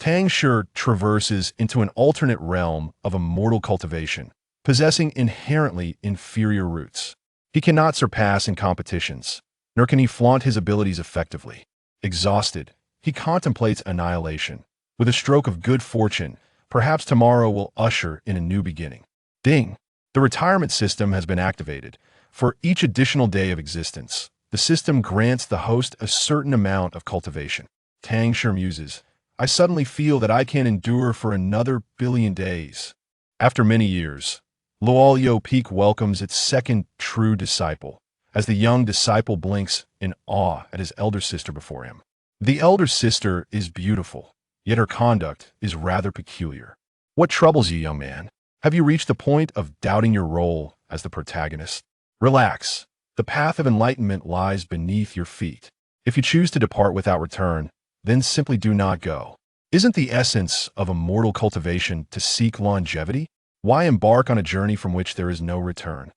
Tang Shi traverses into an alternate realm of immortal cultivation, possessing inherently inferior roots. He cannot surpass in competitions, nor can he flaunt his abilities effectively. Exhausted, he contemplates annihilation. With a stroke of good fortune, perhaps tomorrow will usher in a new beginning. Ding! The retirement system has been activated. For each additional day of existence, the system grants the host a certain amount of cultivation. Tang Shi muses, I suddenly feel that I can endure for another billion days. After many years, Luoyao Peak welcomes its second true disciple, as the young disciple blinks in awe at his elder sister before him. The elder sister is beautiful, yet her conduct is rather peculiar. What troubles you, young man? Have you reached the point of doubting your role as the protagonist? Relax. The path of enlightenment lies beneath your feet. If you choose to depart without return, then simply do not go. Isn't the essence of immortal cultivation to seek longevity? Why embark on a journey from which there is no return?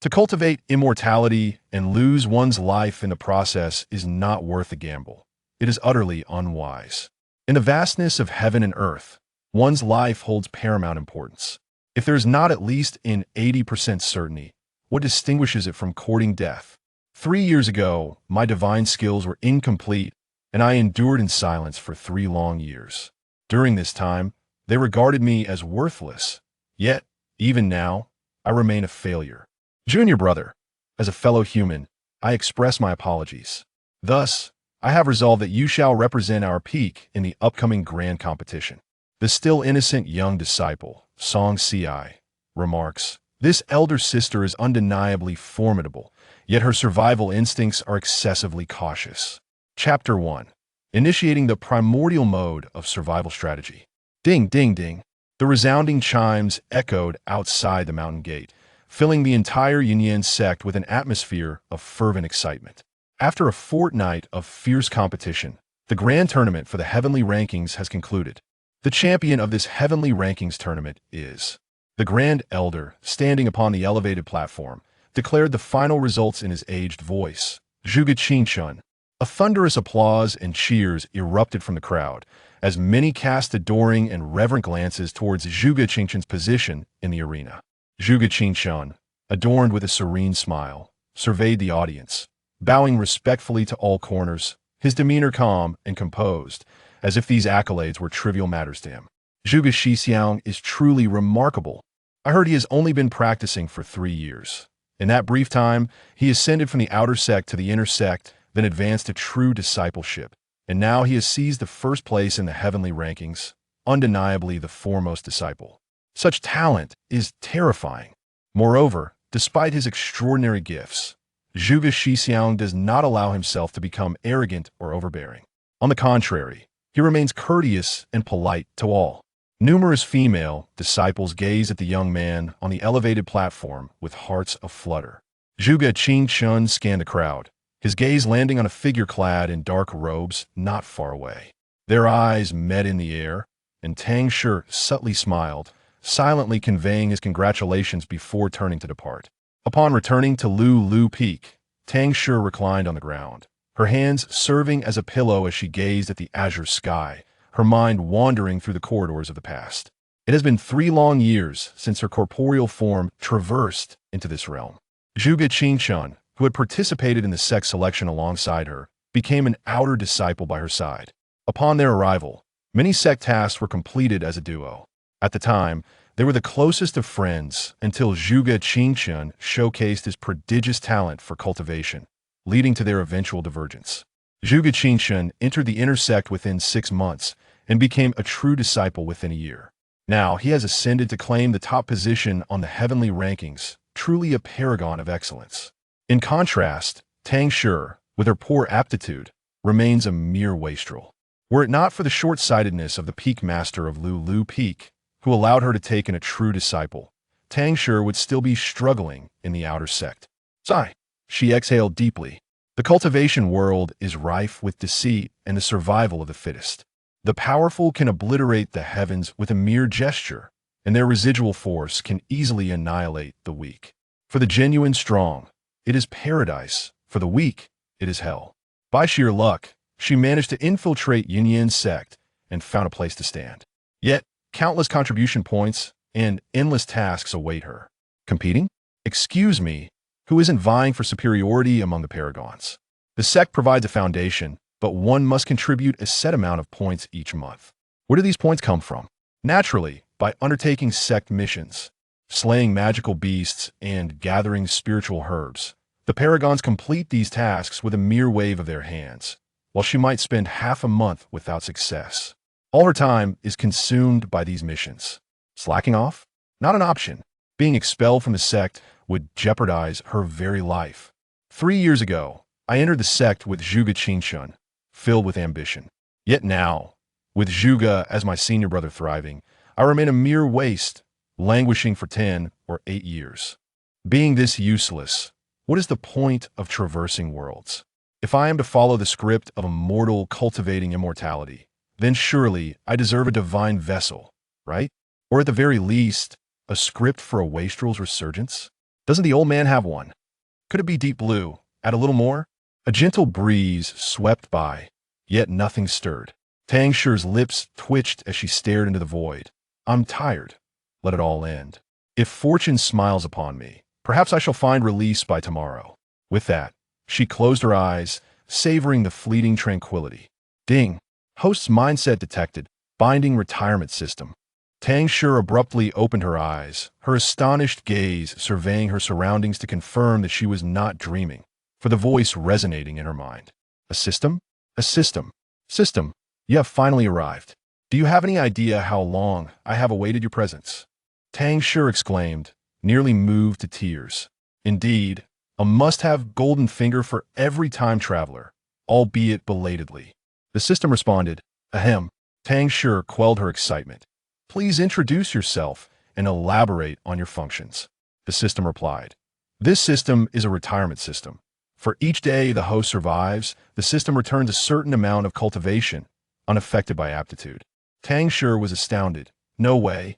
To cultivate immortality and lose one's life in the process is not worth the gamble. It is utterly unwise. In the vastness of heaven and earth, one's life holds paramount importance. If there is not at least an 80% certainty, what distinguishes it from courting death? 3 years ago, my divine skills were incomplete, and I endured in silence for 3 long years. During this time, they regarded me as worthless. Yet, even now, I remain a failure. Junior brother, as a fellow human, I express my apologies. Thus, I have resolved that you shall represent our peak in the upcoming grand competition. The still innocent young disciple, Xianxia, remarks, this elder sister is undeniably formidable, yet her survival instincts are excessively cautious. Chapter 1. Initiating the primordial mode of survival strategy. Ding, ding, ding. The resounding chimes echoed outside the mountain gate, filling the entire Yunyan sect with an atmosphere of fervent excitement. After a fortnight of fierce competition, the grand tournament for the heavenly rankings has concluded. The champion of this heavenly rankings tournament is the Grand Elder, standing upon the elevated platform, declared the final results in his aged voice. Zhuge Qingshun. A thunderous applause and cheers erupted from the crowd, as many cast adoring and reverent glances towards Zhuge Qingshun's position in the arena. Zhuge Qingshun, adorned with a serene smile, surveyed the audience, bowing respectfully to all corners, his demeanor calm and composed, as if these accolades were trivial matters to him. Zhuge Xixiang is truly remarkable. I heard he has only been practicing for 3 years. In that brief time, he ascended from the outer sect to the inner sect, then advanced to true discipleship, and now he has seized the first place in the heavenly rankings, undeniably the foremost disciple. Such talent is terrifying. Moreover, despite his extraordinary gifts, Zhuge Xixiang does not allow himself to become arrogant or overbearing. On the contrary, he remains courteous and polite to all. Numerous female disciples gaze at the young man on the elevated platform with hearts aflutter. Zhuge Qingshun scanned the crowd, his gaze landing on a figure clad in dark robes not far away. Their eyes met in the air, and Tang Shi subtly smiled, silently conveying his congratulations before turning to depart. Upon returning to Lu Peak, Tang Shi reclined on the ground, her hands serving as a pillow as she gazed at the azure sky, her mind wandering through the corridors of the past. It has been 3 long years since her corporeal form traversed into this realm. Zhuge Qingshun, who had participated in the sect selection alongside her, became an outer disciple by her side. Upon their arrival, many sect tasks were completed as a duo. At the time, they were the closest of friends until Zhuge Qingshun showcased his prodigious talent for cultivation, leading to their eventual divergence. Zhuge Qingshun entered the inner sect within 6 months and became a true disciple within a year. Now he has ascended to claim the top position on the heavenly rankings, truly a paragon of excellence. In contrast, Tang Shi, with her poor aptitude, remains a mere wastrel. Were it not for the short-sightedness of the peak master of Lu Peak, who allowed her to take in a true disciple, Tang Shi would still be struggling in the outer sect. Sigh. She exhaled deeply. The cultivation world is rife with deceit and the survival of the fittest. The powerful can obliterate the heavens with a mere gesture, and their residual force can easily annihilate the weak. For the genuine strong, it is paradise. For the weak, it is hell. By sheer luck, she managed to infiltrate Yunyan sect and found a place to stand. Yet, countless contribution points and endless tasks await her. Competing? Excuse me, who isn't vying for superiority among the paragons? The sect provides a foundation, but one must contribute a set amount of points each month. Where do these points come from? Naturally, by undertaking sect missions, slaying magical beasts, and gathering spiritual herbs. The paragons complete these tasks with a mere wave of their hands, while she might spend half a month without success. All her time is consumed by these missions. Slacking off? Not an option. Being expelled from the sect would jeopardize her very life. 3 years ago, I entered the sect with Zhuge Qinshun, filled with ambition. Yet now, with Zhuge as my senior brother thriving, I remain a mere waste, languishing for 10 or 8 years. Being this useless, what is the point of traversing worlds? If I am to follow the script of a mortal cultivating immortality, then surely I deserve a divine vessel, right? Or at the very least, a script for a wastrel's resurgence? Doesn't the old man have one? Could it be deep blue? Add a little more? A gentle breeze swept by, yet nothing stirred. Tang Shi's lips twitched as she stared into the void. I'm tired. Let it all end. If fortune smiles upon me, perhaps I shall find release by tomorrow. With that, she closed her eyes, savoring the fleeting tranquility. Ding! Host's mindset detected, binding retirement system. Tang Shi abruptly opened her eyes, her astonished gaze surveying her surroundings to confirm that she was not dreaming, for the voice resonating in her mind. A system? A system. System, you have finally arrived. Do you have any idea how long I have awaited your presence? Tang Shi exclaimed, nearly moved to tears. Indeed, a must-have golden finger for every time traveler, albeit belatedly. The system responded, ahem. Tang Shi quelled her excitement. Please introduce yourself and elaborate on your functions. The system replied. This system is a retirement system. For each day the host survives, the system returns a certain amount of cultivation, unaffected by aptitude. Tang Shi was astounded. No way.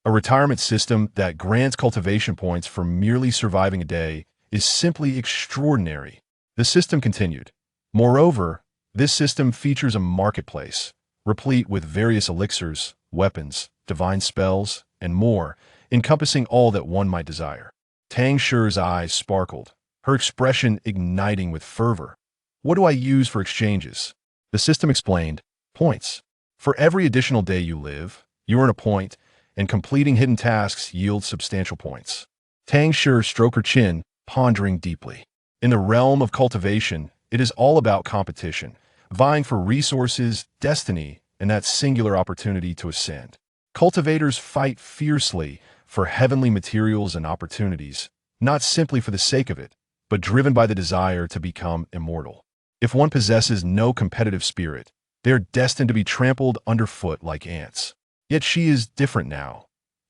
A retirement system that grants cultivation points for merely surviving a day is simply extraordinary. The system continued. Moreover, this system features a marketplace, replete with various elixirs, weapons, divine spells, and more, encompassing all that one might desire. Tang Shi's eyes sparkled, her expression igniting with fervor. What do I use for exchanges? The system explained, points. For every additional day you live, you earn a point, and completing hidden tasks yields substantial points. Tang Shi stroked her chin, pondering deeply. In the realm of cultivation, it is all about competition, vying for resources, destiny, and that singular opportunity to ascend. Cultivators fight fiercely for heavenly materials and opportunities, not simply for the sake of it, but driven by the desire to become immortal. If one possesses no competitive spirit, they are destined to be trampled underfoot like ants. Yet she is different now.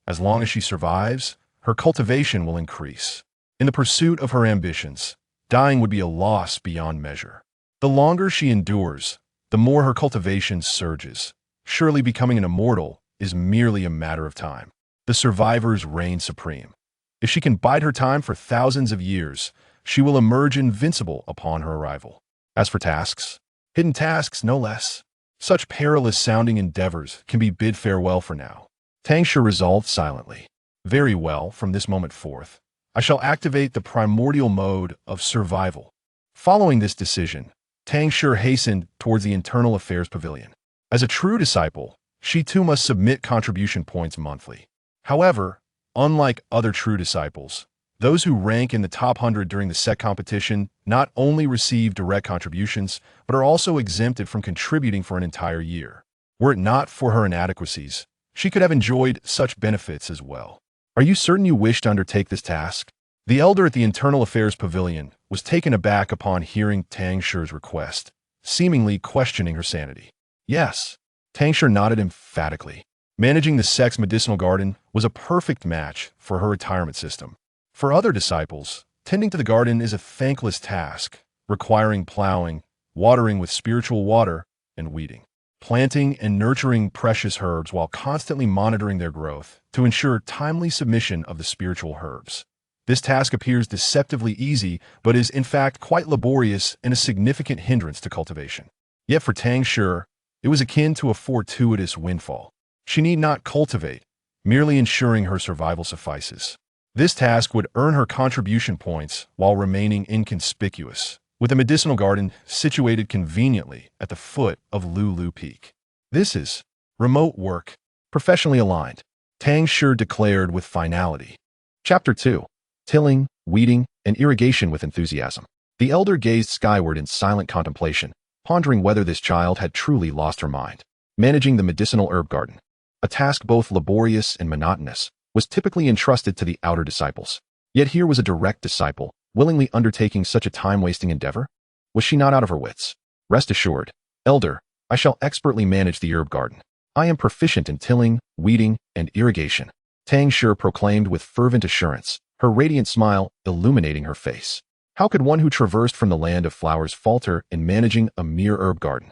As long as she survives, her cultivation will increase. In the pursuit of her ambitions, dying would be a loss beyond measure. The longer she endures, the more her cultivation surges. Surely becoming an immortal is merely a matter of time. The survivors reign supreme. If she can bide her time for thousands of years, she will emerge invincible upon her arrival. As for tasks, hidden tasks no less, such perilous-sounding endeavors can be bid farewell for now. Tang Shi resolved silently. Very well, from this moment forth, I shall activate the primordial mode of survival. Following this decision, Tang Shi hastened towards the Internal Affairs Pavilion. As a true disciple, she too must submit contribution points monthly. However, unlike other true disciples, those who rank in the top 100 during the set competition not only receive direct contributions, but are also exempted from contributing for an entire year. Were it not for her inadequacies, she could have enjoyed such benefits as well. Are you certain you wish to undertake this task? The elder at the Internal Affairs Pavilion was taken aback upon hearing Tang Shi's request, seemingly questioning her sanity. Yes, Tang Shi nodded emphatically. Managing the sect's medicinal garden was a perfect match for her retirement system. For other disciples, tending to the garden is a thankless task, requiring plowing, watering with spiritual water, and weeding. Planting and nurturing precious herbs while constantly monitoring their growth to ensure timely submission of the spiritual herbs. This task appears deceptively easy, but is in fact quite laborious and a significant hindrance to cultivation. Yet for Tang Shi, It was akin to a fortuitous windfall. She need not cultivate, merely ensuring her survival suffices. This task would earn her contribution points while remaining inconspicuous, with a medicinal garden situated conveniently at the foot of Lulu Peak. This is remote work, professionally aligned, Tang Shi declared with finality. Chapter 2. Tilling, Weeding, and Irrigation with Enthusiasm. The elder gazed skyward in silent contemplation, pondering whether this child had truly lost her mind. Managing the medicinal herb garden, a task both laborious and monotonous, was typically entrusted to the outer disciples. Yet here was a direct disciple, willingly undertaking such a time-wasting endeavor? Was she not out of her wits? Rest assured, Elder, I shall expertly manage the herb garden. I am proficient in tilling, weeding, and irrigation, Tang Shi proclaimed with fervent assurance, her radiant smile illuminating her face. How could one who traversed from the land of flowers falter in managing a mere herb garden?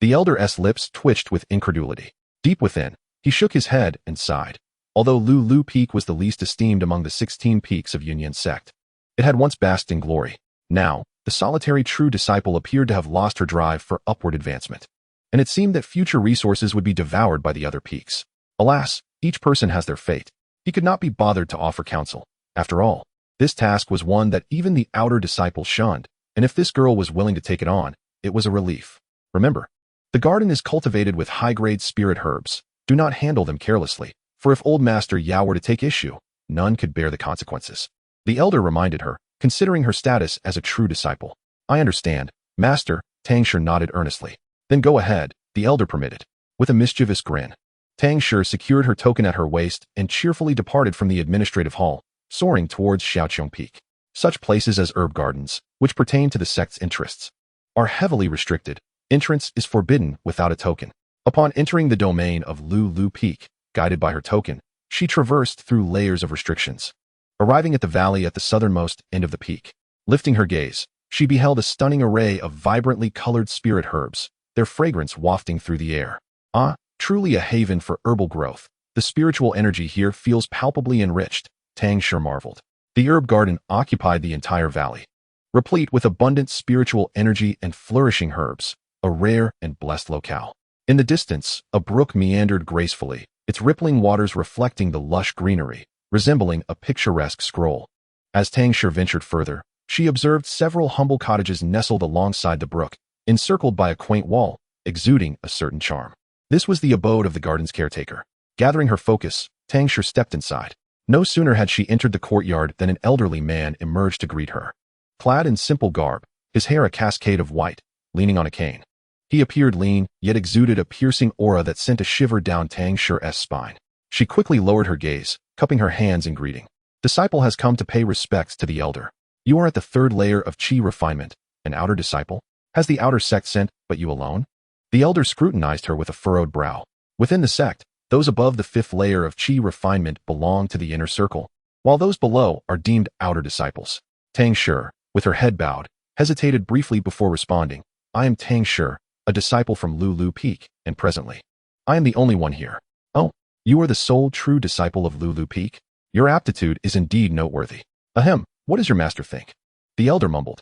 The elder's lips twitched with incredulity. Deep within, he shook his head and sighed. Although Lulu Peak was the least esteemed among the 16 peaks of Yunyan sect, it had once basked in glory. Now, the solitary true disciple appeared to have lost her drive for upward advancement, and it seemed that future resources would be devoured by the other peaks. Alas, each person has their fate. He could not be bothered to offer counsel. After all, this task was one that even the outer disciple shunned, and if this girl was willing to take it on, it was a relief. Remember, the garden is cultivated with high-grade spirit herbs. Do not handle them carelessly, for if old Master Yao were to take issue, none could bear the consequences. The elder reminded her, considering her status as a true disciple. I understand, Master, Tang Shi nodded earnestly. Then go ahead, the elder permitted. With a mischievous grin, Tang Shi secured her token at her waist and cheerfully departed from the administrative hall, soaring towards Xiaoqiang Peak. Such places as herb gardens, which pertain to the sect's interests, are heavily restricted. Entrance is forbidden without a token. Upon entering the domain of Lulu Peak, guided by her token, she traversed through layers of restrictions. Arriving at the valley at the southernmost end of the peak, lifting her gaze, she beheld a stunning array of vibrantly colored spirit herbs, their fragrance wafting through the air. Ah, truly a haven for herbal growth. The spiritual energy here feels palpably enriched, Tang Shi marveled. The herb garden occupied the entire valley, replete with abundant spiritual energy and flourishing herbs, a rare and blessed locale. In the distance, a brook meandered gracefully, its rippling waters reflecting the lush greenery, resembling a picturesque scroll. As Tang Shi ventured further, she observed several humble cottages nestled alongside the brook, encircled by a quaint wall, exuding a certain charm. This was the abode of the garden's caretaker. Gathering her focus, Tang Shi stepped inside. No sooner had she entered the courtyard than an elderly man emerged to greet her. Clad in simple garb, his hair a cascade of white, leaning on a cane. He appeared lean, yet exuded a piercing aura that sent a shiver down Tang Shi's spine. She quickly lowered her gaze, cupping her hands in greeting. Disciple has come to pay respects to the elder. You are at the third layer of Qi refinement, an outer disciple. Has the outer sect sent but you alone? The elder scrutinized her with a furrowed brow. Within the sect, those above the fifth layer of Qi refinement belong to the inner circle, while those below are deemed outer disciples. Tang Shi, with her head bowed, hesitated briefly before responding. I am Tang Shi, a disciple from Lulu Peak, and presently, I am the only one here. Oh, you are the sole true disciple of Lulu Peak? Your aptitude is indeed noteworthy. Ahem, what does your master think? The elder mumbled.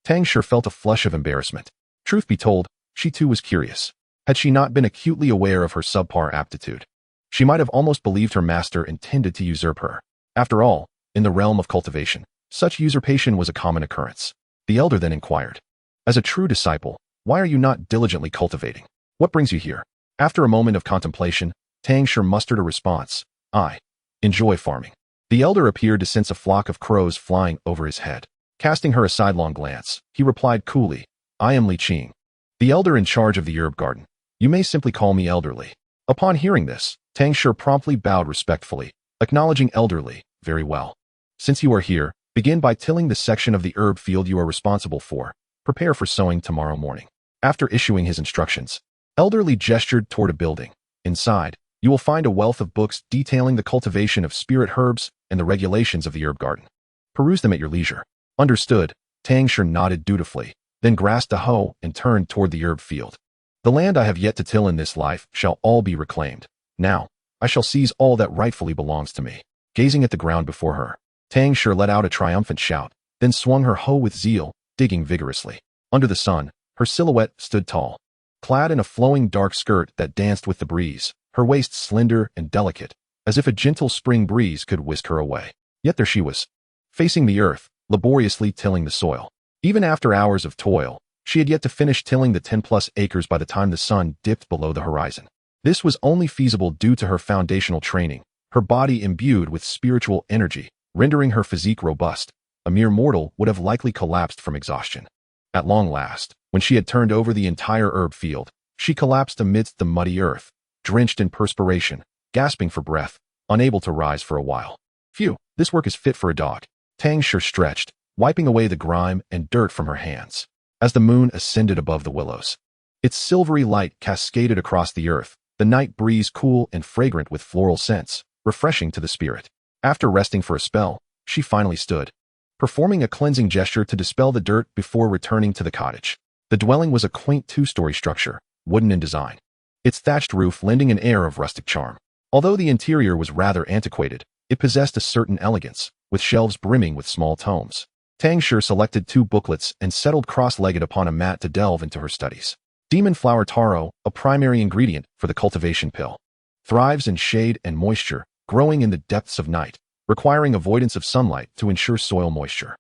Tang Shi felt a flush of embarrassment. Truth be told, she too was curious. Had she not been acutely aware of her subpar aptitude, she might have almost believed her master intended to usurp her. After all, in the realm of cultivation, such usurpation was a common occurrence. The elder then inquired, as a true disciple, why are you not diligently cultivating? What brings you here? After a moment of contemplation, Tang Shi mustered a response. I enjoy farming. The elder appeared to sense a flock of crows flying over his head. Casting her a sidelong glance, he replied coolly, I am Li Qing, the elder in charge of the herb garden. You may simply call me elderly. Upon hearing this, Tang Shi promptly bowed respectfully, acknowledging elderly. Very well. Since you are here, begin by tilling the section of the herb field you are responsible for. Prepare for sowing tomorrow morning. After issuing his instructions, elderly gestured toward a building. Inside, you will find a wealth of books detailing the cultivation of spirit herbs and the regulations of the herb garden. Peruse them at your leisure. Understood, Tang Shi nodded dutifully, then grasped a hoe and turned toward the herb field. The land I have yet to till in this life shall all be reclaimed. Now, I shall seize all that rightfully belongs to me. Gazing at the ground before her, Tang Shi let out a triumphant shout, then swung her hoe with zeal, digging vigorously. Under the sun, her silhouette stood tall, clad in a flowing dark skirt that danced with the breeze, her waist slender and delicate, as if a gentle spring breeze could whisk her away. Yet there she was, facing the earth, laboriously tilling the soil. Even after hours of toil, she had yet to finish tilling the 10+ acres by the time the sun dipped below the horizon. This was only feasible due to her foundational training, her body imbued with spiritual energy, rendering her physique robust. A mere mortal would have likely collapsed from exhaustion. At long last, when she had turned over the entire herb field, she collapsed amidst the muddy earth, drenched in perspiration, gasping for breath, unable to rise for a while. Phew, this work is fit for a dog. Tang Shi stretched, wiping away the grime and dirt from her hands. As the moon ascended above the willows, its silvery light cascaded across the earth, the night breeze cool and fragrant with floral scents, refreshing to the spirit. After resting for a spell, she finally stood, performing a cleansing gesture to dispel the dirt before returning to the cottage. The dwelling was a quaint 2-story structure, wooden in design, its thatched roof lending an air of rustic charm. Although the interior was rather antiquated, it possessed a certain elegance, with shelves brimming with small tomes. Tang Shi selected 2 booklets and settled cross-legged upon a mat to delve into her studies. Demon flower taro, a primary ingredient for the cultivation pill, thrives in shade and moisture, growing in the depths of night, requiring avoidance of sunlight to ensure soil moisture.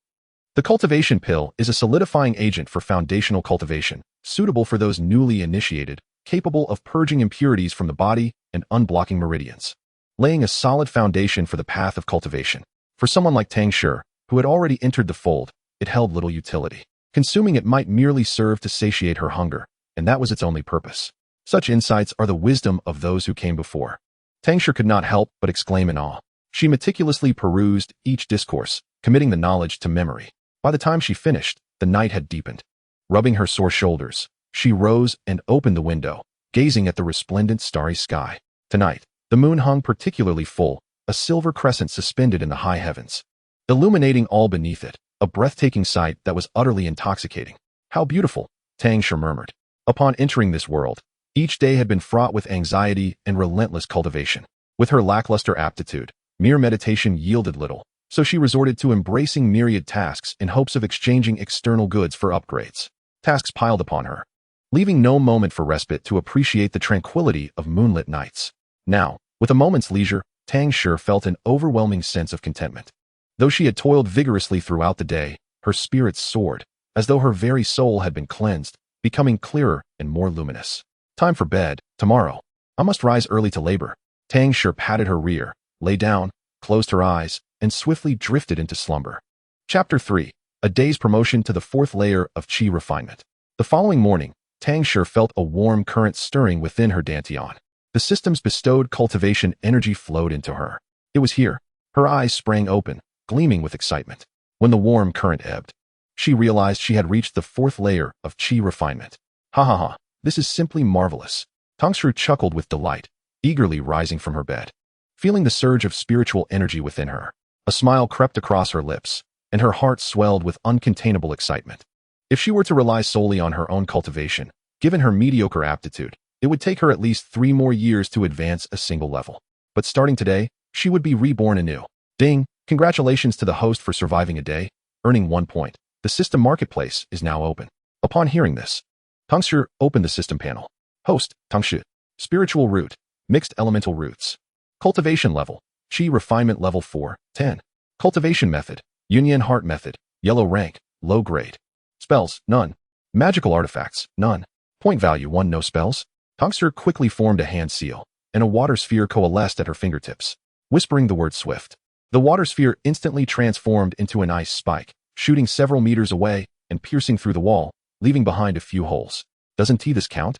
The cultivation pill is a solidifying agent for foundational cultivation, suitable for those newly initiated, capable of purging impurities from the body and unblocking meridians, laying a solid foundation for the path of cultivation. For someone like Tang Shi, who had already entered the fold, it held little utility. Consuming it might merely serve to satiate her hunger, and that was its only purpose. Such insights are the wisdom of those who came before. Tang Shi could not help but exclaim in awe. She meticulously perused each discourse, committing the knowledge to memory. By the time she finished, the night had deepened. Rubbing her sore shoulders, she rose and opened the window, gazing at the resplendent starry sky. Tonight, the moon hung particularly full, a silver crescent suspended in the high heavens, illuminating all beneath it, a breathtaking sight that was utterly intoxicating. How beautiful, Tang Shi murmured. Upon entering this world, each day had been fraught with anxiety and relentless cultivation. With her lackluster aptitude, mere meditation yielded little, so she resorted to embracing myriad tasks in hopes of exchanging external goods for upgrades. Tasks piled upon her, leaving no moment for respite to appreciate the tranquility of moonlit nights. Now, with a moment's leisure, Tang Shi felt an overwhelming sense of contentment. Though she had toiled vigorously throughout the day, her spirits soared, as though her very soul had been cleansed, becoming clearer and more luminous. Time for bed, tomorrow. I must rise early to labor. Tang Shi patted her rear, lay down, closed her eyes, and swiftly drifted into slumber. Chapter 3. A day's promotion to the 4th layer of Qi refinement. The following morning, Tang Shi felt a warm current stirring within her dantian. The system's bestowed cultivation energy flowed into her. It was here. Her eyes sprang open, gleaming with excitement. When the warm current ebbed, she realized she had reached the 4th layer of Qi refinement. Ha ha ha, this is simply marvelous. Tang Shi chuckled with delight, eagerly rising from her bed. Feeling the surge of spiritual energy within her, a smile crept across her lips, and her heart swelled with uncontainable excitement. If she were to rely solely on her own cultivation, given her mediocre aptitude, it would take her at least 3 more years to advance a single level. But starting today, she would be reborn anew. Ding! Congratulations to the host for surviving a day, earning 1 point. The system marketplace is now open. Upon hearing this, Tang Shi opened the system panel. Host, Tang Shi. Spiritual root, mixed elemental roots. Cultivation level, Qi refinement level 4, 10. Cultivation method, Yunyan heart method, yellow rank, low grade. Spells, none. Magical artifacts, none. Point value 1, no spells. Tang Shi quickly formed a hand seal, and a water sphere coalesced at her fingertips. Whispering the word swift, the water sphere instantly transformed into an ice spike, shooting several meters away and piercing through the wall, leaving behind a few holes. Doesn't this count?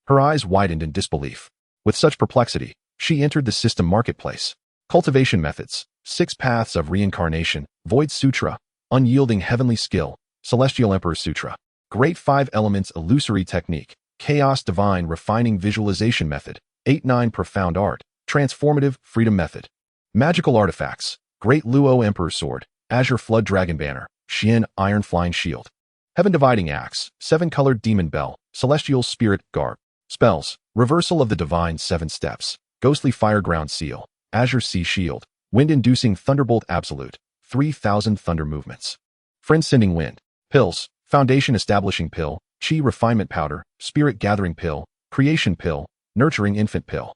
Her eyes widened in disbelief. With such perplexity, she entered the system marketplace. Cultivation methods, 6 paths of reincarnation, Void Sutra, unyielding heavenly skill, Celestial Emperor Sutra, Great 5 elements illusory technique, Chaos divine refining visualization method, 8-9 profound art, transformative freedom method. Magical artifacts, Great Luo Emperor sword, Azure flood dragon banner, Xian iron flying shield. Heaven dividing axe, 7-colored demon bell, celestial spirit garb. Spells, reversal of the divine 7 steps, ghostly fireground seal, azure sea shield, wind-inducing thunderbolt absolute, 3,000 thunder movements. Friend sending wind. Pills, foundation establishing pill, Qi refinement powder, spirit gathering pill, creation pill, nurturing infant pill.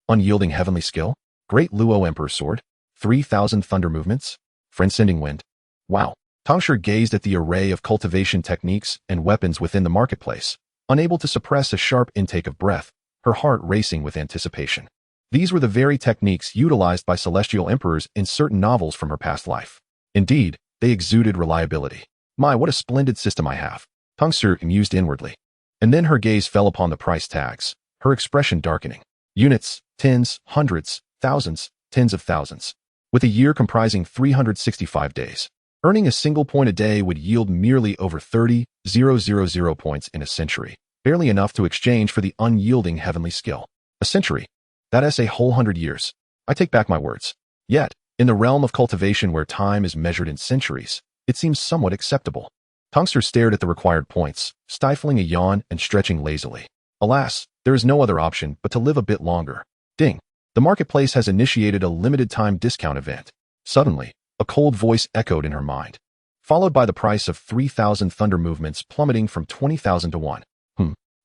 Unyielding heavenly skill, great Luo Emperor sword, 3,000 thunder movements, friend-sending wind. Wow. Tang Shi gazed at the array of cultivation techniques and weapons within the marketplace, unable to suppress a sharp intake of breath, her heart racing with anticipation. These were the very techniques utilized by celestial emperors in certain novels from her past life. Indeed, they exuded reliability. My, what a splendid system I have. Tang Shi mused inwardly. And then her gaze fell upon the price tags, her expression darkening. Units, tens, hundreds, thousands, tens of thousands. With a year comprising 365 days, earning a single point a day would yield merely over 30,000 points in a century, barely enough to exchange for the unyielding heavenly skill. A century. That's a whole 100 years. I take back my words. Yet, in the realm of cultivation where time is measured in centuries, it seems somewhat acceptable. Tang Shi stared at the required points, stifling a yawn and stretching lazily. Alas, there is no other option but to live a bit longer. Ding. The marketplace has initiated a limited-time discount event. Suddenly, a cold voice echoed in her mind, followed by the price of 3,000 thunder movements plummeting from 20,000 to 1.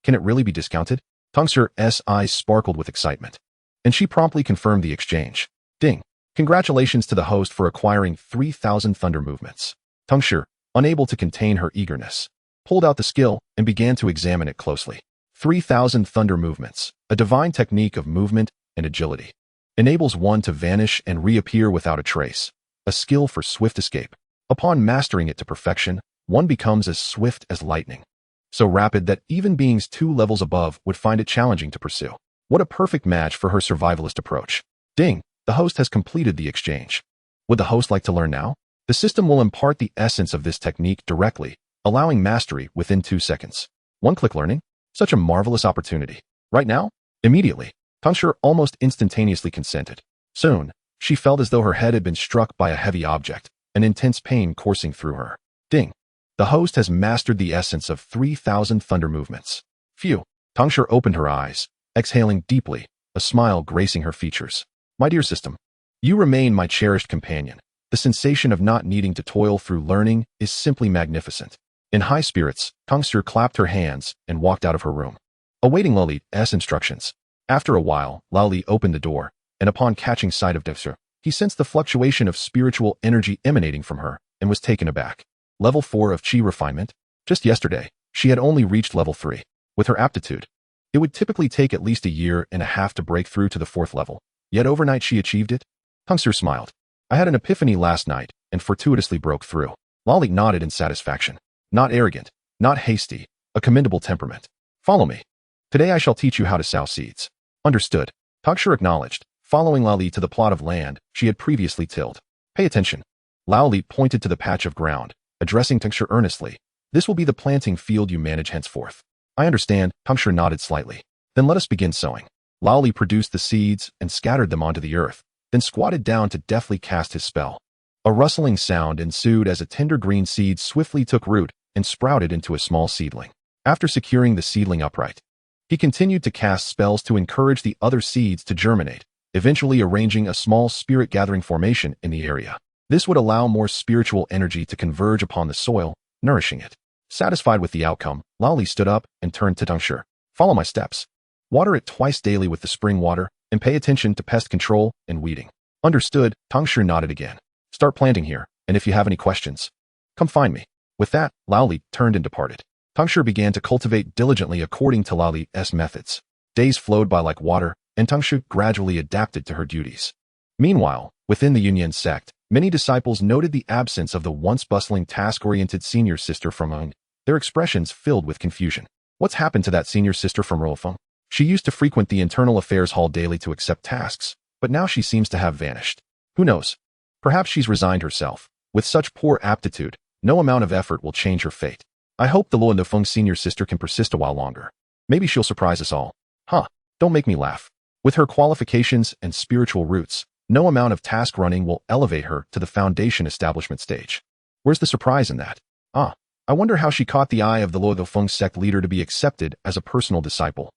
Can it really be discounted? Tang Shi's eyes sparkled with excitement, and she promptly confirmed the exchange. Ding. Congratulations to the host for acquiring 3,000 thunder movements. Tang Shi, unable to contain her eagerness, pulled out the skill and began to examine it closely. 3,000 thunder movements, a divine technique of movement and agility, enables one to vanish and reappear without a trace, a skill for swift escape. Upon mastering it to perfection, one becomes as swift as lightning, so rapid that even beings 2 levels above would find it challenging to pursue. What a perfect match for her survivalist approach. Ding, the host has completed the exchange. Would the host like to learn now? The system will impart the essence of this technique directly, allowing mastery within 2 seconds. One-click learning? Such a marvelous opportunity. Right now? Immediately. Tang Shi almost instantaneously consented. Soon, she felt as though her head had been struck by a heavy object, an intense pain coursing through her. Ding. The host has mastered the essence of 3,000 thunder movements. Phew. Tang Shi opened her eyes, exhaling deeply, a smile gracing her features. My dear system, you remain my cherished companion. The sensation of not needing to toil through learning is simply magnificent. In high spirits, Tang Shi clapped her hands and walked out of her room, awaiting Lao Li's instructions. After a while, Lao Li opened the door, and upon catching sight of Tang Shi, he sensed the fluctuation of spiritual energy emanating from her and was taken aback. Level 4 of Qi refinement? Just yesterday, she had only reached level 3. With her aptitude, it would typically take at least a year and a half to break through to the 4th level. Yet overnight she achieved it? Tang Shi smiled. I had an epiphany last night and fortuitously broke through. Lao Li nodded in satisfaction. Not arrogant, not hasty, a commendable temperament. Follow me. Today I shall teach you how to sow seeds. Understood. Tang Shi acknowledged, following Lao Li to the plot of land she had previously tilled. Pay attention. Lao Li pointed to the patch of ground, addressing Tang Shi earnestly. This will be the planting field you manage henceforth. I understand. Tang Shi nodded slightly. Then let us begin sowing. Lao Li produced the seeds and scattered them onto the earth, then squatted down to deftly cast his spell. A rustling sound ensued as a tender green seed swiftly took root and sprouted into a small seedling. After securing the seedling upright, he continued to cast spells to encourage the other seeds to germinate, eventually arranging a small spirit-gathering formation in the area. This would allow more spiritual energy to converge upon the soil, nourishing it. Satisfied with the outcome, Lao Li stood up and turned to Tang Shi. Follow my steps. Water it twice daily with the spring water, and pay attention to pest control and weeding. Understood. Tang Shi nodded again. Start planting here, and if you have any questions, come find me. With that, Lao Li turned and departed. Tang Shi began to cultivate diligently according to Lao Li's methods. Days flowed by like water, and Tang Shi gradually adapted to her duties. Meanwhile, within the Yunyan sect, many disciples noted the absence of the once bustling task-oriented senior sister from Ung, their expressions filled with confusion. What's happened to that senior sister from Ruofeng? She used to frequent the internal affairs hall daily to accept tasks, but now she seems to have vanished. Who knows? Perhaps she's resigned herself. With such poor aptitude, no amount of effort will change her fate. I hope the Luo senior sister can persist a while longer. Maybe she'll surprise us all. Huh, don't make me laugh. With her qualifications and spiritual roots, no amount of task running will elevate her to the foundation establishment stage. Where's the surprise in that? I wonder how she caught the eye of the Luo sect leader to be accepted as a personal disciple.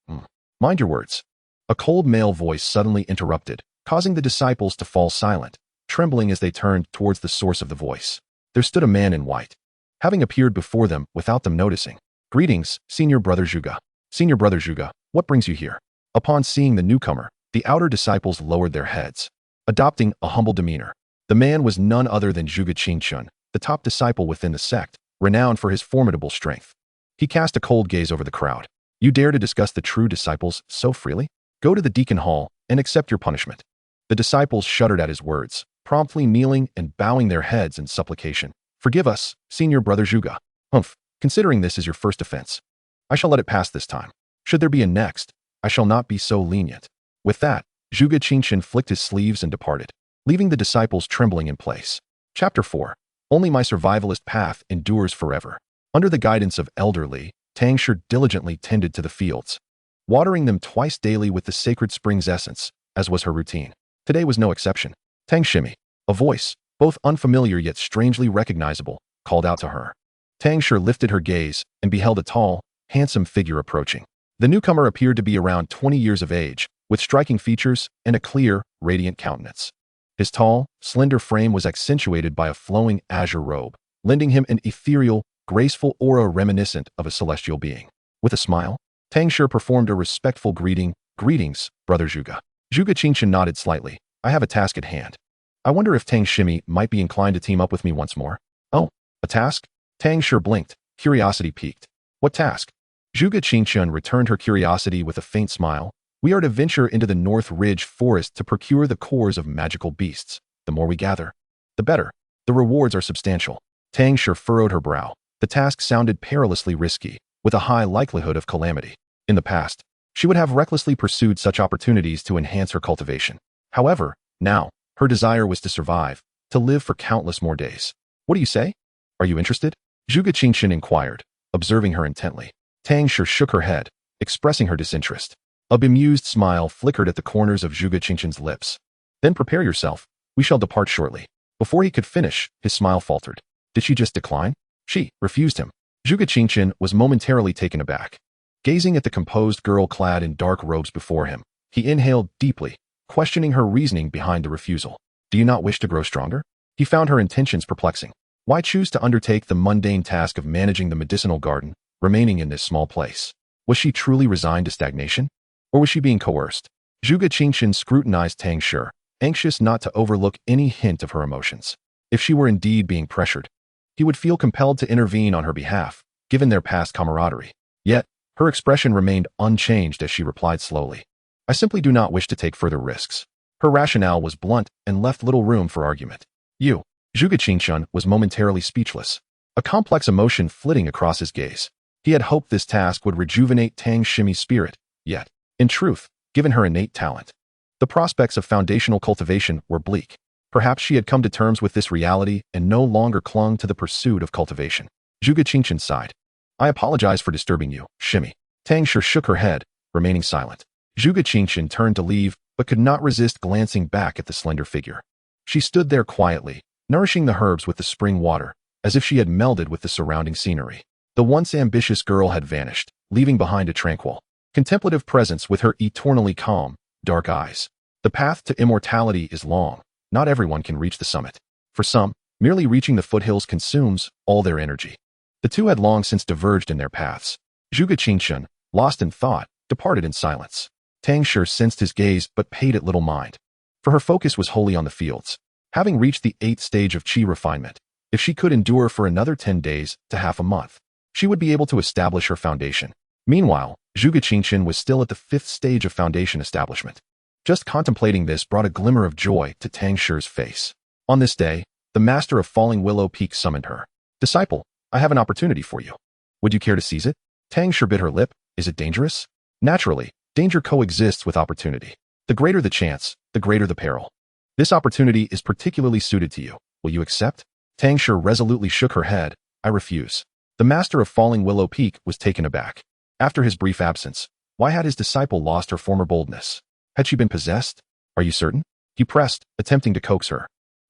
Mind your words. A cold male voice suddenly interrupted, causing the disciples to fall silent, trembling as they turned towards the source of the voice. There stood a man in white, having appeared before them without them noticing. Greetings, Senior Brother Zhuge. Senior Brother Zhuge, what brings you here? Upon seeing the newcomer, the outer disciples lowered their heads, adopting a humble demeanor. The man was none other than Zhuge Qingchun, the top disciple within the sect, renowned for his formidable strength. He cast a cold gaze over the crowd. You dare to discuss the true disciples so freely? Go to the deacon hall and accept your punishment. The disciples shuddered at his words, promptly kneeling and bowing their heads in supplication. Forgive us, Senior Brother Zhuge. Humph, considering this is your first offense, I shall let it pass this time. Should there be a next, I shall not be so lenient. With that, Zhuge Qingchun flicked his sleeves and departed, leaving the disciples trembling in place. Chapter 4. Only my survivalist path endures forever. Under the guidance of Elder Li, Tang Shi diligently tended to the fields, watering them twice daily with the sacred spring's essence, as was her routine. Today was no exception. Tang Shi, a voice, both unfamiliar yet strangely recognizable, called out to her. Tang Shi lifted her gaze and beheld a tall, handsome figure approaching. The newcomer appeared to be around 20 years of age, with striking features and a clear, radiant countenance. His tall, slender frame was accentuated by a flowing azure robe, lending him an ethereal, graceful aura reminiscent of a celestial being. With a smile, Tang Shi performed a respectful greeting. Greetings, Brother Zhuge. Zhuge Qingchun nodded slightly. I have a task at hand. I wonder if Tang Shi might be inclined to team up with me once more. Oh, a task? Tang Shi blinked, curiosity piqued. What task? Zhuge Qingchun returned her curiosity with a faint smile. We are to venture into the North Ridge forest to procure the cores of magical beasts. The more we gather, the better. The rewards are substantial. Tang Shi furrowed her brow. The task sounded perilously risky, with a high likelihood of calamity. In the past, she would have recklessly pursued such opportunities to enhance her cultivation. However, now, her desire was to survive, to live for countless more days. What do you say? Are you interested? Zhuge Qingchun inquired, observing her intently. Tang Shi shook her head, expressing her disinterest. A bemused smile flickered at the corners of Zhuge Qingchun's lips. Then prepare yourself. We shall depart shortly. Before he could finish, his smile faltered. Did she just decline? She refused him. Zhuge Qingchun was momentarily taken aback. Gazing at the composed girl clad in dark robes before him, he inhaled deeply, questioning her reasoning behind the refusal. Do you not wish to grow stronger? He found her intentions perplexing. Why choose to undertake the mundane task of managing the medicinal garden, remaining in this small place? Was she truly resigned to stagnation? Or was she being coerced? Zhuge Qingchun scrutinized Tang Shi, anxious not to overlook any hint of her emotions. If she were indeed being pressured, he would feel compelled to intervene on her behalf, given their past camaraderie. Yet, her expression remained unchanged as she replied slowly. I simply do not wish to take further risks. Her rationale was blunt and left little room for argument. You. Zhuge Qingchun was momentarily speechless, a complex emotion flitting across his gaze. He had hoped this task would rejuvenate Tang Shi's spirit, yet, in truth, given her innate talent, the prospects of foundational cultivation were bleak. Perhaps she had come to terms with this reality and no longer clung to the pursuit of cultivation. Zhuge Qingchun sighed. I apologize for disturbing you, Shimi. Tang Shi shook her head, remaining silent. Zhuge Qingchun turned to leave, but could not resist glancing back at the slender figure. She stood there quietly, nourishing the herbs with the spring water, as if she had melded with the surrounding scenery. The once ambitious girl had vanished, leaving behind a tranquil, contemplative presence with her eternally calm, dark eyes. The path to immortality is long. Not everyone can reach the summit. For some, merely reaching the foothills consumes all their energy. The two had long since diverged in their paths. Zhuge Qingchun, lost in thought, departed in silence. Tang Shi sensed his gaze but paid it little mind, for her focus was wholly on the fields. Having reached the 8th stage of qi refinement, if she could endure for another 10 days to half a month, she would be able to establish her foundation. Meanwhile, Zhuge Qingchun was still at the 5th stage of foundation establishment. Just contemplating this brought a glimmer of joy to Tang Shi's face. On this day, the master of Falling Willow Peak summoned her. Disciple, I have an opportunity for you. Would you care to seize it? Tang Shi bit her lip. Is it dangerous? Naturally, danger coexists with opportunity. The greater the chance, the greater the peril. This opportunity is particularly suited to you. Will you accept? Tang Shi resolutely shook her head. I refuse. The master of Falling Willow Peak was taken aback. After his brief absence, why had his disciple lost her former boldness? Had she been possessed? Are you certain? He pressed, attempting to coax her.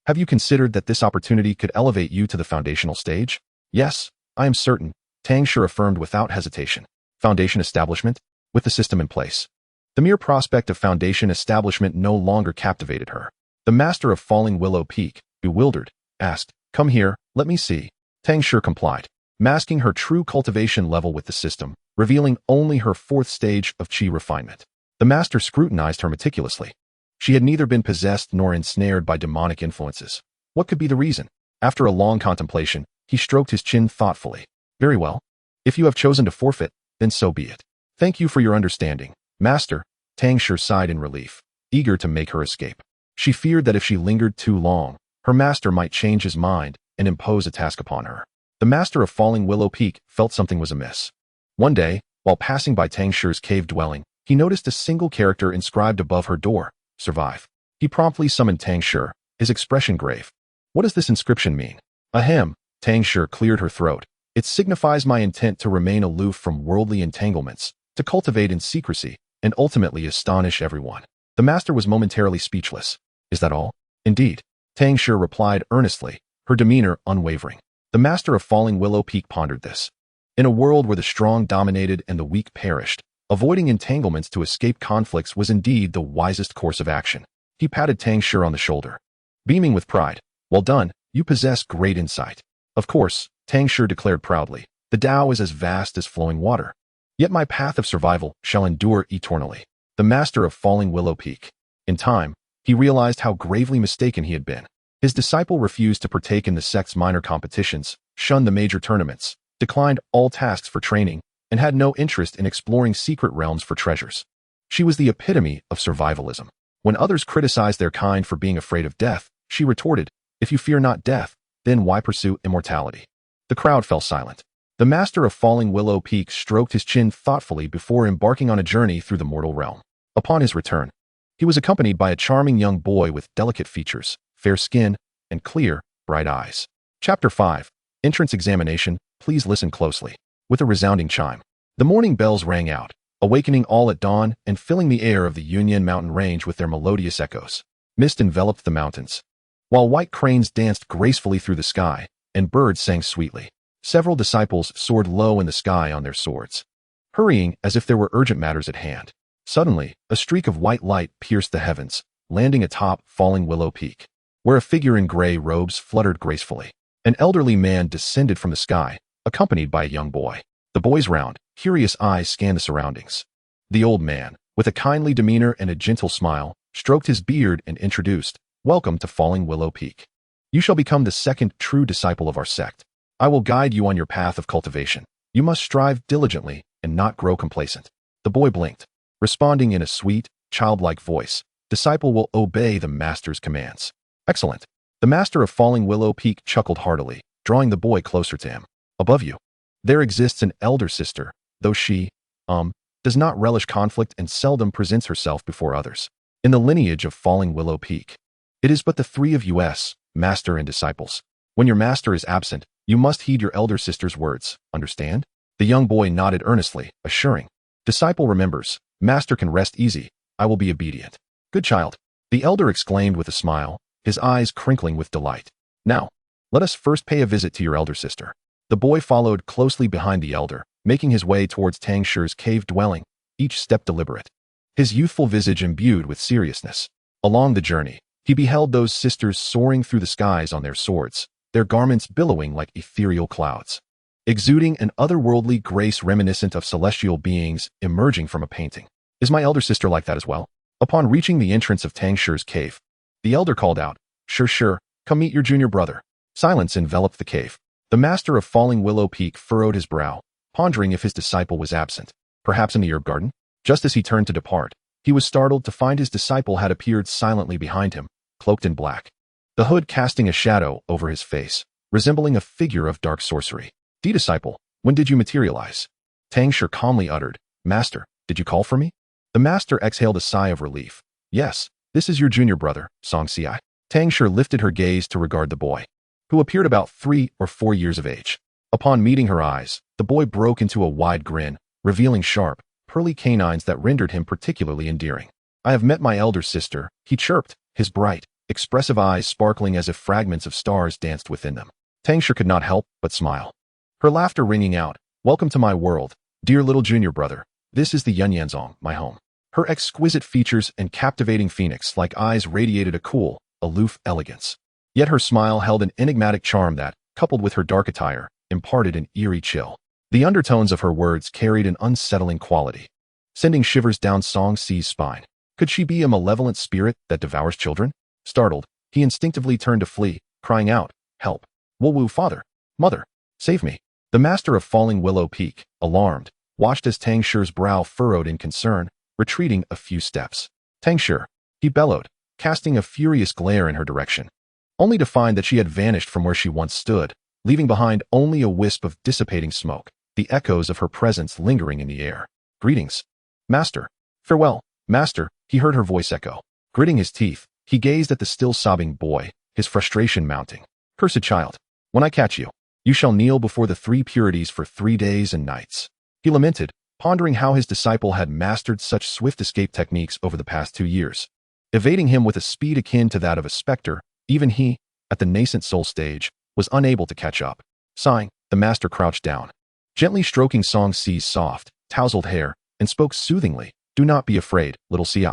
Have you considered that this opportunity could elevate you to the foundational stage? Yes, I am certain, Tang Shi affirmed without hesitation. Foundation establishment? With the system in place. The mere prospect of foundation establishment no longer captivated her. The master of Falling Willow Peak, bewildered, asked, Come here, let me see. Tang Shi complied. masking her true cultivation level with the system, revealing only her fourth stage of qi refinement. The master scrutinized her meticulously. She had neither been possessed nor ensnared by demonic influences. What could be the reason? After a long contemplation, he stroked his chin thoughtfully. Very well. If you have chosen to forfeit, then so be it. Thank you for your understanding, Master. Tang Shi sighed in relief, eager to make her escape. She feared that if she lingered too long, her master might change his mind and impose a task upon her. The master of Falling Willow Peak felt something was amiss. One day, while passing by Tang Shi's cave dwelling, he noticed a single character inscribed above her door, "Survive." He promptly summoned Tang Shi, his expression grave. What does this inscription mean? Ahem, Tang Shi cleared her throat. It signifies my intent to remain aloof from worldly entanglements, to cultivate in secrecy, and ultimately astonish everyone. The master was momentarily speechless. Is that all? Indeed. Tang Shi replied earnestly, her demeanor unwavering. The master of Falling Willow Peak pondered this. In a world where the strong dominated and the weak perished, avoiding entanglements to escape conflicts was indeed the wisest course of action. He patted Tang Shi on the shoulder, beaming with pride. Well done, you possess great insight. Of course, Tang Shi declared proudly, the Tao is as vast as flowing water. Yet my path of survival shall endure eternally. The master of Falling Willow Peak. In time, he realized how gravely mistaken he had been. His disciple refused to partake in the sect's minor competitions, shunned the major tournaments, declined all tasks for training, and had no interest in exploring secret realms for treasures. She was the epitome of survivalism. When others criticized their kind for being afraid of death, she retorted, if you fear not death, then why pursue immortality? The crowd fell silent. The master of Falling Willow Peak stroked his chin thoughtfully before embarking on a journey through the mortal realm. Upon his return, he was accompanied by a charming young boy with delicate features, fair skin, and clear, bright eyes. Chapter 5. Entrance Examination. Please listen closely. With a resounding chime, the morning bells rang out, awakening all at dawn and filling the air of the Yunnan mountain range with their melodious echoes. Mist enveloped the mountains, while white cranes danced gracefully through the sky, and birds sang sweetly. Several disciples soared low in the sky on their swords, hurrying as if there were urgent matters at hand. Suddenly, a streak of white light pierced the heavens, landing atop Falling Willow Peak, where a figure in gray robes fluttered gracefully. An elderly man descended from the sky, accompanied by a young boy. The boy's round, curious eyes scanned the surroundings. The old man, with a kindly demeanor and a gentle smile, stroked his beard and introduced, "Welcome to Falling Willow Peak. You shall become the second true disciple of our sect. I will guide you on your path of cultivation. You must strive diligently and not grow complacent." The boy blinked, responding in a sweet, childlike voice, "Disciple will obey the master's commands." Excellent. The master of Falling Willow Peak chuckled heartily, drawing the boy closer to him. Above you, there exists an elder sister, though she, does not relish conflict and seldom presents herself before others. In the lineage of Falling Willow Peak, it is but the three of us, master and disciples. When your master is absent, you must heed your elder sister's words, understand? The young boy nodded earnestly, assuring, "Disciple remembers, master can rest easy, I will be obedient." "Good child," the elder exclaimed with a smile, his eyes crinkling with delight. "Now, let us first pay a visit to your elder sister." The boy followed closely behind the elder, making his way towards Tang Shi's cave dwelling, each step deliberate, his youthful visage imbued with seriousness. Along the journey, he beheld those sisters soaring through the skies on their swords, their garments billowing like ethereal clouds, exuding an otherworldly grace reminiscent of celestial beings emerging from a painting. "Is my elder sister like that as well?" Upon reaching the entrance of Tang Shi's cave, the elder called out, Sure, come meet your junior brother." Silence enveloped the cave. The master of Falling Willow Peak furrowed his brow, pondering if his disciple was absent, perhaps in the herb garden. Just as he turned to depart, he was startled to find his disciple had appeared silently behind him, cloaked in black, the hood casting a shadow over his face, resembling a figure of dark sorcery. "Disciple, when did you materialize?" Tang Shi calmly uttered, "Master, did you call for me?" The master exhaled a sigh of relief. "Yes, this is your junior brother, xianxia." Tang Shi lifted her gaze to regard the boy, who appeared about 3 or 4 years of age. Upon meeting her eyes, the boy broke into a wide grin, revealing sharp, pearly canines that rendered him particularly endearing. "I have met my elder sister," he chirped, his bright, expressive eyes sparkling as if fragments of stars danced within them. Tang Shi could not help but smile, her laughter ringing out, "Welcome to my world, dear little junior brother. This is the Yunyanzong, my home." Her exquisite features and captivating phoenix-like eyes radiated a cool, aloof elegance. Yet her smile held an enigmatic charm that, coupled with her dark attire, imparted an eerie chill. The undertones of her words carried an unsettling quality, sending shivers down Song Si's spine. Could she be a malevolent spirit that devours children? Startled, he instinctively turned to flee, crying out, "Help! Wu, father! Mother! Save me!" The master of Falling Willow Peak, alarmed, watched as Tang Shi's brow furrowed in concern, retreating a few steps. "Tang Shi," he bellowed, casting a furious glare in her direction, only to find that she had vanished from where she once stood, leaving behind only a wisp of dissipating smoke, the echoes of her presence lingering in the air. "Greetings, master." "Farewell, master," he heard her voice echo. Gritting his teeth, he gazed at the still sobbing boy, his frustration mounting. "Cursed child, when I catch you, you shall kneel before the three purities for 3 days and nights." He lamented, pondering how his disciple had mastered such swift escape techniques over the past 2 years, evading him with a speed akin to that of a specter. Even he, at the nascent soul stage, was unable to catch up. Sighing, the master crouched down, gently stroking Song Si's soft, tousled hair, and spoke soothingly. "Do not be afraid, little Ci.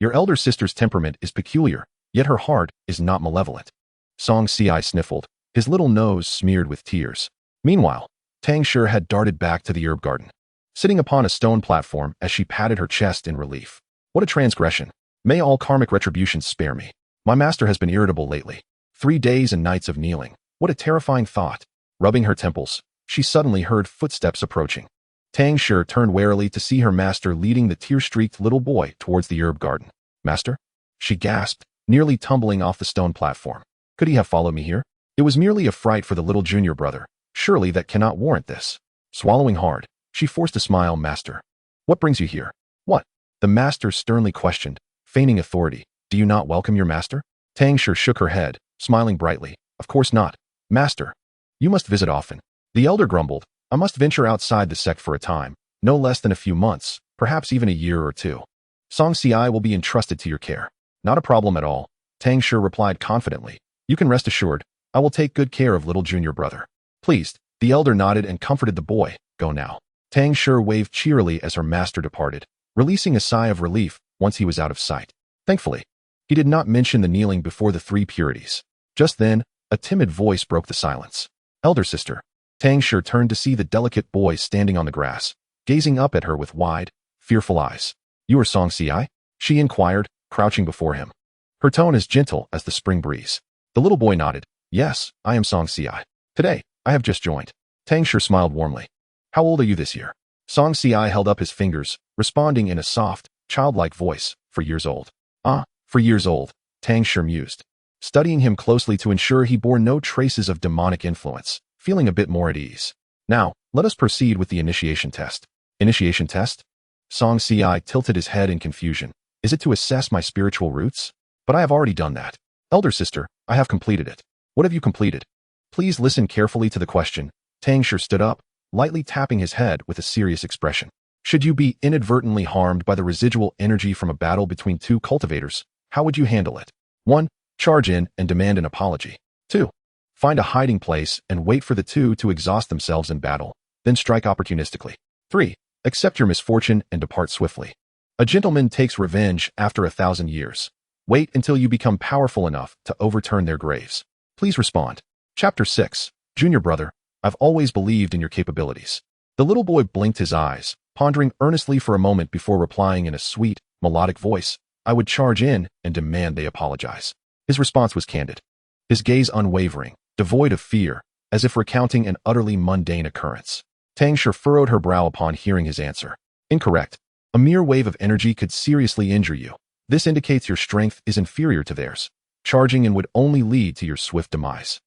Your elder sister's temperament is peculiar, yet her heart is not malevolent." Song Ci sniffled, his little nose smeared with tears. Meanwhile, Tang Shi had darted back to the herb garden, sitting upon a stone platform as she patted her chest in relief. "What a transgression! May all karmic retributions spare me. My master has been irritable lately. 3 days and nights of kneeling. What a terrifying thought." Rubbing her temples, she suddenly heard footsteps approaching. Tang Shi turned warily to see her master leading the tear-streaked little boy towards the herb garden. "Master?" she gasped, nearly tumbling off the stone platform. "Could he have followed me here? It was merely a fright for the little junior brother. Surely that cannot warrant this." Swallowing hard, she forced a smile. "Master, what brings you here?" "What?" the master sternly questioned, feigning authority. "Do you not welcome your master?" Tang Shi shook her head, smiling brightly. "Of course not, master. You must visit often." The elder grumbled. "I must venture outside the sect for a time, no less than a few months, perhaps even a year or 2. Song Ci will be entrusted to your care." "Not a problem at all," Tang Shi replied confidently. "You can rest assured, I will take good care of little junior brother." Pleased, the elder nodded and comforted the boy. "Go now." Tang Shi waved cheerily as her master departed, releasing a sigh of relief once he was out of sight. Thankfully, he did not mention the kneeling before the 3 purities. Just then, a timid voice broke the silence. "Elder sister." Tang Shi turned to see the delicate boy standing on the grass, gazing up at her with wide, fearful eyes. "You are Song Ci?" she inquired, crouching before him, her tone as gentle as the spring breeze. The little boy nodded. "Yes, I am Song Ci. Today, I have just joined." Tang Shi smiled warmly. "How old are you this year?" Song Ci held up his fingers, responding in a soft, childlike voice. "4 years old." "Ah, 4 years old," Tang Shi mused, studying him closely to ensure he bore no traces of demonic influence, feeling a bit more at ease. "Now, let us proceed with the initiation test." "Initiation test?" Song Ci tilted his head in confusion. "Is it to assess my spiritual roots? But I have already done that." "Elder sister, I have completed it." "What have you completed?" "Please listen carefully to the question." Tang Shi stood up, lightly tapping his head with a serious expression. "Should you be inadvertently harmed by the residual energy from a battle between 2 cultivators, how would you handle it? 1. Charge in and demand an apology. 2. Find a hiding place and wait for the 2 to exhaust themselves in battle, then strike opportunistically. 3. Accept your misfortune and depart swiftly. A gentleman takes revenge after 1,000 years. Wait until you become powerful enough to overturn their graves. Please respond." Chapter 6. Junior brother, I've always believed in your capabilities. The little boy blinked his eyes, pondering earnestly for a moment before replying in a sweet, melodic voice. "I would charge in and demand they apologize." His response was candid, his gaze unwavering, devoid of fear, as if recounting an utterly mundane occurrence. Tang Shi furrowed her brow upon hearing his answer. "Incorrect. A mere wave of energy could seriously injure you. This indicates your strength is inferior to theirs. Charging in would only lead to your swift demise.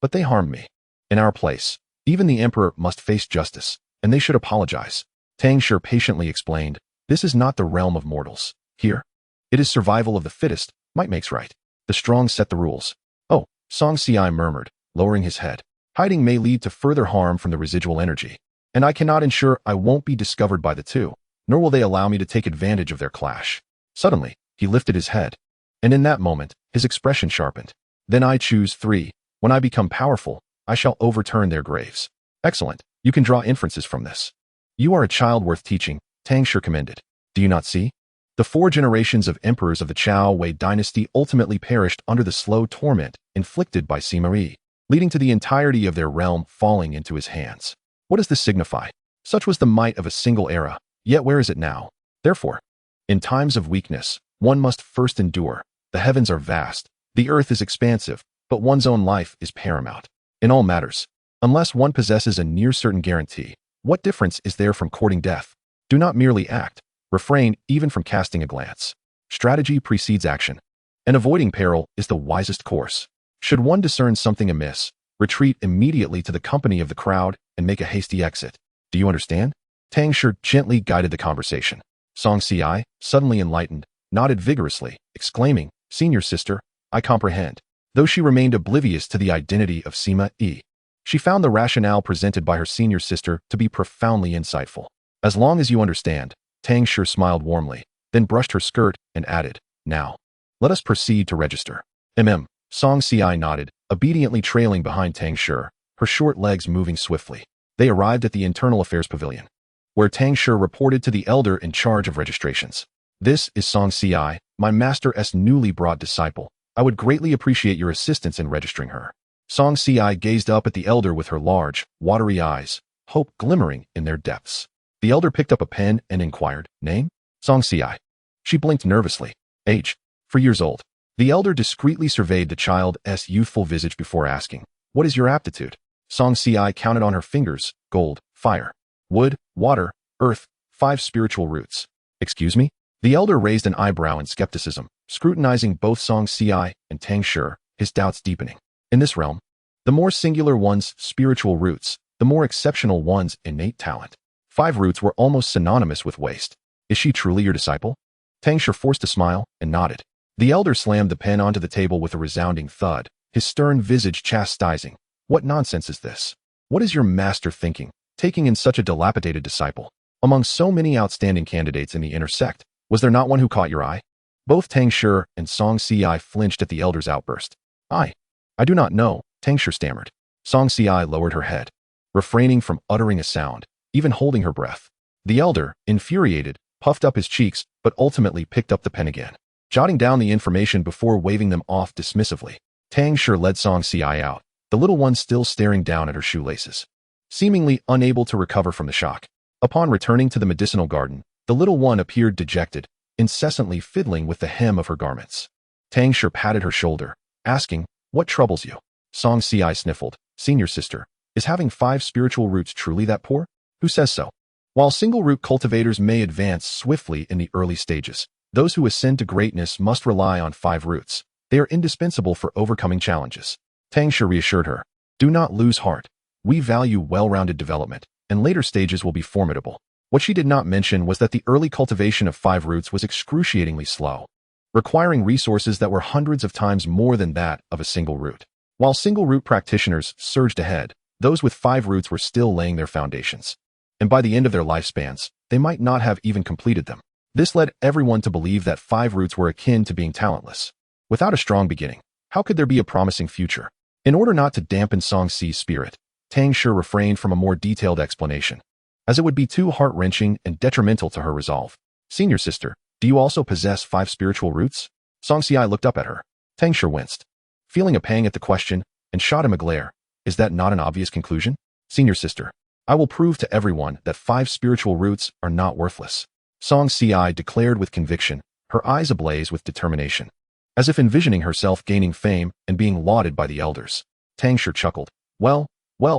But they harmed me. In our place, even the emperor must face justice, and they should apologize." Tang Shi patiently explained, "This is not the realm of mortals. Here, it is survival of the fittest. Might makes right. The strong set the rules." "Oh," Song Ci murmured, lowering his head. "Hiding may lead to further harm from the residual energy, and I cannot ensure I won't be discovered by the 2, nor will they allow me to take advantage of their clash." Suddenly, he lifted his head, and in that moment, his expression sharpened. "Then I choose 3. When I become powerful, I shall overturn their graves." "Excellent. You can draw inferences from this." "You are a child worth teaching," Tang Shi commended. "Do you not see? The 4 generations of emperors of the Chao Wei dynasty ultimately perished under the slow torment inflicted by Sima Yi. leading to the entirety of their realm falling into his hands. What does this signify? Such was the might of a single era, yet where is it now? Therefore, in times of weakness, one must first endure. The heavens are vast, the earth is expansive, but one's own life is paramount. In all matters, unless one possesses a near-certain guarantee, what difference is there from courting death? Do not merely act. Refrain even from casting a glance. Strategy precedes action, and avoiding peril is the wisest course. Should one discern something amiss, retreat immediately to the company of the crowd and make a hasty exit. Do you understand? Tang Shi gently guided the conversation. Xianxia, suddenly enlightened, nodded vigorously, exclaiming, "Senior sister, I comprehend." Though she remained oblivious to the identity of Sima Yi, she found the rationale presented by her senior sister to be profoundly insightful. As long as you understand, Tang Shi smiled warmly, then brushed her skirt and added, "Now, let us proceed to register." Xianxia nodded, obediently trailing behind Tang Shi, her short legs moving swiftly. They arrived at the Internal Affairs Pavilion, where Tang Shi reported to the elder in charge of registrations. "This is Xianxia, my master's newly brought disciple. I would greatly appreciate your assistance in registering her." Xianxia gazed up at the elder with her large, watery eyes, hope glimmering in their depths. The elder picked up a pen and inquired, "Name?" "Xianxia." She blinked nervously. "Age?" "4 years old." The elder discreetly surveyed the child's youthful visage before asking, "What is your aptitude?" Xianxia counted on her fingers: gold, fire, wood, water, earth, 5 spiritual roots. "Excuse me?" The elder raised an eyebrow in skepticism, scrutinizing both Xianxia and Tang Shi, his doubts deepening. In this realm, the more singular one's spiritual roots, the more exceptional one's innate talent. 5 roots were almost synonymous with waste. "Is she truly your disciple?" Tang Shi forced a smile and nodded. The elder slammed the pen onto the table with a resounding thud, his stern visage chastising. "What nonsense is this? What is your master thinking, taking in such a dilapidated disciple? Among so many outstanding candidates in the inner sect, was there not one who caught your eye?" Both Tang Shi and Xianxia flinched at the elder's outburst. I do not know," Tang Shi stammered. Xianxia lowered her head, refraining from uttering a sound, even holding her breath. The elder, infuriated, puffed up his cheeks, but ultimately picked up the pen again, jotting down the information before waving them off dismissively. Tang Shi led Xianxia out, the little one still staring down at her shoelaces, seemingly unable to recover from the shock. Upon returning to the medicinal garden, the little one appeared dejected, incessantly fiddling with the hem of her garments. Tang Shi patted her shoulder, asking, "What troubles you?" Xianxia sniffled, "Senior sister, is having 5 spiritual roots truly that poor? Who says so? While single-root cultivators may advance swiftly in the early stages, those who ascend to greatness must rely on 5 roots. They are indispensable for overcoming challenges." Tang Shi reassured her, "Do not lose heart. We value well-rounded development, and later stages will be formidable." What she did not mention was that the early cultivation of 5 roots was excruciatingly slow, requiring resources that were hundreds of times more than that of a single root. While single-root practitioners surged ahead, those with 5 roots were still laying their foundations, and by the end of their lifespans, they might not have even completed them. This led everyone to believe that 5 roots were akin to being talentless. Without a strong beginning, how could there be a promising future? In order not to dampen Xianxi's spirit, Tang Shi refrained from a more detailed explanation, as it would be too heart-wrenching and detrimental to her resolve. "Senior sister, do you also possess 5 spiritual roots?" Xianxia looked up at her. Tang Shi winced, feeling a pang at the question, and shot him a glare. "Is that not an obvious conclusion? Senior sister, I will prove to everyone that 5 spiritual roots are not worthless," Xianxia declared with conviction, her eyes ablaze with determination, as if envisioning herself gaining fame and being lauded by the elders. Tang Shi chuckled. Well,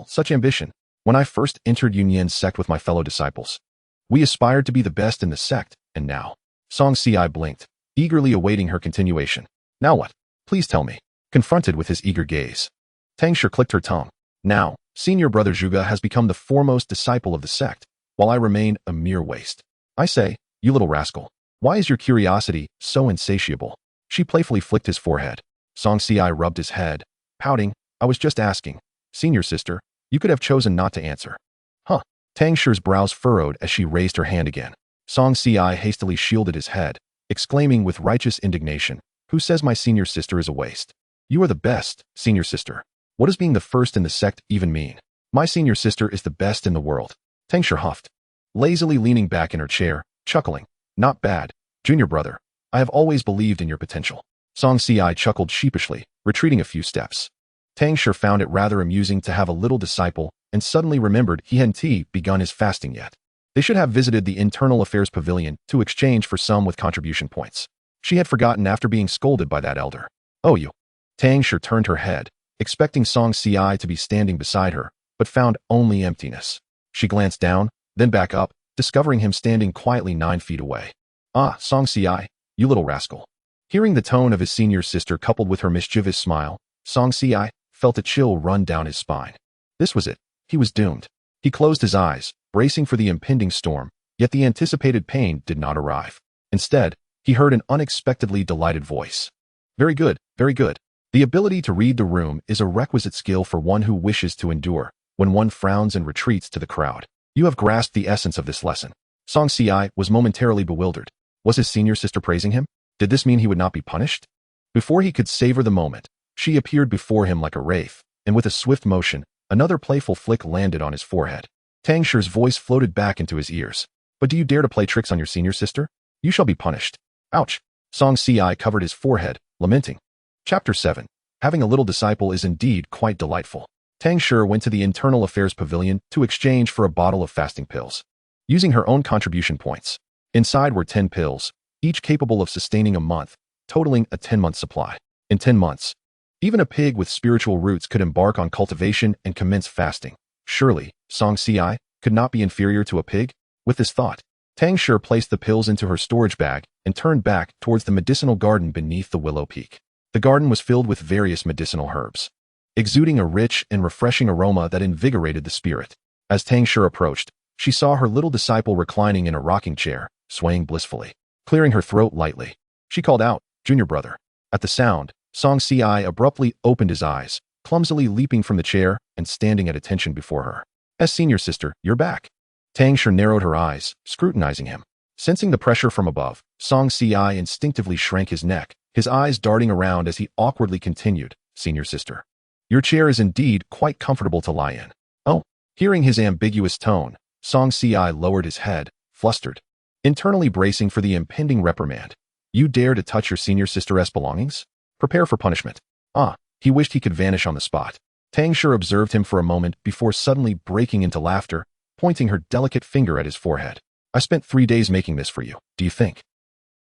such ambition. When I first entered Yunyan's sect with my fellow disciples, we aspired to be the best in the sect, and now." Xianxia blinked, eagerly awaiting her continuation. "Now what? Please tell me." Confronted with his eager gaze, Tang Shi clicked her tongue. "Now, senior brother Zhuge has become the foremost disciple of the sect, while I remain a mere waste. I say, you little rascal, why is your curiosity so insatiable?" She playfully flicked his forehead. Xianxia rubbed his head, pouting, "I was just asking. Senior sister, you could have chosen not to answer." "Huh." Tang Shi's brows furrowed as she raised her hand again. Xianxia hastily shielded his head, exclaiming with righteous indignation, "Who says my senior sister is a waste? You are the best, senior sister. What does being the first in the sect even mean? My senior sister is the best in the world." Tang Shi huffed, lazily leaning back in her chair, chuckling. "Not bad, junior brother. I have always believed in your potential." Xianxia chuckled sheepishly, retreating a few steps. Tang Shi found it rather amusing to have a little disciple and suddenly remembered he hadn't begun his fasting yet. They should have visited the Internal Affairs Pavilion to exchange for some with contribution points. She had forgotten after being scolded by that elder. Oh, you. Tang Shi turned her head, expecting Xianxia to be standing beside her, but found only emptiness. She glanced down, then back up, discovering him standing quietly 9 feet away. Ah, Xianxia, you little rascal. Hearing the tone of his senior sister coupled with her mischievous smile, Xianxia felt a chill run down his spine. This was it. He was doomed. He closed his eyes, bracing for the impending storm, yet the anticipated pain did not arrive. Instead, he heard an unexpectedly delighted voice. Very good, very good. The ability to read the room is a requisite skill for one who wishes to endure, when one frowns and retreats to the crowd. You have grasped the essence of this lesson. Xianxia was momentarily bewildered. Was his senior sister praising him? Did this mean he would not be punished? Before he could savor the moment, she appeared before him like a wraith, and with a swift motion, another playful flick landed on his forehead. Tang Shi's voice floated back into his ears. But do you dare to play tricks on your senior sister? You shall be punished. Ouch. Xianxia covered his forehead, lamenting. Chapter 7. Having a little disciple is indeed quite delightful. Tang Shi went to the Internal Affairs Pavilion to exchange for a bottle of fasting pills. Using her own contribution points. Inside were 10 pills, each capable of sustaining a month, totaling a 10-month supply. In 10 months, even a pig with spiritual roots could embark on cultivation and commence fasting. Surely, Xianxia could not be inferior to a pig? With this thought, Tang Shi placed the pills into her storage bag and turned back towards the medicinal garden beneath the willow peak. The garden was filled with various medicinal herbs, exuding a rich and refreshing aroma that invigorated the spirit. As Tang Shi approached, she saw her little disciple reclining in a rocking chair, swaying blissfully. Clearing her throat lightly, she called out, "Junior brother." At the sound, Xianxia abruptly opened his eyes, clumsily leaping from the chair and standing at attention before her. As senior sister, you're back. Tang Shi narrowed her eyes, scrutinizing him. Sensing the pressure from above, Xianxia instinctively shrank his neck, his eyes darting around as he awkwardly continued, "Senior sister. Your chair is indeed quite comfortable to lie in." Oh. Hearing his ambiguous tone, Xianxia lowered his head, flustered, internally bracing for the impending reprimand. You dare to touch your senior sister's belongings? Prepare for punishment. Ah, he wished he could vanish on the spot. Tang Shi observed him for a moment before suddenly breaking into laughter, pointing her delicate finger at his forehead. I spent 3 days making this for you, do you think?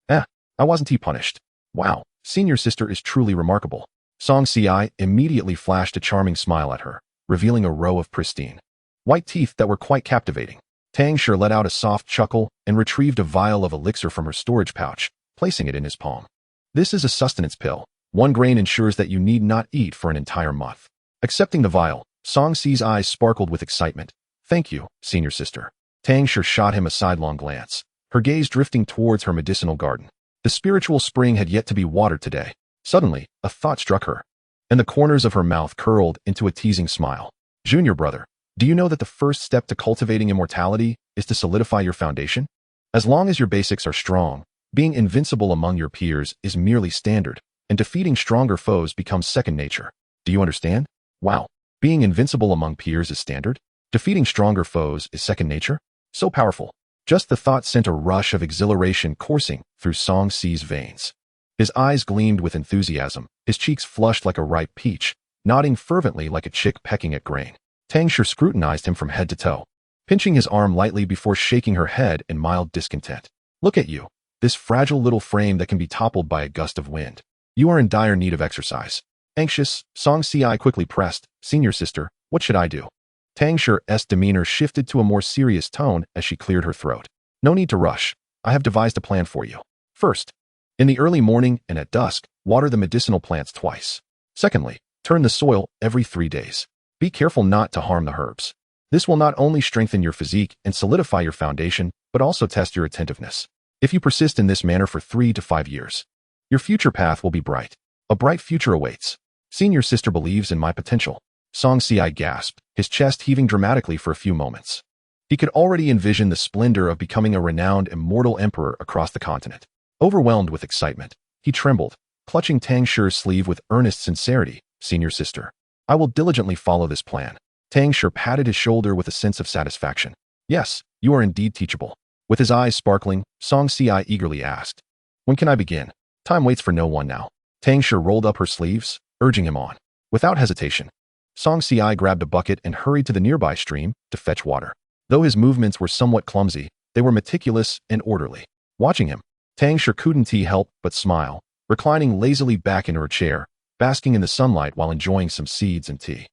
I wasn't punished. Wow, senior sister is truly remarkable. Xianxia immediately flashed a charming smile at her, revealing a row of pristine white teeth that were quite captivating. Tang Shi let out a soft chuckle and retrieved a vial of elixir from her storage pouch, placing it in his palm. This is a sustenance pill. 1 grain ensures that you need not eat for an entire month. Accepting the vial, Xianxi's eyes sparkled with excitement. Thank you, senior sister. Tang Shi shot him a sidelong glance, her gaze drifting towards her medicinal garden. The spiritual spring had yet to be watered today. Suddenly, a thought struck her, and the corners of her mouth curled into a teasing smile. Junior brother, do you know that the first step to cultivating immortality is to solidify your foundation? As long as your basics are strong, being invincible among your peers is merely standard, and defeating stronger foes becomes second nature. Do you understand? Wow, being invincible among peers is standard? Defeating stronger foes is second nature? So powerful. Just the thought sent a rush of exhilaration coursing through Xianxi's veins. His eyes gleamed with enthusiasm, his cheeks flushed like a ripe peach, nodding fervently like a chick pecking at grain. Tang Shi scrutinized him from head to toe, pinching his arm lightly before shaking her head in mild discontent. Look at you, this fragile little frame that can be toppled by a gust of wind. You are in dire need of exercise. Anxious, Xianxia quickly pressed, Senior sister, what should I do? Tang Shi's demeanor shifted to a more serious tone as she cleared her throat. No need to rush. I have devised a plan for you. First, in the early morning and at dusk, water the medicinal plants twice. Secondly, turn the soil every 3 days. Be careful not to harm the herbs. This will not only strengthen your physique and solidify your foundation, but also test your attentiveness. If you persist in this manner for 3 to 5 years, your future path will be bright. A bright future awaits. Senior sister believes in my potential. Xianxia gasped, his chest heaving dramatically for a few moments. He could already envision the splendor of becoming a renowned immortal emperor across the continent. Overwhelmed with excitement, he trembled, clutching Tang Shi's sleeve with earnest sincerity. Senior sister, I will diligently follow this plan. Tang Shi patted his shoulder with a sense of satisfaction. Yes, you are indeed teachable. With his eyes sparkling, Xianxia eagerly asked, when can I begin? Time waits for no one now. Tang Shi rolled up her sleeves, urging him on. Without hesitation, xianxia grabbed a bucket and hurried to the nearby stream to fetch water. Though his movements were somewhat clumsy, they were meticulous and orderly. Watching him, Tang Shi couldn't help but smile, reclining lazily back in her chair, basking in the sunlight while enjoying some seeds and tea.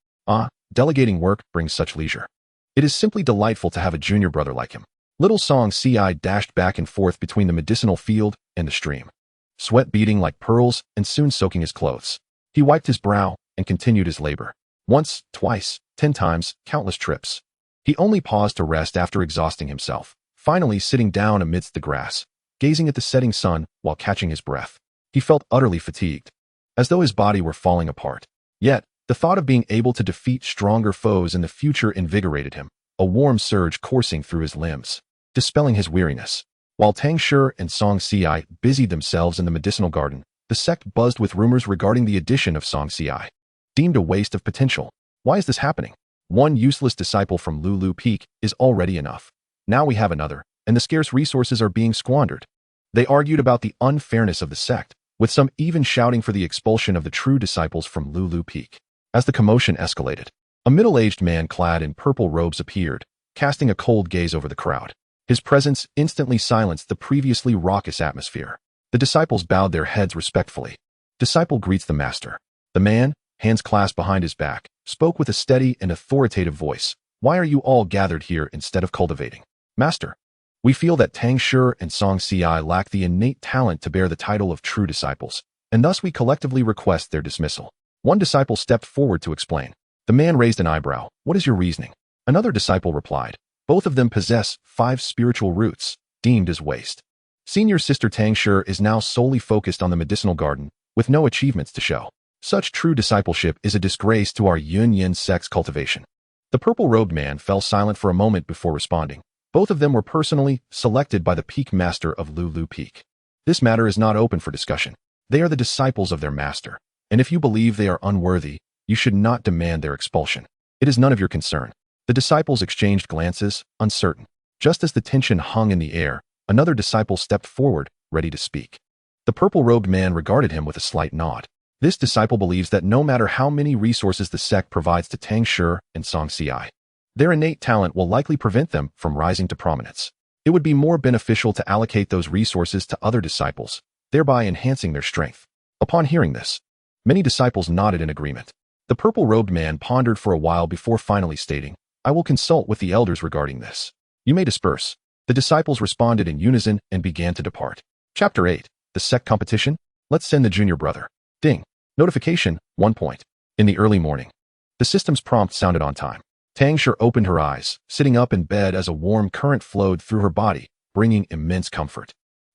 Delegating work brings such leisure. It is simply delightful to have a junior brother like him. Little xianxia dashed back and forth between the medicinal field and the stream, sweat beading like pearls and soon soaking his clothes. He wiped his brow and continued his labor. Once, twice, 10 times, countless trips. He only paused to rest after exhausting himself, finally sitting down amidst the grass, gazing at the setting sun while catching his breath. He felt utterly fatigued, as though his body were falling apart. Yet, the thought of being able to defeat stronger foes in the future invigorated him, a warm surge coursing through his limbs, dispelling his weariness. While Tang Shi and xianxia busied themselves in the medicinal garden, the sect buzzed with rumors regarding the addition of xianxia. Deemed a waste of potential. Why is this happening? One useless disciple from Lulu Peak is already enough. Now we have another, and the scarce resources are being squandered. They argued about the unfairness of the sect, with some even shouting for the expulsion of the true disciples from Lulu Peak. As the commotion escalated, a middle-aged man clad in purple robes appeared, casting a cold gaze over the crowd. His presence instantly silenced the previously raucous atmosphere. The disciples bowed their heads respectfully. Disciple greets the master. The man, hands clasped behind his back, spoke with a steady and authoritative voice. Why are you all gathered here instead of cultivating? Master, we feel that Tang Shi and xianxia lack the innate talent to bear the title of true disciples, and thus we collectively request their dismissal. One disciple stepped forward to explain. The man raised an eyebrow. What is your reasoning? Another disciple replied. Both of them possess 5 spiritual roots, deemed as waste. Senior sister Tang Shi is now solely focused on the medicinal garden, with no achievements to show. Such true discipleship is a disgrace to our Yunyan sect's cultivation. The purple-robed man fell silent for a moment before responding. Both of them were personally selected by the Peak Master of Lulu Peak. This matter is not open for discussion. They are the disciples of their master, and if you believe they are unworthy, you should not demand their expulsion. It is none of your concern. The disciples exchanged glances, uncertain. Just as the tension hung in the air, another disciple stepped forward, ready to speak. The purple-robed man regarded him with a slight nod. This disciple believes that no matter how many resources the sect provides to Tang Shi and xianxia, their innate talent will likely prevent them from rising to prominence. It would be more beneficial to allocate those resources to other disciples, thereby enhancing their strength. Upon hearing this, many disciples nodded in agreement. The purple-robed man pondered for a while before finally stating, I will consult with the elders regarding this. You may disperse. The disciples responded in unison and began to depart. Chapter 8. The Sect Competition? Let's send the junior brother. Ding. Notification, 1 point. In the early morning, the system's prompt sounded on time. Tang Shi opened her eyes, sitting up in bed as a warm current flowed through her body, bringing immense comfort.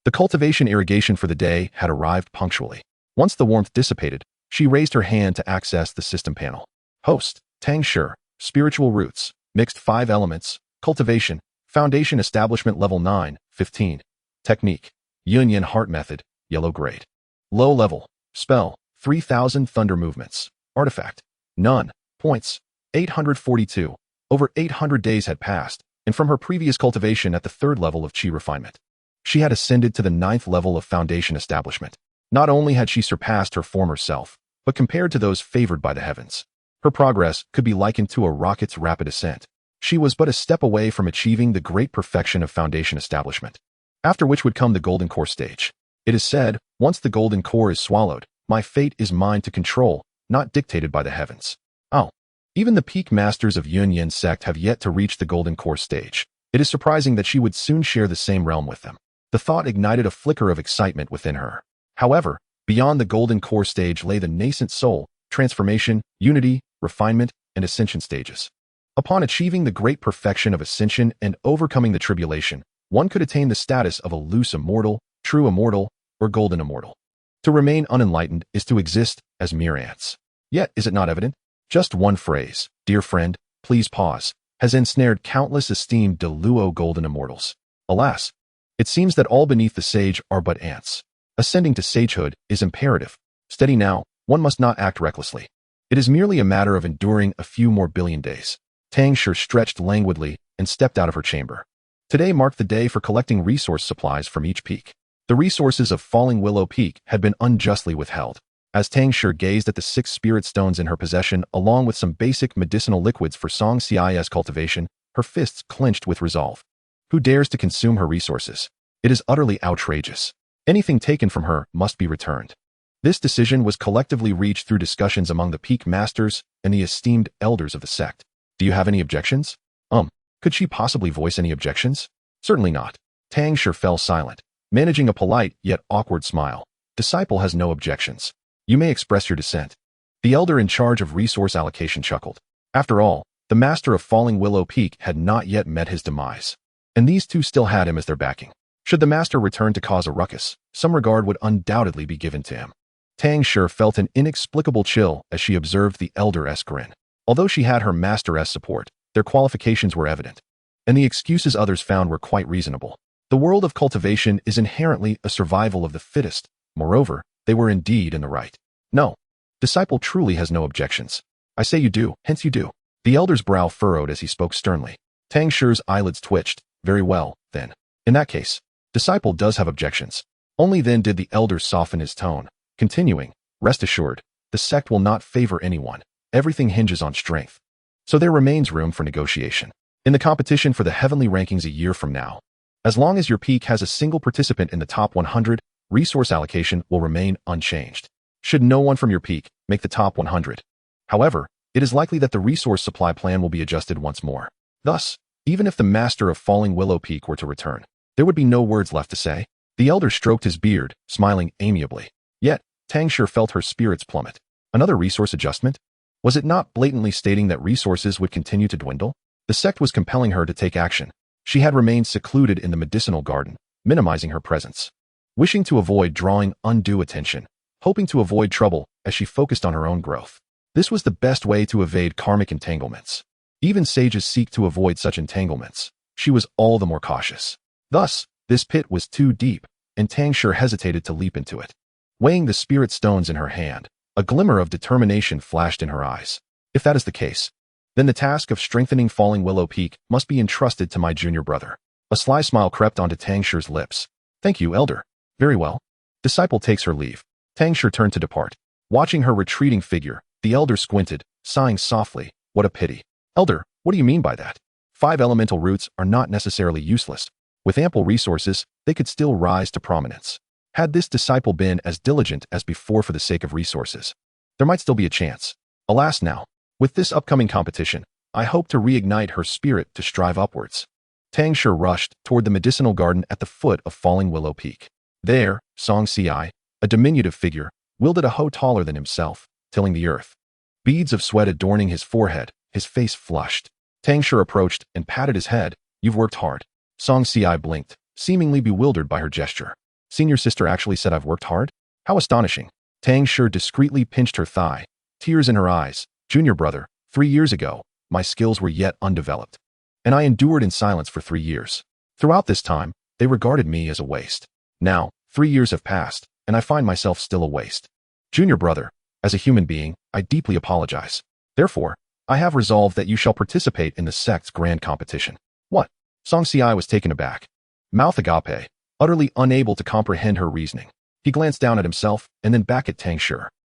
The cultivation irrigation for the day had arrived punctually. Once the warmth dissipated, she raised her hand to access the system panel. Host, Tang Shi, Spiritual Roots, Mixed 5 Elements, Cultivation, Foundation Establishment Level 9, 15. Technique, Yunyan Heart Method, Yellow Grade. Low Level, Spell, 3000 Thunder Movements. Artifact, None. Points, 842. Over 800 days had passed, and from her previous cultivation at the 3rd level of Qi refinement, she had ascended to the 9th level of Foundation Establishment. Not only had she surpassed her former self, but compared to those favored by the heavens, her progress could be likened to a rocket's rapid ascent. She was but a step away from achieving the great perfection of Foundation Establishment, after which would come the Golden Core stage. It is said, once the Golden Core is swallowed, my fate is mine to control, not dictated by the heavens. Oh, even the peak masters of Yunyan sect have yet to reach the Golden Core stage. It is surprising that she would soon share the same realm with them. The thought ignited a flicker of excitement within her. However, beyond the Golden Core stage lay the nascent soul, transformation, unity, refinement, and ascension stages. Upon achieving the great perfection of ascension and overcoming the tribulation, one could attain the status of a loose immortal, true immortal, or golden immortal. To remain unenlightened is to exist as mere ants. Yet, is it not evident? Just one phrase, dear friend, please pause, has ensnared countless esteemed Deluo golden immortals. Alas, it seems that all beneath the sage are but ants. Ascending to sagehood is imperative. Steady now, one must not act recklessly. It is merely a matter of enduring a few more billion days. Tang Shi stretched languidly and stepped out of her chamber. Today marked the day for collecting resource supplies from each peak. The resources of Falling Willow Peak had been unjustly withheld. As Tang Shi gazed at the 6 spirit stones in her possession along with some basic medicinal liquids for xianxia's cultivation, her fists clenched with resolve. Who dares to consume her resources? It is utterly outrageous. Anything taken from her must be returned. This decision was collectively reached through discussions among the peak masters and the esteemed elders of the sect. Do you have any objections? Could she possibly voice any objections? Certainly not. Tang Shi fell silent, managing a polite yet awkward smile. Disciple has no objections. You may express your dissent. The elder in charge of resource allocation chuckled. After all, the master of Falling Willow Peak had not yet met his demise. And these two still had him as their backing. Should the master return to cause a ruckus, some regard would undoubtedly be given to him. Tang Shi felt an inexplicable chill as she observed the elder's grin. Although she had her master's support, their qualifications were evident, and the excuses others found were quite reasonable. The world of cultivation is inherently a survival of the fittest. Moreover, they were indeed in the right. No, disciple truly has no objections. I say you do, hence you do. The elder's brow furrowed as he spoke sternly. Tang Shi's eyelids twitched. Very well, then. In that case, disciple does have objections. Only then did the elder soften his tone, continuing, rest assured, the sect will not favor anyone. Everything hinges on strength. So there remains room for negotiation. In the competition for the heavenly rankings a year from now, as long as your peak has a single participant in the top 100, resource allocation will remain unchanged. Should no one from your peak make the top 100. However, it is likely that the resource supply plan will be adjusted once more. Thus, even if the master of Falling Willow Peak were to return, there would be no words left to say. The elder stroked his beard, smiling amiably. Yet, Tang Shi felt her spirits plummet. Another resource adjustment? Was it not blatantly stating that resources would continue to dwindle? The sect was compelling her to take action. She had remained secluded in the medicinal garden, minimizing her presence, wishing to avoid drawing undue attention, hoping to avoid trouble as she focused on her own growth. This was the best way to evade karmic entanglements. Even sages seek to avoid such entanglements. She was all the more cautious. Thus, this pit was too deep, and Tang Shi hesitated to leap into it. Weighing the spirit stones in her hand, a glimmer of determination flashed in her eyes. If that is the case, then the task of strengthening Falling Willow Peak must be entrusted to my junior brother. A sly smile crept onto Tang Shi's lips. Thank you, elder. Very well. Disciple takes her leave. Tang Shi turned to depart. Watching her retreating figure, the elder squinted, sighing softly. What a pity. Elder, what do you mean by that? 5 elemental roots are not necessarily useless. With ample resources, they could still rise to prominence. Had this disciple been as diligent as before for the sake of resources, there might still be a chance. Alas now, with this upcoming competition, I hope to reignite her spirit to strive upwards. Tang Shi rushed toward the medicinal garden at the foot of Falling Willow Peak. There, Xianxia, a diminutive figure, wielded a hoe taller than himself, tilling the earth. Beads of sweat adorning his forehead, his face flushed. Tang Shi approached and patted his head. You've worked hard. Xianxia blinked, seemingly bewildered by her gesture. Senior sister actually said I've worked hard? How astonishing. Tang Shi discreetly pinched her thigh, tears in her eyes. Junior brother, 3 years ago, my skills were yet undeveloped. And I endured in silence for 3 years. Throughout this time, they regarded me as a waste. Now, 3 years have passed, and I find myself still a waste. Junior brother, as a human being, I deeply apologize. Therefore, I have resolved that you shall participate in the sect's grand competition. What? Xianxia was taken aback. Mouth agape, utterly unable to comprehend her reasoning. He glanced down at himself and then back at Tang Shi.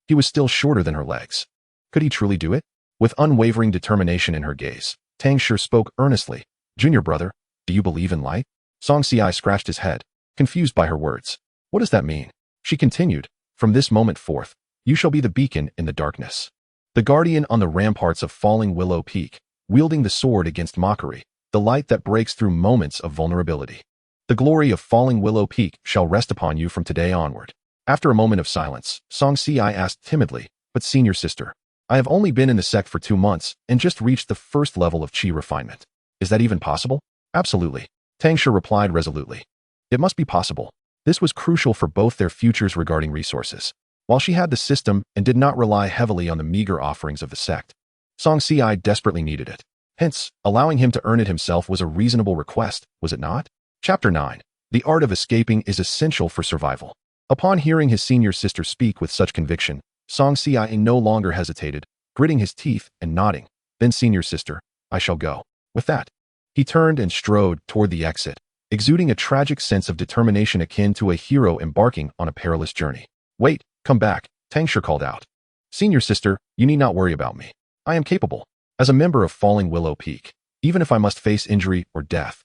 He was still shorter than her legs. Could he truly do it? With unwavering determination in her gaze, Tang Shi spoke earnestly. Junior brother, do you believe in light? Xianxia scratched his head, confused by her words. What does that mean? She continued, from this moment forth, you shall be the beacon in the darkness. The guardian on the ramparts of Falling Willow Peak, wielding the sword against mockery, the light that breaks through moments of vulnerability. The glory of Falling Willow Peak shall rest upon you from today onward. After a moment of silence, Xianxia asked timidly, but senior sister, I have only been in the sect for 2 months and just reached the first level of qi refinement. Is that even possible? Absolutely. Tang Shi replied resolutely. It must be possible. This was crucial for both their futures regarding resources. While she had the system and did not rely heavily on the meager offerings of the sect, Xianxia desperately needed it. Hence, allowing him to earn it himself was a reasonable request, was it not? Chapter 9. The art of escaping is essential for survival. Upon hearing his senior sister speak with such conviction, Xianxia no longer hesitated, gritting his teeth and nodding. Then senior sister, I shall go. With that, he turned and strode toward the exit, exuding a tragic sense of determination akin to a hero embarking on a perilous journey. Wait, come back, Tang Shi called out. Senior sister, you need not worry about me. I am capable. As a member of Falling Willow Peak, even if I must face injury or death,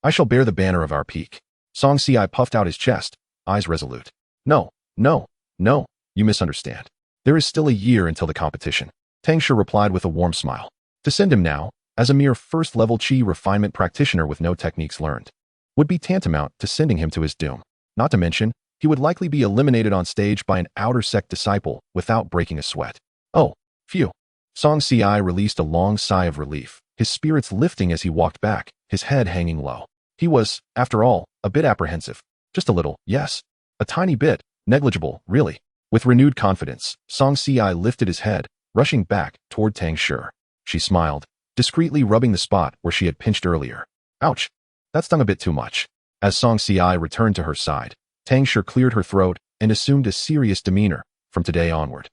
I shall bear the banner of our peak. Xianxia puffed out his chest, eyes resolute. No, no, no, you misunderstand. There is still a year until the competition. Tang Shi replied with a warm smile. To send him now, as a mere first-level Qi refinement practitioner with no techniques learned, would be tantamount to sending him to his doom. Not to mention, he would likely be eliminated on stage by an outer sect disciple without breaking a sweat. Oh, phew. Xianxia released a long sigh of relief, his spirits lifting as he walked back, his head hanging low. He was, after all, a bit apprehensive. Just a little, yes. A tiny bit, negligible, really. With renewed confidence, Xianxia lifted his head, rushing back toward Tang Shi. She smiled, discreetly rubbing the spot where she had pinched earlier. Ouch. That stung a bit too much. As Xianxia returned to her side, Tang Shi cleared her throat and assumed a serious demeanor from today onward.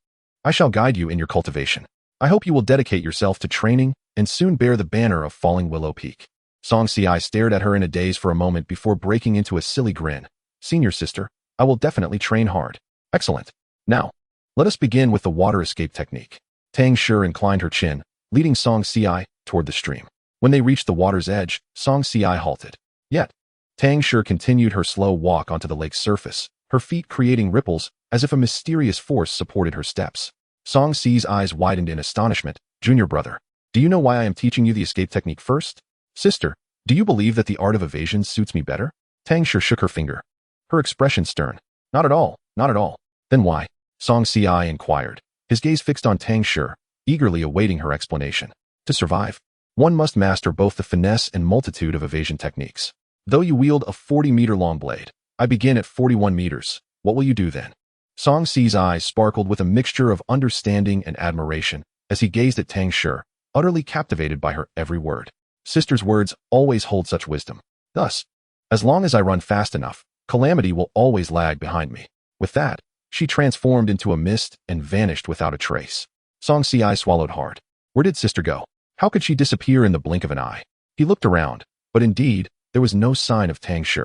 I shall guide you in your cultivation. I hope you will dedicate yourself to training and soon bear the banner of Falling Willow Peak. Xianxia stared at her in a daze for a moment before breaking into a silly grin. Senior sister, I will definitely train hard. Excellent. Now, let us begin with the water escape technique. Tang Shi inclined her chin, leading Xianxia toward the stream. When they reached the water's edge, Xianxia halted. Yet, Tang Shi continued her slow walk onto the lake's surface, her feet creating ripples as if a mysterious force supported her steps. Xiaoxi's eyes widened in astonishment. Junior brother, do you know why I am teaching you the escape technique first? Sister, do you believe that the art of evasion suits me better? Tang Shi shook her finger, her expression stern. Not at all, not at all. Then why? Xianxia inquired, his gaze fixed on Tang Shi, eagerly awaiting her explanation. To survive, one must master both the finesse and multitude of evasion techniques. Though you wield a 40-meter-long blade, I begin at 41 meters. What will you do then? Xiaoxi's eyes sparkled with a mixture of understanding and admiration as he gazed at Tang Shi, utterly captivated by her every word. Sister's words always hold such wisdom. Thus, as long as I run fast enough, calamity will always lag behind me. With that, she transformed into a mist and vanished without a trace. Xianxi swallowed hard. Where did sister go? How could she disappear in the blink of an eye? He looked around, but indeed, there was no sign of Tang Shi.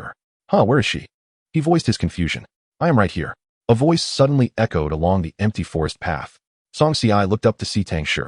Where is she? He voiced his confusion. I am right here. A voice suddenly echoed along the empty forest path. Xianxi looked up to see Tang Shi,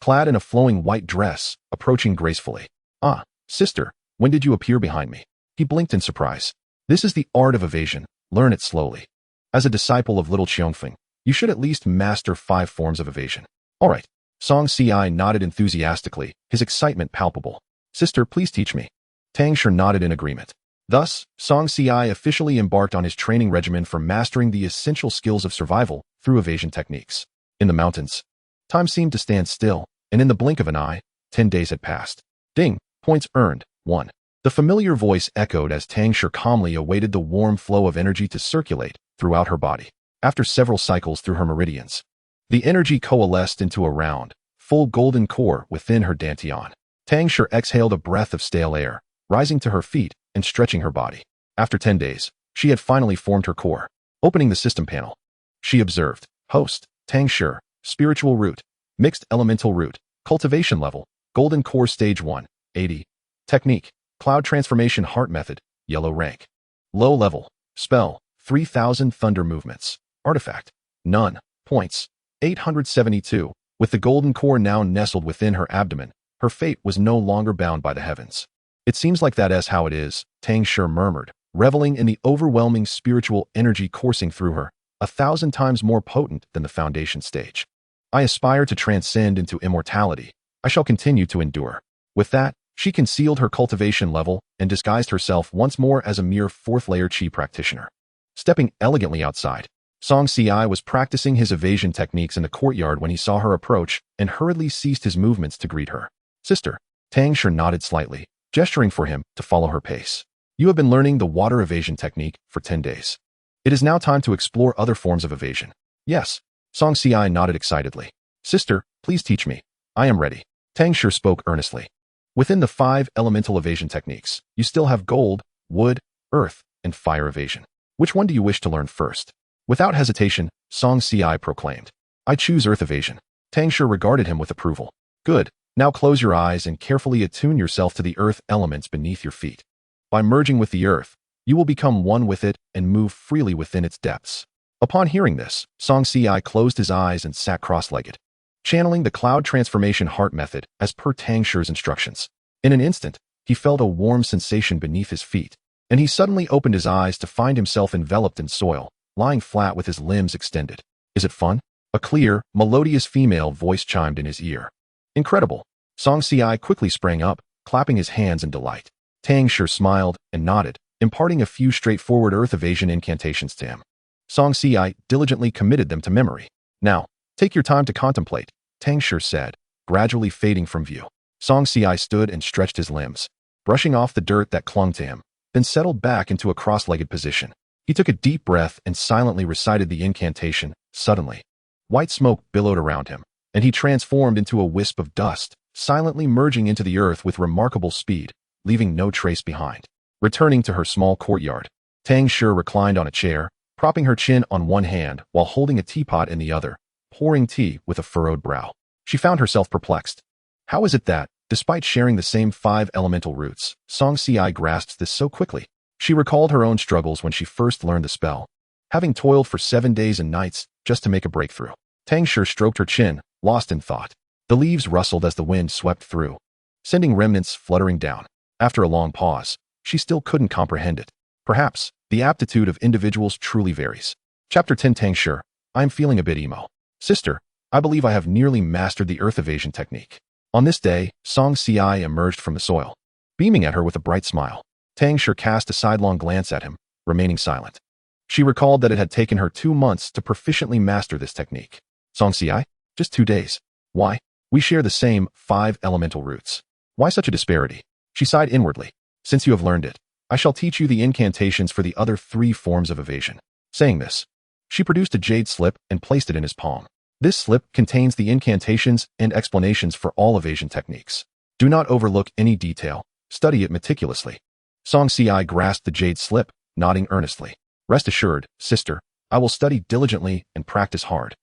clad in a flowing white dress, approaching gracefully. Ah, sister, when did you appear behind me? He blinked in surprise. This is the art of evasion. Learn it slowly. As a disciple of Little Xiongfeng, you should at least master 5 forms of evasion. All right. Xianxi nodded enthusiastically, his excitement palpable. Sister, please teach me. Tang Shi nodded in agreement. Thus, Xianxi officially embarked on his training regimen for mastering the essential skills of survival through evasion techniques. In the mountains, time seemed to stand still, and in the blink of an eye, 10 days had passed. Ding, points earned, 1. The familiar voice echoed as Tang Shi calmly awaited the warm flow of energy to circulate throughout her body. After several cycles through her meridians, the energy coalesced into a round, full golden core within her dantian. Tang Shi exhaled a breath of stale air, rising to her feet and stretching her body. After 10 days, she had finally formed her core. Opening the system panel, she observed, Host, Tang Shi, Spiritual Root, Mixed Elemental Root, Cultivation Level, Golden Core Stage 1, 80. Technique, Cloud Transformation Heart Method, Yellow Rank. Low Level, Spell, 3000 Thunder Movements. Artifact, None. Points, 872. With the golden core now nestled within her abdomen, her fate was no longer bound by the heavens. It seems like that is how it is, Tang Shi murmured, reveling in the overwhelming spiritual energy coursing through her, 1,000 times more potent than the foundation stage. I aspire to transcend into immortality. I shall continue to endure. With that, she concealed her cultivation level and disguised herself once more as a mere 4th-layer Qi practitioner. Stepping elegantly outside, Xianxi was practicing his evasion techniques in the courtyard when he saw her approach and hurriedly ceased his movements to greet her. Sister, Tang Shi nodded slightly, gesturing for him to follow her pace. You have been learning the water evasion technique for 10 days. It is now time to explore other forms of evasion. Yes, Xianxi nodded excitedly. Sister, please teach me. I am ready. Tang Shi spoke earnestly. Within the 5 elemental evasion techniques, you still have gold, wood, earth, and fire evasion. Which one do you wish to learn first? Without hesitation, Xianxi proclaimed. I choose earth evasion. Tang Shi regarded him with approval. Good. Now close your eyes and carefully attune yourself to the earth elements beneath your feet. By merging with the earth, you will become one with it and move freely within its depths. Upon hearing this, xianxia closed his eyes and sat cross-legged, channeling the cloud transformation heart method as per Tang Shi's instructions. In an instant, he felt a warm sensation beneath his feet, and he suddenly opened his eyes to find himself enveloped in soil, lying flat with his limbs extended. Is it fun? A clear, melodious female voice chimed in his ear. Incredible. Xianxia quickly sprang up, clapping his hands in delight. Tang Shi smiled and nodded, imparting a few straightforward earth evasion incantations to him. Xianxia diligently committed them to memory. Now, take your time to contemplate, Tang Shi said, gradually fading from view. Xianxia stood and stretched his limbs, brushing off the dirt that clung to him, then settled back into a cross-legged position. He took a deep breath and silently recited the incantation. Suddenly, white smoke billowed around him, and he transformed into a wisp of dust, silently merging into the earth with remarkable speed, leaving no trace behind. Returning to her small courtyard, Tang Shi reclined on a chair, propping her chin on one hand while holding a teapot in the other, pouring tea with a furrowed brow. She found herself perplexed. How is it that, despite sharing the same 5 elemental roots, Xianxia grasps this so quickly? She recalled her own struggles when she first learned the spell, having toiled for 7 days and nights just to make a breakthrough. Tang Shi stroked her chin, lost in thought. The leaves rustled as the wind swept through, sending remnants fluttering down. After a long pause, she still couldn't comprehend it. Perhaps, the aptitude of individuals truly varies. Chapter 10 Tang Shi, I'm feeling a bit emo. Sister, I believe I have nearly mastered the earth evasion technique. On this day, Xianxia emerged from the soil, beaming at her with a bright smile. Tang Shi cast a sidelong glance at him, remaining silent. She recalled that it had taken her 2 months to proficiently master this technique. Xianxia? Just 2 days. Why? We share the same 5 elemental roots. Why such a disparity? She sighed inwardly. Since you have learned it, I shall teach you the incantations for the other 3 forms of evasion. Saying this, she produced a jade slip and placed it in his palm. This slip contains the incantations and explanations for all evasion techniques. Do not overlook any detail. Study it meticulously. Xianxia grasped the jade slip, nodding earnestly. Rest assured, sister, I will study diligently and practice hard.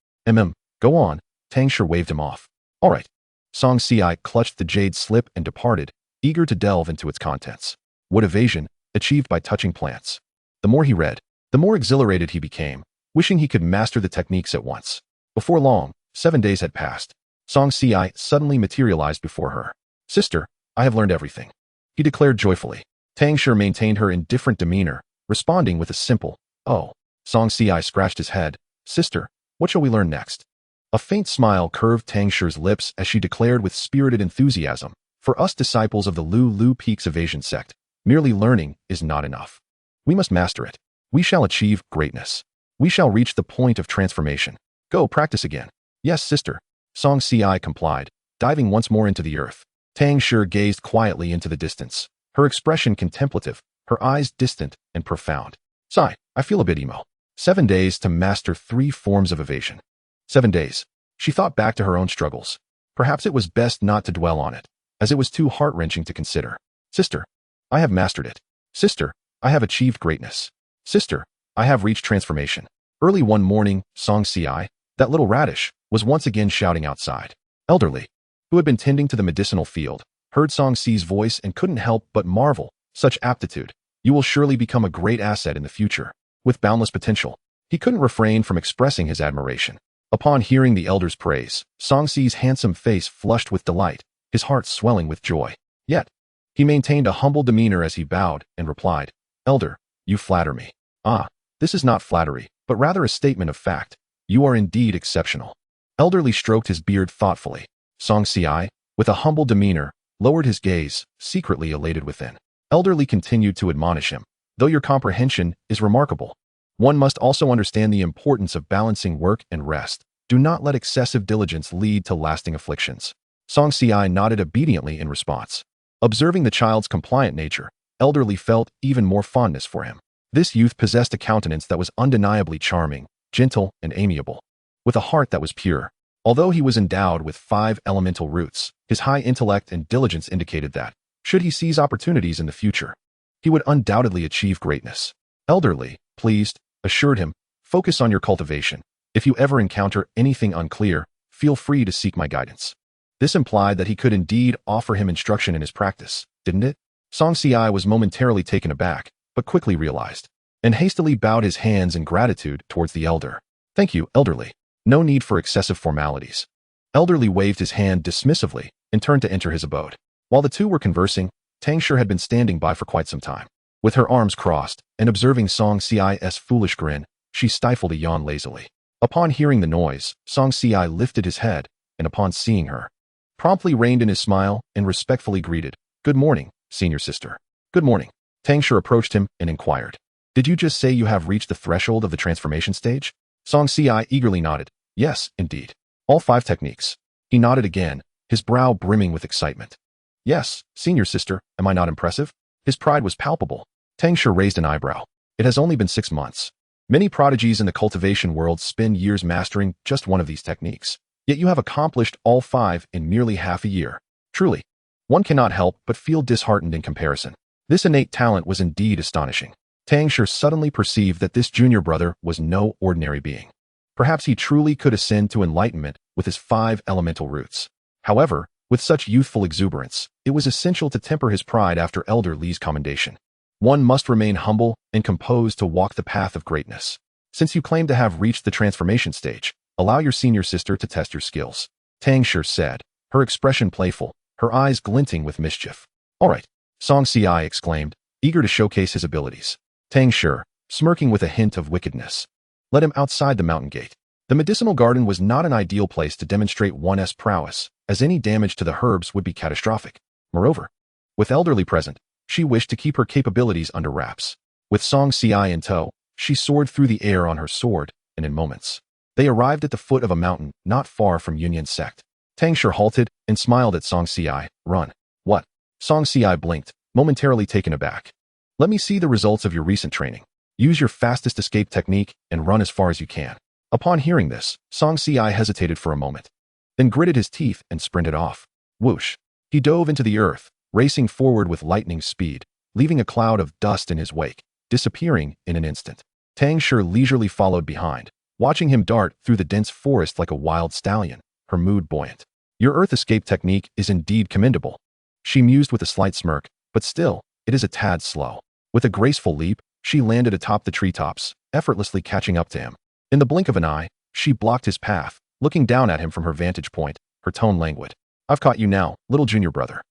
Go on. Tang Shi waved him off. All right. Xianxia clutched the jade slip and departed, eager to delve into its contents. Wood evasion, achieved by touching plants. The more he read, the more exhilarated he became, wishing he could master the techniques at once. Before long, 7 days had passed. Xianxia suddenly materialized before her. Sister, I have learned everything, he declared joyfully. Tang Shi maintained her indifferent demeanor, responding with a simple, oh. Xianxia scratched his head. Sister, what shall we learn next? A faint smile curved Tang Shi's lips as she declared with spirited enthusiasm, for us disciples of the Lu Peaks evasion sect, merely learning is not enough. We must master it. We shall achieve greatness. We shall reach the point of transformation. Go practice again. Yes, sister. Xianxia complied, diving once more into the earth. Tang Shi gazed quietly into the distance, her expression contemplative, her eyes distant and profound. Sigh, I feel a bit emo. 7 days to master 3 forms of evasion. 7 days. She thought back to her own struggles. Perhaps it was best not to dwell on it, as it was too heart-wrenching to consider. Sister, I have mastered it. Sister, I have achieved greatness. Sister, I have reached transformation. Early one morning, Xianxia, that little radish, was once again shouting outside. Elderly, who had been tending to the medicinal field, heard Xianxi's voice and couldn't help but marvel. Such aptitude. You will surely become a great asset in the future, with boundless potential. He couldn't refrain from expressing his admiration. Upon hearing the elder's praise, Xianxi's handsome face flushed with delight, his heart swelling with joy. Yet, he maintained a humble demeanor as he bowed and replied, Elder, you flatter me. Ah, this is not flattery, but rather a statement of fact. You are indeed exceptional. Elderly stroked his beard thoughtfully. Xianxia, with a humble demeanor, lowered his gaze, secretly elated within. Elderly continued to admonish him. Though your comprehension is remarkable, one must also understand the importance of balancing work and rest. Do not let excessive diligence lead to lasting afflictions. Xianxia nodded obediently in response. Observing the child's compliant nature, Elderly felt even more fondness for him. This youth possessed a countenance that was undeniably charming, gentle, and amiable, with a heart that was pure. Although he was endowed with 5 elemental roots, his high intellect and diligence indicated that, should he seize opportunities in the future, he would undoubtedly achieve greatness. Elderly, pleased, assured him, focus on your cultivation. If you ever encounter anything unclear, feel free to seek my guidance. This implied that he could indeed offer him instruction in his practice, didn't it? Xianxia was momentarily taken aback, but quickly realized. and hastily bowed his hands in gratitude towards the elder. "Thank you, elderly. No need for excessive formalities." Elderly waved his hand dismissively and turned to enter his abode. While the two were conversing, Tang Shi had been standing by for quite some time. With her arms crossed and observing Xianxia's foolish grin, she stifled a yawn lazily. Upon hearing the noise, Xianxia lifted his head, and upon seeing her, promptly reined in his smile and respectfully greeted, "Good morning, senior sister." "Good morning." Tang Shi approached him and inquired, "Did you just say you have reached the threshold of the transformation stage?" Xianxia eagerly nodded, "Yes, indeed. All 5 techniques." He nodded again, his brow brimming with excitement. "Yes, senior sister, am I not impressive?" His pride was palpable. Tang Shi raised an eyebrow. "It has only been 6 months. Many prodigies in the cultivation world spend years mastering just one of these techniques. Yet you have accomplished all 5 in merely half a year. Truly, one cannot help but feel disheartened in comparison." This innate talent was indeed astonishing. Tang Shi suddenly perceived that this junior brother was no ordinary being. Perhaps he truly could ascend to enlightenment with his 5 elemental roots. However, with such youthful exuberance, it was essential to temper his pride after Elder Li's commendation. One must remain humble and composed to walk the path of greatness. Since you claim to have reached the transformation stage, allow your senior sister to test your skills," Tang Shi said, her expression playful, her eyes glinting with mischief. "All right," Xianxia exclaimed, eager to showcase his abilities. Tang Shi, smirking with a hint of wickedness, led him outside the mountain gate. The medicinal garden was not an ideal place to demonstrate one's prowess, as any damage to the herbs would be catastrophic. Moreover, with elderly present, she wished to keep her capabilities under wraps. With Xianxia in tow, she soared through the air on her sword, and in moments, they arrived at the foot of a mountain not far from Yunyan's sect. Tang Shi halted and smiled at Xianxia. "Run." "What?" Xianxia blinked, momentarily taken aback. "Let me see the results of your recent training. Use your fastest escape technique and run as far as you can." Upon hearing this, Xianxia hesitated for a moment, then gritted his teeth and sprinted off. Whoosh! He dove into the earth, racing forward with lightning speed, leaving a cloud of dust in his wake, disappearing in an instant. Tang Shi leisurely followed behind, watching him dart through the dense forest like a wild stallion, her mood buoyant. "Your earth escape technique is indeed commendable," she mused with a slight smirk, "but still, it is a tad slow." With a graceful leap, she landed atop the treetops, effortlessly catching up to him. In the blink of an eye, she blocked his path, looking down at him from her vantage point, her tone languid. "I've caught you now, little junior brother."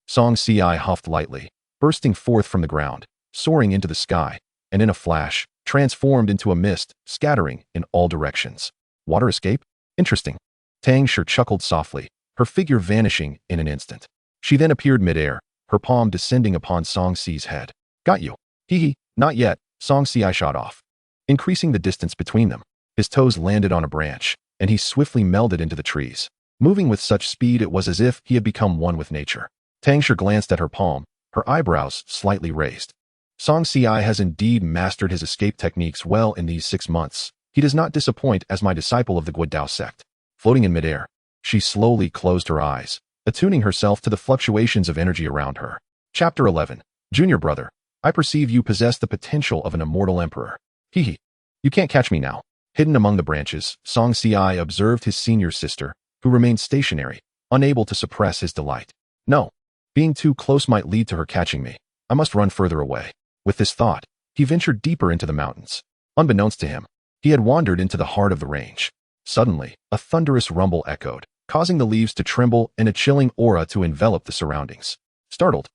Xianxia huffed lightly, bursting forth from the ground, soaring into the sky, and in a flash, transformed into a mist, scattering in all directions. "Water escape? Interesting." Tang Shi chuckled softly, her figure vanishing in an instant. She then appeared midair, her palm descending upon Xiangxi's head. "Got you." "Hee hee, not yet," Xianxia shot off, increasing the distance between them. His toes landed on a branch, and he swiftly melded into the trees. Moving with such speed it was as if he had become one with nature. Tang Shi glanced at her palm, her eyebrows slightly raised. Xianxia has indeed mastered his escape techniques well in these 6 months. He does not disappoint as my disciple of the Guodao sect. Floating in midair, she slowly closed her eyes, attuning herself to the fluctuations of energy around her. Chapter 11. Junior brother, I perceive you possess the potential of an immortal emperor. Hee hee. You can't catch me now. Hidden among the branches, Xianxia observed his senior sister, who remained stationary, unable to suppress his delight. No. Being too close might lead to her catching me. I must run further away. With this thought, he ventured deeper into the mountains. Unbeknownst to him, he had wandered into the heart of the range. Suddenly, a thunderous rumble echoed, causing the leaves to tremble and a chilling aura to envelop the surroundings. Startled,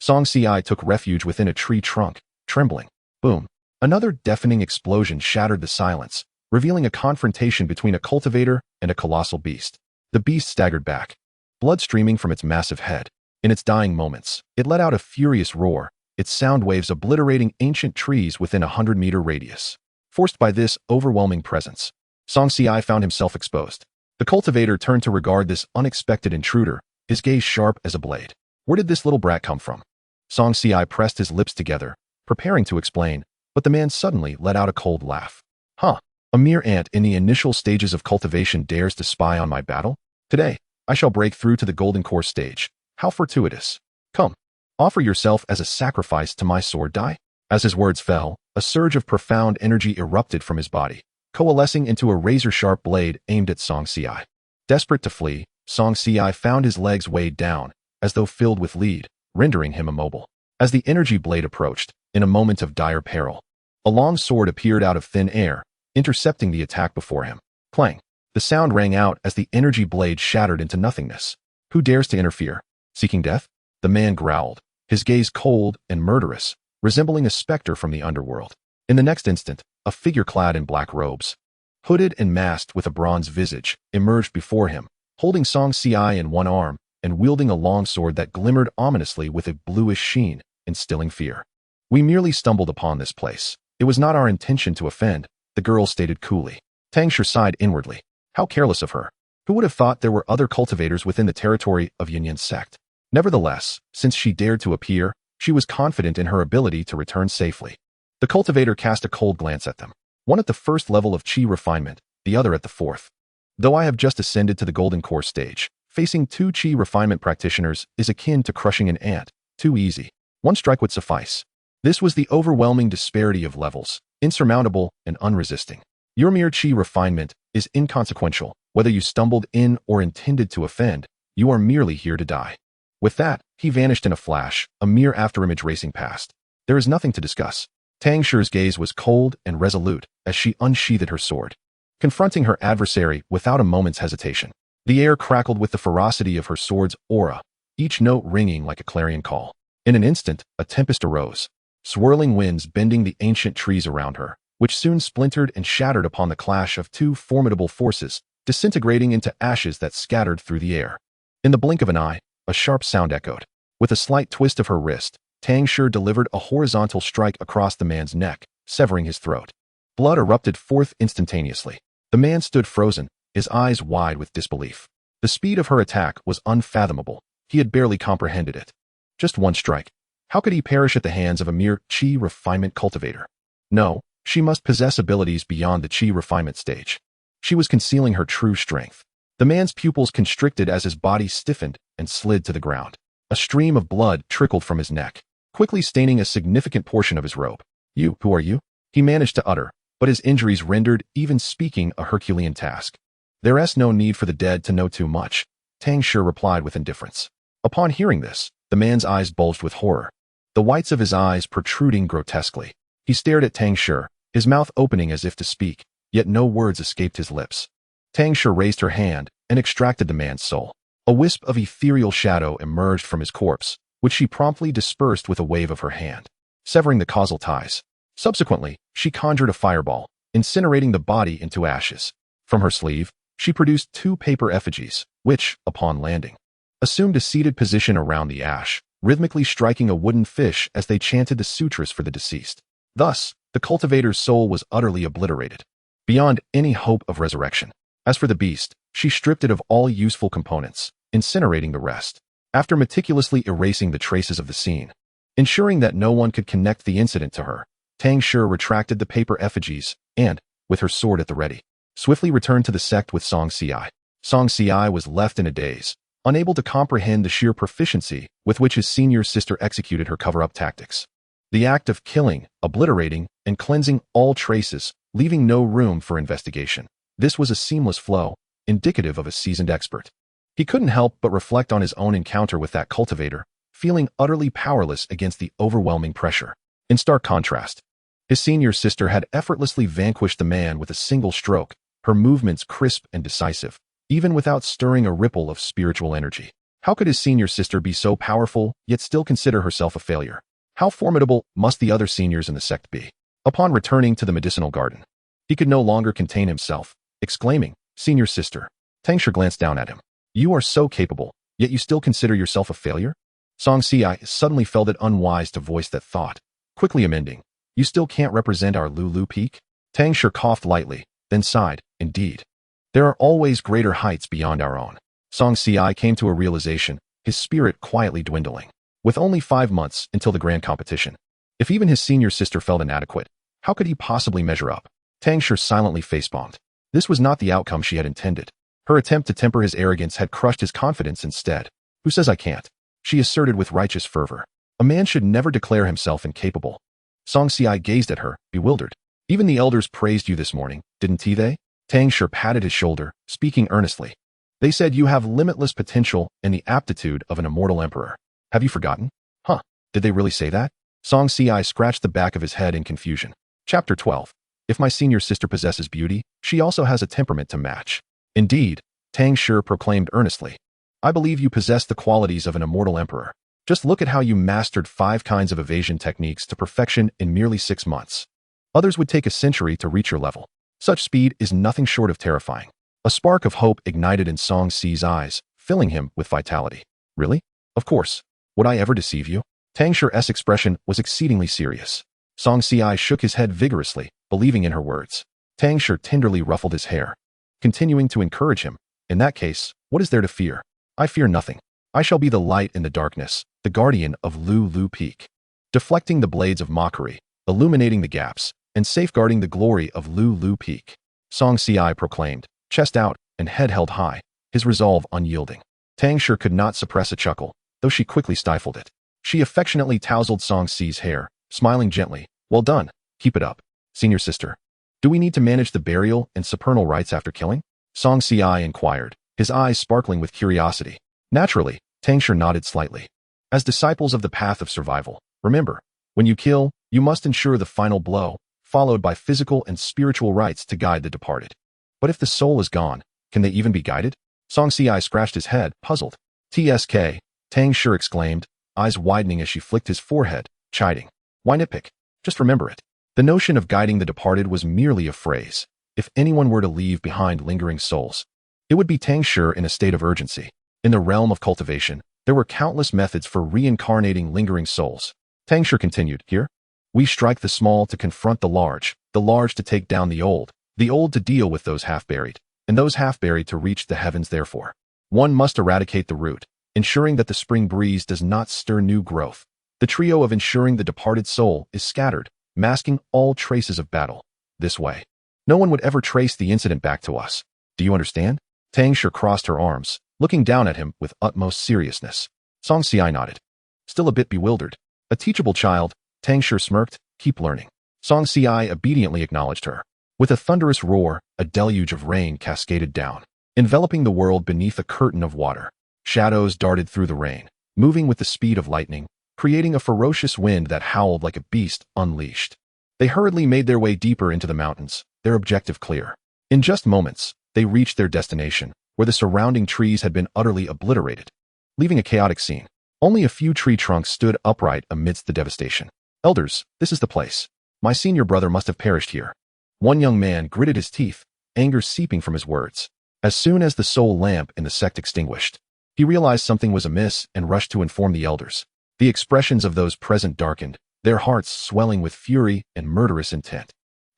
Xianxia took refuge within a tree trunk, trembling. Boom! Another deafening explosion shattered the silence, revealing a confrontation between a cultivator and a colossal beast. The beast staggered back, blood streaming from its massive head. In its dying moments, it let out a furious roar, its sound waves obliterating ancient trees within a 100-meter radius. Forced by this overwhelming presence, Xianxia found himself exposed. The cultivator turned to regard this unexpected intruder, his gaze sharp as a blade. Where did this little brat come from? Xianxia pressed his lips together, preparing to explain, but the man suddenly let out a cold laugh. Huh, a mere ant in the initial stages of cultivation dares to spy on my battle? Today, I shall break through to the golden core stage. How fortuitous. Come, offer yourself as a sacrifice to my sword die. As his words fell, a surge of profound energy erupted from his body, coalescing into a razor-sharp blade aimed at Xianxia. Desperate to flee, Xianxia found his legs weighed down, as though filled with lead, rendering him immobile. As the energy blade approached, in a moment of dire peril, A long sword appeared out of thin air, intercepting the attack before him. Clang! The sound rang out as the energy blade shattered into nothingness. Who dares to interfere? Seeking death? The man growled, his gaze cold and murderous, resembling a specter from the underworld. In the next instant, a figure clad in black robes, hooded and masked with a bronze visage, emerged before him, holding Xianxia in one arm and wielding a long sword that glimmered ominously with a bluish sheen, instilling fear. We merely stumbled upon this place. It was not our intention to offend, the girl stated coolly. Tang Shi sighed inwardly. How careless of her. Who would have thought there were other cultivators within the territory of Yunyan's sect? Nevertheless, since she dared to appear, she was confident in her ability to return safely. The cultivator cast a cold glance at them, one at the first level of chi refinement, the other at the fourth. Though I have just ascended to the golden core stage, facing 2 chi refinement practitioners is akin to crushing an ant. Too easy. One strike would suffice. This was the overwhelming disparity of levels, insurmountable and unresisting. Your mere chi refinement is inconsequential. Whether you stumbled in or intended to offend, you are merely here to die. With that, he vanished in a flash, a mere afterimage racing past. There is nothing to discuss. Tang Shi's gaze was cold and resolute as she unsheathed her sword, confronting her adversary without a moment's hesitation. The air crackled with the ferocity of her sword's aura, each note ringing like a clarion call. In an instant, a tempest arose, swirling winds bending the ancient trees around her, which soon splintered and shattered upon the clash of 2 formidable forces, disintegrating into ashes that scattered through the air. In the blink of an eye, a sharp sound echoed. With a slight twist of her wrist, Tang Shi delivered a horizontal strike across the man's neck, severing his throat. Blood erupted forth instantaneously. The man stood frozen, his eyes wide with disbelief. The speed of her attack was unfathomable. He had barely comprehended it. Just one strike. How could he perish at the hands of a mere chi refinement cultivator? No, she must possess abilities beyond the chi refinement stage. She was concealing her true strength. The man's pupils constricted as his body stiffened and slid to the ground. A stream of blood trickled from his neck, quickly staining a significant portion of his robe. Who are you? He managed to utter, but his injuries rendered even speaking a Herculean task. There's no need for the dead to know too much, Tang Shi replied with indifference. Upon hearing this, the man's eyes bulged with horror, the whites of his eyes protruding grotesquely. He stared at Tang Shi, his mouth opening as if to speak, yet no words escaped his lips. Tang Shi raised her hand and extracted the man's soul. A wisp of ethereal shadow emerged from his corpse, which she promptly dispersed with a wave of her hand, severing the causal ties. Subsequently, she conjured a fireball, incinerating the body into ashes. From her sleeve, she produced 2 paper effigies, which, upon landing, assumed a seated position around the ash, rhythmically striking a wooden fish as they chanted the sutras for the deceased. Thus, the cultivator's soul was utterly obliterated, beyond any hope of resurrection. As for the beast, she stripped it of all useful components, incinerating the rest. After meticulously erasing the traces of the scene, ensuring that no one could connect the incident to her, Tang Shi retracted the paper effigies and, with her sword at the ready, swiftly returned to the sect with Xianxia. Xianxia was left in a daze, unable to comprehend the sheer proficiency with which his senior sister executed her cover-up tactics. The act of killing, obliterating, and cleansing all traces, leaving no room for investigation. This was a seamless flow, indicative of a seasoned expert. He couldn't help but reflect on his own encounter with that cultivator, feeling utterly powerless against the overwhelming pressure. In stark contrast, his senior sister had effortlessly vanquished the man with a single stroke, her movements crisp and decisive, even without stirring a ripple of spiritual energy. How could his senior sister be so powerful, yet still consider herself a failure? How formidable must the other seniors in the sect be? Upon returning to the medicinal garden, he could no longer contain himself, exclaiming, "Senior sister." Tang Shi glanced down at him. "You are so capable, yet you still consider yourself a failure?" Xianxia suddenly felt it unwise to voice that thought, quickly amending, "You still can't represent our Lulu peak?" Tang Shi coughed lightly, then sighed, "Indeed. There are always greater heights beyond our own." Xianxia came to a realization, his spirit quietly dwindling. With only 5 months until the grand competition, if even his senior sister felt inadequate, how could he possibly measure up? Tang Shi silently facepalmed. This was not the outcome she had intended. Her attempt to temper his arrogance had crushed his confidence instead. "Who says I can't?" she asserted with righteous fervor. "A man should never declare himself incapable." Xianxia gazed at her, bewildered. "Even the elders praised you this morning, didn't they?" Tang Shi patted his shoulder, speaking earnestly. "They said you have limitless potential and the aptitude of an immortal emperor. Have you forgotten?" "Huh, did they really say that?" Xianxia scratched the back of his head in confusion. Chapter 12. If my senior sister possesses beauty, she also has a temperament to match. Indeed, Tang Shi proclaimed earnestly. I believe you possess the qualities of an immortal emperor. Just look at how you mastered 5 kinds of evasion techniques to perfection in merely 6 months. Others would take a century to reach your level. Such speed is nothing short of terrifying. A spark of hope ignited in Xianxi's eyes, filling him with vitality. Really? Of course. Would I ever deceive you? Tang Shi's expression was exceedingly serious. Xianxi shook his head vigorously, believing in her words. Tang Shi tenderly ruffled his hair, continuing to encourage him. In that case, what is there to fear? I fear nothing. I shall be the light in the darkness, the guardian of Lu Peak, deflecting the blades of mockery, illuminating the gaps, and safeguarding the glory of Lu Peak. Xianxi proclaimed, chest out and head held high, his resolve unyielding. Tang Shi could not suppress a chuckle, though she quickly stifled it. She affectionately tousled Xianxi's hair, smiling gently. Well done. Keep it up. Senior sister. Do we need to manage the burial and supernal rites after killing? Xianxi inquired, his eyes sparkling with curiosity. Naturally, Tang Shi nodded slightly. As disciples of the path of survival, remember, when you kill, you must ensure the final blow, followed by physical and spiritual rites to guide the departed. But if the soul is gone, can they even be guided? Xianxi scratched his head, puzzled. TSK, Tang Shi exclaimed, eyes widening as she flicked his forehead, chiding. Why nitpick? Just remember it. The notion of guiding the departed was merely a phrase. If anyone were to leave behind lingering souls, it would be Tang Shi in a state of urgency. In the realm of cultivation, there were countless methods for reincarnating lingering souls. Tang Shi continued, here, we strike the small to confront the large to take down the old to deal with those half-buried, and those half-buried to reach the heavens. Therefore, one must eradicate the root, ensuring that the spring breeze does not stir new growth. The trio of ensuring the departed soul is scattered, masking all traces of battle. This way, no one would ever trace the incident back to us. Do you understand? Tang Shi crossed her arms, looking down at him with utmost seriousness. Xianxi nodded, still a bit bewildered. A teachable child, Tang Shi smirked, keep learning. Xianxi obediently acknowledged her. With a thunderous roar, a deluge of rain cascaded down, enveloping the world beneath a curtain of water. Shadows darted through the rain, moving with the speed of lightning, creating a ferocious wind that howled like a beast unleashed. They hurriedly made their way deeper into the mountains, their objective clear. In just moments, they reached their destination, where the surrounding trees had been utterly obliterated, leaving a chaotic scene. Only a few tree trunks stood upright amidst the devastation. Elders, this is the place. My senior brother must have perished here. One young man gritted his teeth, anger seeping from his words. As soon as the soul lamp in the sect extinguished, he realized something was amiss and rushed to inform the elders. The expressions of those present darkened, their hearts swelling with fury and murderous intent.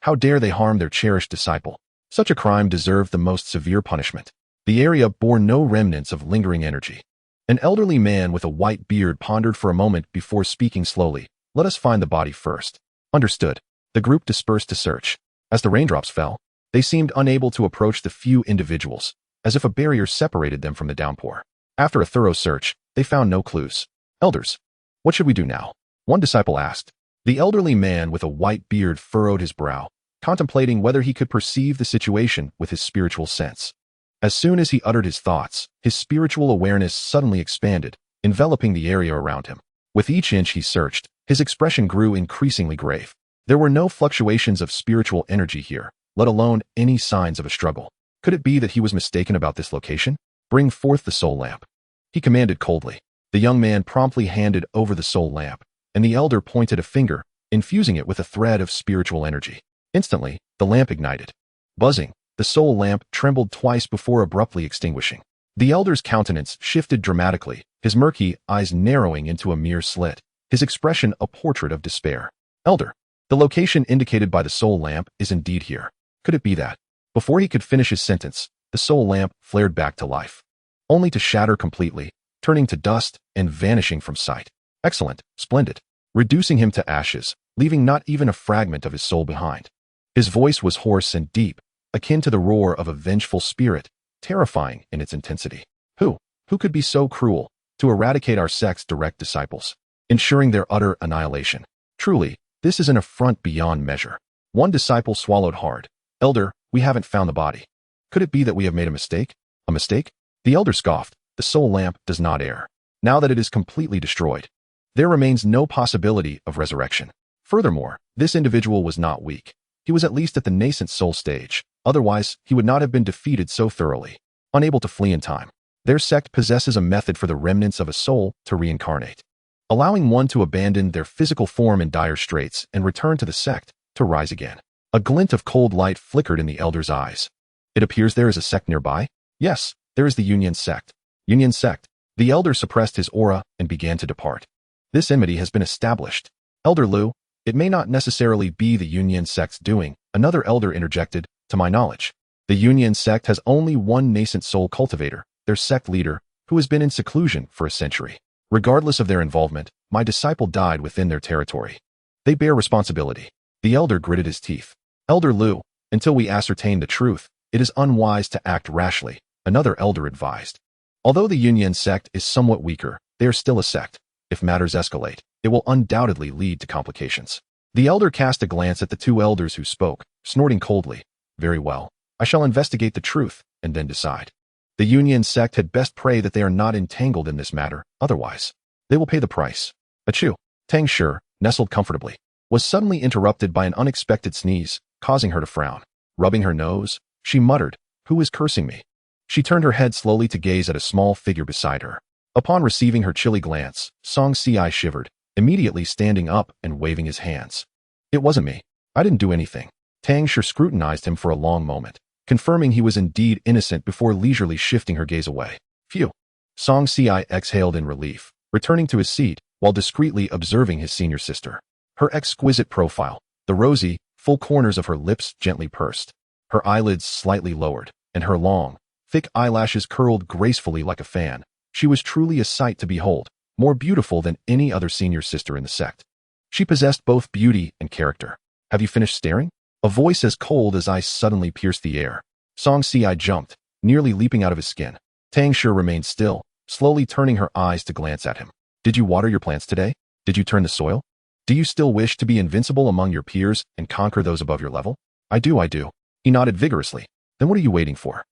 How dare they harm their cherished disciple? Such a crime deserved the most severe punishment. The area bore no remnants of lingering energy. An elderly man with a white beard pondered for a moment before speaking slowly. Let us find the body first. Understood. The group dispersed to search. As the raindrops fell, they seemed unable to approach the few individuals, as if a barrier separated them from the downpour. After a thorough search, they found no clues. Elders, what should we do now? One disciple asked. The elderly man with a white beard furrowed his brow, contemplating whether he could perceive the situation with his spiritual sense. As soon as he uttered his thoughts, his spiritual awareness suddenly expanded, enveloping the area around him. With each inch he searched, his expression grew increasingly grave. There were no fluctuations of spiritual energy here, let alone any signs of a struggle. Could it be that he was mistaken about this location? Bring forth the soul lamp, he commanded coldly. The young man promptly handed over the soul lamp, and the elder pointed a finger, infusing it with a thread of spiritual energy. Instantly, the lamp ignited. Buzzing, the soul lamp trembled twice before abruptly extinguishing. The elder's countenance shifted dramatically, his murky eyes narrowing into a mere slit, his expression a portrait of despair. Elder, the location indicated by the soul lamp is indeed here. Could it be that? Before he could finish his sentence, the soul lamp flared back to life, only to shatter completely, turning to dust and vanishing from sight. Excellent, splendid, reducing him to ashes, leaving not even a fragment of his soul behind. His voice was hoarse and deep, akin to the roar of a vengeful spirit, terrifying in its intensity. Who could be so cruel to eradicate our sect's direct disciples, ensuring their utter annihilation? Truly, this is an affront beyond measure. One disciple swallowed hard. Elder, we haven't found the body. Could it be that we have made a mistake? A mistake? The elder scoffed. The soul lamp does not err. Now that it is completely destroyed, there remains no possibility of resurrection. Furthermore, this individual was not weak. He was at least at the nascent soul stage. Otherwise, he would not have been defeated so thoroughly. Unable to flee in time, their sect possesses a method for the remnants of a soul to reincarnate, allowing one to abandon their physical form in dire straits and return to the sect to rise again. A glint of cold light flickered in the elder's eyes. It appears there is a sect nearby? Yes, there is the Union sect. Union sect. The elder suppressed his aura and began to depart. This enmity has been established. Elder Liu, it may not necessarily be the Union sect's doing, another elder interjected, to my knowledge. The Union sect has only one nascent soul cultivator, their sect leader, who has been in seclusion for a century. Regardless of their involvement, my disciple died within their territory. They bear responsibility. The elder gritted his teeth. Elder Liu, until we ascertain the truth, it is unwise to act rashly, another elder advised. Although the Union sect is somewhat weaker, they are still a sect. If matters escalate, it will undoubtedly lead to complications. The elder cast a glance at the two elders who spoke, snorting coldly. Very well. I shall investigate the truth, and then decide. The Union sect had best pray that they are not entangled in this matter, otherwise, they will pay the price. Achoo! Tang Shi, nestled comfortably, was suddenly interrupted by an unexpected sneeze, causing her to frown. Rubbing her nose, she muttered, "Who is cursing me?" She turned her head slowly to gaze at a small figure beside her. Upon receiving her chilly glance, Xianxia shivered, immediately standing up and waving his hands. It wasn't me. I didn't do anything. Tang Shi scrutinized him for a long moment, confirming he was indeed innocent before leisurely shifting her gaze away. Phew. Xianxia exhaled in relief, returning to his seat while discreetly observing his senior sister. Her exquisite profile, the rosy, full corners of her lips gently pursed, her eyelids slightly lowered, and her long, thick eyelashes curled gracefully like a fan. She was truly a sight to behold, more beautiful than any other senior sister in the sect. She possessed both beauty and character. Have you finished staring? A voice as cold as ice suddenly pierced the air. Xianxia jumped, nearly leaping out of his skin. Tang Shi remained still, slowly turning her eyes to glance at him. Did you water your plants today? Did you turn the soil? Do you still wish to be invincible among your peers and conquer those above your level? I do. He nodded vigorously. Then what are you waiting for?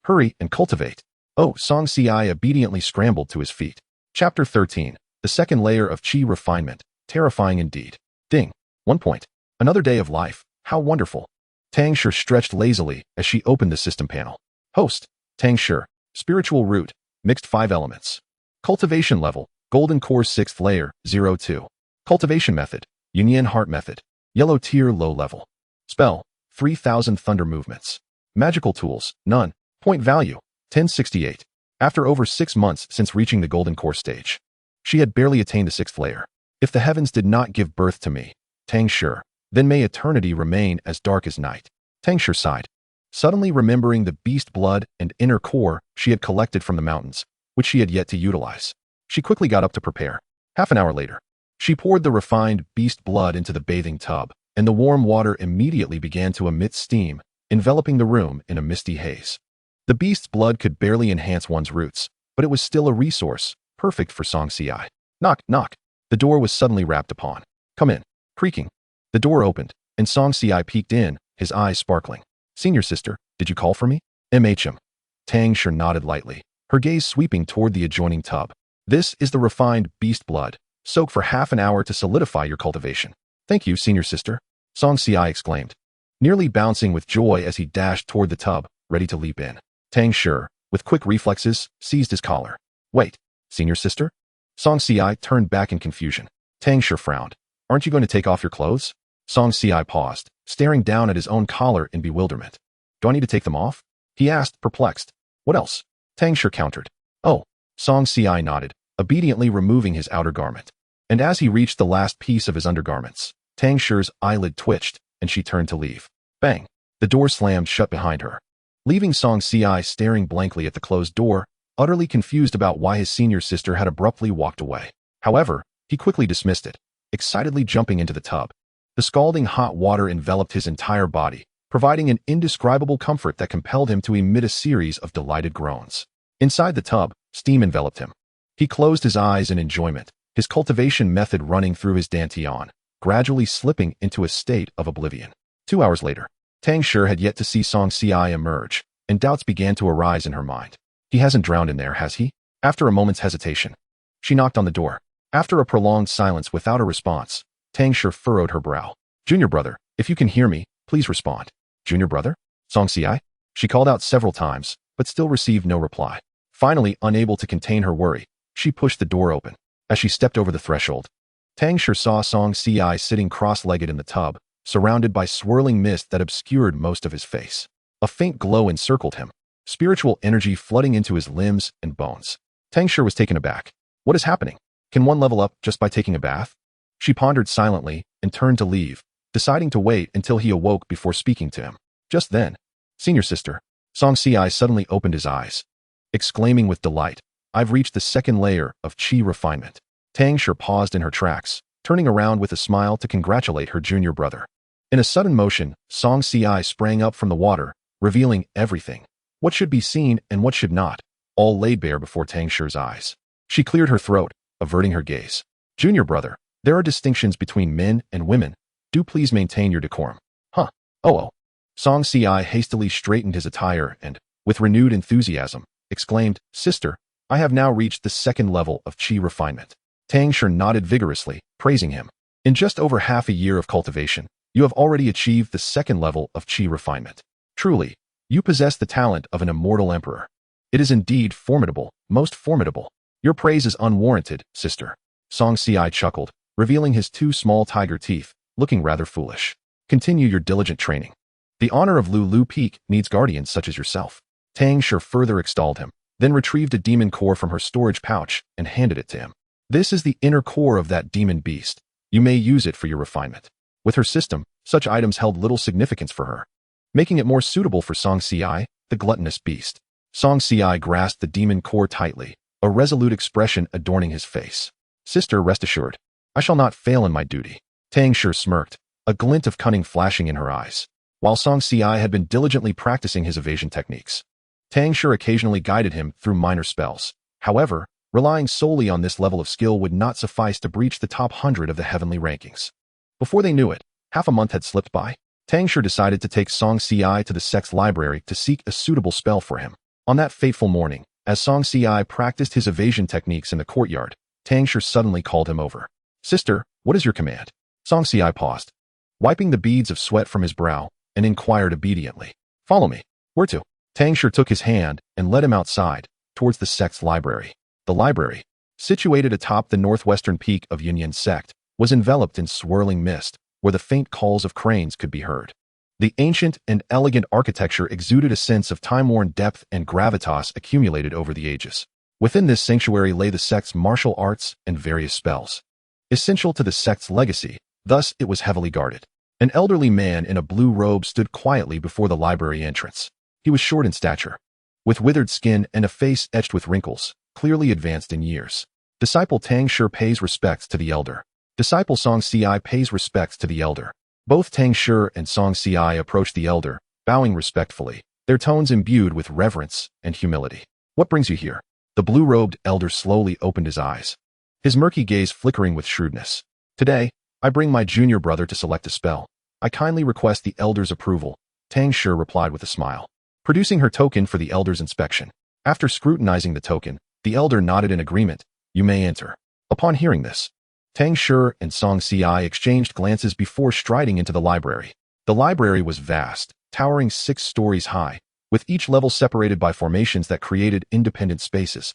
Hurry and cultivate. Oh, Xianxia obediently scrambled to his feet. Chapter 13. The second layer of Qi refinement. Terrifying indeed. Ding. 1 point. Another day of life. How wonderful. Tang Shi stretched lazily as she opened the system panel. Host. Tang Shi. Spiritual root. Mixed 5 elements. Cultivation level. Golden core 6th layer. 02. Cultivation method. Union heart method. Yellow tier low level. Spell. 3000 thunder movements. Magical tools. None. Point value. 1068. After over 6 months since reaching the golden core stage, she had barely attained the 6th layer. If the heavens did not give birth to me, Tang Shi, then may eternity remain as dark as night. Tang Shi sighed, suddenly remembering the beast blood and inner core she had collected from the mountains, which she had yet to utilize. She quickly got up to prepare. Half an hour later, she poured the refined beast blood into the bathing tub, and the warm water immediately began to emit steam, enveloping the room in a misty haze. The beast's blood could barely enhance one's roots, but it was still a resource, perfect for Xianxia. Knock, knock. The door was suddenly rapped upon. Come in. Creaking. The door opened, and Xianxia peeked in, his eyes sparkling. Senior sister, did you call for me? MHM. Tang Shi nodded lightly, her gaze sweeping toward the adjoining tub. This is the refined beast blood. Soak for half an hour to solidify your cultivation. Thank you, senior sister. Xianxia exclaimed, nearly bouncing with joy as he dashed toward the tub, ready to leap in. Tang Shi, with quick reflexes, seized his collar. Wait, senior sister? Xianxia turned back in confusion. Tang Shi frowned. Aren't you going to take off your clothes? Xianxia paused, staring down at his own collar in bewilderment. Do I need to take them off? He asked, perplexed. What else? Tang Shi countered. Oh. Xianxia nodded, obediently removing his outer garment. And as he reached the last piece of his undergarments, Tang Shi's eyelid twitched, and she turned to leave. Bang! The door slammed shut behind her, leaving Xianxia staring blankly at the closed door, utterly confused about why his senior sister had abruptly walked away. However, he quickly dismissed it, excitedly jumping into the tub. The scalding hot water enveloped his entire body, providing an indescribable comfort that compelled him to emit a series of delighted groans. Inside the tub, steam enveloped him. He closed his eyes in enjoyment, his cultivation method running through his dantian, gradually slipping into a state of oblivion. 2 hours later, Tang Shi had yet to see Xianxia emerge, and doubts began to arise in her mind. He hasn't drowned in there, has he? After a moment's hesitation, she knocked on the door. After a prolonged silence without a response, Tang Shi furrowed her brow. Junior brother, if you can hear me, please respond. Junior brother? Xianxia? She called out several times, but still received no reply. Finally, unable to contain her worry, she pushed the door open. As she stepped over the threshold, Tang Shi saw Xianxia sitting cross-legged in the tub, surrounded by swirling mist that obscured most of his face. A faint glow encircled him, spiritual energy flooding into his limbs and bones. Tang Shi was taken aback. What is happening? Can one level up just by taking a bath? She pondered silently and turned to leave, deciding to wait until he awoke before speaking to him. Just then, senior sister, Xianxia suddenly opened his eyes, exclaiming with delight, I've reached the second layer of qi refinement. Tang Shi paused in her tracks, turning around with a smile to congratulate her junior brother. In a sudden motion, Xianxia sprang up from the water, revealing everything. What should be seen and what should not, all laid bare before Tang Shi's eyes. She cleared her throat, averting her gaze. Junior brother, there are distinctions between men and women. Do please maintain your decorum. Huh. Oh. Xianxia hastily straightened his attire and, with renewed enthusiasm, exclaimed, Sister, I have now reached the second level of qi refinement. Tang Shi nodded vigorously, praising him. In just over half a year of cultivation, you have already achieved the second level of qi refinement. Truly, you possess the talent of an immortal emperor. It is indeed formidable, most formidable. Your praise is unwarranted, sister. Xianxia chuckled, revealing his two small tiger teeth, looking rather foolish. Continue your diligent training. The honor of Lulu Peak needs guardians such as yourself. Tang Shi further extolled him, then retrieved a demon core from her storage pouch and handed it to him. This is the inner core of that demon beast. You may use it for your refinement. With her system, such items held little significance for her, making it more suitable for Xianxia, the gluttonous beast. Xianxia grasped the demon core tightly, a resolute expression adorning his face. Sister, rest assured, I shall not fail in my duty. Tang Shi smirked, a glint of cunning flashing in her eyes. While Xianxia had been diligently practicing his evasion techniques, Tang Shi occasionally guided him through minor spells. However, relying solely on this level of skill would not suffice to breach the top 100 of the heavenly rankings. Before they knew it, half a month had slipped by. Tang Shi decided to take Xianxia to the sect's library to seek a suitable spell for him. On that fateful morning, as Xianxia practiced his evasion techniques in the courtyard, Tang Shi suddenly called him over. Sister, what is your command? Xianxia paused, wiping the beads of sweat from his brow, and inquired obediently. Follow me. Where to? Tang Shi took his hand and led him outside, towards the sect's library. The library, situated atop the northwestern peak of Yunyan sect, was enveloped in swirling mist, where the faint calls of cranes could be heard. The ancient and elegant architecture exuded a sense of time-worn depth and gravitas accumulated over the ages. Within this sanctuary lay the sect's martial arts and various spells, essential to the sect's legacy, thus it was heavily guarded. An elderly man in a blue robe stood quietly before the library entrance. He was short in stature, with withered skin and a face etched with wrinkles, clearly advanced in years. Disciple Tang Shi pays respects to the elder. Disciple Xianxia pays respects to the elder. Both Tang Shi and Xianxia approached the elder, bowing respectfully, their tones imbued with reverence and humility. What brings you here? The blue-robed elder slowly opened his eyes, his murky gaze flickering with shrewdness. Today, I bring my junior brother to select a spell. I kindly request the elder's approval, Tang Shi replied with a smile, producing her token for the elder's inspection. After scrutinizing the token, the elder nodded in agreement. You may enter. Upon hearing this, Tang Shi and Xianxia exchanged glances before striding into the library. The library was vast, towering 6 stories high, with each level separated by formations that created independent spaces,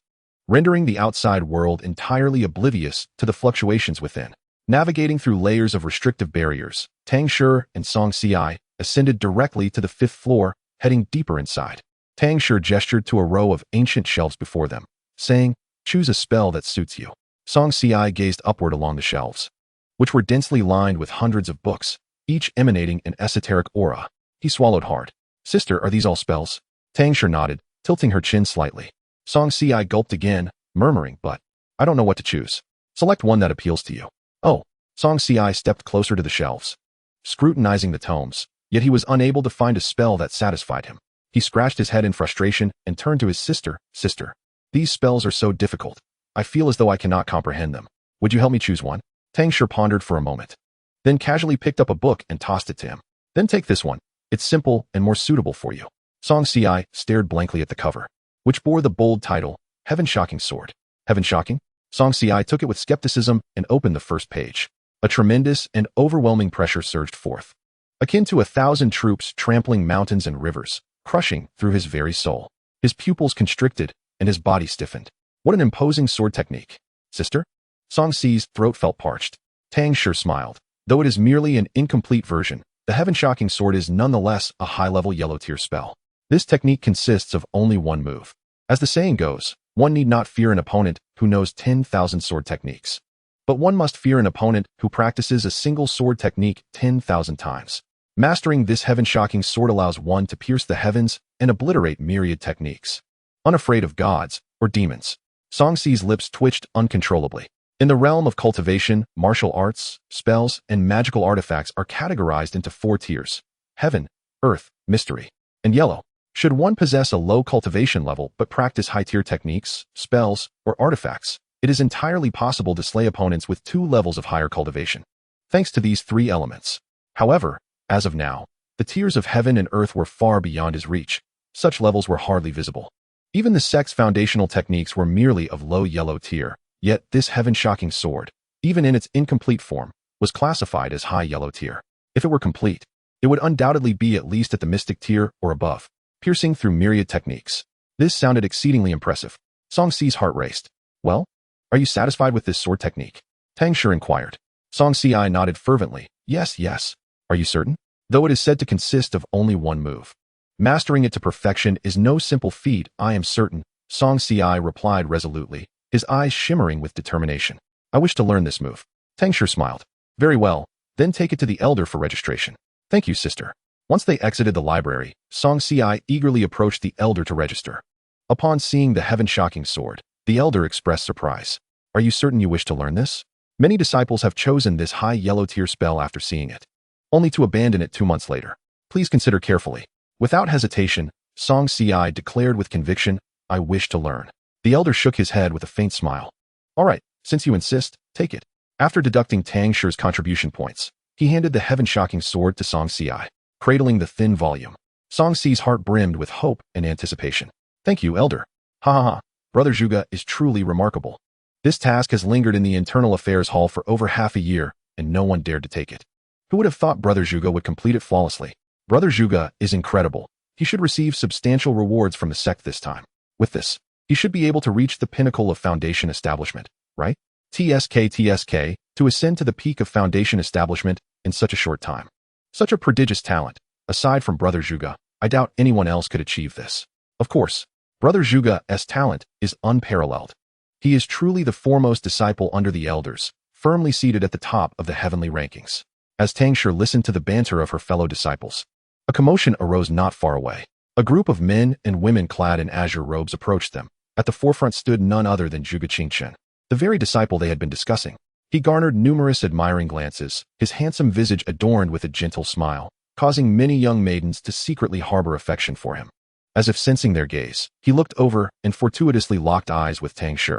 rendering the outside world entirely oblivious to the fluctuations within. Navigating through layers of restrictive barriers, Tang Shi and Xianxia ascended directly to the 5th floor, heading deeper inside. Tang Shi gestured to a row of ancient shelves before them, saying, choose a spell that suits you. Xianxia gazed upward along the shelves, which were densely lined with hundreds of books, each emanating an esoteric aura. He swallowed hard. Sister, are these all spells? Tang Shi nodded, tilting her chin slightly. Xianxia gulped again, murmuring, but I don't know what to choose. Select one that appeals to you. Oh. Xianxia stepped closer to the shelves, scrutinizing the tomes, yet he was unable to find a spell that satisfied him. He scratched his head in frustration and turned to his sister. Sister, these spells are so difficult. I feel as though I cannot comprehend them. Would you help me choose one? Tang Shi pondered for a moment, then casually picked up a book and tossed it to him. Then take this one. It's simple and more suitable for you. Xianxia stared blankly at the cover, which bore the bold title, Heaven-Shocking Sword. Heaven-Shocking? Xianxia took it with skepticism and opened the first page. A tremendous and overwhelming pressure surged forth, akin to 1,000 troops trampling mountains and rivers, crushing through his very soul. His pupils constricted and his body stiffened. What an imposing sword technique. Sister? Song Si's throat felt parched. Tang Shi smiled. Though it is merely an incomplete version, the heaven-shocking sword is nonetheless a high-level yellow-tier spell. This technique consists of only one move. As the saying goes, one need not fear an opponent who knows 10,000 sword techniques. But one must fear an opponent who practices a single sword technique 10,000 times. Mastering this heaven-shocking sword allows one to pierce the heavens and obliterate myriad techniques. Unafraid of gods or demons, Song Si's lips twitched uncontrollably. In the realm of cultivation, martial arts, spells, and magical artifacts are categorized into 4 tiers: heaven, earth, mystery, and yellow. Should one possess a low cultivation level but practice high-tier techniques, spells, or artifacts, it is entirely possible to slay opponents with 2 levels of higher cultivation, thanks to these 3 elements. However, as of now, the tiers of heaven and earth were far beyond his reach. Such levels were hardly visible. Even the sect's foundational techniques were merely of low yellow tier, yet this heaven-shocking sword, even in its incomplete form, was classified as high yellow tier. If it were complete, it would undoubtedly be at least at the mystic tier or above, piercing through myriad techniques. This sounded exceedingly impressive. Song Si's heart raced. Well, are you satisfied with this sword technique? Tang Shi inquired. Song Si nodded fervently. Yes, yes. Are you certain? Though it is said to consist of only one move, mastering it to perfection is no simple feat. I am certain, Song Si replied resolutely, his eyes shimmering with determination. I wish to learn this move. Tang Shi smiled. Very well, then take it to the elder for registration. Thank you, sister. Once they exited the library, Song Si eagerly approached the elder to register. Upon seeing the heaven-shocking sword, the elder expressed surprise. Are you certain you wish to learn this? Many disciples have chosen this high yellow tier spell after seeing it, only to abandon it 2 months later. Please consider carefully. Without hesitation, Song Si declared with conviction, I wish to learn. The elder shook his head with a faint smile. All right, since you insist, take it. After deducting Tang Shi's contribution points, he handed the heaven-shocking sword to Song Si, cradling the thin volume. Song Si's heart brimmed with hope and anticipation. Thank you, elder. Ha ha ha. Brother Zhuge is truly remarkable. This task has lingered in the Internal Affairs Hall for over half a year, and no one dared to take it. Who would have thought Brother Zhuge would complete it flawlessly? Brother Zhuge is incredible. He should receive substantial rewards from the sect this time. With this, he should be able to reach the pinnacle of foundation establishment, right? TSK, to ascend to the peak of foundation establishment in such a short time. Such a prodigious talent. Aside from Brother Zhuge, I doubt anyone else could achieve this. Of course, Brother Zhuge's talent is unparalleled. He is truly the foremost disciple under the elders, firmly seated at the top of the heavenly rankings. As Tang Shi listened to the banter of her fellow disciples, a commotion arose not far away. A group of men and women clad in azure robes approached them. At the forefront stood none other than Zhuge Qingchen, the very disciple they had been discussing. He garnered numerous admiring glances, his handsome visage adorned with a gentle smile, causing many young maidens to secretly harbor affection for him. As if sensing their gaze, he looked over and fortuitously locked eyes with Tang Shi.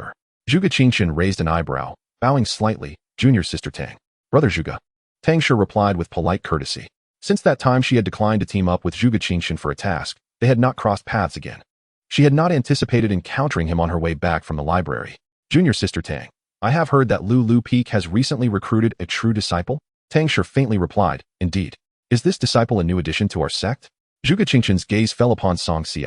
Zhuge Qingchen raised an eyebrow, bowing slightly. Junior sister Tang. Brother Zhuge. Tang Shi replied with polite courtesy. Since that time she had declined to team up with Zhuge Qingchen for a task, they had not crossed paths again. She had not anticipated encountering him on her way back from the library. Junior sister Tang. I have heard that Lu Peak has recently recruited a true disciple? Tang Shi faintly replied, Indeed. Is this disciple a new addition to our sect? Zhuge Qingchen's gaze fell upon Song Si.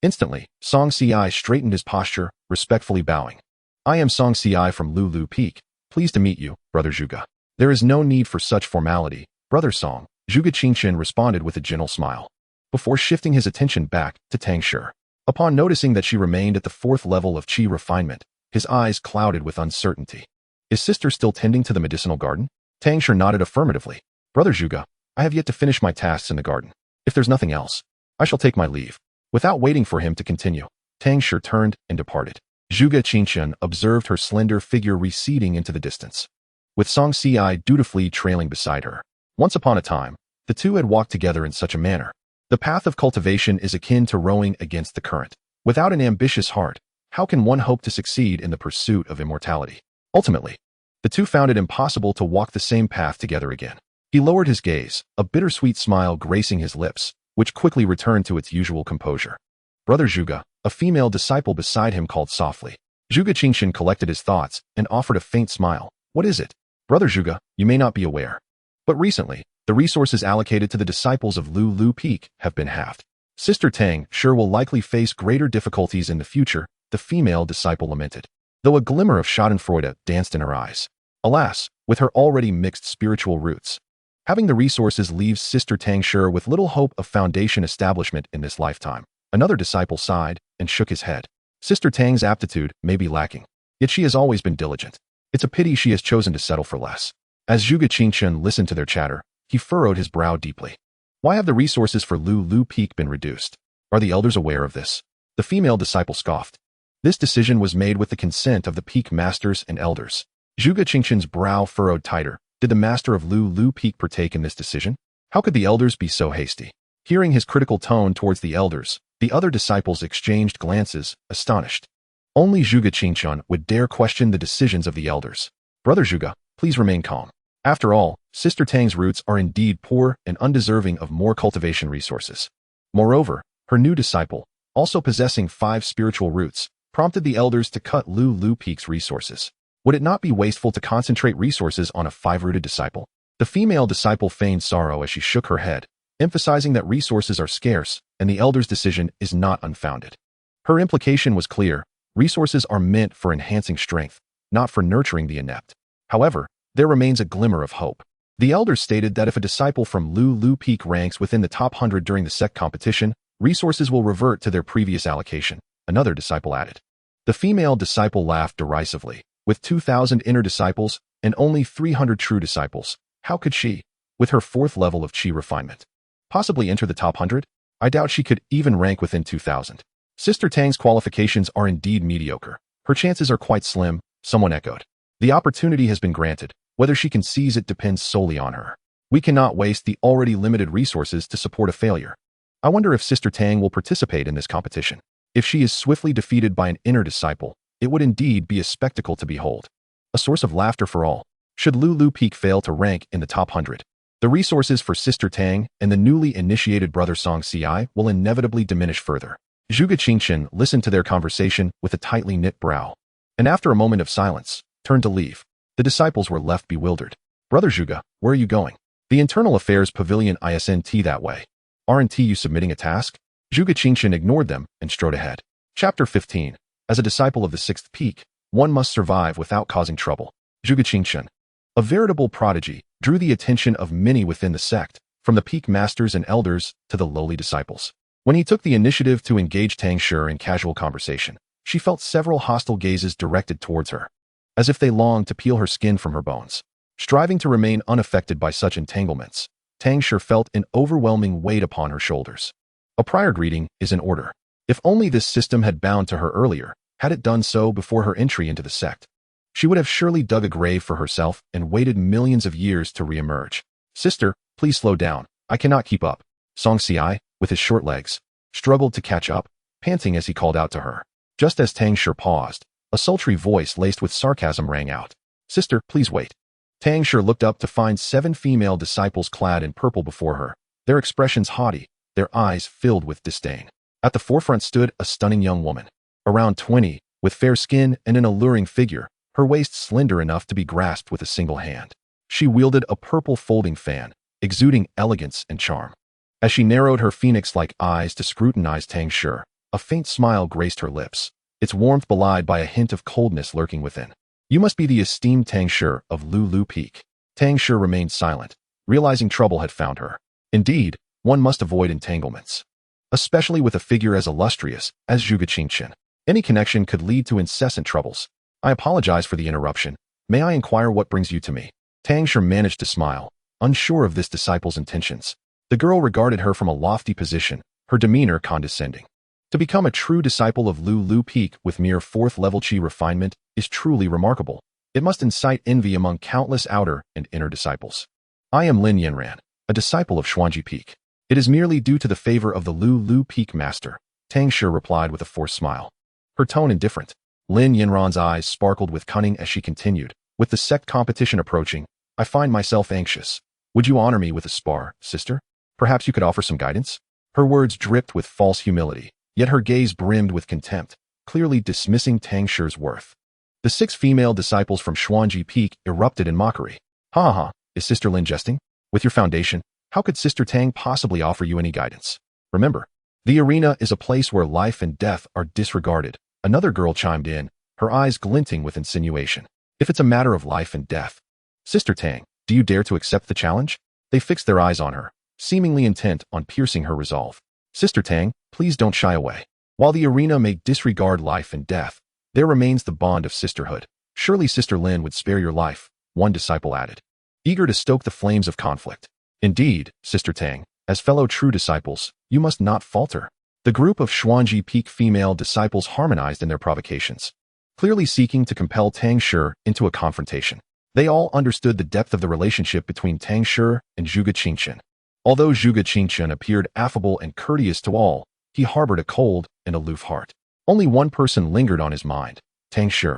Instantly, Song Si straightened his posture, respectfully bowing. I am Song Si from Lu Peak. Pleased to meet you, Brother Zhuge. There is no need for such formality, Brother Song, Zhuge Qingchen responded with a gentle smile, before shifting his attention back to Tang Shi. Upon noticing that she remained at the 4th level of qi refinement, his eyes clouded with uncertainty. Is sister still tending to the medicinal garden? Tang Shi nodded affirmatively. Brother Zhuge, I have yet to finish my tasks in the garden. If there's nothing else, I shall take my leave. Without waiting for him to continue, Tang Shi turned and departed. Zhuge Qingchen observed her slender figure receding into the distance, with Song Si dutifully trailing beside her. Once upon a time, the two had walked together in such a manner. The path of cultivation is akin to rowing against the current. Without an ambitious heart, how can one hope to succeed in the pursuit of immortality? Ultimately, the two found it impossible to walk the same path together again. He lowered his gaze, a bittersweet smile gracing his lips, which quickly returned to its usual composure. Brother Zhuge, a female disciple beside him called softly. Zhuge Qingchen collected his thoughts and offered a faint smile. What is it? Brother Zhuge, you may not be aware, but recently, the resources allocated to the disciples of Lu Peak have been halved. Sister Tang Shi will likely face greater difficulties in the future, the female disciple lamented, though a glimmer of schadenfreude danced in her eyes. Alas, with her already mixed spiritual roots, having the resources leaves Sister Tang Shi with little hope of foundation establishment in this lifetime. Another disciple sighed and shook his head. Sister Tang's aptitude may be lacking, yet she has always been diligent. It's a pity she has chosen to settle for less. As Zhuge Qingchen listened to their chatter, he furrowed his brow deeply. Why have the resources for Lu Peak been reduced? Are the elders aware of this? The female disciple scoffed. This decision was made with the consent of the Peak masters and elders. Zhuge Qingchen's brow furrowed tighter. Did the master of Lu Peak partake in this decision? How could the elders be so hasty? Hearing his critical tone towards the elders, the other disciples exchanged glances, astonished. Only Zhuge Qingchen would dare question the decisions of the elders. Brother Zhuge, please remain calm. After all, Sister Tang's roots are indeed poor and undeserving of more cultivation resources. Moreover, her new disciple, also possessing 5 spiritual roots, prompted the elders to cut Lu Peak's resources. Would it not be wasteful to concentrate resources on a 5-rooted disciple? The female disciple feigned sorrow as she shook her head, emphasizing that resources are scarce and the elders' decision is not unfounded. Her implication was clear. Resources are meant for enhancing strength, not for nurturing the inept. However, there remains a glimmer of hope. The elders stated that if a disciple from Lu Peak ranks within the top 100 during the sect competition, resources will revert to their previous allocation, another disciple added. The female disciple laughed derisively. With 2,000 inner disciples and only 300 true disciples, how could she, with her 4th level of qi refinement, possibly enter the top 100? I doubt she could even rank within 2,000. Sister Tang's qualifications are indeed mediocre. Her chances are quite slim, someone echoed. The opportunity has been granted. Whether she can seize it depends solely on her. We cannot waste the already limited resources to support a failure. I wonder if Sister Tang will participate in this competition. If she is swiftly defeated by an inner disciple, it would indeed be a spectacle to behold. A source of laughter for all. Should Lu Peak fail to rank in the top 100, the resources for Sister Tang and the newly initiated brother Xianxia will inevitably diminish further. Zhuge Qingchen listened to their conversation with a tightly knit brow, and after a moment of silence, turned to leave. The disciples were left bewildered. Brother Zhuge, where are you going? The Internal Affairs Pavilion isn't that way. Aren't you submitting a task? Zhuge Qingchen ignored them and strode ahead. Chapter 15. As a disciple of the 6th peak, one must survive without causing trouble. Zhuge Qingchen, a veritable prodigy, drew the attention of many within the sect, from the peak masters and elders to the lowly disciples. When he took the initiative to engage Tang Shi in casual conversation, she felt several hostile gazes directed towards her, as if they longed to peel her skin from her bones. Striving to remain unaffected by such entanglements, Tang Shi felt an overwhelming weight upon her shoulders. A prior greeting is in order. If only this system had bound to her earlier, had it done so before her entry into the sect, she would have surely dug a grave for herself and waited millions of years to re-emerge. Sister, please slow down. I cannot keep up. Xianxia, with his short legs, struggled to catch up, panting as he called out to her. Just as Tang Shi paused, a sultry voice laced with sarcasm rang out. Sister, please wait. Tang Shi looked up to find 7 female disciples clad in purple before her, their expressions haughty, their eyes filled with disdain. At the forefront stood a stunning young woman, around 20, with fair skin and an alluring figure, her waist slender enough to be grasped with a single hand. She wielded a purple folding fan, exuding elegance and charm. As she narrowed her phoenix-like eyes to scrutinize Tang Shi, a faint smile graced her lips, its warmth belied by a hint of coldness lurking within. You must be the esteemed Tang Shi of Lu Peak. Tang Shi remained silent, realizing trouble had found her. Indeed, one must avoid entanglements, especially with a figure as illustrious as Zhuge Qingchen. Any connection could lead to incessant troubles. I apologize for the interruption. May I inquire what brings you to me? Tang Shi managed to smile, unsure of this disciple's intentions. The girl regarded her from a lofty position, her demeanor condescending. To become a true disciple of Lu Peak with mere 4th-level qi refinement is truly remarkable. It must incite envy among countless outer and inner disciples. I am Lin Yanran, a disciple of Xuanji Peak. It is merely due to the favor of the Lu Peak master, Tang Shi replied with a forced smile, her tone indifferent. Lin Yanran's eyes sparkled with cunning as she continued. With the sect competition approaching, I find myself anxious. Would you honor me with a spar, sister? Perhaps you could offer some guidance? Her words dripped with false humility, yet her gaze brimmed with contempt, clearly dismissing Tang Shi's worth. The 6 female disciples from Xuanji Peak erupted in mockery. Ha ha ha, is Sister Lin jesting? With your foundation, how could Sister Tang possibly offer you any guidance? Remember, the arena is a place where life and death are disregarded. Another girl chimed in, her eyes glinting with insinuation. If it's a matter of life and death. Sister Tang, do you dare to accept the challenge? They fixed their eyes on her, seemingly intent on piercing her resolve. Sister Tang, please don't shy away. While the arena may disregard life and death, there remains the bond of sisterhood. Surely Sister Lin would spare your life, one disciple added, eager to stoke the flames of conflict. Indeed, Sister Tang, as fellow true disciples, you must not falter. The group of Xuanji Peak female disciples harmonized in their provocations, clearly seeking to compel Tang Shi into a confrontation. They all understood the depth of the relationship between Tang Shi and Zhuge Qingqian. Although Zhuge Qingqian appeared affable and courteous to all, he harbored a cold and aloof heart. Only one person lingered on his mind, Tang Shi,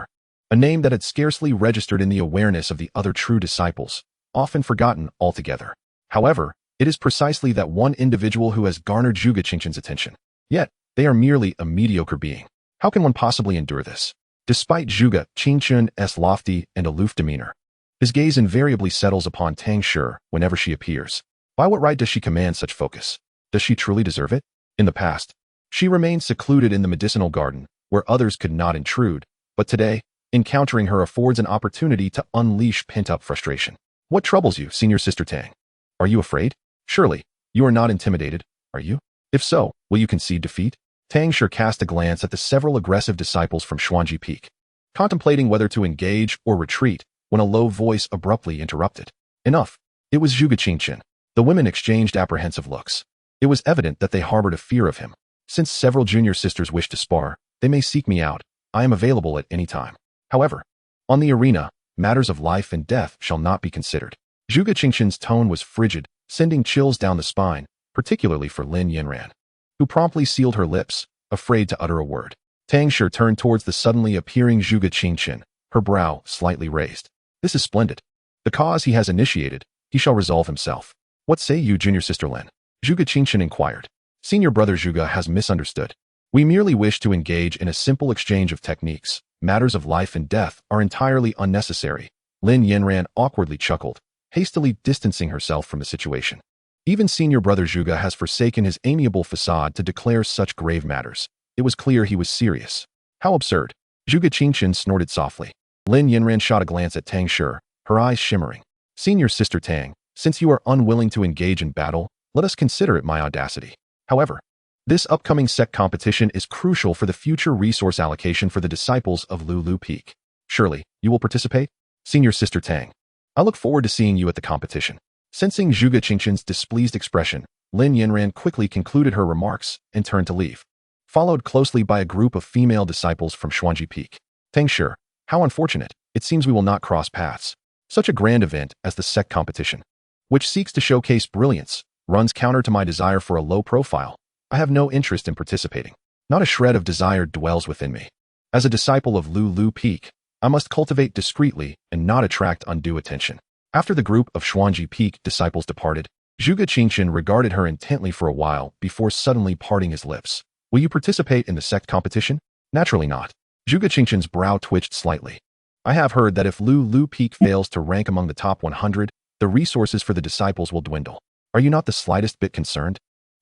a name that had scarcely registered in the awareness of the other true disciples, often forgotten altogether. However, it is precisely that one individual who has garnered Zhuge Qingqian's attention. Yet, they are merely a mediocre being. How can one possibly endure this? Despite Zhuge Qingqian's lofty and aloof demeanor, his gaze invariably settles upon Tang Shi whenever she appears. By what right does she command such focus? Does she truly deserve it? In the past, she remained secluded in the medicinal garden, where others could not intrude, but today, encountering her affords an opportunity to unleash pent-up frustration. What troubles you, Senior Sister Tang? Are you afraid? Surely, you are not intimidated, are you? If so, will you concede defeat? Tang Shi cast a glance at the several aggressive disciples from Xuanji Peak, contemplating whether to engage or retreat, when a low voice abruptly interrupted. Enough. It was Zhuge Qingqian. The women exchanged apprehensive looks. It was evident that they harbored a fear of him. Since several junior sisters wish to spar, they may seek me out. I am available at any time. However, on the arena, matters of life and death shall not be considered. Zhuge Qingqian's tone was frigid, sending chills down the spine, particularly for Lin Yanran, who promptly sealed her lips, afraid to utter a word. Tang Shi turned towards the suddenly appearing Zhuge Qingqian, her brow slightly raised. This is splendid. The cause he has initiated, he shall resolve himself. What say you, Junior Sister Lin? Zhuge Qingqian inquired. Senior Brother Zhuge has misunderstood. We merely wish to engage in a simple exchange of techniques. Matters of life and death are entirely unnecessary. Lin Yanran awkwardly chuckled, hastily distancing herself from the situation. Even Senior Brother Zhuge has forsaken his amiable facade to declare such grave matters. It was clear he was serious. How absurd. Zhuge Qingqian snorted softly. Lin Yanran shot a glance at Tang Shi, her eyes shimmering. Senior Sister Tang, since you are unwilling to engage in battle, let us consider it my audacity. However, this upcoming sect competition is crucial for the future resource allocation for the disciples of Lulu Peak. Surely, you will participate? Senior Sister Tang, I look forward to seeing you at the competition. Sensing Zhuge Qingqian's displeased expression, Lin Yanran quickly concluded her remarks and turned to leave, followed closely by a group of female disciples from Xuanji Peak. Tang Shi, how unfortunate. It seems we will not cross paths. Such a grand event as the sect competition, which seeks to showcase brilliance, runs counter to my desire for a low profile. I have no interest in participating. Not a shred of desire dwells within me. As a disciple of Lulu Peak, I must cultivate discreetly and not attract undue attention. After the group of Xuanji Peak disciples departed, Zhuge Qingqian regarded her intently for a while before suddenly parting his lips. Will you participate in the sect competition? Naturally not. Zhuge Qingqian's brow twitched slightly. I have heard that if Lulu Peak fails to rank among the top 100, the resources for the disciples will dwindle. Are you not the slightest bit concerned?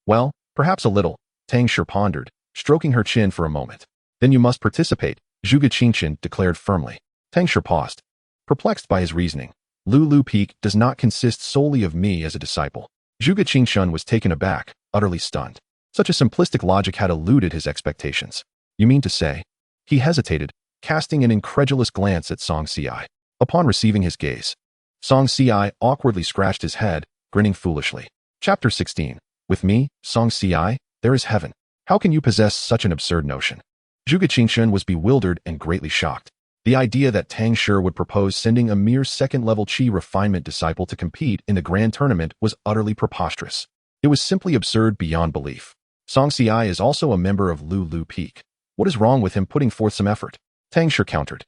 Well, perhaps a little, Tang Shi pondered, stroking her chin for a moment. Then you must participate, Zhuge Qingqian declared firmly. Tang Shi paused, perplexed by his reasoning. Lulu Peak does not consist solely of me as a disciple. Zhuge Qingqian was taken aback, utterly stunned. Such a simplistic logic had eluded his expectations. You mean to say? He hesitated, casting an incredulous glance at xianxia. Upon receiving his gaze, xianxia awkwardly scratched his head, grinning foolishly. Chapter 16. With me, xianxia, there is heaven. How can you possess such an absurd notion? Zhuge Qingqian was bewildered and greatly shocked. The idea that Tang Shi would propose sending a mere second-level qi refinement disciple to compete in the grand tournament was utterly preposterous. It was simply absurd beyond belief. Xianxia is also a member of Lulu Peak. What is wrong with him putting forth some effort? Tang Shi countered.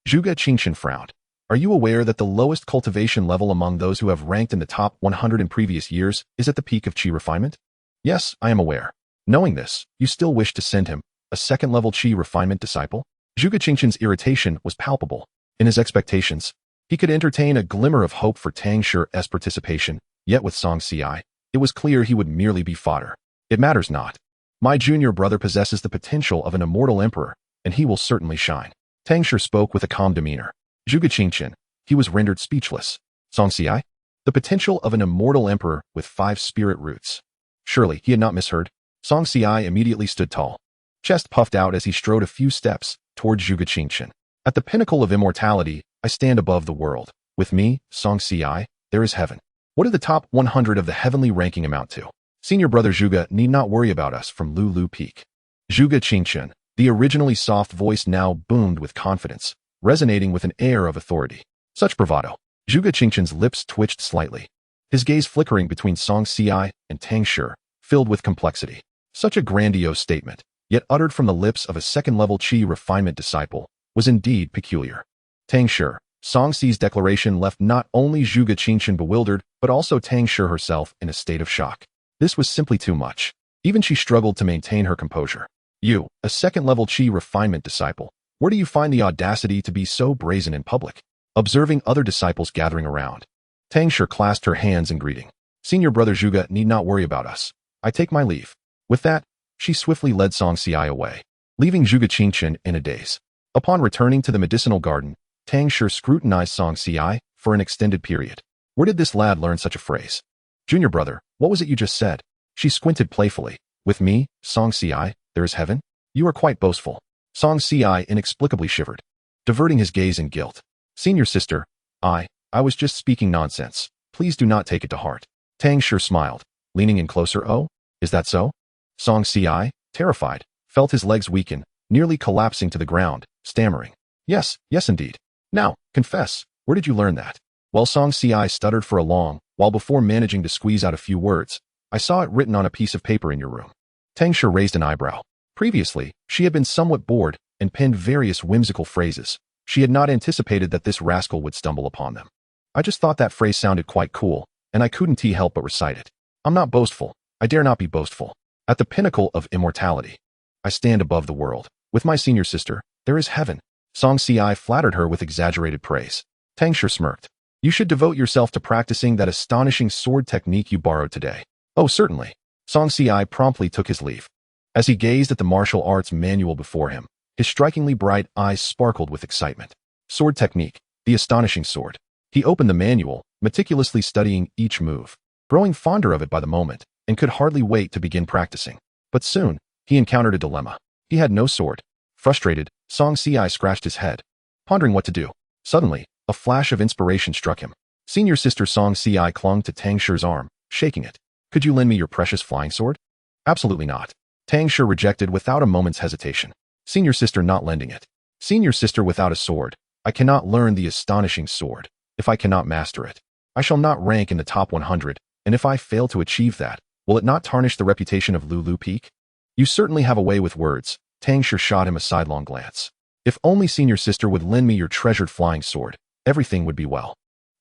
Zhuge Qingqian frowned. Are you aware that the lowest cultivation level among those who have ranked in the top 100 in previous years is at the peak of qi refinement? Yes, I am aware. Knowing this, you still wish to send him, a second-level qi refinement disciple? Zhuge Qingqian's irritation was palpable. In his expectations, he could entertain a glimmer of hope for Tang Shi's participation, yet with xianxia, it was clear he would merely be fodder. It matters not. My junior brother possesses the potential of an immortal emperor, and he will certainly shine. Tang Shi spoke with a calm demeanor. Zhuge Qingqian, he was rendered speechless. Xianxia? The potential of an immortal emperor with 5 spirit roots. Surely he had not misheard. Xianxia immediately stood tall. Chest puffed out as he strode a few steps toward Zhuge Qingqian. At the pinnacle of immortality, I stand above the world. With me, Xianxia, there is heaven. What do the top 100 of the heavenly ranking amount to? Senior brother Zhuge need not worry about us from Lulu Peak. Zhuge Qingqian, the originally soft voice now boomed with confidence, resonating with an air of authority. Such bravado. Zhuge Qingqian's lips twitched slightly, his gaze flickering between Xianxia and Tang Shi, filled with complexity. Such a grandiose statement, yet uttered from the lips of a second-level qi refinement disciple, was indeed peculiar. Tang Shi, Xiangxi's declaration left not only Zhuge Qingqian bewildered, but also Tang Shi herself in a state of shock. This was simply too much. Even she struggled to maintain her composure. You, a second-level qi refinement disciple, where do you find the audacity to be so brazen in public? Observing other disciples gathering around, Tang Shi clasped her hands in greeting. Senior brother Zhuge need not worry about us. I take my leave. With that, she swiftly led Xianxia away, leaving Zhuge Qingqian in a daze. Upon returning to the medicinal garden, Tang Shi scrutinized Xianxia for an extended period. Where did this lad learn such a phrase? Junior brother, what was it you just said? She squinted playfully. With me, Xianxia, there is heaven? You are quite boastful. Xianxia inexplicably shivered, diverting his gaze in guilt. Senior sister, I was just speaking nonsense. Please do not take it to heart. Tang Shi smiled, leaning in closer. Oh, is that so? Xianxia, terrified, felt his legs weaken, nearly collapsing to the ground, stammering. Yes indeed. Now, confess, where did you learn that? While Xianxia stuttered for a long while before managing to squeeze out a few words. I saw it written on a piece of paper in your room. Tang Shi raised an eyebrow. Previously, she had been somewhat bored and penned various whimsical phrases. She had not anticipated that this rascal would stumble upon them. I just thought that phrase sounded quite cool, and I couldn't help but recite it. I'm not boastful. I dare not be boastful. At the pinnacle of immortality, I stand above the world. With my senior sister, there is heaven. Xianxia flattered her with exaggerated praise. Tang Shi smirked. You should devote yourself to practicing that astonishing sword technique you borrowed today. Oh, certainly. Xianxia promptly took his leave. As he gazed at the martial arts manual before him, his strikingly bright eyes sparkled with excitement. Sword technique, the astonishing sword. He opened the manual, meticulously studying each move, growing fonder of it by the moment, and could hardly wait to begin practicing. But soon, he encountered a dilemma. He had no sword. Frustrated, Xianxia scratched his head, pondering what to do. Suddenly, a flash of inspiration struck him. Senior sister Xianxia clung to Tang Shi's arm, shaking it. Could you lend me your precious flying sword? Absolutely not. Tang Shi rejected without a moment's hesitation. Senior sister not lending it. Senior sister without a sword. I cannot learn the astonishing sword if I cannot master it. I shall not rank in the top 100, and if I fail to achieve that, will it not tarnish the reputation of Lulu Peak? You certainly have a way with words. Tang Shi shot him a sidelong glance. If only senior sister would lend me your treasured flying sword, everything would be well.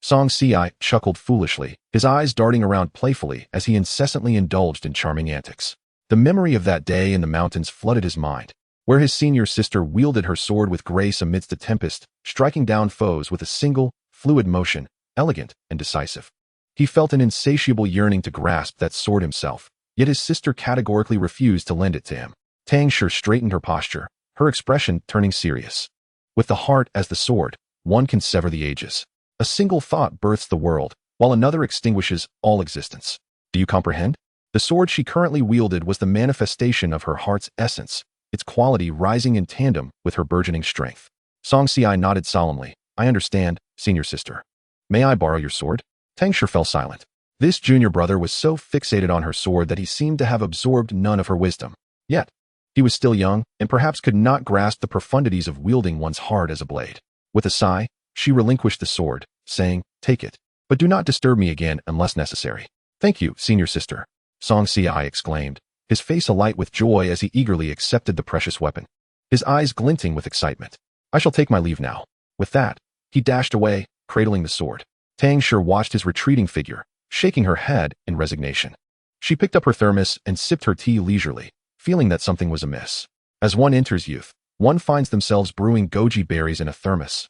Xianxia chuckled foolishly, his eyes darting around playfully as he incessantly indulged in charming antics. The memory of that day in the mountains flooded his mind, where his senior sister wielded her sword with grace amidst a tempest, striking down foes with a single, fluid motion, elegant and decisive. He felt an insatiable yearning to grasp that sword himself, yet his sister categorically refused to lend it to him. Tang Shi straightened her posture, her expression turning serious. With the heart as the sword, one can sever the ages. A single thought births the world, while another extinguishes all existence. Do you comprehend? The sword she currently wielded was the manifestation of her heart's essence, its quality rising in tandem with her burgeoning strength. Xianxia nodded solemnly. I understand, senior sister. May I borrow your sword? Tang Shi fell silent. This junior brother was so fixated on her sword that he seemed to have absorbed none of her wisdom. Yet, he was still young, and perhaps could not grasp the profundities of wielding one's heart as a blade. With a sigh, she relinquished the sword, saying, Take it, but do not disturb me again unless necessary. Thank you, senior sister. Xianxia exclaimed, his face alight with joy as he eagerly accepted the precious weapon, his eyes glinting with excitement. I shall take my leave now. With that, he dashed away, cradling the sword. Tang Shi watched his retreating figure, shaking her head in resignation. She picked up her thermos and sipped her tea leisurely, feeling that something was amiss. As one enters youth, One finds themselves brewing goji berries in a thermos.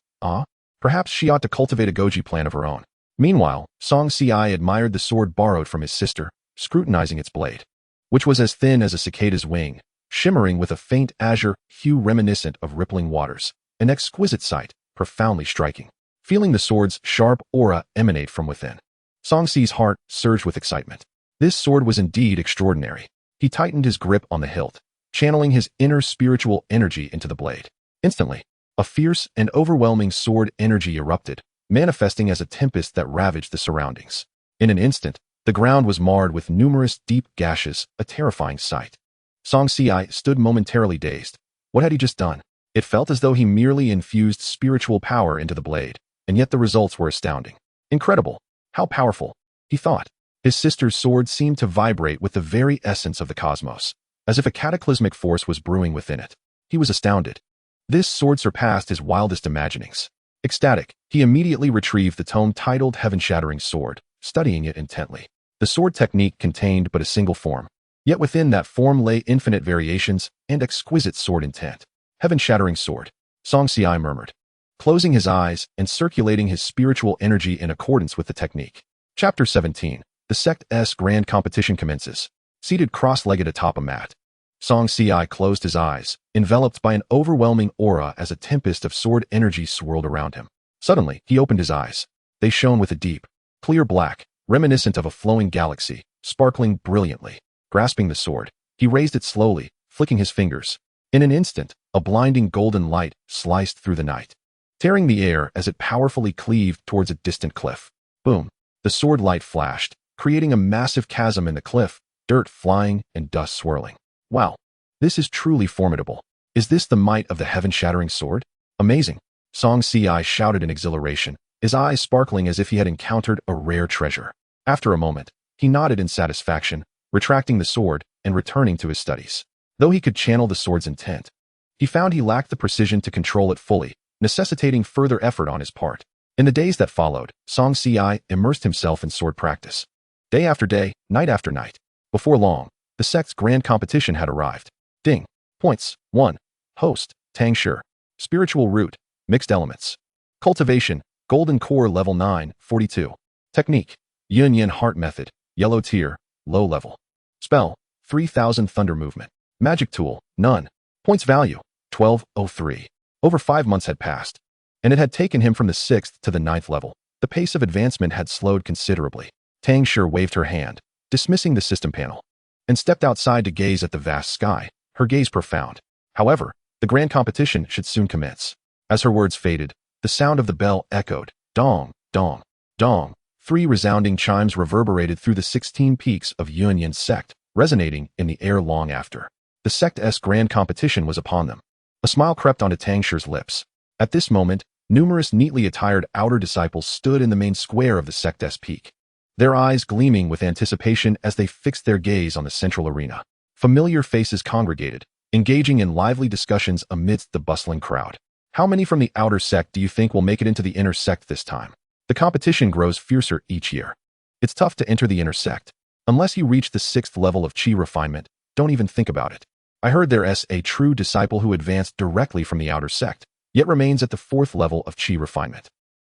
Perhaps she ought to cultivate a goji plant of her own. Meanwhile, Xianxia admired the sword borrowed from his sister, scrutinizing its blade, which was as thin as a cicada's wing, shimmering with a faint azure hue reminiscent of rippling waters. An exquisite sight, profoundly striking. Feeling the sword's sharp aura emanate from within, Xiangxi's heart surged with excitement. This sword was indeed extraordinary. He tightened his grip on the hilt, channeling his inner spiritual energy into the blade. Instantly, a fierce and overwhelming sword energy erupted, manifesting as a tempest that ravaged the surroundings. In an instant, the ground was marred with numerous deep gashes, a terrifying sight. Xianxia stood momentarily dazed. What had he just done? It felt as though he merely infused spiritual power into the blade, and yet the results were astounding. Incredible! How powerful! He thought. His sister's sword seemed to vibrate with the very essence of the cosmos, as if a cataclysmic force was brewing within it. He was astounded. This sword surpassed his wildest imaginings. Ecstatic, he immediately retrieved the tome titled Heaven-Shattering Sword, studying it intently. The sword technique contained but a single form, yet within that form lay infinite variations and exquisite sword intent. Heaven-Shattering Sword, Xianxia murmured, closing his eyes and circulating his spiritual energy in accordance with the technique. Chapter 17. The sect's grand competition commences. Seated cross-legged atop a mat, Xianxia closed his eyes, enveloped by an overwhelming aura as a tempest of sword energy swirled around him. Suddenly, he opened his eyes. They shone with a deep, clear black, reminiscent of a flowing galaxy, sparkling brilliantly. Grasping the sword, he raised it slowly, flicking his fingers. In an instant, a blinding golden light sliced through the night, tearing the air as it powerfully cleaved towards a distant cliff. Boom! The sword light flashed, creating a massive chasm in the cliff, dirt flying and dust swirling. Wow! This is truly formidable. Is this the might of the heaven-shattering sword? Amazing! Xianxia shouted in exhilaration, his eyes sparkling as if he had encountered a rare treasure. After a moment, he nodded in satisfaction, retracting the sword and returning to his studies. Though he could channel the sword's intent, he found he lacked the precision to control it fully, necessitating further effort on his part. In the days that followed, Xianxia immersed himself in sword practice. Day after day, night after night. Before long, the sect's grand competition had arrived. Ding. Points. 1. Host, Tang Shi. Spiritual root, mixed elements. Cultivation, golden core level 9, 42. Technique, Yin heart method, yellow tier, low level. Spell, 3000 thunder movement. Magic tool, none. Points value, 1203. Over 5 months had passed, and it had taken him from the 6th to the 9th level. The pace of advancement had slowed considerably. Tang Shi waved her hand, dismissing the system panel, and stepped outside to gaze at the vast sky, her gaze profound. However, the grand competition should soon commence. As her words faded, the sound of the bell echoed. Dong, dong, dong. 3 resounding chimes reverberated through the 16 peaks of Yuanyan's sect, resonating in the air long after. The sect's grand competition was upon them. A smile crept onto Tang Shi's lips. At this moment, numerous neatly attired outer disciples stood in the main square of the sect's peak, their eyes gleaming with anticipation as they fixed their gaze on the central arena. Familiar faces congregated, engaging in lively discussions amidst the bustling crowd. How many from the outer sect do you think will make it into the inner sect this time? The competition grows fiercer each year. It's tough to enter the inner sect. Unless you reach the 6th level of chi refinement, don't even think about it. I heard there's a true disciple who advanced directly from the outer sect, yet remains at the 4th level of chi refinement.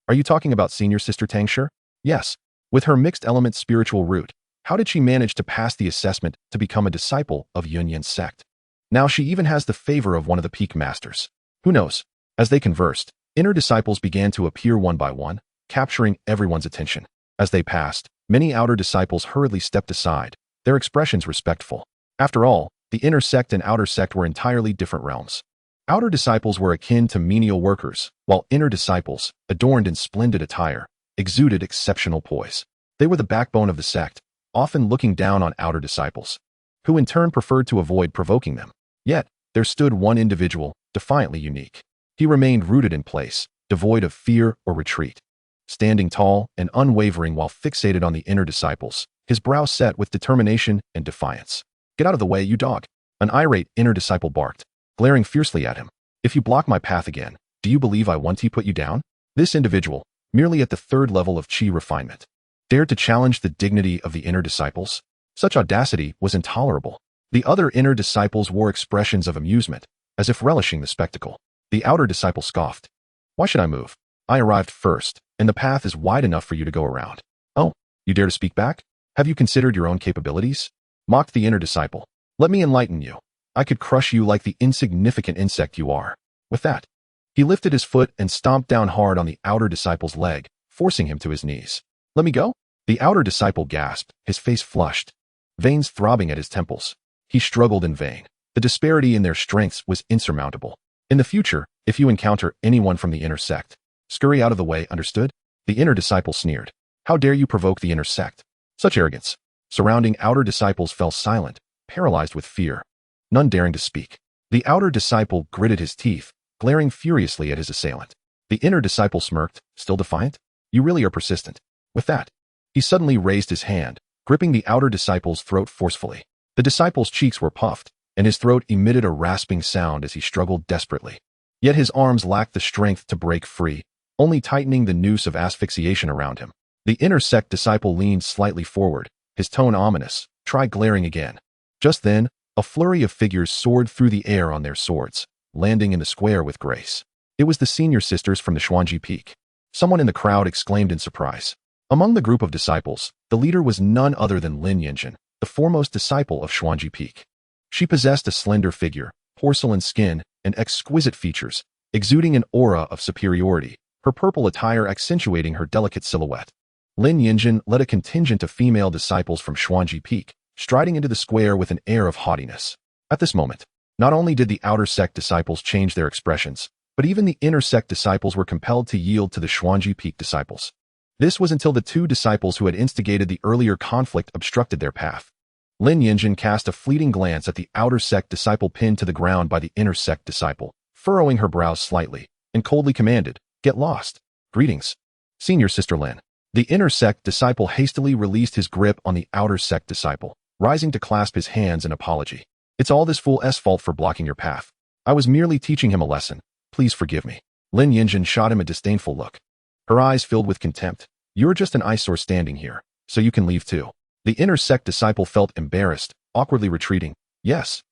Are you talking about senior sister Tang Shi? Yes. With her mixed element spiritual root, how did she manage to pass the assessment to become a disciple of Yuanyan's sect? Now she even has the favor of one of the peak masters. Who knows? As they conversed, inner disciples began to appear one by one, capturing everyone's attention. As they passed, many outer disciples hurriedly stepped aside, their expressions respectful. After all, the inner sect and outer sect were entirely different realms. Outer disciples were akin to menial workers, while inner disciples, adorned in splendid attire, exuded exceptional poise. They were the backbone of the sect, often looking down on outer disciples, who in turn preferred to avoid provoking them. Yet, there stood one individual, defiantly unique. He remained rooted in place, devoid of fear or retreat, standing tall and unwavering while fixated on the inner disciples, his brow set with determination and defiance. Get out of the way, you dog! An irate inner disciple barked, glaring fiercely at him. If you block my path again, do you believe I want to put you down? This individual, merely at the 3rd level of chi refinement, dared to challenge the dignity of the inner disciples? Such audacity was intolerable. The other inner disciples wore expressions of amusement, as if relishing the spectacle. The outer disciple scoffed. Why should I move? I arrived first, and the path is wide enough for you to go around. Oh, you dare to speak back? Have you considered your own capabilities? Mocked the inner disciple. Let me enlighten you. I could crush you like the insignificant insect you are. With that, he lifted his foot and stomped down hard on the outer disciple's leg, forcing him to his knees. Let me go? The outer disciple gasped, his face flushed, veins throbbing at his temples. He struggled in vain. The disparity in their strengths was insurmountable. In the future, if you encounter anyone from the inner sect, scurry out of the way, understood? The inner disciple sneered. How dare you provoke the inner sect? Such arrogance. Surrounding outer disciples fell silent, paralyzed with fear, none daring to speak. The outer disciple gritted his teeth, glaring furiously at his assailant. The inner disciple smirked, still defiant? You really are persistent. With that, he suddenly raised his hand, gripping the outer disciple's throat forcefully. The disciple's cheeks were puffed, and his throat emitted a rasping sound as he struggled desperately. Yet his arms lacked the strength to break free, only tightening the noose of asphyxiation around him. The inner sect disciple leaned slightly forward, his tone ominous. Try glaring again. Just then, a flurry of figures soared through the air on their swords, landing in the square with grace. It was the senior sisters from the Xuanji Peak. Someone in the crowd exclaimed in surprise. Among the group of disciples, the leader was none other than Lin Yinjin, the foremost disciple of Xuanji Peak. She possessed a slender figure, porcelain skin, and exquisite features, exuding an aura of superiority, her purple attire accentuating her delicate silhouette. Lin Yinjin led a contingent of female disciples from Xuanji Peak, striding into the square with an air of haughtiness. At this moment, not only did the outer sect disciples change their expressions, but even the inner sect disciples were compelled to yield to the Xuanji Peak disciples. This was until the two disciples who had instigated the earlier conflict obstructed their path. Lin Yinjin cast a fleeting glance at the outer sect disciple pinned to the ground by the inner sect disciple, furrowing her brows slightly, and coldly commanded, "Get lost. Greetings, Senior Sister Lin." The inner sect disciple hastily released his grip on the outer sect disciple, rising to clasp his hands in apology. "It's all this fool's fault for blocking your path. I was merely teaching him a lesson. Please forgive me." Lin Yinjin shot him a disdainful look. Her eyes filled with contempt. "You're just an eyesore standing here, so you can leave too." The inner sect disciple felt embarrassed, awkwardly retreating. Yes,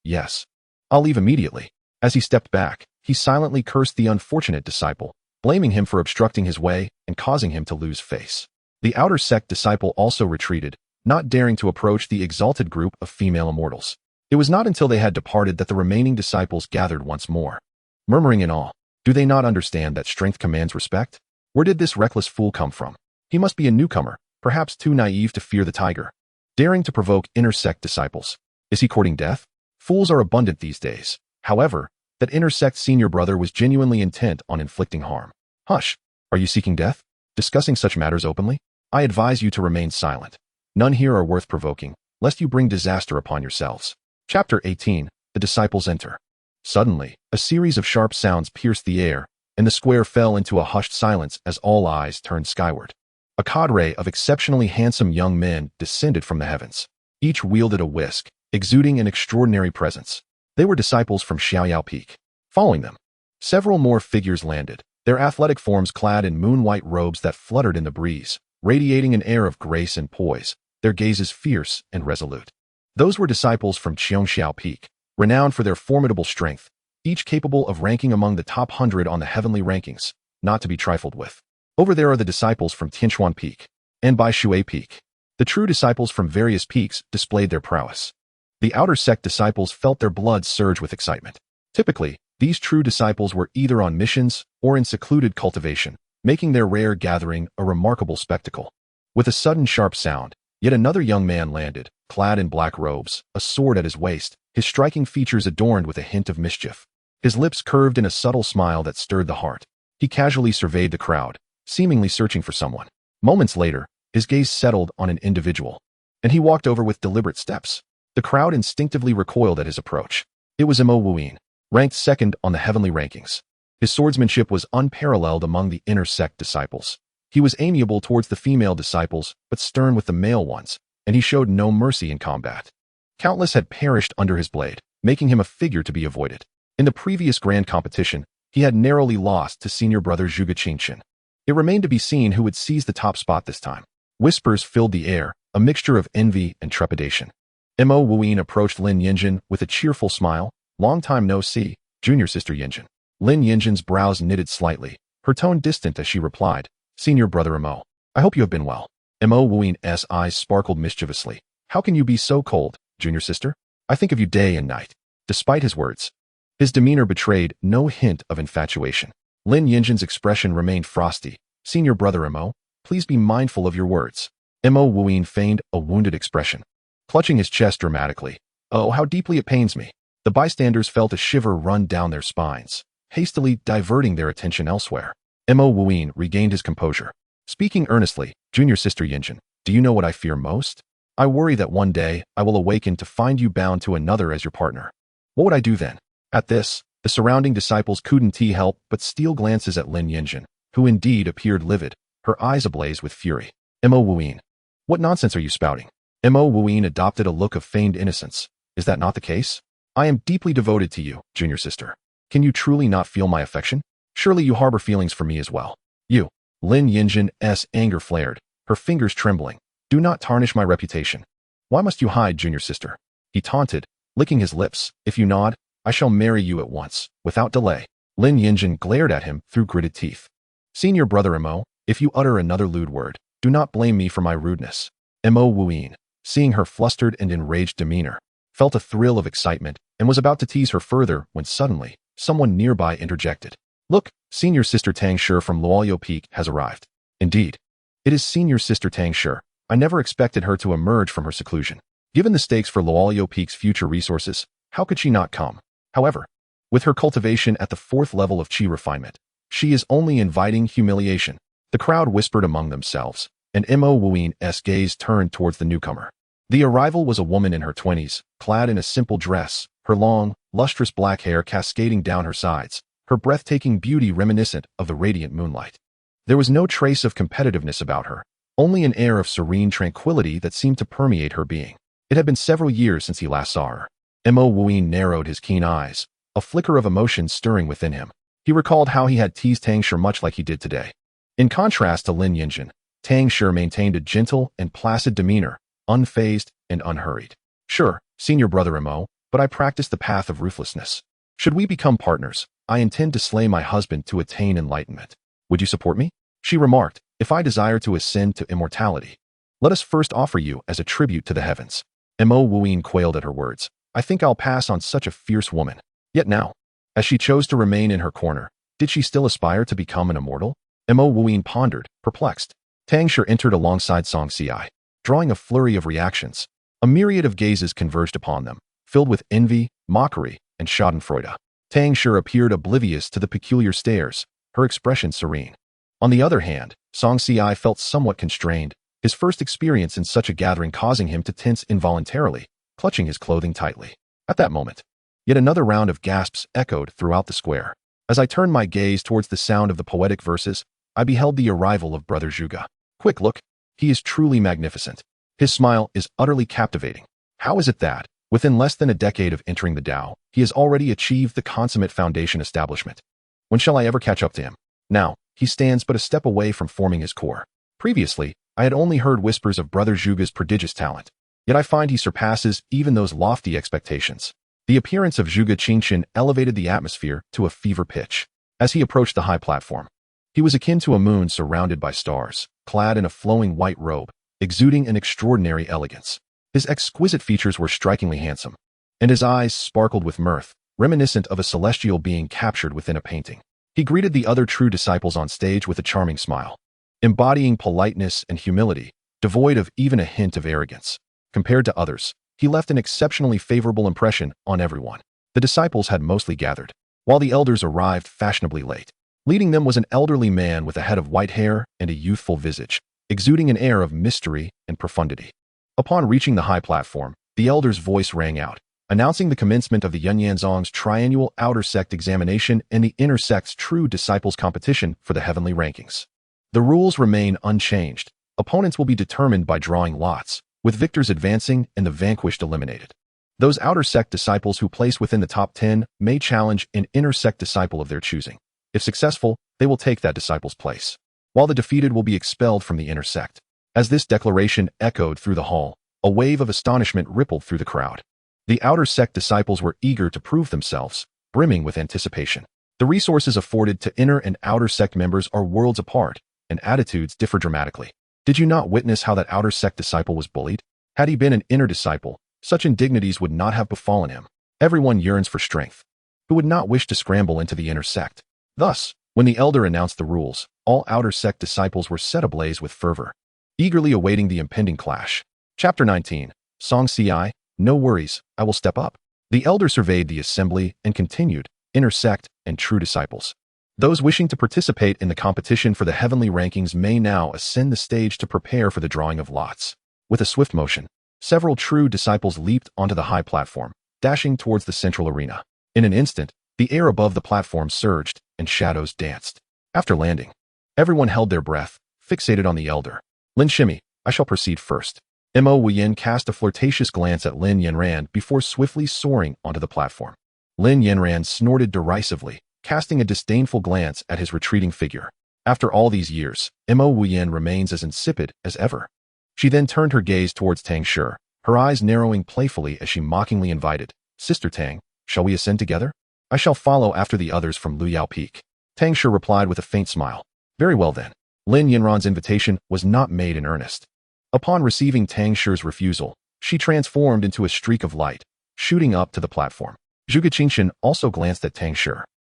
I'll leave immediately." As he stepped back, he silently cursed the unfortunate disciple, blaming him for obstructing his way and causing him to lose face. The outer sect disciple also retreated, not daring to approach the exalted group of female immortals. It was not until they had departed that the remaining disciples gathered once more, murmuring in awe. Do they not understand that strength commands respect? Where did this reckless fool come from? He must be a newcomer, perhaps too naive to fear the tiger, daring to provoke inner sect disciples. Is he courting death? Fools are abundant these days. However, that inner sect senior brother was genuinely intent on inflicting harm. Hush! Are you seeking death? Discussing such matters openly? I advise you to remain silent. None here are worth provoking, lest you bring disaster upon yourselves. Chapter 18. The Disciples Enter. Suddenly, a series of sharp sounds pierced the air, and the square fell into a hushed silence as all eyes turned skyward. A cadre of exceptionally handsome young men descended from the heavens. Each wielded a whisk, exuding an extraordinary presence. They were disciples from Xiaoyao Peak. Following them, several more figures landed, their athletic forms clad in moon-white robes that fluttered in the breeze, radiating an air of grace and poise, their gazes fierce and resolute. Those were disciples from Xianxiao Peak, renowned for their formidable strength, each capable of ranking among the top 100 on the heavenly rankings, not to be trifled with. Over there are the disciples from Tianchuan Peak and Baishui Peak. The true disciples from various peaks displayed their prowess. The outer sect disciples felt their blood surge with excitement. Typically, these true disciples were either on missions or in secluded cultivation, making their rare gathering a remarkable spectacle. With a sudden sharp sound, yet another young man landed, clad in black robes, a sword at his waist, his striking features adorned with a hint of mischief. His lips curved in a subtle smile that stirred the heart. He casually surveyed the crowd, seemingly searching for someone. Moments later, his gaze settled on an individual, and he walked over with deliberate steps. The crowd instinctively recoiled at his approach. It was Mo Wuyin, ranked second on the heavenly rankings. His swordsmanship was unparalleled among the inner sect disciples. He was amiable towards the female disciples, but stern with the male ones, and he showed no mercy in combat. Countless had perished under his blade, making him a figure to be avoided. In the previous grand competition, he had narrowly lost to senior brother Zhuge Qingchen. It remained to be seen who would seize the top spot this time. Whispers filled the air, a mixture of envy and trepidation. Mo Wuyin approached Lin Yinjin with a cheerful smile. "Long time no see, Junior sister Yinjin. Lin Yinjin's brows knitted slightly, her tone distant as she replied, Senior brother Mo. I hope you have been well. Mo Wuin's eyes sparkled mischievously. How can you be so cold, junior sister? I think of you day and night. Despite his words, his demeanor betrayed no hint of infatuation. Lin Yinjin's expression remained frosty. Senior brother Mo, please be mindful of your words. Mo Wuin feigned a wounded expression, clutching his chest dramatically. Oh, how deeply it pains me. The bystanders felt a shiver run down their spines, hastily diverting their attention elsewhere. Mo Wuin regained his composure. Speaking earnestly, Junior sister Yinjin, do you know what I fear most? I worry that one day I will awaken to find you bound to another as your partner. What would I do then? At this, the surrounding disciples couldn't help but steal glances at Lin Yinjin, who indeed appeared livid, her eyes ablaze with fury. Mo Wuin. What nonsense are you spouting? Mo Wuin adopted a look of feigned innocence. Is that not the case? I am deeply devoted to you, junior sister. Can you truly not feel my affection? Surely you harbor feelings for me as well. You. Lin Yinjin's anger flared, her fingers trembling. Do not tarnish my reputation. Why must you hide, junior sister? He taunted, licking his lips. If you nod, I shall marry you at once, without delay. Lin Yinjin glared at him through gritted teeth. Senior brother Mo, if you utter another lewd word, do not blame me for my rudeness. Mo Wuin, seeing her flustered and enraged demeanor, felt a thrill of excitement and was about to tease her further when suddenly, someone nearby interjected. Look, senior sister Tang Shi from Luoyao Peak has arrived. Indeed, it is senior sister Tang Shi. I never expected her to emerge from her seclusion. Given the stakes for Luoyao Peak's future resources, how could she not come? However, with her cultivation at the 4th level of Qi refinement, she is only inviting humiliation. The crowd whispered among themselves, and Mo Wuin's gaze turned towards the newcomer. The arrival was a woman in her 20s, clad in a simple dress, her long, lustrous black hair cascading down her sides, her breathtaking beauty reminiscent of the radiant moonlight. There was no trace of competitiveness about her, only an air of serene tranquility that seemed to permeate her being. It had been several years since he last saw her. Mo Wuin narrowed his keen eyes, a flicker of emotion stirring within him. He recalled how he had teased Tang Shi much like he did today. In contrast to Lin Yinjin, Tang Shi maintained a gentle and placid demeanor, unfazed and unhurried. Sure, senior brother Mo, but I practice the path of ruthlessness. Should we become partners, I intend to slay my husband to attain enlightenment. Would you support me? She remarked, if I desire to ascend to immortality, let us first offer you as a tribute to the heavens. Mo Wuin quailed at her words. I think I'll pass on such a fierce woman. Yet now, as she chose to remain in her corner, did she still aspire to become an immortal? Mo Wuin pondered, perplexed. Tang Shi entered alongside xianxia, drawing a flurry of reactions. A myriad of gazes converged upon them, filled with envy, mockery, and schadenfreude. Tang Shi appeared oblivious to the peculiar stares, her expression serene. On the other hand, xianxia felt somewhat constrained, his first experience in such a gathering causing him to tense involuntarily, clutching his clothing tightly. At that moment, yet another round of gasps echoed throughout the square. As I turned my gaze towards the sound of the poetic verses, I beheld the arrival of Brother Zhuge. Quick look, he is truly magnificent. His smile is utterly captivating. How is it that, within less than a decade of entering the Tao, he has already achieved the consummate foundation establishment? When shall I ever catch up to him? Now, he stands but a step away from forming his core. Previously, I had only heard whispers of Brother Zhuge's prodigious talent, yet I find he surpasses even those lofty expectations. The appearance of Zhuge Qingqian elevated the atmosphere to a fever pitch. As he approached the high platform, he was akin to a moon surrounded by stars, clad in a flowing white robe, exuding an extraordinary elegance. His exquisite features were strikingly handsome, and his eyes sparkled with mirth, reminiscent of a celestial being captured within a painting. He greeted the other true disciples on stage with a charming smile, embodying politeness and humility, devoid of even a hint of arrogance. Compared to others, he left an exceptionally favorable impression on everyone. The disciples had mostly gathered, while the elders arrived fashionably late. Leading them was an elderly man with a head of white hair and a youthful visage, exuding an air of mystery and profundity. Upon reaching the high platform, the elder's voice rang out, announcing the commencement of the Yunyanzong's triannual outer sect examination and the inner sect's true disciples competition for the heavenly rankings. The rules remain unchanged. Opponents will be determined by drawing lots, with victors advancing and the vanquished eliminated. Those outer sect disciples who place within the top 10 may challenge an inner sect disciple of their choosing. If successful, they will take that disciple's place, while the defeated will be expelled from the inner sect. As this declaration echoed through the hall, a wave of astonishment rippled through the crowd. The outer sect disciples were eager to prove themselves, brimming with anticipation. The resources afforded to inner and outer sect members are worlds apart, and attitudes differ dramatically. Did you not witness how that outer sect disciple was bullied? Had he been an inner disciple, such indignities would not have befallen him. Everyone yearns for strength. Who would not wish to scramble into the inner sect? Thus, when the elder announced the rules, all outer sect disciples were set ablaze with fervor, eagerly awaiting the impending clash. Chapter 19. Xianxia, no worries, I will step up. The elder surveyed the assembly and continued, inner sect and true disciples. Those wishing to participate in the competition for the heavenly rankings may now ascend the stage to prepare for the drawing of lots. With a swift motion, several true disciples leaped onto the high platform, dashing towards the central arena. In an instant, the air above the platform surged and shadows danced. After landing, everyone held their breath, fixated on the elder. Lin Shimi, I shall proceed first. Mo Wuyin cast a flirtatious glance at Lin Yanran before swiftly soaring onto the platform. Lin Yanran snorted derisively, casting a disdainful glance at his retreating figure. After all these years, Mo Wuyin remains as insipid as ever. She then turned her gaze towards Tang Shi, her eyes narrowing playfully as she mockingly invited, Sister Tang, shall we ascend together? I shall follow after the others from Luyao Peak. Tang Shi replied with a faint smile. Very well then. Lin Yanran's invitation was not made in earnest. Upon receiving Tang Shi's refusal, she transformed into a streak of light, shooting up to the platform. Zhuge Qingxian also glanced at Tang Shi,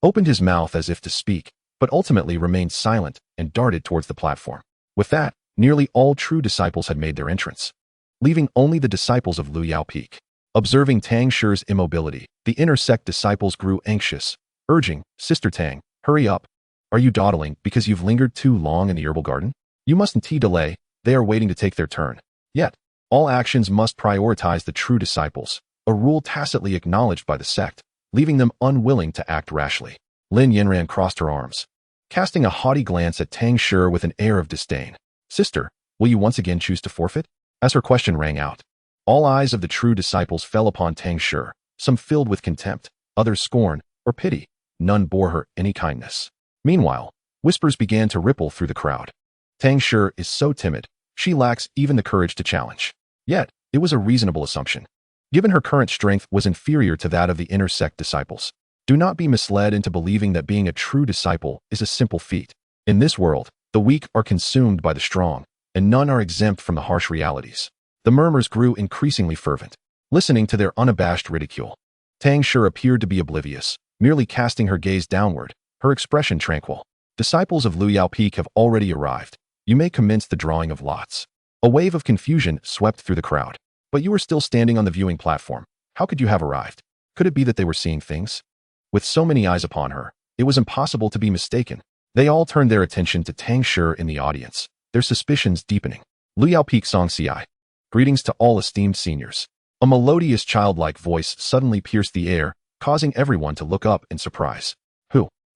opened his mouth as if to speak, but ultimately remained silent and darted towards the platform. With that, nearly all true disciples had made their entrance, leaving only the disciples of Luyao Peak. Observing Tang Shi's immobility, the inner sect disciples grew anxious, urging, Sister Tang, hurry up. Are you dawdling because you've lingered too long in the herbal garden? You mustn't delay, they are waiting to take their turn. Yet, all actions must prioritize the true disciples, a rule tacitly acknowledged by the sect, leaving them unwilling to act rashly. Lin Yanran crossed her arms, casting a haughty glance at Tang Shi with an air of disdain. Sister, will you once again choose to forfeit? As her question rang out, all eyes of the true disciples fell upon Tang Shi, some filled with contempt, others scorn or pity. None bore her any kindness. Meanwhile, whispers began to ripple through the crowd. Tang Shi is so timid, she lacks even the courage to challenge. Yet, it was a reasonable assumption, given her current strength was inferior to that of the inner sect disciples. Do not be misled into believing that being a true disciple is a simple feat. In this world, the weak are consumed by the strong, and none are exempt from the harsh realities. The murmurs grew increasingly fervent, listening to their unabashed ridicule. Tang Shi appeared to be oblivious, merely casting her gaze downward, her expression tranquil. Disciples of Luyao Peak have already arrived. You may commence the drawing of lots. A wave of confusion swept through the crowd. But you were still standing on the viewing platform. How could you have arrived? Could it be that they were seeing things? With so many eyes upon her, it was impossible to be mistaken. They all turned their attention to Tang Shi in the audience, their suspicions deepening. Luyao Peak Xianxia. Greetings to all esteemed seniors. A melodious childlike voice suddenly pierced the air, causing everyone to look up in surprise.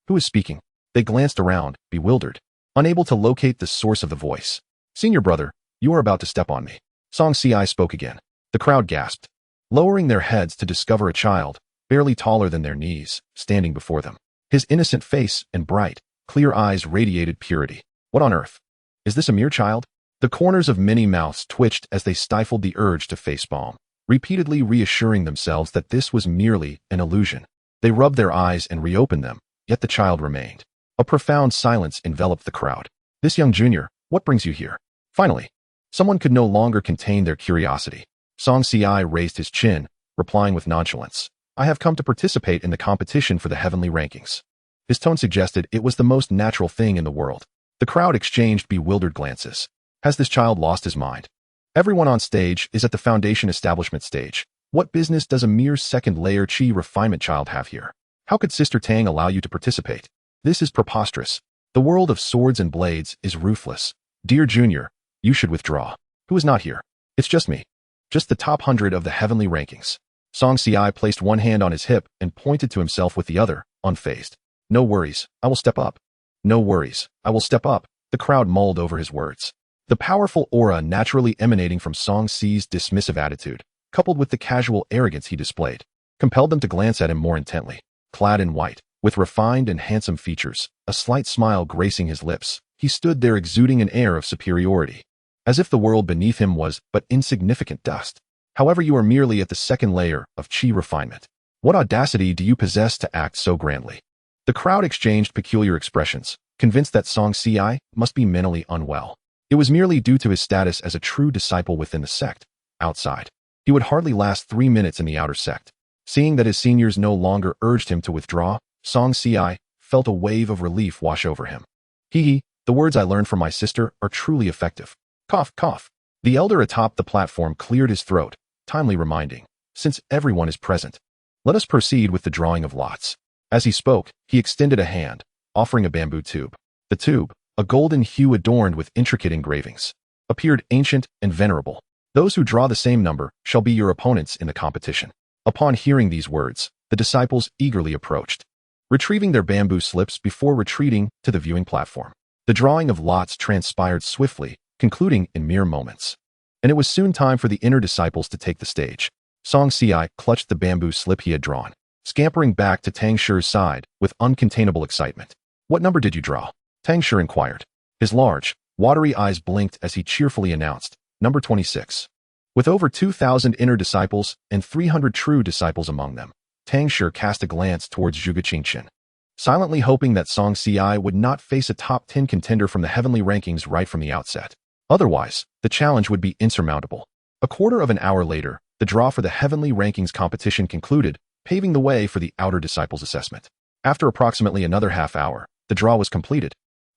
Who is speaking? They glanced around, bewildered, unable to locate the source of the voice. Senior brother, you are about to step on me. Xianxia spoke again. The crowd gasped, lowering their heads to discover a child, barely taller than their knees, standing before them. His innocent face and bright, clear eyes radiated purity. What on earth? Is this a mere child? The corners of many mouths twitched as they stifled the urge to facepalm, repeatedly reassuring themselves that this was merely an illusion. They rubbed their eyes and reopened them, yet the child remained. A profound silence enveloped the crowd. This young junior, what brings you here? Finally, someone could no longer contain their curiosity. Xianxia raised his chin, replying with nonchalance. I have come to participate in the competition for the heavenly rankings. His tone suggested it was the most natural thing in the world. The crowd exchanged bewildered glances. Has this child lost his mind? Everyone on stage is at the foundation establishment stage. What business does a mere second-layer chi refinement child have here? How could Sister Tang allow you to participate? This is preposterous. The world of swords and blades is ruthless. Dear Junior, you should withdraw. Who is not here? It's just me. Just the top 100 of the heavenly rankings. Xianxia placed one hand on his hip and pointed to himself with the other, unfazed. No worries, I will step up. No worries, I will step up. The crowd mulled over his words. The powerful aura naturally emanating from Xianxia's dismissive attitude, coupled with the casual arrogance he displayed, compelled them to glance at him more intently. Clad in white, with refined and handsome features, a slight smile gracing his lips, he stood there exuding an air of superiority, as if the world beneath him was but insignificant dust. However, you are merely at the second layer of chi refinement. What audacity do you possess to act so grandly? The crowd exchanged peculiar expressions, convinced that xianxia must be mentally unwell. It was merely due to his status as a true disciple within the sect. Outside, he would hardly last 3 minutes in the outer sect. Seeing that his seniors no longer urged him to withdraw, xianxia felt a wave of relief wash over him. Hee, the words I learned from my sister are truly effective. Cough, cough. The elder atop the platform cleared his throat, timely reminding, since everyone is present, let us proceed with the drawing of lots. As he spoke, he extended a hand, offering a bamboo tube. The tube, a golden hue adorned with intricate engravings, appeared ancient and venerable. Those who draw the same number shall be your opponents in the competition. Upon hearing these words, the disciples eagerly approached, retrieving their bamboo slips before retreating to the viewing platform. The drawing of lots transpired swiftly, concluding in mere moments. And it was soon time for the inner disciples to take the stage. Xianxia clutched the bamboo slip he had drawn, scampering back to Tang Shi's side with uncontainable excitement. What number did you draw? Tang Shi inquired. His large, watery eyes blinked as he cheerfully announced, number 26. With over 2,000 inner disciples and 300 true disciples among them, Tang Shi cast a glance towards Zhuge Qingqian, silently hoping that Xianxia would not face a top 10 contender from the heavenly rankings right from the outset. Otherwise, the challenge would be insurmountable. A quarter of an hour later, the draw for the heavenly rankings competition concluded, paving the way for the outer disciples assessment. After approximately another half hour, the draw was completed,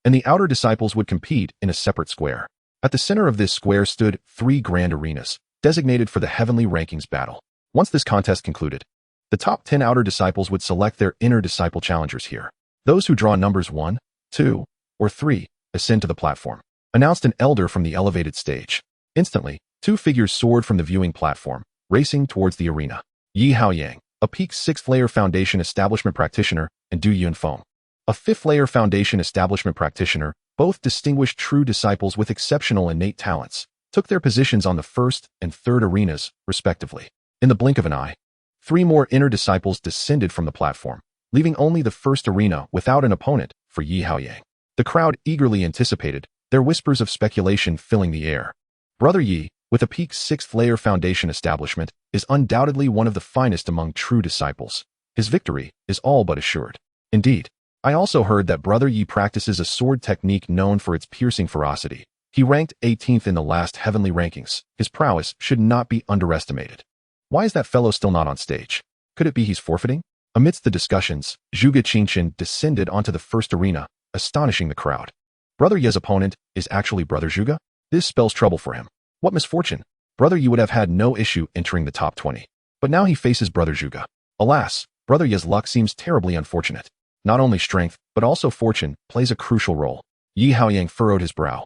and the outer disciples would compete in a separate square. At the center of this square stood 3 grand arenas, designated for the heavenly rankings battle. Once this contest concluded, the top 10 outer disciples would select their inner disciple challengers here. Those who draw numbers 1, 2, or 3 ascend to the platform, announced an elder from the elevated stage. Instantly, 2 figures soared from the viewing platform, racing towards the arena. Yi Haoyang, a peak 6th-layer foundation establishment practitioner, and Du Yunfeng, a 5th-layer foundation establishment practitioner, both distinguished true disciples with exceptional innate talents, took their positions on the 1st and 3rd arenas, respectively. In the blink of an eye, 3 more inner disciples descended from the platform, leaving only the 1st arena without an opponent for Yi Haoyang. The crowd eagerly anticipated, their whispers of speculation filling the air. Brother Yi, with a peak 6th-layer foundation establishment, is undoubtedly one of the finest among true disciples. His victory is all but assured. Indeed, I also heard that Brother Yi practices a sword technique known for its piercing ferocity. He ranked 18th in the last heavenly rankings. His prowess should not be underestimated. Why is that fellow still not on stage? Could it be he's forfeiting? Amidst the discussions, Zhuge Qingqian descended onto the 1st arena, astonishing the crowd. Brother Ye's opponent is actually Brother Zhuge? This spells trouble for him. What misfortune! Brother Yi would have had no issue entering the top 20. But now he faces Brother Zhuge. Alas, Brother Ye's luck seems terribly unfortunate. Not only strength, but also fortune, plays a crucial role. Yi Haoyang furrowed his brow,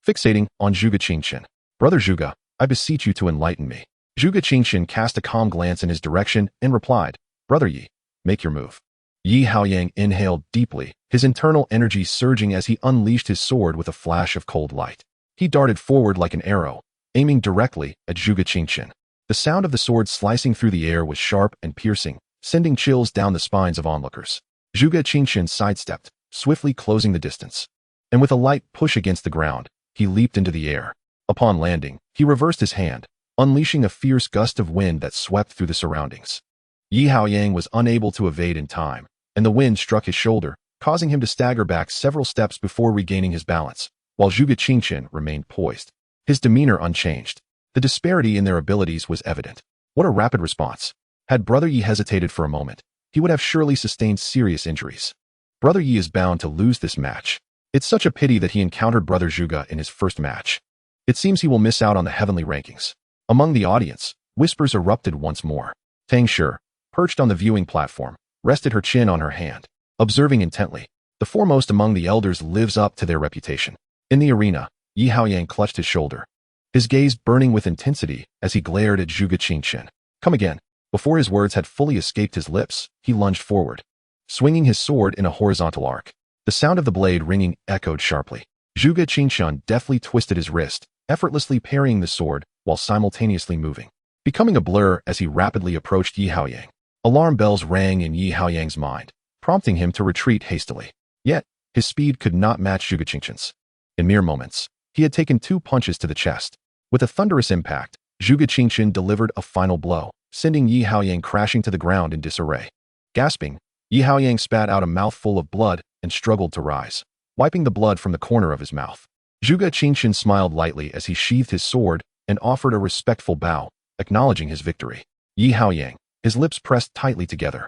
fixating on Zhuge Qingqian. Brother Zhuge, I beseech you to enlighten me. Zhuge Qingqian cast a calm glance in his direction and replied, Brother Yi, make your move. Yi Haoyang inhaled deeply, his internal energy surging as he unleashed his sword with a flash of cold light. He darted forward like an arrow, aiming directly at Zhuge Qingqian. The sound of the sword slicing through the air was sharp and piercing, sending chills down the spines of onlookers. Zhuge Qingqian sidestepped, swiftly closing the distance. And with a light push against the ground, he leaped into the air. Upon landing, he reversed his hand, unleashing a fierce gust of wind that swept through the surroundings. Yi Haoyang was unable to evade in time, and the wind struck his shoulder, causing him to stagger back several steps before regaining his balance, while Zhuge Qingqian remained poised, his demeanor unchanged. The disparity in their abilities was evident. What a rapid response! Had Brother Yi hesitated for a moment, he would have surely sustained serious injuries. Brother Yi is bound to lose this match. It's such a pity that he encountered Brother Zhuge in his first match. It seems he will miss out on the heavenly rankings. Among the audience, whispers erupted once more. Tang Shi, perched on the viewing platform, rested her chin on her hand, observing intently. The foremost among the elders lives up to their reputation. In the arena, Yi Haoyang clutched his shoulder, his gaze burning with intensity as he glared at Zhuge Qingqian. Come again. Before his words had fully escaped his lips, he lunged forward, swinging his sword in a horizontal arc. The sound of the blade ringing echoed sharply. Zhuge Qingqian deftly twisted his wrist, effortlessly parrying the sword while simultaneously moving, becoming a blur as he rapidly approached Yi Haoyang. Alarm bells rang in Yi Haoyang's mind, prompting him to retreat hastily. Yet, his speed could not match Zhuge Qingqian's. In mere moments, he had taken 2 punches to the chest. With a thunderous impact, Zhuge Qingqian delivered a final blow, sending Yi Haoyang crashing to the ground in disarray. Gasping, Yi Haoyang spat out a mouthful of blood and struggled to rise, wiping the blood from the corner of his mouth. Zhuge Qingqian smiled lightly as he sheathed his sword and offered a respectful bow, acknowledging his victory. Yi Haoyang, his lips pressed tightly together,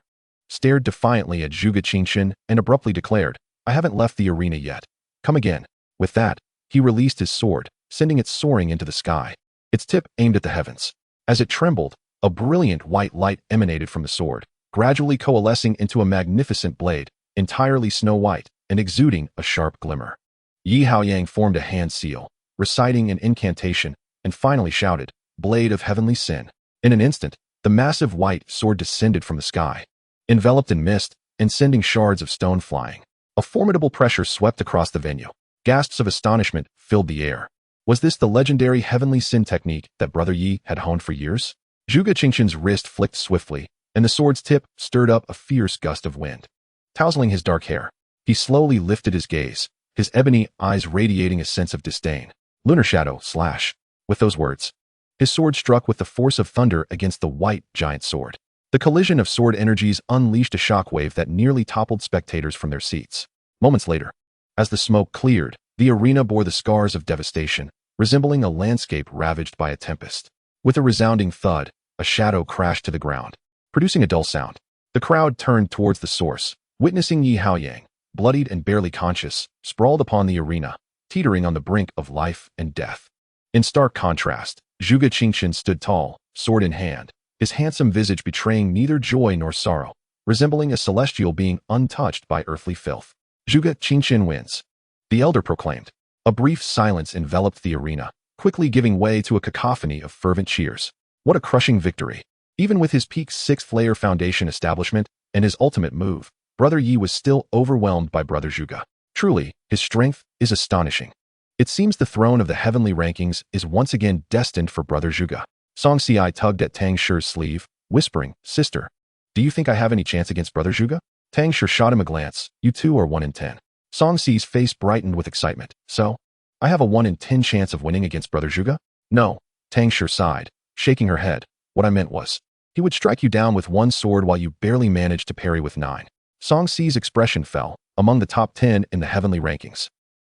stared defiantly at Zhuge Qingqian and abruptly declared, "I haven't left the arena yet. Come again." With that, he released his sword, sending it soaring into the sky, its tip aimed at the heavens. As it trembled, a brilliant white light emanated from the sword, gradually coalescing into a magnificent blade, entirely snow white and exuding a sharp glimmer. Yi Haoyang formed a hand seal, reciting an incantation, and finally shouted, "Blade of heavenly sin." In an instant, the massive white sword descended from the sky, enveloped in mist and sending shards of stone flying. A formidable pressure swept across the venue. Gasps of astonishment filled the air. Was this the legendary heavenly sin technique that Brother Yi had honed for years? Zhuge Qingqian's wrist flicked swiftly, and the sword's tip stirred up a fierce gust of wind. Tousling his dark hair, he slowly lifted his gaze, his ebony eyes radiating a sense of disdain. "Lunar shadow, slash." With those words, his sword struck with the force of thunder against the white giant sword. The collision of sword energies unleashed a shockwave that nearly toppled spectators from their seats. Moments later, as the smoke cleared, the arena bore the scars of devastation, resembling a landscape ravaged by a tempest. With a resounding thud, a shadow crashed to the ground, producing a dull sound. The crowd turned towards the source, witnessing Yi Haoyang, bloodied and barely conscious, sprawled upon the arena, teetering on the brink of life and death. In stark contrast, Zhuge Qingqian stood tall, sword in hand, his handsome visage betraying neither joy nor sorrow, resembling a celestial being untouched by earthly filth. "Zhuge Qingqian wins," the elder proclaimed. A brief silence enveloped the arena, quickly giving way to a cacophony of fervent cheers. What a crushing victory! Even with his peak sixth-layer foundation establishment and his ultimate move, Brother Yi was still overwhelmed by Brother Zhuge. Truly, his strength is astonishing. It seems the throne of the heavenly rankings is once again destined for Brother Zhuge. Xianxia tugged at Tang Shi's sleeve, whispering, "Sister, do you think I have any chance against Brother Zhuge?" Tang Shi shot him a glance. "You two are 1 in 10. Xiangxi's face brightened with excitement. "So, I have a 1 in 10 chance of winning against Brother Zhuge?" "No," Tang Shi sighed, shaking her head. "What I meant was, he would strike you down with 1 sword while you barely managed to parry with 9. Xiangxi's expression fell, among the top 10 in the heavenly rankings.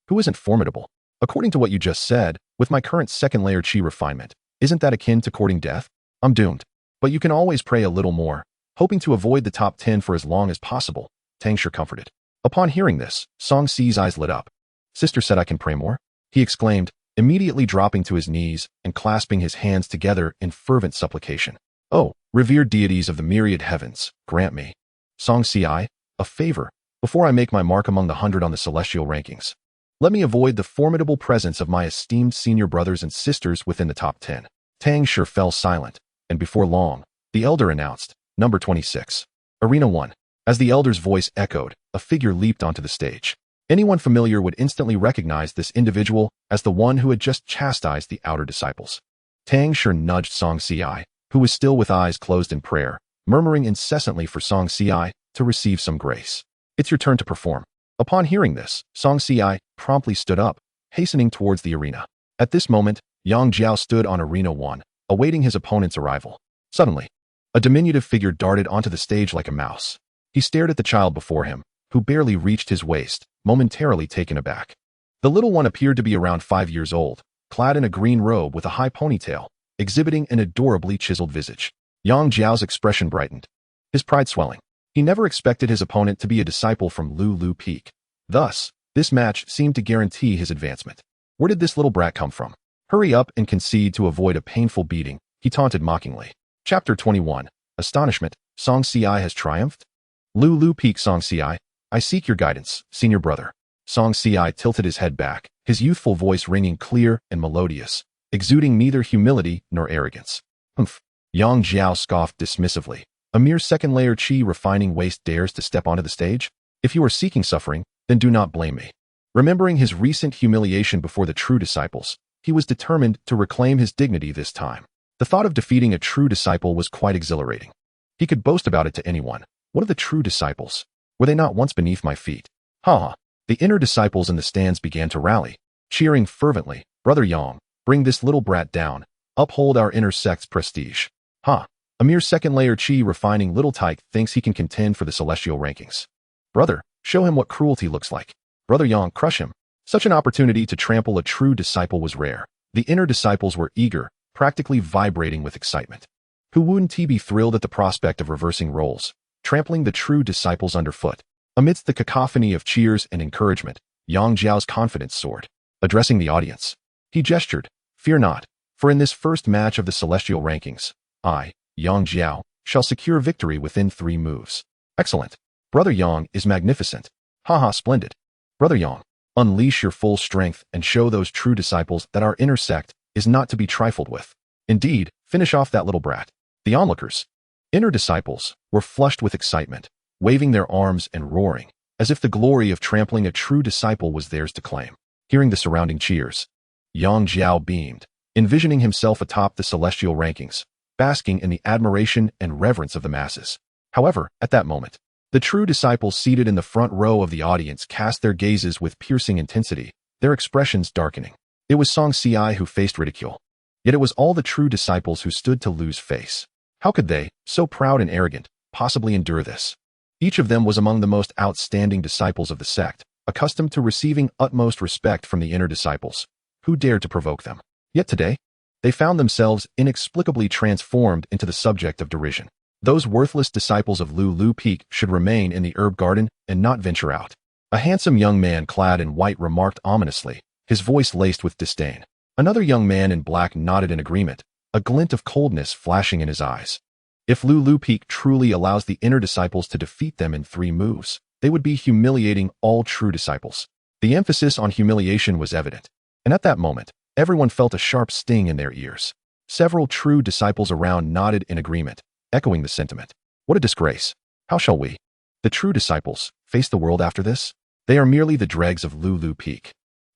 "Who isn't formidable? According to what you just said, with my current second-layer chi refinement, isn't that akin to courting death? I'm doomed. But you can always pray a little more, hoping to avoid the top 10 for as long as possible," Tang Shi comforted. Upon hearing this, Xiangxi's eyes lit up. "Sister said I can pray more?" he exclaimed, immediately dropping to his knees and clasping his hands together in fervent supplication. "Oh, revered deities of the myriad heavens, grant me, Xianxia, a favor, before I make my mark among the 100 on the celestial rankings. Let me avoid the formidable presence of my esteemed senior brothers and sisters within the top 10. Tang Shi fell silent, and before long, the elder announced, "Number 26. Arena 1. As the elder's voice echoed, a figure leaped onto the stage. Anyone familiar would instantly recognize this individual as the one who had just chastised the outer disciples. Tang Shi nudged Xianxia, who was still with eyes closed in prayer, murmuring incessantly for Xianxia to receive some grace. "It's your turn to perform." Upon hearing this, Xianxia promptly stood up, hastening towards the arena. At this moment, Yang Jiao stood on Arena 1, awaiting his opponent's arrival. Suddenly, a diminutive figure darted onto the stage like a mouse. He stared at the child before him, who barely reached his waist, momentarily taken aback. The little one appeared to be around 5 years old, clad in a green robe with a high ponytail, exhibiting an adorably chiseled visage. Yang Jiao's expression brightened, his pride swelling. He never expected his opponent to be a disciple from Lu Peak. Thus, this match seemed to guarantee his advancement. Where did this little brat come from? Hurry up and concede to avoid a painful beating, he taunted mockingly. Chapter 21. Astonishment. Xianxia has triumphed? Lu Peak. Xianxia, I seek your guidance, senior brother. Xianxia tilted his head back, his youthful voice ringing clear and melodious, exuding neither humility nor arrogance. "Humph." Yang Jiao scoffed dismissively. "A mere second-layer chi refining waste dares to step onto the stage? If you are seeking suffering, then do not blame me." Remembering his recent humiliation before the true disciples, he was determined to reclaim his dignity this time. The thought of defeating a true disciple was quite exhilarating. He could boast about it to anyone. What of the true disciples? Were they not once beneath my feet? Ha! The inner disciples in the stands began to rally, cheering fervently, "Brother Yang, bring this little brat down. Uphold our inner sect's prestige. Ha! A mere second-layer chi refining little tyke thinks he can contend for the celestial rankings. Brother, show him what cruelty looks like. Brother Yang, crush him. Such an opportunity to trample a true disciple was rare. The inner disciples were eager, practically vibrating with excitement. Who wouldn't be thrilled at the prospect of reversing roles, trampling the true disciples underfoot? Amidst the cacophony of cheers and encouragement, Yang Jiao's confidence soared. Addressing the audience, he gestured, "Fear not, for in this first match of the celestial rankings, I, Yang Jiao, shall secure victory within 3 moves." Excellent. Brother Yang is magnificent. Haha, splendid. Brother Yang, unleash your full strength and show those true disciples that our inner sect is not to be trifled with. Indeed, finish off that little brat. The onlookers, inner disciples, were flushed with excitement, waving their arms and roaring, as if the glory of trampling a true disciple was theirs to claim. Hearing the surrounding cheers, Yang Jiao beamed, envisioning himself atop the celestial rankings, basking in the admiration and reverence of the masses. However, at that moment, the true disciples seated in the front row of the audience cast their gazes with piercing intensity, their expressions darkening. It was Xianxia who faced ridicule. Yet it was all the true disciples who stood to lose face. How could they, so proud and arrogant, possibly endure this? Each of them was among the most outstanding disciples of the sect, accustomed to receiving utmost respect from the inner disciples. Who dared to provoke them? Yet today, they found themselves inexplicably transformed into the subject of derision. Those worthless disciples of Lu Peak should remain in the herb garden and not venture out. A handsome young man clad in white remarked ominously, his voice laced with disdain. Another young man in black nodded in agreement, a glint of coldness flashing in his eyes. If Lu Peak truly allows the inner disciples to defeat them in 3 moves, they would be humiliating all true disciples. The emphasis on humiliation was evident, and at that moment, everyone felt a sharp sting in their ears. Several true disciples around nodded in agreement, echoing the sentiment. What a disgrace! How shall we, the true disciples, face the world after this? They are merely the dregs of Lu Peak.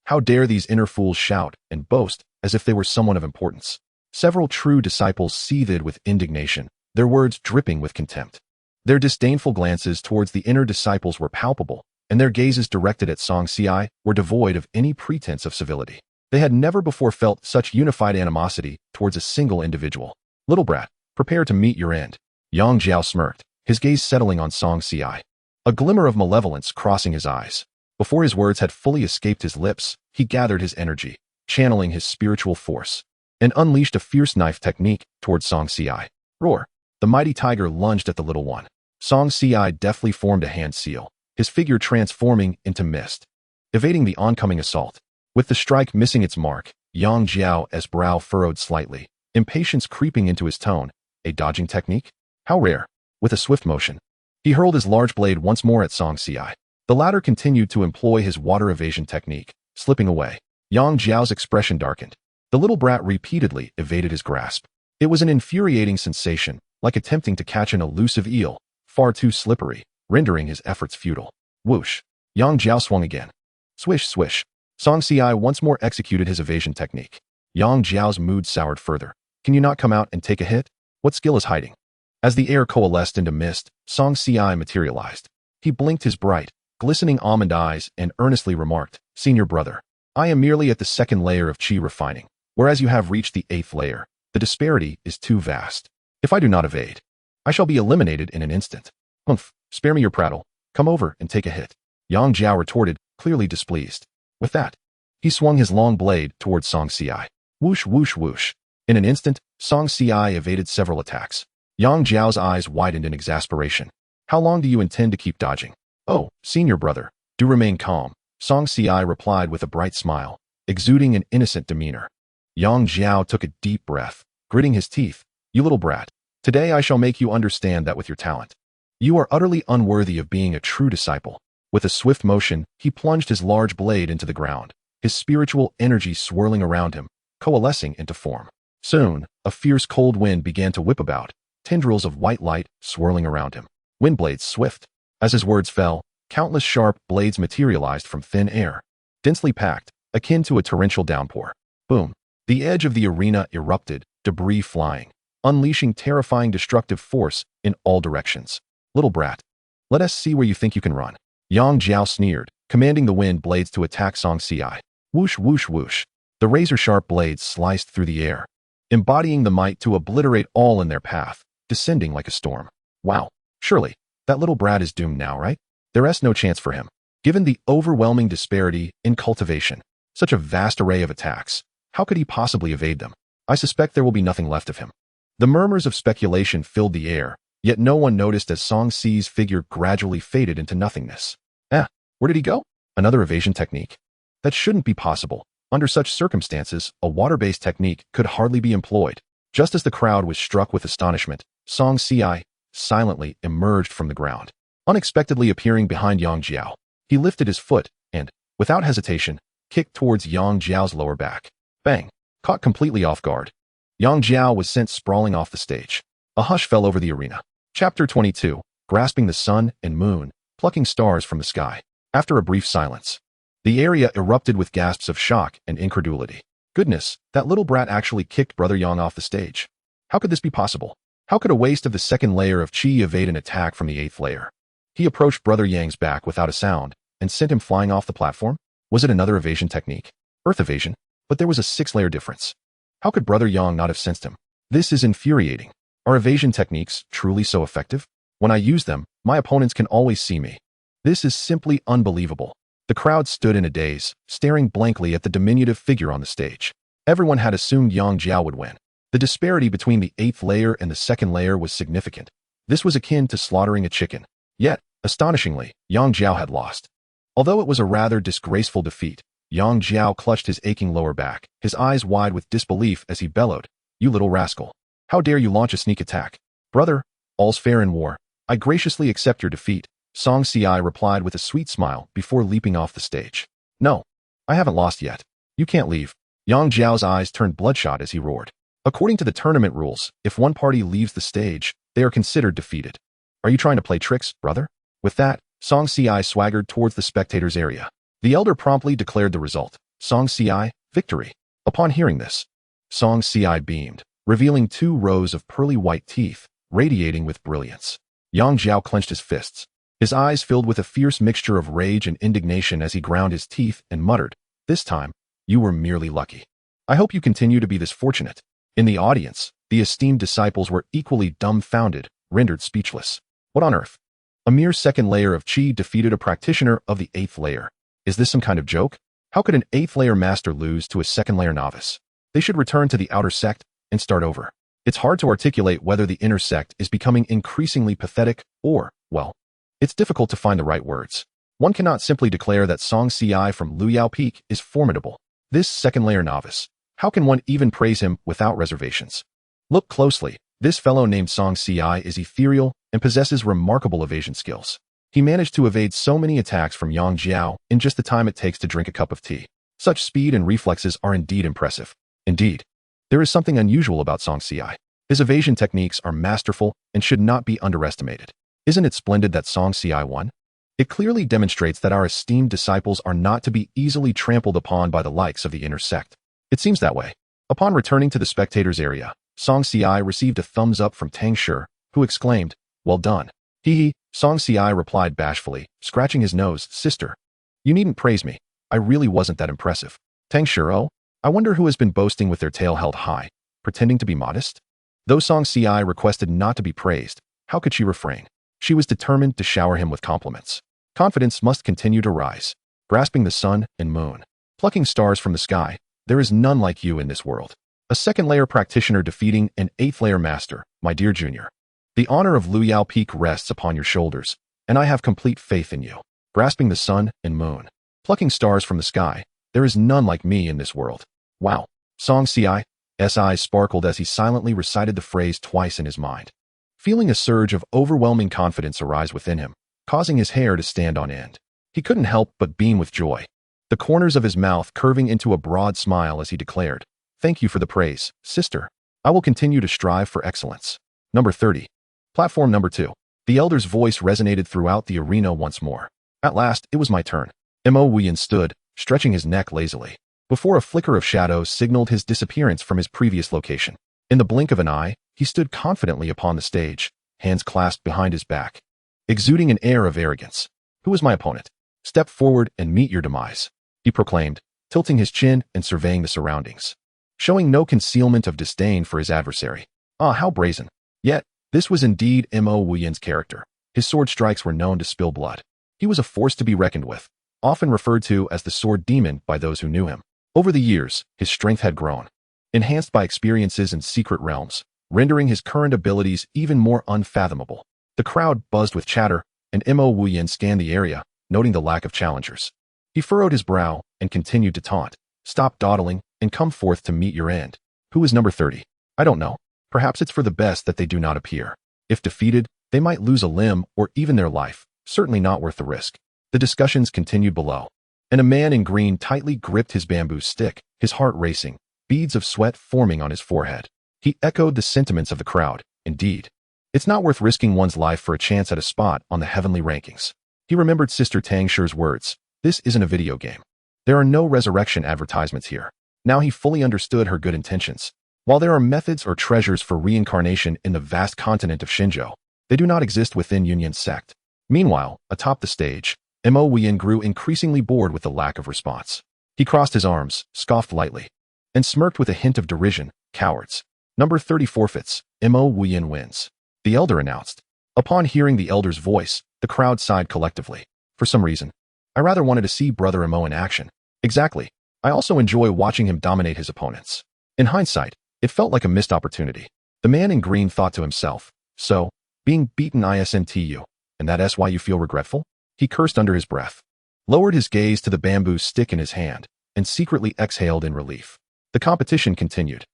How dare these inner fools shout and boast as if they were someone of importance? Several true disciples seethed with indignation, their words dripping with contempt. Their disdainful glances towards the inner disciples were palpable, and their gazes directed at Xianxia were devoid of any pretense of civility. They had never before felt such unified animosity towards a single individual. Little brat, prepare to meet your end. Yang Jiao smirked, his gaze settling on Xianxia, a glimmer of malevolence crossing his eyes. Before his words had fully escaped his lips, he gathered his energy, channeling his spiritual force, and unleashed a fierce knife technique towards Xianxia. Roar! The mighty tiger lunged at the little one. Xianxia deftly formed a hand seal, his figure transforming into mist, evading the oncoming assault. With the strike missing its mark, Yang Jiao's brow furrowed slightly, impatience creeping into his tone. A dodging technique? How rare! With a swift motion, he hurled his large blade once more at Xianxia. The latter continued to employ his water evasion technique, slipping away. Yang Jiao's expression darkened. The little brat repeatedly evaded his grasp. It was an infuriating sensation, like attempting to catch an elusive eel, far too slippery, rendering his efforts futile. Whoosh! Yang Jiao swung again. Swish, swish. Xianxia once more executed his evasion technique. Yang Jiao's mood soured further. Can you not come out and take a hit? What skill is hiding? As the air coalesced into mist, Xianxia materialized. He blinked his bright, glistening almond eyes and earnestly remarked, "Senior brother, I am merely at the 2nd layer of chi refining, whereas you have reached the 8th layer. The disparity is too vast. If I do not evade, I shall be eliminated in an instant." "Humph, spare me your prattle. Come over and take a hit," Yang Jiao retorted, clearly displeased. With that, he swung his long blade towards Xianxia. Whoosh, whoosh, whoosh. In an instant, Xianxia evaded several attacks. Yang Jiao's eyes widened in exasperation. "How long do you intend to keep dodging?" "Oh, senior brother, do remain calm," Xianxia replied with a bright smile, exuding an innocent demeanor. Yang Jiao took a deep breath, gritting his teeth. "You little brat, today I shall make you understand that with your talent, you are utterly unworthy of being a true disciple." With a swift motion, he plunged his large blade into the ground, his spiritual energy swirling around him, coalescing into form. Soon, a fierce cold wind began to whip about, tendrils of white light swirling around him. Wind blades swift. As his words fell, countless sharp blades materialized from thin air, densely packed, akin to a torrential downpour. Boom! The edge of the arena erupted, debris flying, unleashing terrifying destructive force in all directions. "Little brat, let us see where you think you can run." Yang Jiao sneered, commanding the wind blades to attack Xianxia. Whoosh, whoosh, whoosh. The razor-sharp blades sliced through the air, embodying the might to obliterate all in their path, descending like a storm. Wow, surely, that little brat is doomed now, right? There's no chance for him. Given the overwhelming disparity in cultivation, such a vast array of attacks, how could he possibly evade them? I suspect there will be nothing left of him. The murmurs of speculation filled the air, yet no one noticed as Xi's figure gradually faded into nothingness. Where did he go? Another evasion technique? That shouldn't be possible. Under such circumstances, a water-based technique could hardly be employed. Just as the crowd was struck with astonishment, Xi silently emerged from the ground, unexpectedly appearing behind Yang Jiao. He lifted his foot and, without hesitation, kicked towards Yang Jiao's lower back. Bang! Caught completely off guard, Yang Jiao was sent sprawling off the stage. A hush fell over the arena. Chapter 22, Grasping the Sun and Moon, Plucking Stars from the Sky. After a brief silence, the area erupted with gasps of shock and incredulity. Goodness, that little brat actually kicked Brother Yang off the stage. How could this be possible? How could a waste of the second layer of Qi evade an attack from the eighth layer? He approached Brother Yang's back without a sound and sent him flying off the platform. Was it another evasion technique? Earth evasion? But there was a 6-layer difference. How could Brother Yang not have sensed him? This is infuriating. Are evasion techniques truly so effective? When I use them, my opponents can always see me. This is simply unbelievable. The crowd stood in a daze, staring blankly at the diminutive figure on the stage. Everyone had assumed Yang Jiao would win. The disparity between the 8th layer and the 2nd layer was significant. This was akin to slaughtering a chicken. Yet, astonishingly, Yang Jiao had lost. Although it was a rather disgraceful defeat, Yang Jiao clutched his aching lower back, his eyes wide with disbelief as he bellowed, "You little rascal! How dare you launch a sneak attack? Brother, all's fair in war. I graciously accept your defeat," Xi replied with a sweet smile before leaping off the stage. "No, I haven't lost yet. You can't leave." Yang Jiao's eyes turned bloodshot as he roared. According to the tournament rules, if one party leaves the stage, they are considered defeated. "Are you trying to play tricks, brother?" With that, Xi swaggered towards the spectators' area. The elder promptly declared the result. Xi, victory. Upon hearing this, Xi beamed, revealing 2 rows of pearly white teeth, radiating with brilliance. Yang Jiao clenched his fists. His eyes filled with a fierce mixture of rage and indignation as he ground his teeth and muttered, "This time, you were merely lucky. I hope you continue to be this fortunate." In the audience, the esteemed disciples were equally dumbfounded, rendered speechless. What on earth? A mere 2nd layer of Qi defeated a practitioner of the 8th layer. Is this some kind of joke? How could an 8th layer master lose to a 2nd layer novice? They should return to the outer sect and start over. It's hard to articulate whether the inner sect is becoming increasingly pathetic or, well, it's difficult to find the right words. One cannot simply declare that Xi from Luyao Peak is formidable. This 2nd layer novice, how can one even praise him without reservations? Look closely. This fellow named Xi is ethereal and possesses remarkable evasion skills. He managed to evade so many attacks from Yang Jiao in just the time it takes to drink a cup of tea. Such speed and reflexes are indeed impressive. Indeed, there is something unusual about Xi. His evasion techniques are masterful and should not be underestimated. Isn't it splendid that Xi won? It clearly demonstrates that our esteemed disciples are not to be easily trampled upon by the likes of the inner sect. It seems that way. Upon returning to the spectators' area, Xi received a thumbs up from Tang Shi, who exclaimed, "Well done." Hee. Xi replied bashfully, scratching his nose, "Sister, you needn't praise me. I really wasn't that impressive." Tang Shi, "Oh, I wonder who has been boasting with their tail held high, pretending to be modest?" Though Xi requested not to be praised, how could she refrain? She was determined to shower him with compliments. Confidence must continue to rise. Grasping the sun and moon, plucking stars from the sky, there is none like you in this world. A 2nd layer practitioner defeating an 8th layer master, my dear junior. The honor of Luyao Peak rests upon your shoulders, and I have complete faith in you. Grasping the sun and moon, plucking stars from the sky, there is none like me in this world. Wow. Xi's eyes sparkled as he silently recited the phrase twice in his mind. Feeling a surge of overwhelming confidence arise within him, causing his hair to stand on end. He couldn't help but beam with joy, the corners of his mouth curving into a broad smile as he declared, "Thank you for the praise, sister. I will continue to strive for excellence." Number 30. Platform number 2. The elder's voice resonated throughout the arena once more. At last, it was my turn. Mo Wuyan stood, stretching his neck lazily, before a flicker of shadow signaled his disappearance from his previous location. In the blink of an eye, he stood confidently upon the stage, hands clasped behind his back, exuding an air of arrogance. "Who is my opponent? Step forward and meet your demise," he proclaimed, tilting his chin and surveying the surroundings. showing no concealment of disdain for his adversary. Ah, how brazen. Yet, this was indeed Mo Wuyan's character. His sword strikes were known to spill blood. He was a force to be reckoned with, often referred to as the sword demon by those who knew him. Over the years, his strength had grown, enhanced by experiences in secret realms, rendering his current abilities even more unfathomable. The crowd buzzed with chatter, and Mo Wuyan scanned the area, noting the lack of challengers. He furrowed his brow and continued to taunt. Stop dawdling and come forth to meet your end. Who is number 30? I don't know. Perhaps it's for the best that they do not appear. If defeated, they might lose a limb or even their life, certainly not worth the risk. The discussions continued below, and a man in green tightly gripped his bamboo stick, his heart racing, beads of sweat forming on his forehead. He echoed the sentiments of the crowd. Indeed, it's not worth risking one's life for a chance at a spot on the heavenly rankings. He remembered Sister Tang Shi's words. This isn't a video game. There are no resurrection advertisements here. Now he fully understood her good intentions. While there are methods or treasures for reincarnation in the vast continent of Xinzhou, they do not exist within Yunyan's sect. Meanwhile, atop the stage, Mo Wuyan grew increasingly bored with the lack of response. He crossed his arms, scoffed lightly, and smirked with a hint of derision. Cowards. Number 30 forfeits. Mo Wuyan wins. The elder announced. Upon hearing the elder's voice, the crowd sighed collectively. For some reason, I rather wanted to see Brother Mo in action. Exactly. I also enjoy watching him dominate his opponents. In hindsight, it felt like a missed opportunity. The man in green thought to himself, so, being beaten isn't you, and that's why you feel regretful? He cursed under his breath, lowered his gaze to the bamboo stick in his hand, and secretly exhaled in relief. The competition continued.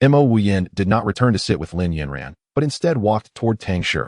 Mo Wuyan did not return to sit with Lin Yanran, but instead walked toward Tang Shi.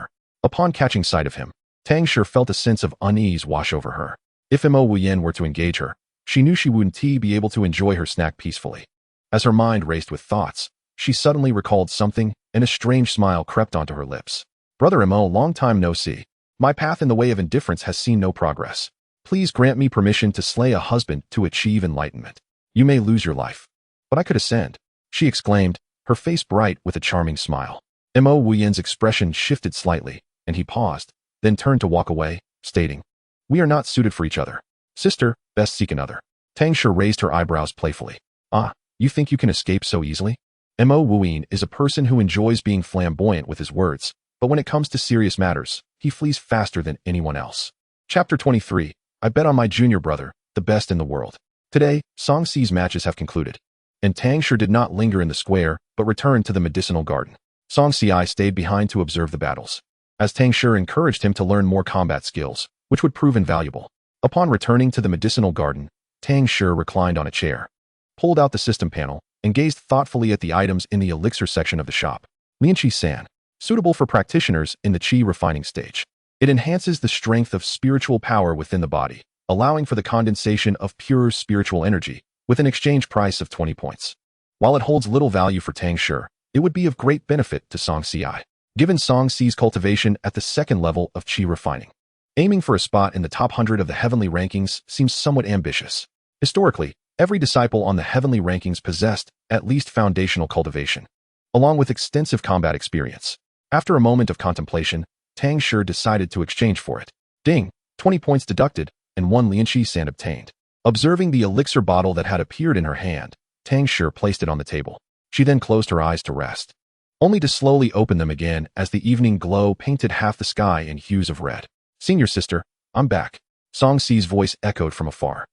Upon catching sight of him, Tang Shi felt a sense of unease wash over her. If Mo Wuyan were to engage her, she knew she wouldn't be able to enjoy her snack peacefully. As her mind raced with thoughts, she suddenly recalled something, and a strange smile crept onto her lips. Brother Mo, long time no see. My path in the way of indifference has seen no progress. Please grant me permission to slay a husband to achieve enlightenment. You may lose your life, but I could ascend, she exclaimed, her face bright with a charming smile. Mo Wuyan's expression shifted slightly, and he paused, then turned to walk away, stating, We are not suited for each other. Sister, best seek another. Tang Shi raised her eyebrows playfully. Ah, you think you can escape so easily? Mo Wuyan is a person who enjoys being flamboyant with his words, but when it comes to serious matters, he flees faster than anyone else. Chapter 23. I bet on my junior brother, the best in the world. Today, Xianxi's matches have concluded, and Tang Shi did not linger in the square, but returned to the medicinal garden. Xianxia stayed behind to observe the battles, as Tang Shi encouraged him to learn more combat skills, which would prove invaluable. Upon returning to the medicinal garden, Tang Shi reclined on a chair, pulled out the system panel, and gazed thoughtfully at the items in the elixir section of the shop. Xianxiasan, suitable for practitioners in the qi refining stage. It enhances the strength of spiritual power within the body, allowing for the condensation of pure spiritual energy, with an exchange price of 20 points. While it holds little value for Tang Shi, it would be of great benefit to Xianxia, given Xianxi's cultivation at the second level of qi refining. Aiming for a spot in the top 100 of the heavenly rankings seems somewhat ambitious. Historically, every disciple on the heavenly rankings possessed at least foundational cultivation, along with extensive combat experience. After a moment of contemplation, Tang Shi decided to exchange for it. Ding! 20 points deducted, and 1 xianxiasan obtained. Observing the elixir bottle that had appeared in her hand, Tang Shi placed it on the table. She then closed her eyes to rest, only to slowly open them again as the evening glow painted half the sky in hues of red. Senior sister, I'm back. Xianxi's voice echoed from afar,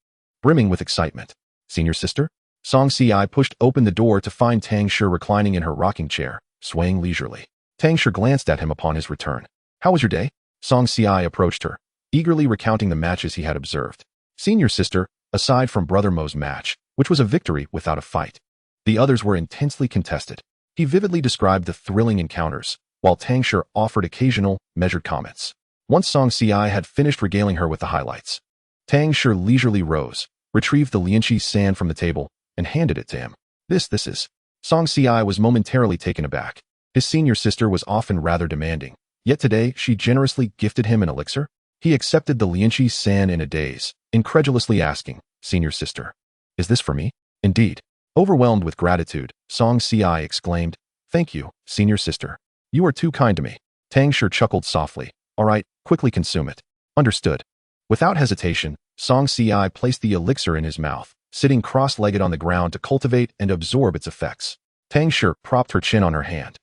brimming with excitement. Senior sister? Xianxia pushed open the door to find Tang Shi reclining in her rocking chair, swaying leisurely. Tang Shi glanced at him upon his return. How was your day? Xianxia approached her, eagerly recounting the matches he had observed. Senior sister, aside from Brother Mo's match, which was a victory without a fight, the others were intensely contested. He vividly described the thrilling encounters, while Tang Shi offered occasional, measured comments. Once Xianxia had finished regaling her with the highlights, Tang Shi leisurely rose, retrieved the xianxiasan from the table, and handed it to him. This is. Xianxia was momentarily taken aback. His senior sister was often rather demanding, yet today she generously gifted him an elixir. He accepted the xianxiasan in a daze, incredulously asking, Senior sister, is this for me? Indeed. Overwhelmed with gratitude, Xianxia exclaimed, Thank you, senior sister. You are too kind to me. Tang Shi chuckled softly. All right, quickly consume it. Understood. Without hesitation, Xianxia placed the elixir in his mouth, sitting cross-legged on the ground to cultivate and absorb its effects. Tang Shi propped her chin on her hand,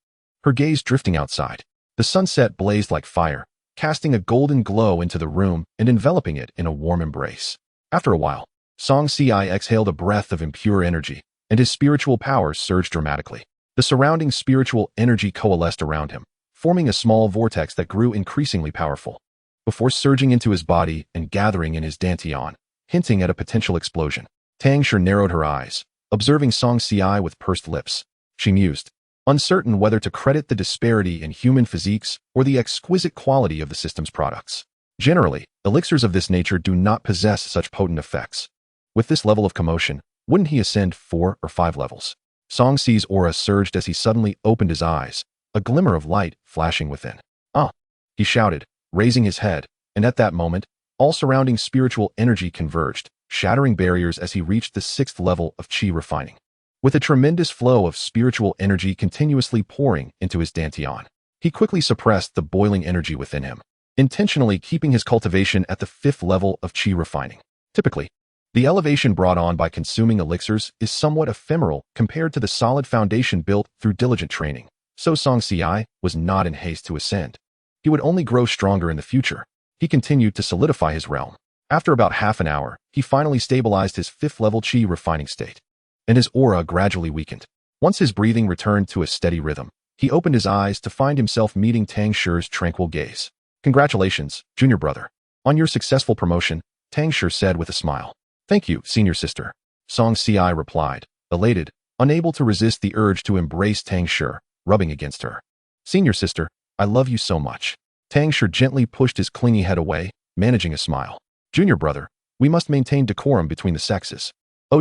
her gaze drifting outside. The sunset blazed like fire, casting a golden glow into the room and enveloping it in a warm embrace. After a while, Xianxia exhaled a breath of impure energy, and his spiritual powers surged dramatically. The surrounding spiritual energy coalesced around him, forming a small vortex that grew increasingly powerful, before surging into his body and gathering in his dantian, hinting at a potential explosion. Tang Shi narrowed her eyes, observing Xianxia with pursed lips. She mused, uncertain whether to credit the disparity in human physiques or the exquisite quality of the system's products. Generally, elixirs of this nature do not possess such potent effects. With this level of commotion, wouldn't he ascend 4 or 5 levels? Xi's aura surged as he suddenly opened his eyes, a glimmer of light flashing within. "Ah!" he shouted, raising his head, and at that moment, all surrounding spiritual energy converged, shattering barriers as he reached the 6th level of qi refining. With a tremendous flow of spiritual energy continuously pouring into his dantian, he quickly suppressed the boiling energy within him, intentionally keeping his cultivation at the 5th level of qi refining. Typically, the elevation brought on by consuming elixirs is somewhat ephemeral compared to the solid foundation built through diligent training, so Xianxia was not in haste to ascend. He would only grow stronger in the future. He continued to solidify his realm. After about half an hour, he finally stabilized his 5th level qi refining state, and his aura gradually weakened. Once his breathing returned to a steady rhythm, he opened his eyes to find himself meeting Tang Shi's tranquil gaze. "Congratulations, junior brother, on your successful promotion," Tang Shi said with a smile. "Thank you, senior sister," Xianxia replied, elated, unable to resist the urge to embrace Tang Shi, rubbing against her. "Senior sister, I love you so much." Tang Shi gently pushed his clingy head away, managing a smile. "Junior brother, we must maintain decorum between the sexes."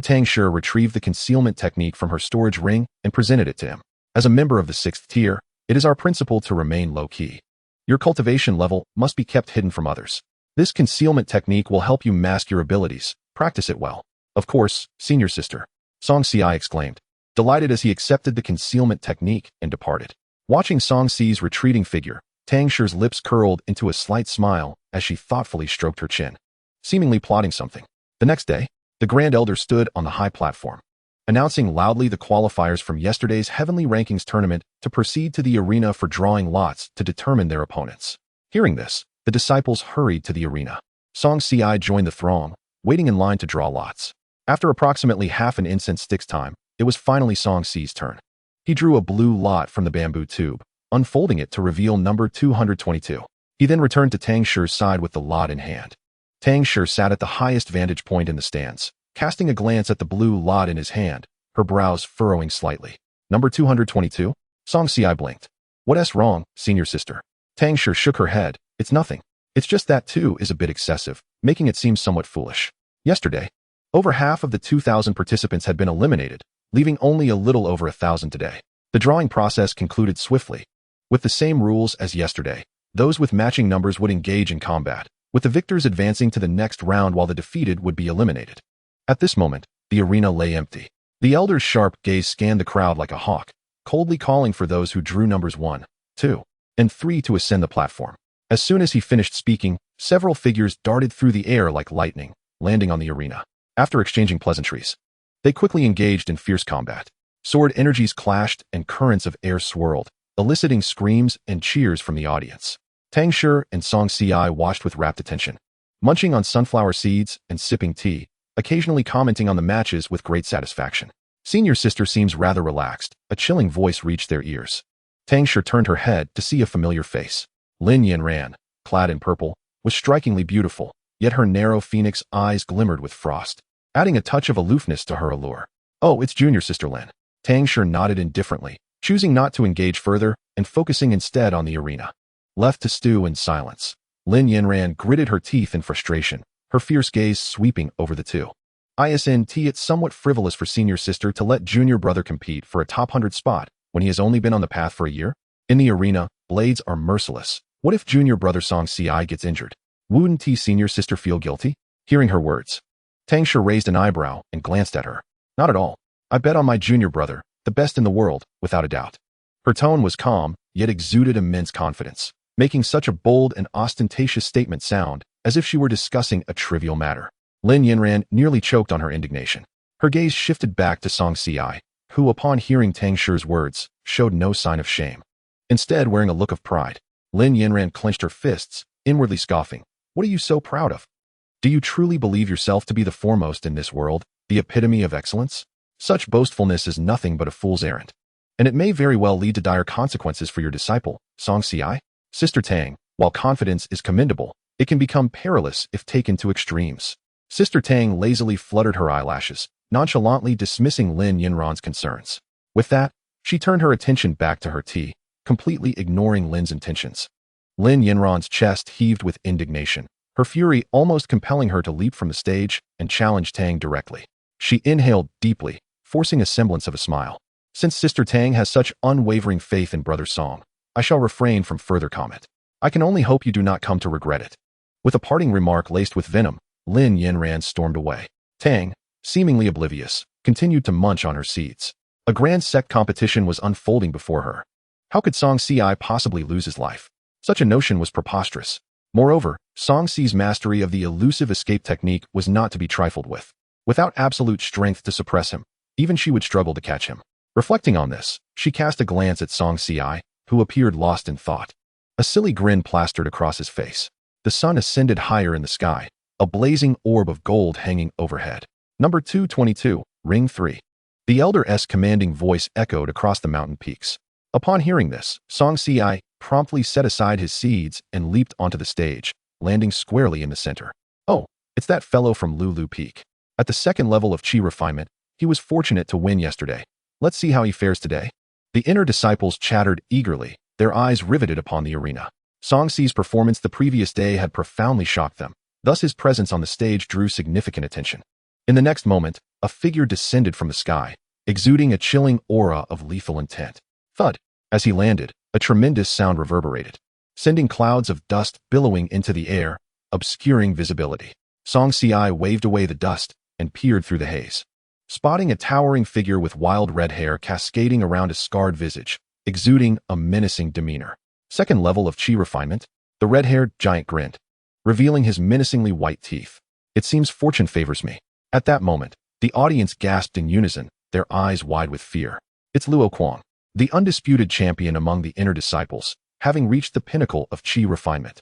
Tang Shi retrieved the concealment technique from her storage ring and presented it to him. "As a member of the 6th tier, it is our principle to remain low-key. Your cultivation level must be kept hidden from others. This concealment technique will help you mask your abilities. Practice it well." "Of course, senior sister," Xianxia exclaimed, delighted as he accepted the concealment technique and departed. Watching Xi's retreating figure, Tang Shi's lips curled into a slight smile as she thoughtfully stroked her chin, seemingly plotting something. The next day, the Grand Elder stood on the high platform, announcing loudly the qualifiers from yesterday's Heavenly Rankings tournament to proceed to the arena for drawing lots to determine their opponents. Hearing this, the disciples hurried to the arena. Xianxia joined the throng, waiting in line to draw lots. After approximately half an incense stick's time, it was finally Xi's turn. He drew a blue lot from the bamboo tube, unfolding it to reveal number 222. He then returned to Tang Shi's side with the lot in hand. Tang Shi sat at the highest vantage point in the stands, casting a glance at the blue lot in his hand, her brows furrowing slightly. "Number 222? Xianxia blinked. "What's wrong, senior sister?" Tang Shi shook her head. "It's nothing. It's just that 2 is a bit excessive, making it seem somewhat foolish. Yesterday, over half of the 2,000 participants had been eliminated, leaving only a little over 1,000 today. The drawing process concluded swiftly. With the same rules as yesterday, those with matching numbers would engage in combat, with the victors advancing to the next round while the defeated would be eliminated." At this moment, the arena lay empty. The elder's sharp gaze scanned the crowd like a hawk, coldly calling for those who drew numbers 1, 2, and 3 to ascend the platform. As soon as he finished speaking, several figures darted through the air like lightning, landing on the arena. After exchanging pleasantries, they quickly engaged in fierce combat. Sword energies clashed and currents of air swirled, eliciting screams and cheers from the audience. Tang Shi and Xianxia watched with rapt attention, munching on sunflower seeds and sipping tea, occasionally commenting on the matches with great satisfaction. "Senior sister seems rather relaxed," a chilling voice reached their ears. Tang Shi turned her head to see a familiar face. Lin Yanran, clad in purple, was strikingly beautiful, yet her narrow phoenix eyes glimmered with frost, adding a touch of aloofness to her allure. "Oh, it's junior sister Lin." Tang Shi nodded indifferently, choosing not to engage further and focusing instead on the arena. Left to stew in silence, Lin Yanran gritted her teeth in frustration, her fierce gaze sweeping over the two. It's somewhat frivolous for senior sister to let junior brother compete for a top 100 spot when he has only been on the path for a year. In the arena, blades are merciless. What if junior brother Xianxia gets injured? Wouldn't senior sister feel guilty? Hearing her words, Tang Shi raised an eyebrow and glanced at her. "Not at all. I bet on my junior brother, the best in the world, without a doubt." Her tone was calm, yet exuded immense confidence, making such a bold and ostentatious statement sound as if she were discussing a trivial matter. Lin Yanran nearly choked on her indignation. Her gaze shifted back to xianxia, who, upon hearing Tang Shi's words, showed no sign of shame. Instead, wearing a look of pride, Lin Yinran clenched her fists, inwardly scoffing. What are you so proud of? Do you truly believe yourself to be the foremost in this world, the epitome of excellence? Such boastfulness is nothing but a fool's errand. And it may very well lead to dire consequences for your disciple, xianxia. Sister Tang, while confidence is commendable, it can become perilous if taken to extremes. Sister Tang lazily fluttered her eyelashes, nonchalantly dismissing Lin Yinran's concerns. With that, she turned her attention back to her tea, completely ignoring Lin's intentions. Lin Yinran's chest heaved with indignation, her fury almost compelling her to leap from the stage and challenge Tang directly. She inhaled deeply, forcing a semblance of a smile. Since Sister Tang has such unwavering faith in Brother Song, I shall refrain from further comment. I can only hope you do not come to regret it. With a parting remark laced with venom, Lin Yinran stormed away. Tang, seemingly oblivious, continued to munch on her seeds. A grand sect competition was unfolding before her. How could xianxia possibly lose his life? Such a notion was preposterous. Moreover, Xi's mastery of the elusive escape technique was not to be trifled with. Without absolute strength to suppress him, even she would struggle to catch him. Reflecting on this, she cast a glance at xianxia, who appeared lost in thought. A silly grin plastered across his face. The sun ascended higher in the sky, a blazing orb of gold hanging overhead. Number 222, Ring 3. The elder's commanding voice echoed across the mountain peaks. Upon hearing this, xianxia promptly set aside his seeds and leaped onto the stage, landing squarely in the center. Oh, it's that fellow from Lulu Peak. At the second level of qi refinement, he was fortunate to win yesterday. Let's see how he fares today. The inner disciples chattered eagerly, their eyes riveted upon the arena. Xi's performance the previous day had profoundly shocked them, thus his presence on the stage drew significant attention. In the next moment, a figure descended from the sky, exuding a chilling aura of lethal intent. Thud! As he landed, a tremendous sound reverberated, sending clouds of dust billowing into the air, obscuring visibility. Xianxia waved away the dust and peered through the haze, spotting a towering figure with wild red hair cascading around a scarred visage, exuding a menacing demeanor. Second level of qi refinement, the red-haired giant grinned, revealing his menacingly white teeth. It seems fortune favors me. At that moment, the audience gasped in unison, their eyes wide with fear. It's Luo Kuang, the undisputed champion among the inner disciples, having reached the pinnacle of qi refinement.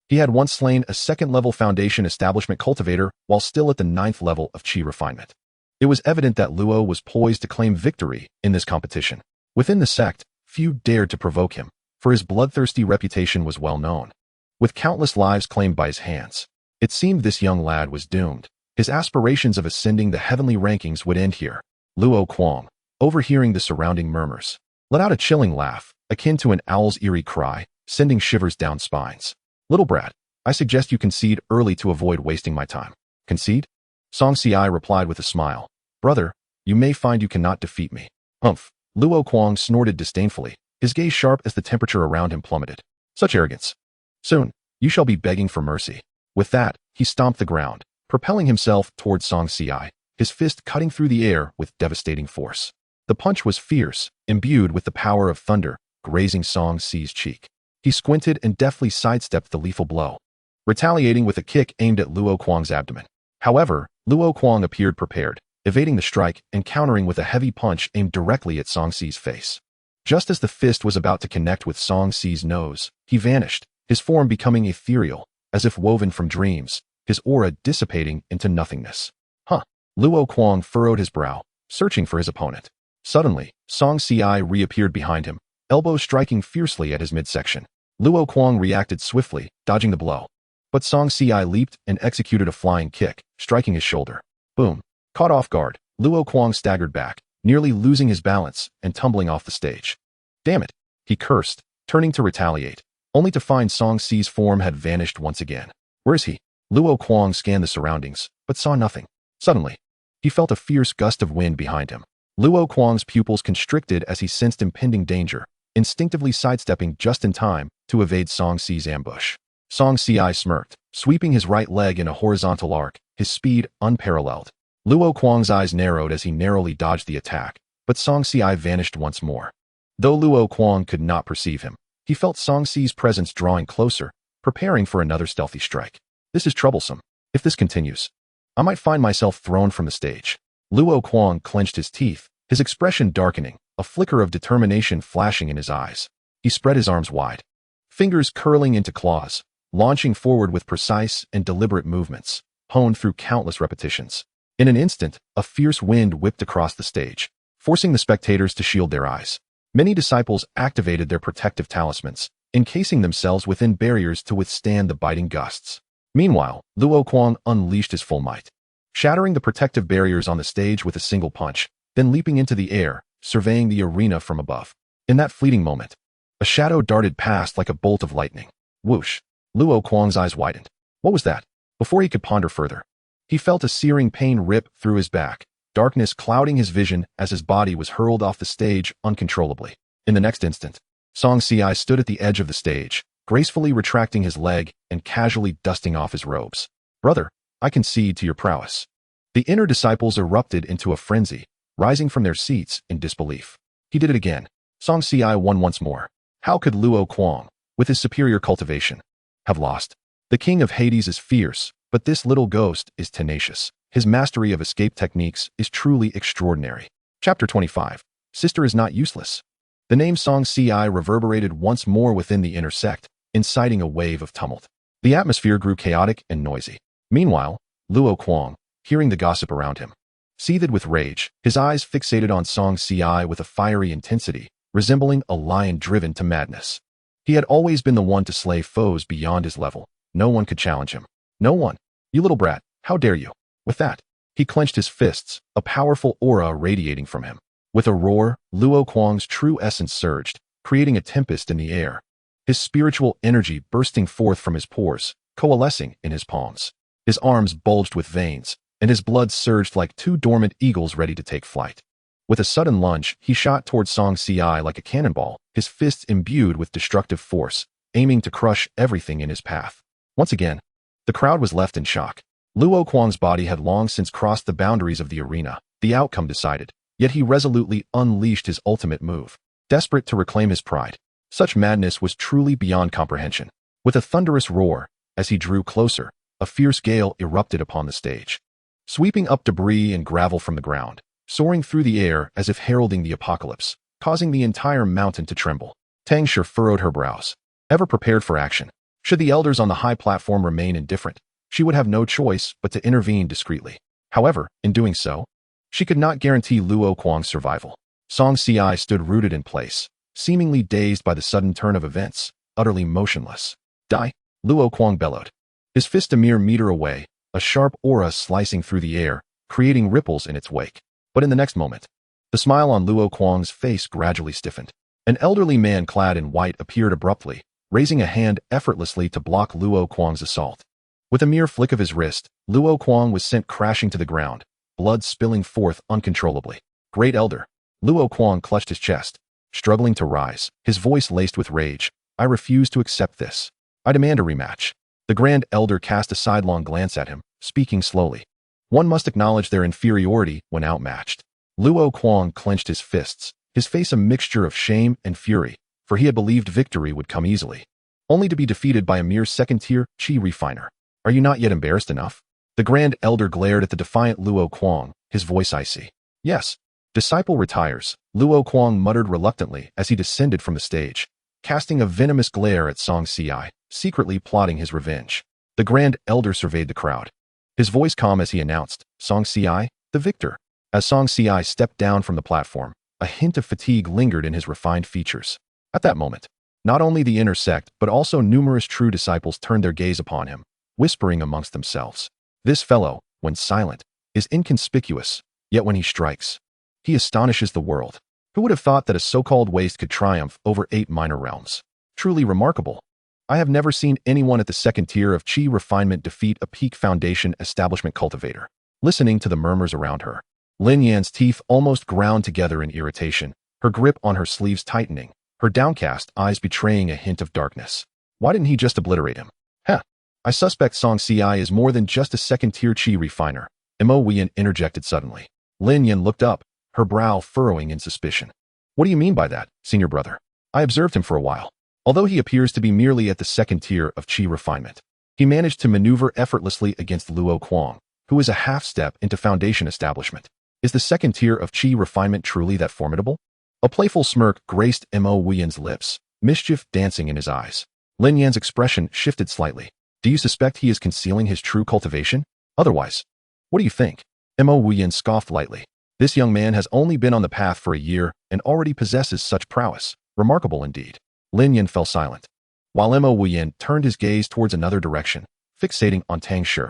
He had once slain a second-level foundation establishment cultivator while still at the 9th level of qi refinement. It was evident that Luo was poised to claim victory in this competition. Within the sect, few dared to provoke him, for his bloodthirsty reputation was well known. With countless lives claimed by his hands, it seemed this young lad was doomed. His aspirations of ascending the heavenly rankings would end here. Luo Kuang, overhearing the surrounding murmurs, let out a chilling laugh, akin to an owl's eerie cry, sending shivers down spines. Little brat, I suggest you concede early to avoid wasting my time. Concede? Xianxia replied with a smile. Brother, you may find you cannot defeat me. Humph. Luo Kuang snorted disdainfully, his gaze sharp as the temperature around him plummeted. Such arrogance. Soon, you shall be begging for mercy. With that, he stomped the ground, propelling himself towards Xianxia, his fist cutting through the air with devastating force. The punch was fierce, imbued with the power of thunder, grazing Xi's cheek. He squinted and deftly sidestepped the lethal blow, retaliating with a kick aimed at Luo Kuang's abdomen. However, Luo Kuang appeared prepared, evading the strike and countering with a heavy punch aimed directly at Xi's face. Just as the fist was about to connect with Xi's nose, he vanished, his form becoming ethereal, as if woven from dreams, his aura dissipating into nothingness. Huh. Luo Kuang furrowed his brow, searching for his opponent. Suddenly, Xianxia reappeared behind him, elbows striking fiercely at his midsection. Luo Kuang reacted swiftly, dodging the blow. But Xianxia leaped and executed a flying kick, striking his shoulder. Boom. Caught off guard, Luo Kuang staggered back, nearly losing his balance and tumbling off the stage. Damn it, he cursed, turning to retaliate, only to find Xi's form had vanished once again. Where is he? Luo Kuang scanned the surroundings, but saw nothing. Suddenly, he felt a fierce gust of wind behind him. Luo Kuang's pupils constricted as he sensed impending danger, instinctively sidestepping just in time to evade Xi's ambush. Xianxia smirked, sweeping his right leg in a horizontal arc, his speed unparalleled. Luo Kuang's eyes narrowed as he narrowly dodged the attack, but Xianxia vanished once more. Though Luo Kuang could not perceive him, he felt Xi's presence drawing closer, preparing for another stealthy strike. This is troublesome. If this continues, I might find myself thrown from the stage. Luo Kuang clenched his teeth, his expression darkening, a flicker of determination flashing in his eyes. He spread his arms wide, fingers curling into claws, launching forward with precise and deliberate movements, honed through countless repetitions. In an instant, a fierce wind whipped across the stage, forcing the spectators to shield their eyes. Many disciples activated their protective talismans, encasing themselves within barriers to withstand the biting gusts. Meanwhile, Luo Kuang unleashed his full might, shattering the protective barriers on the stage with a single punch, then leaping into the air, surveying the arena from above. In that fleeting moment, a shadow darted past like a bolt of lightning. Whoosh! Luo Kuang's eyes widened. What was that? Before he could ponder further, he felt a searing pain rip through his back, darkness clouding his vision as his body was hurled off the stage uncontrollably. In the next instant, Xianxia stood at the edge of the stage, gracefully retracting his leg and casually dusting off his robes. Brother, I concede to your prowess. The inner disciples erupted into a frenzy, rising from their seats in disbelief. He did it again. Xianxia won once more. How could Luo Kuang, with his superior cultivation, have lost? The king of Hades is fierce, but this little ghost is tenacious. His mastery of escape techniques is truly extraordinary. Chapter 25. Sister is not useless. The name Xianxia reverberated once more within the inner sect, inciting a wave of tumult. The atmosphere grew chaotic and noisy. Meanwhile, Luo Kuang, hearing the gossip around him, seethed with rage, his eyes fixated on Xianxia with a fiery intensity, resembling a lion driven to madness. He had always been the one to slay foes beyond his level. No one could challenge him. No one. You little brat, how dare you? With that, he clenched his fists, a powerful aura radiating from him. With a roar, Luo Kuang's true essence surged, creating a tempest in the air. His spiritual energy bursting forth from his pores, coalescing in his palms. His arms bulged with veins, and his blood surged like two dormant eagles ready to take flight. With a sudden lunge, he shot towards Xianxia like a cannonball, his fists imbued with destructive force, aiming to crush everything in his path. Once again, the crowd was left in shock. Luo Kuang's body had long since crossed the boundaries of the arena, the outcome decided, yet he resolutely unleashed his ultimate move, desperate to reclaim his pride. Such madness was truly beyond comprehension. With a thunderous roar, as he drew closer, a fierce gale erupted upon the stage, sweeping up debris and gravel from the ground, soaring through the air as if heralding the apocalypse, causing the entire mountain to tremble. Tang Shi furrowed her brows, ever prepared for action. Should the elders on the high platform remain indifferent, she would have no choice but to intervene discreetly. However, in doing so, she could not guarantee Luo Kuang's survival. Xianxia stood rooted in place, seemingly dazed by the sudden turn of events, utterly motionless. Die! Luo Kuang bellowed, his fist a mere meter away, a sharp aura slicing through the air, creating ripples in its wake. But in the next moment, the smile on Luo Kuang's face gradually stiffened. An elderly man clad in white appeared abruptly, raising a hand effortlessly to block Luo Kuang's assault. With a mere flick of his wrist, Luo Kuang was sent crashing to the ground, blood spilling forth uncontrollably. Great Elder. Luo Kuang clutched his chest, struggling to rise, his voice laced with rage. I refuse to accept this. I demand a rematch. The Grand Elder cast a sidelong glance at him, speaking slowly. One must acknowledge their inferiority when outmatched. Luo Kuang clenched his fists, his face a mixture of shame and fury, for he had believed victory would come easily, only to be defeated by a mere second-tier chi refiner. Are you not yet embarrassed enough? The Grand Elder glared at the defiant Luo Kuang, his voice icy. Yes. Disciple retires, Luo Kuang muttered reluctantly as he descended from the stage, casting a venomous glare at Xianxia, secretly plotting his revenge. The Grand Elder surveyed the crowd, his voice calm as he announced, Xianxia, the victor. As Xianxia stepped down from the platform, a hint of fatigue lingered in his refined features. At that moment, not only the inner sect but also numerous true disciples turned their gaze upon him, whispering amongst themselves. This fellow, when silent, is inconspicuous, yet when he strikes, he astonishes the world. Who would have thought that a so-called waste could triumph over 8 minor realms? Truly remarkable. I have never seen anyone at the second tier of chi refinement defeat a peak foundation establishment cultivator. Listening to the murmurs around her, Lin Yan's teeth almost ground together in irritation, her grip on her sleeves tightening, her downcast eyes betraying a hint of darkness. Why didn't he just obliterate him? Heh. I suspect Xianxia is more than just a second-tier chi refiner. Mo Wian interjected suddenly. Lin Yan looked up, her brow furrowing in suspicion. What do you mean by that, senior brother? I observed him for a while. Although he appears to be merely at the second tier of chi refinement, he managed to maneuver effortlessly against Luo Kuang, who is a half-step into foundation establishment. Is the second tier of Qi refinement truly that formidable? A playful smirk graced Mo Wuyan's lips, mischief dancing in his eyes. Lin Yan's expression shifted slightly. Do you suspect he is concealing his true cultivation? Otherwise, what do you think? Mo Wuyan scoffed lightly. This young man has only been on the path for a year and already possesses such prowess. Remarkable indeed. Lin Yan fell silent, while Mo Wuyan turned his gaze towards another direction, fixating on Tang Shi.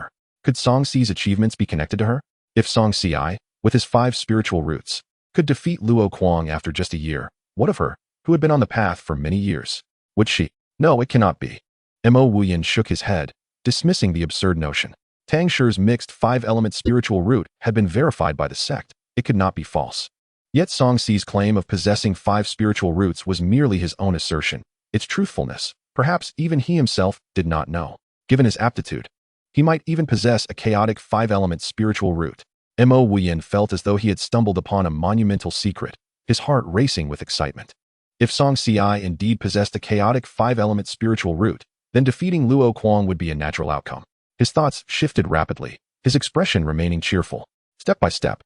Could Xianxi's achievements be connected to her? If Xianxia, with his 5 spiritual roots, could defeat Luo Kuang after just a year, what of her, who had been on the path for many years? Would she? No, it cannot be. Mo Wuyan shook his head, dismissing the absurd notion. Tang Shi's mixed 5-element spiritual root had been verified by the sect. It could not be false. Yet Xianxi's claim of possessing 5 spiritual roots was merely his own assertion. Its truthfulness, perhaps even he himself did not know. Given his aptitude, he might even possess a chaotic 5-element spiritual root. Mo Wuyan felt as though he had stumbled upon a monumental secret, his heart racing with excitement. If Xianxia indeed possessed a chaotic 5-element spiritual root, then defeating Luo Kuang would be a natural outcome. His thoughts shifted rapidly, his expression remaining cheerful. Step by step,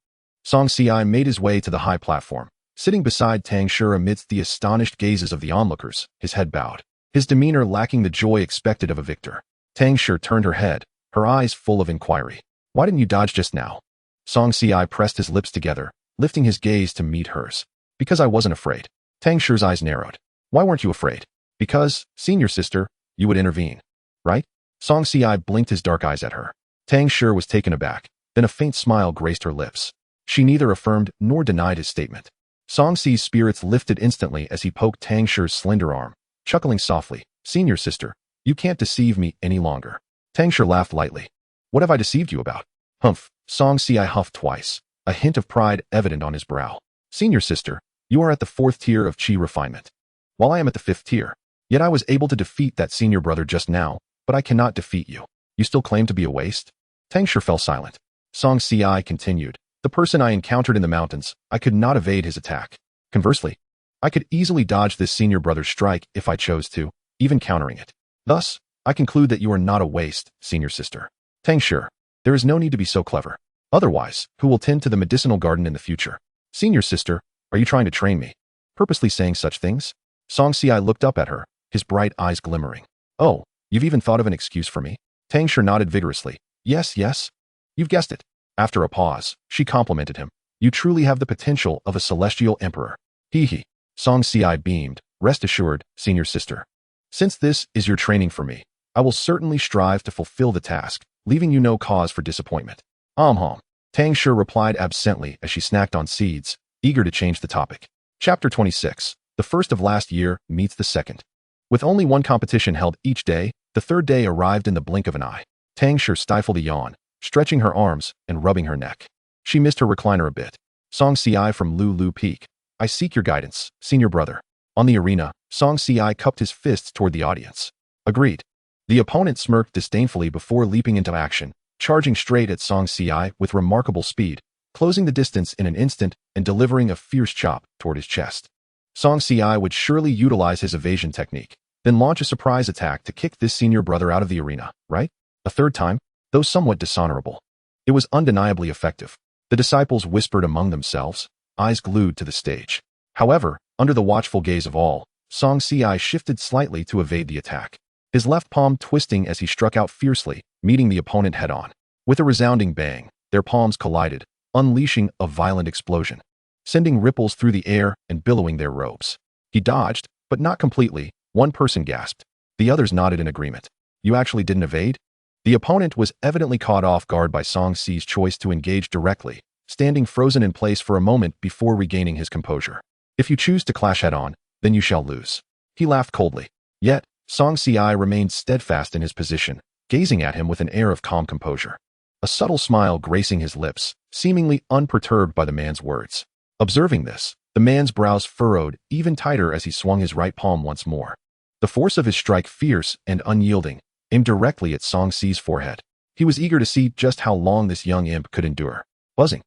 Xianxia made his way to the high platform, sitting beside Tang Shi amidst the astonished gazes of the onlookers, his head bowed, his demeanor lacking the joy expected of a victor. Tang Shi turned her head, her eyes full of inquiry. Why didn't you dodge just now? Xianxia pressed his lips together, lifting his gaze to meet hers. Because I wasn't afraid. Tang Shi's eyes narrowed. Why weren't you afraid? Because, senior sister, you would intervene. Right? Xianxia blinked his dark eyes at her. Tang Shi was taken aback, then a faint smile graced her lips. She neither affirmed nor denied his statement. Xianxi's spirits lifted instantly as he poked Tang Shi's slender arm, chuckling softly. Senior sister, you can't deceive me any longer. Tang Shi laughed lightly. What have I deceived you about? Humph. Xianxia huffed twice, a hint of pride evident on his brow. Senior sister, you are at the 4th tier of Qi refinement, while I am at the 5th tier. Yet I was able to defeat that senior brother just now, but I cannot defeat you. You still claim to be a waste? Tang Shi fell silent. Xianxia continued. The person I encountered in the mountains, I could not evade his attack. Conversely, I could easily dodge this senior brother's strike if I chose to, even countering it. Thus, I conclude that you are not a waste, senior sister. Tang Shi, there is no need to be so clever. Otherwise, who will tend to the medicinal garden in the future? Senior sister, are you trying to train me? Purposely saying such things? Xianxia looked up at her, his bright eyes glimmering. Oh, you've even thought of an excuse for me? Tang Shi nodded vigorously. Yes, yes. You've guessed it. After a pause, she complimented him. You truly have the potential of a celestial emperor. Hee hee. Xianxia beamed. Rest assured, senior sister. Since this is your training for me, I will certainly strive to fulfill the task, leaving you no cause for disappointment. Hom. Tang Shi replied absently as she snacked on seeds, eager to change the topic. Chapter 26. The first of last year meets the second. With only one competition held each day, the third day arrived in the blink of an eye. Tang Shi stifled a yawn, stretching her arms and rubbing her neck. She missed her recliner a bit. Xianxia from Lu Peak. I seek your guidance, senior brother. On the arena, Xianxia cupped his fists toward the audience. Agreed. The opponent smirked disdainfully before leaping into action, charging straight at Xianxia with remarkable speed, closing the distance in an instant and delivering a fierce chop toward his chest. Xianxia would surely utilize his evasion technique, then launch a surprise attack to kick this senior brother out of the arena, right? A third time, though somewhat dishonorable. It was undeniably effective. The disciples whispered among themselves, eyes glued to the stage. However, under the watchful gaze of all, Xianxia shifted slightly to evade the attack, his left palm twisting as he struck out fiercely, meeting the opponent head-on. With a resounding bang, their palms collided, unleashing a violent explosion, sending ripples through the air and billowing their robes. He dodged, but not completely. One person gasped. The others nodded in agreement. You actually didn't evade? The opponent was evidently caught off guard by Xianxi's choice to engage directly, standing frozen in place for a moment before regaining his composure. If you choose to clash head-on, then you shall lose. He laughed coldly. Yet, Xianxia remained steadfast in his position, gazing at him with an air of calm composure. A subtle smile gracing his lips, seemingly unperturbed by the man's words. Observing this, the man's brows furrowed even tighter as he swung his right palm once more. The force of his strike, fierce and unyielding, aimed directly at Xianxi's forehead. He was eager to see just how long this young imp could endure. Buzzing.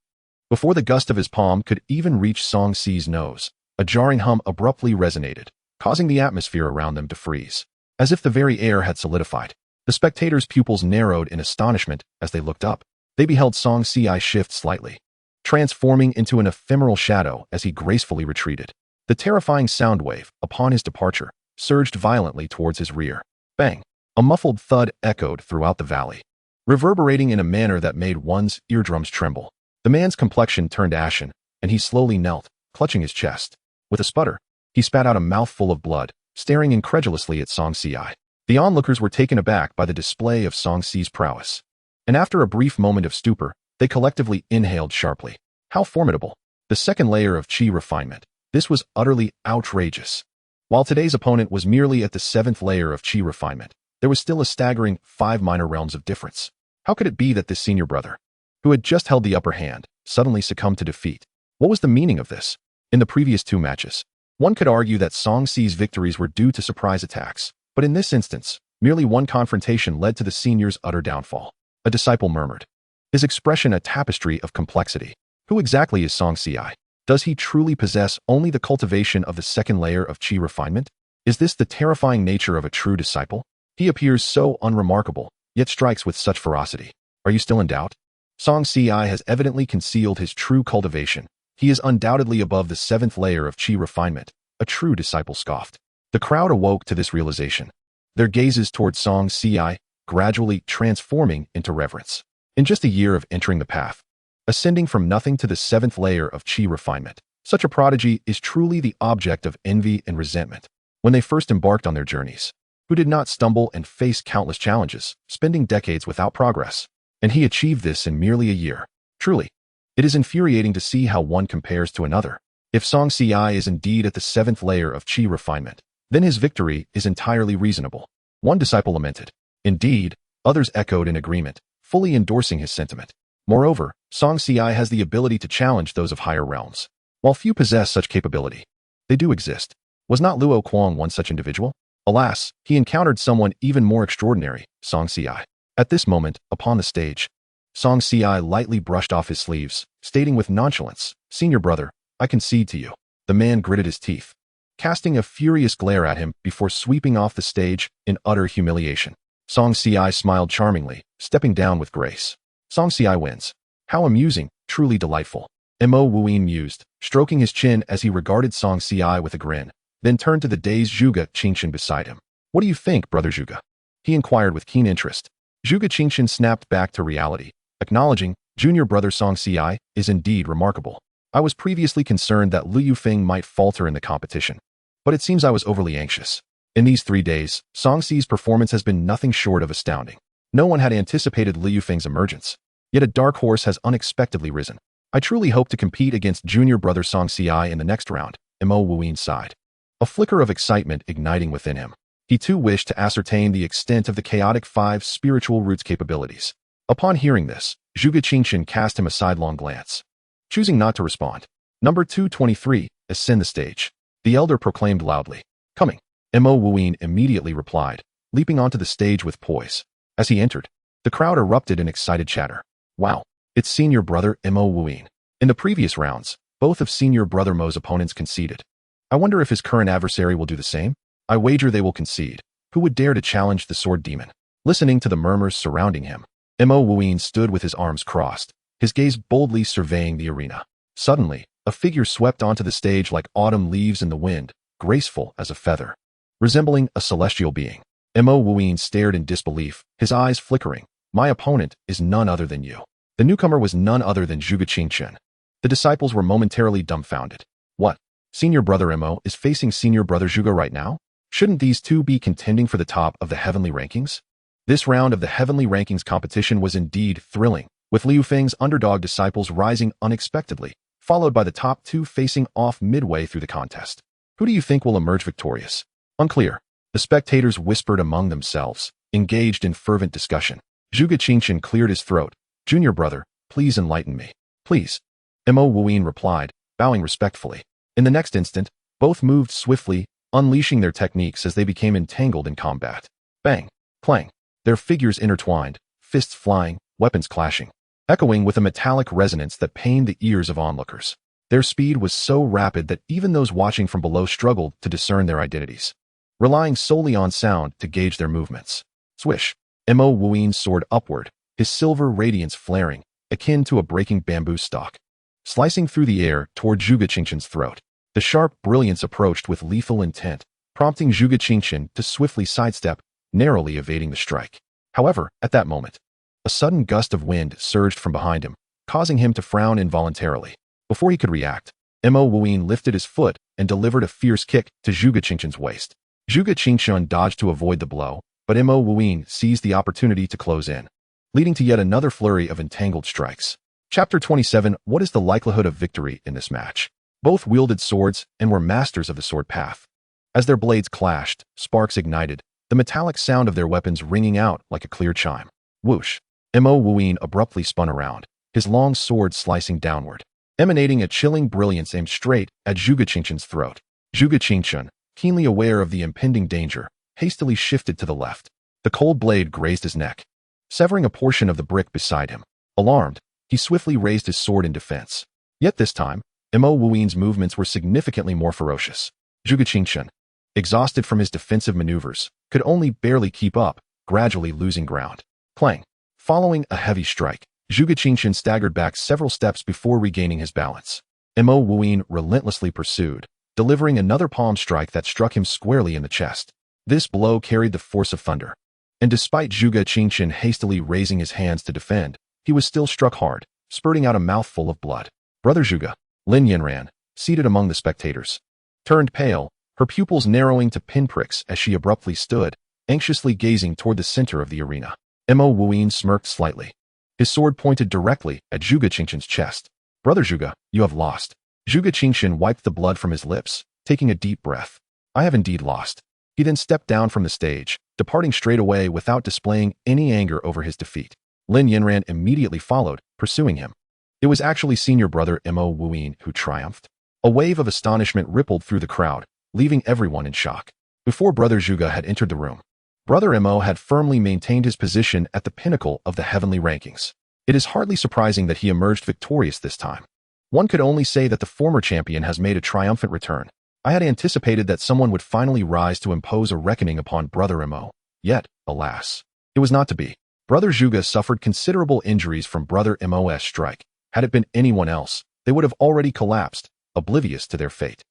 Before the gust of his palm could even reach Xianxi's nose, a jarring hum abruptly resonated, causing the atmosphere around them to freeze. As if the very air had solidified, the spectators' pupils narrowed in astonishment as they looked up. They beheld Xianxia shift slightly, transforming into an ephemeral shadow as he gracefully retreated. The terrifying sound wave, upon his departure, surged violently towards his rear. Bang! A muffled thud echoed throughout the valley, reverberating in a manner that made one's eardrums tremble. The man's complexion turned ashen, and he slowly knelt, clutching his chest. With a sputter, he spat out a mouthful of blood, staring incredulously at xianxia. The onlookers were taken aback by the display of xianxia's prowess, and after a brief moment of stupor, they collectively inhaled sharply. How formidable! The second layer of qi refinement. This was utterly outrageous. While today's opponent was merely at the 7th layer of qi refinement, there was still a staggering 5 minor realms of difference. How could it be that this senior brother, who had just held the upper hand, suddenly succumbed to defeat? What was the meaning of this? In the previous 2 matches, one could argue that xianxia's victories were due to surprise attacks, but in this instance, merely one confrontation led to the senior's utter downfall. A disciple murmured, his expression a tapestry of complexity. Who exactly is xianxia? Does he truly possess only the cultivation of the 2nd layer of qi refinement? Is this the terrifying nature of a true disciple? He appears so unremarkable, yet strikes with such ferocity. Are you still in doubt? Xianxia has evidently concealed his true cultivation. He is undoubtedly above the 7th layer of qi refinement. A true disciple scoffed. The crowd awoke to this realization, their gazes toward xianxia gradually transforming into reverence. In just a year of entering the path, ascending from nothing to the 7th layer of qi refinement, such a prodigy is truly the object of envy and resentment. When they first embarked on their journeys, who did not stumble and face countless challenges, spending decades without progress? And he achieved this in merely a year. Truly, it is infuriating to see how one compares to another. If xianxia is indeed at the 7th layer of qi refinement, then his victory is entirely reasonable. One disciple lamented. Indeed, others echoed in agreement, fully endorsing his sentiment. Moreover, xianxia has the ability to challenge those of higher realms. While few possess such capability, they do exist. Was not Luo Kuang one such individual? Alas, he encountered someone even more extraordinary, xianxia. At this moment, upon the stage, xianxia lightly brushed off his sleeves, stating with nonchalance, "Senior brother, I concede to you." The man gritted his teeth, casting a furious glare at him before sweeping off the stage in utter humiliation. Xianxia smiled charmingly, stepping down with grace. Xianxia wins. How amusing, truly delightful. Mo Wuyin mused, stroking his chin as he regarded Xianxia with a grin, then turned to the dazed Zhuge Qingchen beside him. "What do you think, brother Zhuge?" he inquired with keen interest. Zhuge Qingchen snapped back to reality, acknowledging, "Junior brother Xianxia is indeed remarkable. I was previously concerned that Liu Yufeng might falter in the competition, but it seems I was overly anxious. In these 3 days, Xianxia's performance has been nothing short of astounding. No one had anticipated Liu Yufeng's emergence, yet a dark horse has unexpectedly risen. I truly hope to compete against junior brother Xianxia in the next round." Mo Wuyin sighed, a flicker of excitement igniting within him. He too wished to ascertain the extent of the chaotic 5 spiritual roots capabilities. Upon hearing this, Zhuge Qingchen cast him a sidelong glance, choosing not to respond. "Number 223, ascend the stage," the elder proclaimed loudly. "Coming." Mo Wuyin immediately replied, leaping onto the stage with poise. As he entered, the crowd erupted in excited chatter. "Wow, it's senior brother Mo Wuyin." In the previous rounds, both of senior brother Mo's opponents conceded. I wonder if his current adversary will do the same? I wager they will concede. Who would dare to challenge the sword demon? Listening to the murmurs surrounding him, Mo Wuyin stood with his arms crossed, his gaze boldly surveying the arena. Suddenly, a figure swept onto the stage like autumn leaves in the wind, graceful as a feather, resembling a celestial being. Mo Wuyin stared in disbelief, his eyes flickering. "My opponent is none other than you." The newcomer was none other than Zhuge Qingchen. The disciples were momentarily dumbfounded. What? Senior brother Mo is facing senior brother Zhuge right now? Shouldn't these two be contending for the top of the heavenly rankings? This round of the heavenly rankings competition was indeed thrilling, with Liu Feng's underdog disciples rising unexpectedly, followed by the top 2 facing off midway through the contest. Who do you think will emerge victorious? Unclear. The spectators whispered among themselves, engaged in fervent discussion. Zhuge Qingchen cleared his throat. "Junior brother, please enlighten me." "Please." Mo Wuyin replied, bowing respectfully. In the next instant, both moved swiftly, unleashing their techniques as they became entangled in combat. Bang! Clang! Their figures intertwined, fists flying, weapons clashing, echoing with a metallic resonance that pained the ears of onlookers. Their speed was so rapid that even those watching from below struggled to discern their identities, relying solely on sound to gauge their movements. Swish! Mo Wuyin soared upward, his silver radiance flaring, akin to a breaking bamboo stalk. slicing through the air toward Zhuge Qingqian's throat. The sharp brilliance approached with lethal intent, prompting Zhuge Qingqian to swiftly sidestep, narrowly evading the strike. However, at that moment, a sudden gust of wind surged from behind him, causing him to frown involuntarily. Before he could react, Mo Wuyin lifted his foot and delivered a fierce kick to Zhuge Qingqian's waist. Zhuge Qingqian dodged to avoid the blow, but Mo Wuyin seized the opportunity to close in, leading to yet another flurry of entangled strikes. Chapter 27. What is the likelihood of victory in this match? Both wielded swords and were masters of the sword path. As their blades clashed, sparks ignited, the metallic sound of their weapons ringing out like a clear chime. Whoosh! Mo Wuyin abruptly spun around, his long sword slicing downward, emanating a chilling brilliance aimed straight at Zhuge Qingqian's throat. Zhuge Qingqian, keenly aware of the impending danger, hastily shifted to the left. The cold blade grazed his neck, severing a portion of the brick beside him. Alarmed, he swiftly raised his sword in defense. Yet this time, Mo Wuyin's movements were significantly more ferocious. Zhuge Qingqian, exhausted from his defensive maneuvers, could only barely keep up, gradually losing ground. Clang! Following a heavy strike, Zhuge Qingqian staggered back several steps before regaining his balance. Mo Wuyin relentlessly pursued, delivering another palm strike that struck him squarely in the chest. This blow carried the force of thunder, and despite Zhuge Qingqian hastily raising his hands to defend, he was still struck hard, spurting out a mouthful of blood. Brother Zhuge, Lin Yanran, seated among the spectators, turned pale, her pupils narrowing to pinpricks as she abruptly stood, anxiously gazing toward the center of the arena. Mo Wuyin smirked slightly. His sword pointed directly at Zhuge Qingqian's chest. Brother Zhuge, you have lost. Zhuge Qingqian wiped the blood from his lips, taking a deep breath. I have indeed lost. He then stepped down from the stage, departing straight away without displaying any anger over his defeat. Lin Yanran immediately followed, pursuing him. It was actually senior brother Mo Wuyin who triumphed. A wave of astonishment rippled through the crowd, leaving everyone in shock. Before Brother Zhuge had entered the room, Brother Mo had firmly maintained his position at the pinnacle of the heavenly rankings. It is hardly surprising that he emerged victorious this time. One could only say that the former champion has made a triumphant return. I had anticipated that someone would finally rise to impose a reckoning upon Brother Mo. Yet, alas, it was not to be. Brother Zhuge suffered considerable injuries from Brother Mo's strike. Had it been anyone else, they would have already collapsed, oblivious to their fate.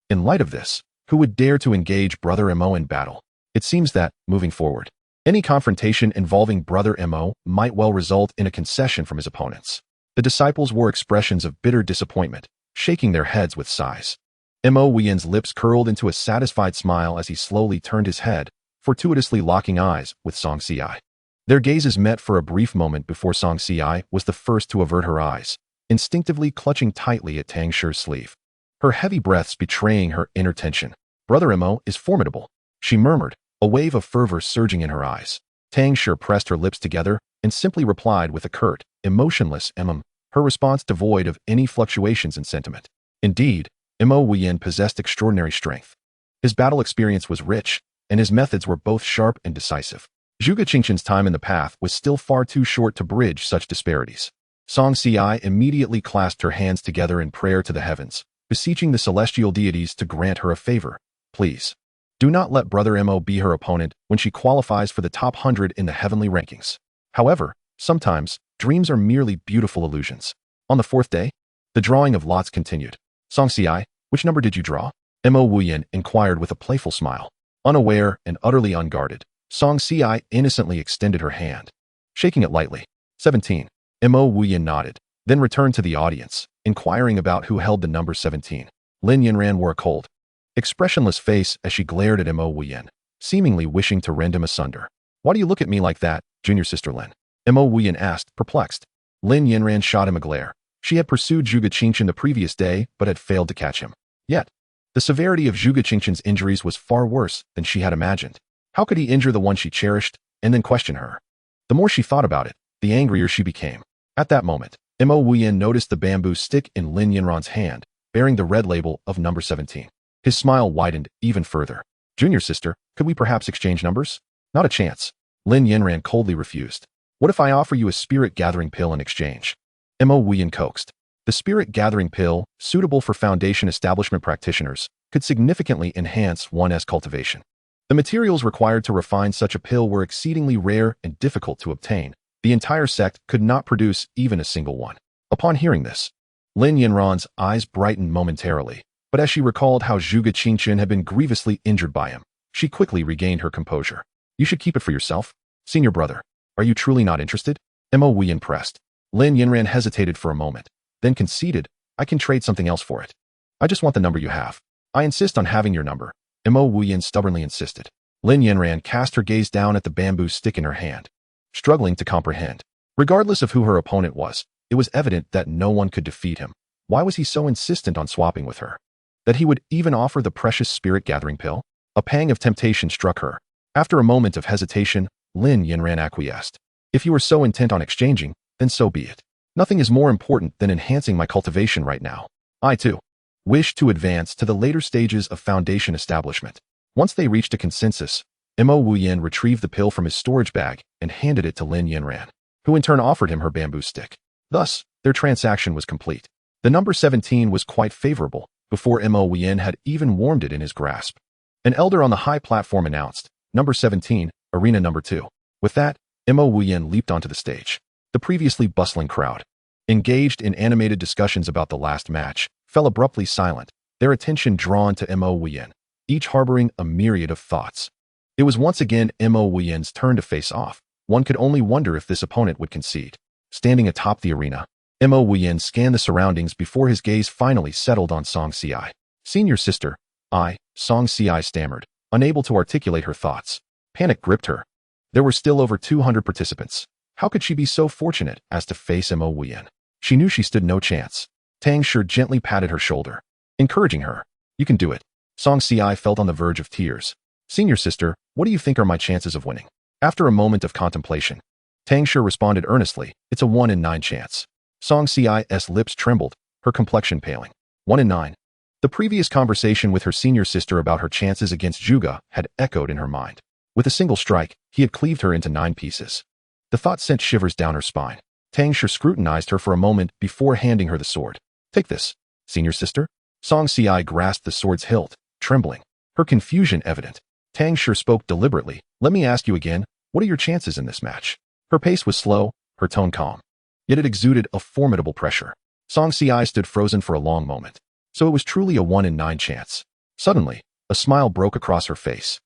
In light of this, who would dare to engage Brother Mo in battle? It seems that, moving forward, any confrontation involving Brother Mo might well result in a concession from his opponents. The disciples wore expressions of bitter disappointment, shaking their heads with sighs. Mo Wuyin's lips curled into a satisfied smile as he slowly turned his head, fortuitously locking eyes with xianxia. Their gazes met for a brief moment before xianxia was the first to avert her eyes, instinctively clutching tightly at Tang Shi's sleeve, her heavy breaths betraying her inner tension. Brother Mo is formidable, she murmured, a wave of fervor surging in her eyes. Tang Shi pressed her lips together and simply replied with a curt, emotionless her response devoid of any fluctuations in sentiment. Indeed, Mo Wuyin possessed extraordinary strength. His battle experience was rich, and his methods were both sharp and decisive. Zhuge Qingqian's time in the path was still far too short to bridge such disparities. Xianxia immediately clasped her hands together in prayer to the heavens, beseeching the celestial deities to grant her a favor. Please, do not let Brother Mo be her opponent when she qualifies for the top 100 in the heavenly rankings. However, sometimes, dreams are merely beautiful illusions. On the fourth day, the drawing of lots continued. Xianxia, which number did you draw? Mo Wuyin inquired with a playful smile. Unaware and utterly unguarded, Xianxia innocently extended her hand, shaking it lightly. 17. Mo Wuyin nodded, then returned to the audience, inquiring about who held the number 17. Lin Yanran wore a cold, expressionless face as she glared at Mo Wuyin, seemingly wishing to rend him asunder. Why do you look at me like that, junior sister Lin? Mo Wuyin asked, perplexed. Lin Yanran shot him a glare. She had pursued Zhuge Qingqian the previous day, but had failed to catch him. Yet, the severity of Zhuge Qingqian's injuries was far worse than she had imagined. How could he injure the one she cherished, and then question her? The more she thought about it, the angrier she became. At that moment, Mo Wuyin noticed the bamboo stick in Lin Yanran's hand, bearing the red label of number 17. His smile widened even further. Junior sister, could we perhaps exchange numbers? Not a chance. Lin Yanran coldly refused. What if I offer you a spirit-gathering pill in exchange? Mo Wuyin coaxed. The spirit-gathering pill, suitable for foundation establishment practitioners, could significantly enhance one's cultivation. The materials required to refine such a pill were exceedingly rare and difficult to obtain. The entire sect could not produce even a single one. Upon hearing this, Lin Yanran's eyes brightened momentarily, but as she recalled how Zhuge Qingchen had been grievously injured by him, she quickly regained her composure. You should keep it for yourself. Senior brother, are you truly not interested? Mo Wuyan pressed. Lin Yanran hesitated for a moment, then conceded, I can trade something else for it. I just want the number you have. I insist on having your number. Mo Wuyan stubbornly insisted. Lin Yanran cast her gaze down at the bamboo stick in her hand, struggling to comprehend. Regardless of who her opponent was, it was evident that no one could defeat him. Why was he so insistent on swapping with her? That he would even offer the precious spirit-gathering pill? A pang of temptation struck her. After a moment of hesitation, Lin Yanran acquiesced. If you are so intent on exchanging, then so be it. Nothing is more important than enhancing my cultivation right now. I, too, wish to advance to the later stages of foundation establishment. Once they reached a consensus, Mo Wuyan retrieved the pill from his storage bag and handed it to Lin Yanran, who in turn offered him her bamboo stick. Thus, their transaction was complete. The number 17 was quite favorable before Mo Wuyan had even warmed it in his grasp. An elder on the high platform announced, Number 17, Arena Number 2. With that, Mo Wuyan leaped onto the stage. The previously bustling crowd, engaged in animated discussions about the last match, fell abruptly silent, their attention drawn to Mo Wuyan, each harboring a myriad of thoughts. It was once again Mo Wuyan's turn to face off. One could only wonder if this opponent would concede. Standing atop the arena, Mo Wuyan scanned the surroundings before his gaze finally settled on Xianxia. Senior sister, Xianxia stammered, unable to articulate her thoughts. Panic gripped her. There were still over 200 participants. How could she be so fortunate as to face Mo Wuyan? She knew she stood no chance. Tang Shi gently patted her shoulder, encouraging her. You can do it. Xianxia felt on the verge of tears. Senior sister, what do you think are my chances of winning? After a moment of contemplation, Tang Shi responded earnestly, it's a 1 in 9 chance. Xianxia's lips trembled, her complexion paling. 1 in 9. The previous conversation with her senior sister about her chances against Zhuge had echoed in her mind. With a single strike, he had cleaved her into 9 pieces. The thought sent shivers down her spine. Tang Shi scrutinized her for a moment before handing her the sword. Take this, senior sister. Xianxia grasped the sword's hilt, trembling, her confusion evident. Tang Shi spoke deliberately. Let me ask you again, what are your chances in this match? Her pace was slow, her tone calm. Yet it exuded a formidable pressure. Xianxia stood frozen for a long moment. So it was truly a 1 in 9 chance. Suddenly, a smile broke across her face.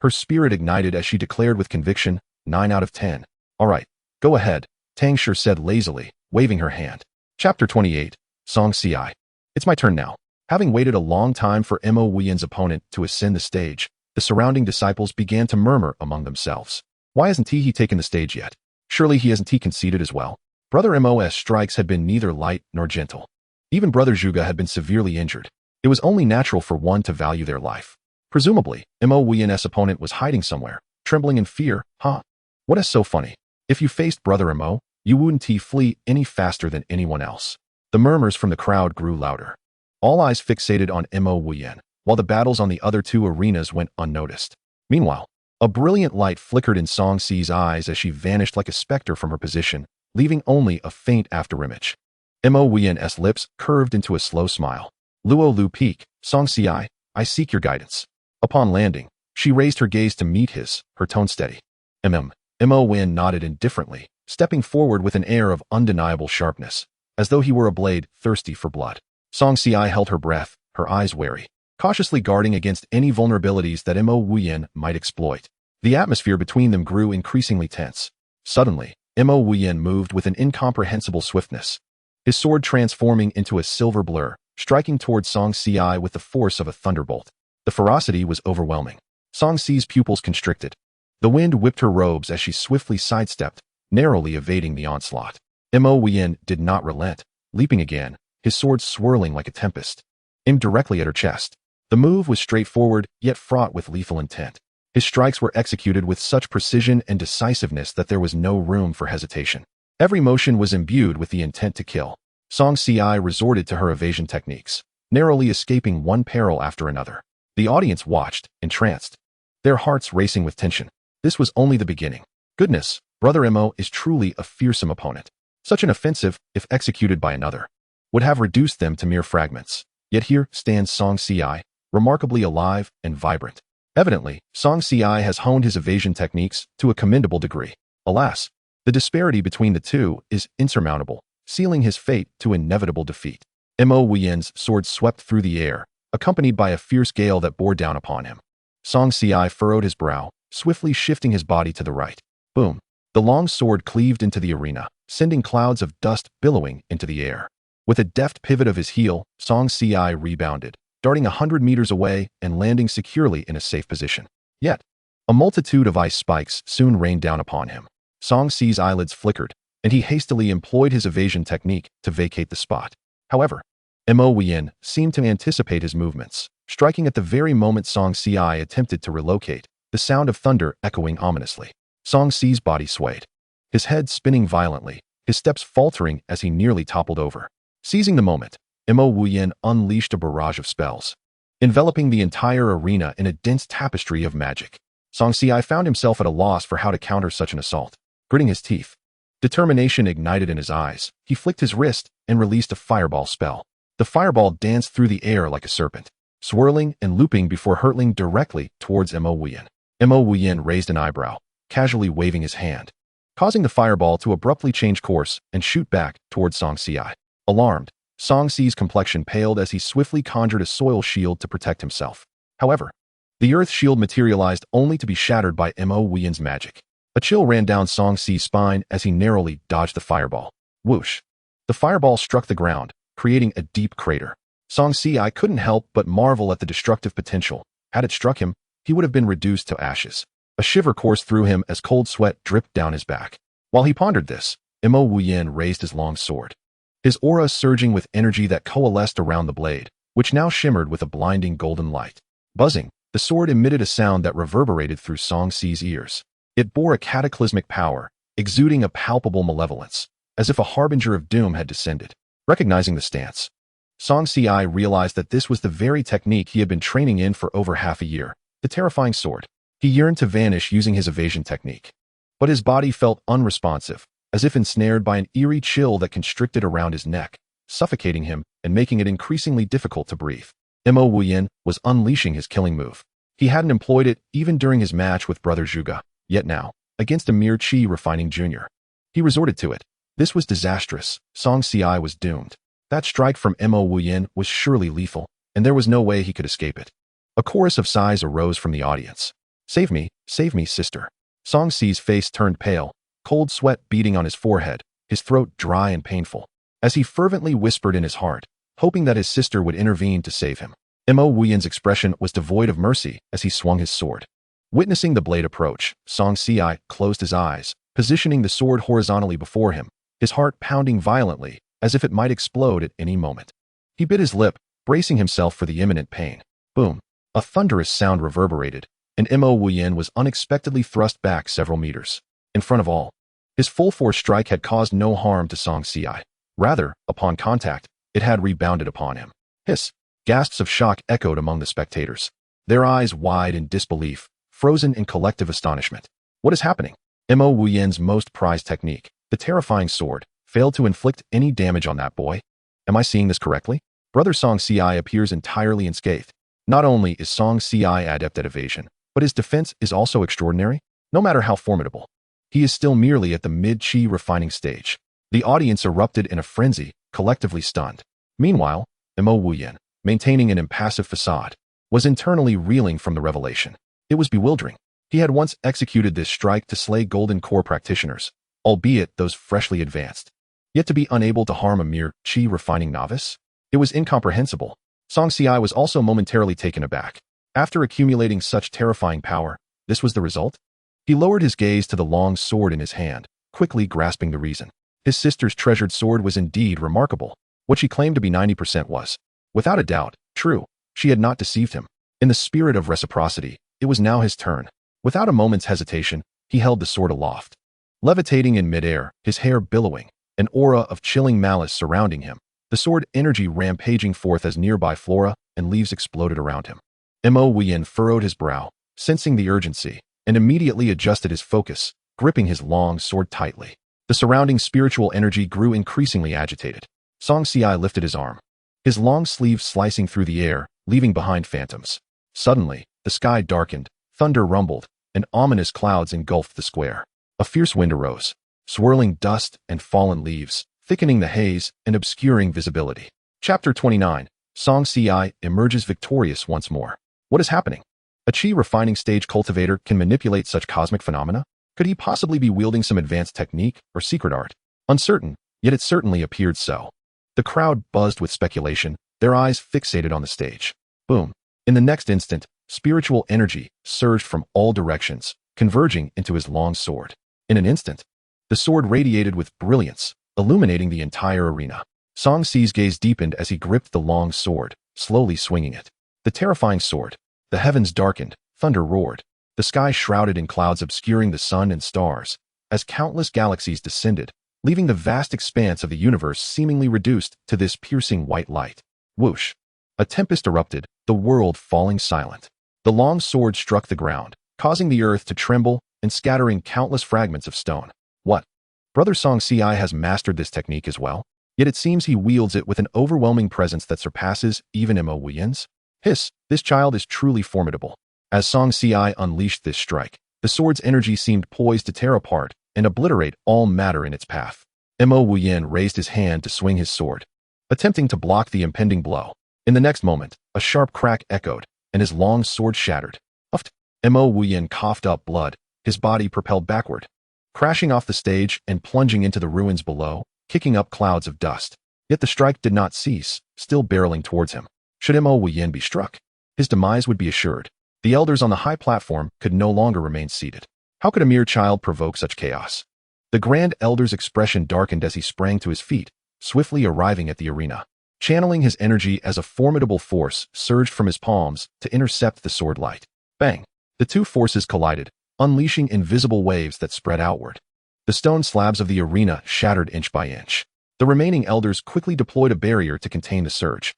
Her spirit ignited as she declared with conviction, 9 out of 10. All right, go ahead, Tang Shi said lazily, waving her hand. Chapter 28, Xianxia. It's my turn now. Having waited a long time for Mo Wuyan's opponent to ascend the stage, the surrounding disciples began to murmur among themselves. Why hasn't he taken the stage yet? Surely he hasn't conceded as well. Brother Mo's strikes had been neither light nor gentle. Even Brother Zhuge had been severely injured. It was only natural for one to value their life. Presumably, Mo Wuyan's opponent was hiding somewhere, trembling in fear, huh? What is so funny? If you faced Brother Mo, you wouldn't flee any faster than anyone else. The murmurs from the crowd grew louder. All eyes fixated on Mo Wuyan, while the battles on the other 2 arenas went unnoticed. Meanwhile, a brilliant light flickered in Xiangxi's eyes as she vanished like a specter from her position, leaving only a faint afterimage. Mo Wuyan's lips curved into a slow smile. Luo Lu Peak, Xianxia, I seek your guidance. Upon landing, she raised her gaze to meet his, her tone steady. Mo Wuyan nodded indifferently, stepping forward with an air of undeniable sharpness, as though he were a blade thirsty for blood. Xianxia held her breath, her eyes wary, cautiously guarding against any vulnerabilities that Mo Wuyan might exploit. The atmosphere between them grew increasingly tense. Suddenly, Mo Wuyan moved with an incomprehensible swiftness, his sword transforming into a silver blur, striking towards Xianxia with the force of a thunderbolt. The ferocity was overwhelming. Xiangxi's pupils constricted. The wind whipped her robes as she swiftly sidestepped, narrowly evading the onslaught. Mo Wuyan did not relent, leaping again, his sword swirling like a tempest, aimed directly at her chest. The move was straightforward, yet fraught with lethal intent. His strikes were executed with such precision and decisiveness that there was no room for hesitation. Every motion was imbued with the intent to kill. Xianxia resorted to her evasion techniques, narrowly escaping one peril after another. The audience watched, entranced, their hearts racing with tension. This was only the beginning. Goodness, Brother Mo is truly a fearsome opponent. Such an offensive, if executed by another, would have reduced them to mere fragments. Yet here stands Xianxia, remarkably alive and vibrant. Evidently, Xianxia has honed his evasion techniques to a commendable degree. Alas, the disparity between the two is insurmountable, sealing his fate to inevitable defeat. Mo Wuyan's sword swept through the air, accompanied by a fierce gale that bore down upon him. Xianxia furrowed his brow, swiftly shifting his body to the right. Boom! The long sword cleaved into the arena, sending clouds of dust billowing into the air. With a deft pivot of his heel, Xianxia rebounded, darting 100 meters away and landing securely in a safe position. Yet, a multitude of ice spikes soon rained down upon him. Xianxi's eyelids flickered, and he hastily employed his evasion technique to vacate the spot. However, Mo Wuyan seemed to anticipate his movements, striking at the very moment Xianxia attempted to relocate, the sound of thunder echoing ominously. Xianxi's body swayed, his head spinning violently, his steps faltering as he nearly toppled over. Seizing the moment, Mo Wuyan unleashed a barrage of spells, enveloping the entire arena in a dense tapestry of magic. Xianxia found himself at a loss for how to counter such an assault. Gritting his teeth, determination ignited in his eyes, he flicked his wrist and released a fireball spell. The fireball danced through the air like a serpent, swirling and looping before hurtling directly towards Mo Wuyan. Mo Wuyan raised an eyebrow, casually waving his hand, causing the fireball to abruptly change course and shoot back towards Xianxia. Alarmed, Xianxi's complexion paled as he swiftly conjured a soil shield to protect himself. However, the earth shield materialized only to be shattered by Mo Wuyan's magic. A chill ran down Xianxi's spine as he narrowly dodged the fireball. Whoosh! The fireball struck the ground, creating a deep crater. Xianxia couldn't help but marvel at the destructive potential. Had it struck him, he would have been reduced to ashes. A shiver coursed through him as cold sweat dripped down his back. While he pondered this, Mo Wuyan raised his long sword, his aura surging with energy that coalesced around the blade, which now shimmered with a blinding golden light. Buzzing, the sword emitted a sound that reverberated through Xianxi's ears. It bore a cataclysmic power, exuding a palpable malevolence, as if a harbinger of doom had descended. Recognizing the stance, Xianxia realized that this was the very technique he had been training in for over half a year, the terrifying sword. He yearned to vanish using his evasion technique, but his body felt unresponsive, as if ensnared by an eerie chill that constricted around his neck, suffocating him and making it increasingly difficult to breathe. Mo Wuyan was unleashing his killing move. He hadn't employed it even during his match with Brother Zhuge, yet now, against a mere chi refining junior, he resorted to it. This was disastrous. Xianxia was doomed. That strike from Mo Wuyan was surely lethal, and there was no way he could escape it. A chorus of sighs arose from the audience. Save me, sister." Xianxi's face turned pale, cold sweat beading on his forehead, his throat dry and painful, as he fervently whispered in his heart, hoping that his sister would intervene to save him. Mo Wuyan's expression was devoid of mercy as he swung his sword. Witnessing the blade approach, Xianxia closed his eyes, positioning the sword horizontally before him, his heart pounding violently, as if it might explode at any moment. He bit his lip, bracing himself for the imminent pain. Boom! A thunderous sound reverberated, and Mo Wuyan was unexpectedly thrust back several meters. In front of all, his full-force strike had caused no harm to Xianxia. Rather, upon contact, it had rebounded upon him. Hiss! Gasps of shock echoed among the spectators, their eyes wide in disbelief, frozen in collective astonishment. What is happening? Mo Wuyan's most prized technique, the terrifying sword, failed to inflict any damage on that boy? Am I seeing this correctly? Brother Xianxia appears entirely unscathed. Not only is Xianxia adept at evasion, but his defense is also extraordinary. No matter how formidable, he is still merely at the mid-chi refining stage. The audience erupted in a frenzy, collectively stunned. Meanwhile, Mo Wuyan, maintaining an impassive facade, was internally reeling from the revelation. It was bewildering. He had once executed this strike to slay Golden Core practitioners, albeit those freshly advanced. Yet to be unable to harm a mere chi refining novice? It was incomprehensible. Xianxia was also momentarily taken aback. After accumulating such terrifying power, this was the result? He lowered his gaze to the long sword in his hand, quickly grasping the reason. His sister's treasured sword was indeed remarkable. What she claimed to be 90% was, without a doubt, true. She had not deceived him. In the spirit of reciprocity, it was now his turn. Without a moment's hesitation, he held the sword aloft. Levitating in midair, his hair billowing, an aura of chilling malice surrounding him, the sword energy rampaging forth as nearby flora and leaves exploded around him. Mo Wuyan furrowed his brow, sensing the urgency, and immediately adjusted his focus, gripping his long sword tightly. The surrounding spiritual energy grew increasingly agitated. Xianxia lifted his arm, his long sleeve slicing through the air, leaving behind phantoms. Suddenly, the sky darkened, thunder rumbled, and ominous clouds engulfed the square. A fierce wind arose, swirling dust and fallen leaves, thickening the haze and obscuring visibility. Chapter 29. Xianxia emerges victorious once more. What is happening? A qi refining stage cultivator can manipulate such cosmic phenomena? Could he possibly be wielding some advanced technique or secret art? Uncertain, yet it certainly appeared so. The crowd buzzed with speculation, their eyes fixated on the stage. Boom. In the next instant, spiritual energy surged from all directions, converging into his long sword. In an instant, the sword radiated with brilliance, illuminating the entire arena. Xianxi's gaze deepened as he gripped the long sword, slowly swinging it. The terrifying sword. The heavens darkened, thunder roared. The sky shrouded in clouds obscuring the sun and stars, as countless galaxies descended, leaving the vast expanse of the universe seemingly reduced to this piercing white light. Whoosh! A tempest erupted, the world falling silent. The long sword struck the ground, causing the earth to tremble and scattering countless fragments of stone. What? Brother Xianxia has mastered this technique as well? Yet it seems he wields it with an overwhelming presence that surpasses even Mo Wuyan's. Hiss, this child is truly formidable. As Xianxia unleashed this strike, the sword's energy seemed poised to tear apart and obliterate all matter in its path. Mo Wuyan raised his hand to swing his sword, attempting to block the impending blow. In the next moment, a sharp crack echoed, and his long sword shattered. Uffed. Mo Wuyan coughed up blood, his body propelled backward, crashing off the stage and plunging into the ruins below, kicking up clouds of dust. Yet the strike did not cease, still barreling towards him. Should Mo Wuyan be struck, his demise would be assured. The elders on the high platform could no longer remain seated. How could a mere child provoke such chaos? The Grand Elder's expression darkened as he sprang to his feet, swiftly arriving at the arena. Channeling his energy as a formidable force surged from his palms to intercept the sword light. Bang! The two forces collided, unleashing invisible waves that spread outward. The stone slabs of the arena shattered inch by inch. The remaining elders quickly deployed a barrier to contain the surge.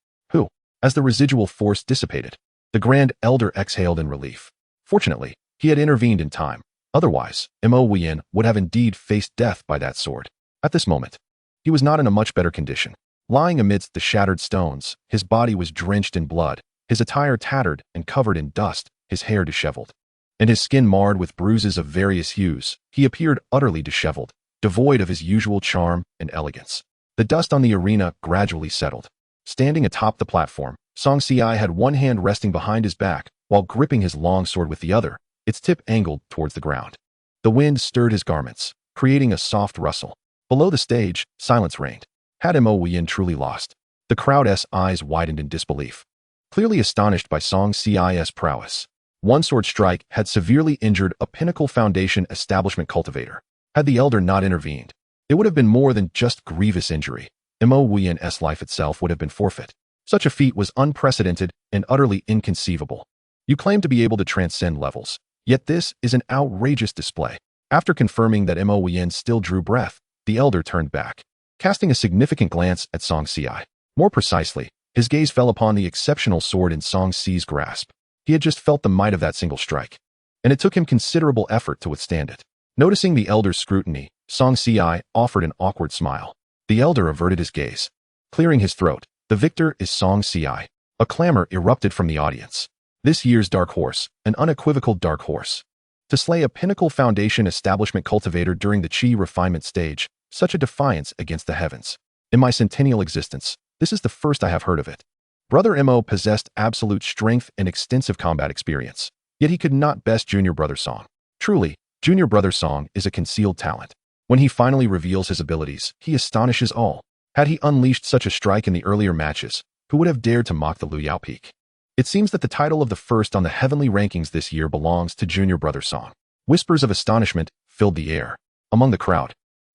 As the residual force dissipated, the Grand Elder exhaled in relief. Fortunately, he had intervened in time. Otherwise, Mo Wuyan would have indeed faced death by that sword. At this moment, he was not in a much better condition. Lying amidst the shattered stones, his body was drenched in blood, his attire tattered and covered in dust, his hair disheveled, and his skin marred with bruises of various hues. He appeared utterly disheveled, devoid of his usual charm and elegance. The dust on the arena gradually settled. Standing atop the platform, Xianxia had one hand resting behind his back, while gripping his long sword with the other, its tip angled towards the ground. The wind stirred his garments, creating a soft rustle. Below the stage, silence reigned. Had Mo Wuyan truly lost? The crowd's eyes widened in disbelief, clearly astonished by Xianxia's prowess. One sword strike had severely injured a pinnacle foundation establishment cultivator. Had the elder not intervened, it would have been more than just grievous injury. Mo Wuyan's life itself would have been forfeit. Such a feat was unprecedented and utterly inconceivable. You claim to be able to transcend levels, yet this is an outrageous display. After confirming that Mo Wuyan still drew breath, the elder turned back, casting a significant glance at Xianxia. More precisely, his gaze fell upon the exceptional sword in Xianxi's grasp. He had just felt the might of that single strike, and it took him considerable effort to withstand it. Noticing the elder's scrutiny, Xianxia offered an awkward smile. The elder averted his gaze, clearing his throat. The victor is Xianxia. A clamor erupted from the audience. This year's dark horse, an unequivocal dark horse. To slay a pinnacle foundation establishment cultivator during the qi refinement stage, such a defiance against the heavens. In my centennial existence, this is the first I have heard of it. Brother Mo possessed absolute strength and extensive combat experience, yet he could not best Junior Brother Song. Truly, Junior Brother Song is a concealed talent. When he finally reveals his abilities, he astonishes all. Had he unleashed such a strike in the earlier matches, who would have dared to mock the Liu Yao Peak? It seems that the title of the first on the heavenly rankings this year belongs to Junior Brother Song. Whispers of astonishment filled the air. Among the crowd,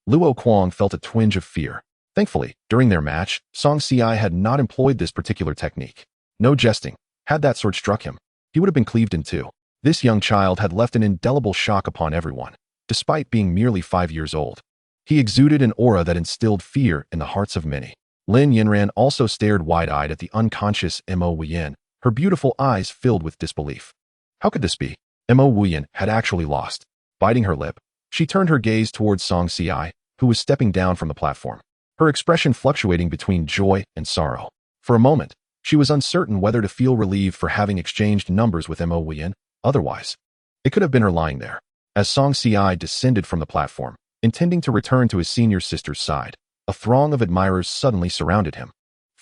Luo Kuang felt a twinge of fear. Thankfully, during their match, Xianxia had not employed this particular technique. No jesting. Had that sword struck him, he would have been cleaved in two. This young child had left an indelible shock upon everyone. Despite being merely 5 years old, he exuded an aura that instilled fear in the hearts of many. Lin Yinran also stared wide-eyed at the unconscious Mo Wuyan, her beautiful eyes filled with disbelief. How could this be? Mo Wuyan had actually lost. Biting her lip, she turned her gaze towards Xianxia, who was stepping down from the platform, her expression fluctuating between joy and sorrow. For a moment, she was uncertain whether to feel relieved for having exchanged numbers with Mo Wuyan. Otherwise, it could have been her lying there. As Xianxia descended from the platform, intending to return to his senior sister's side, a throng of admirers suddenly surrounded him.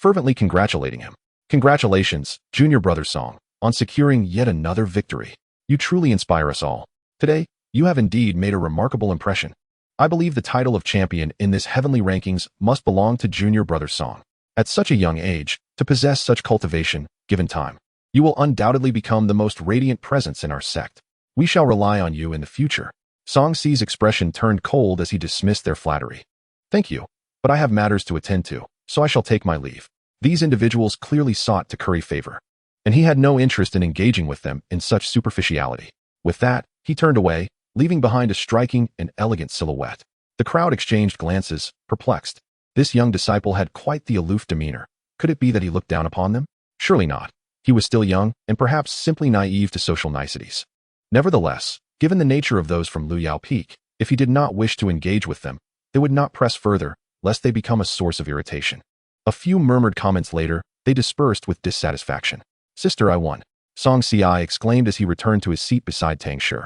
fervently congratulating him. Congratulations, junior brother Song, on securing yet another victory. You truly inspire us all. Today, you have indeed made a remarkable impression. I believe the title of champion in this heavenly rankings must belong to junior brother Song. At such a young age, to possess such cultivation, given time, you will undoubtedly become the most radiant presence in our sect. We shall rely on you in the future. Song Si's expression turned cold as he dismissed their flattery. Thank you, but I have matters to attend to, so I shall take my leave. These individuals clearly sought to curry favor, and he had no interest in engaging with them in such superficiality. With that, he turned away, leaving behind a striking and elegant silhouette. The crowd exchanged glances, perplexed. This young disciple had quite the aloof demeanor. Could it be that he looked down upon them? Surely not. He was still young, and perhaps simply naive to social niceties. Nevertheless, given the nature of those from Luyao Peak, if he did not wish to engage with them, they would not press further, lest they become a source of irritation. A few murmured comments later, they dispersed with dissatisfaction. Sister, I won, Song Si exclaimed as he returned to his seat beside Tang Shi.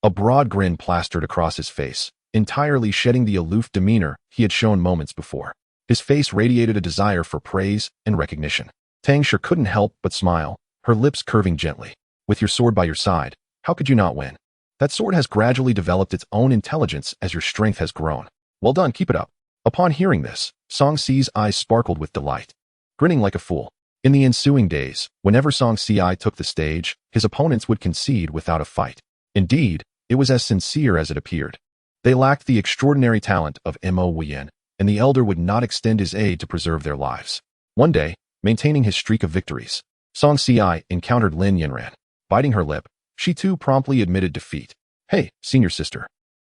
A broad grin plastered across his face, entirely shedding the aloof demeanor he had shown moments before. His face radiated a desire for praise and recognition. Tang Shi couldn't help but smile, her lips curving gently. With your sword by your side, how could you not win? That sword has gradually developed its own intelligence as your strength has grown. Well done, keep it up. Upon hearing this, Song Si's eyes sparkled with delight. Grinning like a fool. In the ensuing days, whenever Song Si took the stage, his opponents would concede without a fight. Indeed, it was as sincere as it appeared. They lacked the extraordinary talent of Mo Wuyan, and the elder would not extend his aid to preserve their lives. One day, maintaining his streak of victories, Song Si encountered Lin Yanran. Biting her lip, she too promptly admitted defeat. Hey, senior sister.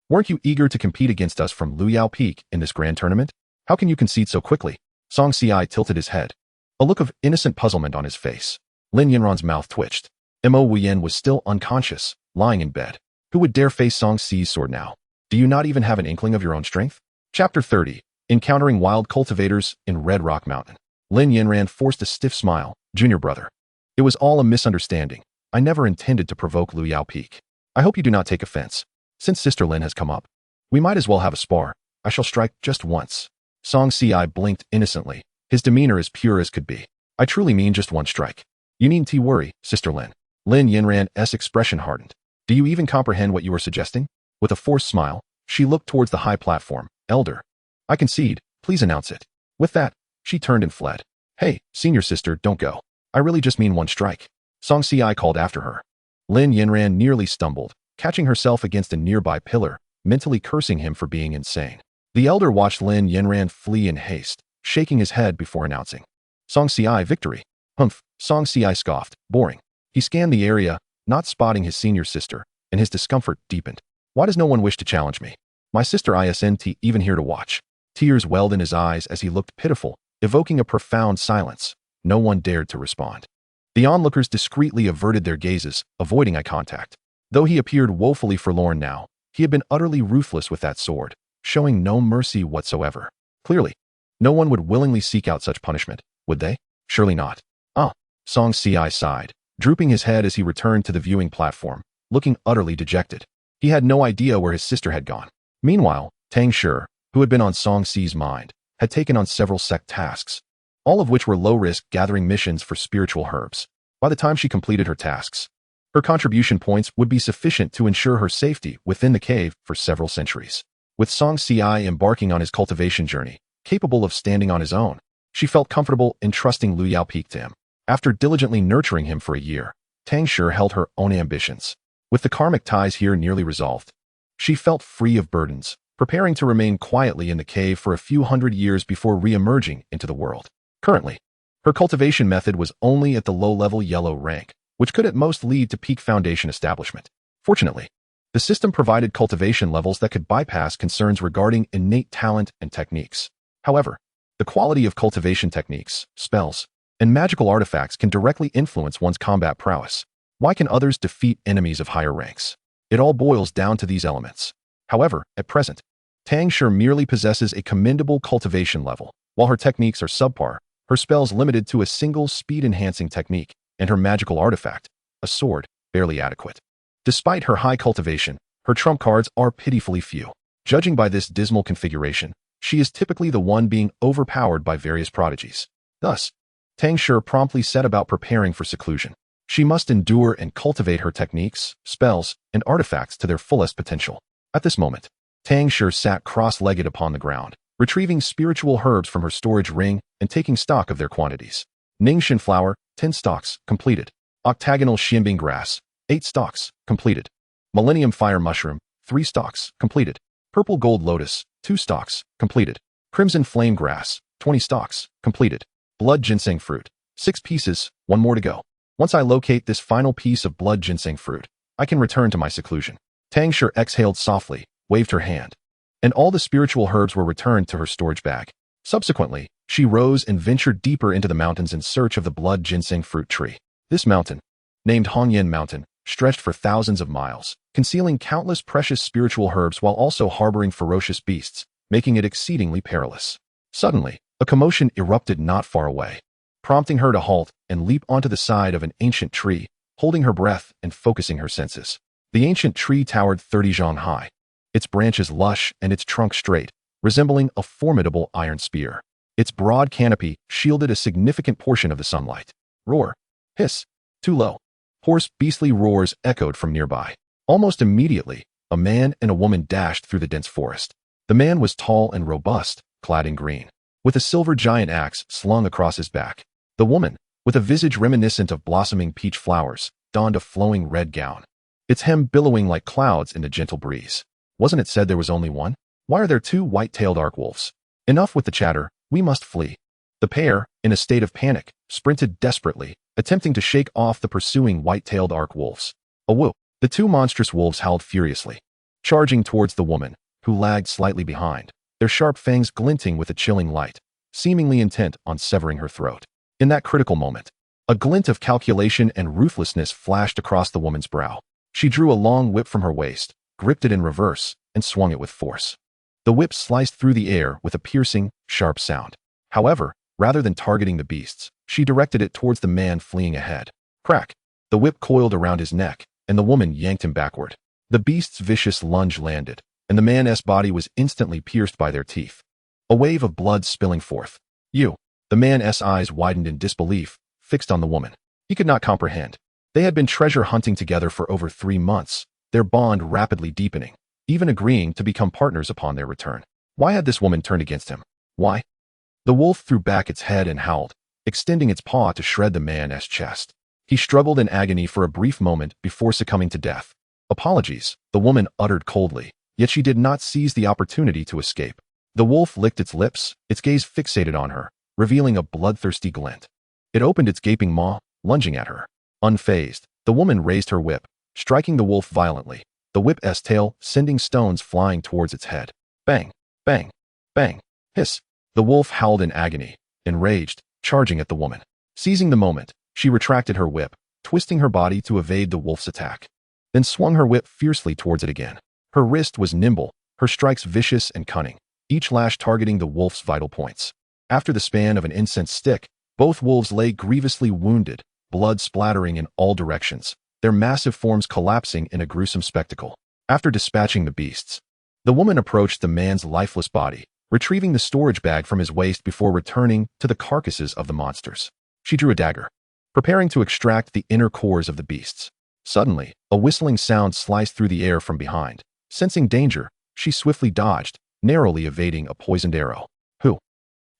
Weren't you eager to compete against us from Luyao Peak in this grand tournament? How can you concede so quickly? Song Si tilted his head, a look of innocent puzzlement on his face. Lin Yanran's mouth twitched. Mo Wuyan was still unconscious, lying in bed. Who would dare face Song Si's sword now? Do you not even have an inkling of your own strength? Chapter 30. Encountering Wild Cultivators in Red Rock Mountain. Lin Yanran forced a stiff smile. Junior brother. It was all a misunderstanding. I never intended to provoke Luyao Peak. I hope you do not take offense. Since Sister Lin has come up, we might as well have a spar. I shall strike just once. Song Si blinked innocently, his demeanor as pure as could be. I truly mean just one strike. You needn't worry, Sister Lin. Lin Yanran's expression hardened. Do you even comprehend what you are suggesting? With a forced smile, she looked towards the high platform. Elder. I concede, please announce it. With that, she turned and fled. Hey, senior sister, don't go. I really just mean one strike. Song Si called after her. Lin Yanran nearly stumbled, catching herself against a nearby pillar, mentally cursing him for being insane. The elder watched Lin Yanran flee in haste, shaking his head before announcing. Song Si victory. Humph, Song Si scoffed, boring. He scanned the area, not spotting his senior sister, and his discomfort deepened. Why does no one wish to challenge me? My sister isn't even here to watch. Tears welled in his eyes as he looked pitiful, evoking a profound silence. No one dared to respond. The onlookers discreetly averted their gazes, avoiding eye contact. Though he appeared woefully forlorn now, he had been utterly ruthless with that sword, showing no mercy whatsoever. Clearly, no one would willingly seek out such punishment, would they? Surely not. Song Si sighed, drooping his head as he returned to the viewing platform, looking utterly dejected. He had no idea where his sister had gone. Meanwhile, Tang Shi, who had been on Song Si's mind, had taken on several sect tasks, all of which were low-risk gathering missions for spiritual herbs. By the time she completed her tasks, her contribution points would be sufficient to ensure her safety within the cave for several centuries. With Song Si embarking on his cultivation journey, capable of standing on his own, she felt comfortable entrusting Luyao Peak to him. After diligently nurturing him for a year, Tang Shi held her own ambitions. With the karmic ties here nearly resolved, she felt free of burdens, preparing to remain quietly in the cave for a few hundred years before re-emerging into the world. Currently, her cultivation method was only at the low-level yellow rank, which could at most lead to peak foundation establishment. Fortunately, the system provided cultivation levels that could bypass concerns regarding innate talent and techniques. However, the quality of cultivation techniques, spells, and magical artifacts can directly influence one's combat prowess. Why can others defeat enemies of higher ranks? It all boils down to these elements. However, at present, Tang Shi merely possesses a commendable cultivation level. While her techniques are subpar, her spells limited to a single speed-enhancing technique, and her magical artifact, a sword, barely adequate. Despite her high cultivation, her trump cards are pitifully few. Judging by this dismal configuration, she is typically the one being overpowered by various prodigies. Thus, Tang Shi promptly set about preparing for seclusion. She must endure and cultivate her techniques, spells, and artifacts to their fullest potential. At this moment, Tang Shi sat cross-legged upon the ground, retrieving spiritual herbs from her storage ring and taking stock of their quantities. Ningxin flower, 10 stalks, completed. Octagonal xianbing grass, 8 stalks, completed. Millennium fire mushroom, 3 stalks, completed. Purple gold lotus, 2 stalks, completed. Crimson flame grass, 20 stalks, completed. Blood ginseng fruit, 6 pieces, 1 more to go. Once I locate this final piece of blood ginseng fruit, I can return to my seclusion. Tang Shi exhaled softly, waved her hand, and all the spiritual herbs were returned to her storage bag. Subsequently, she rose and ventured deeper into the mountains in search of the blood ginseng fruit tree. This mountain, named Hongyan Mountain, stretched for thousands of miles, concealing countless precious spiritual herbs while also harboring ferocious beasts, making it exceedingly perilous. Suddenly, a commotion erupted not far away, prompting her to halt and leap onto the side of an ancient tree, holding her breath and focusing her senses. The ancient tree towered 30 zhang high, its branches lush and its trunk straight, resembling a formidable iron spear. Its broad canopy shielded a significant portion of the sunlight. Roar! Hiss! Too low. Hoarse, beastly roars echoed from nearby. Almost immediately, a man and a woman dashed through the dense forest. The man was tall and robust, clad in green, with a silver giant axe slung across his back. The woman, with a visage reminiscent of blossoming peach flowers, donned a flowing red gown, its hem billowing like clouds in a gentle breeze. Wasn't it said there was only one? Why are there 2 white-tailed arkwolves? Enough with the chatter, we must flee. The pair, in a state of panic, sprinted desperately, attempting to shake off the pursuing white-tailed arkwolves. A whoop! The 2 monstrous wolves howled furiously, charging towards the woman, who lagged slightly behind, their sharp fangs glinting with a chilling light, seemingly intent on severing her throat. In that critical moment, a glint of calculation and ruthlessness flashed across the woman's brow. She drew a long whip from her waist, gripped it in reverse, and swung it with force. The whip sliced through the air with a piercing, sharp sound. However, rather than targeting the beasts, she directed it towards the man fleeing ahead. Crack! The whip coiled around his neck, and the woman yanked him backward. The beast's vicious lunge landed, and the man's body was instantly pierced by their teeth. A wave of blood spilling forth. You! The man's eyes widened in disbelief, fixed on the woman. He could not comprehend. They had been treasure hunting together for over 3 months, their bond rapidly deepening, even agreeing to become partners upon their return. Why had this woman turned against him? Why? The wolf threw back its head and howled, extending its paw to shred the man's chest. He struggled in agony for a brief moment before succumbing to death. Apologies, the woman uttered coldly, yet she did not seize the opportunity to escape. The wolf licked its lips, its gaze fixated on her, revealing a bloodthirsty glint. It opened its gaping maw, lunging at her. Unfazed, the woman raised her whip, striking the wolf violently, the whip's tail sending stones flying towards its head. Bang! Bang! Bang! Hiss! The wolf howled in agony, enraged, charging at the woman. Seizing the moment, she retracted her whip, twisting her body to evade the wolf's attack, then swung her whip fiercely towards it again. Her wrist was nimble, her strikes vicious and cunning, each lash targeting the wolf's vital points. After the span of an incense stick, both wolves lay grievously wounded, blood splattering in all directions, their massive forms collapsing in a gruesome spectacle. After dispatching the beasts, the woman approached the man's lifeless body, retrieving the storage bag from his waist before returning to the carcasses of the monsters. She drew a dagger, preparing to extract the inner cores of the beasts. Suddenly, a whistling sound sliced through the air from behind. Sensing danger, she swiftly dodged, narrowly evading a poisoned arrow. Who?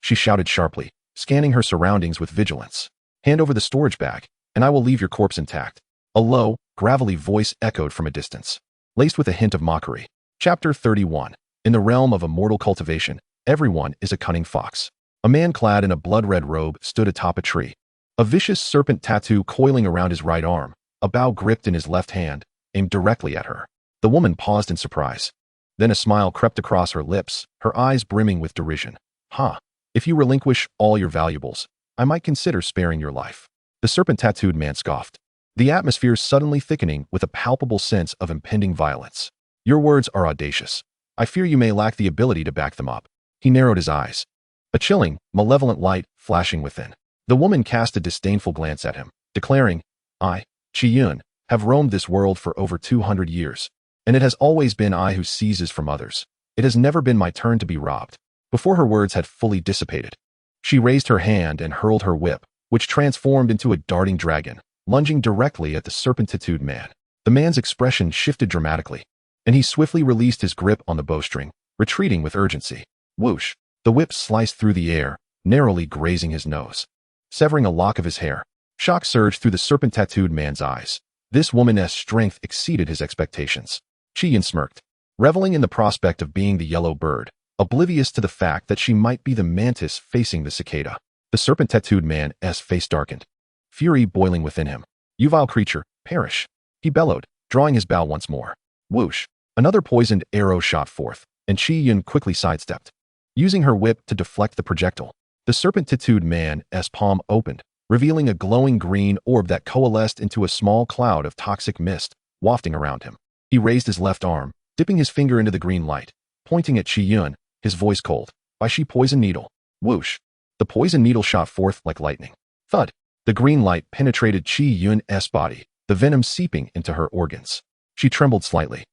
She shouted sharply, scanning her surroundings with vigilance. Hand over the storage bag, and I will leave your corpse intact. A low, gravelly voice echoed from a distance, laced with a hint of mockery. Chapter 31. In the realm of immortal cultivation, everyone is a cunning fox. A man clad in a blood-red robe stood atop a tree, a vicious serpent tattoo coiling around his right arm, a bow gripped in his left hand, aimed directly at her. The woman paused in surprise. Then a smile crept across her lips, her eyes brimming with derision. Ha! If you relinquish all your valuables, I might consider sparing your life. The serpent-tattooed man scoffed, the atmosphere suddenly thickening with a palpable sense of impending violence. Your words are audacious. I fear you may lack the ability to back them up. He narrowed his eyes, a chilling, malevolent light flashing within. The woman cast a disdainful glance at him, declaring, I, Qiyun, have roamed this world for over 200 years, and it has always been I who seizes from others. It has never been my turn to be robbed. Before her words had fully dissipated, She raised her hand and hurled her whip, which transformed into a darting dragon, lunging directly at the serpent-tattooed man. The man's expression shifted dramatically, and he swiftly released his grip on the bowstring, retreating with urgency. Whoosh! The whip sliced through the air, narrowly grazing his nose, severing a lock of his hair. Shock surged through the serpent-tattooed man's eyes. This woman's strength exceeded his expectations. Xian smirked, reveling in the prospect of being the yellow bird, oblivious to the fact that she might be the mantis facing the cicada. The serpent-tattooed man's face darkened, fury boiling within him. "You vile creature, perish!" he bellowed, drawing his bow once more. Whoosh! Another poisoned arrow shot forth, and Xian quickly sidestepped, using her whip to deflect the projectile. The serpent-tattooed man's palm opened, revealing a glowing green orb that coalesced into a small cloud of toxic mist, wafting around him. He raised his left arm, dipping his finger into the green light, pointing at Xian, his voice cold. "By Shi poison needle." Whoosh! The poison needle shot forth like lightning. Thud! The green light penetrated Xian's body, the venom seeping into her organs. She trembled slightly,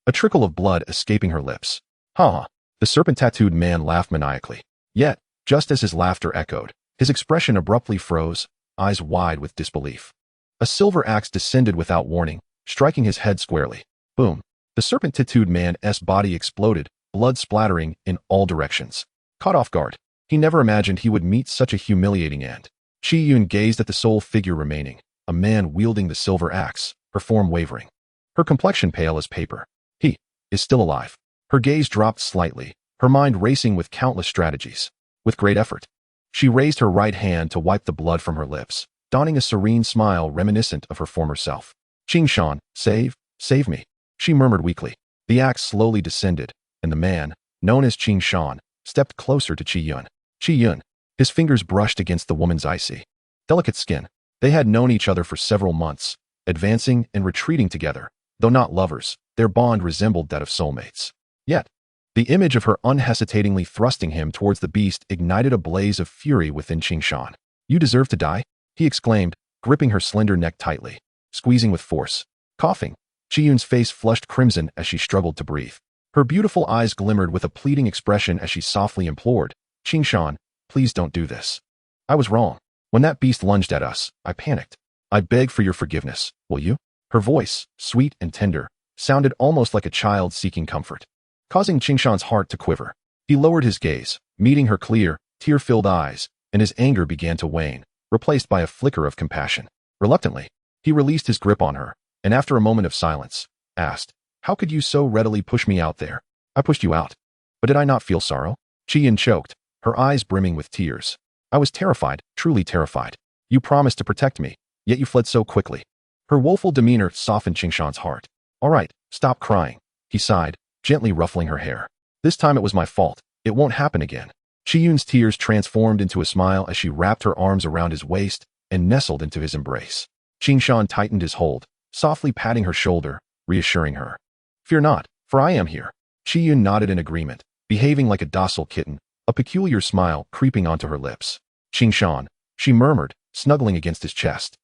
a trickle of blood escaping her lips. "Ha ha!" The serpent-tattooed man laughed maniacally. Yet, just as his laughter echoed, his expression abruptly froze, eyes wide with disbelief. A silver axe descended without warning, striking his head squarely. Boom! The serpent-tattooed man's body exploded, blood splattering in all directions. Caught off guard, he never imagined he would meet such a humiliating end. Xian gazed at the sole figure remaining, a man wielding the silver axe, her form wavering, her complexion pale as paper. He is still alive. Her gaze dropped slightly, her mind racing with countless strategies. With great effort, she raised her right hand to wipe the blood from her lips, donning a serene smile reminiscent of her former self. "Xingshan, save me," she murmured weakly. The axe slowly descended, and the man, known as Xingshan, stepped closer to Xian. Xian, his fingers brushed against the woman's icy, delicate skin. They had known each other for several months, advancing and retreating together. Though not lovers, their bond resembled that of soulmates. Yet, the image of her unhesitatingly thrusting him towards the beast ignited a blaze of fury within Xingshan. "You deserve to die," he exclaimed, gripping her slender neck tightly, squeezing with force. Coughing, Xian's face flushed crimson as she struggled to breathe. Her beautiful eyes glimmered with a pleading expression as she softly implored, "Xingshan, please don't do this. I was wrong. When that beast lunged at us, I panicked. I beg for your forgiveness, will you?" Her voice, sweet and tender, sounded almost like a child seeking comfort, causing Xingshan's heart to quiver. He lowered his gaze, meeting her clear, tear-filled eyes, and his anger began to wane, replaced by a flicker of compassion. Reluctantly, he released his grip on her, and after a moment of silence, asked, "How could you so readily push me out there?" "I pushed you out. But did I not feel sorrow?" Xian choked, her eyes brimming with tears. "I was terrified, truly terrified. You promised to protect me, yet you fled so quickly." Her woeful demeanor softened Xingshan's heart. "All right, stop crying," he sighed, gently ruffling her hair. "This time it was my fault. It won't happen again." Xian's tears transformed into a smile as she wrapped her arms around his waist and nestled into his embrace. Xingshan tightened his hold, softly patting her shoulder, reassuring her. "Fear not, for I am here." Xian nodded in agreement, behaving like a docile kitten, a peculiar smile creeping onto her lips. "Xingshan," she murmured, snuggling against his chest.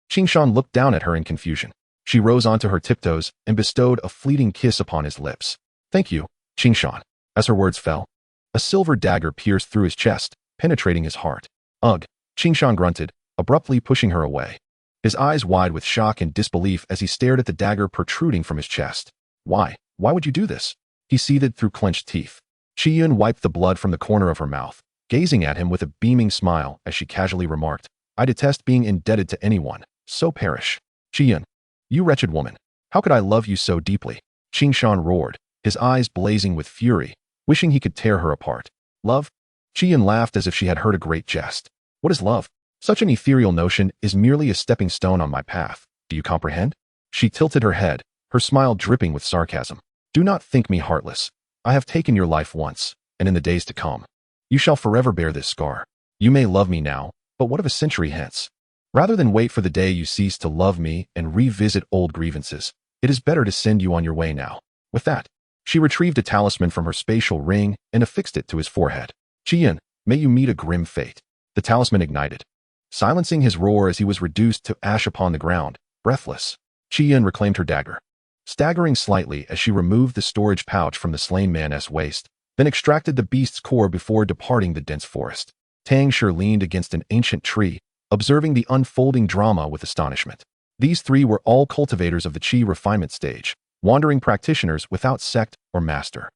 Xingshan looked down at her in confusion. She rose onto her tiptoes and bestowed a fleeting kiss upon his lips. "Thank you, Xingshan." As her words fell, a silver dagger pierced through his chest, penetrating his heart. "Ugh," Xingshan grunted, abruptly pushing her away, his eyes wide with shock and disbelief as he stared at the dagger protruding from his chest. Why would you do this?" he seethed through clenched teeth. Xian wiped the blood from the corner of her mouth, gazing at him with a beaming smile as she casually remarked, "I detest being indebted to anyone, so perish." "Xian, you wretched woman, how could I love you so deeply?" Xingshan roared, his eyes blazing with fury, wishing he could tear her apart. "Love?" Xian laughed as if she had heard a great jest. "What is love? Such an ethereal notion is merely a stepping stone on my path. Do you comprehend?" She tilted her head, her smile dripping with sarcasm. "Do not think me heartless. I have taken your life once, and in the days to come, you shall forever bear this scar. You may love me now, but what of a century hence? Rather than wait for the day you cease to love me and revisit old grievances, it is better to send you on your way now." With that, she retrieved a talisman from her spatial ring and affixed it to his forehead. "Xian, may you meet a grim fate." The talisman ignited, silencing his roar as he was reduced to ash upon the ground, breathless. Xian reclaimed her dagger, staggering slightly as she removed the storage pouch from the slain man's waist, then extracted the beast's core before departing the dense forest. Tang Shi leaned against an ancient tree, observing the unfolding drama with astonishment. These three were all cultivators of the qi refinement stage, wandering practitioners without sect or master.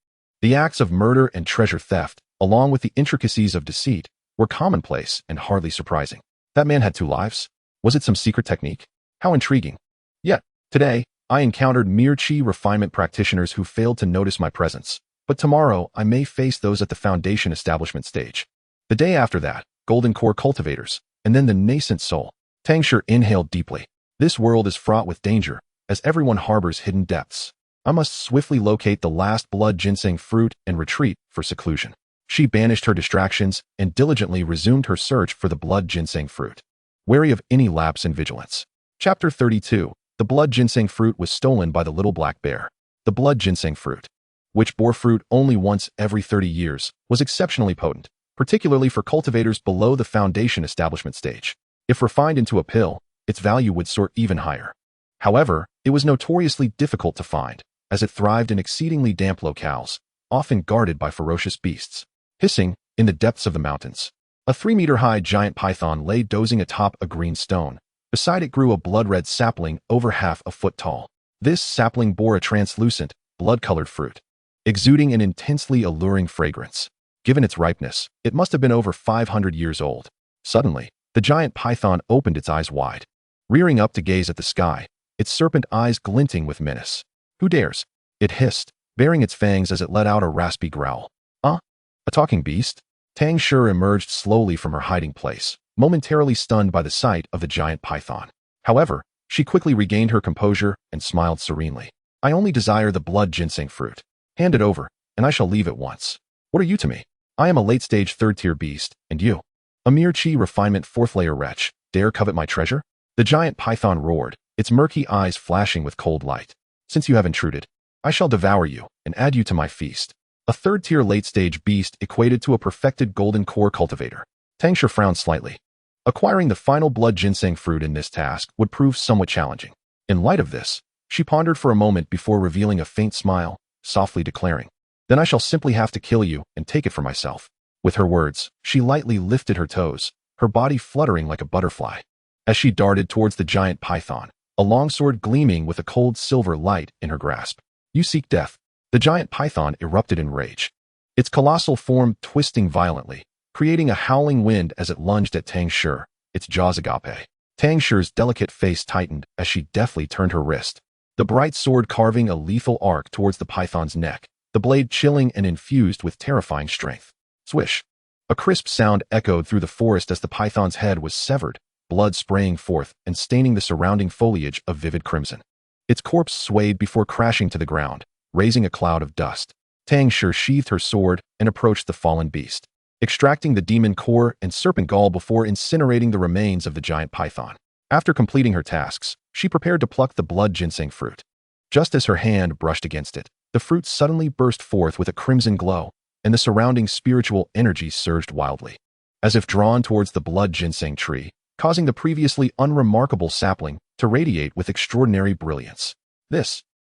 The acts of murder and treasure theft, along with the intricacies of deceit, were commonplace and hardly surprising. That man had two lives? Was it some secret technique? How intriguing. Yet, today, I encountered mere qi refinement practitioners who failed to notice my presence, but tomorrow I may face those at the foundation establishment stage. The day after that, golden core cultivators, and then the nascent soul. Tang Shi inhaled deeply. This world is fraught with danger, as everyone harbors hidden depths. I must swiftly locate the last blood ginseng fruit and retreat for seclusion. She banished her distractions and diligently resumed her search for the blood ginseng fruit, wary of any lapse in vigilance. Chapter 32. The blood ginseng fruit was stolen by the little black bear. The blood ginseng fruit, which bore fruit only once every 30 years, was exceptionally potent, particularly for cultivators below the foundation establishment stage. If refined into a pill, its value would soar even higher. However, it was notoriously difficult to find, as it thrived in exceedingly damp locales, often guarded by ferocious beasts. Hissing, in the depths of the mountains, a 3-meter-high giant python lay dozing atop a green stone. Beside it grew a blood-red sapling over half a foot tall. This sapling bore a translucent, blood-colored fruit, exuding an intensely alluring fragrance. Given its ripeness, it must have been over 500 years old. Suddenly, the giant python opened its eyes wide, rearing up to gaze at the sky, its serpent eyes glinting with menace. Who dares? It hissed, baring its fangs as it let out a raspy growl. A talking beast? Tang Shi emerged slowly from her hiding place, momentarily stunned by the sight of the giant python. However, she quickly regained her composure and smiled serenely. I only desire the blood ginseng fruit. Hand it over, and I shall leave at once. What are you to me? I am a late-stage third-tier beast, and you? A mere qi refinement fourth-layer wretch, dare covet my treasure? The giant python roared, its murky eyes flashing with cold light. Since you have intruded, I shall devour you and add you to my feast. A third-tier late-stage beast equated to a perfected golden core cultivator. Tang Shi frowned slightly. Acquiring the final blood ginseng fruit in this task would prove somewhat challenging. In light of this, she pondered for a moment before revealing a faint smile, softly declaring, "Then I shall simply have to kill you and take it for myself." With her words, she lightly lifted her toes, her body fluttering like a butterfly. As she darted towards the giant python, a longsword gleaming with a cold silver light in her grasp. "You seek death." The giant python erupted in rage, its colossal form twisting violently, creating a howling wind as it lunged at Tang Shi, its jaws agape. Tang Shi's delicate face tightened as she deftly turned her wrist, the bright sword carving a lethal arc towards the python's neck, the blade chilling and infused with terrifying strength. Swish! A crisp sound echoed through the forest as the python's head was severed, blood spraying forth and staining the surrounding foliage of vivid crimson. Its corpse swayed before crashing to the ground, raising a cloud of dust. Tang Shi sheathed her sword and approached the fallen beast, extracting the demon core and serpent gall before incinerating the remains of the giant python. After completing her tasks, she prepared to pluck the blood ginseng fruit. Just as her hand brushed against it, the fruit suddenly burst forth with a crimson glow, and the surrounding spiritual energy surged wildly, as if drawn towards the blood ginseng tree, causing the previously unremarkable sapling to radiate with extraordinary brilliance.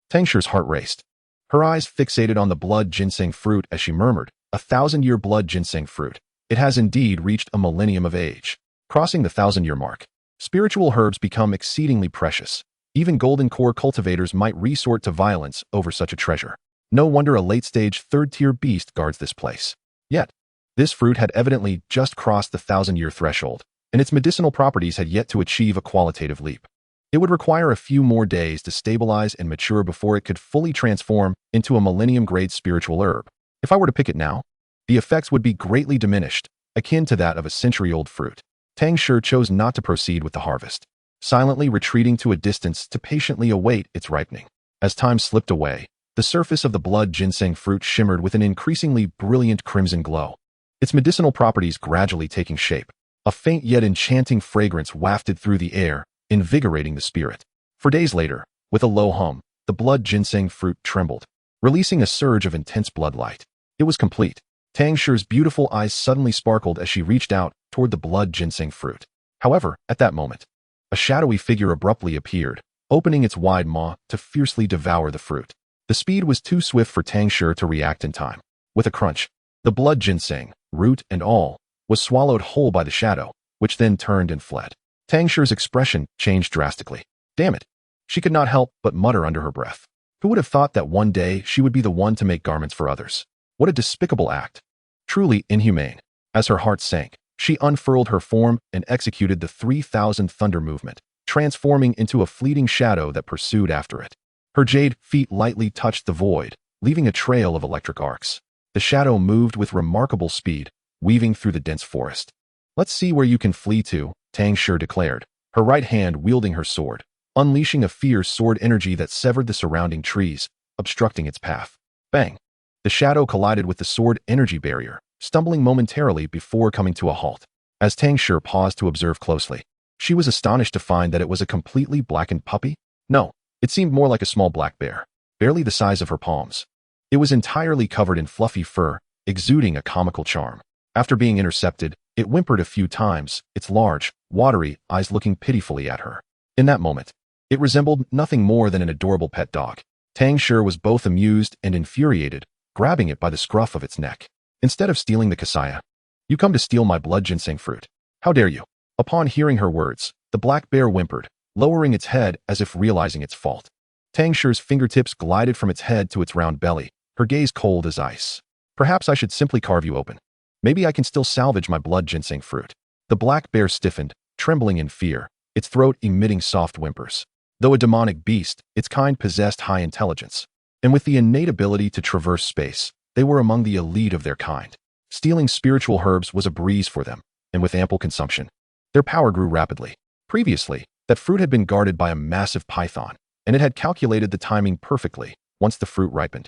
Tang Shi's heart raced. Her eyes fixated on the blood ginseng fruit as she murmured, "A 1,000-year blood ginseng fruit. It has indeed reached a millennium of age." Crossing the 1,000-year mark, spiritual herbs become exceedingly precious. Even golden core cultivators might resort to violence over such a treasure. No wonder a late-stage third-tier beast guards this place. Yet, this fruit had evidently just crossed the 1,000-year threshold, and its medicinal properties had yet to achieve a qualitative leap. It would require a few more days to stabilize and mature before it could fully transform into a millennium-grade spiritual herb. If I were to pick it now, the effects would be greatly diminished, akin to that of a century-old fruit. Tang Shi chose not to proceed with the harvest, silently retreating to a distance to patiently await its ripening. As time slipped away, the surface of the blood ginseng fruit shimmered with an increasingly brilliant crimson glow, its medicinal properties gradually taking shape. A faint yet enchanting fragrance wafted through the air, invigorating the spirit. For days later, with a low hum, the blood ginseng fruit trembled, releasing a surge of intense blood light. It was complete. Tang Shi's beautiful eyes suddenly sparkled as she reached out toward the blood ginseng fruit. However, at that moment, a shadowy figure abruptly appeared, opening its wide maw to fiercely devour the fruit. The speed was too swift for Tang Shi to react in time. With a crunch, the blood ginseng, root and all, was swallowed whole by the shadow, which then turned and fled. Tang Shi's expression changed drastically. Damn it! She could not help but mutter under her breath. Who would have thought that one day she would be the one to make garments for others? What a despicable act. Truly inhumane. As her heart sank, she unfurled her form and executed the 3,000 thunder movement, transforming into a fleeting shadow that pursued after it. Her jade feet lightly touched the void, leaving a trail of electric arcs. The shadow moved with remarkable speed, weaving through the dense forest. Let's see where you can flee to, Tang Shi declared, her right hand wielding her sword, unleashing a fierce sword energy that severed the surrounding trees, obstructing its path. Bang! The shadow collided with the sword energy barrier, stumbling momentarily before coming to a halt. As Tang Shi paused to observe closely, she was astonished to find that it was a completely blackened puppy. No, it seemed more like a small black bear, barely the size of her palms. It was entirely covered in fluffy fur, exuding a comical charm. After being intercepted, it whimpered a few times, its large, watery eyes looking pitifully at her. In that moment, it resembled nothing more than an adorable pet dog. Tang Shi was both amused and infuriated, grabbing it by the scruff of its neck. Instead of stealing the xianxia, you come to steal my blood ginseng fruit. How dare you? Upon hearing her words, the black bear whimpered, lowering its head as if realizing its fault. Tang Shi's fingertips glided from its head to its round belly, her gaze cold as ice. Perhaps I should simply carve you open. Maybe I can still salvage my blood ginseng fruit. The black bear stiffened, trembling in fear, its throat emitting soft whimpers. Though a demonic beast, its kind possessed high intelligence. And with the innate ability to traverse space, they were among the elite of their kind. Stealing spiritual herbs was a breeze for them, and with ample consumption, their power grew rapidly. Previously, that fruit had been guarded by a massive python, and it had calculated the timing perfectly once the fruit ripened.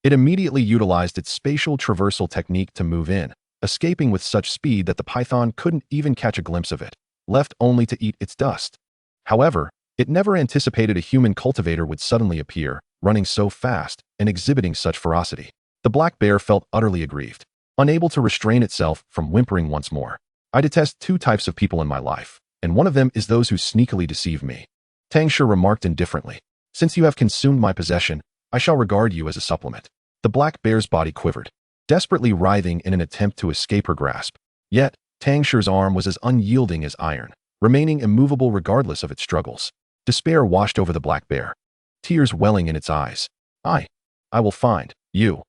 It immediately utilized its spatial traversal technique to move in, escaping with such speed that the python couldn't even catch a glimpse of it, left only to eat its dust. However, it never anticipated a human cultivator would suddenly appear, running so fast and exhibiting such ferocity. The black bear felt utterly aggrieved, unable to restrain itself from whimpering once more. I detest two types of people in my life, and one of them is those who sneakily deceive me. Tang Shi remarked indifferently. Since you have consumed my possession, I shall regard you as a supplement. The black bear's body quivered, desperately writhing in an attempt to escape her grasp. Yet, Tang Shi's arm was as unyielding as iron, remaining immovable regardless of its struggles. Despair washed over the black bear, tears welling in its eyes. I will find you.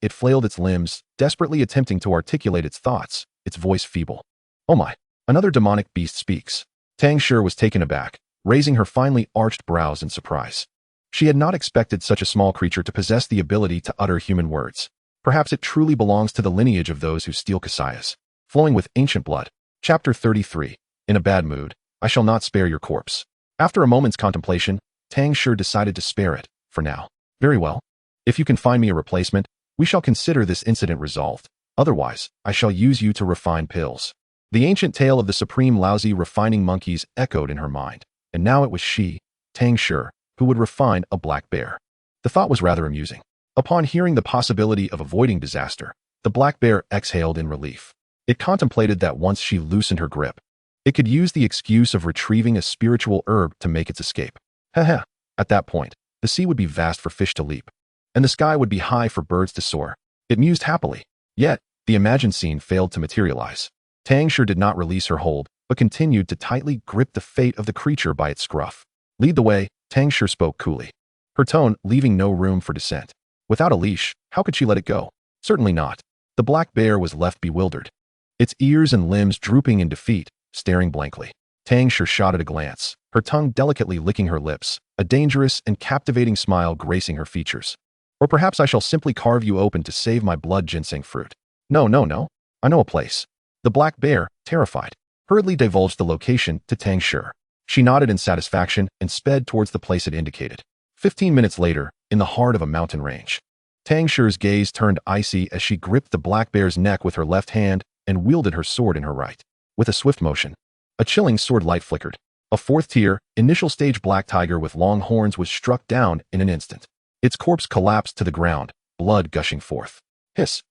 It flailed its limbs, desperately attempting to articulate its thoughts, its voice feeble. Oh my, another demonic beast speaks. Tang Shi was taken aback, raising her finely arched brows in surprise. She had not expected such a small creature to possess the ability to utter human words. Perhaps it truly belongs to the lineage of those who steal xianxias, flowing with ancient blood. Chapter 33. In a bad mood, I shall not spare your corpse. After a moment's contemplation, Tang Shi decided to spare it, for now. Very well. If you can find me a replacement, we shall consider this incident resolved. Otherwise, I shall use you to refine pills. The ancient tale of the supreme lousy refining monkeys echoed in her mind, and now it was she, Tang Shi, who would refine a black bear. The thought was rather amusing. Upon hearing the possibility of avoiding disaster, the black bear exhaled in relief. It contemplated that once she loosened her grip, it could use the excuse of retrieving a spiritual herb to make its escape. Heh. At that point, the sea would be vast for fish to leap, and the sky would be high for birds to soar. It mused happily. Yet, the imagined scene failed to materialize. Tang Shi did not release her hold, but continued to tightly grip the fate of the creature by its scruff. Lead the way, Tang Shi spoke coolly, her tone leaving no room for dissent. Without a leash, how could she let it go? Certainly not. The black bear was left bewildered, its ears and limbs drooping in defeat, staring blankly. Tang Shi shot at a glance, her tongue delicately licking her lips, a dangerous and captivating smile gracing her features. Or perhaps I shall simply carve you open to save my blood ginseng fruit. No. I know a place. The black bear, terrified, hurriedly divulged the location to Tang Shi. She nodded in satisfaction and sped towards the place it indicated. 15 minutes later, in the heart of a mountain range, Tang Shi's gaze turned icy as she gripped the black bear's neck with her left hand and wielded her sword in her right. With a swift motion, a chilling sword light flickered. A fourth-tier, initial-stage black tiger with long horns was struck down in an instant. Its corpse collapsed to the ground, blood gushing forth. Hiss!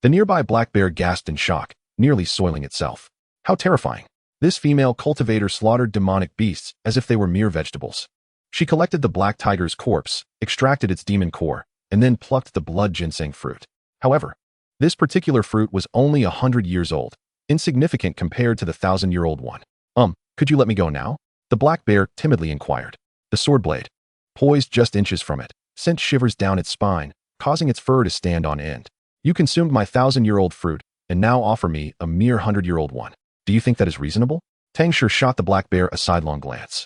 The nearby black bear gasped in shock, nearly soiling itself. How terrifying! This female cultivator slaughtered demonic beasts as if they were mere vegetables. She collected the black tiger's corpse, extracted its demon core, and then plucked the blood ginseng fruit. However, this particular fruit was only 100 years old, insignificant compared to the 1,000-year-old one. Could you let me go now? The black bear timidly inquired. The sword blade, poised just inches from it, sent shivers down its spine, causing its fur to stand on end. You consumed my 1,000-year-old fruit, and now offer me a mere 100-year-old one. Do you think that is reasonable? Tang Shi shot the black bear a sidelong glance.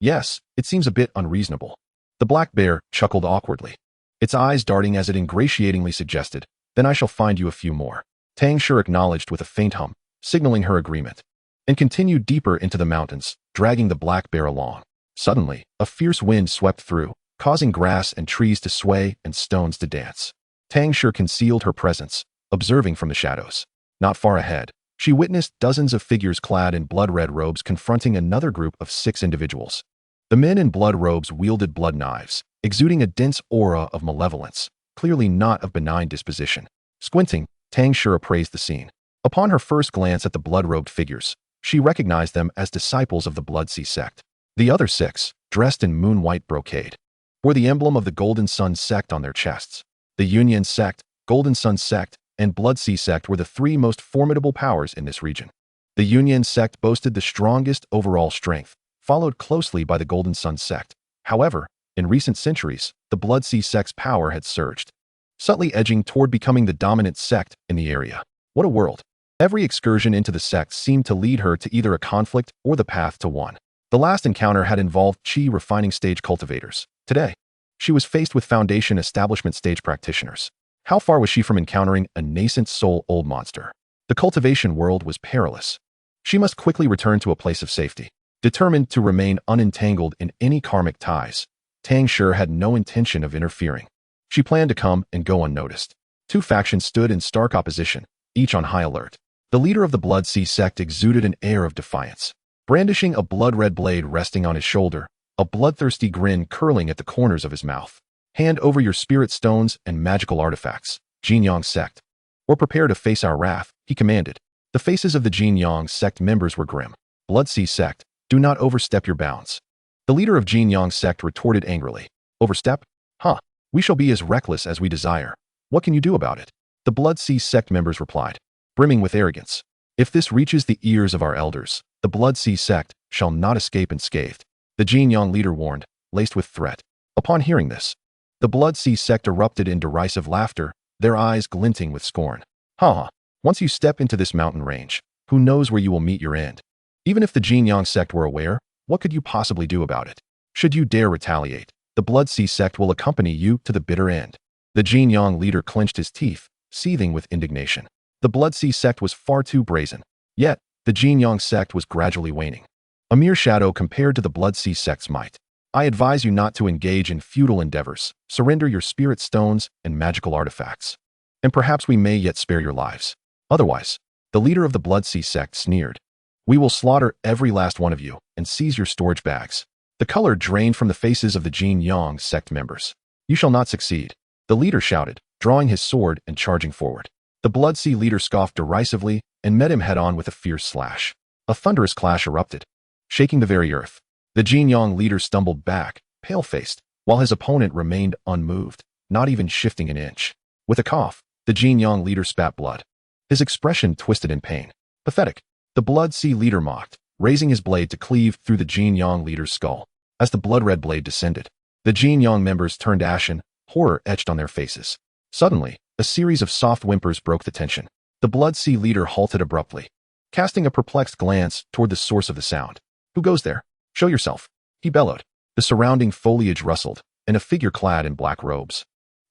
Yes, it seems a bit unreasonable. The black bear chuckled awkwardly, its eyes darting as it ingratiatingly suggested, then I shall find you a few more. Tang Shi acknowledged with a faint hum, signaling her agreement, and continued deeper into the mountains, dragging the black bear along. Suddenly, a fierce wind swept through, causing grass and trees to sway and stones to dance. Tang Shi concealed her presence, observing from the shadows. Not far ahead, she witnessed dozens of figures clad in blood-red robes confronting another group of 6 individuals. The men in blood robes wielded blood knives, exuding a dense aura of malevolence, clearly not of benign disposition. Squinting, Tang Shi appraised the scene. Upon her first glance at the blood-robed figures, she recognized them as disciples of the Blood Sea sect. The other 6, dressed in moon-white brocade, bore the emblem of the Golden Sun sect on their chests. The Union sect, Golden Sun sect, and Blood Sea sect were the 3 most formidable powers in this region. The Union sect boasted the strongest overall strength, followed closely by the Golden Sun sect. However, in recent centuries, the Blood Sea sect's power had surged, subtly edging toward becoming the dominant sect in the area. What a world! Every excursion into the sect seemed to lead her to either a conflict or the path to one. The last encounter had involved Qi refining stage cultivators. Today, she was faced with Foundation establishment stage practitioners. How far was she from encountering a nascent soul old monster? The cultivation world was perilous. She must quickly return to a place of safety. Determined to remain unentangled in any karmic ties, Tang Shi had no intention of interfering. She planned to come and go unnoticed. 2 factions stood in stark opposition, each on high alert. The leader of the Blood Sea sect exuded an air of defiance, brandishing a blood-red blade resting on his shoulder, a bloodthirsty grin curling at the corners of his mouth. Hand over your spirit stones and magical artifacts, Xianyang sect, or prepare to face our wrath, he commanded. The faces of the Xianyang sect members were grim. Blood Sea sect, do not overstep your bounds. The leader of Xianyang sect retorted angrily. Overstep? We shall be as reckless as we desire. What can you do about it? The Blood Sea sect members replied, brimming with arrogance. If this reaches the ears of our elders, the Blood Sea sect shall not escape unscathed. The Xianyang leader warned, laced with threat. Upon hearing this, the Blood Sea sect erupted in derisive laughter, their eyes glinting with scorn. Once you step into this mountain range, who knows where you will meet your end? Even if the Xianyang sect were aware, what could you possibly do about it? Should you dare retaliate, the Blood Sea sect will accompany you to the bitter end. The Xianyang leader clenched his teeth, seething with indignation. The Blood Sea sect was far too brazen. Yet, the Xianyang sect was gradually waning. A mere shadow compared to the Blood Sea sect's might. I advise you not to engage in futile endeavors. Surrender your spirit stones and magical artifacts, and perhaps we may yet spare your lives. Otherwise, the leader of the Blood Sea sect sneered. We will slaughter every last one of you and seize your storage bags. The color drained from the faces of the Xianyang sect members. You shall not succeed, the leader shouted, drawing his sword and charging forward. The Blood Sea leader scoffed derisively and met him head-on with a fierce slash. A thunderous clash erupted, shaking the very earth. The Xianyang leader stumbled back, pale-faced, while his opponent remained unmoved, not even shifting an inch. With a cough, the Xianyang leader spat blood. His expression twisted in pain. Pathetic, the Blood Sea leader mocked, raising his blade to cleave through the Xianyang leader's skull. As the blood-red blade descended, the Xianyang members turned ashen, horror etched on their faces. Suddenly, a series of soft whimpers broke the tension. The Blood Sea leader halted abruptly, casting a perplexed glance toward the source of the sound. Who goes there? Show yourself, he bellowed. The surrounding foliage rustled, and a figure clad in black robes,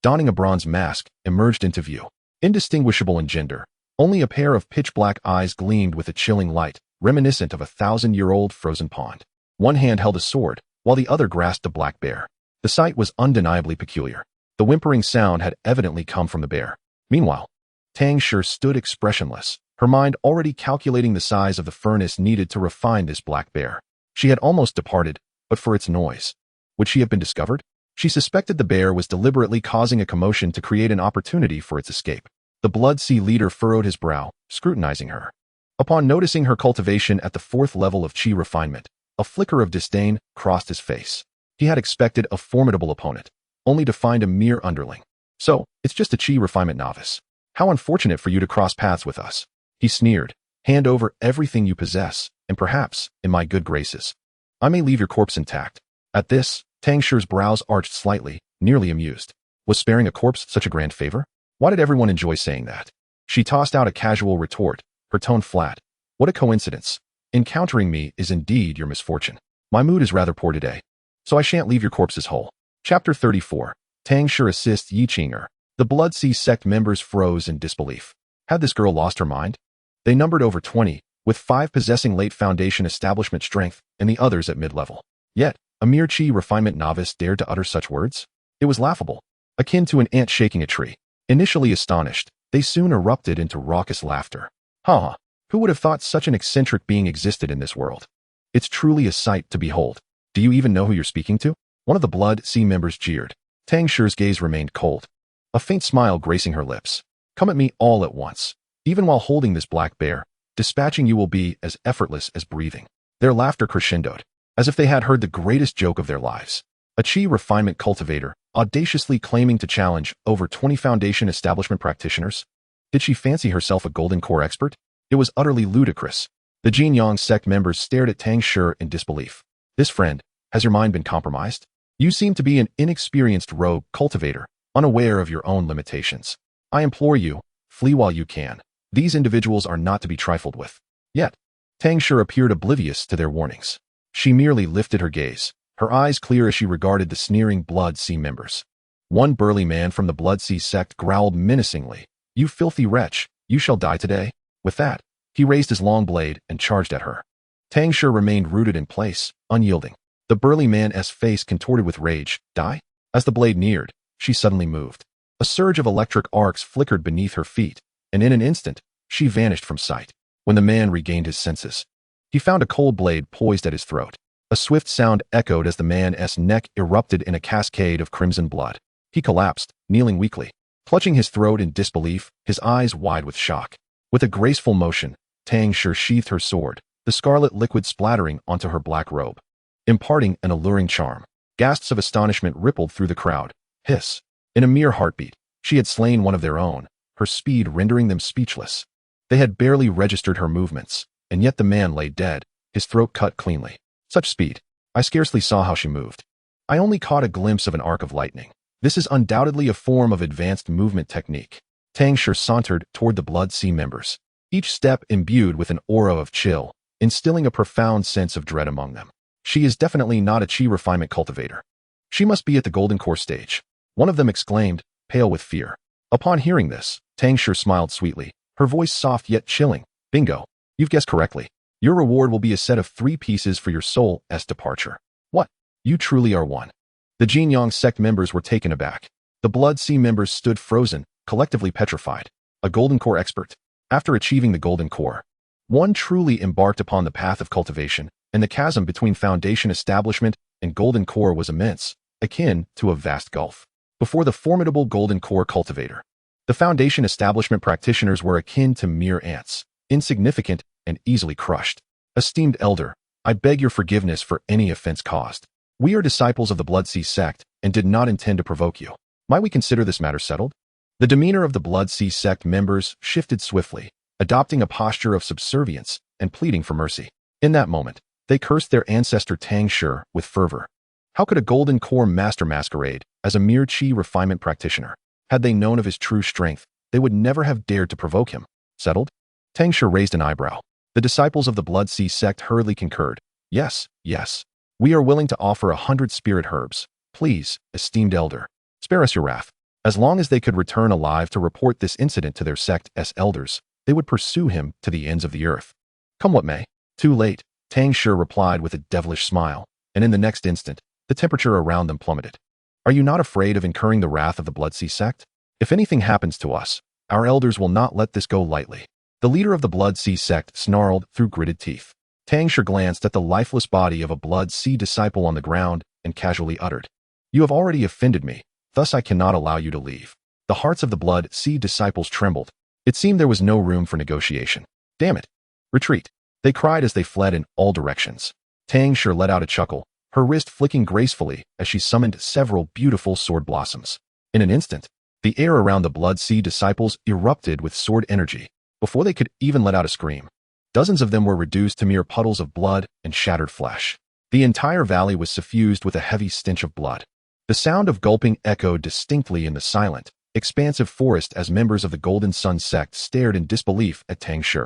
donning a bronze mask, emerged into view. Indistinguishable in gender, only a pair of pitch-black eyes gleamed with a chilling light, reminiscent of a 1,000-year-old frozen pond. One hand held a sword, while the other grasped a black bear. The sight was undeniably peculiar. The whimpering sound had evidently come from the bear. Meanwhile, Tang Shi stood expressionless, her mind already calculating the size of the furnace needed to refine this black bear. She had almost departed, but for its noise. Would she have been discovered? She suspected the bear was deliberately causing a commotion to create an opportunity for its escape. The Blood Sea leader furrowed his brow, scrutinizing her. Upon noticing her cultivation at the 4th level of Qi refinement, a flicker of disdain crossed his face. He had expected a formidable opponent, only to find a mere underling. So, it's just a Qi refinement novice. How unfortunate for you to cross paths with us. He sneered. Hand over everything you possess, and perhaps, in my good graces, I may leave your corpse intact. At this, Tang Shi's brows arched slightly, nearly amused. Was sparing a corpse such a grand favor? Why did everyone enjoy saying that? She tossed out a casual retort, her tone flat. What a coincidence. Encountering me is indeed your misfortune. My mood is rather poor today, so I shan't leave your corpses whole. Chapter 34. Tang Shi assists Yi Qing'er. The Blood Sea sect members froze in disbelief. Had this girl lost her mind? They numbered over 20, with 5 possessing late foundation establishment strength and the others at mid-level. Yet, a mere chi refinement novice dared to utter such words? It was laughable, akin to an ant shaking a tree. Initially astonished, they soon erupted into raucous laughter. Ha! Who would have thought such an eccentric being existed in this world? It's truly a sight to behold. Do you even know who you're speaking to? One of the Blood Sea members jeered. Tang Shi's gaze remained cold, a faint smile gracing her lips. Come at me all at once. Even while holding this black bear, dispatching you will be as effortless as breathing. Their laughter crescendoed, as if they had heard the greatest joke of their lives. A chi refinement cultivator, audaciously claiming to challenge over 20 foundation establishment practitioners? Did she fancy herself a golden core expert? It was utterly ludicrous. The Jinyang sect members stared at Tang Shi in disbelief. This friend, has your mind been compromised? You seem to be an inexperienced rogue cultivator, unaware of your own limitations. I implore you, flee while you can. These individuals are not to be trifled with. Yet, Tang Shi appeared oblivious to their warnings. She merely lifted her gaze, her eyes clear as she regarded the sneering Blood Sea members. One burly man from the Blood Sea sect growled menacingly. You filthy wretch, you shall die today. With that, he raised his long blade and charged at her. Tang Shi remained rooted in place, unyielding. The burly man's face contorted with rage. Die? As the blade neared, she suddenly moved. A surge of electric arcs flickered beneath her feet, and in an instant, she vanished from sight. When the man regained his senses, he found a cold blade poised at his throat. A swift sound echoed as the man's neck erupted in a cascade of crimson blood. He collapsed, kneeling weakly, clutching his throat in disbelief, his eyes wide with shock. With a graceful motion, Tang Shi sheathed her sword, the scarlet liquid splattering onto her black robe, imparting an alluring charm. Gasps of astonishment rippled through the crowd. Hiss! In a mere heartbeat, she had slain one of their own, her speed rendering them speechless. They had barely registered her movements, and yet the man lay dead, his throat cut cleanly. Such speed! I scarcely saw how she moved. I only caught a glimpse of an arc of lightning. This is undoubtedly a form of advanced movement technique. Tang Shi sauntered toward the Blood Sea members, each step imbued with an aura of chill, instilling a profound sense of dread among them. She is definitely not a chi refinement cultivator. She must be at the golden core stage. One of them exclaimed, pale with fear. Upon hearing this, Tang Shi smiled sweetly, her voice soft yet chilling. Bingo! You've guessed correctly. Your reward will be a set of 3 pieces for your soul's departure. What? You truly are one. The Jinyang sect members were taken aback. The Blood Sea members stood frozen, collectively petrified. A golden core expert. After achieving the golden core, one truly embarked upon the path of cultivation, and the chasm between foundation establishment and golden core was immense, akin to a vast gulf. Before the formidable golden core cultivator, the foundation establishment practitioners were akin to mere ants, insignificant and easily crushed. Esteemed elder, I beg your forgiveness for any offense caused. We are disciples of the Blood Sea sect and did not intend to provoke you. Might we consider this matter settled? The demeanor of the Blood Sea sect members shifted swiftly, adopting a posture of subservience and pleading for mercy. In that moment, they cursed their ancestor Tang Shi with fervor. How could a golden core master masquerade as a mere chi refinement practitioner? Had they known of his true strength, they would never have dared to provoke him. Settled? Tang Shi raised an eyebrow. The disciples of the Blood Sea sect hurriedly concurred. Yes, yes. We are willing to offer 100 spirit herbs. Please, esteemed elder, spare us your wrath. As long as they could return alive to report this incident to their sect's elders, they would pursue him to the ends of the earth. Come what may. Too late, Tang Shi replied with a devilish smile, and in the next instant, the temperature around them plummeted. Are you not afraid of incurring the wrath of the Blood Sea sect? If anything happens to us, our elders will not let this go lightly. The leader of the Blood Sea sect snarled through gritted teeth. Tang Shi glanced at the lifeless body of a Blood Sea disciple on the ground and casually uttered, You have already offended me, thus I cannot allow you to leave. The hearts of the Blood Sea disciples trembled. It seemed there was no room for negotiation. Damn it! Retreat! They cried as they fled in all directions. Tang Shi let out a chuckle, her wrist flicking gracefully as she summoned several beautiful sword blossoms. In an instant, the air around the Blood Sea disciples erupted with sword energy. before they could even let out a scream. Dozens of them were reduced to mere puddles of blood and shattered flesh. The entire valley was suffused with a heavy stench of blood. The sound of gulping echoed distinctly in the silent, expansive forest as members of the Golden Sun sect stared in disbelief at Tang Shi.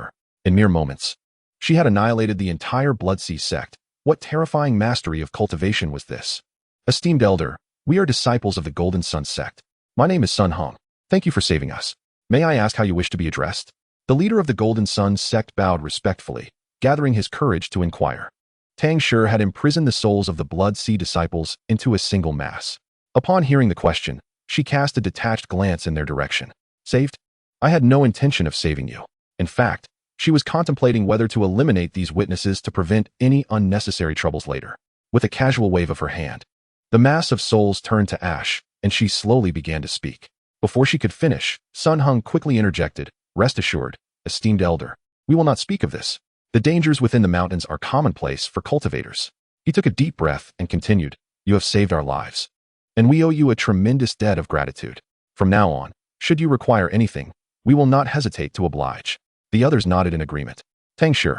In mere moments, she had annihilated the entire Bloodsea sect. What terrifying mastery of cultivation was this? Esteemed elder, we are disciples of the Golden Sun sect. My name is Sun Hong. Thank you for saving us. May I ask how you wish to be addressed? The leader of the Golden Sun sect bowed respectfully, gathering his courage to inquire. Tang Shi had imprisoned the souls of the Bloodsea disciples into a single mass. Upon hearing the question, she cast a detached glance in their direction. Saved? I had no intention of saving you. In fact, she was contemplating whether to eliminate these witnesses to prevent any unnecessary troubles later. With a casual wave of her hand, the mass of souls turned to ash, and she slowly began to speak. Before she could finish, Sun Hung quickly interjected, "Rest assured, esteemed elder, we will not speak of this. The dangers within the mountains are commonplace for cultivators." He took a deep breath and continued, "You have saved our lives, and we owe you a tremendous debt of gratitude. From now on, should you require anything, we will not hesitate to oblige." The others nodded in agreement. Tang Shi,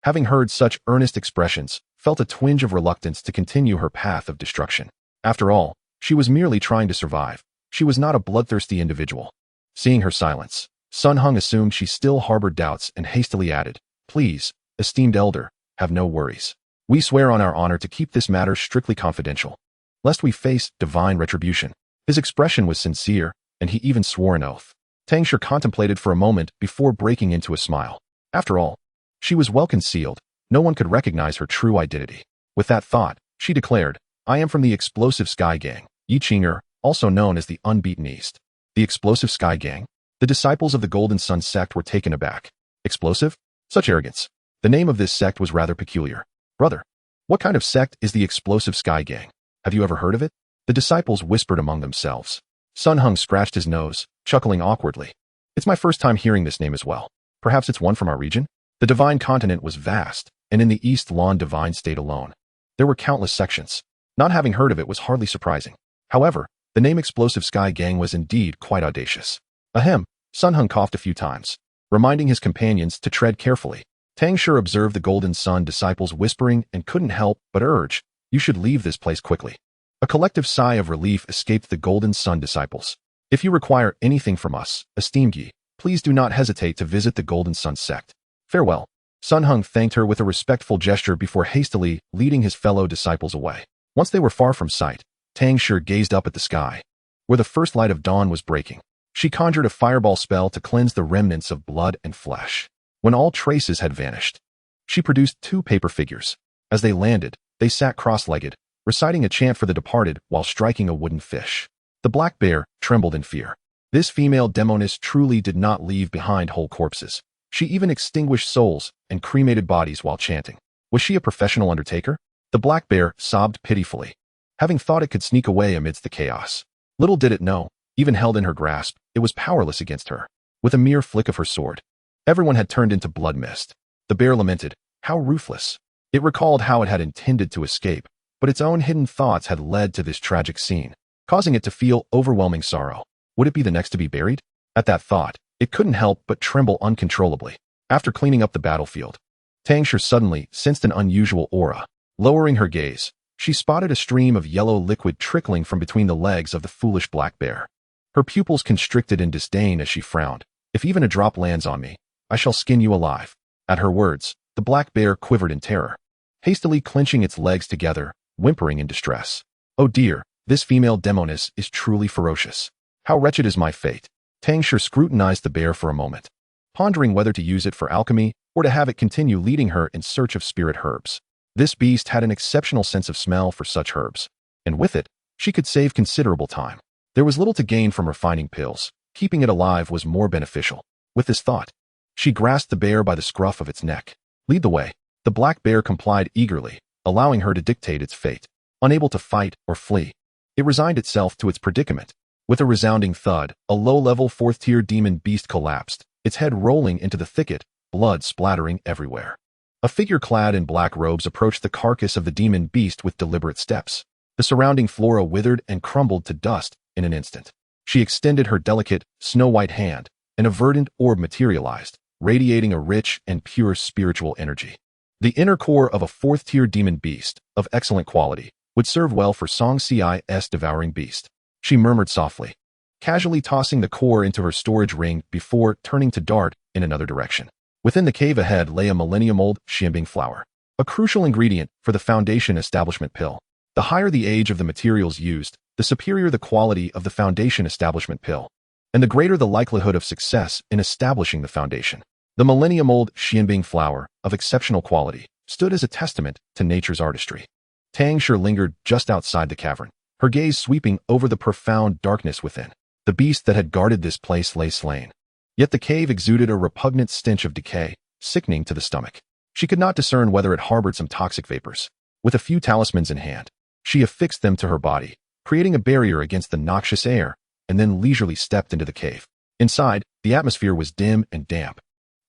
having heard such earnest expressions, felt a twinge of reluctance to continue her path of destruction. After all, she was merely trying to survive. She was not a bloodthirsty individual. Seeing her silence, Sun Hung assumed she still harbored doubts and hastily added, "Please, esteemed elder, have no worries. We swear on our honor to keep this matter strictly confidential, lest we face divine retribution." His expression was sincere, and he even swore an oath. Tang Shi contemplated for a moment before breaking into a smile. After all, she was well concealed. No one could recognize her true identity. With that thought, she declared, "I am from the Explosive Sky Gang, Yiqing'er, also known as the Unbeaten East." The Explosive Sky Gang? The disciples of the Golden Sun sect were taken aback. Explosive? Such arrogance. The name of this sect was rather peculiar. "Brother, what kind of sect is the Explosive Sky Gang? Have you ever heard of it?" The disciples whispered among themselves. Sun Hung scratched his nose, chuckling awkwardly. "It's my first time hearing this name as well. Perhaps it's one from our region?" The Divine Continent was vast, and in the East Lawn Divine State alone, there were countless sections. Not having heard of it was hardly surprising. However, the name Explosive Sky Gang was indeed quite audacious. Ahem, Sun Hung coughed a few times, reminding his companions to tread carefully. Tang Shi observed the Golden Sun disciples whispering and couldn't help but urge, "You should leave this place quickly." A collective sigh of relief escaped the Golden Sun disciples. "If you require anything from us, esteemed ye, please do not hesitate to visit the Golden Sun sect. Farewell." Sun Hung thanked her with a respectful gesture before hastily leading his fellow disciples away. Once they were far from sight, Tang Shi gazed up at the sky, where the first light of dawn was breaking. She conjured a fireball spell to cleanse the remnants of blood and flesh. When all traces had vanished, she produced 2 paper figures. As they landed, they sat cross-legged, reciting a chant for the departed while striking a wooden fish. The black bear trembled in fear. This female demoness truly did not leave behind whole corpses. She even extinguished souls and cremated bodies while chanting. Was she a professional undertaker? The black bear sobbed pitifully, having thought it could sneak away amidst the chaos. Little did it know, even held in her grasp, it was powerless against her. With a mere flick of her sword, everyone had turned into blood mist. The bear lamented, "How ruthless." It recalled how it had intended to escape, but its own hidden thoughts had led to this tragic scene, causing it to feel overwhelming sorrow. Would it be the next to be buried? At that thought, it couldn't help but tremble uncontrollably. After cleaning up the battlefield, Tang Shi suddenly sensed an unusual aura. Lowering her gaze, she spotted a stream of yellow liquid trickling from between the legs of the foolish black bear. Her pupils constricted in disdain as she frowned. "If even a drop lands on me, I shall skin you alive." At her words, the black bear quivered in terror, hastily clenching its legs together, whimpering in distress. "Oh dear, this female demoness is truly ferocious. How wretched is my fate." Tang Shi scrutinized the bear for a moment, pondering whether to use it for alchemy or to have it continue leading her in search of spirit herbs. This beast had an exceptional sense of smell for such herbs, and with it, she could save considerable time. There was little to gain from refining pills. Keeping it alive was more beneficial. With this thought, she grasped the bear by the scruff of its neck. "Lead the way." The black bear complied eagerly, allowing her to dictate its fate. Unable to fight or flee, it resigned itself to its predicament. With a resounding thud, a low-level 4th-tier demon beast collapsed, its head rolling into the thicket, blood splattering everywhere. A figure clad in black robes approached the carcass of the demon beast with deliberate steps. The surrounding flora withered and crumbled to dust in an instant. She extended her delicate, snow-white hand, and a verdant orb materialized, radiating a rich and pure spiritual energy. The inner core of a fourth-tier demon beast, of excellent quality, would serve well for Xianxia's devouring beast. She murmured softly, casually tossing the core into her storage ring before turning to dart in another direction. Within the cave ahead lay a millennium-old xianbing flower, a crucial ingredient for the foundation establishment pill. The higher the age of the materials used, the superior the quality of the foundation establishment pill, and the greater the likelihood of success in establishing the foundation. The millennium-old xianbing flower, of exceptional quality, stood as a testament to nature's artistry. Tang Shi lingered just outside the cavern, her gaze sweeping over the profound darkness within. The beast that had guarded this place lay slain. Yet the cave exuded a repugnant stench of decay, sickening to the stomach. She could not discern whether it harbored some toxic vapors. With a few talismans in hand, she affixed them to her body, creating a barrier against the noxious air, and then leisurely stepped into the cave. Inside, the atmosphere was dim and damp,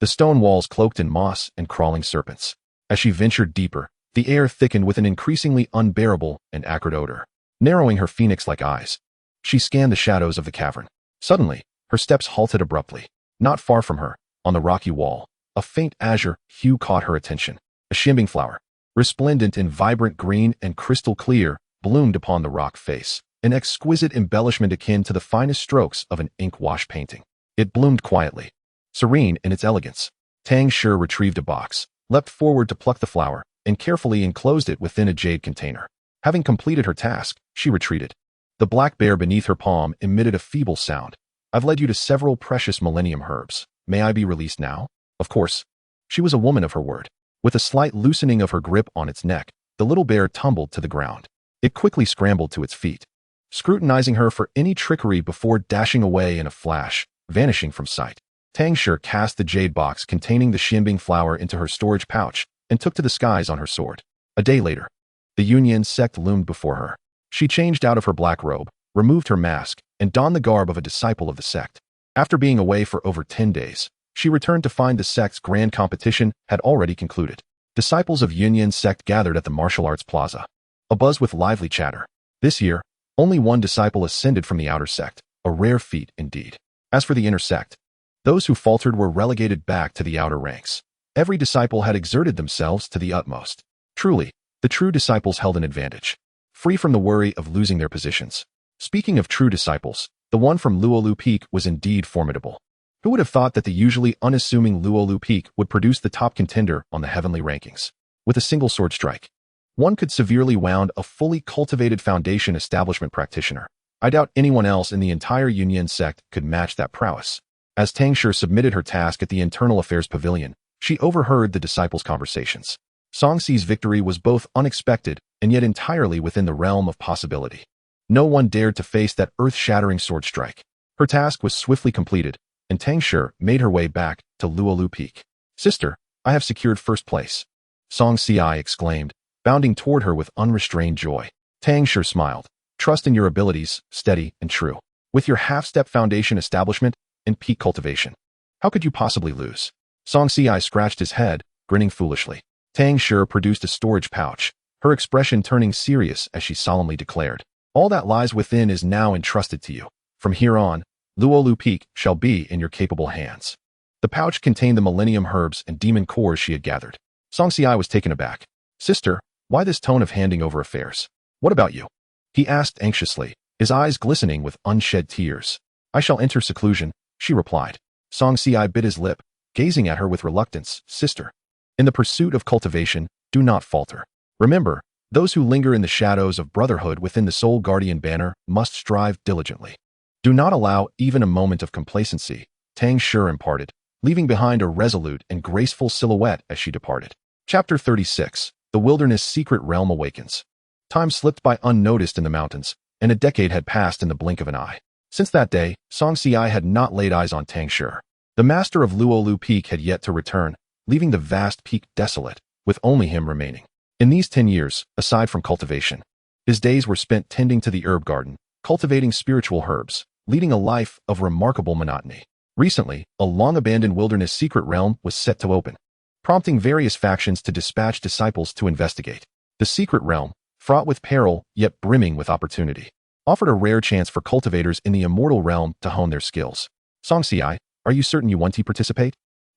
the stone walls cloaked in moss and crawling serpents. As she ventured deeper, the air thickened with an increasingly unbearable and acrid odor, narrowing her phoenix-like eyes. She scanned the shadows of the cavern. Suddenly, her steps halted abruptly. Not far from her, on the rocky wall, a faint azure hue caught her attention. A xianbing flower, resplendent in vibrant green and crystal clear, bloomed upon the rock face, an exquisite embellishment akin to the finest strokes of an ink-wash painting. It bloomed quietly, serene in its elegance. Tang Shi retrieved a box, leapt forward to pluck the flower, and carefully enclosed it within a jade container. Having completed her task, she retreated. The black bear beneath her palm emitted a feeble sound. I've led you to several precious millennium herbs. May I be released now? Of course. She was a woman of her word. With a slight loosening of her grip on its neck, the little bear tumbled to the ground. It quickly scrambled to its feet, scrutinizing her for any trickery before dashing away in a flash, vanishing from sight. Tang Shi cast the jade box containing the xianbing flower into her storage pouch and took to the skies on her sword. A day later, the Yunyan sect loomed before her. She changed out of her black robe, removed her mask, and donned the garb of a disciple of the sect. After being away for over 10 days, she returned to find the sect's grand competition had already concluded. Disciples of Yunyan sect gathered at the martial arts plaza, abuzz with lively chatter. This year, only one disciple ascended from the outer sect, a rare feat indeed. As for the inner sect, those who faltered were relegated back to the outer ranks. Every disciple had exerted themselves to the utmost. Truly, the true disciples held an advantage, free from the worry of losing their positions. Speaking of true disciples, the one from Luolu Peak was indeed formidable. Who would have thought that the usually unassuming Luolu Peak would produce the top contender on the heavenly rankings? With a single sword strike, one could severely wound a fully cultivated foundation establishment practitioner. I doubt anyone else in the entire Yunyan sect could match that prowess. As Tang Shi submitted her task at the Internal Affairs Pavilion, she overheard the disciples' conversations. Xi's victory was both unexpected and yet entirely within the realm of possibility. No one dared to face that earth-shattering sword strike. Her task was swiftly completed, and Tang Shi made her way back to Luolu Peak. Sister, I have secured first place, Xianxia exclaimed, bounding toward her with unrestrained joy. Tang Shi smiled. Trust in your abilities, steady and true. With your half-step foundation establishment and peak cultivation, how could you possibly lose? Xianxia scratched his head, grinning foolishly. Tang Shi produced a storage pouch, her expression turning serious as she solemnly declared, all that lies within is now entrusted to you. From here on, Luolu Peak shall be in your capable hands. The pouch contained the millennium herbs and demon cores she had gathered. Xianxia was taken aback. Sister, why this tone of handing over affairs? What about you? He asked anxiously, his eyes glistening with unshed tears. I shall enter seclusion, she replied. Xianxia bit his lip, gazing at her with reluctance. Sister, in the pursuit of cultivation, do not falter. Remember, those who linger in the shadows of brotherhood within the Soul Guardian banner must strive diligently. Do not allow even a moment of complacency, Tang Shi imparted, leaving behind a resolute and graceful silhouette as she departed. Chapter 36. The Wilderness Secret Realm Awakens. Time slipped by unnoticed in the mountains, and a decade had passed in the blink of an eye. Since that day, Xianxia had not laid eyes on Tang Shi. The master of Luolu Peak had yet to return, leaving the vast peak desolate, with only him remaining. In these 10 years, aside from cultivation, his days were spent tending to the herb garden, cultivating spiritual herbs, leading a life of remarkable monotony. Recently, a long-abandoned wilderness secret realm was set to open, prompting various factions to dispatch disciples to investigate. The secret realm, fraught with peril yet brimming with opportunity, offered a rare chance for cultivators in the immortal realm to hone their skills. Xianxia, are you certain you want to participate?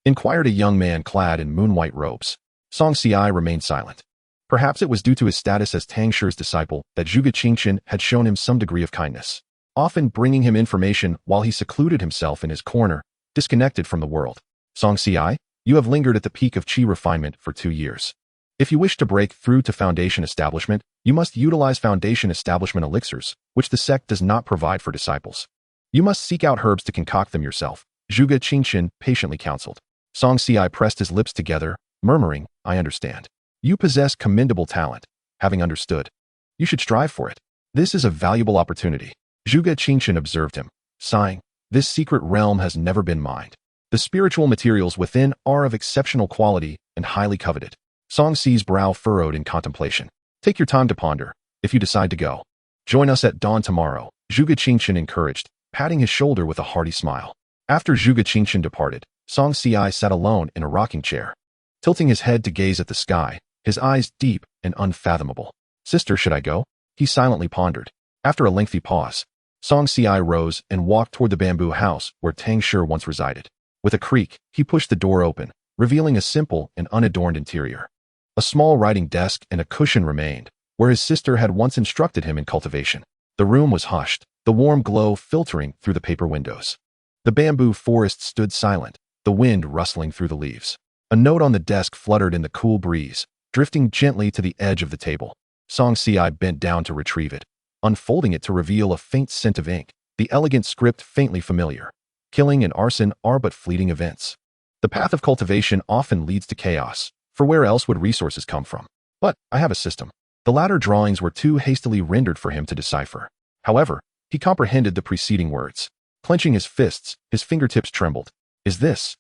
inquired a young man clad in moon-white robes. Xianxia remained silent. Perhaps it was due to his status as Tang Shi's disciple that Zhuge Qingqian had shown him some degree of kindness, often bringing him information while he secluded himself in his corner, disconnected from the world. Xianxia, you have lingered at the peak of qi refinement for 2 years. If you wish to break through to Foundation Establishment, you must utilize Foundation Establishment elixirs, which the sect does not provide for disciples. You must seek out herbs to concoct them yourself, Zhuge Qingqian patiently counseled. Xianxia pressed his lips together, murmuring, I understand. You possess commendable talent. Having understood, you should strive for it. This is a valuable opportunity. Zhuge Qingqian observed him, sighing. This secret realm has never been mined. The spiritual materials within are of exceptional quality and highly coveted. Xianxi's brow furrowed in contemplation. Take your time to ponder. If you decide to go, join us at dawn tomorrow, Zhuge Qingqian encouraged, patting his shoulder with a hearty smile. After Zhuge Qingqian departed, Xianxia sat alone in a rocking chair, tilting his head to gaze at the sky, his eyes deep and unfathomable. Sister, should I go? He silently pondered. After a lengthy pause, Xianxia rose and walked toward the bamboo house where Tang Shi once resided. With a creak, he pushed the door open, revealing a simple and unadorned interior. A small writing desk and a cushion remained, where his sister had once instructed him in cultivation. The room was hushed, the warm glow filtering through the paper windows. The bamboo forest stood silent, the wind rustling through the leaves. A note on the desk fluttered in the cool breeze, drifting gently to the edge of the table. Xianxia bent down to retrieve it, unfolding it to reveal a faint scent of ink, the elegant script faintly familiar. Killing and arson are but fleeting events. The path of cultivation often leads to chaos, for where else would resources come from? But I have a system. The latter drawings were too hastily rendered for him to decipher. However, he comprehended the preceding words. Clenching his fists, his fingertips trembled. Is this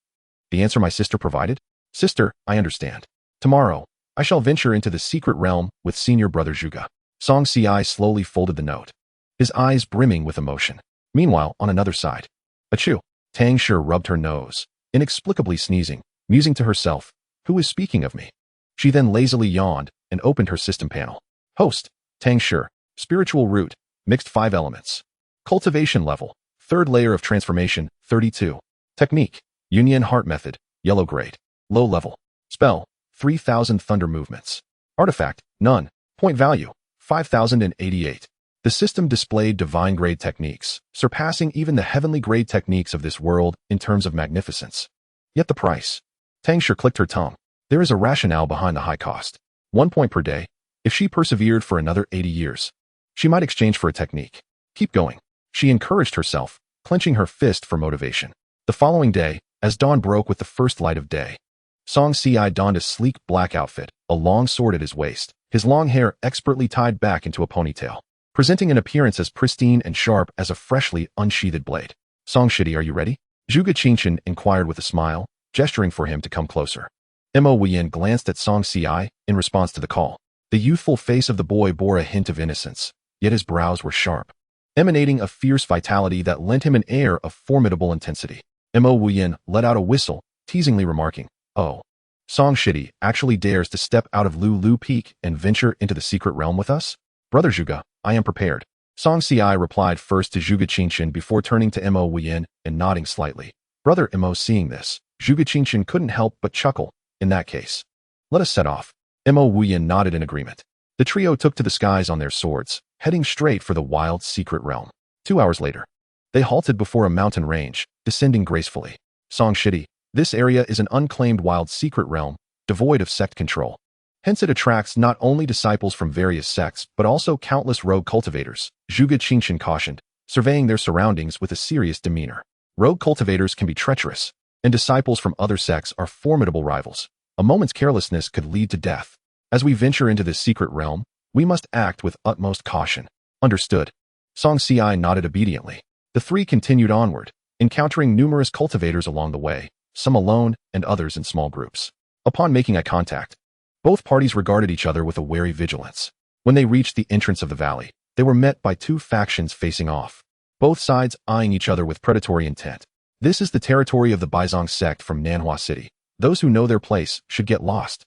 the answer my sister provided? Sister, I understand. Tomorrow, I shall venture into the secret realm with senior brother Zhuge. Xianxia slowly folded the note, his eyes brimming with emotion. Meanwhile, on another side, achoo! Tang Shi rubbed her nose, inexplicably sneezing, musing to herself, who is speaking of me? She then lazily yawned and opened her system panel. Host, Tang Shi, spiritual root, mixed 5 elements. Cultivation level, 3rd layer of transformation, 32. Technique, Union Heart Method, yellow grade. Low level. Spell, 3000 thunder movements. Artifact, none. Point value, 5088. The system displayed divine grade techniques, surpassing even the heavenly grade techniques of this world in terms of magnificence. Yet the price. Tang Shi clicked her tongue. There is a rationale behind the high cost. 1 point per day. If she persevered for another 80 years, she might exchange for a technique. Keep going. She encouraged herself, clenching her fist for motivation. The following day, as dawn broke with the first light of day, Xianxia donned a sleek black outfit, a long sword at his waist, his long hair expertly tied back into a ponytail, presenting an appearance as pristine and sharp as a freshly unsheathed blade. Xianxia, are you ready? Zhuge Qingqian inquired with a smile, gesturing for him to come closer. Mo Wuyan glanced at Xianxia in response to the call. The youthful face of the boy bore a hint of innocence, yet his brows were sharp, emanating a fierce vitality that lent him an air of formidable intensity. Mo Wuyan let out a whistle, teasingly remarking, Oh, Xianxia actually dares to step out of Lu Peak and venture into the secret realm with us? Brother Zhuge, I am prepared. Xianxia replied first to Zhuge Qingqian before turning to Mo Wuyan and nodding slightly. Brother Mo, seeing this, Zhuge Qingqian couldn't help but chuckle. In that case, let us set off. Mo Wuyan nodded in agreement. The trio took to the skies on their swords, heading straight for the wild secret realm. 2 hours later, they halted before a mountain range, descending gracefully. Xianxia, this area is an unclaimed wild secret realm, devoid of sect control. Hence it attracts not only disciples from various sects, but also countless rogue cultivators, Zhuge Qingqian cautioned, surveying their surroundings with a serious demeanor. Rogue cultivators can be treacherous, and disciples from other sects are formidable rivals. A moment's carelessness could lead to death. As we venture into this secret realm, we must act with utmost caution. Understood. Xianxia nodded obediently. The three continued onward, encountering numerous cultivators along the way, some alone and others in small groups. Upon making eye contact, both parties regarded each other with a wary vigilance. When they reached the entrance of the valley, they were met by 2 factions facing off, both sides eyeing each other with predatory intent. This is the territory of the Baizong sect from Nanhua City. Those who know their place should get lost.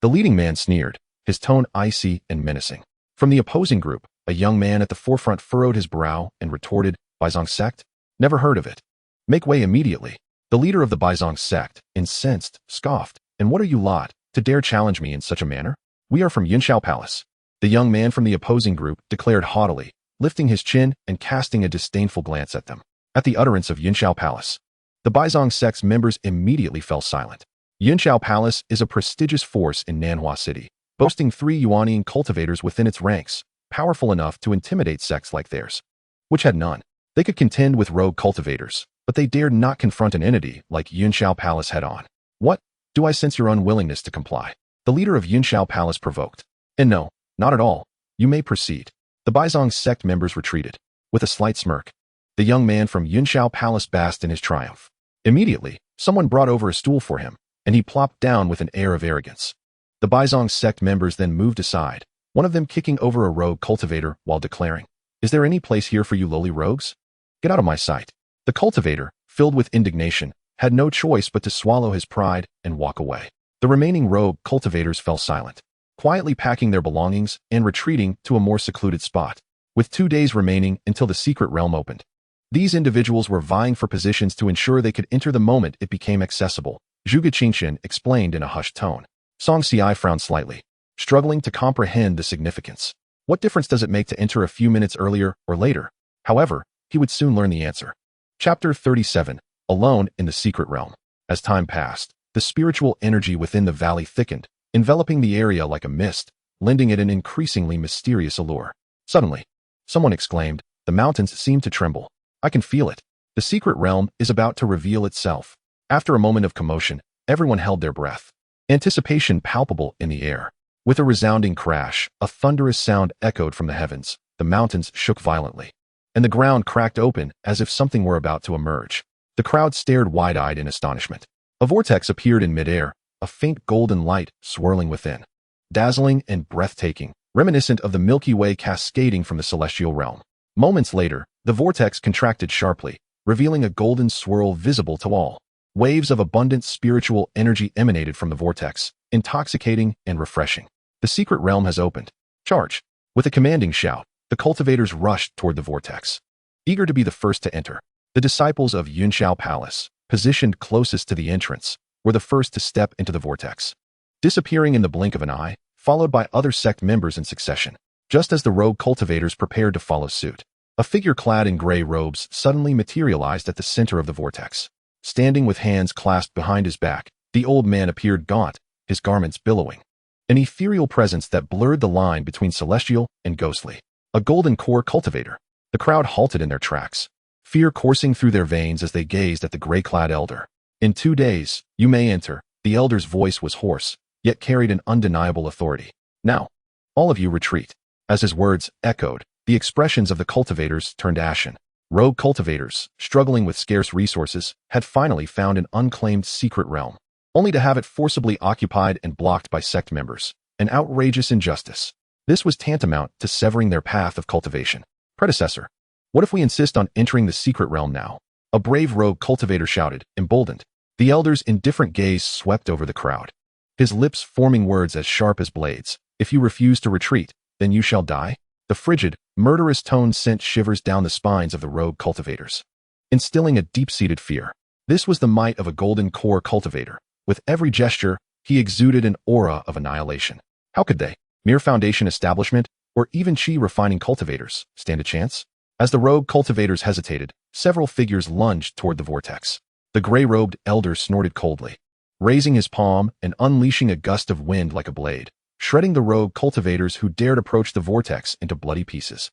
The leading man sneered, his tone icy and menacing. From the opposing group, a young man at the forefront furrowed his brow and retorted, Baizong sect? Never heard of it. Make way immediately. The leader of the Baizong sect, incensed, scoffed, "And what are you lot, to dare challenge me in such a manner? We are from Yunxiao Palace." The young man from the opposing group declared haughtily, lifting his chin and casting a disdainful glance at them. At the utterance of Yunxiao Palace, the Baizong sect's members immediately fell silent. Yunxiao Palace is a prestigious force in Nanhua City, boasting 3 Yuanian cultivators within its ranks, powerful enough to intimidate sects like theirs, which had none. They could contend with rogue cultivators, but they dared not confront an entity like Yunxiao Palace head-on. "What? Do I sense your unwillingness to comply?" The leader of Yunxiao Palace provoked. "And no, not at all. You may proceed." The Baizong sect members retreated. With a slight smirk, the young man from Yunxiao Palace basked in his triumph. Immediately, someone brought over a stool for him, and he plopped down with an air of arrogance. The Baizong sect members then moved aside, one of them kicking over a rogue cultivator while declaring, "Is there any place here for you lowly rogues? Get out of my sight." The cultivator, filled with indignation, had no choice but to swallow his pride and walk away. The remaining rogue cultivators fell silent, quietly packing their belongings and retreating to a more secluded spot. With 2 days remaining until the secret realm opened, these individuals were vying for positions to ensure they could enter the moment it became accessible. Zhuge Qingxian explained in a hushed tone. Song Xiai frowned slightly, struggling to comprehend the significance. What difference does it make to enter a few minutes earlier or later? However, he would soon learn the answer. Chapter 37. Alone in the Secret Realm. As time passed, the spiritual energy within the valley thickened, enveloping the area like a mist, lending it an increasingly mysterious allure. Suddenly, someone exclaimed, "The mountains seem to tremble. I can feel it. The secret realm is about to reveal itself." After a moment of commotion, everyone held their breath, anticipation palpable in the air. With a resounding crash, a thunderous sound echoed from the heavens. The mountains shook violently, and the ground cracked open as if something were about to emerge. The crowd stared wide-eyed in astonishment. A vortex appeared in midair, a faint golden light swirling within, dazzling and breathtaking, reminiscent of the Milky Way cascading from the celestial realm. Moments later, the vortex contracted sharply, revealing a golden swirl visible to all. Waves of abundant spiritual energy emanated from the vortex, intoxicating and refreshing. The secret realm has opened. Charge! With a commanding shout, the cultivators rushed toward the vortex, eager to be the first to enter. The disciples of Yunxiao Palace, positioned closest to the entrance, were the first to step into the vortex, disappearing in the blink of an eye, followed by other sect members in succession. Just as the rogue cultivators prepared to follow suit, a figure clad in gray robes suddenly materialized at the center of the vortex. Standing with hands clasped behind his back, the old man appeared gaunt, his garments billowing, an ethereal presence that blurred the line between celestial and ghostly. A golden core cultivator. The crowd halted in their tracks, fear coursing through their veins as they gazed at the gray-clad elder. "In 2 days, you may enter." The elder's voice was hoarse, yet carried an undeniable authority. "Now, all of you retreat." As his words echoed, the expressions of the cultivators turned ashen. Rogue cultivators, struggling with scarce resources, had finally found an unclaimed secret realm, only to have it forcibly occupied and blocked by sect members. An outrageous injustice. This was tantamount to severing their path of cultivation. "Predecessor, what if we insist on entering the secret realm now?" A brave rogue cultivator shouted, emboldened. The elder's indifferent gaze swept over the crowd, his lips forming words as sharp as blades. "If you refuse to retreat, then you shall die." The frigid, murderous tone sent shivers down the spines of the rogue cultivators, instilling a deep-seated fear. This was the might of a golden core cultivator. With every gesture, he exuded an aura of annihilation. How could they, mere foundation establishment, or even chi refining cultivators, stand a chance? As the rogue cultivators hesitated, several figures lunged toward the vortex. The gray-robed elder snorted coldly, raising his palm and unleashing a gust of wind like a blade, shredding the rogue cultivators who dared approach the vortex into bloody pieces.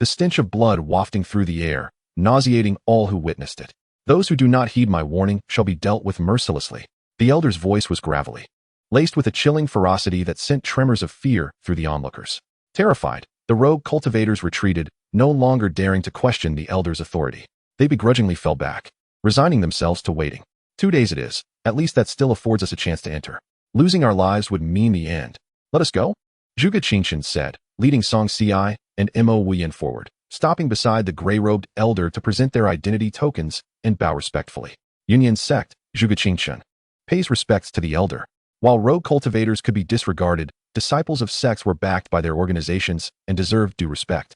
The stench of blood wafting through the air, nauseating all who witnessed it. "Those who do not heed my warning shall be dealt with mercilessly." The elder's voice was gravelly, laced with a chilling ferocity that sent tremors of fear through the onlookers. Terrified, the rogue cultivators retreated, no longer daring to question the elder's authority. They begrudgingly fell back, resigning themselves to waiting. 2 days it is, at least that still affords us a chance to enter. Losing our lives would mean the end. "Let us go," Zhuge Qingxian said, leading Song Xiai and Mo Wuyan forward, stopping beside the gray-robed elder to present their identity tokens and bow respectfully. Yunyan sect, Zhuge Qingxian, pays respects to the elder. While rogue cultivators could be disregarded, disciples of sects were backed by their organizations and deserved due respect.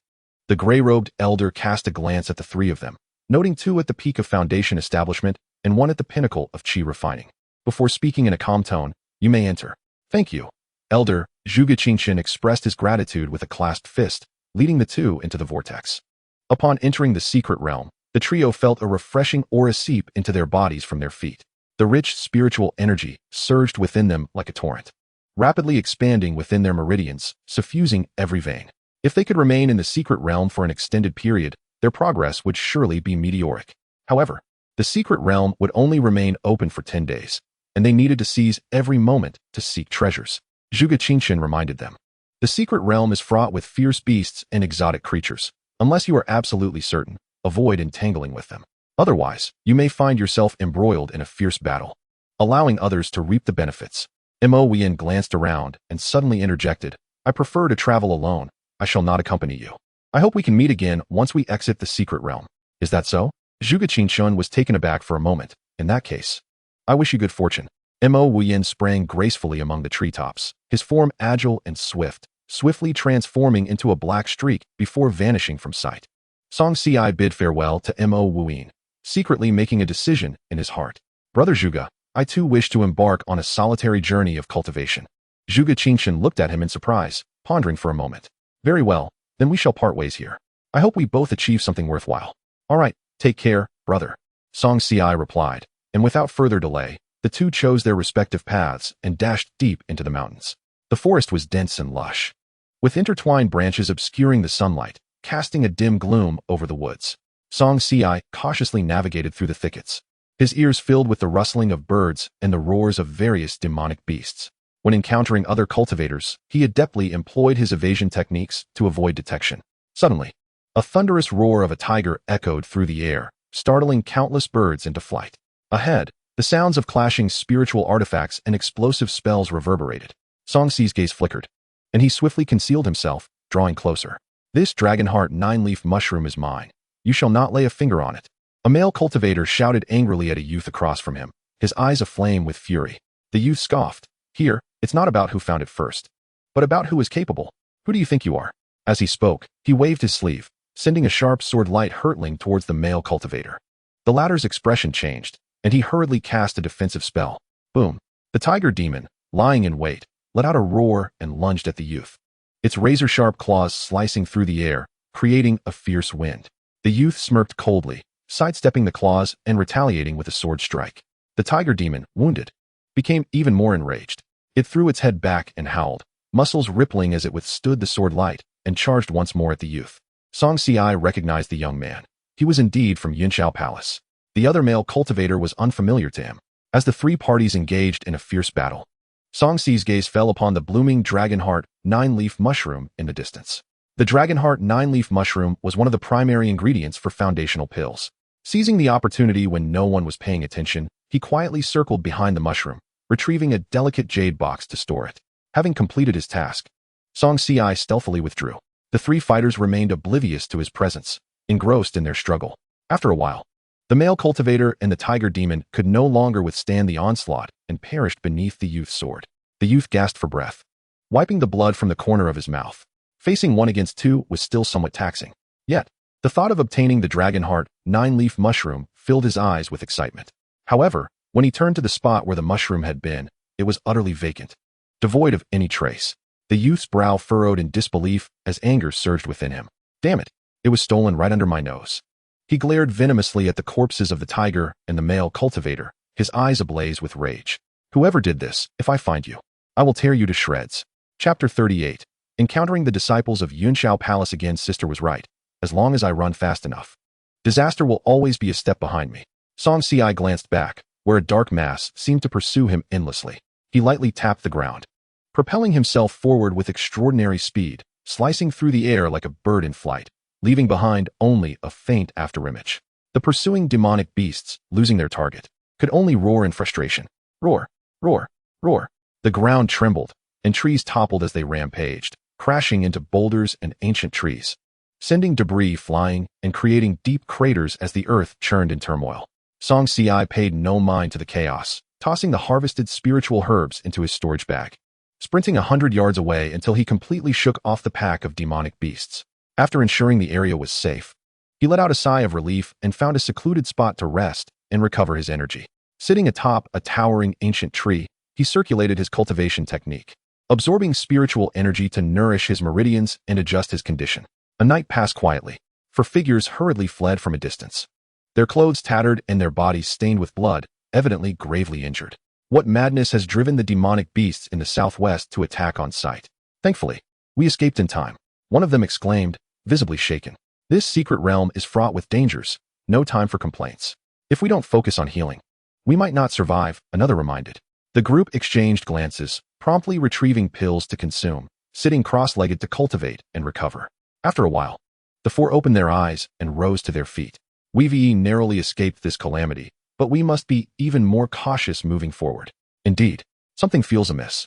The gray-robed elder cast a glance at the 3 of them, noting 2 at the peak of foundation establishment and one at the pinnacle of qi refining. Before speaking in a calm tone, you may enter. Thank you. Elder Zhuge Qingchen expressed his gratitude with a clasped fist, leading the two into the vortex. Upon entering the secret realm, the trio felt a refreshing aura seep into their bodies from their feet. The rich spiritual energy surged within them like a torrent, rapidly expanding within their meridians, suffusing every vein. If they could remain in the secret realm for an extended period, their progress would surely be meteoric. However, the secret realm would only remain open for 10 days, and they needed to seize every moment to seek treasures. Zhuge Qingchen reminded them. The secret realm is fraught with fierce beasts and exotic creatures. Unless you are absolutely certain, avoid entangling with them. Otherwise, you may find yourself embroiled in a fierce battle, allowing others to reap the benefits. Mo Wien glanced around and suddenly interjected, I prefer to travel alone. I shall not accompany you. I hope we can meet again once we exit the secret realm. Is that so? Zhuge Qingchen was taken aback for a moment. In that case, I wish you good fortune. Mo Wien sprang gracefully among the treetops, his form agile and swift, swiftly transforming into a black streak before vanishing from sight. Xianxia bid farewell to Mo Wien, secretly making a decision in his heart. Brother Zhuge, I too wish to embark on a solitary journey of cultivation. Zhuge Qingchen looked at him in surprise, pondering for a moment. Very well, then we shall part ways here. I hope we both achieve something worthwhile. All right, take care, brother. Xianxia replied, and without further delay, the two chose their respective paths and dashed deep into the mountains. The forest was dense and lush, with intertwined branches obscuring the sunlight, casting a dim gloom over the woods. Xianxia cautiously navigated through the thickets, his ears filled with the rustling of birds and the roars of various demonic beasts. When encountering other cultivators, he adeptly employed his evasion techniques to avoid detection. Suddenly, a thunderous roar of a tiger echoed through the air, startling countless birds into flight. Ahead, the sounds of clashing spiritual artifacts and explosive spells reverberated. Xianxi's gaze flickered, and he swiftly concealed himself, drawing closer. This dragonheart 9-leaf mushroom is mine. You shall not lay a finger on it. A male cultivator shouted angrily at a youth across from him, his eyes aflame with fury. The youth scoffed. Here, it's not about who found it first, but about who is capable. Who do you think you are? As he spoke, he waved his sleeve, sending a sharp sword light hurtling towards the male cultivator. The latter's expression changed, and he hurriedly cast a defensive spell. Boom! The tiger demon, lying in wait, let out a roar and lunged at the youth, its razor-sharp claws slicing through the air, creating a fierce wind. The youth smirked coldly, sidestepping the claws and retaliating with a sword strike. The tiger demon, wounded, became even more enraged. It threw its head back and howled, muscles rippling as it withstood the sword light, and charged once more at the youth. Xianxia recognized the young man. He was indeed from Yunxiao Palace. The other male cultivator was unfamiliar to him. As the three parties engaged in a fierce battle, Xianxi's gaze fell upon the blooming dragonheart 9-leaf mushroom in the distance. The dragonheart 9-leaf mushroom was one of the primary ingredients for foundational pills. Seizing the opportunity when no one was paying attention, he quietly circled behind the mushroom, retrieving a delicate jade box to store it. Having completed his task, Xianxia stealthily withdrew. The three fighters remained oblivious to his presence, engrossed in their struggle. After a while, the male cultivator and the tiger demon could no longer withstand the onslaught and perished beneath the youth's sword. The youth gasped for breath, wiping the blood from the corner of his mouth. Facing 1 against 2 was still somewhat taxing. Yet, the thought of obtaining the dragonheart 9-leaf mushroom filled his eyes with excitement. However, when he turned to the spot where the mushroom had been, it was utterly vacant, devoid of any trace. The youth's brow furrowed in disbelief as anger surged within him. Damn it, it was stolen right under my nose. He glared venomously at the corpses of the tiger and the male cultivator, his eyes ablaze with rage. Whoever did this, if I find you, I will tear you to shreds. Chapter 38. Encountering the disciples of Yunxiao Palace again. Sister was right. As long as I run fast enough, disaster will always be a step behind me. Xianxia glanced back, where a dark mass seemed to pursue him endlessly. He lightly tapped the ground, propelling himself forward with extraordinary speed, slicing through the air like a bird in flight, leaving behind only a faint afterimage. The pursuing demonic beasts, losing their target, could only roar in frustration. Roar, roar, roar. The ground trembled, and trees toppled as they rampaged, crashing into boulders and ancient trees, sending debris flying and creating deep craters as the earth churned in turmoil. Xianxia paid no mind to the chaos, tossing the harvested spiritual herbs into his storage bag, sprinting 100 yards away until he completely shook off the pack of demonic beasts. After ensuring the area was safe, he let out a sigh of relief and found a secluded spot to rest, and recover his energy. Sitting atop a towering ancient tree, he circulated his cultivation technique, absorbing spiritual energy to nourish his meridians and adjust his condition. A night passed quietly, for figures hurriedly fled from a distance. Their clothes tattered and their bodies stained with blood, evidently gravely injured. What madness has driven the demonic beasts in the southwest to attack on sight? Thankfully, we escaped in time, one of them exclaimed, visibly shaken. This secret realm is fraught with dangers, no time for complaints. If we don't focus on healing, we might not survive, another reminded. The group exchanged glances, promptly retrieving pills to consume, sitting cross-legged to cultivate and recover. After a while, the four opened their eyes and rose to their feet. We narrowly escaped this calamity, but we must be even more cautious moving forward. Indeed, something feels amiss.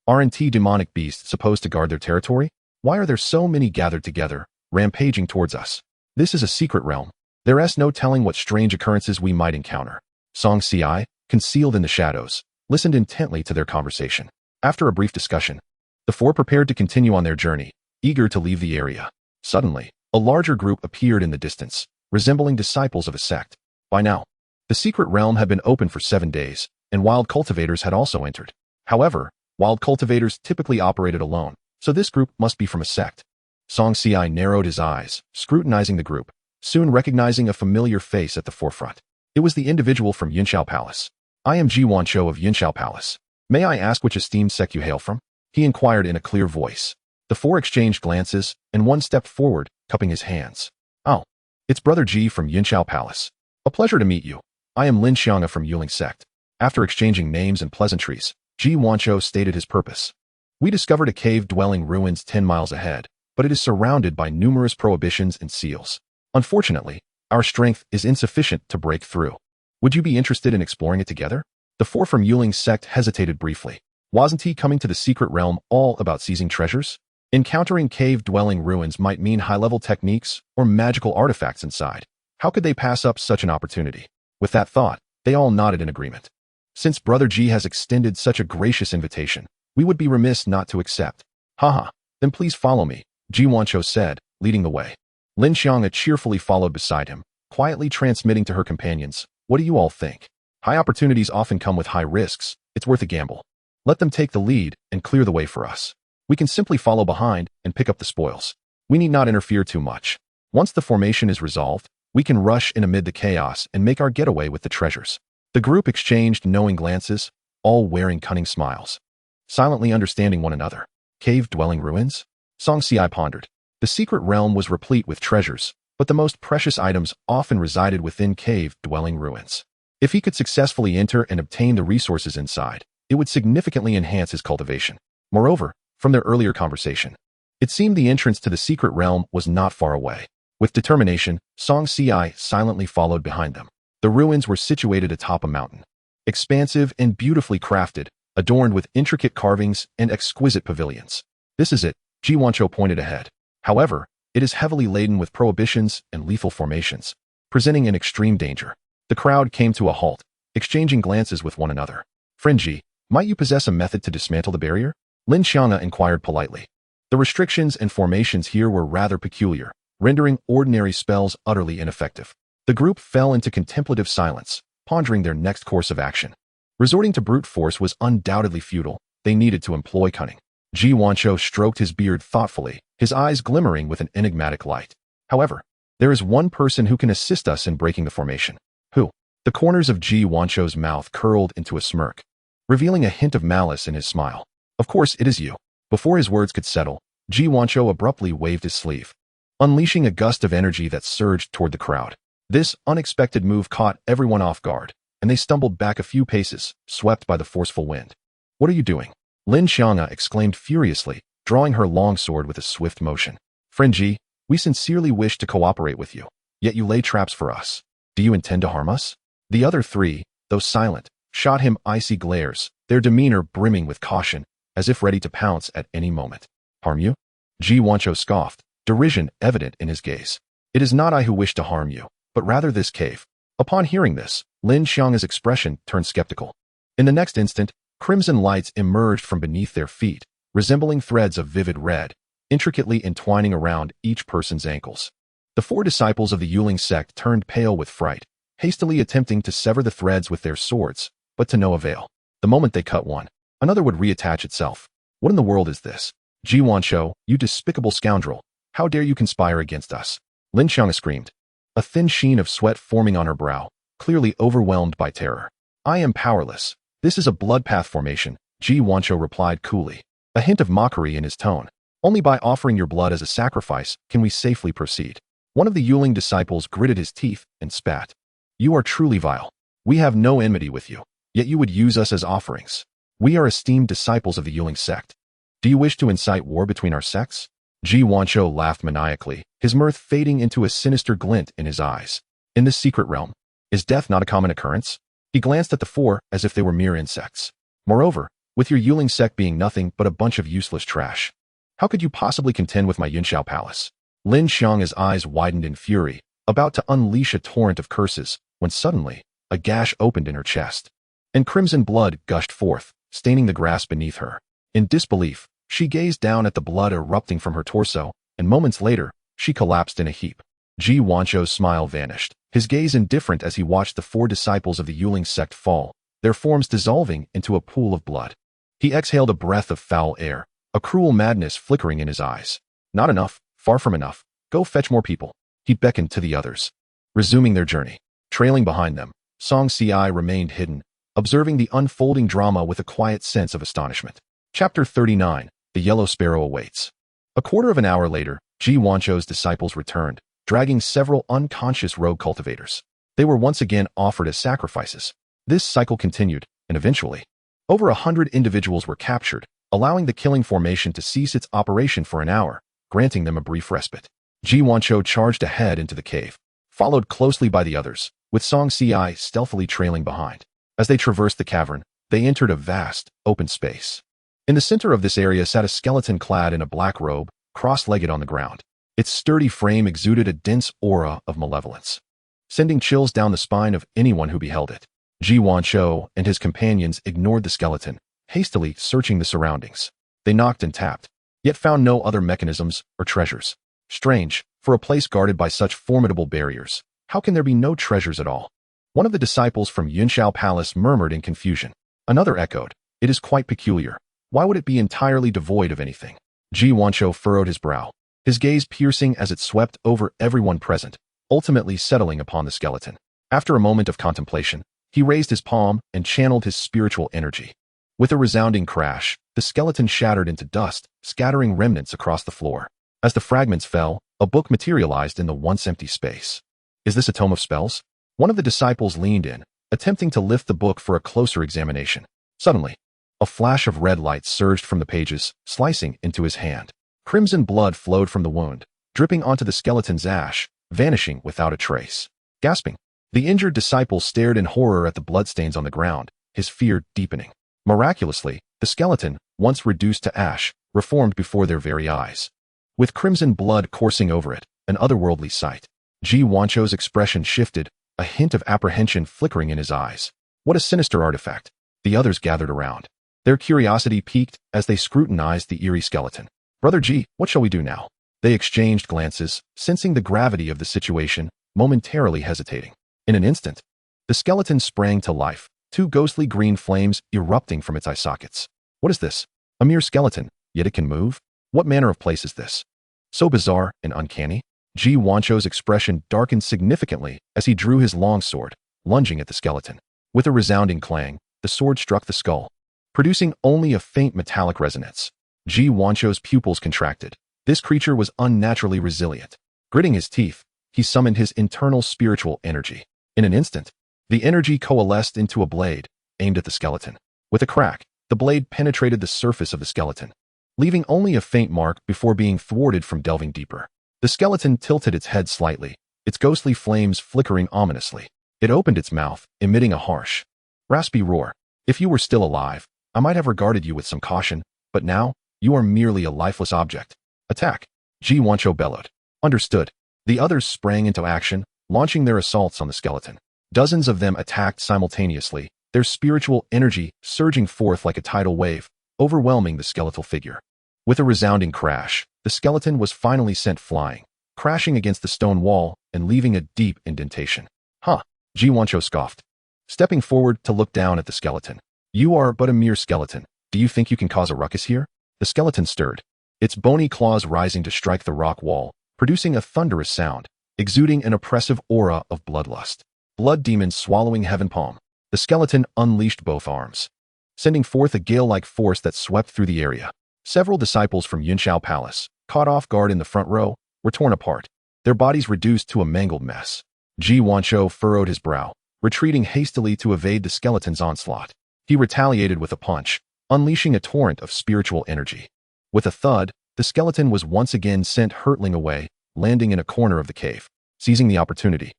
Aren't demonic beasts supposed to guard their territory? Why are there so many gathered together, rampaging towards us? This is a secret realm. There's no telling what strange occurrences we might encounter. Xianxia, concealed in the shadows, listened intently to their conversation. After a brief discussion, the four prepared to continue on their journey, eager to leave the area. Suddenly, a larger group appeared in the distance, resembling disciples of a sect. By now, the secret realm had been open for 7 days, and wild cultivators had also entered. However, wild cultivators typically operated alone, so this group must be from a sect. Xianxia narrowed his eyes, scrutinizing the group, soon recognizing a familiar face at the forefront. It was the individual from Yunxiao Palace. I am Xianxiao of Yunxiao Palace. May I ask which esteemed sect you hail from? He inquired in a clear voice. The four exchanged glances, and one stepped forward, cupping his hands. Oh, it's Brother Ji from Yunxiao Palace. A pleasure to meet you. I am Lin Xianga from Yuling Sect. After exchanging names and pleasantries, Xianxiao stated his purpose. We discovered a cave-dwelling ruins 10 miles ahead, but it is surrounded by numerous prohibitions and seals. Unfortunately, our strength is insufficient to break through. Would you be interested in exploring it together? The four from Yuling Sect hesitated briefly. Wasn't he coming to the secret realm all about seizing treasures? Encountering cave-dwelling ruins might mean high-level techniques or magical artifacts inside. How could they pass up such an opportunity? With that thought, they all nodded in agreement. Since Brother Ji has extended such a gracious invitation, we would be remiss not to accept. Haha, then please follow me, Xianxiao said, leading the way. Lin Xianga cheerfully followed beside him, quietly transmitting to her companions, what do you all think? High opportunities often come with high risks. It's worth a gamble. Let them take the lead and clear the way for us. We can simply follow behind and pick up the spoils. We need not interfere too much. Once the formation is resolved, we can rush in amid the chaos and make our getaway with the treasures. The group exchanged knowing glances, all wearing cunning smiles, silently understanding one another. Cave-dwelling ruins? Xianxia pondered. The secret realm was replete with treasures, but the most precious items often resided within cave-dwelling ruins. If he could successfully enter and obtain the resources inside, it would significantly enhance his cultivation. Moreover, from their earlier conversation, it seemed the entrance to the secret realm was not far away. With determination, Xianxia silently followed behind them. The ruins were situated atop a mountain, expansive and beautifully crafted, adorned with intricate carvings and exquisite pavilions. This is it, Xianxiao pointed ahead. However, it is heavily laden with prohibitions and lethal formations, presenting an extreme danger. The crowd came to a halt, exchanging glances with one another. Friend Ji, might you possess a method to dismantle the barrier? Lin Xianga inquired politely. The restrictions and formations here were rather peculiar, rendering ordinary spells utterly ineffective. The group fell into contemplative silence, pondering their next course of action. Resorting to brute force was undoubtedly futile. They needed to employ cunning. Xianxiao stroked his beard thoughtfully, his eyes glimmering with an enigmatic light. However, there is one person who can assist us in breaking the formation. Who? The corners of Xianxiao's mouth curled into a smirk, revealing a hint of malice in his smile. Of course, it is you. Before his words could settle, Xianxiao abruptly waved his sleeve, unleashing a gust of energy that surged toward the crowd. This unexpected move caught everyone off guard, and they stumbled back a few paces, swept by the forceful wind. What are you doing? Lin Xianga exclaimed furiously, drawing her long sword with a swift motion. Friend Ji, we sincerely wish to cooperate with you, yet you lay traps for us. Do you intend to harm us? The other three, though silent, shot him icy glares, their demeanor brimming with caution, as if ready to pounce at any moment. Harm you? Xianxiao scoffed, derision evident in his gaze. It is not I who wish to harm you, but rather this cave. Upon hearing this, Lin Xianga's expression turned skeptical. In the next instant, crimson lights emerged from beneath their feet, resembling threads of vivid red, intricately entwining around each person's ankles. The four disciples of the Yuling sect turned pale with fright, hastily attempting to sever the threads with their swords, but to no avail. The moment they cut one, another would reattach itself. What in the world is this? Ji Wanshou, you despicable scoundrel! How dare you conspire against us? Lin Xianxia screamed, a thin sheen of sweat forming on her brow, clearly overwhelmed by terror. I am powerless. This is a blood path formation, Ji Wanshou replied coolly, a hint of mockery in his tone. Only by offering your blood as a sacrifice can we safely proceed. One of the Yuling disciples gritted his teeth and spat. You are truly vile. We have no enmity with you, yet you would use us as offerings. We are esteemed disciples of the Yuling sect. Do you wish to incite war between our sects? Ji Wanshou laughed maniacally, his mirth fading into a sinister glint in his eyes. In this secret realm, is death not a common occurrence? He glanced at the four as if they were mere insects. Moreover, with your Yuling sect being nothing but a bunch of useless trash, how could you possibly contend with my Yunxiao palace? Lin Xianxia's eyes widened in fury, about to unleash a torrent of curses, when suddenly, a gash opened in her chest, and crimson blood gushed forth, staining the grass beneath her. In disbelief, she gazed down at the blood erupting from her torso, and moments later, she collapsed in a heap. Ji Wanshou's smile vanished, his gaze indifferent as he watched the four disciples of the Yuling sect fall, their forms dissolving into a pool of blood. He exhaled a breath of foul air, a cruel madness flickering in his eyes. Not enough, far from enough. Go fetch more people. He beckoned to the others, resuming their journey. Trailing behind them, Xianxia remained hidden, observing the unfolding drama with a quiet sense of astonishment. Chapter 39. The Yellow Sparrow Awaits. A quarter of an hour later, Ji Wanshou's disciples returned, dragging several unconscious rogue cultivators. They were once again offered as sacrifices. This cycle continued, and eventually, over 100 individuals were captured, allowing the killing formation to cease its operation for an hour, granting them a brief respite. Ji Wanshou charged ahead into the cave, followed closely by the others, with Xianxia stealthily trailing behind. As they traversed the cavern, they entered a vast, open space. In the center of this area sat a skeleton clad in a black robe, cross-legged on the ground. Its sturdy frame exuded a dense aura of malevolence, sending chills down the spine of anyone who beheld it. Ji Wanshou and his companions ignored the skeleton, hastily searching the surroundings. They knocked and tapped, yet found no other mechanisms or treasures. Strange, for a place guarded by such formidable barriers, how can there be no treasures at all? One of the disciples from Yunxiao Palace murmured in confusion. Another echoed, it is quite peculiar. Why would it be entirely devoid of anything? Ji Wanshou furrowed his brow, his gaze piercing as it swept over everyone present, ultimately settling upon the skeleton. After a moment of contemplation, he raised his palm and channeled his spiritual energy. With a resounding crash, the skeleton shattered into dust, scattering remnants across the floor. As the fragments fell, a book materialized in the once empty space. Is this a tome of spells? One of the disciples leaned in, attempting to lift the book for a closer examination. Suddenly, a flash of red light surged from the pages, slicing into his hand. Crimson blood flowed from the wound, dripping onto the skeleton's ash, vanishing without a trace. Gasping, the injured disciple stared in horror at the bloodstains on the ground, his fear deepening. Miraculously, the skeleton, once reduced to ash, reformed before their very eyes. With crimson blood coursing over it, an otherworldly sight. Ji Wanshou's expression shifted, a hint of apprehension flickering in his eyes. What a sinister artifact. The others gathered around. Their curiosity piqued as they scrutinized the eerie skeleton. Brother Ji, what shall we do now? They exchanged glances, sensing the gravity of the situation, momentarily hesitating. In an instant, the skeleton sprang to life, two ghostly green flames erupting from its eye sockets. What is this? A mere skeleton, yet it can move? What manner of place is this? So bizarre and uncanny. Ji Wanshou's expression darkened significantly as he drew his long sword, lunging at the skeleton. With a resounding clang, the sword struck the skull, producing only a faint metallic resonance. Ji Wanshou's pupils contracted. This creature was unnaturally resilient. Gritting his teeth, he summoned his internal spiritual energy. In an instant, the energy coalesced into a blade, aimed at the skeleton. With a crack, the blade penetrated the surface of the skeleton, leaving only a faint mark before being thwarted from delving deeper. The skeleton tilted its head slightly, its ghostly flames flickering ominously. It opened its mouth, emitting a harsh, raspy roar. If you were still alive, I might have regarded you with some caution, but now, you are merely a lifeless object. Attack! Ji Wanshou bellowed. Understood. The others sprang into action, launching their assaults on the skeleton. Dozens of them attacked simultaneously, their spiritual energy surging forth like a tidal wave, overwhelming the skeletal figure. With a resounding crash, the skeleton was finally sent flying, crashing against the stone wall and leaving a deep indentation. Huh. Ji Wancho scoffed, stepping forward to look down at the skeleton. You are but a mere skeleton. Do you think you can cause a ruckus here? The skeleton stirred, its bony claws rising to strike the rock wall, producing a thunderous sound, exuding an oppressive aura of bloodlust. Blood demons swallowing heaven palm. The skeleton unleashed both arms, sending forth a gale-like force that swept through the area. Several disciples from Yunxiao Palace, caught off guard in the front row, were torn apart, their bodies reduced to a mangled mess. Ji Wancho furrowed his brow, retreating hastily to evade the skeleton's onslaught. He retaliated with a punch, unleashing a torrent of spiritual energy. With a thud, the skeleton was once again sent hurtling away, landing in a corner of the cave. Seizing the opportunity,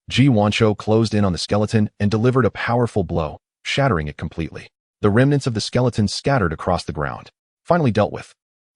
Ji Wancho closed in on the skeleton and delivered a powerful blow, shattering it completely. The remnants of the skeleton scattered across the ground. Finally dealt with,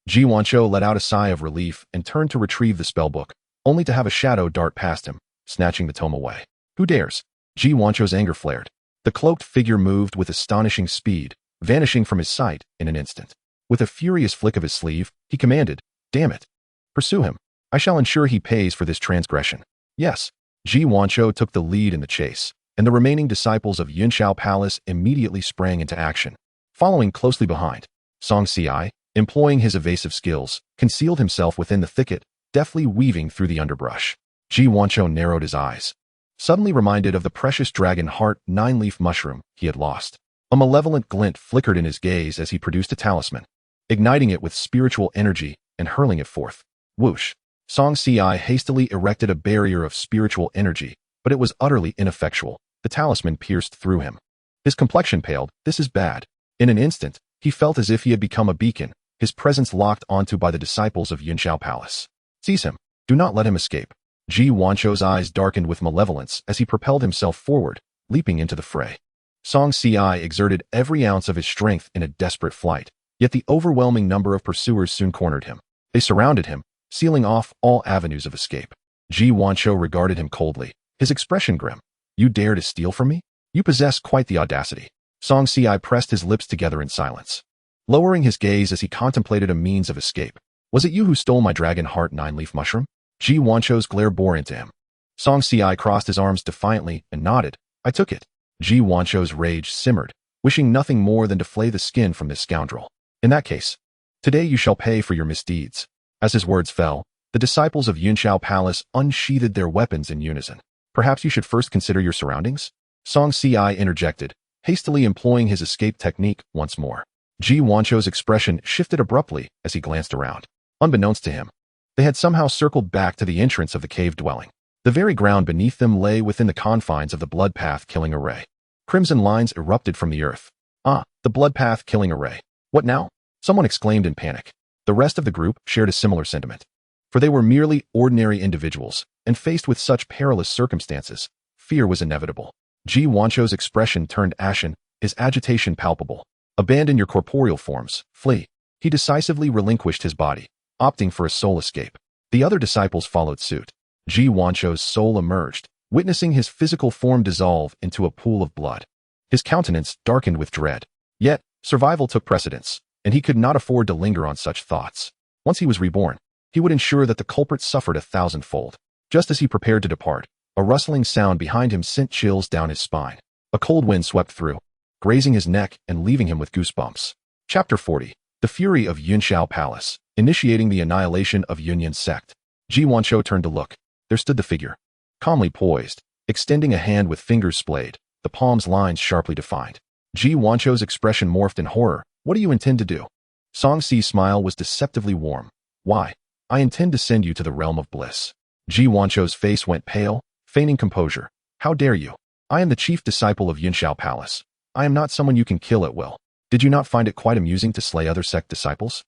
Ji Wancho let out a sigh of relief and turned to retrieve the spellbook, only to have a shadow dart past him, snatching the tome away. Who dares? Ji Wancho's anger flared. The cloaked figure moved with astonishing speed, vanishing from his sight in an instant. With a furious flick of his sleeve, he commanded, "Damn it! Pursue him. I shall ensure he pays for this transgression." Yes, Ji Wancho took the lead in the chase, and the remaining disciples of Yunxiao Palace immediately sprang into action. Following closely behind, Xianxia, employing his evasive skills, concealed himself within the thicket, deftly weaving through the underbrush. Ji Wancho narrowed his eyes, suddenly reminded of the precious dragon heart 9-leaf mushroom he had lost. A malevolent glint flickered in his gaze as he produced a talisman, igniting it with spiritual energy and hurling it forth. Whoosh! Xianxia hastily erected a barrier of spiritual energy, but it was utterly ineffectual. The talisman pierced through him. His complexion paled. This is bad. In an instant, he felt as if he had become a beacon, his presence locked onto by the disciples of Yunxiao Palace. Seize him. Do not let him escape. Ji Wancho's eyes darkened with malevolence as he propelled himself forward, leaping into the fray. Xianxia exerted every ounce of his strength in a desperate flight, yet the overwhelming number of pursuers soon cornered him. They surrounded him, sealing off all avenues of escape. Ji Wancho regarded him coldly, his expression grim. You dare to steal from me? You possess quite the audacity. Xianxia pressed his lips together in silence, lowering his gaze as he contemplated a means of escape. Was it you who stole my dragon heart 9-leaf mushroom? Ji Wancho's glare bore into him. Xianxia crossed his arms defiantly and nodded. I took it. Ji Wancho's rage simmered, wishing nothing more than to flay the skin from this scoundrel. In that case, today you shall pay for your misdeeds. As his words fell, the disciples of Yunxiao Palace unsheathed their weapons in unison. Perhaps you should first consider your surroundings? Xianxia interjected, hastily employing his escape technique once more. Ji Wancho's expression shifted abruptly as he glanced around. Unbeknownst to him, they had somehow circled back to the entrance of the cave dwelling. The very ground beneath them lay within the confines of the blood path killing array. Crimson lines erupted from the earth. Ah, the blood path killing array. What now? Someone exclaimed in panic. The rest of the group shared a similar sentiment. For they were merely ordinary individuals, and faced with such perilous circumstances, fear was inevitable. Ji Wancho's expression turned ashen, his agitation palpable. Abandon your corporeal forms, flee. He decisively relinquished his body, opting for a soul escape. The other disciples followed suit. Ji Wancho's soul emerged, witnessing his physical form dissolve into a pool of blood. His countenance darkened with dread. Yet, survival took precedence, and he could not afford to linger on such thoughts. Once he was reborn, he would ensure that the culprit suffered 1,000-fold. Just as he prepared to depart, a rustling sound behind him sent chills down his spine. A cold wind swept through, grazing his neck and leaving him with goosebumps. Chapter 40. The Fury of Yunxiao Palace, initiating the annihilation of Yunyin's sect. Ji Wancho turned to look. There stood the figure, calmly poised, extending a hand with fingers splayed, the palm's lines sharply defined. Ji Wancho's expression morphed in horror. What do you intend to do? Xianxi's smile was deceptively warm. Why? I intend to send you to the realm of bliss. Ji Wancho's face went pale, feigning composure. How dare you? I am the chief disciple of Yunxiao Palace. I am not someone you can kill at will. Did you not find it quite amusing to slay other sect disciples?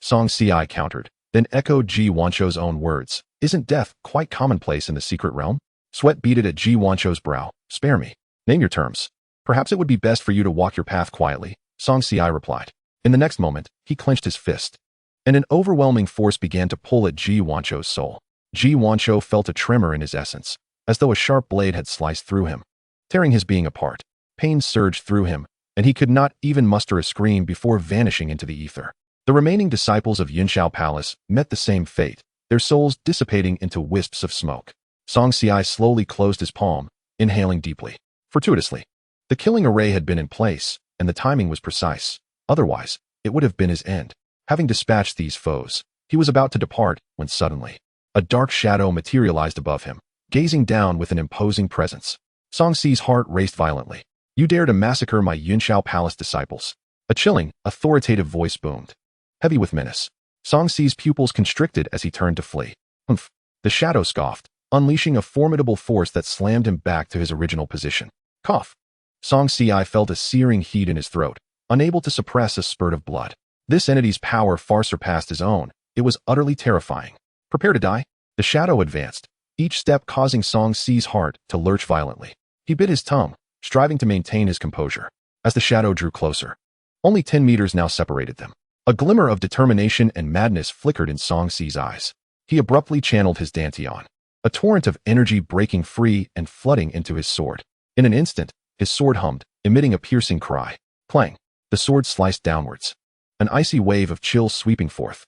Xianxia countered, then echoed Ji Wancho's own words. Isn't death quite commonplace in the secret realm? Sweat beaded at Ji Wancho's brow. Spare me. Name your terms. Perhaps it would be best for you to walk your path quietly, Xianxia replied. In the next moment, he clenched his fist, and an overwhelming force began to pull at Ji Wancho's soul. Ji Wancho felt a tremor in his essence, as though a sharp blade had sliced through him, tearing his being apart. Pain surged through him, and he could not even muster a scream before vanishing into the ether. The remaining disciples of Yunxiao Palace met the same fate, their souls dissipating into wisps of smoke. Xianxia slowly closed his palm, inhaling deeply. Fortuitously, the killing array had been in place, and the timing was precise. Otherwise, it would have been his end. Having dispatched these foes, he was about to depart when suddenly, a dark shadow materialized above him, gazing down with an imposing presence. Xianxi's heart raced violently. "You dare to massacre my Yunxiao Palace disciples?" A chilling, authoritative voice boomed, heavy with menace. Xianxi's pupils constricted as he turned to flee. "Humph!" The shadow scoffed, unleashing a formidable force that slammed him back to his original position. Cough! Xianxia felt a searing heat in his throat, unable to suppress a spurt of blood. This entity's power far surpassed his own. It was utterly terrifying. "Prepare to die." The shadow advanced, each step causing Xianxi's heart to lurch violently. He bit his tongue, striving to maintain his composure. As the shadow drew closer, only 10 meters now separated them. A glimmer of determination and madness flickered in Xianxi's eyes. He abruptly channeled his dantian, a torrent of energy breaking free and flooding into his sword. In an instant, his sword hummed, emitting a piercing cry. Clang! The sword sliced downwards, an icy wave of chill sweeping forth.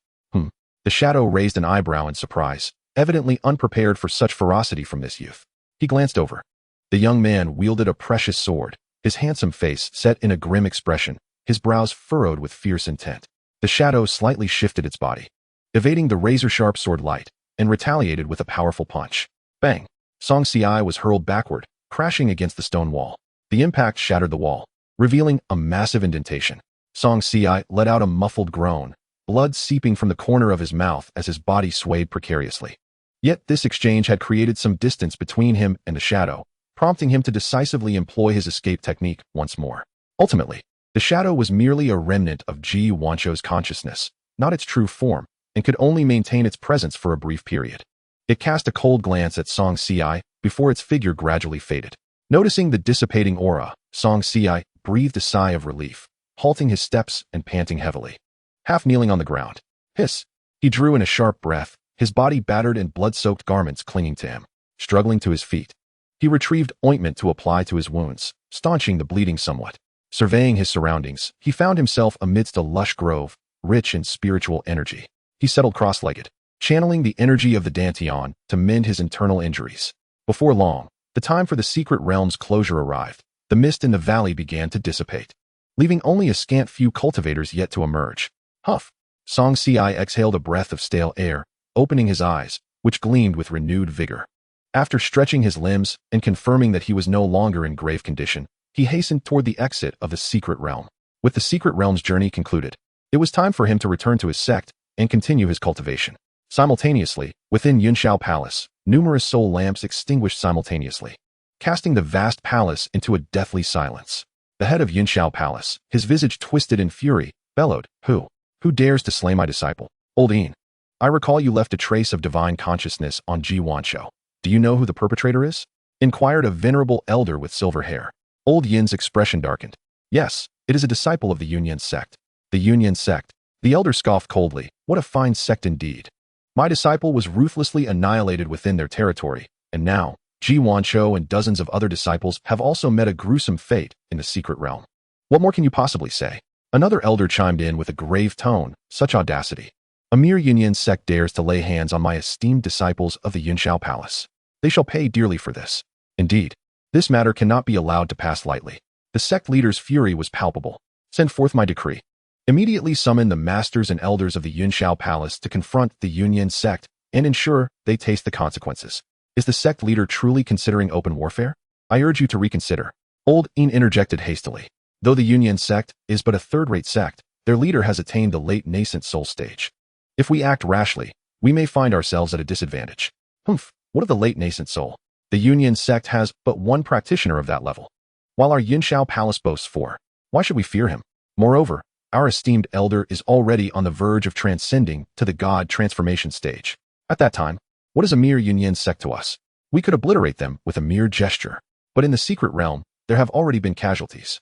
The shadow raised an eyebrow in surprise, evidently unprepared for such ferocity from this youth. He glanced over. The young man wielded a precious sword, his handsome face set in a grim expression, his brows furrowed with fierce intent. The shadow slightly shifted its body, evading the razor-sharp sword light, and retaliated with a powerful punch. Bang! Xianxia was hurled backward, crashing against the stone wall. The impact shattered the wall, revealing a massive indentation. Xianxia let out a muffled groan, blood seeping from the corner of his mouth as his body swayed precariously. Yet this exchange had created some distance between him and the shadow, prompting him to decisively employ his escape technique once more. Ultimately, the shadow was merely a remnant of Xianxia's consciousness, not its true form, and could only maintain its presence for a brief period. It cast a cold glance at Xianxia before its figure gradually faded. Noticing the dissipating aura, Xianxia breathed a sigh of relief, halting his steps and panting heavily. Half kneeling on the ground. Hiss! He drew in a sharp breath, his body battered and blood-soaked garments clinging to him. Struggling to his feet, he retrieved ointment to apply to his wounds, staunching the bleeding somewhat. Surveying his surroundings, he found himself amidst a lush grove, rich in spiritual energy. He settled cross-legged, channeling the energy of the dantian to mend his internal injuries. Before long, the time for the secret realm's closure arrived. The mist in the valley began to dissipate, leaving only a scant few cultivators yet to emerge. Huff! Xianxia exhaled a breath of stale air, opening his eyes, which gleamed with renewed vigor. After stretching his limbs and confirming that he was no longer in grave condition, he hastened toward the exit of the secret realm. With the secret realm's journey concluded, it was time for him to return to his sect and continue his cultivation. Simultaneously, within Yunxiao Palace, numerous soul lamps extinguished simultaneously, casting the vast palace into a deathly silence. The head of Yunxiao Palace, his visage twisted in fury, bellowed, Who dares to slay my disciple? Old Yin, I recall you left a trace of divine consciousness on Xianxiao. Do you know who the perpetrator is? Inquired a venerable elder with silver hair. Old Yin's expression darkened. Yes, it is a disciple of the Yunyan sect. The Yunyan sect? The elder scoffed coldly. What a fine sect indeed. My disciple was ruthlessly annihilated within their territory, and now, Xianxiao and dozens of other disciples have also met a gruesome fate in the secret realm. What more can you possibly say? Another elder chimed in with a grave tone. Such audacity. A mere Yunyan sect dares to lay hands on my esteemed disciples of the Yunxiao Palace. They shall pay dearly for this. Indeed, this matter cannot be allowed to pass lightly. The sect leader's fury was palpable. Send forth my decree. Immediately summon the masters and elders of the Yunxiao Palace to confront the Yunyan sect and ensure they taste the consequences. Is the sect leader truly considering open warfare? I urge you to reconsider. Old Yin interjected hastily. Though the Yunyan sect is but a third-rate sect, their leader has attained the late nascent soul stage. If we act rashly, we may find ourselves at a disadvantage. What of the late nascent soul? The Yunyan sect has but one practitioner of that level, while our Yunxiao Palace boasts 4. Why should we fear him? Moreover, our esteemed elder is already on the verge of transcending to the god transformation stage. At that time, what is a mere Yunyan sect to us? We could obliterate them with a mere gesture. But in the secret realm, there have already been casualties.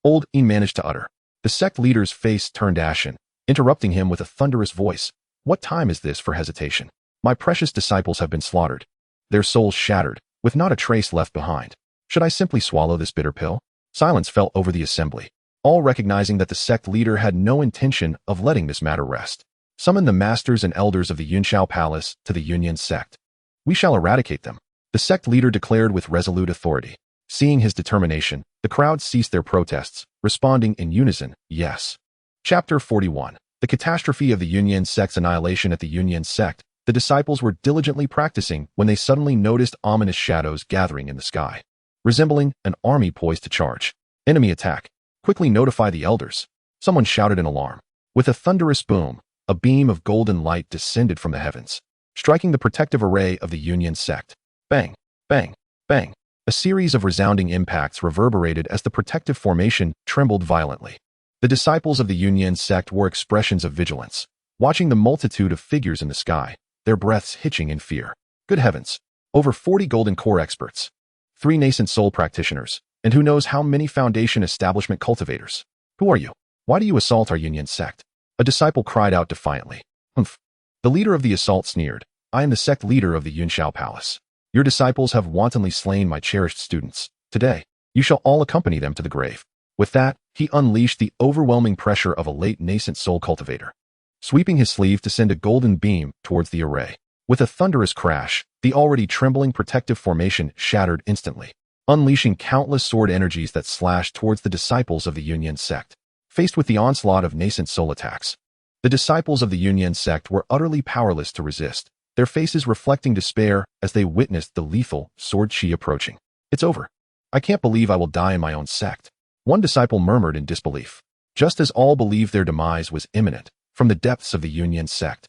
Old Yin managed to utter. The sect leader's face turned ashen, interrupting him with a thunderous voice. What time is this for hesitation? My precious disciples have been slaughtered, their souls shattered, with not a trace left behind. Should I simply swallow this bitter pill? Silence fell over the assembly, all recognizing that the sect leader had no intention of letting this matter rest. Summon the masters and elders of the Yunxiao Palace to the Yunyan sect. We shall eradicate them. the sect leader declared with resolute authority. Seeing his determination, the crowd ceased their protests, responding in unison, yes. Chapter 41. The catastrophe of the Yunyan sect's annihilation. At the Yunyan sect, the disciples were diligently practicing when they suddenly noticed ominous shadows gathering in the sky, resembling an army poised to charge. Enemy attack. Quickly notify the elders. Someone shouted in alarm. With a thunderous boom, a beam of golden light descended from the heavens, striking the protective array of the Yunyan sect. Bang, bang, bang. A series of resounding impacts reverberated as the protective formation trembled violently. The disciples of the Yunyan sect wore expressions of vigilance, watching the multitude of figures in the sky, their breaths hitching in fear. Good heavens! Over 40 golden core experts, 3 nascent soul practitioners, and who knows how many foundation establishment cultivators. Who are you? Why do you assault our Yunyan sect? A disciple cried out defiantly. Humph. The leader of the assault sneered. I am the sect leader of the Yunxiao Palace. Your disciples have wantonly slain my cherished students. Today, you shall all accompany them to the grave. With that, he unleashed the overwhelming pressure of a late nascent soul cultivator, sweeping his sleeve to send a golden beam towards the array. With a thunderous crash, the already trembling protective formation shattered instantly, unleashing countless sword energies that slashed towards the disciples of the Yunyan sect. Faced with the onslaught of nascent soul attacks, the disciples of the Yunyan sect were utterly powerless to resist, their faces reflecting despair as they witnessed the lethal sword chi approaching. It's over. I can't believe I will die in my own sect. One disciple murmured in disbelief. Just as all believed their demise was imminent, from the depths of the Yunyan sect,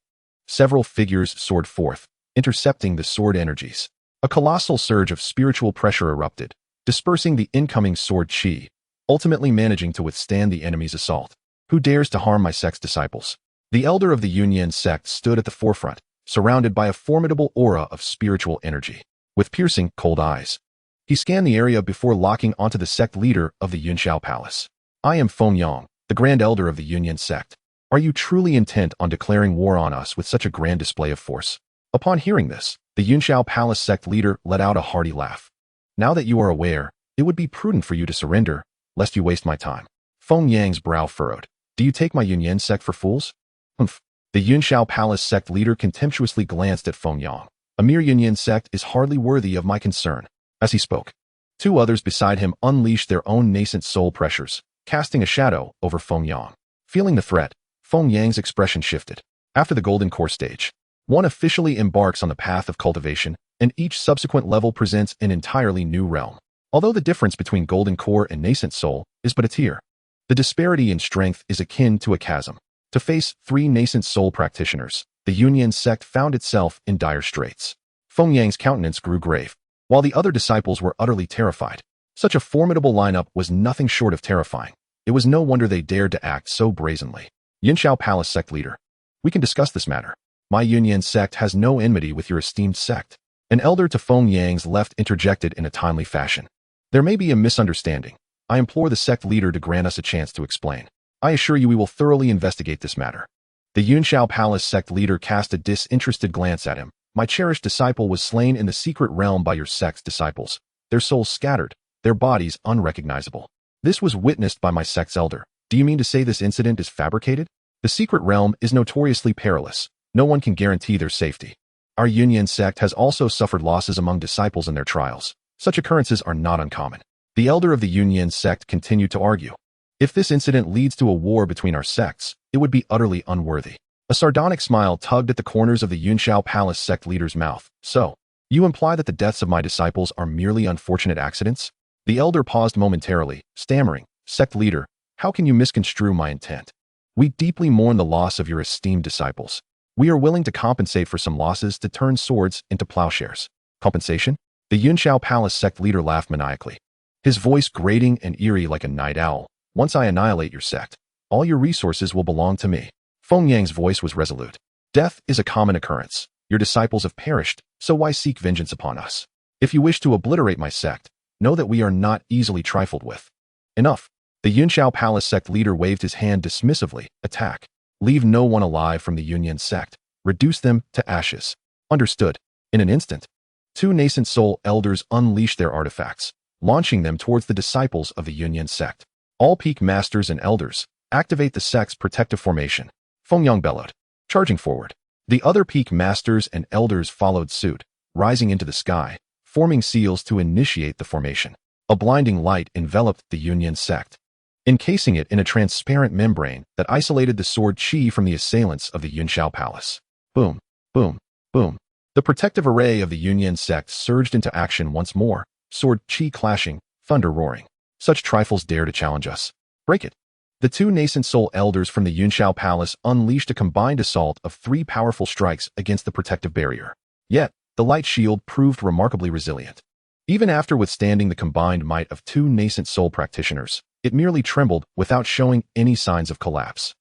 several figures soared forth, intercepting the sword energies. A colossal surge of spiritual pressure erupted, dispersing the incoming sword chi, ultimately managing to withstand the enemy's assault. Who dares to harm my sect's disciples? The elder of the Yunyan sect stood at the forefront, surrounded by a formidable aura of spiritual energy. With piercing, cold eyes, he scanned the area before locking onto the sect leader of the Yunxiao Palace. I am Feng Yang, the grand elder of the Yunyan sect. Are you truly intent on declaring war on us with such a grand display of force? Upon hearing this, the Yunxiao Palace sect leader let out a hearty laugh. Now that you are aware, it would be prudent for you to surrender, lest you waste my time. Feng Yang's brow furrowed. Do you take my Yunyan sect for fools? Humph. The Yunxiao Palace sect leader contemptuously glanced at Feng Yang. A mere Yunyan sect is hardly worthy of my concern. As he spoke, 2 others beside him unleashed their own nascent soul pressures, casting a shadow over Feng Yang. Feeling the threat, Feng Yang's expression shifted. After the Golden Core stage, one officially embarks on the path of cultivation, and each subsequent level presents an entirely new realm. Although the difference between Golden Core and nascent soul is but a tier, the disparity in strength is akin to a chasm. To face 3 nascent soul practitioners, the Yunyan sect found itself in dire straits. Feng Yang's countenance grew grave, while the other disciples were utterly terrified. Such a formidable lineup was nothing short of terrifying. It was no wonder they dared to act so brazenly. Yunxiao Palace sect leader. We can discuss this matter. My Yunyan sect has no enmity with your esteemed sect. An elder to Feng Yang's left interjected in a timely fashion. There may be a misunderstanding. I implore the sect leader to grant us a chance to explain. I assure you we will thoroughly investigate this matter. The Yunxiao Palace sect leader cast a disinterested glance at him. My cherished disciple was slain in the secret realm by your sect's disciples, their souls scattered, their bodies unrecognizable. This was witnessed by my sect's elder. Do you mean to say this incident is fabricated? The secret realm is notoriously perilous. No one can guarantee their safety. Our Yunyan sect has also suffered losses among disciples in their trials. Such occurrences are not uncommon. The elder of the Yunyan sect continued to argue. If this incident leads to a war between our sects, it would be utterly unworthy. A sardonic smile tugged at the corners of the Yunxiao Palace sect leader's mouth. So, you imply that the deaths of my disciples are merely unfortunate accidents? The elder paused momentarily, stammering, Sect leader, how can you misconstrue my intent? We deeply mourn the loss of your esteemed disciples. We are willing to compensate for some losses to turn swords into plowshares. Compensation? The Yunxiao Palace sect leader laughed maniacally, his voice grating and eerie like a night owl. Once I annihilate your sect, all your resources will belong to me. Feng Yang's voice was resolute. Death is a common occurrence. Your disciples have perished, so why seek vengeance upon us? If you wish to obliterate my sect, know that we are not easily trifled with. Enough. The Yunxiao Palace sect leader waved his hand dismissively. Attack. Leave no one alive from the Yunyan sect. Reduce them to ashes. Understood. In an instant, two nascent soul elders unleashed their artifacts, launching them towards the disciples of the Yunyan sect. All peak masters and elders, activate the sect's protective formation. Feng Yang bellowed, charging forward. The other peak masters and elders followed suit, rising into the sky, forming seals to initiate the formation. A blinding light enveloped the Yunyan sect, encasing it in a transparent membrane that isolated the sword Qi from the assailants of the Yunxiao Palace. Boom, boom, boom. The protective array of the Yunyan sect surged into action once more, sword Qi clashing, thunder roaring. Such trifles dare to challenge us. Break it. The two nascent soul elders from the Yunxiao Palace unleashed a combined assault of 3 powerful strikes against the protective barrier. Yet, the light shield proved remarkably resilient. Even after withstanding the combined might of 2 nascent soul practitioners, it merely trembled without showing any signs of collapse.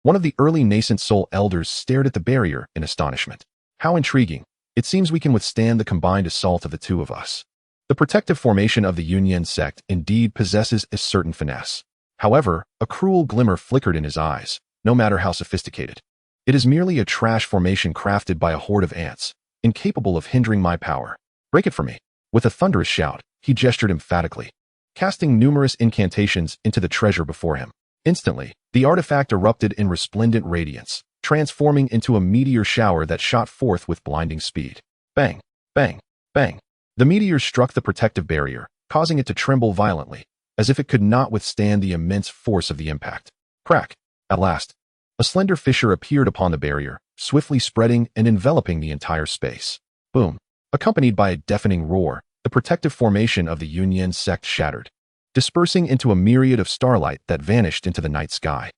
One of the early nascent soul elders stared at the barrier in astonishment. How intriguing. It seems we can withstand the combined assault of the 2 of us. The protective formation of the Yunyan sect indeed possesses a certain finesse. However, a cruel glimmer flickered in his eyes, no matter how sophisticated. It is merely a trash formation crafted by a horde of ants, incapable of hindering my power. Break it for me. With a thunderous shout, he gestured emphatically, casting numerous incantations into the treasure before him. Instantly, the artifact erupted in resplendent radiance, transforming into a meteor shower that shot forth with blinding speed. Bang, bang, bang. The meteor struck the protective barrier, causing it to tremble violently, as if it could not withstand the immense force of the impact. Crack. At last, a slender fissure appeared upon the barrier, swiftly spreading and enveloping the entire space. Boom. Accompanied by a deafening roar, the protective formation of the Yunyan sect shattered, dispersing into a myriad of starlight that vanished into the night sky.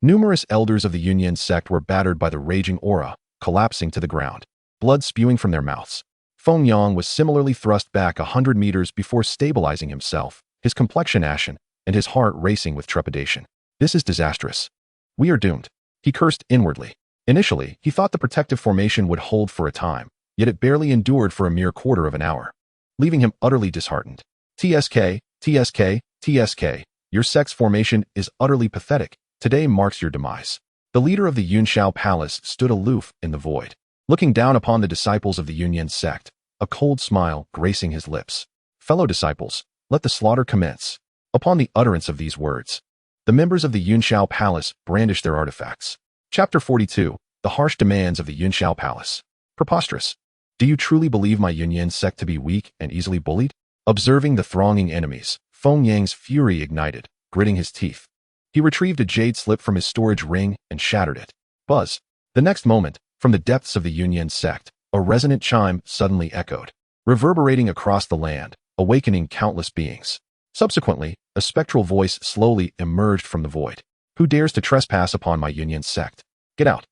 Numerous elders of the Yunyan sect were battered by the raging aura, collapsing to the ground, blood spewing from their mouths. Feng Yang was similarly thrust back 100 meters before stabilizing himself, his complexion ashen, and his heart racing with trepidation. This is disastrous. We are doomed. He cursed inwardly. Initially, he thought the protective formation would hold for a time, yet it barely endured for a mere quarter of an hour, leaving him utterly disheartened. TSK, TSK, TSK, your sect's formation is utterly pathetic. Today marks your demise. The leader of the Yunxiao Palace stood aloof in the void, looking down upon the disciples of the Yunyan sect, a cold smile gracing his lips. Fellow disciples, let the slaughter commence. Upon the utterance of these words, the members of the Yunxiao Palace brandished their artifacts. Chapter 42, The Harsh Demands of the Yunxiao Palace. Preposterous. Do you truly believe my Yunyan sect to be weak and easily bullied? Observing the thronging enemies, Feng Yang's fury ignited, gritting his teeth. He retrieved a jade slip from his storage ring and shattered it. Buzz. The next moment, from the depths of the Yunyan sect, a resonant chime suddenly echoed, reverberating across the land, awakening countless beings. Subsequently, a spectral voice slowly emerged from the void. Who dares to trespass upon my Yunyan sect? Get out.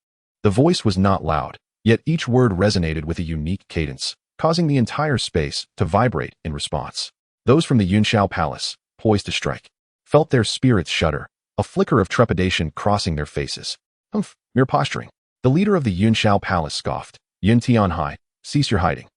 The voice was not loud, yet each word resonated with a unique cadence, causing the entire space to vibrate in response. Those from the Yunxiao Palace, poised to strike, felt their spirits shudder, a flicker of trepidation crossing their faces. Humph, mere posturing. The leader of the Yunxiao Palace scoffed. Yun Tianhai, cease your hiding.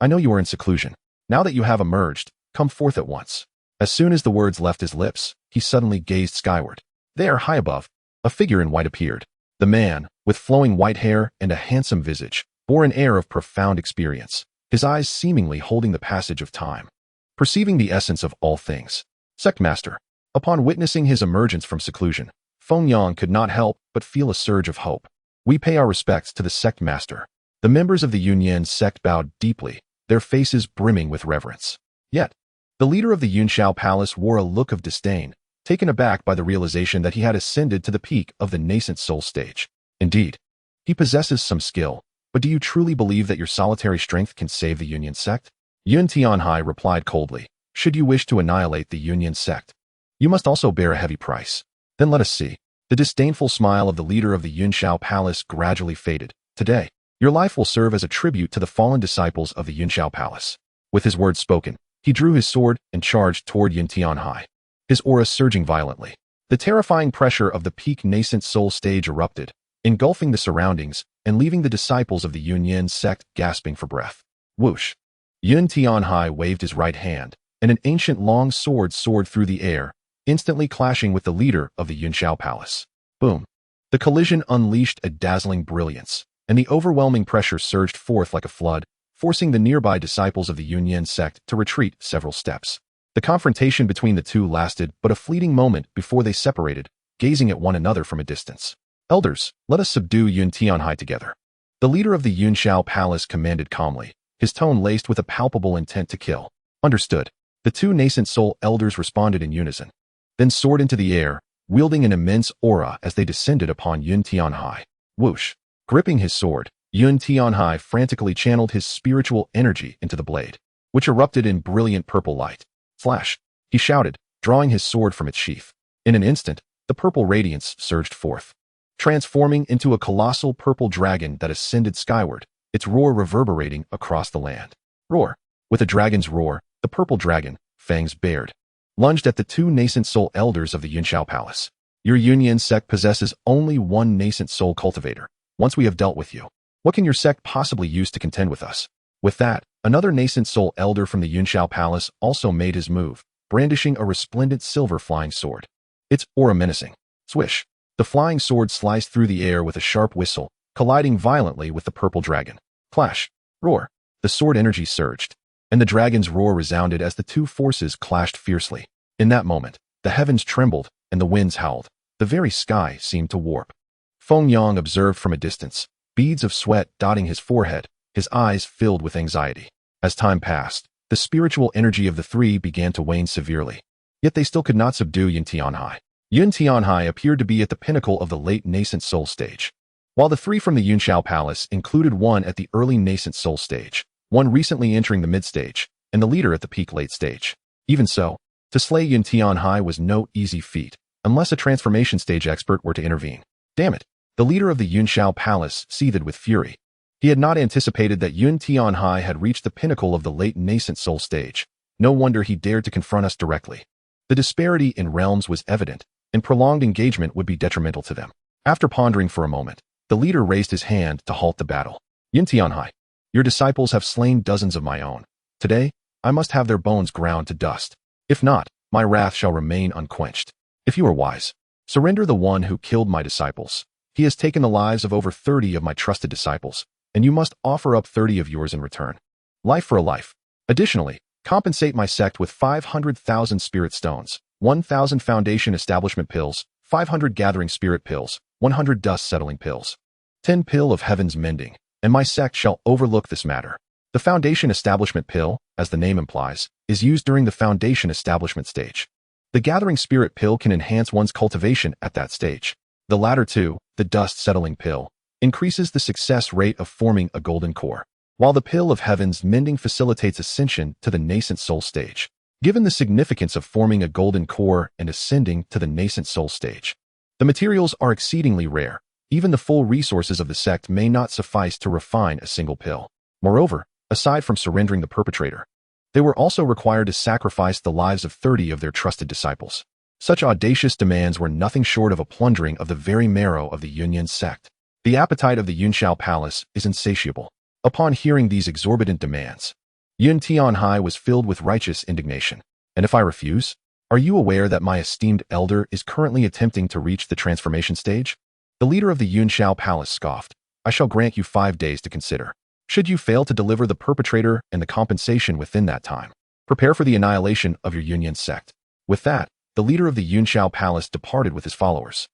I know you are in seclusion. Now that you have emerged, come forth at once. As soon as the words left his lips, he suddenly gazed skyward. There, high above, a figure in white appeared. The man, with flowing white hair and a handsome visage, bore an air of profound experience, his eyes seemingly holding the passage of time, perceiving the essence of all things. Sect Master. Upon witnessing his emergence from seclusion, Feng Yang could not help but feel a surge of hope. We pay our respects to the sect master. The members of the Yunyan sect bowed deeply, their faces brimming with reverence. Yet, the leader of the Yunxiao Palace wore a look of disdain, taken aback by the realization that he had ascended to the peak of the nascent soul stage. Indeed, he possesses some skill, but do you truly believe that your solitary strength can save the Yunyan sect? Yun Tianhai replied coldly, should you wish to annihilate the Yunyan sect, you must also bear a heavy price. Then let us see. The disdainful smile of the leader of the Yunxiao Palace gradually faded. Today, your life will serve as a tribute to the fallen disciples of the Yunxiao Palace. With his words spoken, he drew his sword and charged toward Yun Tianhai, his aura surging violently. The terrifying pressure of the peak nascent soul stage erupted, engulfing the surroundings and leaving the disciples of the Yunyan sect gasping for breath. Whoosh! Yun Tianhai waved his right hand, and an ancient long sword soared through the air, instantly clashing with the leader of the Yunxiao Palace. Boom! The collision unleashed a dazzling brilliance, and the overwhelming pressure surged forth like a flood, forcing the nearby disciples of the Yunyan sect to retreat several steps. The confrontation between the two lasted but a fleeting moment before they separated, gazing at one another from a distance. Elders, let us subdue Yun Tianhai together. The leader of the Yunxiao Palace commanded calmly, his tone laced with a palpable intent to kill. Understood. The two nascent soul elders responded in unison, then soared into the air, wielding an immense aura as they descended upon Yun Tianhai. Whoosh! Gripping his sword, Yun Tianhai frantically channeled his spiritual energy into the blade, which erupted in brilliant purple light. Flash! He shouted, drawing his sword from its sheath. In an instant, the purple radiance surged forth, transforming into a colossal purple dragon that ascended skyward, its roar reverberating across the land. Roar! With a dragon's roar, the purple dragon, fangs bared, lunged at the two nascent soul elders of the Yunxiao Palace. Your Yunyan sect possesses only one nascent soul cultivator. Once we have dealt with you, what can your sect possibly use to contend with us? With that, another nascent soul elder from the Yunxiao Palace also made his move, brandishing a resplendent silver flying sword. Its aura menacing. Swish! The flying sword sliced through the air with a sharp whistle, colliding violently with the purple dragon. Clash! Roar! The sword energy surged, and the dragon's roar resounded as the two forces clashed fiercely. In that moment, the heavens trembled and the winds howled. The very sky seemed to warp. Feng Yang observed from a distance, beads of sweat dotting his forehead, his eyes filled with anxiety. As time passed, the spiritual energy of the three began to wane severely. Yet they still could not subdue Yun Tianhai. Yun Tianhai appeared to be at the pinnacle of the late nascent soul stage, while the three from the Yunxiao Palace included one at the early nascent soul stage, one recently entering the mid-stage, and the leader at the peak late stage. Even so, to slay Yun Tianhai was no easy feat, unless a transformation stage expert were to intervene. Damn it! The leader of the Yunxiao Palace seethed with fury. He had not anticipated that Yun Tianhai had reached the pinnacle of the late nascent soul stage. No wonder he dared to confront us directly. The disparity in realms was evident, and prolonged engagement would be detrimental to them. After pondering for a moment, the leader raised his hand to halt the battle. Yun Tianhai, your disciples have slain dozens of my own. Today, I must have their bones ground to dust. If not, my wrath shall remain unquenched. If you are wise, surrender the one who killed my disciples. He has taken the lives of over 30 of my trusted disciples, and you must offer up 30 of yours in return. Life for a life. Additionally, compensate my sect with 500,000 spirit stones, 1,000 foundation establishment pills, 500 gathering spirit pills, 100 dust settling pills, 10 pill of heaven's mending, and my sect shall overlook this matter. The foundation establishment pill, as the name implies, is used during the foundation establishment stage. The gathering spirit pill can enhance one's cultivation at that stage. The latter two, the dust settling pill, increases the success rate of forming a golden core, while the pill of heaven's mending facilitates ascension to the nascent soul stage. Given the significance of forming a golden core and ascending to the nascent soul stage, the materials are exceedingly rare. Even the full resources of the sect may not suffice to refine a single pill. Moreover, aside from surrendering the perpetrator, they were also required to sacrifice the lives of 30 of their trusted disciples. Such audacious demands were nothing short of a plundering of the very marrow of the Yunyan sect. The appetite of the Yunxiao Palace is insatiable. Upon hearing these exorbitant demands, Yun Tianhai was filled with righteous indignation. And if I refuse? Are you aware that my esteemed elder is currently attempting to reach the transformation stage? The leader of the Yunxiao Palace scoffed. I shall grant you 5 days to consider. Should you fail to deliver the perpetrator and the compensation within that time, prepare for the annihilation of your Yunyan sect. With that, the leader of the Yunxiao Palace departed with his followers,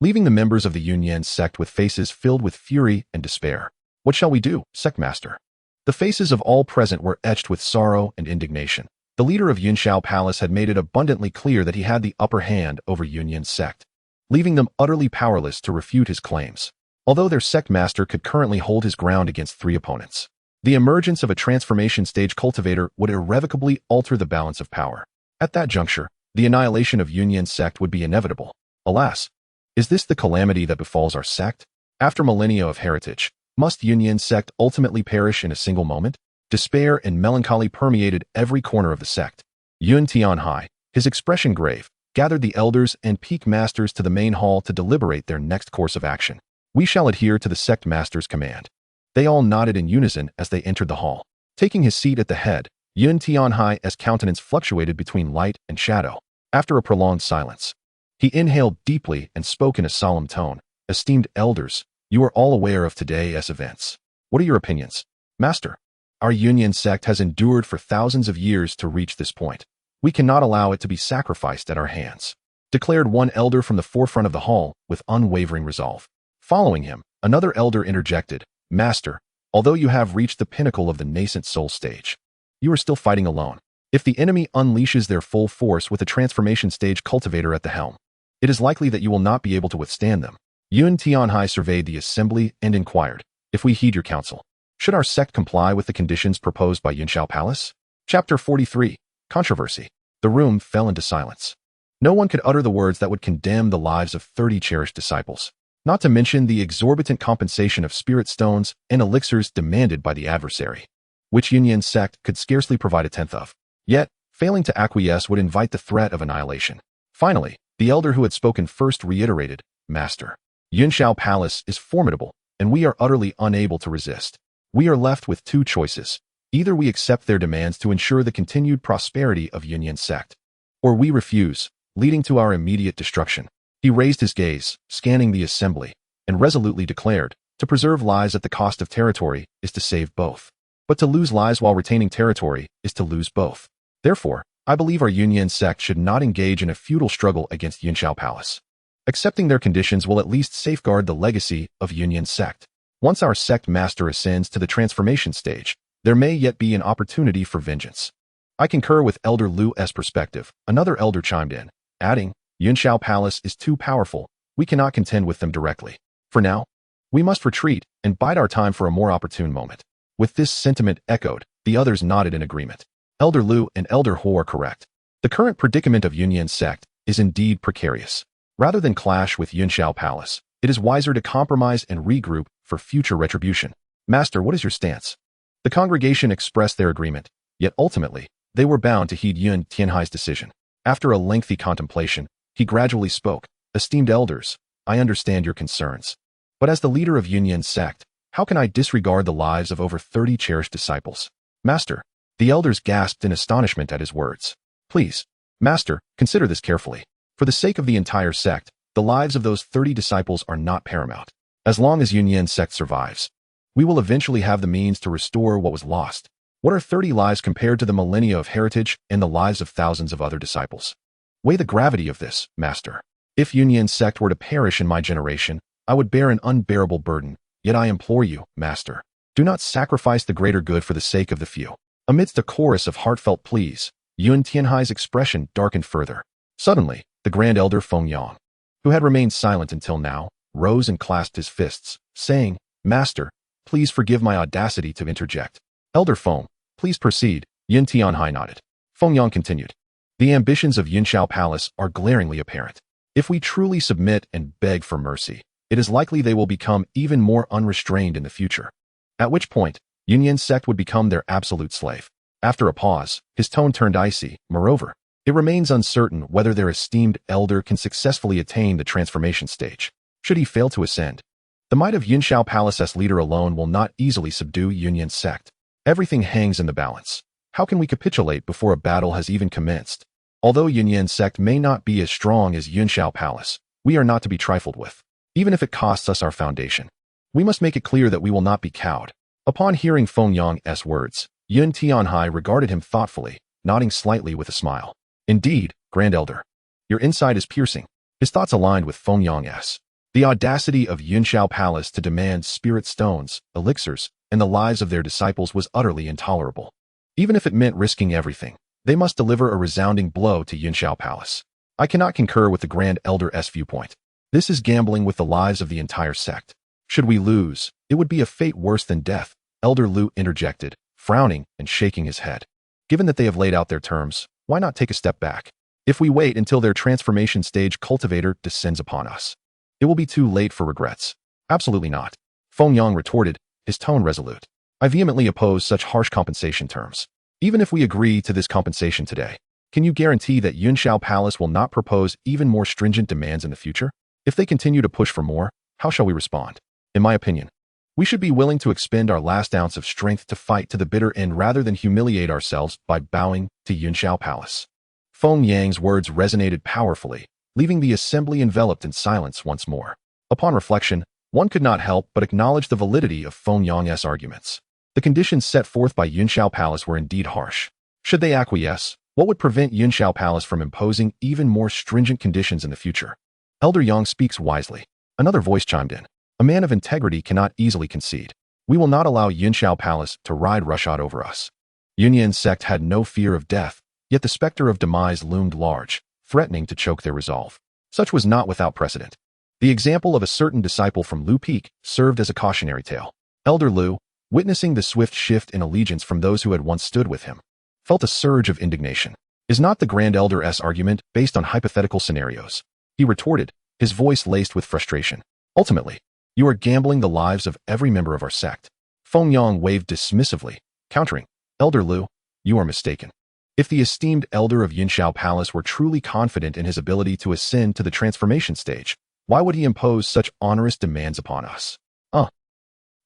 leaving the members of the Yunyan sect with faces filled with fury and despair. What shall we do, sect master? The faces of all present were etched with sorrow and indignation. The leader of Yunxiao Palace had made it abundantly clear that he had the upper hand over Yunyan sect, leaving them utterly powerless to refute his claims. Although their sect master could currently hold his ground against 3 opponents, the emergence of a transformation stage cultivator would irrevocably alter the balance of power. At that juncture, the annihilation of Yunyan sect would be inevitable. Alas, is this the calamity that befalls our sect? After millennia of heritage, must Yunyan sect ultimately perish in a single moment? Despair and melancholy permeated every corner of the sect. Yun Tianhai, his expression grave, gathered the elders and peak masters to the main hall to deliberate their next course of action. We shall adhere to the sect master's command. They all nodded in unison as they entered the hall. Taking his seat at the head, Yun Tianhai's countenance fluctuated between light and shadow. After a prolonged silence, he inhaled deeply and spoke in a solemn tone. Esteemed elders, you are all aware of today's events. What are your opinions? Master, our Yunyan sect has endured for thousands of years to reach this point. We cannot allow it to be sacrificed at our hands, declared one elder from the forefront of the hall with unwavering resolve. Following him, another elder interjected, Master, Although you have reached the pinnacle of the nascent soul stage, you are still fighting alone. If the enemy unleashes their full force with a transformation stage cultivator at the helm, it is likely that you will not be able to withstand them. Yun Tianhai surveyed the assembly and inquired, if we heed your counsel, should our sect comply with the conditions proposed by Yunxiao Palace? Chapter 43. Controversy. The room fell into silence. No one could utter the words that would condemn the lives of 30 cherished disciples, not to mention the exorbitant compensation of spirit stones and elixirs demanded by the adversary, which Yunyan sect could scarcely provide a tenth of. Yet, failing to acquiesce would invite the threat of annihilation. Finally, the elder who had spoken first reiterated, Master, Yunxiao Palace is formidable, and we are utterly unable to resist. We are left with two choices. Either we accept their demands to ensure the continued prosperity of Yunyan sect, or we refuse, leading to our immediate destruction. He raised his gaze, scanning the assembly, and resolutely declared, to preserve lives at the cost of territory is to save both. But to lose lives while retaining territory is to lose both. Therefore, I believe our Yunyan sect should not engage in a futile struggle against Yunxiao Palace. Accepting their conditions will at least safeguard the legacy of Yunyan sect. Once our sect master ascends to the transformation stage, there may yet be an opportunity for vengeance. I concur with Elder Lu's perspective. Another elder chimed in, adding, Yunxiao Palace is too powerful. We cannot contend with them directly. For now, we must retreat and bide our time for a more opportune moment. With this sentiment echoed, the others nodded in agreement. Elder Lu and Elder Ho are correct. The current predicament of Yunyan sect is indeed precarious. Rather than clash with Yunxiao Palace, it is wiser to compromise and regroup for future retribution. Master, what is your stance? The congregation expressed their agreement, yet ultimately, they were bound to heed Yun Tianhai's decision. After a lengthy contemplation, he gradually spoke, Esteemed elders, I understand your concerns. But as the leader of Yunyan sect, how can I disregard the lives of over 30 cherished disciples? Master, the elders gasped in astonishment at his words. Please, Master, consider this carefully. For the sake of the entire sect, the lives of those 30 disciples are not paramount. As long as Yunyan sect survives, we will eventually have the means to restore what was lost. What are 30 lives compared to the millennia of heritage and the lives of thousands of other disciples? Weigh the gravity of this, Master. If Yunyan sect were to perish in my generation, I would bear an unbearable burden. Yet I implore you, Master, do not sacrifice the greater good for the sake of the few. Amidst a chorus of heartfelt pleas, Yun Tianhai's expression darkened further. Suddenly, the Grand Elder Feng Yang, who had remained silent until now, rose and clasped his fists, saying, Master, please forgive my audacity to interject. Elder Feng, please proceed. Yun Tianhai nodded. Feng Yang continued. The ambitions of Yunxiao Palace are glaringly apparent. If we truly submit and beg for mercy, it is likely they will become even more unrestrained in the future. At which point, Yunyan sect would become their absolute slave. After a pause, his tone turned icy. Moreover, it remains uncertain whether their esteemed elder can successfully attain the transformation stage. Should he fail to ascend, the might of Yunxiao Palace's leader alone will not easily subdue Yunyan sect. Everything hangs in the balance. How can we capitulate before a battle has even commenced? Although Yunyan sect may not be as strong as Yunxiao Palace, we are not to be trifled with. Even if it costs us our foundation, we must make it clear that we will not be cowed. Upon hearing Feng Yang's words, Yun Tianhai regarded him thoughtfully, nodding slightly with a smile. Indeed, Grand Elder, your insight is piercing. His thoughts aligned with Feng Yang's. The audacity of Yunxiao Palace to demand spirit stones, elixirs, and the lives of their disciples was utterly intolerable. Even if it meant risking everything, they must deliver a resounding blow to Yunxiao Palace. I cannot concur with the Grand Elder's viewpoint. This is gambling with the lives of the entire sect. Should we lose, it would be a fate worse than death, Elder Lu interjected, frowning and shaking his head. Given that they have laid out their terms, why not take a step back? If we wait until their transformation stage cultivator descends upon us, it will be too late for regrets. Absolutely not. Feng Yang retorted, his tone resolute. I vehemently oppose such harsh compensation terms. Even if we agree to this compensation today, can you guarantee that Yunxiao Palace will not propose even more stringent demands in the future? If they continue to push for more, how shall we respond? In my opinion, we should be willing to expend our last ounce of strength to fight to the bitter end rather than humiliate ourselves by bowing to Yunxiao Palace. Feng Yang's words resonated powerfully, leaving the assembly enveloped in silence once more. Upon reflection, one could not help but acknowledge the validity of Feng Yang's arguments. The conditions set forth by Yunxiao Palace were indeed harsh. Should they acquiesce, what would prevent Yunxiao Palace from imposing even more stringent conditions in the future? Elder Yang speaks wisely. Another voice chimed in. A man of integrity cannot easily concede. We will not allow Yunxiao Palace to ride roughshod over us. Yunyan's sect had no fear of death, yet the specter of demise loomed large, threatening to choke their resolve. Such was not without precedent. The example of a certain disciple from Lu Peak served as a cautionary tale. Elder Lu, witnessing the swift shift in allegiance from those who had once stood with him, felt a surge of indignation. Is not the Grand Elder's argument based on hypothetical scenarios? He retorted, his voice laced with frustration. Ultimately, you are gambling the lives of every member of our sect. Feng Yang waved dismissively, countering, Elder Lu, you are mistaken. If the esteemed elder of Yunxiao Palace were truly confident in his ability to ascend to the transformation stage, why would he impose such onerous demands upon us?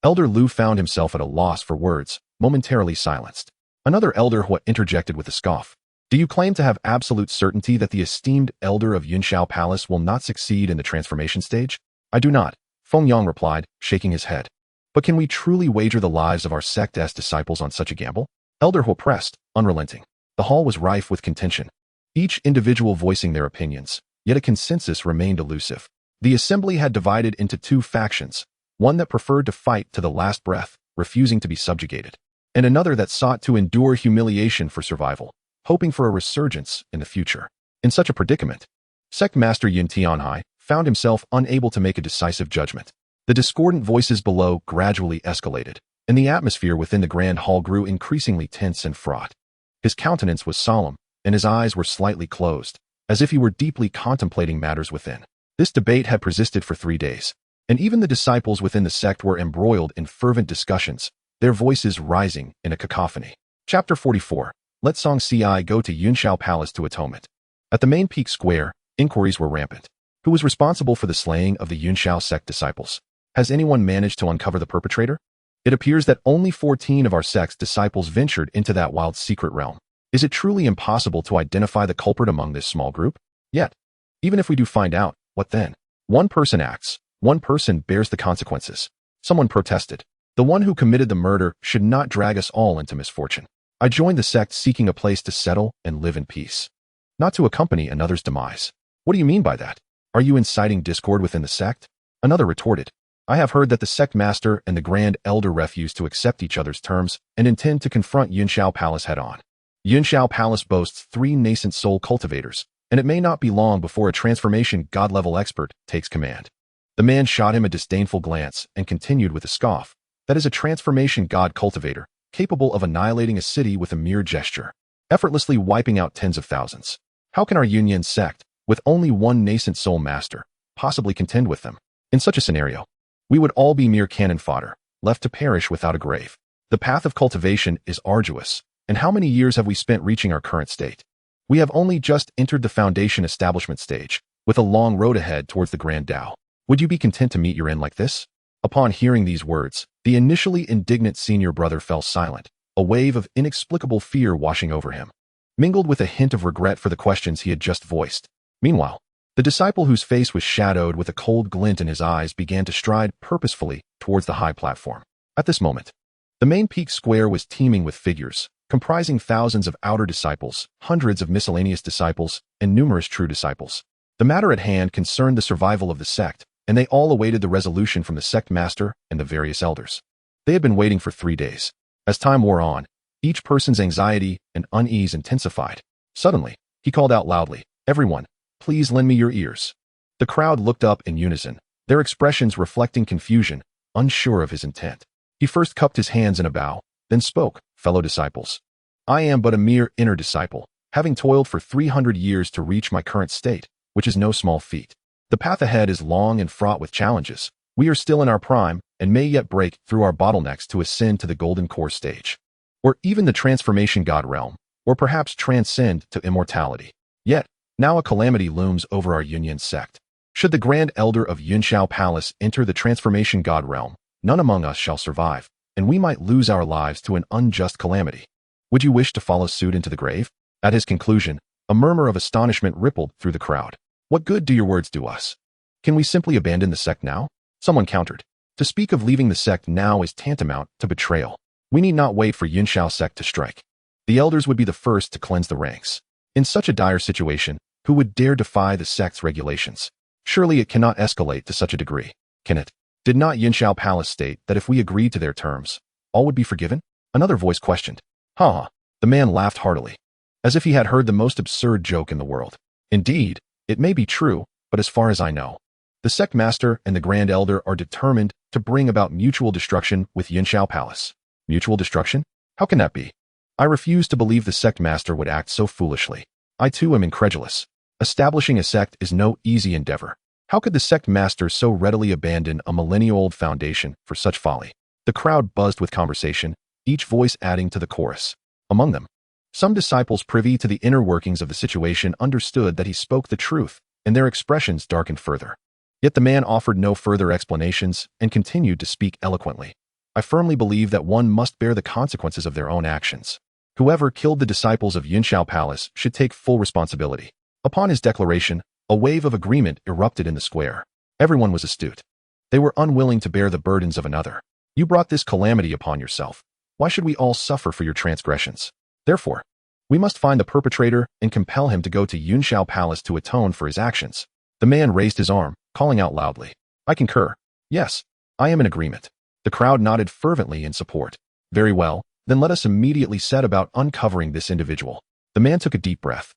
Elder Lu found himself at a loss for words, momentarily silenced. Another elder interjected with a scoff. Do you claim to have absolute certainty that the esteemed elder of Yunxiao Palace will not succeed in the transformation stage? I do not, Feng Yang replied, shaking his head. But can we truly wager the lives of our sect as disciples on such a gamble? Elder Hu pressed, unrelenting. The hall was rife with contention, each individual voicing their opinions, yet a consensus remained elusive. The assembly had divided into two factions, one that preferred to fight to the last breath, refusing to be subjugated, and another that sought to endure humiliation for survival, hoping for a resurgence in the future. In such a predicament, Sect Master Yun Tianhai found himself unable to make a decisive judgment. The discordant voices below gradually escalated, and the atmosphere within the grand hall grew increasingly tense and fraught. His countenance was solemn, and his eyes were slightly closed, as if he were deeply contemplating matters within. This debate had persisted for 3 days, and even the disciples within the sect were embroiled in fervent discussions, their voices rising in a cacophony. Chapter 44. Let Xianxia go to Yunxiao Palace to atonement. At the main peak square, inquiries were rampant. Who was responsible for the slaying of the Yunxiao sect disciples? Has anyone managed to uncover the perpetrator? It appears that only 14 of our sect's disciples ventured into that wild secret realm. Is it truly impossible to identify the culprit among this small group? Yet, even if we do find out, what then? One person acts. One person bears the consequences. Someone protested. The one who committed the murder should not drag us all into misfortune. I joined the sect seeking a place to settle and live in peace, not to accompany another's demise. What do you mean by that? Are you inciting discord within the sect? Another retorted. I have heard that the sect master and the Grand Elder refuse to accept each other's terms and intend to confront Yunxiao Palace head-on. Yunxiao Palace boasts 3 nascent soul cultivators, and it may not be long before a transformation god-level expert takes command. The man shot him a disdainful glance and continued with a scoff. That is a transformation god cultivator, capable of annihilating a city with a mere gesture, effortlessly wiping out tens of thousands. How can our Yunyan sect, with only one nascent soul master, possibly contend with them? In such a scenario, we would all be mere cannon fodder, left to perish without a grave. The path of cultivation is arduous, and how many years have we spent reaching our current state? We have only just entered the foundation establishment stage, with a long road ahead towards the Grand Tao. Would you be content to meet your end like this? Upon hearing these words, the initially indignant senior brother fell silent, a wave of inexplicable fear washing over him, mingled with a hint of regret for the questions he had just voiced. Meanwhile, the disciple whose face was shadowed with a cold glint in his eyes began to stride purposefully towards the high platform. At this moment, the main peak square was teeming with figures, comprising thousands of outer disciples, hundreds of miscellaneous disciples, and numerous true disciples. The matter at hand concerned the survival of the sect, and they all awaited the resolution from the sect master and the various elders. They had been waiting for 3 days. As time wore on, each person's anxiety and unease intensified. Suddenly, he called out loudly, "Everyone, please lend me your ears." The crowd looked up in unison, their expressions reflecting confusion, unsure of his intent. He first cupped his hands in a bow, then spoke, "Fellow disciples, I am but a mere inner disciple, having toiled for 300 years to reach my current state, which is no small feat. The path ahead is long and fraught with challenges. We are still in our prime and may yet break through our bottlenecks to ascend to the golden core stage, or even the transformation god realm, or perhaps transcend to immortality. Yet, now a calamity looms over our Yunyan sect. Should the Grand Elder of Yunxiao Palace enter the transformation god realm, none among us shall survive, and we might lose our lives to an unjust calamity. Would you wish to follow suit into the grave? At his conclusion, a murmur of astonishment rippled through the crowd. What good do your words do us? Can we simply abandon the sect now? Someone countered. To speak of leaving the sect now is tantamount to betrayal. We need not wait for Yunxiao sect to strike. The elders would be the first to cleanse the ranks. In such a dire situation, who would dare defy the sect's regulations? Surely it cannot escalate to such a degree, can it? Did not Yinxiao Palace state that if we agreed to their terms, all would be forgiven? Another voice questioned. Ha! The man laughed heartily, as if he had heard the most absurd joke in the world. Indeed, it may be true, but as far as I know, the sect master and the Grand Elder are determined to bring about mutual destruction with Yinxiao Palace. Mutual destruction? How can that be? I refuse to believe the sect master would act so foolishly. I too am incredulous. Establishing a sect is no easy endeavor. How could the sect master so readily abandon a millennia-old foundation for such folly? The crowd buzzed with conversation, each voice adding to the chorus. Among them, some disciples privy to the inner workings of the situation understood that he spoke the truth, and their expressions darkened further. Yet the man offered no further explanations and continued to speak eloquently. I firmly believe that one must bear the consequences of their own actions. Whoever killed the disciples of Yinxiao Palace should take full responsibility. Upon his declaration, a wave of agreement erupted in the square. Everyone was astute. They were unwilling to bear the burdens of another. You brought this calamity upon yourself. Why should we all suffer for your transgressions? Therefore, we must find the perpetrator and compel him to go to Yinxiao Palace to atone for his actions. The man raised his arm, calling out loudly. I concur. Yes, I am in agreement. The crowd nodded fervently in support. Very well, then let us immediately set about uncovering this individual. The man took a deep breath,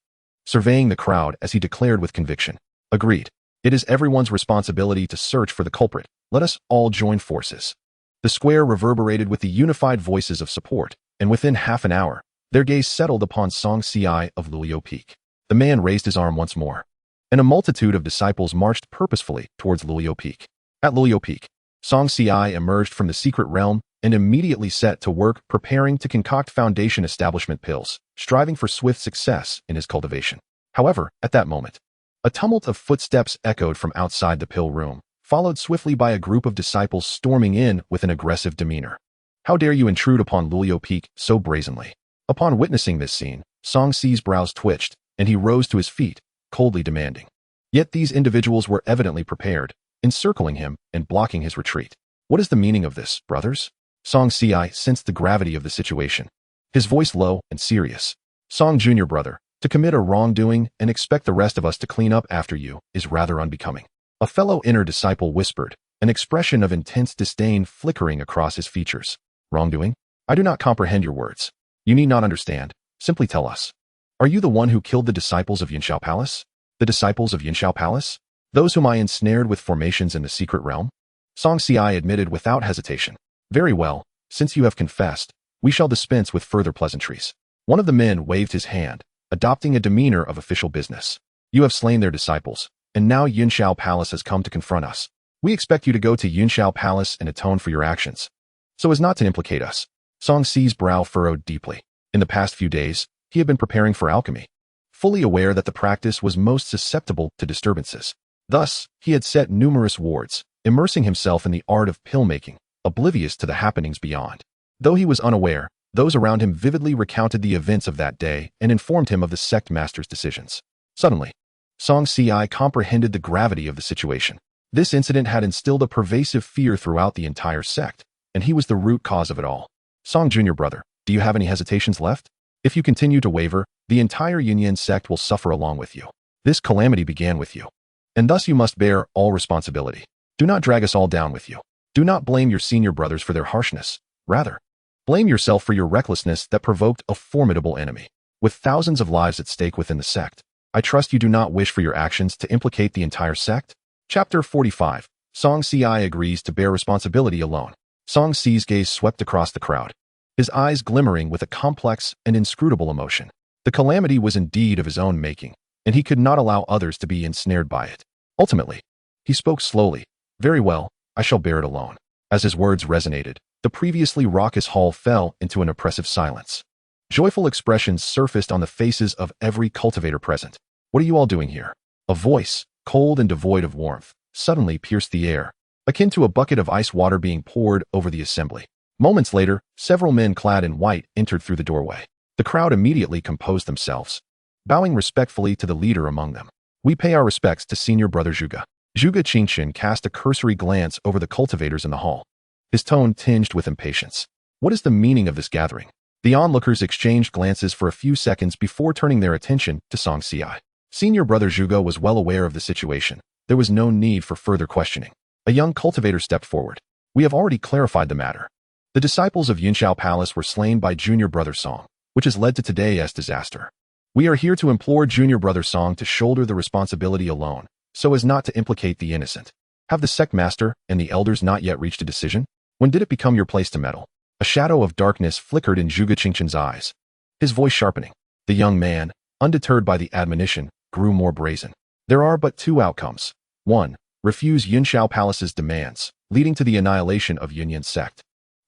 surveying the crowd as he declared with conviction. Agreed. It is everyone's responsibility to search for the culprit. Let us all join forces. The square reverberated with the unified voices of support, and within half an hour, their gaze settled upon Xianxia of Luoyao Peak. The man raised his arm once more, and a multitude of disciples marched purposefully towards Luoyao Peak. At Luoyao Peak, Xianxia emerged from the secret realm and immediately set to work preparing to concoct foundation establishment pills, striving for swift success in his cultivation. However, at that moment, a tumult of footsteps echoed from outside the pill room, followed swiftly by a group of disciples storming in with an aggressive demeanor. How dare you intrude upon Luoyao Peak so brazenly? Upon witnessing this scene, Xi's brows twitched, and he rose to his feet, coldly demanding. Yet these individuals were evidently prepared, encircling him and blocking his retreat. What is the meaning of this, brothers? Xianxia sensed the gravity of the situation, his voice low and serious. Song Junior brother, to commit a wrongdoing and expect the rest of us to clean up after you is rather unbecoming. A fellow inner disciple whispered, an expression of intense disdain flickering across his features. Wrongdoing? I do not comprehend your words. You need not understand. Simply tell us. Are you the one who killed the disciples of Yinxiao Palace? The disciples of Yinxiao Palace? Those whom I ensnared with formations in the secret realm? Xianxia admitted without hesitation. Very well, since you have confessed, we shall dispense with further pleasantries. One of the men waved his hand, adopting a demeanor of official business. You have slain their disciples, and now Yinxiao Palace has come to confront us. We expect you to go to Yinxiao Palace and atone for your actions, so as not to implicate us. Xi's brow furrowed deeply. In the past few days, he had been preparing for alchemy, fully aware that the practice was most susceptible to disturbances. Thus, he had set numerous wards, immersing himself in the art of pill-making, oblivious to the happenings beyond. Though he was unaware, those around him vividly recounted the events of that day and informed him of the sect master's decisions. Suddenly, Xianxia comprehended the gravity of the situation. This incident had instilled a pervasive fear throughout the entire sect, and he was the root cause of it all. Song Junior brother, do you have any hesitations left? If you continue to waver, the entire Yunyan sect will suffer along with you. This calamity began with you, and thus you must bear all responsibility. Do not drag us all down with you. Do not blame your senior brothers for their harshness. Rather, blame yourself for your recklessness that provoked a formidable enemy. With thousands of lives at stake within the sect, I trust you do not wish for your actions to implicate the entire sect? Chapter 45. Xianxia agrees to bear responsibility alone. Xi's gaze swept across the crowd, his eyes glimmering with a complex and inscrutable emotion. The calamity was indeed of his own making, and he could not allow others to be ensnared by it. Ultimately, he spoke slowly. Very well, I shall bear it alone. As his words resonated, the previously raucous hall fell into an oppressive silence. Joyful expressions surfaced on the faces of every cultivator present. What are you all doing here? A voice, cold and devoid of warmth, suddenly pierced the air, akin to a bucket of ice water being poured over the assembly. Moments later, several men clad in white entered through the doorway. The crowd immediately composed themselves, bowing respectfully to the leader among them. We pay our respects to senior brother Zhuge. Zhuge Qingxin cast a cursory glance over the cultivators in the hall, his tone tinged with impatience. What is the meaning of this gathering? The onlookers exchanged glances for a few seconds before turning their attention to Xianxia. Senior brother Zhuge was well aware of the situation. There was no need for further questioning. A young cultivator stepped forward. We have already clarified the matter. The disciples of Yunxiao Palace were slain by Junior Brother Song, which has led to today's disaster. We are here to implore Junior Brother Song to shoulder the responsibility alone, so as not to implicate the innocent. Have the sect master and the elders not yet reached a decision? When did it become your place to meddle? A shadow of darkness flickered in Zhuge Qingqian's eyes, his voice sharpening. The young man, undeterred by the admonition, grew more brazen. There are but two outcomes. 1. Refuse Yunxiao Palace's demands, leading to the annihilation of Yunyan sect.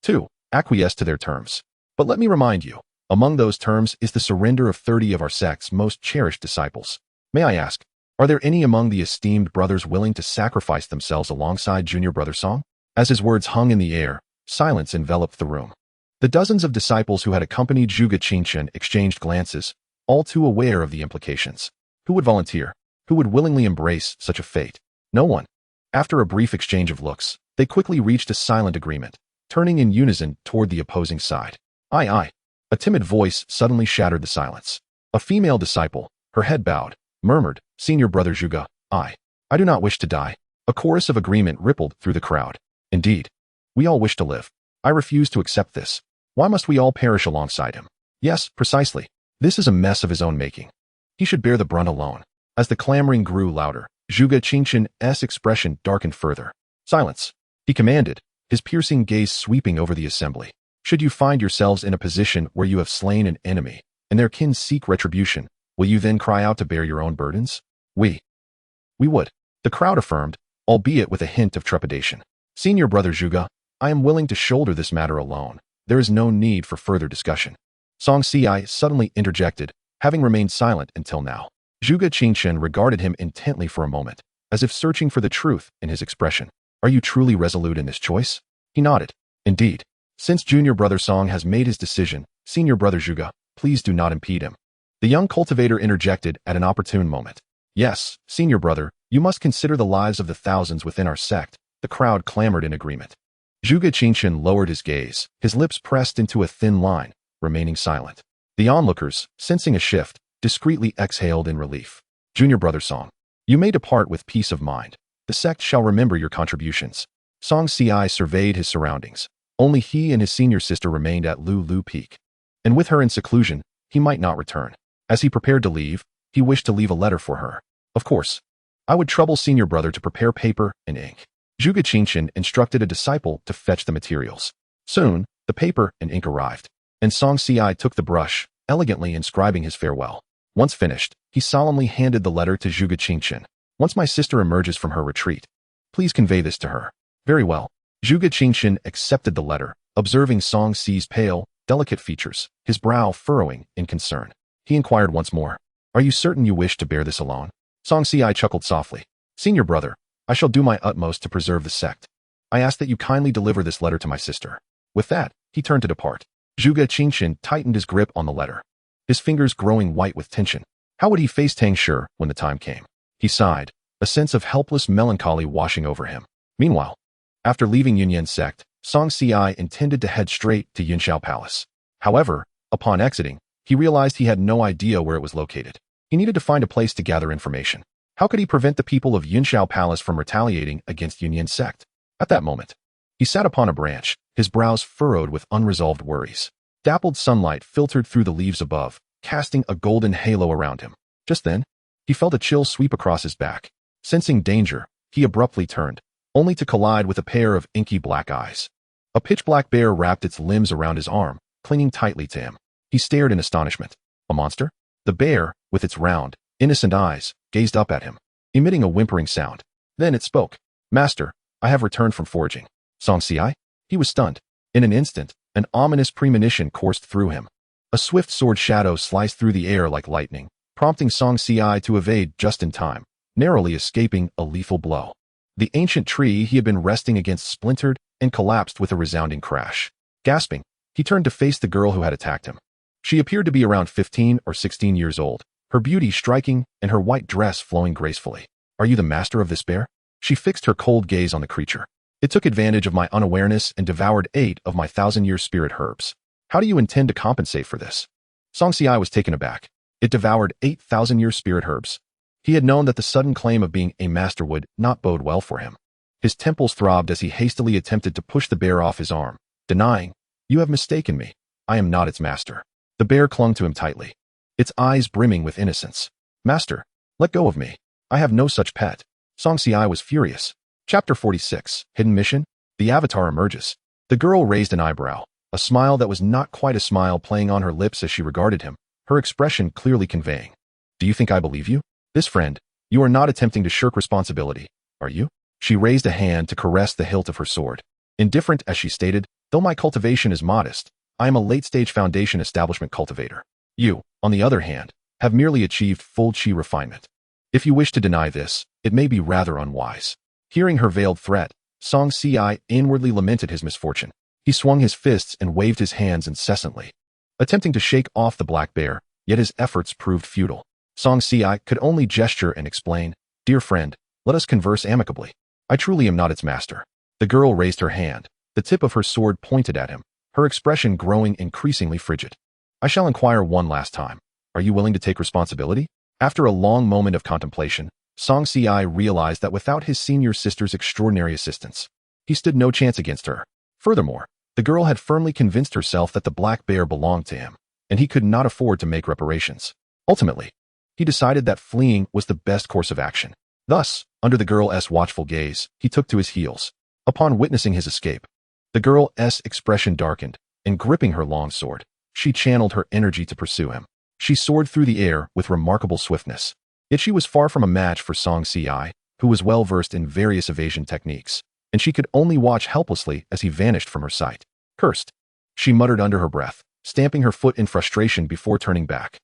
2. Acquiesce to their terms. But let me remind you, among those terms is the surrender of 30 of our sect's most cherished disciples. May I ask, are there any among the esteemed brothers willing to sacrifice themselves alongside Junior Brother Song? As his words hung in the air, silence enveloped the room. The dozens of disciples who had accompanied Zhuge Qingqian exchanged glances, all too aware of the implications. Who would volunteer? Who would willingly embrace such a fate? No one. After a brief exchange of looks, they quickly reached a silent agreement, turning in unison toward the opposing side. Aye, aye. A timid voice suddenly shattered the silence. A female disciple, her head bowed, murmured, Senior Brother Zhuge, I do not wish to die. A chorus of agreement rippled through the crowd. Indeed. We all wish to live. I refuse to accept this. Why must we all perish alongside him? Yes, precisely. This is a mess of his own making. He should bear the brunt alone. As the clamoring grew louder, Zhuge Qingqian's expression darkened further. Silence, he commanded, his piercing gaze sweeping over the assembly. Should you find yourselves in a position where you have slain an enemy, and their kin seek retribution, will you then cry out to bear your own burdens? We would. The crowd affirmed, albeit with a hint of trepidation. Senior Brother Zhuge, I am willing to shoulder this matter alone. There is no need for further discussion. Song Xi suddenly interjected, having remained silent until now. Zhuge Qingqian regarded him intently for a moment, as if searching for the truth in his expression. Are you truly resolute in this choice? He nodded. Indeed. Since Junior Brother Song has made his decision, Senior Brother Zhuge, please do not impede him. The young cultivator interjected at an opportune moment. Yes, Senior Brother, you must consider the lives of the thousands within our sect. The crowd clamored in agreement. Zhuge Qingqian lowered his gaze, his lips pressed into a thin line, remaining silent. The onlookers, sensing a shift, discreetly exhaled in relief. Junior Brother Song, you may depart with peace of mind. The sect shall remember your contributions. Song Xi surveyed his surroundings. Only he and his senior sister remained at Lu Peak. And with her in seclusion, he might not return. As he prepared to leave, he wished to leave a letter for her. Of course. I would trouble Senior Brother to prepare paper and ink. Zhuge Qingqian instructed a disciple to fetch the materials. Soon, the paper and ink arrived, and Song Xi took the brush, elegantly inscribing his farewell. Once finished, he solemnly handed the letter to Zhuge Qingqian. Once my sister emerges from her retreat, please convey this to her. Very well. Zhuge Qingqian accepted the letter, observing Song Xi's pale, delicate features, his brow furrowing in concern. He inquired once more, are you certain you wish to bear this alone? Song Xi chuckled softly. Senior Brother, I shall do my utmost to preserve the sect. I ask that you kindly deliver this letter to my sister. With that, he turned to depart. Zhuge Qingqian tightened his grip on the letter, his fingers growing white with tension. How would he face Tang Shi when the time came? He sighed, a sense of helpless melancholy washing over him. Meanwhile, after leaving Yunyan sect, Song Xi intended to head straight to Yunxiao Palace. However, upon exiting, he realized he had no idea where it was located. He needed to find a place to gather information. How could he prevent the people of Yunxiao Palace from retaliating against Yunyan sect? At that moment, he sat upon a branch, his brows furrowed with unresolved worries. Dappled sunlight filtered through the leaves above, casting a golden halo around him. Just then, he felt a chill sweep across his back. Sensing danger, he abruptly turned, only to collide with a pair of inky black eyes. A pitch-black bear wrapped its limbs around his arm, clinging tightly to him. He stared in astonishment. A monster? The bear, with its round, innocent eyes, gazed up at him, emitting a whimpering sound. Then it spoke. Master, I have returned from foraging. Song Xi? He was stunned. In an instant, an ominous premonition coursed through him. A swift sword shadow sliced through the air like lightning, prompting Song Xi to evade just in time, narrowly escaping a lethal blow. The ancient tree he had been resting against splintered and collapsed with a resounding crash. Gasping, he turned to face the girl who had attacked him. She appeared to be around 15 or 16 years old, her beauty striking and her white dress flowing gracefully. Are you the master of this bear? She fixed her cold gaze on the creature. It took advantage of my unawareness and devoured 8 of my 1,000-year spirit herbs. How do you intend to compensate for this? Song Xi was taken aback. It devoured 8,000-year spirit herbs. He had known that the sudden claim of being a master would not bode well for him. His temples throbbed as he hastily attempted to push the bear off his arm, denying, "You have mistaken me. I am not its master." The bear clung to him tightly, its eyes brimming with innocence. "Master, let go of me. I have no such pet." Xianxia was furious. Chapter 46, Hidden Mission. The Avatar emerges. The girl raised an eyebrow, a smile that was not quite a smile playing on her lips as she regarded him, her expression clearly conveying, "Do you think I believe you? This friend, you are not attempting to shirk responsibility, are you?" She raised a hand to caress the hilt of her sword. Indifferent as she stated, "Though my cultivation is modest, I am a late-stage foundation establishment cultivator. You, on the other hand, have merely achieved full chi refinement. If you wish to deny this, it may be rather unwise." Hearing her veiled threat, Xianxia inwardly lamented his misfortune. He swung his fists and waved his hands incessantly, attempting to shake off the black bear, yet his efforts proved futile. Xianxia could only gesture and explain, "Dear friend, let us converse amicably. I truly am not its master." The girl raised her hand, the tip of her sword pointed at him, her expression growing increasingly frigid. "I shall inquire one last time. Are you willing to take responsibility?" After a long moment of contemplation, Xianxia realized that without his senior sister's extraordinary assistance, he stood no chance against her. Furthermore, the girl had firmly convinced herself that the black bear belonged to him, and he could not afford to make reparations. Ultimately, he decided that fleeing was the best course of action. Thus, under the girl's watchful gaze, he took to his heels. Upon witnessing his escape, the girl's expression darkened, and gripping her long sword, she channeled her energy to pursue him. She soared through the air with remarkable swiftness. Yet she was far from a match for Xianxia, who was well versed in various evasion techniques, and she could only watch helplessly as he vanished from her sight. "Cursed," she muttered under her breath, stamping her foot in frustration before turning back.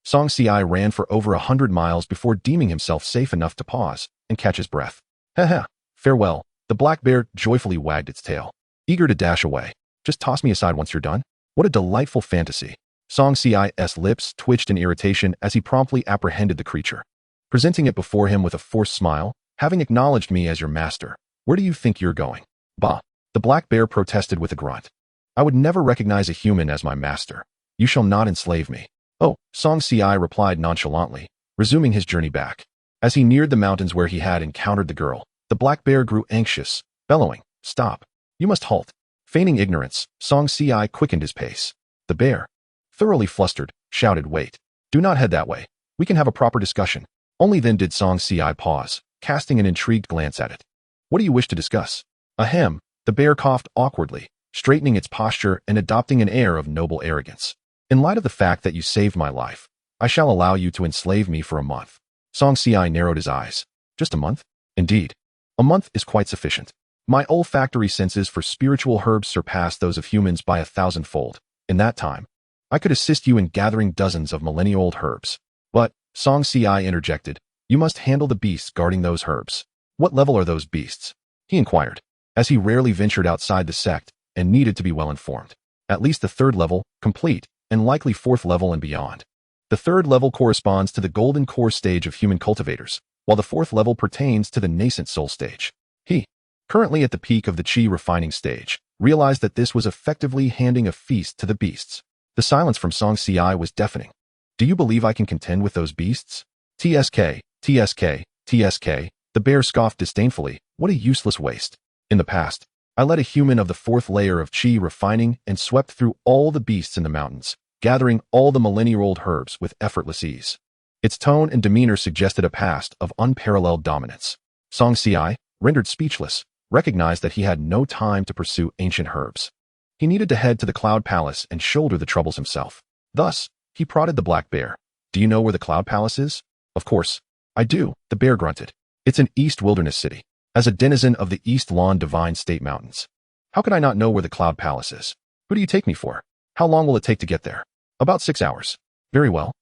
Xianxia ran for over 100 miles before deeming himself safe enough to pause and catch his breath. "Heh, farewell." The black bear joyfully wagged its tail, eager to dash away. "Just toss me aside once you're done." What a delightful fantasy. Xianxia's lips twitched in irritation as he promptly apprehended the creature, presenting it before him with a forced smile. "Having acknowledged me as your master, where do you think you're going?" "Bah," the black bear protested with a grunt. "I would never recognize a human as my master. You shall not enslave me." "Oh," Xianxia replied nonchalantly, resuming his journey back. As he neared the mountains where he had encountered the girl, the black bear grew anxious, bellowing, "Stop. You must halt." Feigning ignorance, Xianxia quickened his pace. The bear, thoroughly flustered, shouted, "Wait. Do not head that way. We can have a proper discussion." Only then did Xianxia pause, casting an intrigued glance at it. "What do you wish to discuss?" "Ahem." The bear coughed awkwardly, straightening its posture and adopting an air of noble arrogance. "In light of the fact that you saved my life, I shall allow you to enslave me for a month." Xianxia narrowed his eyes. "Just a month?" "Indeed. A month is quite sufficient. My olfactory senses for spiritual herbs surpass those of humans by 1,000-fold. In that time, I could assist you in gathering dozens of millennia-old herbs." "But," Xianxia interjected, "you must handle the beasts guarding those herbs." "What level are those beasts?" he inquired, as he rarely ventured outside the sect and needed to be well informed. "At least the 3rd level, complete, and likely 4th level and beyond. The 3rd level corresponds to the golden core stage of human cultivators, while the 4th level pertains to the nascent soul stage." He, currently at the peak of the chi refining stage, realized that this was effectively handing a feast to the beasts. The silence from Xianxia was deafening. "Do you believe I can contend with those beasts?" "TSK, TSK. The bear scoffed disdainfully. "What a useless waste. In the past, I led a human of the 4th layer of chi refining and swept through all the beasts in the mountains, gathering all the millennia-old herbs with effortless ease." Its tone and demeanor suggested a past of unparalleled dominance. Xianxia, rendered speechless, recognized that he had no time to pursue ancient herbs. He needed to head to the Cloud Palace and shoulder the troubles himself. Thus, he prodded the black bear. "Do you know where the Cloud Palace is?" "Of course. I do," the bear grunted. "It's an East Wilderness city. As a denizen of the East Lawn Divine State Mountains, how could I not know where the Cloud Palace is?" "Who do you take me for?" "How long will it take to get there?" "About 6 hours." "Very well.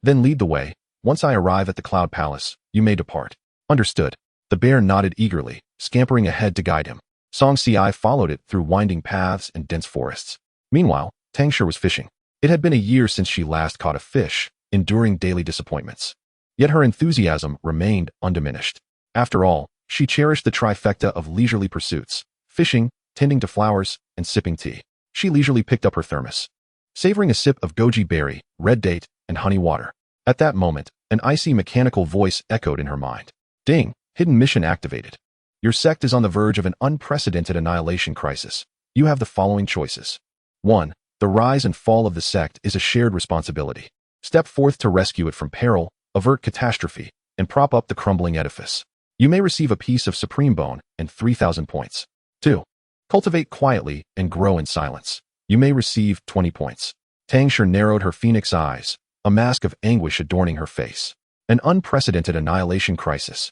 Then lead the way. Once I arrive at the Cloud Palace, you may depart." "Understood." The bear nodded eagerly, scampering ahead to guide him. Xianxia followed it through winding paths and dense forests. Meanwhile, Tang Shi was fishing. It had been a year since she last caught a fish, enduring daily disappointments. Yet her enthusiasm remained undiminished. After all, she cherished the trifecta of leisurely pursuits: fishing, tending to flowers, and sipping tea. She leisurely picked up her thermos, savoring a sip of goji berry, red date, and honey water. At that moment, an icy mechanical voice echoed in her mind. "Ding! Hidden mission activated." Your sect is on the verge of an unprecedented annihilation crisis. You have the following choices. 1. The rise and fall of the sect is a shared responsibility. Step forth to rescue it from peril, avert catastrophe, and prop up the crumbling edifice. You may receive a piece of supreme bone and 3,000 points. 2. Cultivate quietly and grow in silence. You may receive 20 points. Tang Shi narrowed her phoenix eyes, a mask of anguish adorning her face. An unprecedented annihilation crisis.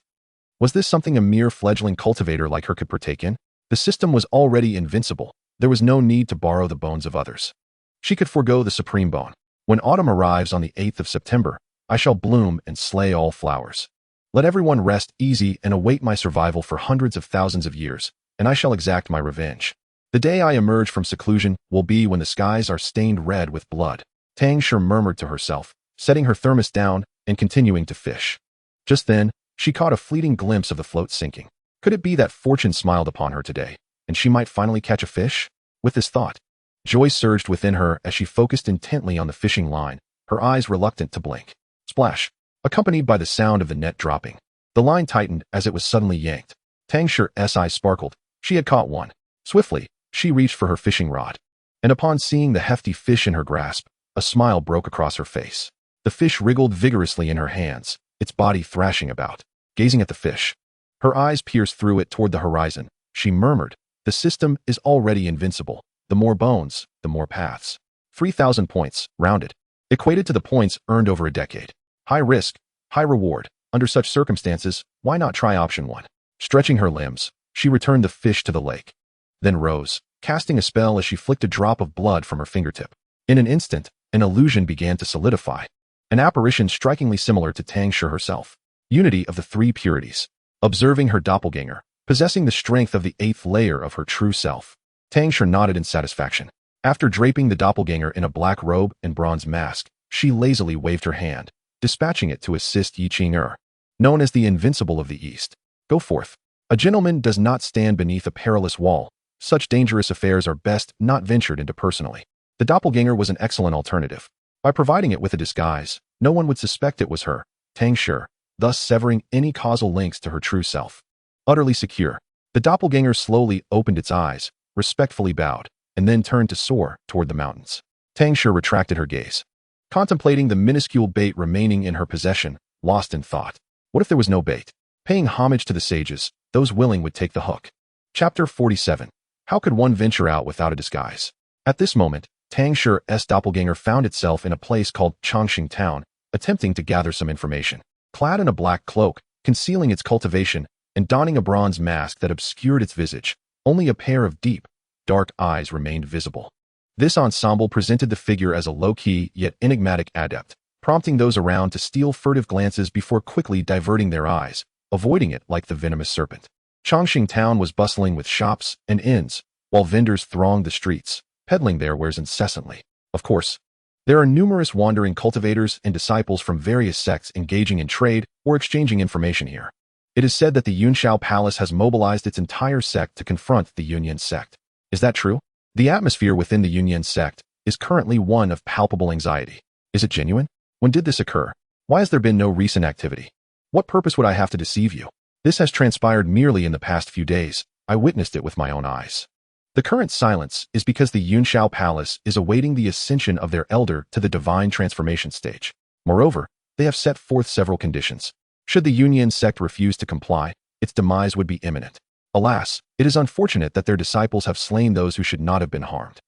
Was this something a mere fledgling cultivator like her could partake in? The system was already invincible. There was no need to borrow the bones of others. She could forego the supreme bone. When autumn arrives on the 8th of September, I shall bloom and slay all flowers. Let everyone rest easy and await my survival for hundreds of thousands of years, and I shall exact my revenge. The day I emerge from seclusion will be when the skies are stained red with blood. Tang Shi murmured to herself, setting her thermos down and continuing to fish. Just then, she caught a fleeting glimpse of the float sinking. Could it be that fortune smiled upon her today, and she might finally catch a fish? With this thought, joy surged within her as she focused intently on the fishing line, her eyes reluctant to blink. Splash! Accompanied by the sound of the net dropping. The line tightened as it was suddenly yanked. Tang Shi's eyes sparkled. She had caught one. Swiftly, she reached for her fishing rod. And upon seeing the hefty fish in her grasp, a smile broke across her face. The fish wriggled vigorously in her hands, its body thrashing about. Gazing at the fish, her eyes pierced through it toward the horizon. She murmured, "The system is already invincible. The more bones, the more paths." 3,000 points, rounded, equated to the points earned over a decade. High risk, high reward. Under such circumstances, why not try option 1? Stretching her limbs, she returned the fish to the lake. Then rose, casting a spell as she flicked a drop of blood from her fingertip. In an instant, an illusion began to solidify. An apparition strikingly similar to Tang Shi herself. Unity of the three purities. Observing her doppelganger, possessing the strength of the 8th layer of her true self. Tang Shi nodded in satisfaction. After draping the doppelganger in a black robe and bronze mask, she lazily waved her hand, dispatching it to assist Yi Qing-er, known as the Invincible of the East. Go forth. A gentleman does not stand beneath a perilous wall. Such dangerous affairs are best not ventured into personally. The doppelganger was an excellent alternative. By providing it with a disguise, no one would suspect it was her, Tang Shi, thus severing any causal links to her true self. Utterly secure, the doppelganger slowly opened its eyes, respectfully bowed, and then turned to soar toward the mountains. Tang Shi retracted her gaze, contemplating the minuscule bait remaining in her possession, lost in thought. What if there was no bait? Paying homage to the sages, those willing would take the hook. Chapter 47. How could one venture out without a disguise? At this moment, Tang Shi's doppelganger found itself in a place called Chongqing Town, attempting to gather some information. Clad in a black cloak, concealing its cultivation, and donning a bronze mask that obscured its visage, only a pair of deep, dark eyes remained visible. This ensemble presented the figure as a low-key yet enigmatic adept, prompting those around to steal furtive glances before quickly diverting their eyes, avoiding it like the venomous serpent. Chongqing Town was bustling with shops and inns, while vendors thronged the streets, peddling their wares incessantly. Of course, there are numerous wandering cultivators and disciples from various sects engaging in trade or exchanging information here. It is said that the Yunxiao Palace has mobilized its entire sect to confront the Yunyan sect. Is that true? The atmosphere within the Yunyan sect is currently one of palpable anxiety. Is it genuine? When did this occur? Why has there been no recent activity? What purpose would I have to deceive you? This has transpired merely in the past few days. I witnessed it with my own eyes. The current silence is because the Yunxiao Palace is awaiting the ascension of their elder to the divine transformation stage. Moreover, they have set forth several conditions. Should the Yunyan sect refuse to comply, its demise would be imminent. Alas, it is unfortunate that their disciples have slain those who should not have been harmed.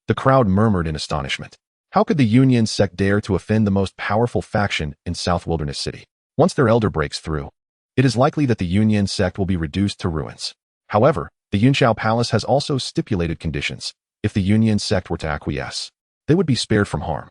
The crowd murmured in astonishment. How could the Yunyan sect dare to offend the most powerful faction in South Wilderness City? Once their elder breaks through, it is likely that the Yunyan sect will be reduced to ruins. However, the Yunxiao Palace has also stipulated conditions. If the Yunyan sect were to acquiesce, they would be spared from harm.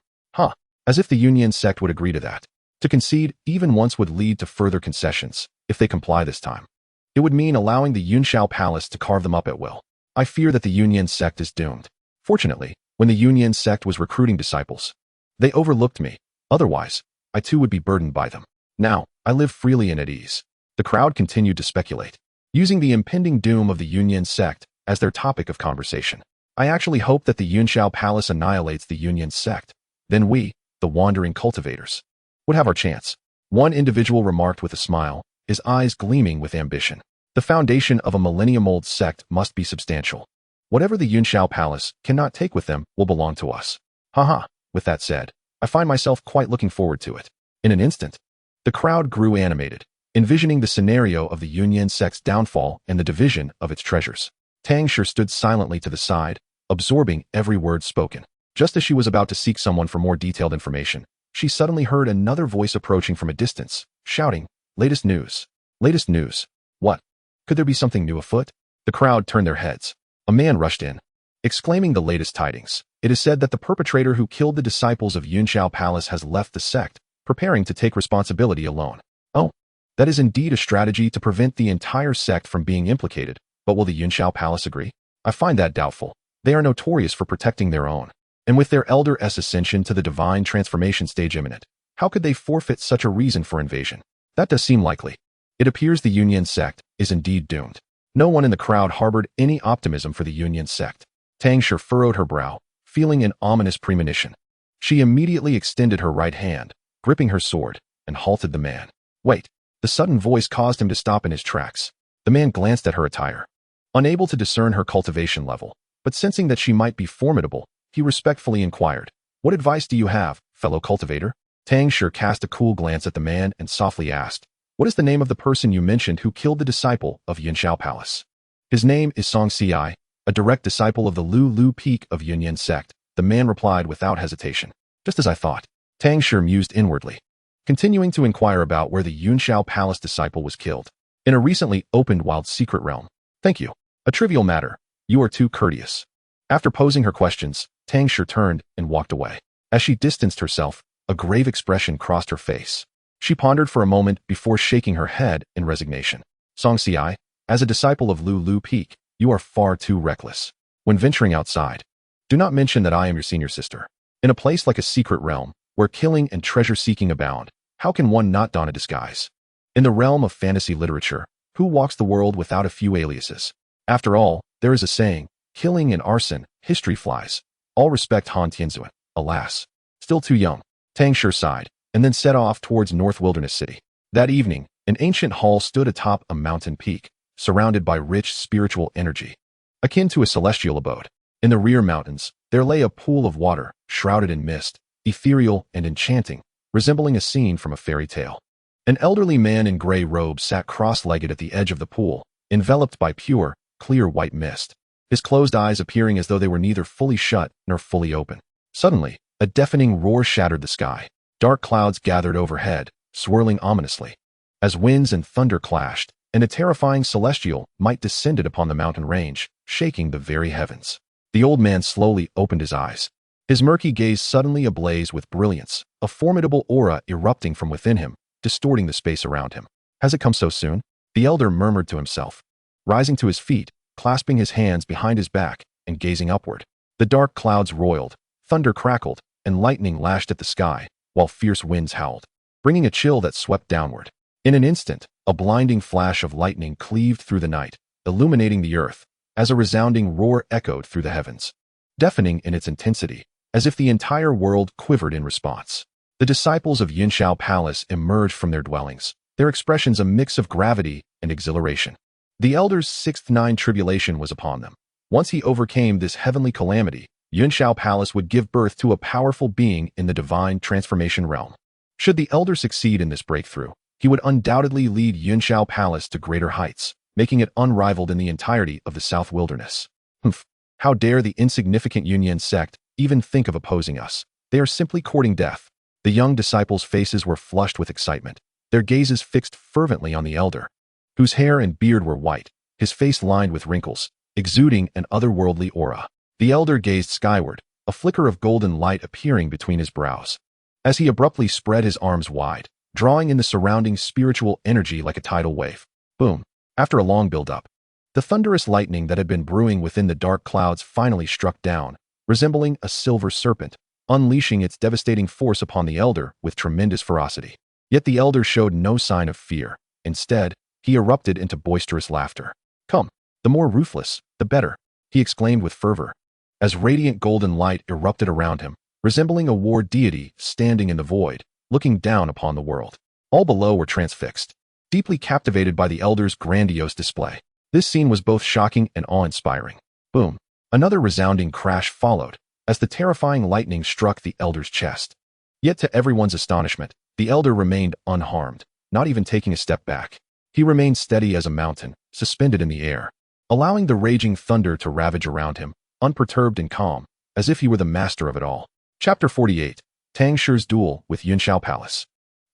As if the Yunyan sect would agree to that. To concede even once would lead to further concessions. If they comply this time, it would mean allowing the Yunxiao Palace to carve them up at will. I fear that the Yunyan sect is doomed. Fortunately, when the Yunyan sect was recruiting disciples, they overlooked me. Otherwise, I too would be burdened by them. Now, I live freely and at ease. The crowd continued to speculate, using the impending doom of the Yunyan sect as their topic of conversation. I actually hope that the Yunxiao Palace annihilates the Yunyan sect. Then we, the wandering cultivators, would have our chance. One individual remarked with a smile, his eyes gleaming with ambition. The foundation of a millennium-old sect must be substantial. Whatever the Yunxiao Palace cannot take with them will belong to us. Haha, with that said, I find myself quite looking forward to it. In an instant, the crowd grew animated, envisioning the scenario of the Yunyan sect's downfall and the division of its treasures. Tang Shi stood silently to the side, absorbing every word spoken. Just as she was about to seek someone for more detailed information, she suddenly heard another voice approaching from a distance, shouting, "Latest news! Latest news! What? Could there be something new afoot?" The crowd turned their heads. A man rushed in, exclaiming the latest tidings. It is said that the perpetrator who killed the disciples of Yunxiao Palace has left the sect, preparing to take responsibility alone. Oh, that is indeed a strategy to prevent the entire sect from being implicated, but will the Yunxiao Palace agree? I find that doubtful. They are notorious for protecting their own. And with their elder's ascension to the divine transformation stage imminent, how could they forfeit such a reason for invasion? That does seem likely. It appears the Yunyan sect is indeed doomed. No one in the crowd harbored any optimism for the Yunyan sect. Tang Shi furrowed her brow, feeling an ominous premonition. She immediately extended her right hand, gripping her sword, and halted the man. Wait! The sudden voice caused him to stop in his tracks. The man glanced at her attire. Unable to discern her cultivation level, but sensing that she might be formidable, he respectfully inquired, "What advice do you have, fellow cultivator?" Tang Shi cast a cool glance at the man and softly asked, "What is the name of the person you mentioned who killed the disciple of Yunxiao Palace?" "His name is xianxia, a direct disciple of the Lu Peak of Yunyan sect," the man replied without hesitation. "Just as I thought." Tang Shi mused inwardly, continuing to inquire about where the Yunxiao Palace disciple was killed. "In a recently opened wild secret realm." "Thank you. A trivial matter. You are too courteous." After posing her questions, Tang Shi turned and walked away. As she distanced herself, a grave expression crossed her face. She pondered for a moment before shaking her head in resignation. "Xianxia, as a disciple of Lu Peak, you are far too reckless. When venturing outside, do not mention that I am your senior sister. In a place like a secret realm, where killing and treasure-seeking abound, how can one not don a disguise? In the realm of fantasy literature, who walks the world without a few aliases? After all, there is a saying, killing and arson, history flies. All respect Han Tianzuan, alas. Still too young." Tang Shi sighed, and then set off towards North Wilderness City. That evening, an ancient hall stood atop a mountain peak, surrounded by rich spiritual energy, akin to a celestial abode. In the rear mountains, there lay a pool of water, shrouded in mist, ethereal and enchanting, resembling a scene from a fairy tale. An elderly man in gray robes sat cross-legged at the edge of the pool, enveloped by pure, clear white mist, his closed eyes appearing as though they were neither fully shut nor fully open. Suddenly, a deafening roar shattered the sky. Dark clouds gathered overhead, swirling ominously. As winds and thunder clashed, and a terrifying celestial might descended upon the mountain range, shaking the very heavens. The old man slowly opened his eyes, his murky gaze suddenly ablaze with brilliance, a formidable aura erupting from within him, distorting the space around him. "Has it come so soon?" the elder murmured to himself, rising to his feet, clasping his hands behind his back, and gazing upward. The dark clouds roiled, thunder crackled, and lightning lashed at the sky, while fierce winds howled, bringing a chill that swept downward. In an instant, a blinding flash of lightning cleaved through the night, illuminating the earth, as a resounding roar echoed through the heavens, deafening in its intensity, as if the entire world quivered in response. The disciples of Yunxiao Palace emerged from their dwellings, their expressions a mix of gravity and exhilaration. The elder's sixth nine tribulation was upon them. Once he overcame this heavenly calamity, Yunxiao Palace would give birth to a powerful being in the divine transformation realm. Should the elder succeed in this breakthrough, he would undoubtedly lead Yunxiao Palace to greater heights, making it unrivaled in the entirety of the South Wilderness. Humph! How dare the insignificant Yunyan sect even think of opposing us? They are simply courting death. The young disciples' faces were flushed with excitement, their gazes fixed fervently on the elder, whose hair and beard were white, his face lined with wrinkles, exuding an otherworldly aura. The elder gazed skyward, a flicker of golden light appearing between his brows, as he abruptly spread his arms wide, drawing in the surrounding spiritual energy like a tidal wave. Boom! After a long build-up, the thunderous lightning that had been brewing within the dark clouds finally struck down, resembling a silver serpent, unleashing its devastating force upon the elder with tremendous ferocity. Yet the elder showed no sign of fear. Instead, he erupted into boisterous laughter. "Come, the more ruthless, the better," he exclaimed with fervor, as radiant golden light erupted around him, resembling a war deity standing in the void, looking down upon the world. All below were transfixed. deeply captivated by the elder's grandiose display. This scene was both shocking and awe-inspiring. Boom! Another resounding crash followed, as the terrifying lightning struck the elder's chest. Yet to everyone's astonishment, the elder remained unharmed, not even taking a step back. He remained steady as a mountain, suspended in the air, allowing the raging thunder to ravage around him, unperturbed and calm, as if he were the master of it all. Chapter 48. Tang Shi's Duel with Xianxiao Palace.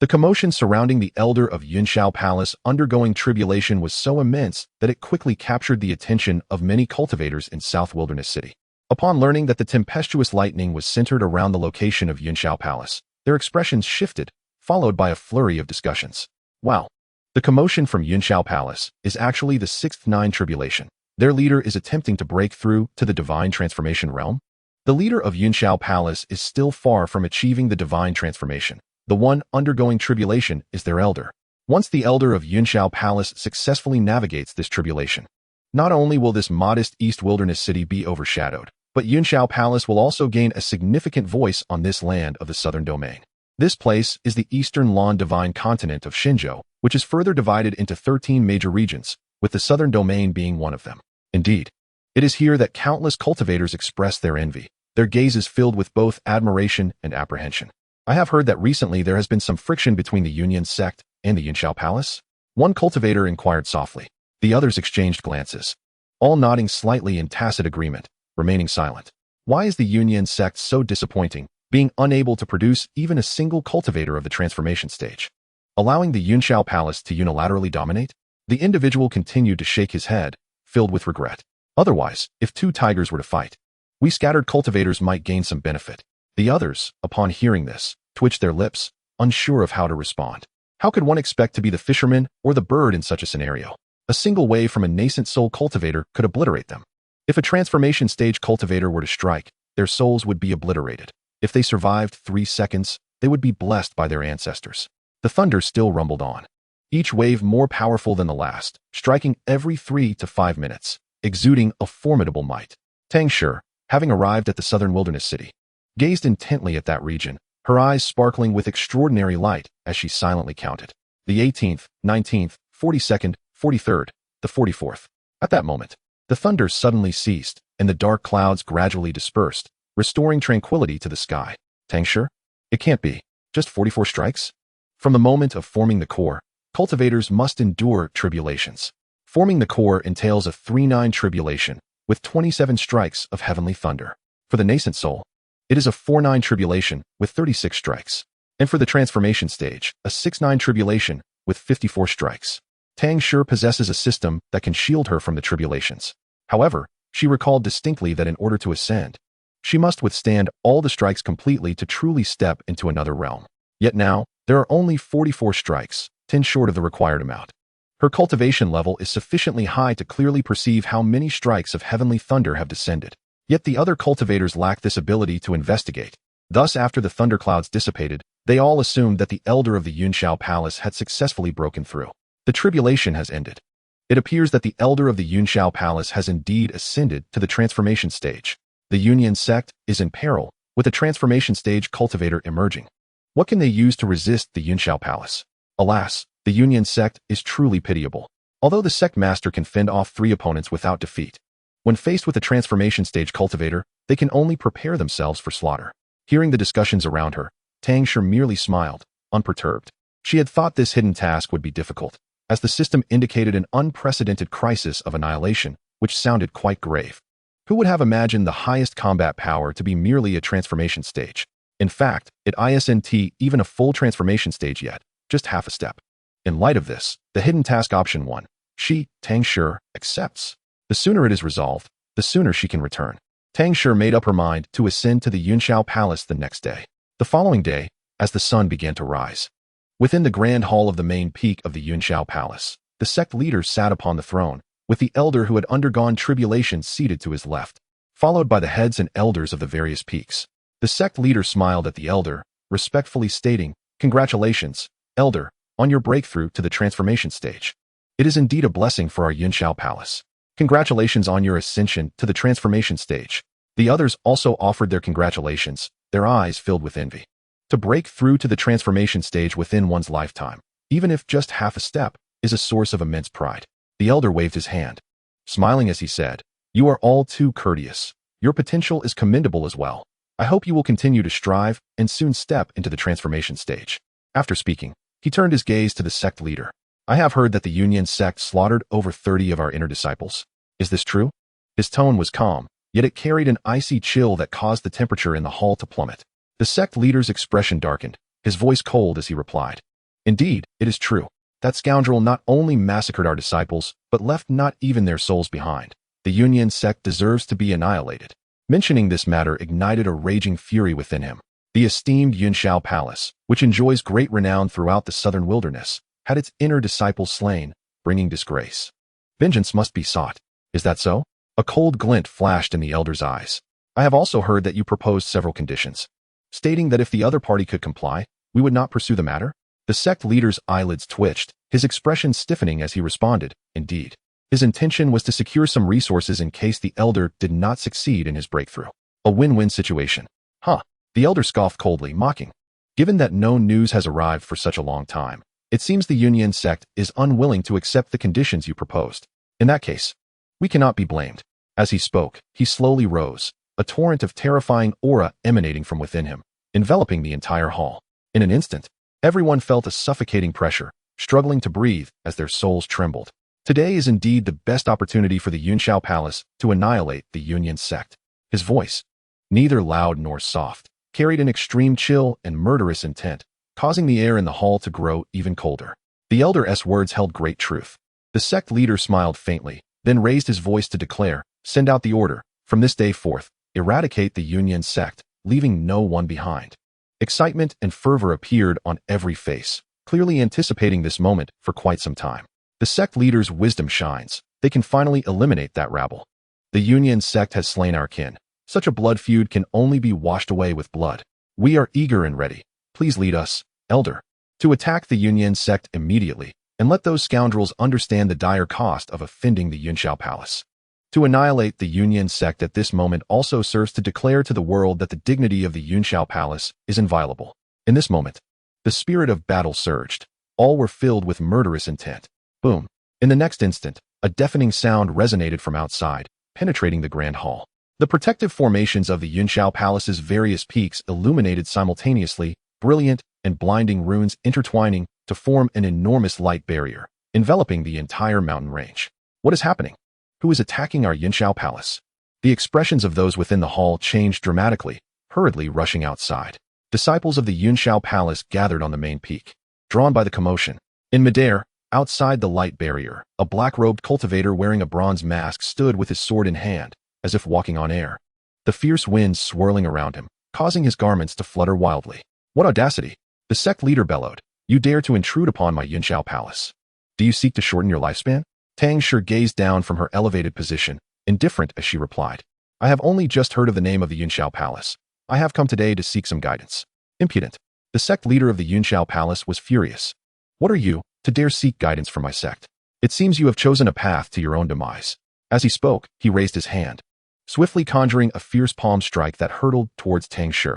The commotion surrounding the elder of Xianxiao Palace undergoing tribulation was so immense that it quickly captured the attention of many cultivators in South Wilderness City. Upon learning that the tempestuous lightning was centered around the location of Xianxiao Palace, their expressions shifted, followed by a flurry of discussions. Wow! The commotion from Xianxiao Palace is actually the sixth Nine Tribulation. Their leader is attempting to break through to the divine transformation realm. The leader of Xianxiao Palace is still far from achieving the divine transformation. The one undergoing tribulation is their elder. Once the elder of Xianxiao Palace successfully navigates this tribulation, not only will this modest East Wilderness City be overshadowed, but Xianxiao Palace will also gain a significant voice on this land of the Southern Domain. This place is the Eastern Lan Divine Continent of Xinzhou, which is further divided into 13 major regions, with the Southern Domain being one of them. Indeed, it is here that countless cultivators express their envy, their gazes filled with both admiration and apprehension. I have heard that recently there has been some friction between the Union sect and the Xianxiao Palace. One cultivator inquired softly. The others exchanged glances, all nodding slightly in tacit agreement, remaining silent. Why is the Union sect so disappointing, being unable to produce even a single cultivator of the transformation stage, allowing the Xianxiao Palace to unilaterally dominate? The individual continued to shake his head, filled with regret. Otherwise, if two tigers were to fight, we scattered cultivators might gain some benefit. The others, upon hearing this, twitched their lips, unsure of how to respond. How could one expect to be the fisherman or the bird in such a scenario? A single wave from a nascent soul cultivator could obliterate them. If a transformation stage cultivator were to strike, their souls would be obliterated. If they survived 3 seconds, they would be blessed by their ancestors. The thunder still rumbled on, each wave more powerful than the last, striking every 3 to 5 minutes, exuding a formidable might. Tang Shi, having arrived at the Southern Wilderness City, gazed intently at that region, her eyes sparkling with extraordinary light as she silently counted. The 18th, 19th, 42nd, 43rd, the 44th. At that moment, the thunder suddenly ceased, and the dark clouds gradually dispersed, restoring tranquility to the sky. Tang Shi? It can't be. Just 44 strikes? From the moment of forming the core, cultivators must endure tribulations. Forming the core entails a 3-9 tribulation, with 27 strikes of heavenly thunder. For the nascent soul, it is a 4-9 tribulation with 36 strikes. And for the transformation stage, a 6-9 tribulation with 54 strikes. Tang Shi possesses a system that can shield her from the tribulations. However, she recalled distinctly that in order to ascend, she must withstand all the strikes completely to truly step into another realm. Yet now, there are only 44 strikes, 10 short of the required amount. Her cultivation level is sufficiently high to clearly perceive how many strikes of heavenly thunder have descended. Yet the other cultivators lack this ability to investigate. Thus, after the thunderclouds dissipated, they all assumed that the elder of the Xianxiao Palace had successfully broken through. The tribulation has ended. It appears that the elder of the Xianxiao Palace has indeed ascended to the transformation stage. The Union sect is in peril, with a transformation stage cultivator emerging. What can they use to resist the Xianxiao Palace? Alas, the Union sect is truly pitiable. Although the sect master can fend off 3 opponents without defeat, when faced with a transformation stage cultivator, they can only prepare themselves for slaughter. Hearing the discussions around her, Tang Shi merely smiled, unperturbed. She had thought this hidden task would be difficult, as the system indicated an unprecedented crisis of annihilation, which sounded quite grave. Who would have imagined the highest combat power to be merely a transformation stage? In fact, it isn't even a full transformation stage yet, just half a step. In light of this, the hidden task option 1, Tang Shi, accepts. The sooner it is resolved, the sooner she can return. Tang Shi made up her mind to ascend to the Xianxiao Palace the next day. The following day, as the sun began to rise, within the grand hall of the main peak of the Xianxiao Palace, the sect leader sat upon the throne, with the elder who had undergone tribulation seated to his left, followed by the heads and elders of the various peaks. The sect leader smiled at the elder, respectfully stating, "Congratulations, elder, on your breakthrough to the transformation stage. It is indeed a blessing for our Xianxiao Palace. Congratulations on your ascension to the transformation stage." The others also offered their congratulations, their eyes filled with envy. To break through to the transformation stage within one's lifetime, even if just half a step, is a source of immense pride. The elder waved his hand, smiling as he said, "You are all too courteous. Your potential is commendable as well. I hope you will continue to strive and soon step into the transformation stage." After speaking, he turned his gaze to the sect leader. "I have heard that the Union sect slaughtered over 30 of our inner disciples. Is this true?" His tone was calm, yet it carried an icy chill that caused the temperature in the hall to plummet. The sect leader's expression darkened, his voice cold as he replied, "Indeed, it is true. That scoundrel not only massacred our disciples, but left not even their souls behind. The Union sect deserves to be annihilated." Mentioning this matter ignited a raging fury within him. The esteemed Yunxiao Palace, which enjoys great renown throughout the southern wilderness, had its inner disciples slain, bringing disgrace. Vengeance must be sought. Is that so? A cold glint flashed in the elder's eyes. "I have also heard that you proposed several conditions, stating that if the other party could comply, we would not pursue the matter?" The sect leader's eyelids twitched, his expression stiffening as he responded, "Indeed." His intention was to secure some resources in case the elder did not succeed in his breakthrough. A win-win situation. Huh. The elder scoffed coldly, mocking. "Given that no news has arrived for such a long time, it seems the Union sect is unwilling to accept the conditions you proposed. In that case, we cannot be blamed." As he spoke, he slowly rose, a torrent of terrifying aura emanating from within him, enveloping the entire hall. In an instant, everyone felt a suffocating pressure, struggling to breathe as their souls trembled. Today is indeed the best opportunity for the Yunxiao Palace to annihilate the Union sect. His voice, neither loud nor soft, carried an extreme chill and murderous intent, causing the air in the hall to grow even colder. The elder's words held great truth. The sect leader smiled faintly, then raised his voice to declare, "Send out the order. From this day forth, eradicate the Union sect, leaving no one behind." Excitement and fervor appeared on every face, clearly anticipating this moment for quite some time. The sect leader's wisdom shines. They can finally eliminate that rabble. The Union sect has slain our kin. Such a blood feud can only be washed away with blood. We are eager and ready. Please lead us, elder, to attack the Union sect immediately, and let those scoundrels understand the dire cost of offending the Yunxiao Palace. To annihilate the Union sect at this moment also serves to declare to the world that the dignity of the Yunxiao Palace is inviolable. In this moment, the spirit of battle surged. All were filled with murderous intent. Boom. In the next instant, a deafening sound resonated from outside, penetrating the grand hall. The protective formations of the Yunxiao Palace's various peaks illuminated simultaneously, brilliant and blinding runes intertwining to form an enormous light barrier, enveloping the entire mountain range. What is happening? Who is attacking our Yunxiao Palace? The expressions of those within the hall changed dramatically, hurriedly rushing outside. Disciples of the Yunxiao Palace gathered on the main peak, drawn by the commotion. In midair, outside the light barrier, a black-robed cultivator wearing a bronze mask stood with his sword in hand, as if walking on air. The fierce winds swirling around him, causing his garments to flutter wildly. "What audacity!" The sect leader bellowed. "You dare to intrude upon my Yunxiao Palace. Do you seek to shorten your lifespan?" Tang Shi gazed down from her elevated position, indifferent as she replied, "I have only just heard of the name of the Yunxiao Palace. I have come today to seek some guidance." Impudent. The sect leader of the Yunxiao Palace was furious. "What are you, to dare seek guidance from my sect? It seems you have chosen a path to your own demise." As he spoke, he raised his hand, swiftly conjuring a fierce palm strike that hurtled towards Tang Shi.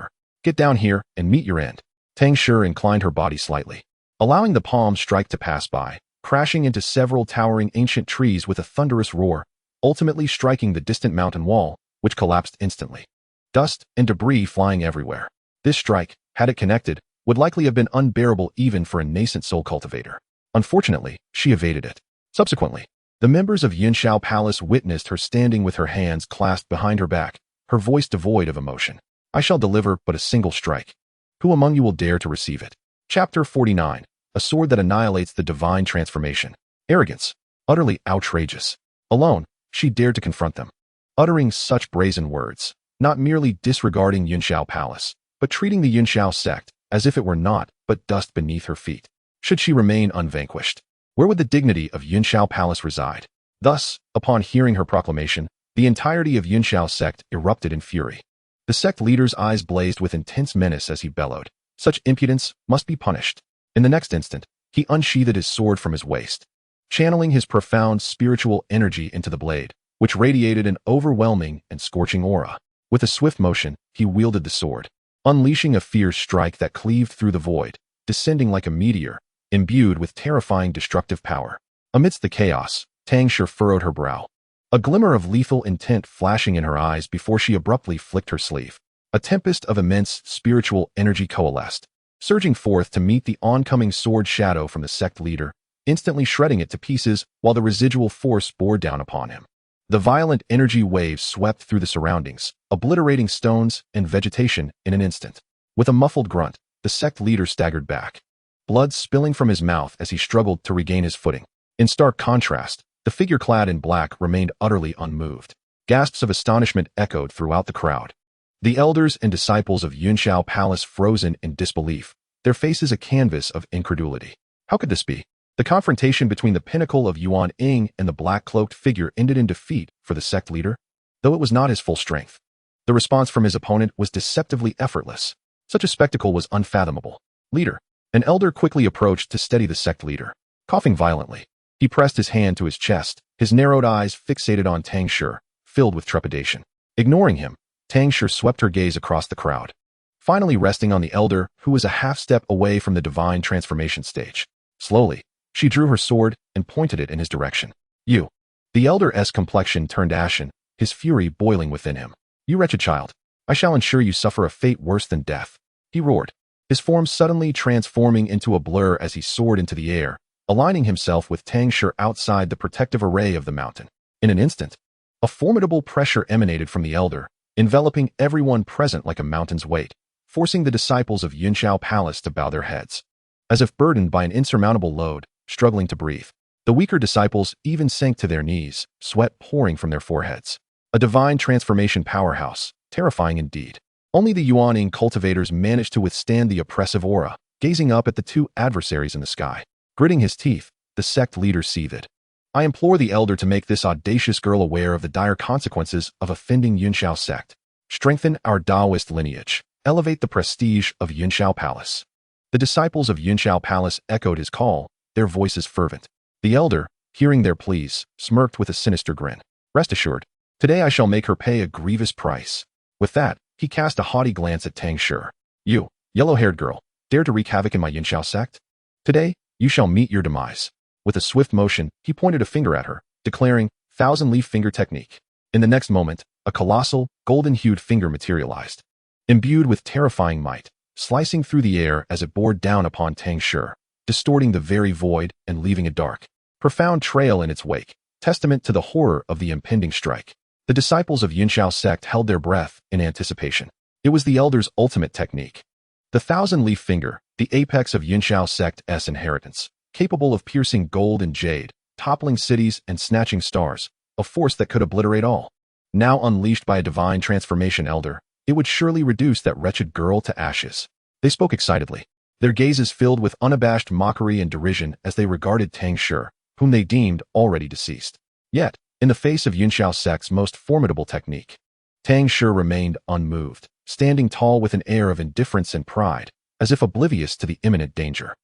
"Get down here and meet your end." Tang Shi inclined her body slightly, allowing the palm strike to pass by, crashing into several towering ancient trees with a thunderous roar, ultimately striking the distant mountain wall, which collapsed instantly. Dust and debris flying everywhere. This strike, had it connected, would likely have been unbearable even for a nascent soul cultivator. Unfortunately, she evaded it. Subsequently, the members of Yunxiao Palace witnessed her standing with her hands clasped behind her back, her voice devoid of emotion. "I shall deliver but a single strike. Who among you will dare to receive it?" Chapter 49. A sword that annihilates the divine transformation. Arrogance. Utterly outrageous. Alone, she dared to confront them. Uttering such brazen words, not merely disregarding Yunxiao Palace, but treating the Yunxiao sect as if it were naught but dust beneath her feet. Should she remain unvanquished, where would the dignity of Yunxiao Palace reside? Thus, upon hearing her proclamation, the entirety of Yunxiao sect erupted in fury. The sect leader's eyes blazed with intense menace as he bellowed, "Such impudence must be punished." In the next instant, he unsheathed his sword from his waist, channeling his profound spiritual energy into the blade, which radiated an overwhelming and scorching aura. With a swift motion, he wielded the sword, unleashing a fierce strike that cleaved through the void, descending like a meteor, imbued with terrifying destructive power. Amidst the chaos, Tang Shi furrowed her brow, a glimmer of lethal intent flashing in her eyes before she abruptly flicked her sleeve. A tempest of immense spiritual energy coalesced, surging forth to meet the oncoming sword shadow from the sect leader, instantly shredding it to pieces while the residual force bore down upon him. The violent energy waves swept through the surroundings, obliterating stones and vegetation in an instant. With a muffled grunt, the sect leader staggered back, blood spilling from his mouth as he struggled to regain his footing. In stark contrast, the figure clad in black remained utterly unmoved. Gasps of astonishment echoed throughout the crowd. The elders and disciples of Xianxiao Palace frozen in disbelief, their faces a canvas of incredulity. How could this be? The confrontation between the pinnacle of Yuan Ying and the black-cloaked figure ended in defeat for the sect leader, though it was not his full strength. The response from his opponent was deceptively effortless. Such a spectacle was unfathomable. Leader. An elder quickly approached to steady the sect leader. Coughing violently, he pressed his hand to his chest, his narrowed eyes fixated on Tang Shi, filled with trepidation. Ignoring him, Tang Shi swept her gaze across the crowd, finally resting on the elder who was a half-step away from the divine transformation stage. Slowly, she drew her sword and pointed it in his direction. You. The elder's complexion turned ashen, his fury boiling within him. You wretched child, I shall ensure you suffer a fate worse than death, he roared, his form suddenly transforming into a blur as he soared into the air, aligning himself with Tang Shi outside the protective array of the mountain. In an instant, a formidable pressure emanated from the elder, enveloping everyone present like a mountain's weight, forcing the disciples of Xianxiao Palace to bow their heads. As if burdened by an insurmountable load, struggling to breathe, the weaker disciples even sank to their knees, sweat pouring from their foreheads. A divine transformation powerhouse, terrifying indeed. Only the Yuaning cultivators managed to withstand the oppressive aura, gazing up at the two adversaries in the sky. Gritting his teeth, the sect leader seethed. I implore the elder to make this audacious girl aware of the dire consequences of offending Xianxiao sect. Strengthen our Taoist lineage. Elevate the prestige of Xianxiao Palace. The disciples of Xianxiao Palace echoed his call, their voices fervent. The elder, hearing their pleas, smirked with a sinister grin. Rest assured, today I shall make her pay a grievous price. With that, he cast a haughty glance at Tang Shi. You, yellow-haired girl, dare to wreak havoc in my Xianxiao sect? Today, you shall meet your demise. With a swift motion, he pointed a finger at her, declaring, thousand-leaf finger technique. In the next moment, a colossal, golden-hued finger materialized, imbued with terrifying might, slicing through the air as it bore down upon Tang Shi, distorting the very void and leaving a dark, profound trail in its wake, testament to the horror of the impending strike. The disciples of Xianxiao sect held their breath in anticipation. It was the elder's ultimate technique. The thousand-leaf finger, the apex of Xianxiao sect's inheritance, capable of piercing gold and jade, toppling cities and snatching stars, a force that could obliterate all. Now unleashed by a divine transformation elder, it would surely reduce that wretched girl to ashes. They spoke excitedly, their gazes filled with unabashed mockery and derision as they regarded Tang Shi, whom they deemed already deceased. Yet, in the face of Xianxiao sect's most formidable technique, Tang Shi remained unmoved, standing tall with an air of indifference and pride, as if oblivious to the imminent danger.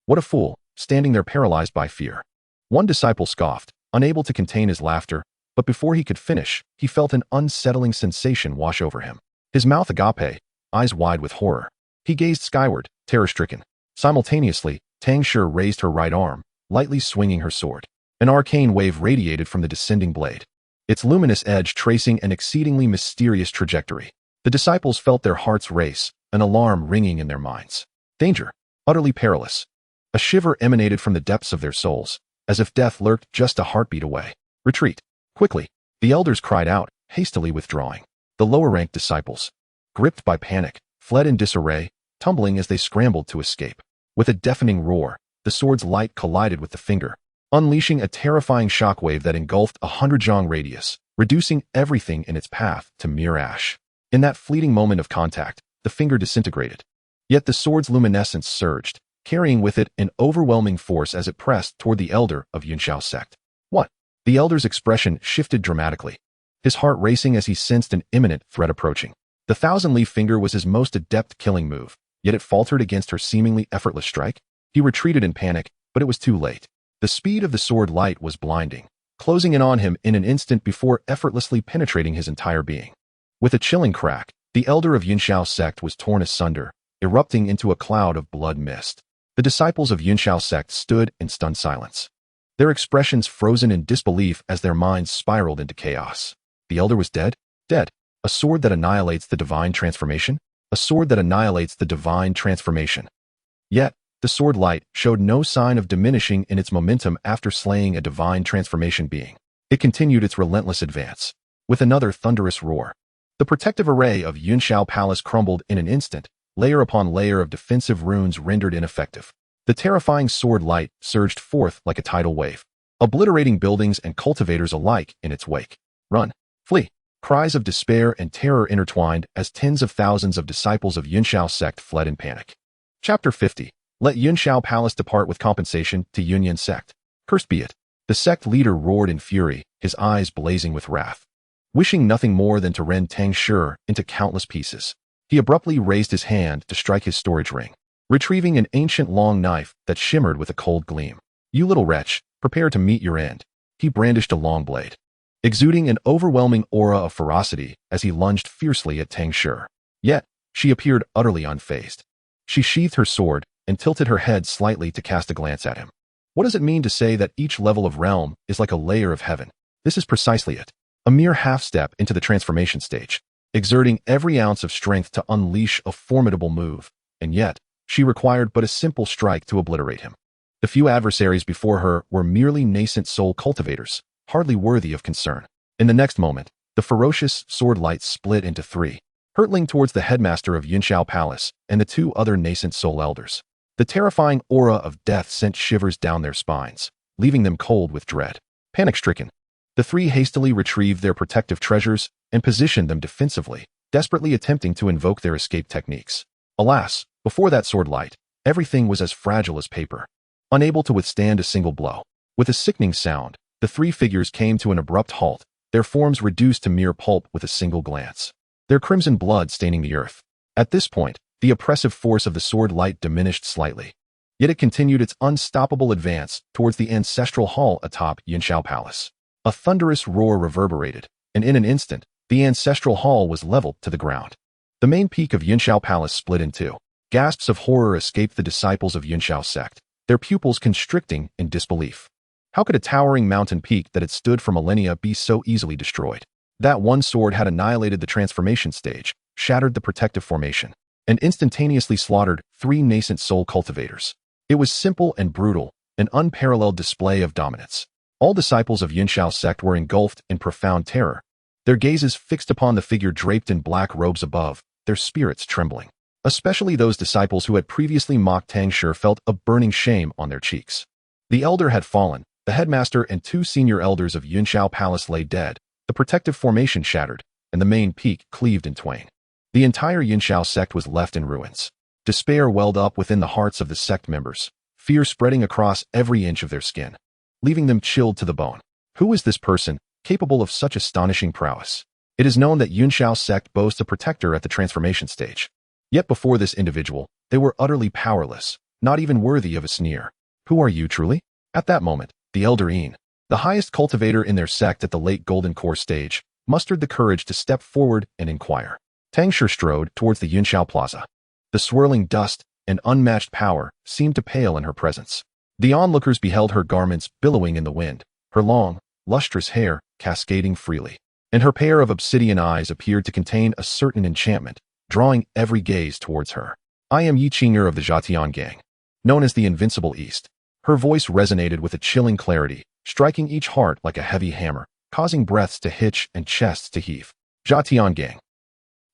What a fool, standing there paralyzed by fear. One disciple scoffed, unable to contain his laughter, but before he could finish, he felt an unsettling sensation wash over him. His mouth agape, eyes wide with horror. He gazed skyward, terror-stricken. Simultaneously, Tang Shi raised her right arm, lightly swinging her sword. An arcane wave radiated from the descending blade, its luminous edge tracing an exceedingly mysterious trajectory. The disciples felt their hearts race, an alarm ringing in their minds. Danger. Utterly perilous. A shiver emanated from the depths of their souls, as if death lurked just a heartbeat away. Retreat. Quickly. The elders cried out, hastily withdrawing. The lower-ranked disciples, gripped by panic, fled in disarray, tumbling as they scrambled to escape. With a deafening roar, the sword's light collided with the finger, unleashing a terrifying shockwave that engulfed 100 zhang radius, reducing everything in its path to mere ash. In that fleeting moment of contact, the finger disintegrated. Yet the sword's luminescence surged, carrying with it an overwhelming force as it pressed toward the elder of Xianxiao sect. What? The elder's expression shifted dramatically, his heart racing as he sensed an imminent threat approaching. The thousand-leaf finger was his most adept killing move, yet it faltered against her seemingly effortless strike. He retreated in panic, but it was too late. The speed of the sword light was blinding, closing in on him in an instant before effortlessly penetrating his entire being. With a chilling crack, the elder of Xianxiao sect was torn asunder, erupting into a cloud of blood mist. The disciples of Yunxiao sect stood in stunned silence, their expressions frozen in disbelief as their minds spiraled into chaos. The elder was dead? Dead. A sword that annihilates the divine transformation? A sword that annihilates the divine transformation. Yet, the sword light showed no sign of diminishing in its momentum after slaying a divine transformation being. It continued its relentless advance. With another thunderous roar, the protective array of Yunxiao Palace crumbled in an instant, layer upon layer of defensive runes rendered ineffective. The terrifying sword light surged forth like a tidal wave, obliterating buildings and cultivators alike in its wake. Run! Flee! Cries of despair and terror intertwined as tens of thousands of disciples of Yunxiao sect fled in panic. Chapter 50. Let Yunxiao Palace depart with compensation to Yunyan sect. Cursed be it. The sect leader roared in fury, his eyes blazing with wrath. Wishing nothing more than to rend Tang Shi into countless pieces, he abruptly raised his hand to strike his storage ring, retrieving an ancient long knife that shimmered with a cold gleam. You little wretch, prepare to meet your end. He brandished a long blade, exuding an overwhelming aura of ferocity as he lunged fiercely at Tang Shi. Yet, she appeared utterly unfazed. She sheathed her sword and tilted her head slightly to cast a glance at him. What does it mean to say that each level of realm is like a layer of heaven? This is precisely it. A mere half-step into the transformation stage, exerting every ounce of strength to unleash a formidable move, and yet, she required but a simple strike to obliterate him. The few adversaries before her were merely nascent soul cultivators, hardly worthy of concern. In the next moment, the ferocious sword light split into three, hurtling towards the headmaster of Yunxiao Palace and the two other nascent soul elders. The terrifying aura of death sent shivers down their spines, leaving them cold with dread. Panic-stricken, the three hastily retrieved their protective treasures and positioned them defensively, desperately attempting to invoke their escape techniques. Alas, before that sword light, everything was as fragile as paper, unable to withstand a single blow. With a sickening sound, the three figures came to an abrupt halt, their forms reduced to mere pulp with a single glance, their crimson blood staining the earth. At this point, the oppressive force of the sword light diminished slightly, yet it continued its unstoppable advance towards the ancestral hall atop Yunxiao Palace. A thunderous roar reverberated, and in an instant, the ancestral hall was leveled to the ground. The main peak of Yunxiao Palace split in two. Gasps of horror escaped the disciples of Yunxiao sect, their pupils constricting in disbelief. How could a towering mountain peak that had stood for millennia be so easily destroyed? That one sword had annihilated the transformation stage, shattered the protective formation, and instantaneously slaughtered three nascent soul cultivators. It was simple and brutal, an unparalleled display of dominance. All disciples of Yunxiao sect were engulfed in profound terror, their gazes fixed upon the figure draped in black robes above, their spirits trembling. Especially those disciples who had previously mocked Tang Shi felt a burning shame on their cheeks. The elder had fallen, the headmaster and two senior elders of Yunxiao Palace lay dead, the protective formation shattered, and the main peak cleaved in twain. The entire Yunxiao sect was left in ruins. Despair welled up within the hearts of the sect members, fear spreading across every inch of their skin, leaving them chilled to the bone. Who is this person, capable of such astonishing prowess? It is known that Yunxiao sect boasts a protector at the transformation stage. Yet before this individual, they were utterly powerless, not even worthy of a sneer. Who are you truly? At that moment, the elder Yin, the highest cultivator in their sect at the late Golden Core stage, mustered the courage to step forward and inquire. Tang Shi strode towards the Yunxiao Plaza. The swirling dust and unmatched power seemed to pale in her presence. The onlookers beheld her garments billowing in the wind, her long, lustrous hair cascading freely, and her pair of obsidian eyes appeared to contain a certain enchantment, drawing every gaze towards her. I am Yi Qing'er of the Zhatian gang, known as the Invincible East. Her voice resonated with a chilling clarity, striking each heart like a heavy hammer, causing breaths to hitch and chests to heave. Zhatian gang.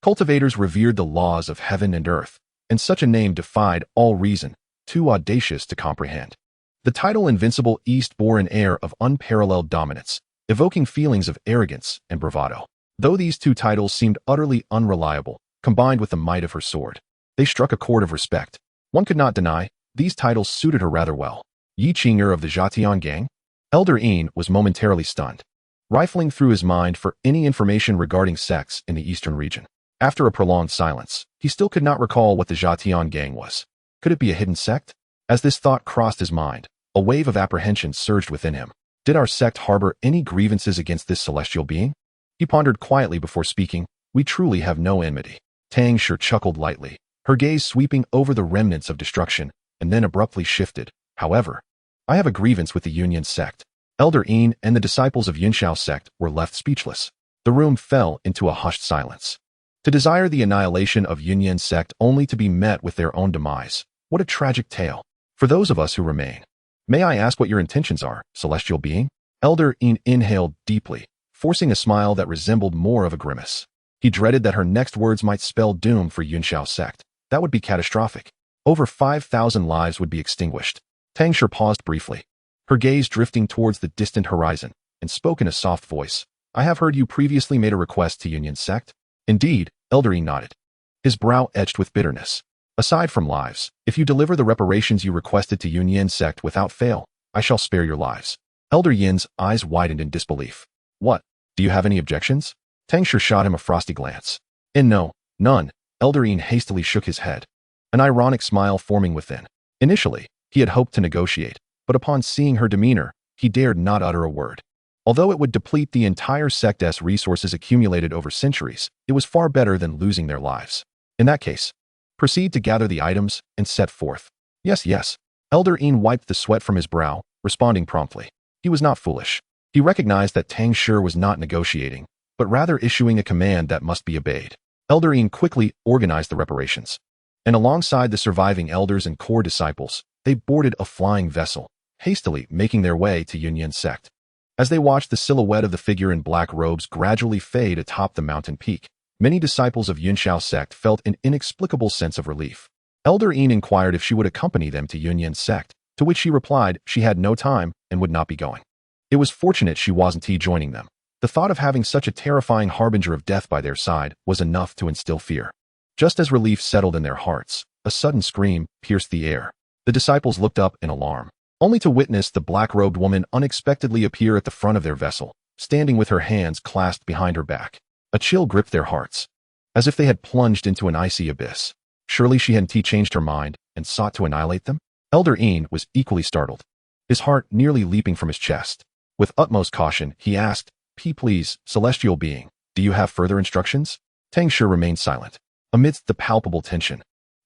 Cultivators revered the laws of heaven and earth, and such a name defied all reason, too audacious to comprehend. The title Invincible East bore an air of unparalleled dominance, evoking feelings of arrogance and bravado. Though these two titles seemed utterly unreliable, combined with the might of her sword, they struck a chord of respect. One could not deny, these titles suited her rather well. Yi Qing'er of the Zhatian gang? Elder Yin was momentarily stunned, rifling through his mind for any information regarding sects in the eastern region. After a prolonged silence, he still could not recall what the Zhatian gang was. Could it be a hidden sect? As this thought crossed his mind, a wave of apprehension surged within him. Did our sect harbor any grievances against this celestial being? He pondered quietly before speaking. We truly have no enmity. Tang Shi chuckled lightly, her gaze sweeping over the remnants of destruction and then abruptly shifted. However, I have a grievance with the Yunyan sect. Elder Yin and the disciples of Yunxiao sect were left speechless. The room fell into a hushed silence. To desire the annihilation of Yunyan sect only to be met with their own demise. What a tragic tale. For those of us who remain. May I ask what your intentions are, celestial being? Elder Yin inhaled deeply, forcing a smile that resembled more of a grimace. He dreaded that her next words might spell doom for Yunxiao sect. That would be catastrophic. Over 5,000 lives would be extinguished. Tang Shi paused briefly, her gaze drifting towards the distant horizon, and spoke in a soft voice. I have heard you previously made a request to Yunyan sect. Indeed, Elder Yin nodded, his brow etched with bitterness. Aside from lives, if you deliver the reparations you requested to Yunyan sect without fail, I shall spare your lives. Elder Yin's eyes widened in disbelief. What? Do you have any objections? Tang Shi shot him a frosty glance. No, none. Elder Yin hastily shook his head, an ironic smile forming within. Initially, he had hoped to negotiate, but upon seeing her demeanor, he dared not utter a word. Although it would deplete the entire sect's resources accumulated over centuries, it was far better than losing their lives. In that case, proceed to gather the items and set forth. Yes, yes. Elder Yin wiped the sweat from his brow, responding promptly. He was not foolish. He recognized that Tang Shi was not negotiating, but rather issuing a command that must be obeyed. Elder Yin quickly organized the reparations, and alongside the surviving elders and core disciples, they boarded a flying vessel, hastily making their way to Yunyan sect. As they watched the silhouette of the figure in black robes gradually fade atop the mountain peak, many disciples of Yunxiao sect felt an inexplicable sense of relief. Elder Yin inquired if she would accompany them to Yunyan sect, to which she replied she had no time and would not be going. It was fortunate she wasn't joining them. The thought of having such a terrifying harbinger of death by their side was enough to instill fear. Just as relief settled in their hearts, a sudden scream pierced the air. The disciples looked up in alarm, only to witness the black-robed woman unexpectedly appear at the front of their vessel, standing with her hands clasped behind her back. A chill gripped their hearts, as if they had plunged into an icy abyss. Surely she hadn't changed her mind and sought to annihilate them? Elder Yin was equally startled, his heart nearly leaping from his chest. With utmost caution, he asked, Please, celestial being, do you have further instructions? Tang Shi remained silent, amidst the palpable tension.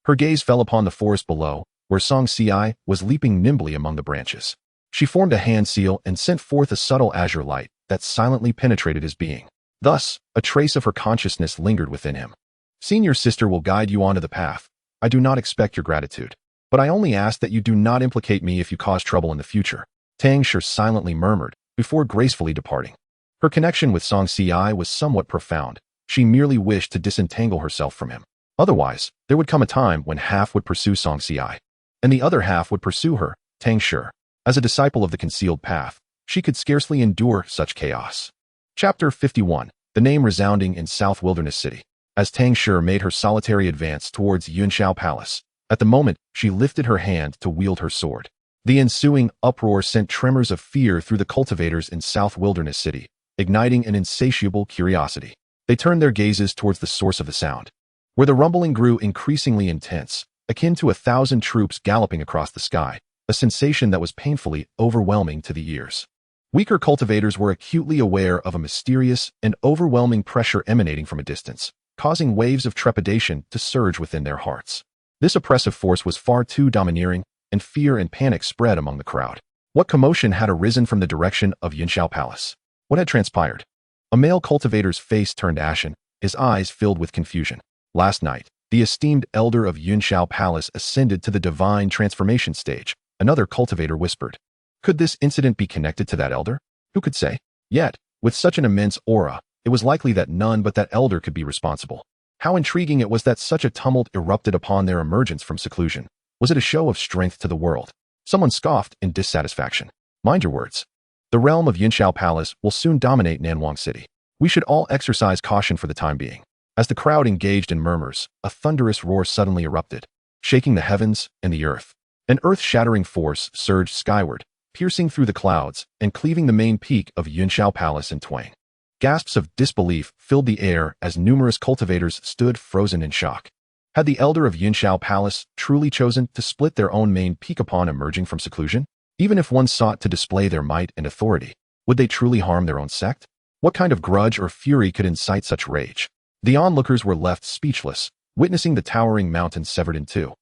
Her gaze fell upon the forest below, where Xianxia was leaping nimbly among the branches. She formed a hand seal and sent forth a subtle azure light that silently penetrated his being. Thus, a trace of her consciousness lingered within him. Senior sister will guide you onto the path. I do not expect your gratitude, but I only ask that you do not implicate me if you cause trouble in the future. Tang Shi silently murmured, before gracefully departing. Her connection with Xianxia was somewhat profound. She merely wished to disentangle herself from him. Otherwise, there would come a time when half would pursue Xianxia, and the other half would pursue her, Tang Shi. As a disciple of the concealed path, she could scarcely endure such chaos. Chapter 51. The name resounding in South Wilderness City. As Tang Shi made her solitary advance towards Yunxiao Palace, at the moment she lifted her hand to wield her sword. The ensuing uproar sent tremors of fear through the cultivators in South Wilderness City, igniting an insatiable curiosity. They turned their gazes towards the source of the sound, where the rumbling grew increasingly intense, akin to 1,000 troops galloping across the sky, a sensation that was painfully overwhelming to the ears. Weaker cultivators were acutely aware of a mysterious and overwhelming pressure emanating from a distance, causing waves of trepidation to surge within their hearts. This oppressive force was far too domineering, and fear and panic spread among the crowd. What commotion had arisen from the direction of Yunxiao Palace? What had transpired? A male cultivator's face turned ashen, his eyes filled with confusion. Last night, the esteemed elder of Yunxiao Palace ascended to the divine transformation stage, another cultivator whispered. Could this incident be connected to that elder? Who could say? Yet, with such an immense aura, it was likely that none but that elder could be responsible. How intriguing it was that such a tumult erupted upon their emergence from seclusion. Was it a show of strength to the world? Someone scoffed in dissatisfaction. Mind your words. The realm of Yunxiao Palace will soon dominate Nanwang City. We should all exercise caution for the time being. As the crowd engaged in murmurs, a thunderous roar suddenly erupted, shaking the heavens and the earth. An earth-shattering force surged skyward, piercing through the clouds and cleaving the main peak of Yunxiao Palace in twain. Gasps of disbelief filled the air as numerous cultivators stood frozen in shock. Had the elder of Yunxiao Palace truly chosen to split their own main peak upon emerging from seclusion? Even if one sought to display their might and authority, would they truly harm their own sect? What kind of grudge or fury could incite such rage? The onlookers were left speechless, witnessing the towering mountain severed in two.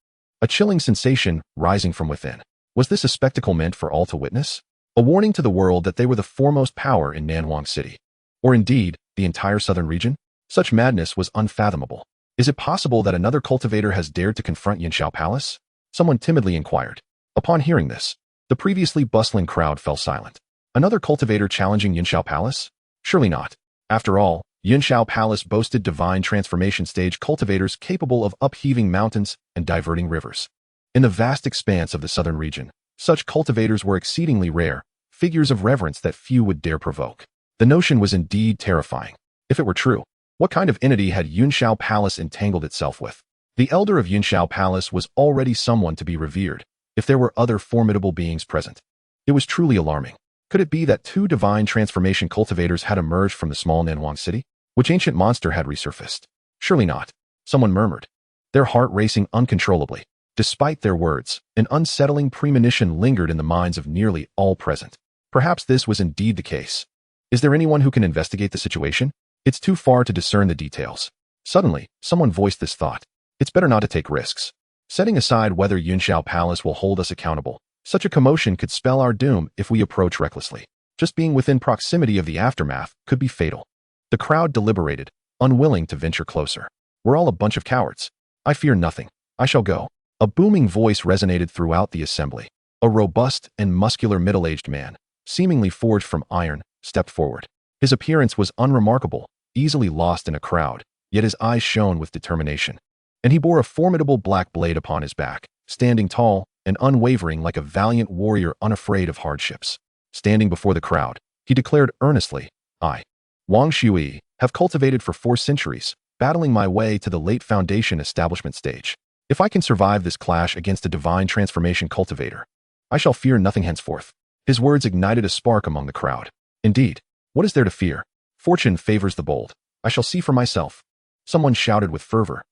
a chilling sensation rising from within. Was this a spectacle meant for all to witness? A warning to the world that they were the foremost power in Nanhuang City? Or indeed, the entire southern region? Such madness was unfathomable. Is it possible that another cultivator has dared to confront Yanxiao Palace? Someone timidly inquired. Upon hearing this, the previously bustling crowd fell silent. Another cultivator challenging Yanxiao Palace? Surely not. After all, Yanxiao Palace boasted divine transformation stage cultivators capable of upheaving mountains and diverting rivers. In the vast expanse of the southern region, such cultivators were exceedingly rare, figures of reverence that few would dare provoke. The notion was indeed terrifying. If it were true, what kind of entity had Yanxiao Palace entangled itself with? The elder of Yanxiao Palace was already someone to be revered, if there were other formidable beings present. It was truly alarming. Could it be that two divine transformation cultivators had emerged from the small Nanhuang city? Which ancient monster had resurfaced? Surely not. Someone murmured, their heart racing uncontrollably. Despite their words, an unsettling premonition lingered in the minds of nearly all present. Perhaps this was indeed the case. Is there anyone who can investigate the situation? It's too far to discern the details. Suddenly, someone voiced this thought. It's better not to take risks. Setting aside whether Yanxiao Palace will hold us accountable, such a commotion could spell our doom if we approach recklessly. Just being within proximity of the aftermath could be fatal. The crowd deliberated, unwilling to venture closer. We're all a bunch of cowards. I fear nothing. I shall go. A booming voice resonated throughout the assembly. A robust and muscular middle-aged man, seemingly forged from iron, stepped forward. His appearance was unremarkable, easily lost in a crowd, yet his eyes shone with determination. And he bore a formidable black blade upon his back, standing tall and unwavering like a valiant warrior unafraid of hardships. Standing before the crowd, he declared earnestly, I, Wang Shui, have cultivated for 4 centuries, battling my way to the late foundation establishment stage. If I can survive this clash against a divine transformation cultivator, I shall fear nothing henceforth. His words ignited a spark among the crowd. Indeed, what is there to fear? Fortune favors the bold. I shall see for myself. Someone shouted with fervor.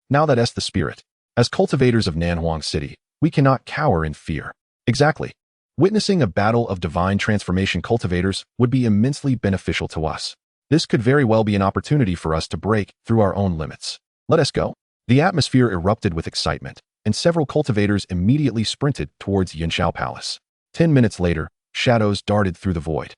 Now that's the spirit. As cultivators of Nanhuang City, we cannot cower in fear. Exactly. Witnessing a battle of divine transformation cultivators would be immensely beneficial to us. This could very well be an opportunity for us to break through our own limits. Let us go. The atmosphere erupted with excitement, and several cultivators immediately sprinted towards Yanxiao Palace. 10 minutes later, shadows darted through the void,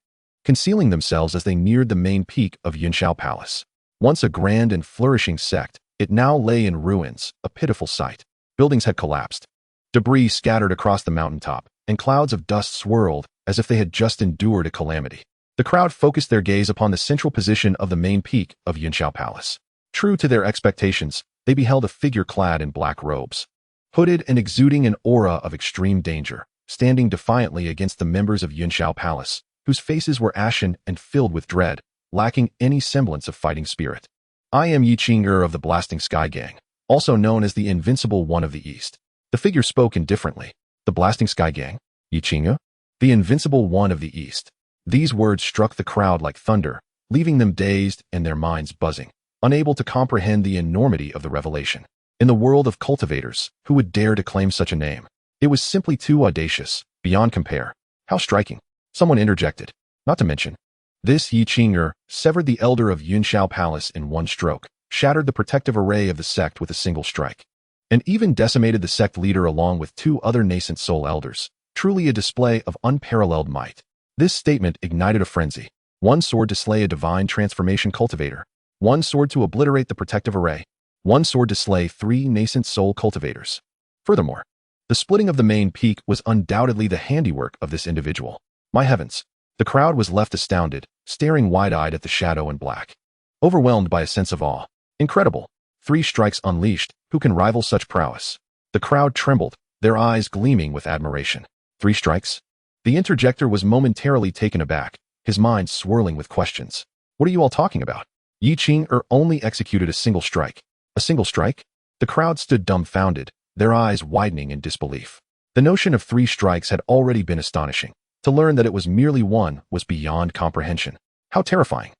concealing themselves as they neared the main peak of Yanxiao Palace. Once a grand and flourishing sect, it now lay in ruins, a pitiful sight. Buildings had collapsed. Debris scattered across the mountaintop, and clouds of dust swirled as if they had just endured a calamity. The crowd focused their gaze upon the central position of the main peak of Yanxiao Palace. True to their expectations, they beheld a figure clad in black robes, hooded and exuding an aura of extreme danger, standing defiantly against the members of Yanxiao Palace, whose faces were ashen and filled with dread, lacking any semblance of fighting spirit. I am Yi Qing'er of the Blasting Sky Gang, also known as the Invincible One of the East. The figure spoke indifferently. The Blasting Sky Gang? Yi Qing'er? The Invincible One of the East. These words struck the crowd like thunder, leaving them dazed and their minds buzzing, unable to comprehend the enormity of the revelation. In the world of cultivators, who would dare to claim such a name? It was simply too audacious, beyond compare. How striking. Someone interjected. Not to mention, this Yi Qing'er severed the elder of Yanxiao Palace in one stroke, shattered the protective array of the sect with a single strike, and even decimated the sect leader along with 2 other nascent soul elders. Truly a display of unparalleled might. This statement ignited a frenzy. 1 sword to slay a divine transformation cultivator. 1 sword to obliterate the protective array. 1 sword to slay 3 nascent soul cultivators. Furthermore, the splitting of the main peak was undoubtedly the handiwork of this individual. My heavens! The crowd was left astounded, staring wide-eyed at the shadow in black, overwhelmed by a sense of awe. Incredible! 3 strikes unleashed. Who can rival such prowess? The crowd trembled, their eyes gleaming with admiration. 3 strikes? The interjector was momentarily taken aback, his mind swirling with questions. What are you all talking about? Yi Qing'er only executed a single strike. A single strike? The crowd stood dumbfounded, their eyes widening in disbelief. The notion of 3 strikes had already been astonishing. To learn that it was merely 1 was beyond comprehension. How terrifying!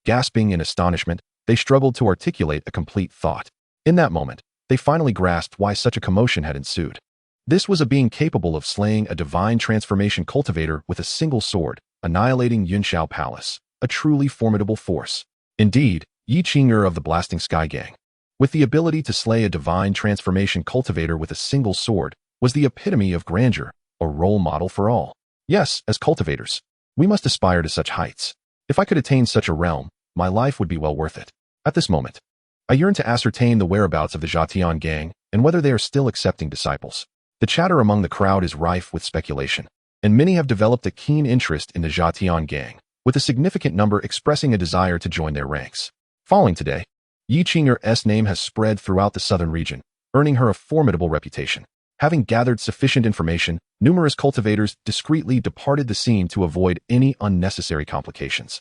Gasping in astonishment, they struggled to articulate a complete thought. In that moment, they finally grasped why such a commotion had ensued. This was a being capable of slaying a divine transformation cultivator with a single sword, annihilating Yanxiao Palace, a truly formidable force. Indeed, Yi Qing'er of the Blasting Sky Gang. with the ability to slay a divine transformation cultivator with a single sword, was the epitome of grandeur, a role model for all. Yes, as cultivators, we must aspire to such heights. If I could attain such a realm, my life would be well worth it. At this moment, I yearn to ascertain the whereabouts of the Xiatian gang and whether they are still accepting disciples. The chatter among the crowd is rife with speculation, and many have developed a keen interest in the Xiatian gang, with a significant number expressing a desire to join their ranks. Following today, Yi Qing'er's name has spread throughout the southern region, earning her a formidable reputation. Having gathered sufficient information, numerous cultivators discreetly departed the scene to avoid any unnecessary complications.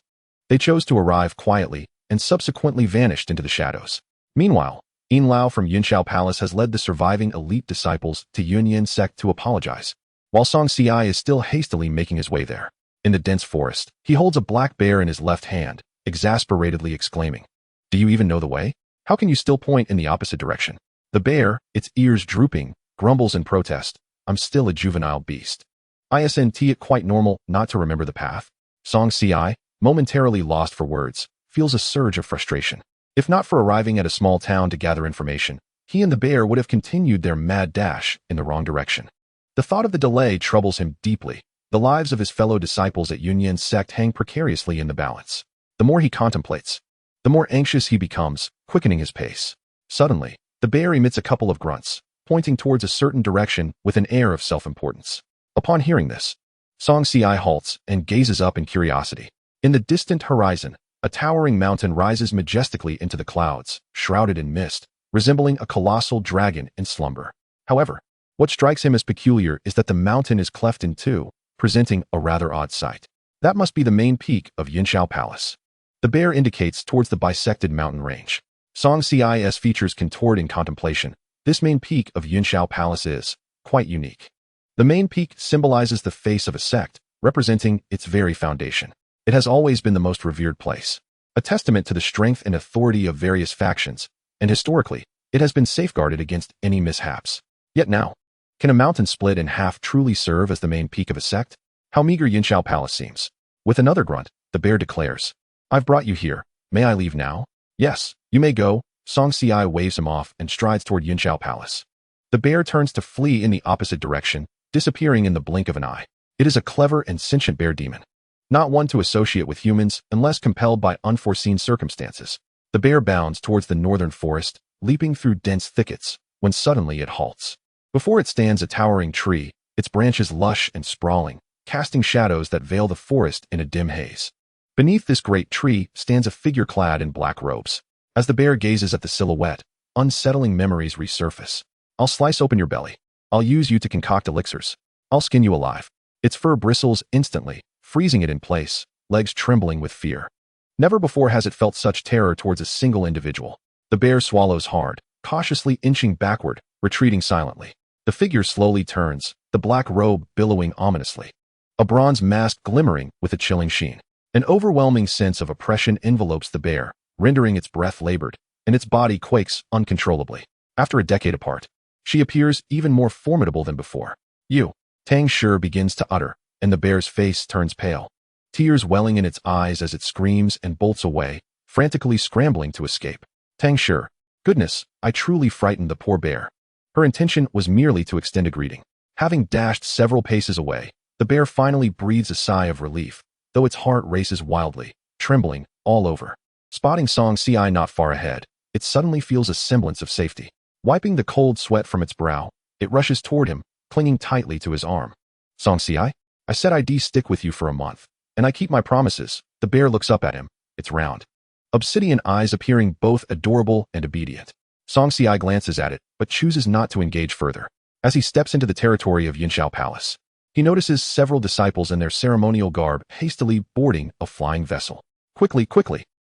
They chose to arrive quietly and subsequently vanished into the shadows. Meanwhile, Yin Lao from Yunxiao Palace has led the surviving elite disciples to Yunyan sect to apologize, while Xianxia is still hastily making his way there. In the dense forest, he holds a black bear in his left hand, exasperatedly exclaiming, "Do you even know the way? How can you still point in the opposite direction?" The bear, its ears drooping, grumbles in protest, "I'm still a juvenile beast. Isn't it quite normal not to remember the path?" Xianxia, momentarily lost for words, feels a surge of frustration. If not for arriving at a small town to gather information, he and the bear would have continued their mad dash in the wrong direction. The thought of the delay troubles him deeply. The lives of his fellow disciples at Yunyan sect hang precariously in the balance. The more he contemplates, the more anxious he becomes, quickening his pace. Suddenly, the bear emits a couple of grunts, pointing towards a certain direction with an air of self-importance. Upon hearing this, Xianxia halts and gazes up in curiosity. In the distant horizon, a towering mountain rises majestically into the clouds, shrouded in mist, resembling a colossal dragon in slumber. However, what strikes him as peculiar is that the mountain is cleft in two, presenting a rather odd sight. That must be the main peak of Yunxiao Palace. The bear indicates towards the bisected mountain range. Xianxia's features contort in contemplation. This main peak of Yunxiao Palace is quite unique. The main peak symbolizes the face of a sect, representing its very foundation. It has always been the most revered place, a testament to the strength and authority of various factions, and historically, it has been safeguarded against any mishaps. Yet now, can a mountain split in half truly serve as the main peak of a sect? How meager Yunxiao Palace seems. With another grunt, the bear declares, "I've brought you here. May I leave now?" "Yes, you may go." Xianxia waves him off and strides toward Yunxiao Palace. The bear turns to flee in the opposite direction, disappearing in the blink of an eye. It is a clever and sentient bear demon, not one to associate with humans unless compelled by unforeseen circumstances. The bear bounds towards the northern forest, leaping through dense thickets, when suddenly it halts. Before it stands a towering tree, its branches lush and sprawling, casting shadows that veil the forest in a dim haze. Beneath this great tree stands a figure clad in black robes. As the bear gazes at the silhouette, unsettling memories resurface. "I'll slice open your belly. I'll use you to concoct elixirs. I'll skin you alive." Its fur bristles instantly, freezing it in place, legs trembling with fear. Never before has it felt such terror towards a single individual. The bear swallows hard, cautiously inching backward, retreating silently. The figure slowly turns, the black robe billowing ominously. A bronze mask glimmering with a chilling sheen. An overwhelming sense of oppression envelopes the bear, rendering its breath labored, and its body quakes uncontrollably. After a decade apart, she appears even more formidable than before. "You," Tang Shi begins to utter, and the bear's face turns pale, tears welling in its eyes as it screams and bolts away, frantically scrambling to escape. Tang Shi, goodness, I truly frightened the poor bear. Her intention was merely to extend a greeting. Having dashed several paces away, the bear finally breathes a sigh of relief, though its heart races wildly, trembling all over. Spotting Xianxia not far ahead, it suddenly feels a semblance of safety. Wiping the cold sweat from its brow, it rushes toward him, clinging tightly to his arm. "Xianxia, I said I'd stick with you for a month, and I keep my promises." The bear looks up at him, its round, obsidian eyes appearing both adorable and obedient. Xianxia glances at it, but chooses not to engage further. As he steps into the territory of Yunxiao Palace, he notices several disciples in their ceremonial garb hastily boarding a flying vessel. Quickly,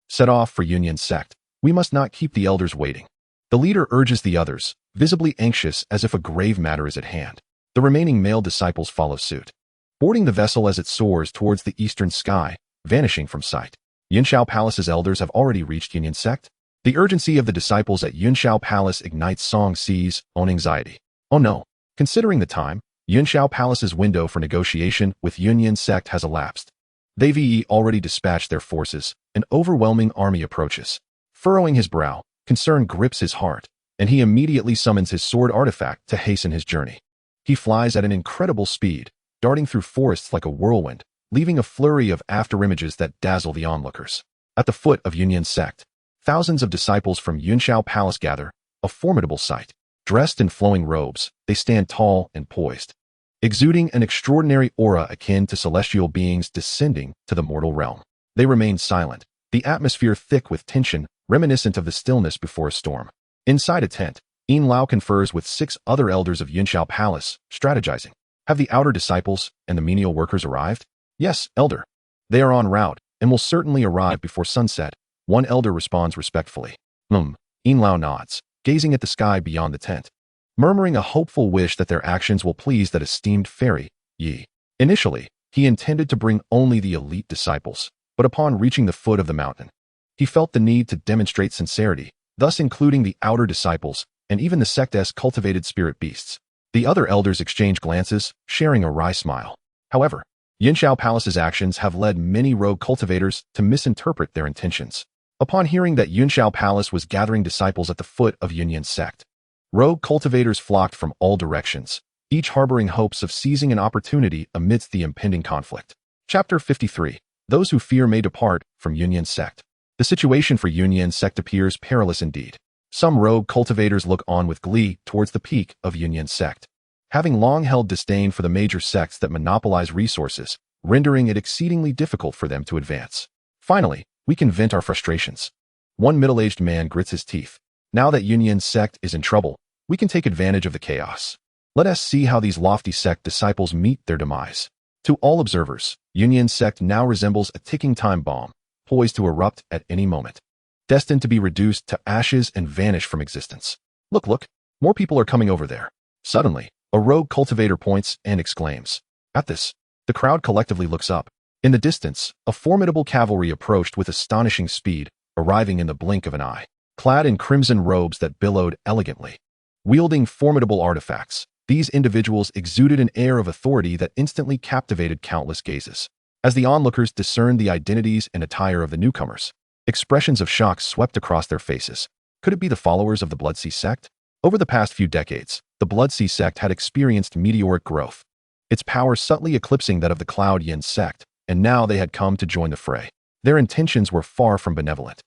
set off for Yunyan sect. We must not keep the elders waiting." The leader urges the others, visibly anxious as if a grave matter is at hand. The remaining male disciples follow suit, boarding the vessel as it soars towards the eastern sky, vanishing from sight. Yunxiao Palace's elders have already reached Yunyan sect. The urgency of the disciples at Yunxiao Palace ignites Xianxia's own anxiety. Oh no, considering the time, Yunxiao Palace's window for negotiation with Yunyan sect has elapsed. They've already dispatched their forces. An overwhelming army approaches. Furrowing his brow, Concern grips his heart, and he immediately summons his sword artifact to hasten his journey. He flies at an incredible speed, darting through forests like a whirlwind, leaving a flurry of afterimages that dazzle the onlookers. At the foot of Yunyan's sect, thousands of disciples from Yunxiao Palace gather, a formidable sight. Dressed in flowing robes, they stand tall and poised, exuding an extraordinary aura akin to celestial beings descending to the mortal realm. They remain silent, the atmosphere thick with tension, reminiscent of the stillness before a storm. Inside a tent, Yin Lao confers with 6 other elders of Yunxiao Palace, strategizing. Have the outer disciples and the menial workers arrived? Yes, elder. They are en route, and will certainly arrive before sunset. One elder responds respectfully. Yin Lao nods, gazing at the sky beyond the tent, murmuring a hopeful wish that their actions will please that esteemed fairy, Yi. Initially, he intended to bring only the elite disciples, but upon reaching the foot of the mountain, he felt the need to demonstrate sincerity, thus including the outer disciples and even the sect's cultivated spirit beasts. The other elders exchange glances, sharing a wry smile. However, Yunxiao Palace's actions have led many rogue cultivators to misinterpret their intentions. Upon hearing that Yunxiao Palace was gathering disciples at the foot of Yunyan's sect, rogue cultivators flocked from all directions, each harboring hopes of seizing an opportunity amidst the impending conflict. Chapter 53. Those who fear may depart from Yunyan's sect. The situation for Yunyan's sect appears perilous indeed. Some rogue cultivators look on with glee towards the peak of Yunyan's sect, having long held disdain for the major sects that monopolize resources, rendering it exceedingly difficult for them to advance. Finally, we can vent our frustrations. One middle-aged man grits his teeth. Now that Yunyan's sect is in trouble, we can take advantage of the chaos. Let us see how these lofty sect disciples meet their demise. To all observers, Yunyan's sect now resembles a ticking time bomb, poised to erupt at any moment, destined to be reduced to ashes and vanish from existence. Look, more people are coming over there. Suddenly, a rogue cultivator points and exclaims. At this, the crowd collectively looks up. In the distance, a formidable cavalry approached with astonishing speed, arriving in the blink of an eye, clad in crimson robes that billowed elegantly. Wielding formidable artifacts, these individuals exuded an air of authority that instantly captivated countless gazes. As the onlookers discerned the identities and attire of the newcomers, expressions of shock swept across their faces. Could it be the followers of the Blood Sea sect? Over the past few decades, the Blood Sea sect had experienced meteoric growth, its power subtly eclipsing that of the Cloud Yin sect, and now they had come to join the fray. Their intentions were far from benevolent.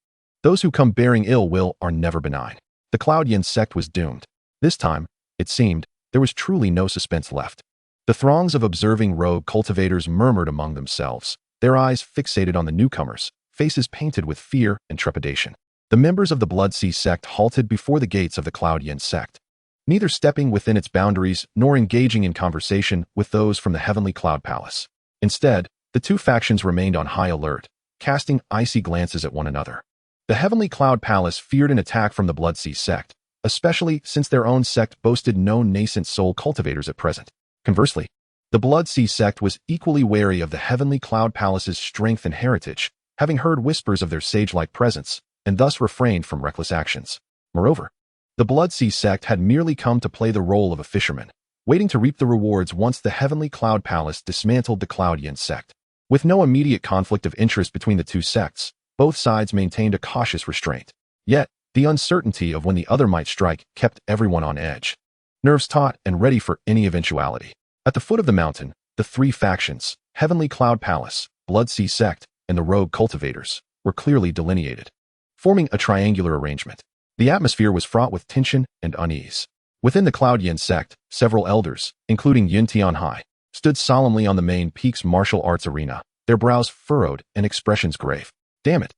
Those who come bearing ill will are never benign. The Cloud Yin sect was doomed. This time, it seemed, there was truly no suspense left. The throngs of observing rogue cultivators murmured among themselves, their eyes fixated on the newcomers, faces painted with fear and trepidation. The members of the Blood Sea sect halted before the gates of the Cloud Yin sect, neither stepping within its boundaries nor engaging in conversation with those from the Heavenly Cloud Palace. Instead, the two factions remained on high alert, casting icy glances at one another. The Heavenly Cloud Palace feared an attack from the Blood Sea sect, especially since their own sect boasted no nascent soul cultivators at present. Conversely, the Blood Sea sect was equally wary of the Heavenly Cloud Palace's strength and heritage, having heard whispers of their sage-like presence, and thus refrained from reckless actions. Moreover, the Blood Sea sect had merely come to play the role of a fisherman, waiting to reap the rewards once the Heavenly Cloud Palace dismantled the Cloud Yin sect. With no immediate conflict of interest between the two sects, both sides maintained a cautious restraint. Yet, the uncertainty of when the other might strike kept everyone on edge, nerves taut and ready for any eventuality. At the foot of the mountain, the three factions, Heavenly Cloud Palace, Blood Sea sect, and the rogue cultivators, were clearly delineated, forming a triangular arrangement. The atmosphere was fraught with tension and unease. Within the Cloud Yin sect, several elders, including Yun Tianhai, stood solemnly on the main peak's martial arts arena, their brows furrowed and expressions grave. Damn it!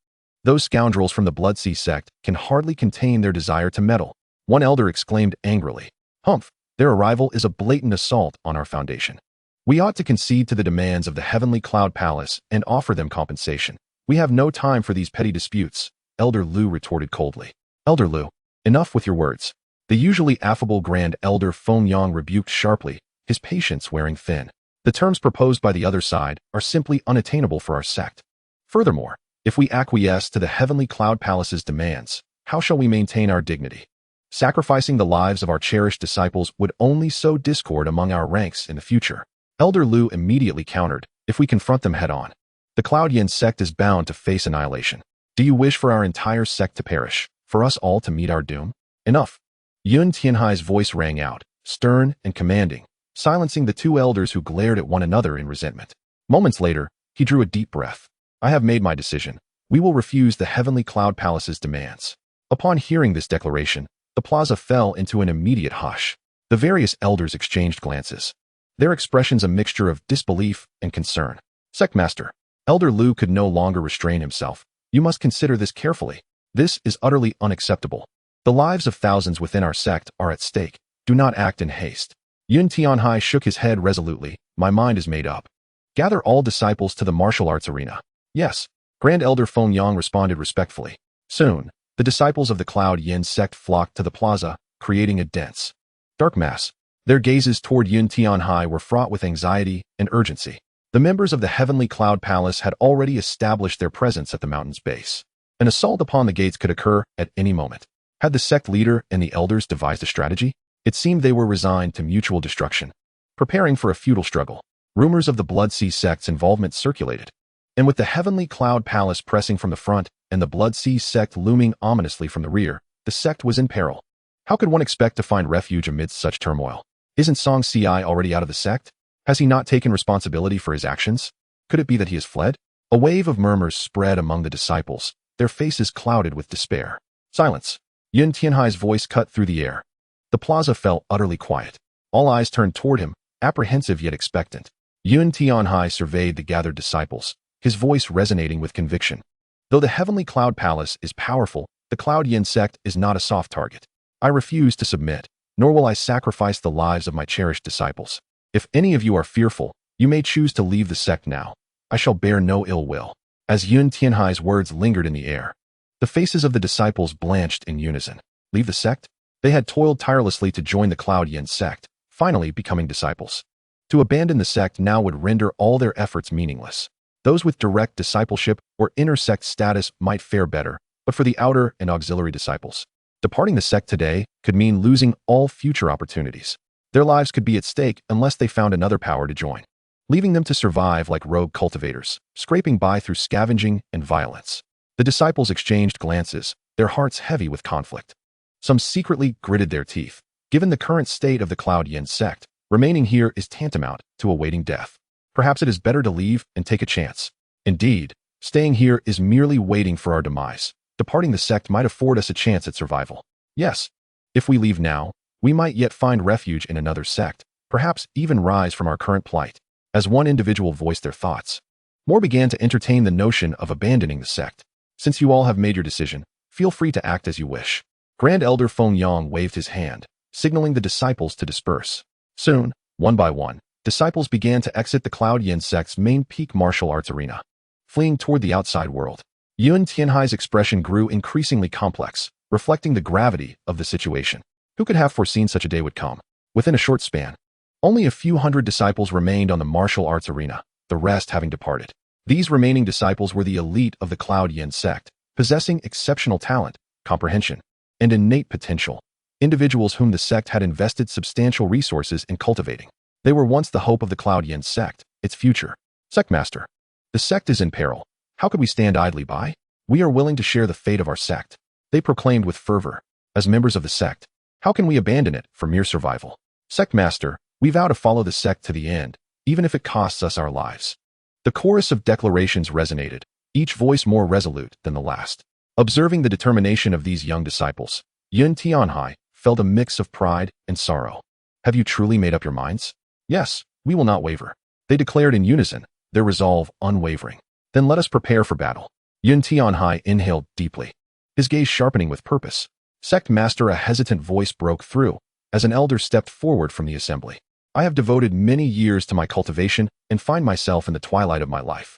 Those scoundrels from the Blood Sea sect can hardly contain their desire to meddle. One elder exclaimed angrily. Humph! Their arrival is a blatant assault on our foundation. We ought to concede to the demands of the Heavenly Cloud Palace and offer them compensation. We have no time for these petty disputes, Elder Lu retorted coldly. Elder Lu, enough with your words. The usually affable Grand Elder Feng Yang rebuked sharply, his patience wearing thin. The terms proposed by the other side are simply unattainable for our sect. Furthermore, if we acquiesce to the Heavenly Cloud Palace's demands, how shall we maintain our dignity? Sacrificing the lives of our cherished disciples would only sow discord among our ranks in the future. Elder Lu immediately countered, if we confront them head-on, the Cloud Yin sect is bound to face annihilation. Do you wish for our entire sect to perish? for us all to meet our doom? Enough. Yun Tianhai's voice rang out, stern and commanding, silencing the two elders who glared at one another in resentment. Moments later, he drew a deep breath. I have made my decision. We will refuse the Heavenly Cloud Palace's demands. Upon hearing this declaration, the plaza fell into an immediate hush. The various elders exchanged glances, their expressions a mixture of disbelief and concern. Sectmaster, Elder Lu could no longer restrain himself. You must consider this carefully. This is utterly unacceptable. The lives of thousands within our sect are at stake. Do not act in haste. Yun Tianhai shook his head resolutely. My mind is made up. Gather all disciples to the martial arts arena. Yes. Grand Elder Feng Yang responded respectfully. Soon, the disciples of the Cloud Yin sect flocked to the plaza, creating a dense, dark mass. Their gazes toward Yun Tianhai were fraught with anxiety and urgency. The members of the Heavenly Cloud Palace had already established their presence at the mountain's base. An assault upon the gates could occur at any moment. Had the sect leader and the elders devised a strategy? It seemed they were resigned to mutual destruction, preparing for a futile struggle. Rumors of the Blood Sea sect's involvement circulated, and with the Heavenly Cloud Palace pressing from the front and the Blood Sea sect looming ominously from the rear, the sect was in peril. How could one expect to find refuge amidst such turmoil? Isn't xianxia already out of the sect? Has he not taken responsibility for his actions? Could it be that he has fled? A wave of murmurs spread among the disciples, their faces clouded with despair. Silence. Yun Tianhai's voice cut through the air. The plaza fell utterly quiet. All eyes turned toward him, apprehensive yet expectant. Yun Tianhai surveyed the gathered disciples, his voice resonating with conviction. Though the Heavenly Cloud Palace is powerful, the Cloud Yin sect is not a soft target. I refuse to submit, nor will I sacrifice the lives of my cherished disciples. If any of you are fearful, you may choose to leave the sect now. I shall bear no ill will. As Yun Tianhai's words lingered in the air, the faces of the disciples blanched in unison. Leave the sect? They had toiled tirelessly to join the Cloud Yin sect, finally becoming disciples. To abandon the sect now would render all their efforts meaningless. Those with direct discipleship or inter-sect status might fare better, but for the outer and auxiliary disciples, departing the sect today could mean losing all future opportunities. Their lives could be at stake unless they found another power to join, leaving them to survive like rogue cultivators, scraping by through scavenging and violence. The disciples exchanged glances, their hearts heavy with conflict. Some secretly gritted their teeth. Given the current state of the Cloud Yin sect, remaining here is tantamount to awaiting death. Perhaps it is better to leave and take a chance. Indeed, staying here is merely waiting for our demise. Departing the sect might afford us a chance at survival. Yes, if we leave now, we might yet find refuge in another sect, perhaps even rise from our current plight. As one individual voiced their thoughts, more began to entertain the notion of abandoning the sect. Since you all have made your decision, feel free to act as you wish. Grand Elder Feng Yang waved his hand, signaling the disciples to disperse. Soon, one by one, disciples began to exit the Cloud Yin sect's main peak martial arts arena, fleeing toward the outside world. Yun Tianhai's expression grew increasingly complex, reflecting the gravity of the situation. Who could have foreseen such a day would come? Within a short span, only a few hundred disciples remained on the martial arts arena, the rest having departed. These remaining disciples were the elite of the Cloud Yin sect, possessing exceptional talent, comprehension, and innate potential, individuals whom the sect had invested substantial resources in cultivating. They were once the hope of the Cloud Yin sect, its future. Sectmaster, the sect is in peril. How could we stand idly by? We are willing to share the fate of our sect, they proclaimed with fervor. As members of the sect, how can we abandon it for mere survival? Sectmaster, we vow to follow the sect to the end, even if it costs us our lives. The chorus of declarations resonated, each voice more resolute than the last. Observing the determination of these young disciples, Yun Tianhai felt a mix of pride and sorrow. Have you truly made up your minds? Yes, we will not waver. They declared in unison, their resolve unwavering. Then let us prepare for battle. Yun Tianhai inhaled deeply, his gaze sharpening with purpose. Sect Master, a hesitant voice broke through, as an elder stepped forward from the assembly. I have devoted many years to my cultivation and find myself in the twilight of my life.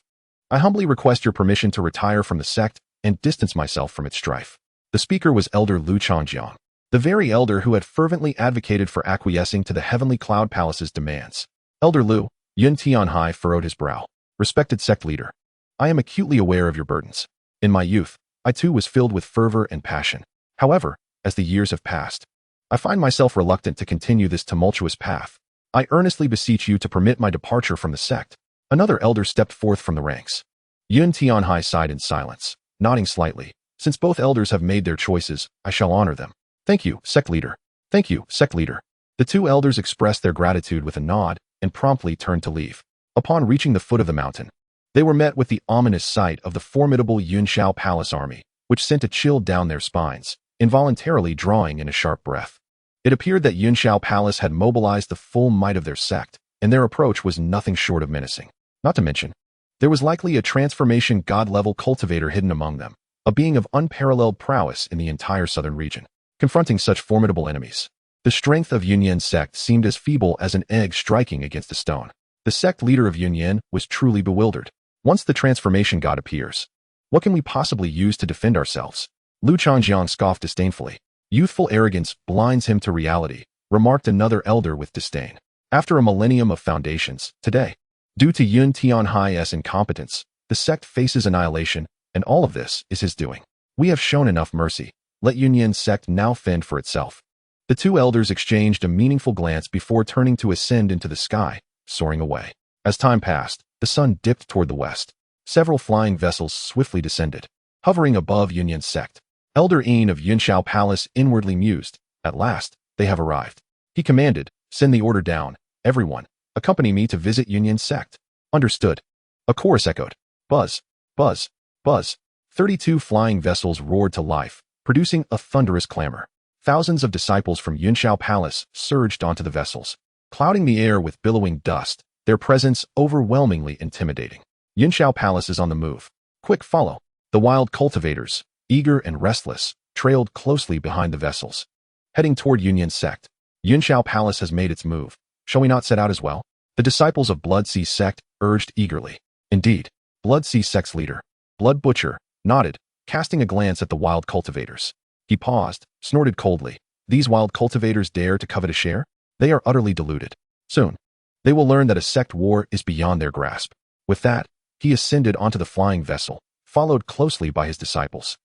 I humbly request your permission to retire from the sect and distance myself from its strife. The speaker was Elder Lu Changjiang, the very elder who had fervently advocated for acquiescing to the Heavenly Cloud Palace's demands. Elder Lu, Yun Tianhai furrowed his brow. Respected sect leader, I am acutely aware of your burdens. In my youth, I too was filled with fervor and passion. However, as the years have passed, I find myself reluctant to continue this tumultuous path. I earnestly beseech you to permit my departure from the sect. Another elder stepped forth from the ranks. Yun Tianhai sighed in silence, nodding slightly. Since both elders have made their choices, I shall honor them. Thank you, sect leader. Thank you, sect leader. The two elders expressed their gratitude with a nod and promptly turned to leave. Upon reaching the foot of the mountain, they were met with the ominous sight of the formidable Xianxiao Palace army, which sent a chill down their spines, involuntarily drawing in a sharp breath. It appeared that Xianxiao Palace had mobilized the full might of their sect, and their approach was nothing short of menacing. Not to mention, there was likely a transformation god-level cultivator hidden among them, a being of unparalleled prowess in the entire southern region. Confronting such formidable enemies, the strength of Yunyan's sect seemed as feeble as an egg striking against a stone. The sect leader of Yunyan was truly bewildered. Once the transformation god appears, what can we possibly use to defend ourselves? Lu Changjiang scoffed disdainfully. Youthful arrogance blinds him to reality, remarked another elder with disdain. After a millennium of foundations, today, due to Yun Tianhai's incompetence, the sect faces annihilation, and all of this is his doing. We have shown enough mercy. Let Yunyan's sect now fend for itself. The two elders exchanged a meaningful glance before turning to ascend into the sky, soaring away. As time passed, the sun dipped toward the west. Several flying vessels swiftly descended, hovering above Yunyan's sect. Elder Yin of Xianxiao Palace inwardly mused, "At last, they have arrived." He commanded, "Send the order down. Everyone, accompany me to visit Yunyan's sect." Understood. A chorus echoed. Buzz, buzz, buzz. 32 flying vessels roared to life, producing a thunderous clamor. Thousands of disciples from Xianxiao Palace surged onto the vessels, clouding the air with billowing dust, their presence overwhelmingly intimidating. Xianxiao Palace is on the move. Quick, follow. The wild cultivators, eager and restless, trailed closely behind the vessels. Heading toward Yunyan's sect, Xianxiao Palace has made its move. Shall we not set out as well? The disciples of Blood Sea sect urged eagerly. Indeed, Blood Sea sect's leader, Blood Butcher, nodded, casting a glance at the wild cultivators. He paused, snorted coldly. These wild cultivators dare to covet a share? They are utterly deluded. Soon, they will learn that a sect war is beyond their grasp. With that, he ascended onto the flying vessel, followed closely by his disciples.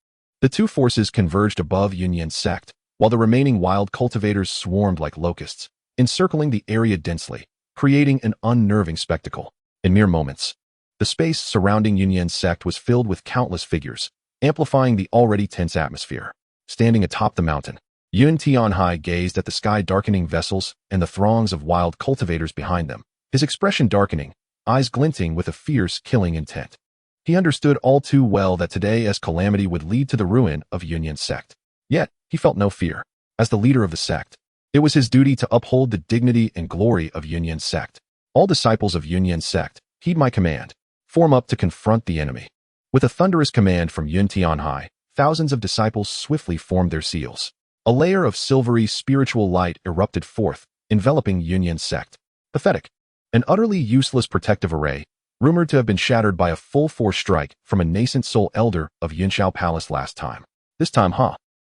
The two forces converged above Yunyan's sect, while the remaining wild cultivators swarmed like locusts, encircling the area densely, creating an unnerving spectacle. In mere moments, the space surrounding Yunyan's sect was filled with countless figures, amplifying the already tense atmosphere. Standing atop the mountain, Yun Tianhai gazed at the sky-darkening vessels and the throngs of wild cultivators behind them, his expression darkening, eyes glinting with a fierce, killing intent. He understood all too well that today's calamity would lead to the ruin of Yunyan's sect. Yet, he felt no fear. As the leader of the sect, it was his duty to uphold the dignity and glory of Yunyan's sect. All disciples of Yunyan's sect, heed my command. Form up to confront the enemy. With a thunderous command from Yun Tianhai, thousands of disciples swiftly formed their seals. A layer of silvery spiritual light erupted forth, enveloping Yunyan's sect. Pathetic. An utterly useless protective array, rumored to have been shattered by a full-force strike from a nascent soul elder of Xianxiao Palace last time. This time,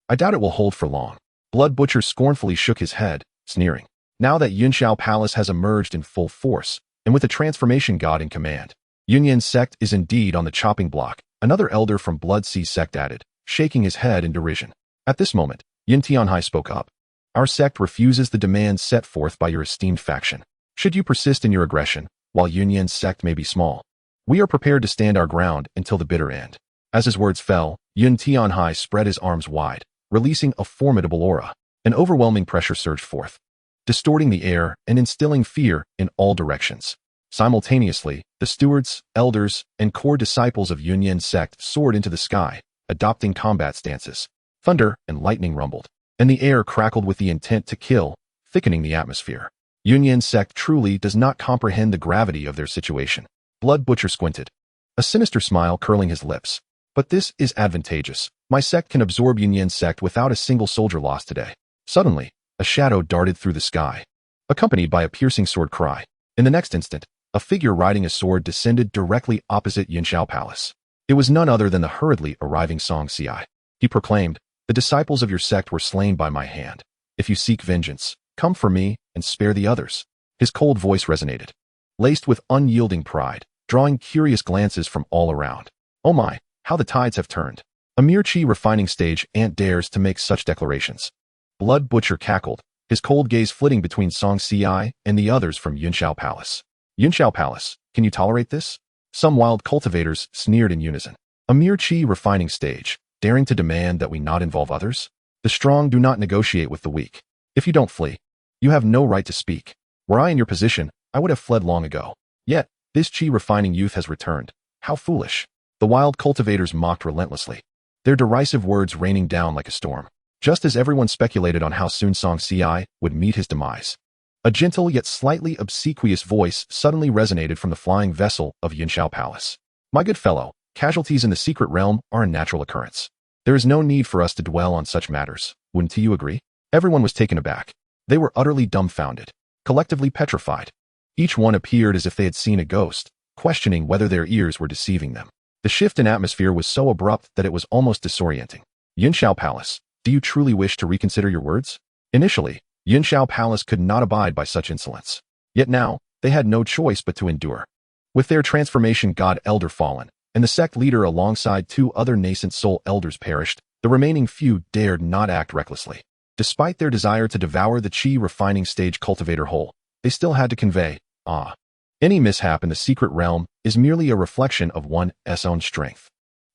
I doubt it will hold for long. Blood Butcher scornfully shook his head, sneering. Now that Xianxiao Palace has emerged in full force, and with a transformation god in command, Yunyan's sect is indeed on the chopping block, another elder from Blood Sea sect added, shaking his head in derision. At this moment, Yun Tianhai spoke up. Our sect refuses the demands set forth by your esteemed faction. Should you persist in your aggression, while Yunyan's sect may be small, we are prepared to stand our ground until the bitter end. As his words fell, Yun Tianhai spread his arms wide, releasing a formidable aura. An overwhelming pressure surged forth, distorting the air and instilling fear in all directions. Simultaneously, the stewards, elders, and core disciples of Yunyan's sect soared into the sky, adopting combat stances. Thunder and lightning rumbled, and the air crackled with the intent to kill, thickening the atmosphere. Yunyan's sect truly does not comprehend the gravity of their situation. Blood Butcher squinted, a sinister smile curling his lips. But this is advantageous. My sect can absorb Yunyan's sect without a single soldier lost today. Suddenly, a shadow darted through the sky, accompanied by a piercing sword cry. In the next instant, a figure riding a sword descended directly opposite Xianxiao Palace. It was none other than the hurriedly arriving xianxia. He proclaimed, "The disciples of your sect were slain by my hand. If you seek vengeance, come for me and spare the others." His cold voice resonated, laced with unyielding pride, drawing curious glances from all around. Oh my, how the tides have turned. A mere chi refining stage ant dares to make such declarations. Blood Butcher cackled, his cold gaze flitting between xianxia and the others from Xianxiao Palace. Xianxiao Palace, can you tolerate this? Some wild cultivators sneered in unison. A mere chi refining stage, daring to demand that we not involve others? The strong do not negotiate with the weak. If you don't flee, you have no right to speak. Were I in your position, I would have fled long ago. Yet, this chi-refining youth has returned. How foolish. The wild cultivators mocked relentlessly, their derisive words raining down like a storm. Just as everyone speculated on how soon xianxia would meet his demise, a gentle yet slightly obsequious voice suddenly resonated from the flying vessel of Xianxiao Palace. My good fellow, casualties in the secret realm are a natural occurrence. There is no need for us to dwell on such matters. Wouldn't you agree? Everyone was taken aback. They were utterly dumbfounded, collectively petrified. Each one appeared as if they had seen a ghost, questioning whether their ears were deceiving them. The shift in atmosphere was so abrupt that it was almost disorienting. Xianxiao Palace, do you truly wish to reconsider your words? Initially, Xianxiao Palace could not abide by such insolence. Yet now, they had no choice but to endure. With their transformation god elder fallen, and the sect leader alongside 2 other nascent soul elders perished, the remaining few dared not act recklessly. Despite their desire to devour the chi refining stage cultivator whole, they still had to convey, any mishap in the secret realm is merely a reflection of one's own strength.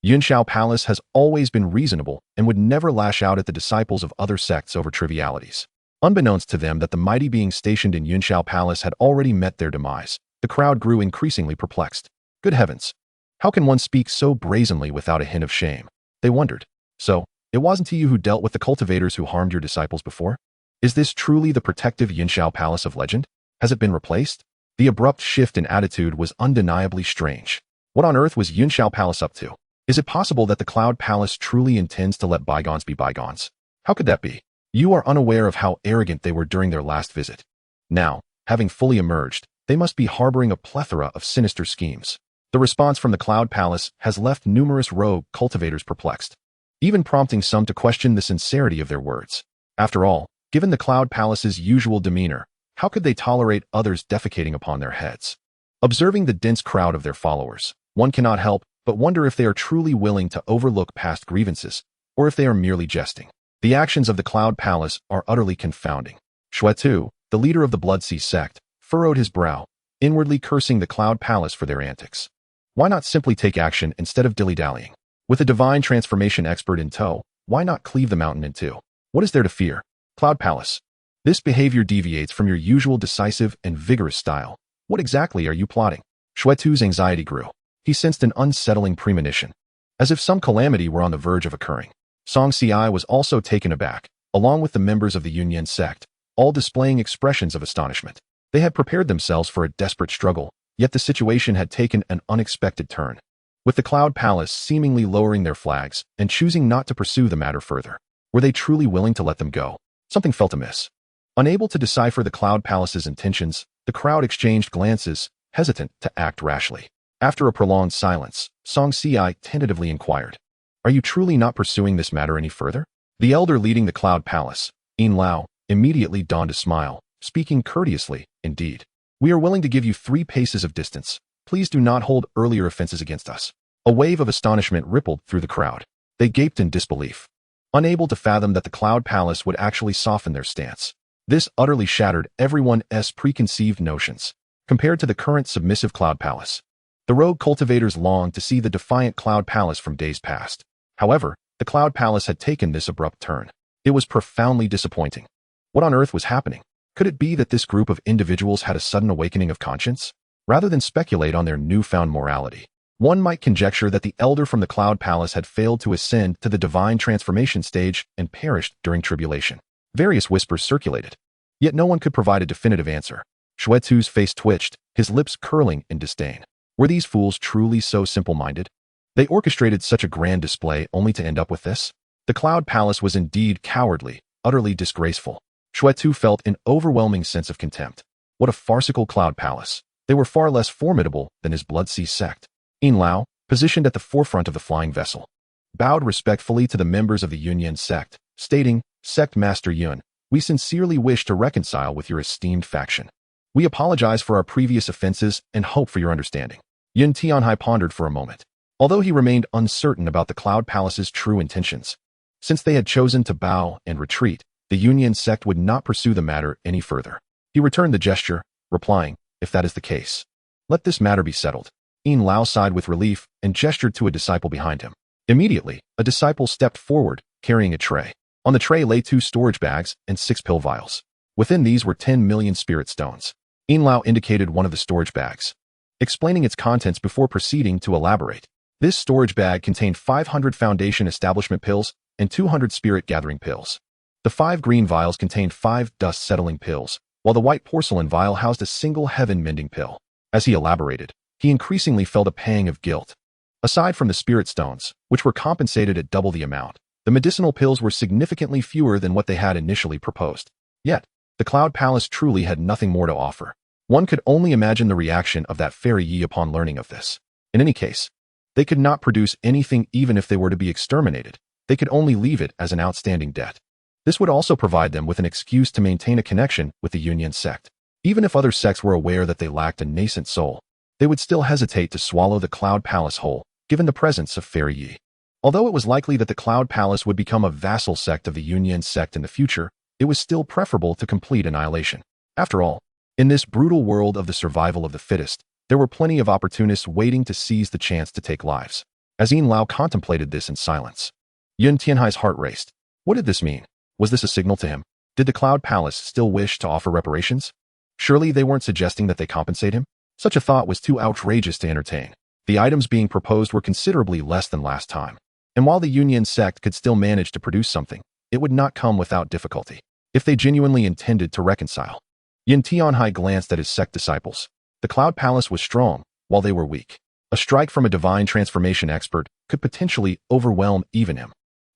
Xianxiao Palace has always been reasonable and would never lash out at the disciples of other sects over trivialities. Unbeknownst to them that the mighty beings stationed in Xianxiao Palace had already met their demise, the crowd grew increasingly perplexed. Good heavens! How can one speak so brazenly without a hint of shame? They wondered. So, it wasn't you who dealt with the cultivators who harmed your disciples before? Is this truly the protective Xianxiao Palace of legend? Has it been replaced? The abrupt shift in attitude was undeniably strange. What on earth was Xianxiao Palace up to? Is it possible that the Cloud Palace truly intends to let bygones be bygones? How could that be? You are unaware of how arrogant they were during their last visit. Now, having fully emerged, they must be harboring a plethora of sinister schemes. The response from the Cloud Palace has left numerous rogue cultivators perplexed, even prompting some to question the sincerity of their words. After all, given the Cloud Palace's usual demeanor, how could they tolerate others defecating upon their heads? Observing the dense crowd of their followers, one cannot help but wonder if they are truly willing to overlook past grievances, or if they are merely jesting. The actions of the Cloud Palace are utterly confounding. Xuetu, the leader of the Blood Sea sect, furrowed his brow, inwardly cursing the Cloud Palace for their antics. Why not simply take action instead of dilly-dallying? With a divine transformation expert in tow, why not cleave the mountain in two? What is there to fear? Cloud Palace. This behavior deviates from your usual decisive and vigorous style. What exactly are you plotting? Xuetu's anxiety grew. He sensed an unsettling premonition, as if some calamity were on the verge of occurring. Xianxia was also taken aback, along with the members of the Yunyan sect, all displaying expressions of astonishment. They had prepared themselves for a desperate struggle, yet the situation had taken an unexpected turn, with the Cloud Palace seemingly lowering their flags and choosing not to pursue the matter further. Were they truly willing to let them go? Something felt amiss. Unable to decipher the Cloud Palace's intentions, the crowd exchanged glances, hesitant to act rashly. After a prolonged silence, Xianxia tentatively inquired, "Are you truly not pursuing this matter any further?" The elder leading the Cloud Palace, Yin Lao, immediately donned a smile, speaking courteously, "Indeed. We are willing to give you 3 paces of distance. Please do not hold earlier offenses against us." A wave of astonishment rippled through the crowd. They gaped in disbelief, unable to fathom that the Cloud Palace would actually soften their stance. This utterly shattered everyone's preconceived notions. Compared to the current submissive Cloud Palace, the rogue cultivators longed to see the defiant Cloud Palace from days past. However, the Cloud Palace had taken this abrupt turn. It was profoundly disappointing. What on earth was happening? Could it be that this group of individuals had a sudden awakening of conscience? Rather than speculate on their newfound morality, one might conjecture that the elder from the Cloud Palace had failed to ascend to the divine transformation stage and perished during tribulation. Various whispers circulated, yet no one could provide a definitive answer. Xuetu's face twitched, his lips curling in disdain. Were these fools truly so simple-minded? They orchestrated such a grand display only to end up with this? The Cloud Palace was indeed cowardly, utterly disgraceful. Xuetu felt an overwhelming sense of contempt. What a farcical Cloud Palace. They were far less formidable than his Blood Sea sect. Yin Lao, positioned at the forefront of the flying vessel, bowed respectfully to the members of the Yunyan sect, stating, "Sect Master Yun, we sincerely wish to reconcile with your esteemed faction. We apologize for our previous offenses and hope for your understanding." Yun Tianhai pondered for a moment, although he remained uncertain about the Cloud Palace's true intentions. Since they had chosen to bow and retreat, the Yunyan sect would not pursue the matter any further. He returned the gesture, replying, "If that is the case, let this matter be settled." Yin Lao sighed with relief and gestured to a disciple behind him. Immediately, a disciple stepped forward, carrying a tray. On the tray lay 2 storage bags and 6 pill vials. Within these were 10 million spirit stones. Yin Lao indicated one of the storage bags, explaining its contents before proceeding to elaborate. This storage bag contained 500 foundation establishment pills and 200 spirit gathering pills. The 5 green vials contained 5 dust settling pills, while the white porcelain vial housed a single heaven mending pill. As he elaborated, he increasingly felt a pang of guilt. Aside from the spirit stones, which were compensated at double the amount, the medicinal pills were significantly fewer than what they had initially proposed. Yet, the Cloud Palace truly had nothing more to offer. One could only imagine the reaction of that fairy Yi upon learning of this. In any case, they could not produce anything even if they were to be exterminated. They could only leave it as an outstanding debt. This would also provide them with an excuse to maintain a connection with the Union sect. Even if other sects were aware that they lacked a nascent soul, they would still hesitate to swallow the Cloud Palace whole, given the presence of Fairy Yi. Although it was likely that the Cloud Palace would become a vassal sect of the Union sect in the future, it was still preferable to complete annihilation. After all, in this brutal world of the survival of the fittest, there were plenty of opportunists waiting to seize the chance to take lives. As Yin Lao contemplated this in silence, Yun Tianhai's heart raced. What did this mean? Was this a signal to him? Did the Cloud Palace still wish to offer reparations? Surely they weren't suggesting that they compensate him? Such a thought was too outrageous to entertain. The items being proposed were considerably less than last time. And while the Union sect could still manage to produce something, it would not come without difficulty. If they genuinely intended to reconcile. Yin Tianhai glanced at his sect disciples. The Cloud Palace was strong, while they were weak. A strike from a divine transformation expert could potentially overwhelm even him.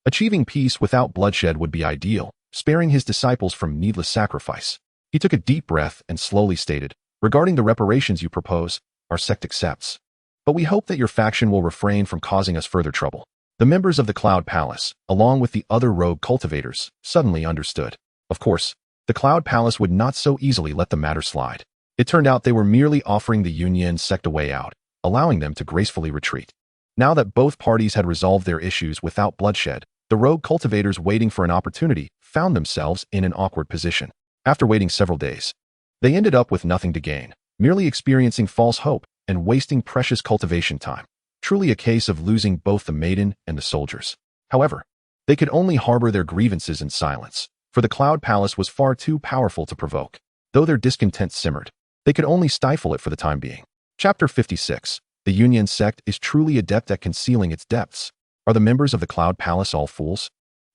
Achieving peace without bloodshed would be ideal, sparing his disciples from needless sacrifice. He took a deep breath and slowly stated, regarding the reparations you propose, our sect accepts. But we hope that your faction will refrain from causing us further trouble. The members of the Cloud Palace, along with the other rogue cultivators, suddenly understood. Of course, the Cloud Palace would not so easily let the matter slide. It turned out they were merely offering the Union sect a way out, allowing them to gracefully retreat. Now that both parties had resolved their issues without bloodshed, the rogue cultivators waiting for an opportunity found themselves in an awkward position. After waiting several days, they ended up with nothing to gain, merely experiencing false hope and wasting precious cultivation time. Truly a case of losing both the maiden and the soldiers. However, they could only harbor their grievances in silence, for the Cloud Palace was far too powerful to provoke. Though their discontent simmered, they could only stifle it for the time being. Chapter 56. The Union sect is truly adept at concealing its depths. Are the members of the Cloud Palace all fools?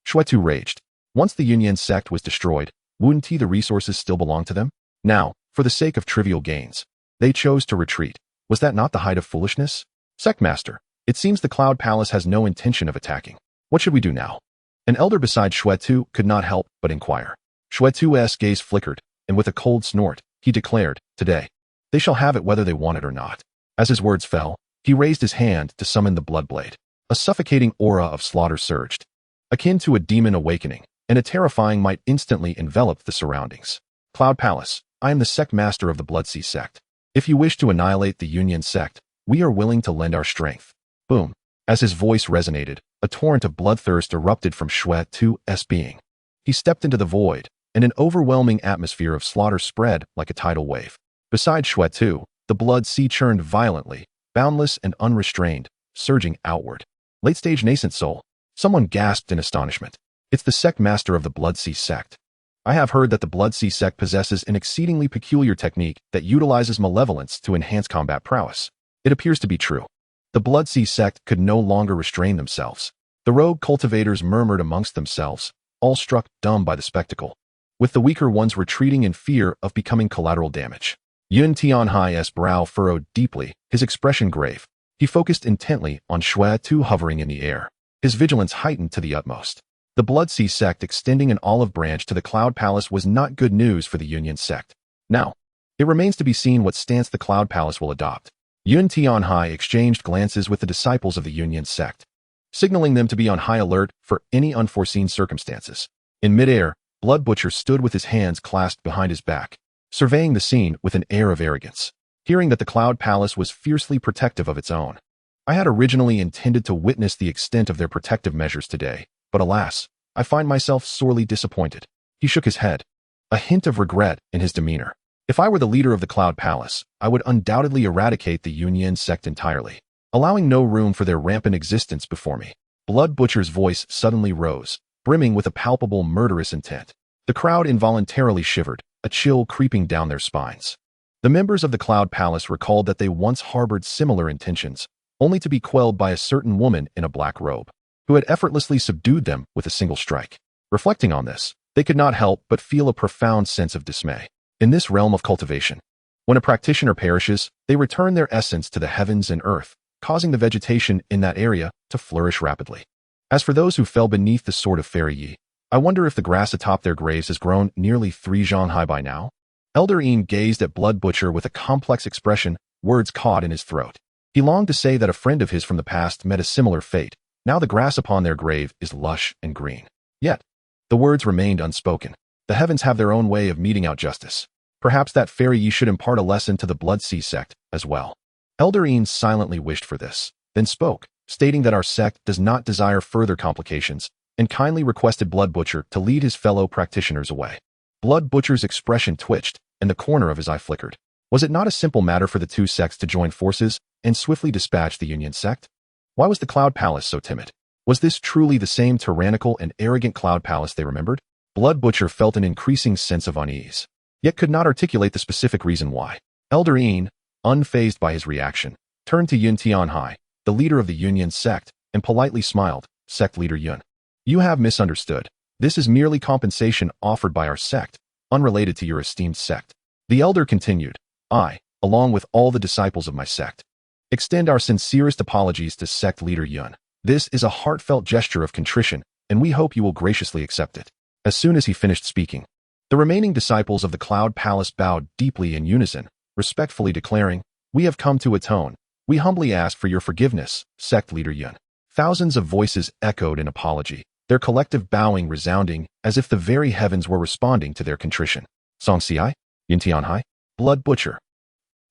Xuetu raged. Once the Union sect was destroyed, wouldn't the resources still belong to them? Now, for the sake of trivial gains, they chose to retreat. Was that not the height of foolishness? Sectmaster, it seems the Cloud Palace has no intention of attacking. What should we do now? An elder beside Xuetu could not help but inquire. Xuetu's gaze flickered, and with a cold snort, he declared, today, they shall have it whether they want it or not. As his words fell, he raised his hand to summon the Bloodblade. A suffocating aura of slaughter surged, akin to a demon awakening, and a terrifying might instantly envelop the surroundings. Cloud Palace, I am the sect master of the Bloodsea sect. If you wish to annihilate the Union sect, we are willing to lend our strength. Boom. As his voice resonated, a torrent of bloodthirst erupted from Xuetu's being. He stepped into the void, and an overwhelming atmosphere of slaughter spread like a tidal wave. Beside Xuetu, the blood sea churned violently, boundless and unrestrained, surging outward. Late-stage nascent soul. Someone gasped in astonishment. It's the sect master of the Bloodsea sect. I have heard that the Bloodsea sect possesses an exceedingly peculiar technique that utilizes malevolence to enhance combat prowess. It appears to be true. The Bloodsea sect could no longer restrain themselves. The rogue cultivators murmured amongst themselves, all struck dumb by the spectacle, with the weaker ones retreating in fear of becoming collateral damage. Yun Tianhai's brow furrowed deeply, his expression grave. He focused intently on Xuetu hovering in the air, his vigilance heightened to the utmost. The Bloodsea sect extending an olive branch to the Cloud Palace was not good news for the Union sect. Now, it remains to be seen what stance the Cloud Palace will adopt. Yun Tianhai exchanged glances with the disciples of the Union sect, signaling them to be on high alert for any unforeseen circumstances. In midair, Blood Butcher stood with his hands clasped behind his back, surveying the scene with an air of arrogance. Hearing that the Cloud Palace was fiercely protective of its own. I had originally intended to witness the extent of their protective measures today, but alas, I find myself sorely disappointed. He shook his head, a hint of regret in his demeanor. If I were the leader of the Cloud Palace, I would undoubtedly eradicate the Union sect entirely, allowing no room for their rampant existence before me. Blood Butcher's voice suddenly rose, brimming with a palpable murderous intent. The crowd involuntarily shivered, a chill creeping down their spines. The members of the Cloud Palace recalled that they once harbored similar intentions, only to be quelled by a certain woman in a black robe, who had effortlessly subdued them with a single strike. Reflecting on this, they could not help but feel a profound sense of dismay. In this realm of cultivation, when a practitioner perishes, they return their essence to the heavens and earth, causing the vegetation in that area to flourish rapidly. As for those who fell beneath the sword of Fairy Yi, I wonder if the grass atop their graves has grown nearly 3 zhang high by now? Elder Yin gazed at Blood Butcher with a complex expression, words caught in his throat. He longed to say that a friend of his from the past met a similar fate. Now the grass upon their grave is lush and green. Yet, the words remained unspoken. The heavens have their own way of meting out justice. Perhaps that Fairy Yi should impart a lesson to the Blood Sea sect as well. Elder Yin silently wished for this, then spoke, stating that our sect does not desire further complications, and kindly requested Blood Butcher to lead his fellow practitioners away. Blood Butcher's expression twitched, and the corner of his eye flickered. Was it not a simple matter for the two sects to join forces and swiftly dispatch the Union sect? Why was the Cloud Palace so timid? Was this truly the same tyrannical and arrogant Cloud Palace they remembered? Blood Butcher felt an increasing sense of unease, yet could not articulate the specific reason why. Elder Yin, unfazed by his reaction, turned to Yun Tianhai, the leader of the Union sect, and politely smiled. Sect leader Yun, you have misunderstood. This is merely compensation offered by our sect, unrelated to your esteemed sect. The elder continued, I, along with all the disciples of my sect, extend our sincerest apologies to sect leader Yun. This is a heartfelt gesture of contrition, and we hope you will graciously accept it. As soon as he finished speaking, the remaining disciples of the Cloud Palace bowed deeply in unison, respectfully declaring, we have come to atone. We humbly ask for your forgiveness, sect leader Yun. Thousands of voices echoed in apology, their collective bowing resounding as if the very heavens were responding to their contrition. Xianxia, Yun Tianhai, Blood Butcher.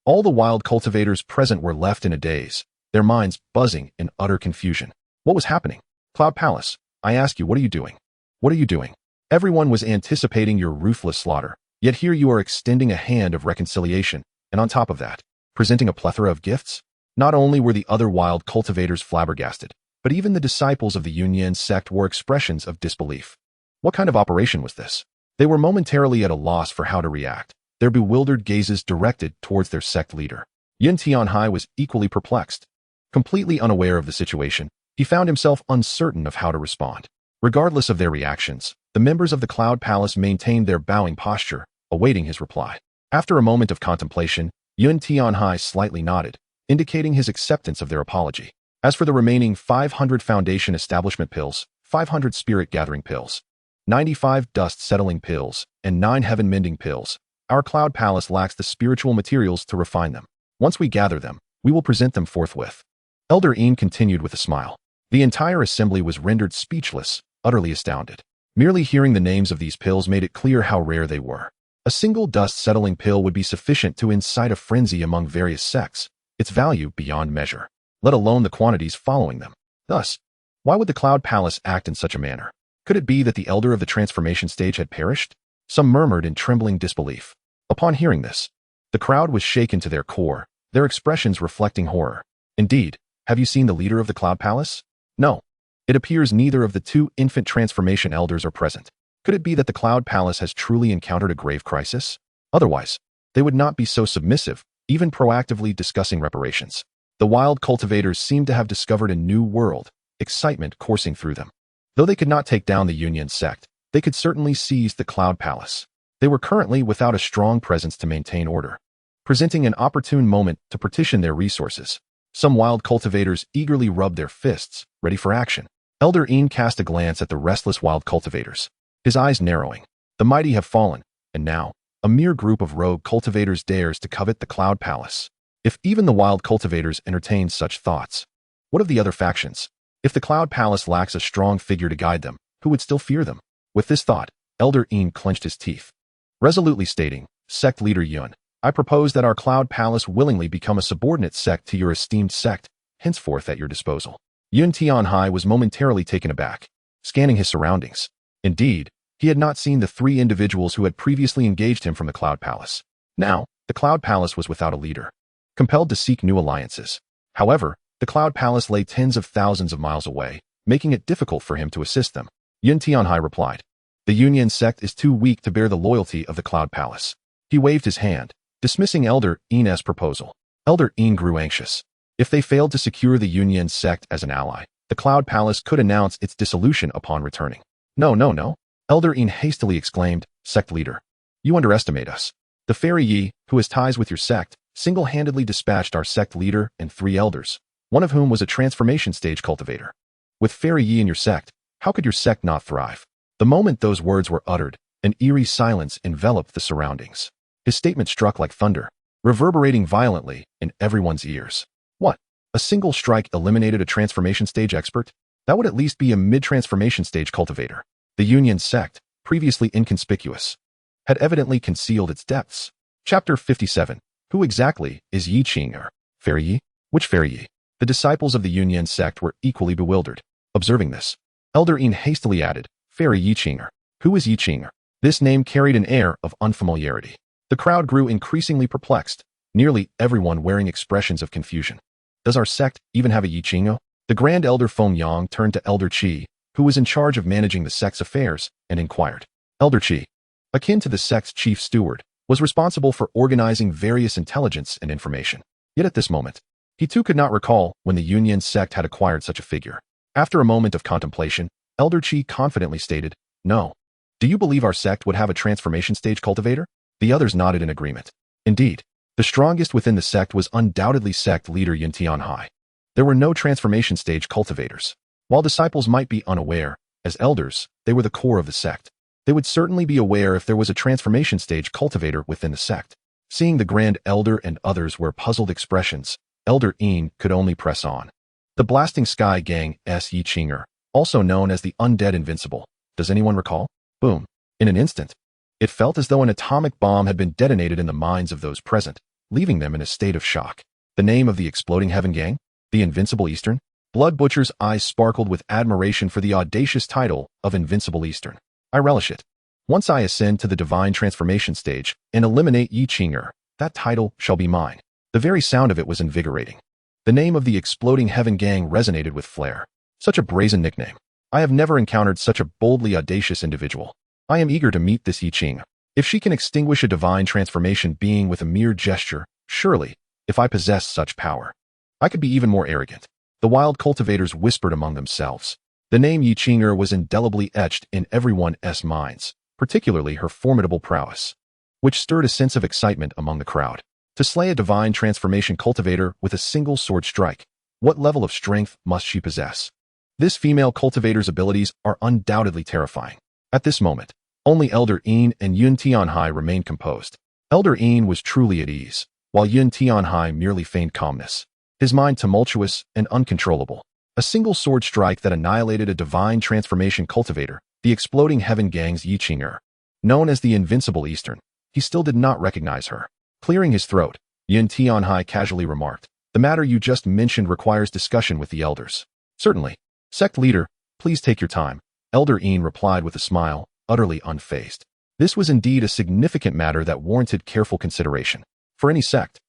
All the wild cultivators present were left in a daze, their minds buzzing in utter confusion. What was happening? Cloud Palace, I ask you, what are you doing? What are you doing? Everyone was anticipating your ruthless slaughter, yet here you are extending a hand of reconciliation, and on top of that, presenting a plethora of gifts? Not only were the other wild cultivators flabbergasted, but even the disciples of the Union sect were expressions of disbelief. What kind of operation was this? They were momentarily at a loss for how to react, their bewildered gazes directed towards their sect leader. Yun Tianhai was equally perplexed. Completely unaware of the situation, he found himself uncertain of how to respond. Regardless of their reactions, the members of the Cloud Palace maintained their bowing posture, awaiting his reply. After a moment of contemplation, Yun Tianhai slightly nodded, indicating his acceptance of their apology. As for the remaining 500 Foundation Establishment pills, 500 Spirit Gathering pills, 95 Dust Settling pills, and 9 Heaven Mending pills, our Cloud Palace lacks the spiritual materials to refine them. Once we gather them, we will present them forthwith. Elder Yin continued with a smile. The entire assembly was rendered speechless, utterly astounded. Merely hearing the names of these pills made it clear how rare they were. A single dust-settling pill would be sufficient to incite a frenzy among various sects, its value beyond measure, let alone the quantities following them. Thus, why would the Cloud Palace act in such a manner? Could it be that the elder of the transformation stage had perished? Some murmured in trembling disbelief. Upon hearing this, the crowd was shaken to their core, their expressions reflecting horror. Indeed, have you seen the leader of the Cloud Palace? No. It appears neither of the 2 infant transformation elders are present. Could it be that the Cloud Palace has truly encountered a grave crisis? Otherwise, they would not be so submissive, even proactively discussing reparations. The wild cultivators seemed to have discovered a new world, excitement coursing through them. Though they could not take down the Union sect, they could certainly seize the Cloud Palace. They were currently without a strong presence to maintain order, presenting an opportune moment to partition their resources. Some wild cultivators eagerly rubbed their fists, ready for action. Elder Yin cast a glance at the restless wild cultivators, his eyes narrowing. The mighty have fallen, and now, a mere group of rogue cultivators dares to covet the Cloud Palace. If even the wild cultivators entertain such thoughts, what of the other factions? If the Cloud Palace lacks a strong figure to guide them, who would still fear them? With this thought, Elder Yin clenched his teeth, resolutely stating, Sect Leader Yun, I propose that our Cloud Palace willingly become a subordinate sect to your esteemed sect, henceforth at your disposal. Yun Tianhai was momentarily taken aback, scanning his surroundings. Indeed, he had not seen the 3 individuals who had previously engaged him from the Cloud Palace. Now, the Cloud Palace was without a leader, compelled to seek new alliances. However, the Cloud Palace lay tens of thousands of miles away, making it difficult for him to assist them. Yun Tianhai replied, "The Union sect is too weak to bear the loyalty of the Cloud Palace." He waved his hand, dismissing Elder In's proposal. Elder In grew anxious. If they failed to secure the Union sect as an ally, the Cloud Palace could announce its dissolution upon returning. No, no, no. Elder In hastily exclaimed, "Sect leader, you underestimate us. The Fairy Yi, who has ties with your sect, single-handedly dispatched our sect leader and 3 elders, one of whom was a transformation stage cultivator. With Fairy Yi in your sect, how could your sect not thrive?" The moment those words were uttered, an eerie silence enveloped the surroundings. His statement struck like thunder, reverberating violently in everyone's ears. What? A single strike eliminated a transformation stage expert? That would at least be a mid-transformation stage cultivator. The Union sect, previously inconspicuous, had evidently concealed its depths. Chapter 57. Who exactly is Yi Qing'er? Fairy Yi? Which Fairy Yi? The disciples of the Union sect were equally bewildered. Observing this, Elder In hastily added, "Fairy Yi Qing'er. Who is Yi Qing'er?" This name carried an air of unfamiliarity. The crowd grew increasingly perplexed, nearly everyone wearing expressions of confusion. Does our sect even have a Yi Qing'er? The Grand Elder Feng Yang turned to Elder Qi, who was in charge of managing the sect's affairs, and inquired. Elder Qi, akin to the sect's chief steward, was responsible for organizing various intelligence and information. Yet at this moment, he too could not recall when the Union sect had acquired such a figure. After a moment of contemplation, Elder Qi confidently stated, "No. Do you believe our sect would have a transformation stage cultivator?" The others nodded in agreement. Indeed, the strongest within the sect was undoubtedly sect leader Yun Tianhai. There were no transformation stage cultivators. While disciples might be unaware, as elders, they were the core of the sect. They would certainly be aware if there was a transformation stage cultivator within the sect. Seeing the Grand Elder and others wear puzzled expressions, Elder In could only press on. The Blasting Sky Gang S. Yi Qing'er, also known as the Undead Invincible. Does anyone recall? Boom. In an instant, it felt as though an atomic bomb had been detonated in the minds of those present, leaving them in a state of shock. The name of the Exploding Heaven Gang? The Invincible Eastern? Blood Butcher's eyes sparkled with admiration for the audacious title of Invincible Eastern. I relish it. Once I ascend to the divine transformation stage and eliminate Yi Qing'er, that title shall be mine. The very sound of it was invigorating. The name of the Exploding Heaven Gang resonated with flair. Such a brazen nickname. I have never encountered such a boldly audacious individual. I am eager to meet this Yi Qing'er. If she can extinguish a divine transformation being with a mere gesture, surely, if I possess such power, I could be even more arrogant. The wild cultivators whispered among themselves. The name Yi Qing'er was indelibly etched in everyone's minds, particularly her formidable prowess, which stirred a sense of excitement among the crowd. To slay a divine transformation cultivator with a single sword strike, what level of strength must she possess? This female cultivator's abilities are undoubtedly terrifying. At this moment, only Elder In and Yun Tianhai remained composed. Elder In was truly at ease, while Yun Tianhai merely feigned calmness, his mind tumultuous and uncontrollable. A single sword strike that annihilated a divine transformation cultivator, the Exploding Heaven Gang's Yi Qing'er. Known as the Invincible Eastern, he still did not recognize her. Clearing his throat, Yun Tianhai casually remarked, "The matter you just mentioned requires discussion with the elders." "Certainly. Sect leader, please take your time," Elder In replied with a smile, utterly unfazed. This was indeed a significant matter that warranted careful consideration. For any sect,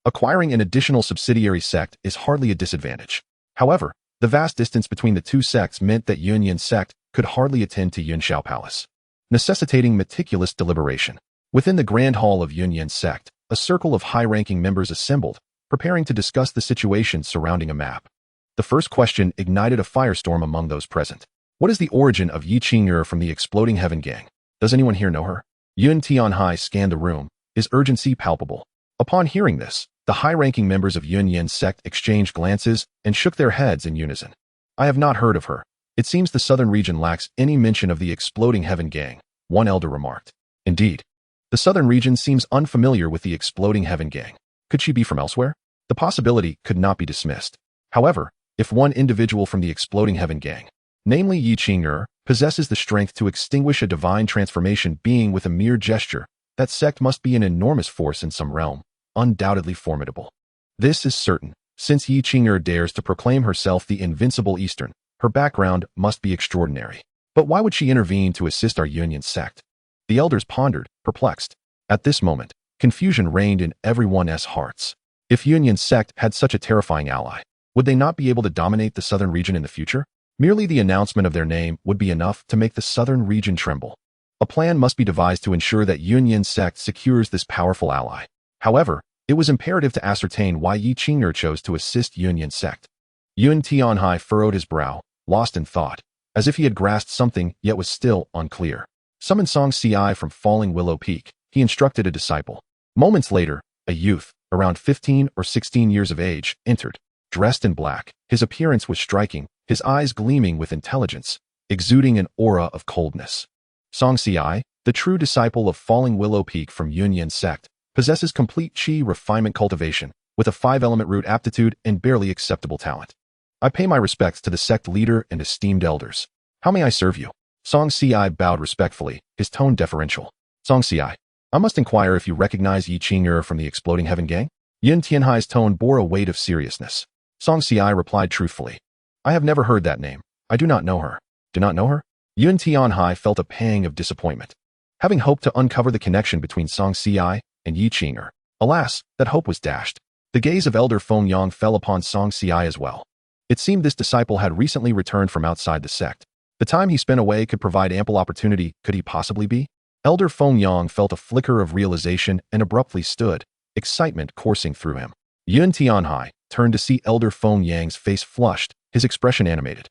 acquiring an additional subsidiary sect is hardly a disadvantage. However, the vast distance between the two sects meant that Yunyan sect could hardly attend to Yunxiao Palace, necessitating meticulous deliberation. Within the Grand Hall of Yunyan sect, a circle of high-ranking members assembled, preparing to discuss the situation surrounding a map. The first question ignited a firestorm among those present. What is the origin of Yi Qing'er from the Exploding Heaven Gang? Does anyone here know her? Yun Tianhai scanned the room, his urgency palpable. Upon hearing this, the high-ranking members of Yunyan sect exchanged glances and shook their heads in unison. "I have not heard of her. It seems the southern region lacks any mention of the Exploding Heaven Gang," one elder remarked. Indeed, the southern region seems unfamiliar with the Exploding Heaven Gang. Could she be from elsewhere? The possibility could not be dismissed. However, if one individual from the Exploding Heaven Gang, namely Yi Qing'er, possesses the strength to extinguish a divine transformation being with a mere gesture, that sect must be an enormous force in some realm, undoubtedly formidable. This is certain. Since Yi Qing'er dares to proclaim herself the Invincible Eastern, her background must be extraordinary. But why would she intervene to assist our Union sect? The elders pondered, perplexed. At this moment, confusion reigned in everyone's hearts. If Union sect had such a terrifying ally, would they not be able to dominate the southern region in the future? Merely the announcement of their name would be enough to make the southern region tremble. A plan must be devised to ensure that Yunyan sect secures this powerful ally. However, it was imperative to ascertain why Yi Qing'er chose to assist Yunyan sect. Yun Tianhai furrowed his brow, lost in thought, as if he had grasped something yet was still unclear. Summon Xianxia from Falling Willow Peak, he instructed a disciple. Moments later, a youth, around 15 or 16 years of age, entered. Dressed in black, his appearance was striking, his eyes gleaming with intelligence, exuding an aura of coldness. Xianxia, the true disciple of Falling Willow Peak from Yunyan sect, possesses complete qi refinement cultivation, with a 5-element root aptitude and barely acceptable talent. I pay my respects to the sect leader and esteemed elders. How may I serve you? Xianxia bowed respectfully, his tone deferential. Xianxia, I must inquire if you recognize Yi Qing'er from the Exploding Heaven Gang? Yun Tianhai's tone bore a weight of seriousness. Xianxia replied truthfully. I have never heard that name. I do not know her. Do not know her? Yun Tianhai felt a pang of disappointment. Having hoped to uncover the connection between Xianxia and Yi Qing'er, alas, that hope was dashed. The gaze of Elder Feng Yang fell upon Xianxia as well. It seemed this disciple had recently returned from outside the sect. The time he spent away could provide ample opportunity. Could he possibly be? Elder Feng Yang felt a flicker of realization and abruptly stood, excitement coursing through him. Yun Tianhai turned to see Elder Feng Yang's face flushed, his expression animated.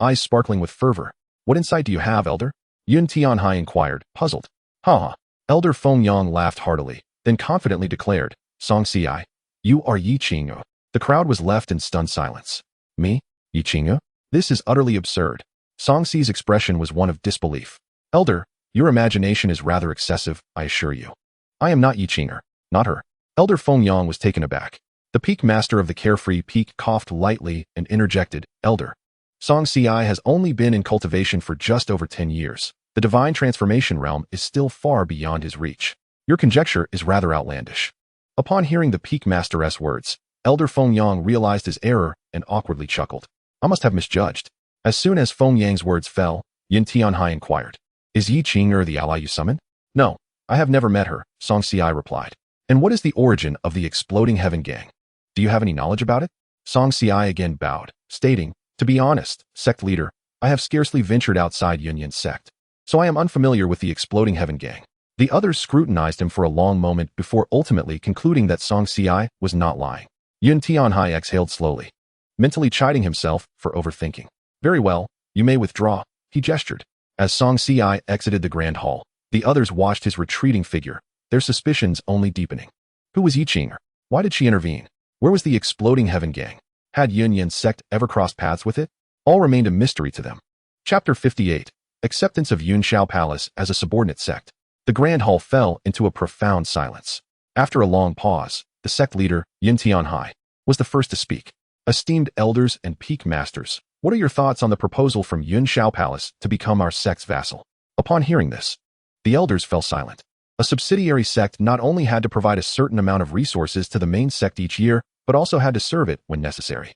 Eyes sparkling with fervor. What insight do you have, Elder? Yun Tianhai inquired, puzzled. Ha! Elder Feng Yang laughed heartily, then confidently declared, Xianxia, you are Yi Qing'er. The crowd was left in stunned silence. Me? Yi Qing'er? This is utterly absurd. Xiangxi's expression was one of disbelief. Elder, your imagination is rather excessive, I assure you. I am not Yi Qing'er, not her. Elder Feng Yang was taken aback. The peak master of the carefree peak coughed lightly and interjected, Elder. Xianxia has only been in cultivation for just over 10 years. The divine transformation realm is still far beyond his reach. Your conjecture is rather outlandish. Upon hearing the peak master's words, Elder Feng Yang realized his error and awkwardly chuckled. I must have misjudged. As soon as Feng Yang's words fell, Yun Tianhai inquired, is Yi Qing'er the ally you summoned? No, I have never met her, Xianxia replied. And what is the origin of the Exploding Heaven Gang? Do you have any knowledge about it? Xianxia again bowed, stating, to be honest, sect leader, I have scarcely ventured outside Yunyan sect, so I am unfamiliar with the Exploding Heaven Gang. The others scrutinized him for a long moment before ultimately concluding that Xianxia was not lying. Yun Tianhai exhaled slowly, mentally chiding himself for overthinking. Very well, you may withdraw, he gestured. As Xianxia exited the grand hall, the others watched his retreating figure, their suspicions only deepening. Who was Yi Qing'er? Why did she intervene? Where was the Exploding Heaven Gang? Had Yunyan sect ever crossed paths with it? All remained a mystery to them. Chapter 58. Acceptance of Yunxiao Palace as a subordinate sect. The grand hall fell into a profound silence. After a long pause, the sect leader, Yun Tianhai, was the first to speak. Esteemed elders and peak masters, what are your thoughts on the proposal from Yunxiao Palace to become our sect's vassal? Upon hearing this, the elders fell silent. A subsidiary sect not only had to provide a certain amount of resources to the main sect each year, but also had to serve it when necessary.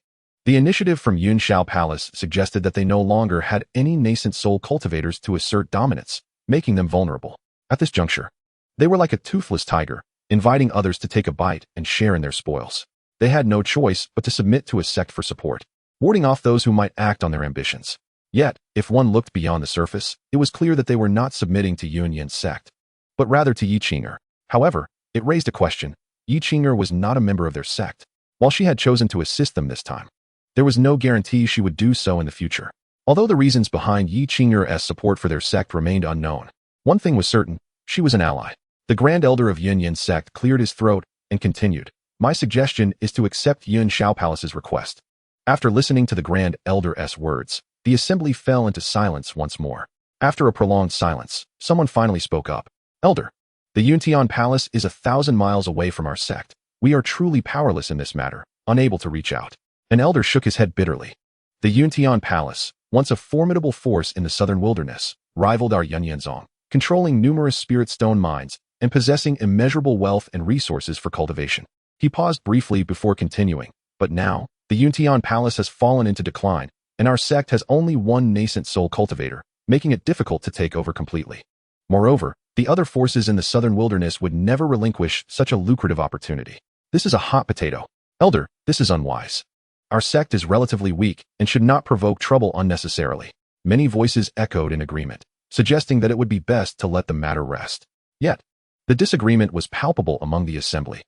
The initiative from Yunxiao Palace suggested that they no longer had any nascent soul cultivators to assert dominance, making them vulnerable. At this juncture, they were like a toothless tiger, inviting others to take a bite and share in their spoils. They had no choice but to submit to a sect for support, warding off those who might act on their ambitions. Yet, if one looked beyond the surface, it was clear that they were not submitting to Yunyan's sect, but rather to Yi Qing'er. However, it raised a question. Yi Qing'er was not a member of their sect. While she had chosen to assist them this time, there was no guarantee she would do so in the future. Although the reasons behind Yi Qing'er's support for their sect remained unknown, one thing was certain, she was an ally. The Grand Elder of Yunyan sect cleared his throat and continued, my suggestion is to accept Yunxiao Palace's request. After listening to the Grand Elder's words, the assembly fell into silence once more. After a prolonged silence, someone finally spoke up. Elder, the Yuntian Palace is 1,000 miles away from our sect. We are truly powerless in this matter, unable to reach out. An elder shook his head bitterly. The Yuntian Palace, once a formidable force in the southern wilderness, rivaled our Yunyanzong, controlling numerous spirit stone mines and possessing immeasurable wealth and resources for cultivation. He paused briefly before continuing, but now, the Yuntian Palace has fallen into decline, and our sect has only one nascent soul cultivator, making it difficult to take over completely. Moreover, the other forces in the southern wilderness would never relinquish such a lucrative opportunity. This is a hot potato. Elder, this is unwise. Our sect is relatively weak and should not provoke trouble unnecessarily. Many voices echoed in agreement, suggesting that it would be best to let the matter rest. Yet, the disagreement was palpable among the assembly.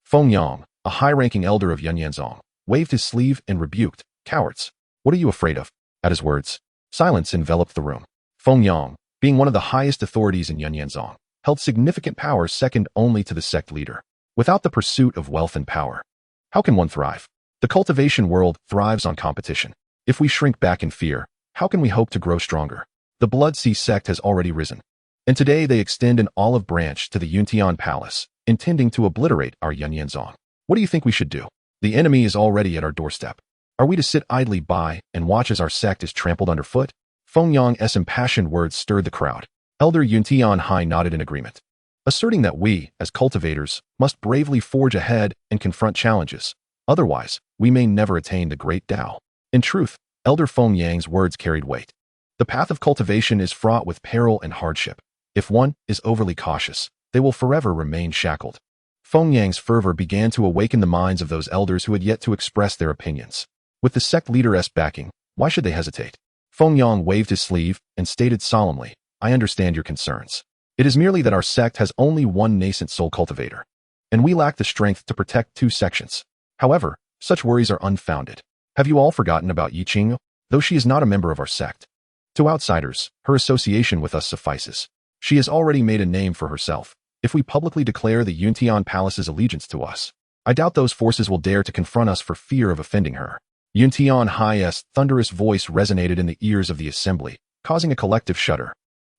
Feng Yang, a high-ranking elder of Yanyanzong, waved his sleeve and rebuked, "Cowards! What are you afraid of?" At his words, silence enveloped the room. Feng Yang, being one of the highest authorities in Yanyanzong, held significant power second only to the sect leader. Without the pursuit of wealth and power, how can one thrive? The cultivation world thrives on competition. If we shrink back in fear, how can we hope to grow stronger? The Blood Sea sect has already risen, and today they extend an olive branch to the Yuntian Palace, intending to obliterate our Yanyanzong. What do you think we should do? The enemy is already at our doorstep. Are we to sit idly by and watch as our sect is trampled underfoot? Feng Yang's impassioned words stirred the crowd. Elder Yuntian Hai nodded in agreement, asserting that we, as cultivators, must bravely forge ahead and confront challenges. Otherwise, we may never attain the great Tao. In truth, Elder Feng Yang's words carried weight. The path of cultivation is fraught with peril and hardship. If one is overly cautious, they will forever remain shackled. Feng Yang's fervor began to awaken the minds of those elders who had yet to express their opinions. With the sect leader's backing, why should they hesitate? Feng Yang waved his sleeve and stated solemnly, "I understand your concerns. It is merely that our sect has only one nascent soul cultivator, and we lack the strength to protect two sections. However, such worries are unfounded. Have you all forgotten about Yi Qing? Though she is not a member of our sect, to outsiders, her association with us suffices. She has already made a name for herself. If we publicly declare the Yuntian Palace's allegiance to us, I doubt those forces will dare to confront us for fear of offending her." Yuntian Hai's thunderous voice resonated in the ears of the assembly, causing a collective shudder.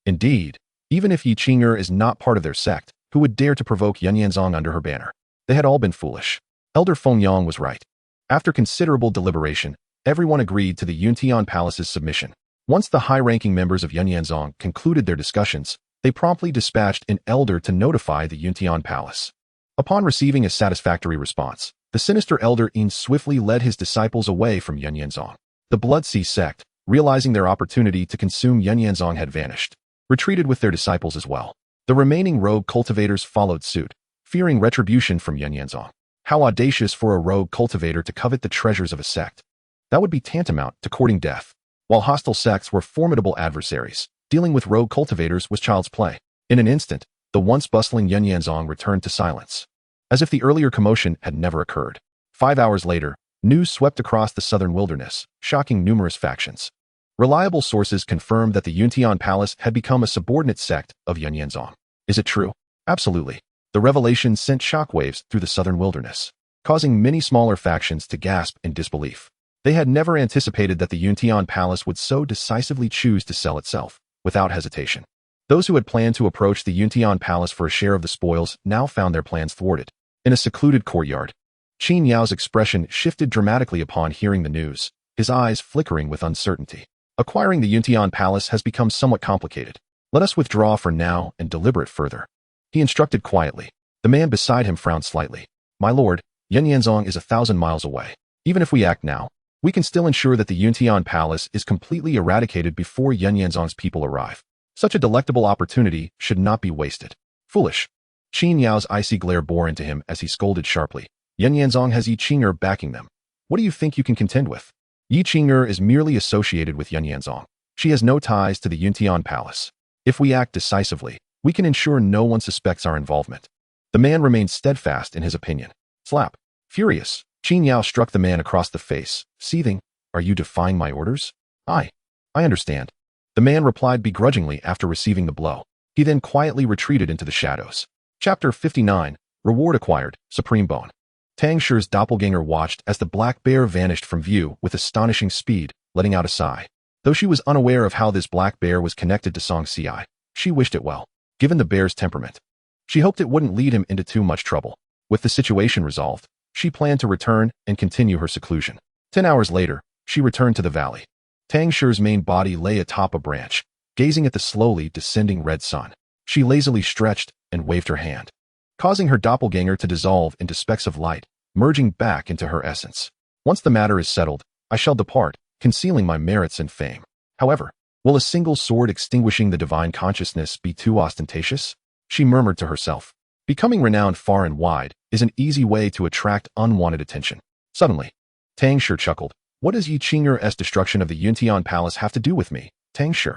Indeed, even if Yi Qing'er is not part of their sect, who would dare to provoke Yanyanzong under her banner? They had all been foolish. Elder Feng Yang was right. After considerable deliberation, everyone agreed to the Yuntian Palace's submission. Once the high-ranking members of Yanyanzong concluded their discussions, they promptly dispatched an elder to notify the Yuntian Palace. Upon receiving a satisfactory response, the sinister elder swiftly led his disciples away from Yanyanzong. The Blood Sea sect, realizing their opportunity to consume Yanyanzong had vanished, retreated with their disciples as well. The remaining rogue cultivators followed suit, fearing retribution from Yanyanzong. How audacious for a rogue cultivator to covet the treasures of a sect. That would be tantamount to courting death. While hostile sects were formidable adversaries, dealing with rogue cultivators was child's play. In an instant, the once bustling Yanyanzong returned to silence, as if the earlier commotion had never occurred. 5 hours later, news swept across the southern wilderness, shocking numerous factions. Reliable sources confirmed that the Yuntian Palace had become a subordinate sect of Yanyanzong. Is it true? Absolutely. The revelation sent shockwaves through the southern wilderness, causing many smaller factions to gasp in disbelief. They had never anticipated that the Yuntian Palace would so decisively choose to sell itself, without hesitation. Those who had planned to approach the Yuntian Palace for a share of the spoils now found their plans thwarted. In a secluded courtyard, Qin Yao's expression shifted dramatically upon hearing the news, his eyes flickering with uncertainty. Acquiring the Yuntian Palace has become somewhat complicated. Let us withdraw for now and deliberate further, he instructed quietly. The man beside him frowned slightly. "My lord, Yanyanzong is 1,000 miles away. Even if we act now, we can still ensure that the Yuntian Palace is completely eradicated before Yanyanzong's people arrive. Such a delectable opportunity should not be wasted." Foolish. Qin Yao's icy glare bore into him as he scolded sharply. Yanyanzong has Yi Qing'er backing them. What do you think you can contend with? Yi Qing'er is merely associated with Yanyanzong. She has no ties to the Yuntian Palace. If we act decisively, we can ensure no one suspects our involvement. The man remained steadfast in his opinion. Slap. Furious, Qin Yao struck the man across the face, seething, "Are you defying my orders?" I understand." The man replied begrudgingly after receiving the blow. He then quietly retreated into the shadows. Chapter 59, Reward Acquired, Supreme Bone. Tang Shi's doppelganger watched as the black bear vanished from view with astonishing speed, letting out a sigh. Though she was unaware of how this black bear was connected to xianxia, she wished it well, given the bear's temperament. She hoped it wouldn't lead him into too much trouble. With the situation resolved, she planned to return and continue her seclusion. 10 hours later, she returned to the valley. Tang Shi's main body lay atop a branch, gazing at the slowly descending red sun. She lazily stretched and waved her hand, causing her doppelganger to dissolve into specks of light, merging back into her essence. "Once the matter is settled, I shall depart, concealing my merits and fame. However, will a single sword extinguishing the divine consciousness be too ostentatious?" She murmured to herself. Becoming renowned far and wide is an easy way to attract unwanted attention. Suddenly, Tang Shi chuckled. What does Yi Qing'er's destruction of the Yuntian Palace have to do with me, Tang Shi?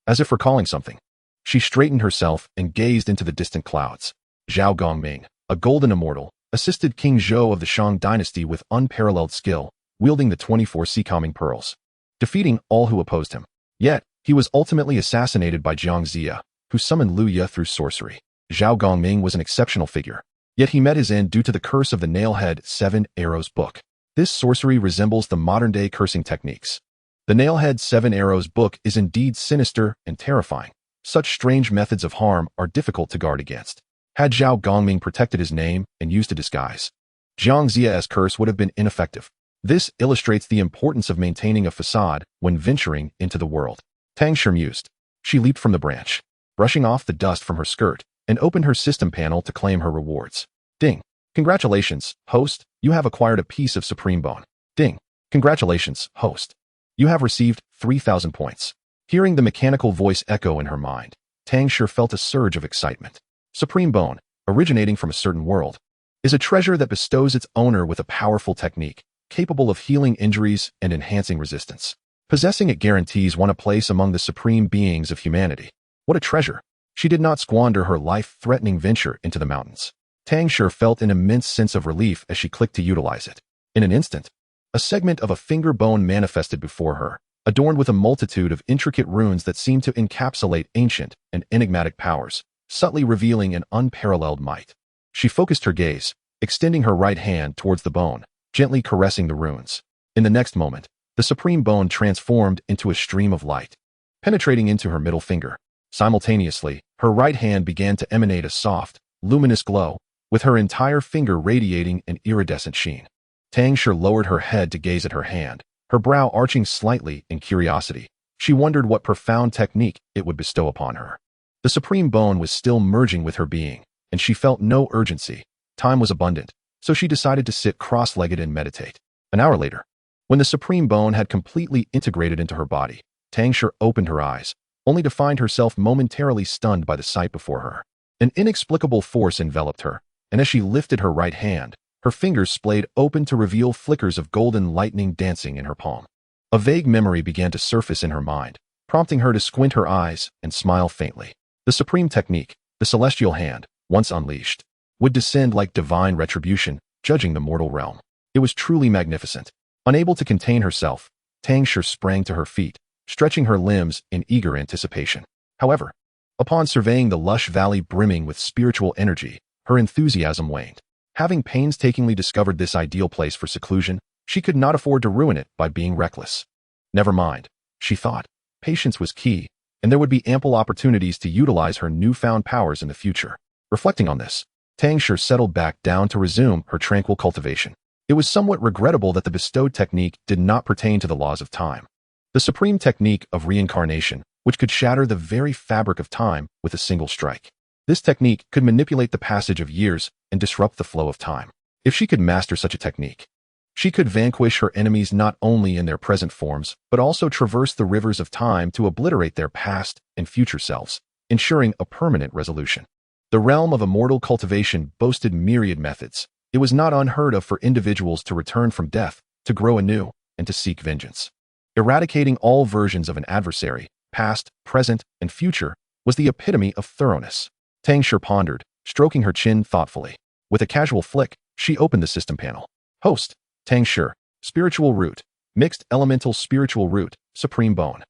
As if recalling something. She straightened herself and gazed into the distant clouds. Zhao Gongming, a golden immortal, assisted King Zhou of the Shang dynasty with unparalleled skill, wielding the 24 Seacoming pearls, defeating all who opposed him. Yet, he was ultimately assassinated by Xianxia, who summoned Lu Ye through sorcery. Zhao Gongming was an exceptional figure, yet he met his end due to the curse of the Nailhead 7 Arrows book. This sorcery resembles the modern-day cursing techniques. The Nailhead 7 Arrows book is indeed sinister and terrifying. Such strange methods of harm are difficult to guard against. Had Zhao Gongming protected his name and used a disguise, Xianxia's curse would have been ineffective. This illustrates the importance of maintaining a facade when venturing into the world. Tang Shi mused. She leaped from the branch, brushing off the dust from her skirt, and opened her system panel to claim her rewards. Ding. Congratulations, host, you have acquired a piece of supreme bone. Ding. Congratulations, host. You have received 3,000 points. Hearing the mechanical voice echo in her mind, Tang Shi felt a surge of excitement. Supreme bone, originating from a certain world, is a treasure that bestows its owner with a powerful technique, capable of healing injuries and enhancing resistance. Possessing it guarantees one a place among the supreme beings of humanity. What a treasure! She did not squander her life-threatening venture into the mountains. Tang Shi felt an immense sense of relief as she clicked to utilize it. In an instant, a segment of a finger bone manifested before her, adorned with a multitude of intricate runes that seemed to encapsulate ancient and enigmatic powers, subtly revealing an unparalleled might. She focused her gaze, extending her right hand towards the bone, gently caressing the runes. In the next moment, the supreme bone transformed into a stream of light, penetrating into her middle finger. Simultaneously, her right hand began to emanate a soft, luminous glow, with her entire finger radiating an iridescent sheen. Tang Shi lowered her head to gaze at her hand, her brow arching slightly in curiosity. She wondered what profound technique it would bestow upon her. The supreme bone was still merging with her being, and she felt no urgency. Time was abundant, so she decided to sit cross-legged and meditate. An hour later, when the supreme bone had completely integrated into her body, Tang Shi opened her eyes, only to find herself momentarily stunned by the sight before her. An inexplicable force enveloped her, and as she lifted her right hand, her fingers splayed open to reveal flickers of golden lightning dancing in her palm. A vague memory began to surface in her mind, prompting her to squint her eyes and smile faintly. The supreme technique, the celestial hand, once unleashed, would descend like divine retribution, judging the mortal realm. It was truly magnificent. Unable to contain herself, Tang Shi sprang to her feet, stretching her limbs in eager anticipation. However, upon surveying the lush valley brimming with spiritual energy, her enthusiasm waned. Having painstakingly discovered this ideal place for seclusion, she could not afford to ruin it by being reckless. Never mind, she thought. Patience was key, and there would be ample opportunities to utilize her newfound powers in the future. Reflecting on this, Tang Shi settled back down to resume her tranquil cultivation. It was somewhat regrettable that the bestowed technique did not pertain to the laws of time. The supreme technique of reincarnation, which could shatter the very fabric of time with a single strike. This technique could manipulate the passage of years and disrupt the flow of time. If she could master such a technique, she could vanquish her enemies not only in their present forms, but also traverse the rivers of time to obliterate their past and future selves, ensuring a permanent resolution. The realm of immortal cultivation boasted myriad methods. It was not unheard of for individuals to return from death, to grow anew, and to seek vengeance. Eradicating all versions of an adversary, past, present, and future, was the epitome of thoroughness. Tang Shi pondered, stroking her chin thoughtfully. With a casual flick, she opened the system panel. Host, Tang Shi, Spiritual Root, Mixed Elemental Spiritual Root, Supreme Bone.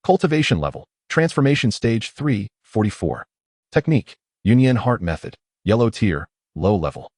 Cultivation Level, Transformation Stage 3, 44. Technique, Union Heart Method, Yellow Tier, Low Level.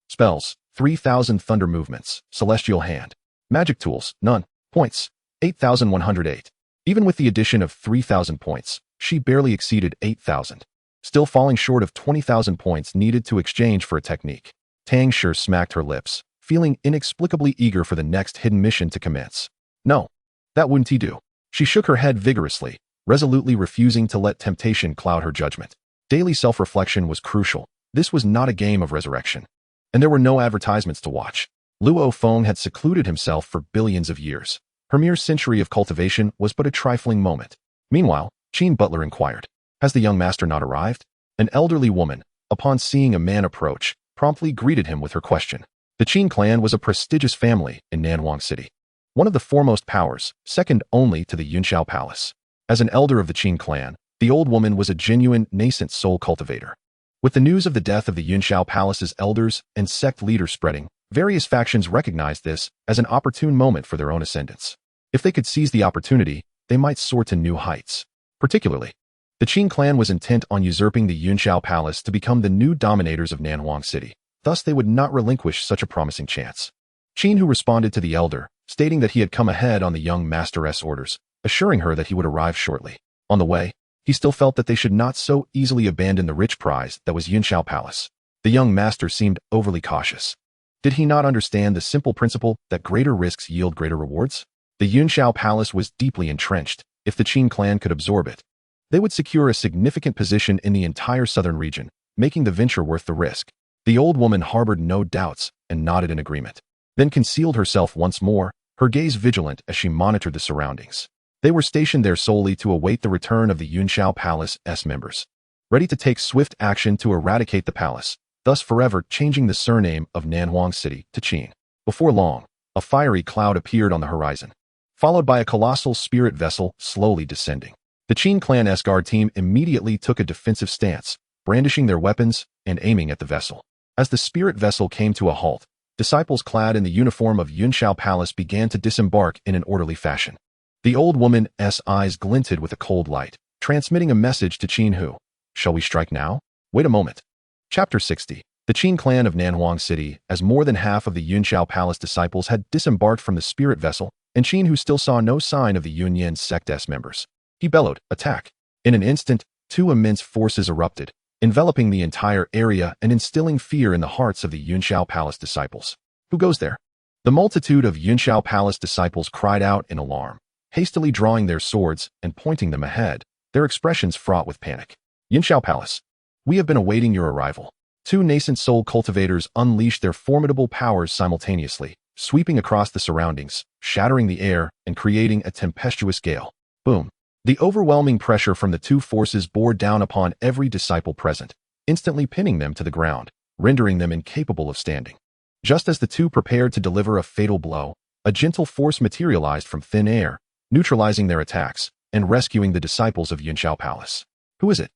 Spells, 3,000 Thunder Movements, Celestial Hand. Magic Tools, none. Points, 8,108. Even with the addition of 3,000 points, she barely exceeded 8,000. Still falling short of 20,000 points needed to exchange for a technique. Tang Shi smacked her lips, feeling inexplicably eager for the next hidden mission to commence. No, that wouldn't he do. She shook her head vigorously, resolutely refusing to let temptation cloud her judgment. Daily self-reflection was crucial. This was not a game of resurrection. And there were no advertisements to watch. Luo Feng had secluded himself for billions of years. Her mere century of cultivation was but a trifling moment. Meanwhile, Qin Butler inquired, "Has the young master not arrived?" An elderly woman, upon seeing a man approach, promptly greeted him with her question. The Qin clan was a prestigious family in Nanwang City, one of the foremost powers, second only to the Yunxiao Palace. As an elder of the Qin clan, the old woman was a genuine, nascent soul cultivator. With the news of the death of the Yunxiao Palace's elders and sect leaders spreading, various factions recognized this as an opportune moment for their own ascendance. If they could seize the opportunity, they might soar to new heights. Particularly, the Qin clan was intent on usurping the Yunxiao Palace to become the new dominators of Nanwang City. Thus, they would not relinquish such a promising chance. Qin Hu responded to the elder, stating that he had come ahead on the young masteress' orders, assuring her that he would arrive shortly. On the way, he still felt that they should not so easily abandon the rich prize that was Yunxiao Palace. The young master seemed overly cautious. Did he not understand the simple principle that greater risks yield greater rewards? The Yunxiao Palace was deeply entrenched. If the Qin clan could absorb it, they would secure a significant position in the entire southern region, making the venture worth the risk. The old woman harbored no doubts and nodded in agreement, then concealed herself once more, her gaze vigilant as she monitored the surroundings. They were stationed there solely to await the return of the Yunxiao Palace's members, ready to take swift action to eradicate the palace, thus forever changing the surname of Nanwang City to Qin. Before long, a fiery cloud appeared on the horizon, followed by a colossal spirit vessel slowly descending. The Qin clan's guard team immediately took a defensive stance, brandishing their weapons and aiming at the vessel. As the spirit vessel came to a halt, disciples clad in the uniform of Yunxiao Palace began to disembark in an orderly fashion. The old woman's eyes glinted with a cold light, transmitting a message to Qin Hu. Shall we strike now? Wait a moment. Chapter 60. The Qin clan of Nanwang City, as more than half of the Yunxiao Palace disciples had disembarked from the spirit vessel, and Qin Hu still saw no sign of the Yunyan sect's members. He bellowed, "Attack!" In an instant, two immense forces erupted, enveloping the entire area and instilling fear in the hearts of the Yunxiao Palace disciples. Who goes there? The multitude of Yunxiao Palace disciples cried out in alarm, hastily drawing their swords and pointing them ahead, their expressions fraught with panic. Yunxiao Palace, we have been awaiting your arrival. Two nascent soul cultivators unleashed their formidable powers simultaneously, sweeping across the surroundings, shattering the air, and creating a tempestuous gale. Boom. The overwhelming pressure from the two forces bore down upon every disciple present, instantly pinning them to the ground, rendering them incapable of standing. Just as the two prepared to deliver a fatal blow, a gentle force materialized from thin air, neutralizing their attacks and rescuing the disciples of Yunxiao Palace. Who is it?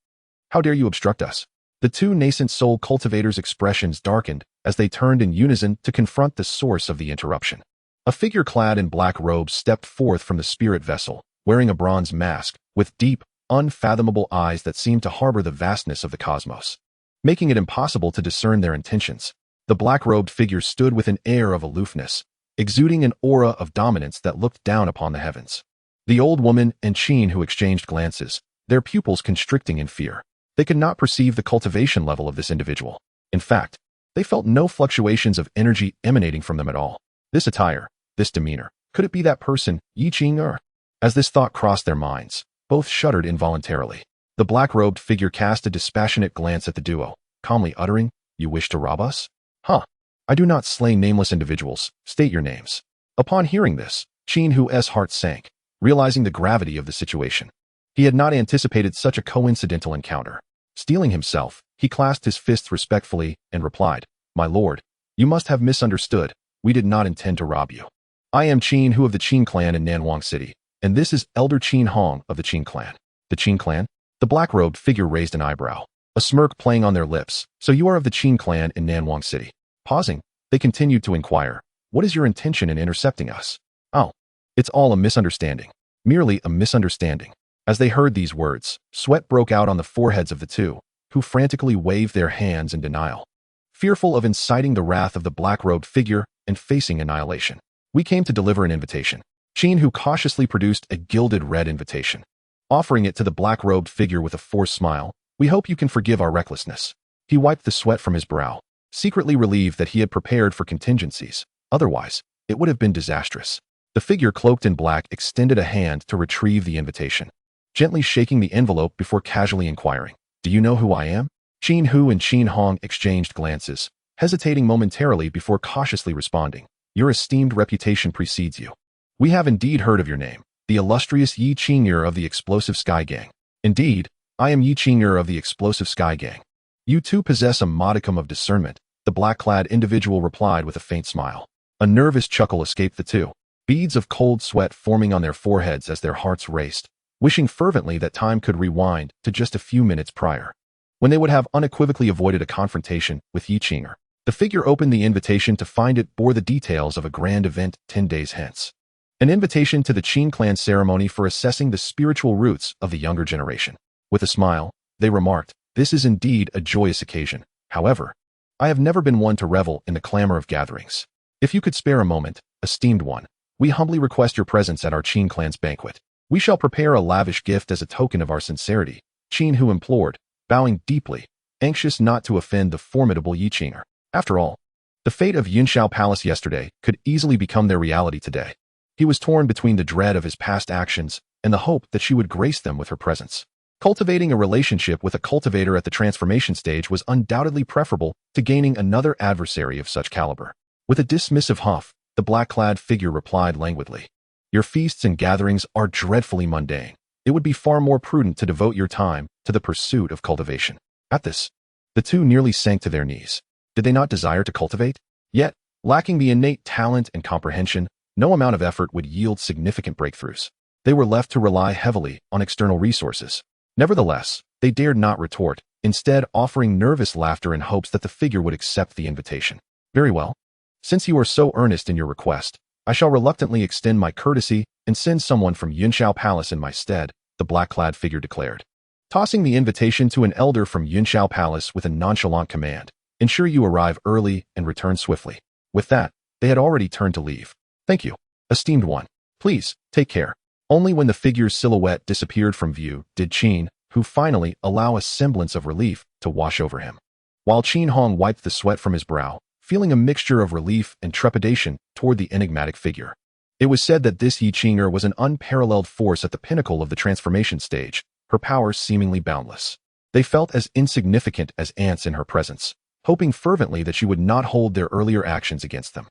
How dare you obstruct us? The two nascent soul cultivators' expressions darkened as they turned in unison to confront the source of the interruption. A figure clad in black robes stepped forth from the spirit vessel, wearing a bronze mask, with deep, unfathomable eyes that seemed to harbor the vastness of the cosmos, making it impossible to discern their intentions. The black-robed figure stood with an air of aloofness, exuding an aura of dominance that looked down upon the heavens. The old woman and Qin Hu exchanged glances, their pupils constricting in fear. They could not perceive the cultivation level of this individual. In fact, they felt no fluctuations of energy emanating from them at all. This attire, this demeanor, could it be that person, Yi Qing? As this thought crossed their minds, both shuddered involuntarily. The black-robed figure cast a dispassionate glance at the duo, calmly uttering, "You wish to rob us? Huh. I do not slay nameless individuals. State your names." Upon hearing this, Qin Hu's heart sank, realizing the gravity of the situation. He had not anticipated such a coincidental encounter. Steeling himself, he clasped his fists respectfully and replied, "My lord, you must have misunderstood. We did not intend to rob you. I am Qin Hu of the Qin clan in Nanwang City, and this is Elder Qin Hong of the Qin clan." The Qin clan? The black-robed figure raised an eyebrow, a smirk playing on their lips. "So you are of the Qin clan in Nanwang City." Pausing, they continued to inquire, "What is your intention in intercepting us?" "Oh, it's all a misunderstanding. Merely a misunderstanding." As they heard these words, sweat broke out on the foreheads of the two, who frantically waved their hands in denial, fearful of inciting the wrath of the black-robed figure and facing annihilation. "We came to deliver an invitation." Qin Hu cautiously produced a gilded red invitation, offering it to the black-robed figure with a forced smile. "We hope you can forgive our recklessness." He wiped the sweat from his brow, secretly relieved that he had prepared for contingencies. Otherwise, it would have been disastrous. The figure cloaked in black extended a hand to retrieve the invitation, gently shaking the envelope before casually inquiring, "Do you know who I am?" Qin Hu and Qin Hong exchanged glances, hesitating momentarily before cautiously responding, "Your esteemed reputation precedes you. We have indeed heard of your name, the illustrious Yi Qing'er of the Explosive Sky Gang." "Indeed, I am Yi Qing'er of the Explosive Sky Gang." "You two possess a modicum of discernment. the black-clad individual replied with a faint smile. A nervous chuckle escaped the two, beads of cold sweat forming on their foreheads as their hearts raced, wishing fervently that time could rewind to just a few minutes prior, when they would have unequivocally avoided a confrontation with Yi Qing'er. The figure opened the invitation to find it bore the details of a grand event 10 days hence. An invitation to the Qin clan ceremony for assessing the spiritual roots of the younger generation. With a smile, they remarked, "This is indeed a joyous occasion. However, I have never been one to revel in the clamor of gatherings. If you could spare a moment, esteemed one, we humbly request your presence at our Qin clan's banquet. We shall prepare a lavish gift as a token of our sincerity." Qin Hu implored, bowing deeply, anxious not to offend the formidable Yi Qing'er. After all, the fate of Yunxiao Palace yesterday could easily become their reality today. He was torn between the dread of his past actions and the hope that she would grace them with her presence. Cultivating a relationship with a cultivator at the transformation stage was undoubtedly preferable to gaining another adversary of such caliber. With a dismissive huff, the black-clad figure replied languidly, "Your feasts and gatherings are dreadfully mundane. It would be far more prudent to devote your time to the pursuit of cultivation." At this, the two nearly sank to their knees. Did they not desire to cultivate? Yet, lacking the innate talent and comprehension, no amount of effort would yield significant breakthroughs. They were left to rely heavily on external resources. Nevertheless, they dared not retort, instead offering nervous laughter in hopes that the figure would accept the invitation. "Very well. Since you are so earnest in your request, I shall reluctantly extend my courtesy and send someone from Yunxiao Palace in my stead," the black-clad figure declared. Tossing the invitation to an elder from Yunxiao Palace with a nonchalant command, "Ensure you arrive early and return swiftly." With that, they had already turned to leave. "Thank you, esteemed one. Please, take care." Only when the figure's silhouette disappeared from view did Qin Hu finally allow a semblance of relief to wash over him. While Qin Hong wiped the sweat from his brow, feeling a mixture of relief and trepidation toward the enigmatic figure. It was said that this Yi Qing'er was an unparalleled force at the pinnacle of the transformation stage, her powers seemingly boundless. They felt as insignificant as ants in her presence, hoping fervently that she would not hold their earlier actions against them.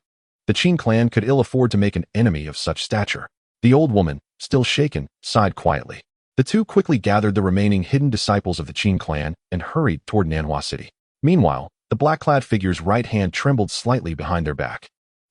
The Qin clan could ill afford to make an enemy of such stature. The old woman, still shaken, sighed quietly. The two quickly gathered the remaining hidden disciples of the Qin clan and hurried toward Nanhua City. Meanwhile, the black-clad figure's right hand trembled slightly behind their back.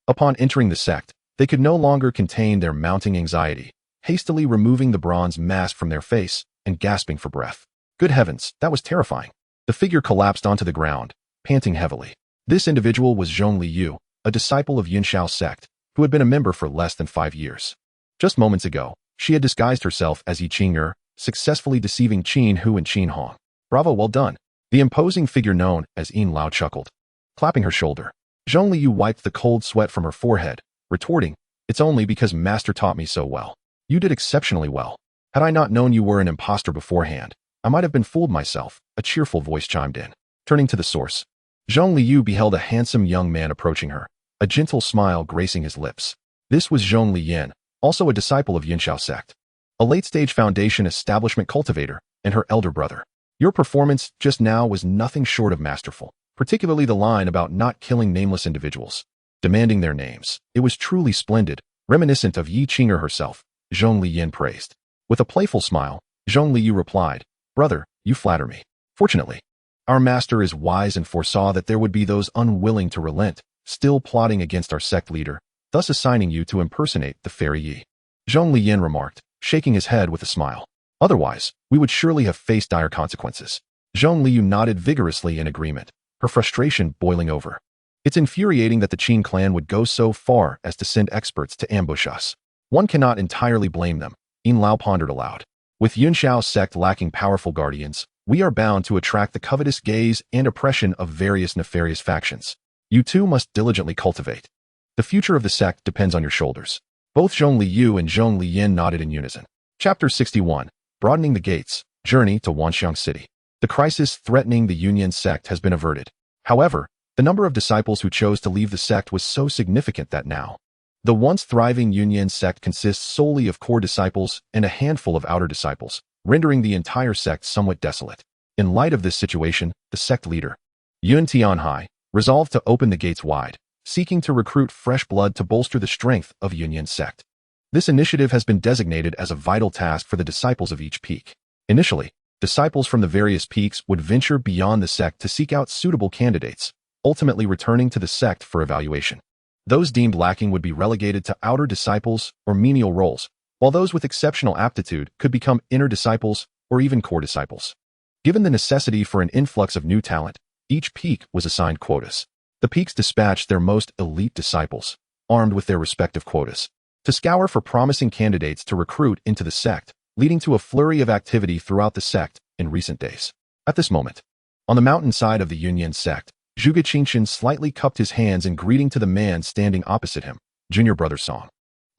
Upon entering the sect, they could no longer contain their mounting anxiety, hastily removing the bronze mask from their face and gasping for breath. Good heavens, that was terrifying. The figure collapsed onto the ground, panting heavily. This individual was Zhong Liu, a disciple of Yunxiao's sect, who had been a member for less than 5 years. Just moments ago, she had disguised herself as Yi Qing'er, successfully deceiving Qin Hu and Qin Hong. "Bravo, well done." The imposing figure known as Yin Lao chuckled. Clapping her shoulder, Zhong Liu wiped the cold sweat from her forehead, retorting, "It's only because Master taught me so well. You did exceptionally well. Had I not known you were an impostor beforehand, I might have been fooled myself," a cheerful voice chimed in. Turning to the source, Zhong Liu beheld a handsome young man approaching her, a gentle smile gracing his lips. This was Zhong Liyan, also a disciple of Yunxiao sect, a late-stage foundation establishment cultivator, and her elder brother. "Your performance just now was nothing short of masterful, particularly the line about not killing nameless individuals, demanding their names. It was truly splendid, reminiscent of Yi Qing'er herself," Zhong Liyan praised. With a playful smile, Zhong Liu replied, "Brother, you flatter me. Fortunately, our master is wise and foresaw that there would be those unwilling to relent, still plotting against our sect leader, thus assigning you to impersonate the fairy Yi." Zhong Liyan remarked, shaking his head with a smile. "Otherwise, we would surely have faced dire consequences." Zhong Liu nodded vigorously in agreement, her frustration boiling over. "It's infuriating that the Qin clan would go so far as to send experts to ambush us. One cannot entirely blame them," Yin Lao pondered aloud. "With Yunxiao's sect lacking powerful guardians, we are bound to attract the covetous gaze and oppression of various nefarious factions. You too must diligently cultivate. The future of the sect depends on your shoulders." Both Zhong Liu and Zhong Liyan nodded in unison. Chapter 61. Broadening the Gates, Journey to Wanxiang City. The crisis threatening the Yunyan sect has been averted. However, the number of disciples who chose to leave the sect was so significant that now, the once thriving Yunyan sect consists solely of core disciples and a handful of outer disciples, rendering the entire sect somewhat desolate. In light of this situation, the sect leader, Yun Tianhai, resolved to open the gates wide, seeking to recruit fresh blood to bolster the strength of Yunyan sect. This initiative has been designated as a vital task for the disciples of each peak. Initially, disciples from the various peaks would venture beyond the sect to seek out suitable candidates, ultimately returning to the sect for evaluation. Those deemed lacking would be relegated to outer disciples or menial roles, while those with exceptional aptitude could become inner disciples or even core disciples. Given the necessity for an influx of new talent, each peak was assigned quotas. The peaks dispatched their most elite disciples, armed with their respective quotas, to scour for promising candidates to recruit into the sect, leading to a flurry of activity throughout the sect in recent days. At this moment, on the mountainside of the Yunyan sect, Zhuge Qingqian slightly cupped his hands in greeting to the man standing opposite him, Junior Brother Song.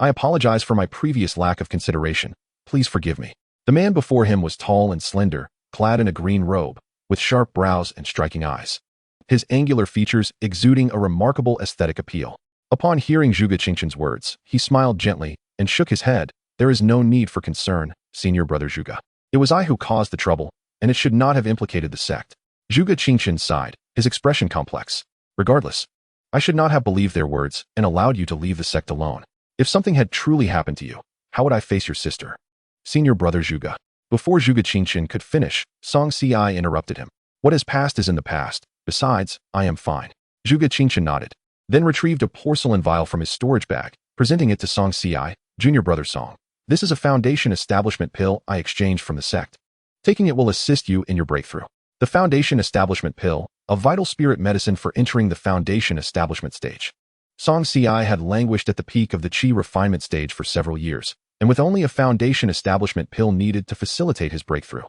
I apologize for my previous lack of consideration. Please forgive me. The man before him was tall and slender, clad in a green robe, with sharp brows and striking eyes, his angular features exuding a remarkable aesthetic appeal. Upon hearing Zhuge Qingqian's words, he smiled gently and shook his head. There is no need for concern, Senior Brother Zhuge. It was I who caused the trouble, and it should not have implicated the sect. Zhuge Qingqian sighed, his expression complex. Regardless, I should not have believed their words and allowed you to leave the sect alone. If something had truly happened to you, how would I face your sister? Senior Brother Zhuge. Before Zhuge Qingqian could finish, Song Xi interrupted him. What has passed is in the past. Besides, I am fine. Zhuge Qingqian nodded, then retrieved a porcelain vial from his storage bag, presenting it to Song Xi, Junior Brother Song. This is a Foundation Establishment pill I exchanged from the sect. Taking it will assist you in your breakthrough. The Foundation Establishment pill, a vital spirit medicine for entering the Foundation Establishment stage. Song Xi had languished at the peak of the Qi refinement stage for several years, and with only a Foundation Establishment pill needed to facilitate his breakthrough,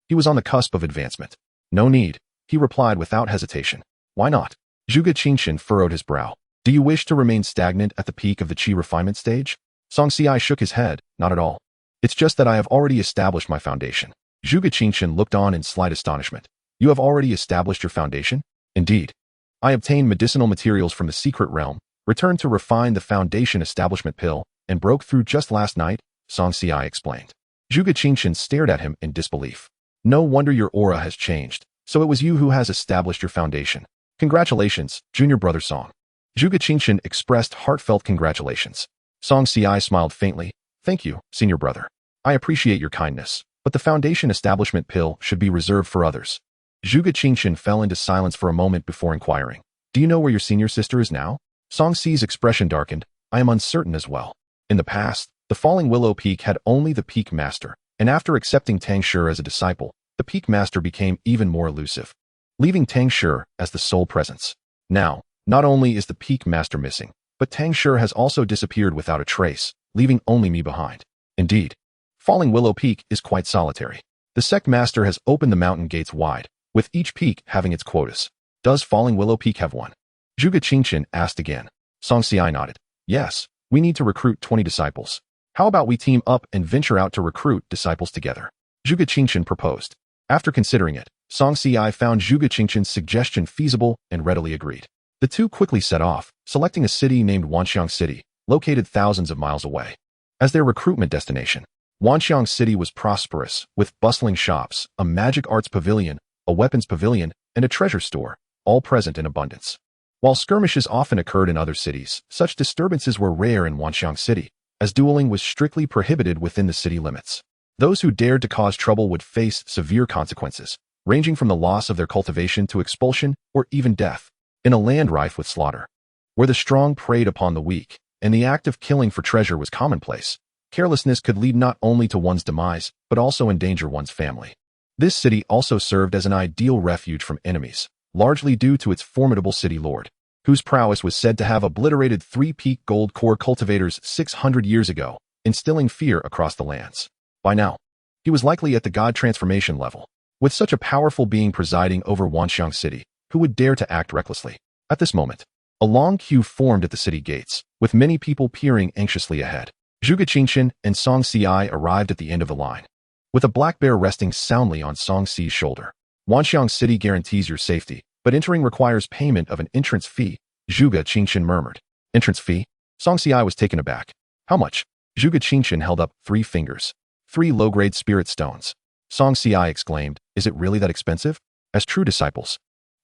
he was on the cusp of advancement. No need, he replied without hesitation. Why not? Zhuge Qingqian furrowed his brow. Do you wish to remain stagnant at the peak of the Qi refinement stage? Song Xi shook his head. Not at all. It's just that I have already established my foundation. Zhuge Qingqian looked on in slight astonishment. You have already established your foundation? Indeed. I obtained medicinal materials from the secret realm, returned to refine the Foundation Establishment pill, and broke through just last night, Song Xi explained. Zhuge Qingqian stared at him in disbelief. No wonder your aura has changed. So it was you who has established your foundation. Congratulations, Junior Brother Song. Zhuge Qingqian expressed heartfelt congratulations. Song Xi smiled faintly. Thank you, Senior Brother. I appreciate your kindness, but the Foundation Establishment pill should be reserved for others. Zhuge Qingqian fell into silence for a moment before inquiring. Do you know where your senior sister is now? Song Xi's expression darkened. I am uncertain as well. In the past, the Falling Willow Peak had only the Peak Master, and after accepting Tang Shi as a disciple, the Peak Master became even more elusive, leaving Tang Shi as the sole presence. Now, not only is the Peak Master missing, but Tang Shi has also disappeared without a trace, leaving only me behind. Indeed, Falling Willow Peak is quite solitary. The Sect Master has opened the mountain gates wide, with each peak having its quotas. Does Falling Willow Peak have one? Zhuge Qingqian asked again. Song Xi nodded. Yes, we need to recruit 20 disciples. How about we team up and venture out to recruit disciples together? Zhuge Qingqian proposed. After considering it, Song Xi found Zhuge Qingqian's suggestion feasible and readily agreed. The two quickly set off, selecting a city named Wanxiang City, located thousands of miles away, as their recruitment destination. Wanxiang City was prosperous, with bustling shops, a magic arts pavilion, a weapons pavilion, and a treasure store, all present in abundance. While skirmishes often occurred in other cities, such disturbances were rare in Wanxiang City, as dueling was strictly prohibited within the city limits. Those who dared to cause trouble would face severe consequences, ranging from the loss of their cultivation to expulsion or even death. In a land rife with slaughter, where the strong preyed upon the weak, and the act of killing for treasure was commonplace, carelessness could lead not only to one's demise, but also endanger one's family. This city also served as an ideal refuge from enemies, largely due to its formidable city lord, whose prowess was said to have obliterated 3-peak gold core cultivators 600 years ago, instilling fear across the lands. By now, he was likely at the god transformation level. With such a powerful being presiding over Wanxiang City, who would dare to act recklessly? At this moment, a long queue formed at the city gates, with many people peering anxiously ahead. Zhuge Qingqian and Song Xi arrived at the end of the line, with a black bear resting soundly on Song Xi's shoulder. Wanxiang City guarantees your safety, but entering requires payment of an entrance fee, Zhuge Qingqian murmured. Entrance fee? Song Xi was taken aback. How much? Zhuge Qingqian held up 3 fingers. 3 low-grade spirit stones. Song Xi exclaimed, is it really that expensive? As true disciples,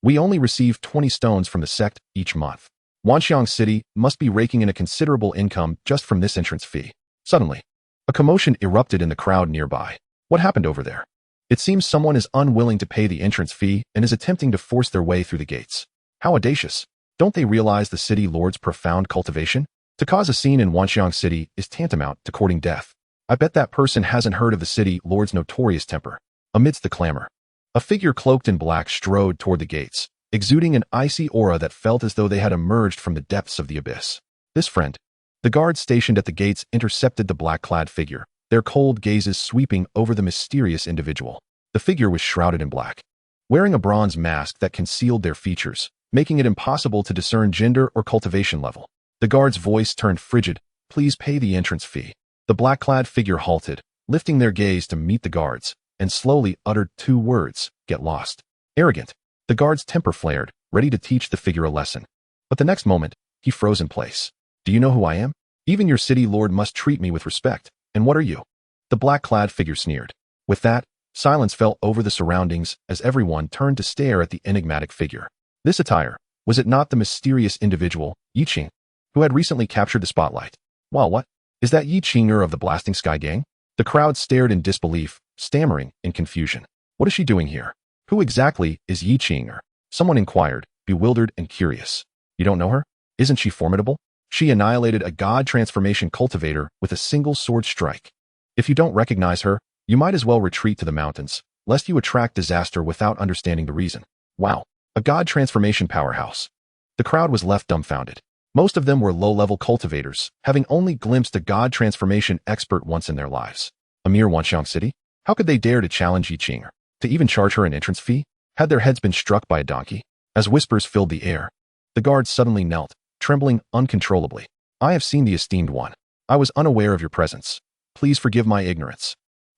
we only receive 20 stones from the sect each month. Wanxiang City must be raking in a considerable income just from this entrance fee. Suddenly, a commotion erupted in the crowd nearby. What happened over there? It seems someone is unwilling to pay the entrance fee and is attempting to force their way through the gates. How audacious! Don't they realize the city lord's profound cultivation? To cause a scene in Wanxiang City is tantamount to courting death. I bet that person hasn't heard of the city lord's notorious temper. Amidst the clamor, a figure cloaked in black strode toward the gates, exuding an icy aura that felt as though they had emerged from the depths of the abyss. This friend. The guards stationed at the gates intercepted the black-clad figure, their cold gazes sweeping over the mysterious individual. The figure was shrouded in black, wearing a bronze mask that concealed their features, making it impossible to discern gender or cultivation level. The guard's voice turned frigid. Please pay the entrance fee. The black-clad figure halted, lifting their gaze to meet the guards, and slowly uttered 2 words, get lost. Arrogant. The guard's temper flared, ready to teach the figure a lesson. But the next moment, he froze in place. Do you know who I am? Even your city lord must treat me with respect. And what are you? The black-clad figure sneered. With that, silence fell over the surroundings as everyone turned to stare at the enigmatic figure. This attire, was it not the mysterious individual, Yi Qing, who had recently captured the spotlight? Well, what? Is that Yi Qinger of the Blasting Sky Gang? The crowd stared in disbelief, stammering in confusion. What is she doing here? Who exactly is Yi Qinger? Someone inquired, bewildered and curious. You don't know her? Isn't she formidable? She annihilated a god transformation cultivator with a single sword strike. If you don't recognize her, you might as well retreat to the mountains, lest you attract disaster without understanding the reason. Wow, a god transformation powerhouse. The crowd was left dumbfounded. Most of them were low-level cultivators, having only glimpsed a god transformation expert once in their lives. A mere Wanxiang City? How could they dare to challenge Yi Qinger? To even charge her an entrance fee? Had their heads been struck by a donkey? As whispers filled the air, the guard suddenly knelt, trembling uncontrollably. I have seen the esteemed one. I was unaware of your presence. Please forgive my ignorance.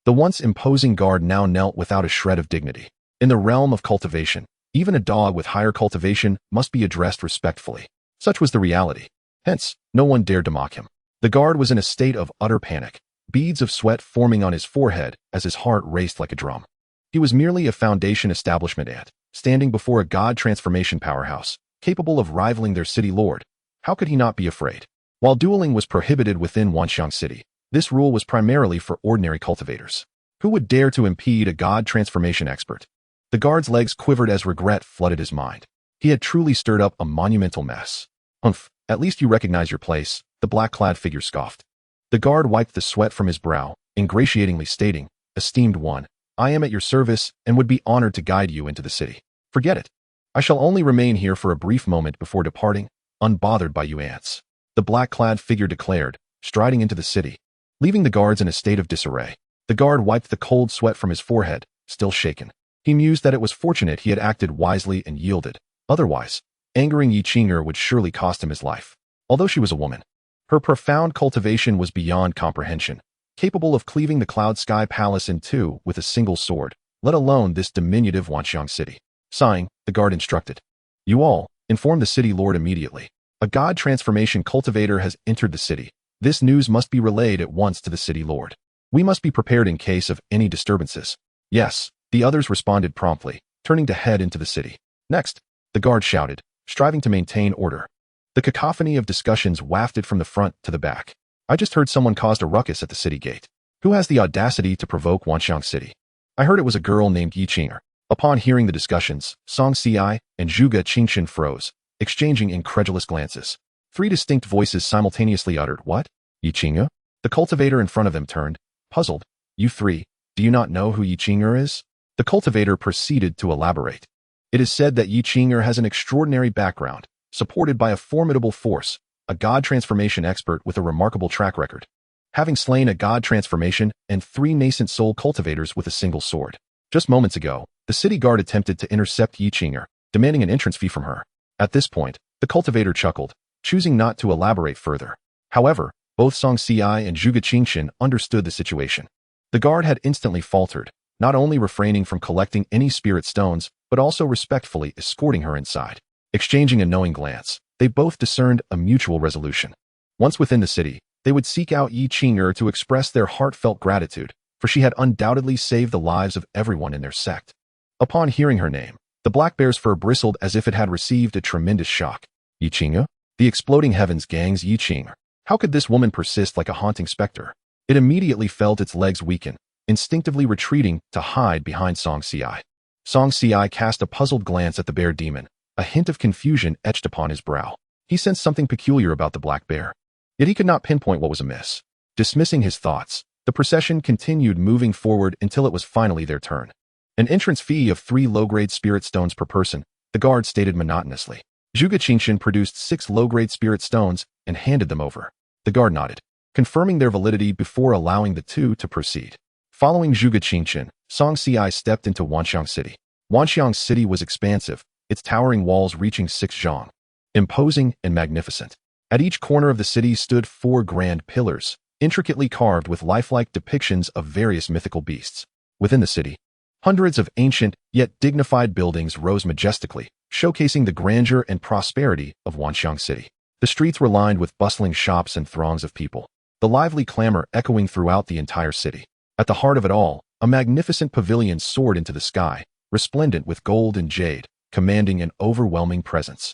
The once imposing guard now knelt without a shred of dignity. In the realm of cultivation, even a dog with higher cultivation must be addressed respectfully. Such was the reality. Hence, no one dared to mock him. The guard was in a state of utter panic, beads of sweat forming on his forehead as his heart raced like a drum. He was merely a foundation establishment ant, standing before a god transformation powerhouse, capable of rivaling their city lord. How could he not be afraid? While dueling was prohibited within Wanxiang City, this rule was primarily for ordinary cultivators. Who would dare to impede a god transformation expert? The guard's legs quivered as regret flooded his mind. He had truly stirred up a monumental mess. Humph, at least you recognize your place, the black-clad figure scoffed. The guard wiped the sweat from his brow, ingratiatingly stating, Esteemed one, I am at your service and would be honored to guide you into the city. Forget it. I shall only remain here for a brief moment before departing, unbothered by you ants. The black-clad figure declared, striding into the city, leaving the guards in a state of disarray. The guard wiped the cold sweat from his forehead, still shaken. He mused that it was fortunate he had acted wisely and yielded. Otherwise, angering Yi Qinger would surely cost him his life. Although she was a woman, her profound cultivation was beyond comprehension, capable of cleaving the Cloud Sky Palace in two with a single sword, let alone this diminutive Wanxiang City. Sighing, the guard instructed. You all, inform the city lord immediately. A god transformation cultivator has entered the city. This news must be relayed at once to the city lord. We must be prepared in case of any disturbances. Yes, the others responded promptly, turning to head into the city. Next, the guard shouted, striving to maintain order. The cacophony of discussions wafted from the front to the back. I just heard someone caused a ruckus at the city gate. Who has the audacity to provoke Wanxiang City? I heard it was a girl named Yi Qinger. Upon hearing the discussions, Xianxia and Zhuge Qingxin froze, exchanging incredulous glances. 3 distinct voices simultaneously uttered, What? Yi Qinger? The cultivator in front of them turned, puzzled. You 3, do you not know who Yi Qinger is? The cultivator proceeded to elaborate. It is said that Yi Qinger has an extraordinary background, supported by a formidable force, a god transformation expert with a remarkable track record, having slain a god transformation and 3 nascent soul cultivators with a single sword. Just moments ago, the city guard attempted to intercept Yi Qinger, demanding an entrance fee from her. At this point, the cultivator chuckled, choosing not to elaborate further. However, both Xianxia and Zhuge Qingxin understood the situation. The guard had instantly faltered, not only refraining from collecting any spirit stones, but also respectfully escorting her inside. Exchanging a knowing glance, they both discerned a mutual resolution. Once within the city, they would seek out Yi Qinger to express their heartfelt gratitude, for she had undoubtedly saved the lives of everyone in their sect. Upon hearing her name, the black bear's fur bristled as if it had received a tremendous shock. Yi Qinger? The exploding heavens gang's Yi Qinger. How could this woman persist like a haunting specter? It immediately felt its legs weaken, instinctively retreating to hide behind Xianxia. Xianxia cast a puzzled glance at the bear demon, A hint of confusion etched upon his brow. He sensed something peculiar about the black bear. Yet he could not pinpoint what was amiss. Dismissing his thoughts, the procession continued moving forward until it was finally their turn. An entrance fee of 3 low-grade spirit stones per person, the guard stated monotonously. Zhuge Qingxian produced 6 low-grade spirit stones and handed them over. The guard nodded, confirming their validity before allowing the two to proceed. Following Zhuge Qingxian, Song Xi stepped into Wanxiang City. Wanxiang City was expansive, its towering walls reaching 6 zhang. Imposing and magnificent. At each corner of the city stood 4 grand pillars, intricately carved with lifelike depictions of various mythical beasts. Within the city, hundreds of ancient, yet dignified buildings rose majestically, showcasing the grandeur and prosperity of Wanxiang City. The streets were lined with bustling shops and throngs of people, the lively clamor echoing throughout the entire city. At the heart of it all, a magnificent pavilion soared into the sky, resplendent with gold and jade, commanding an overwhelming presence.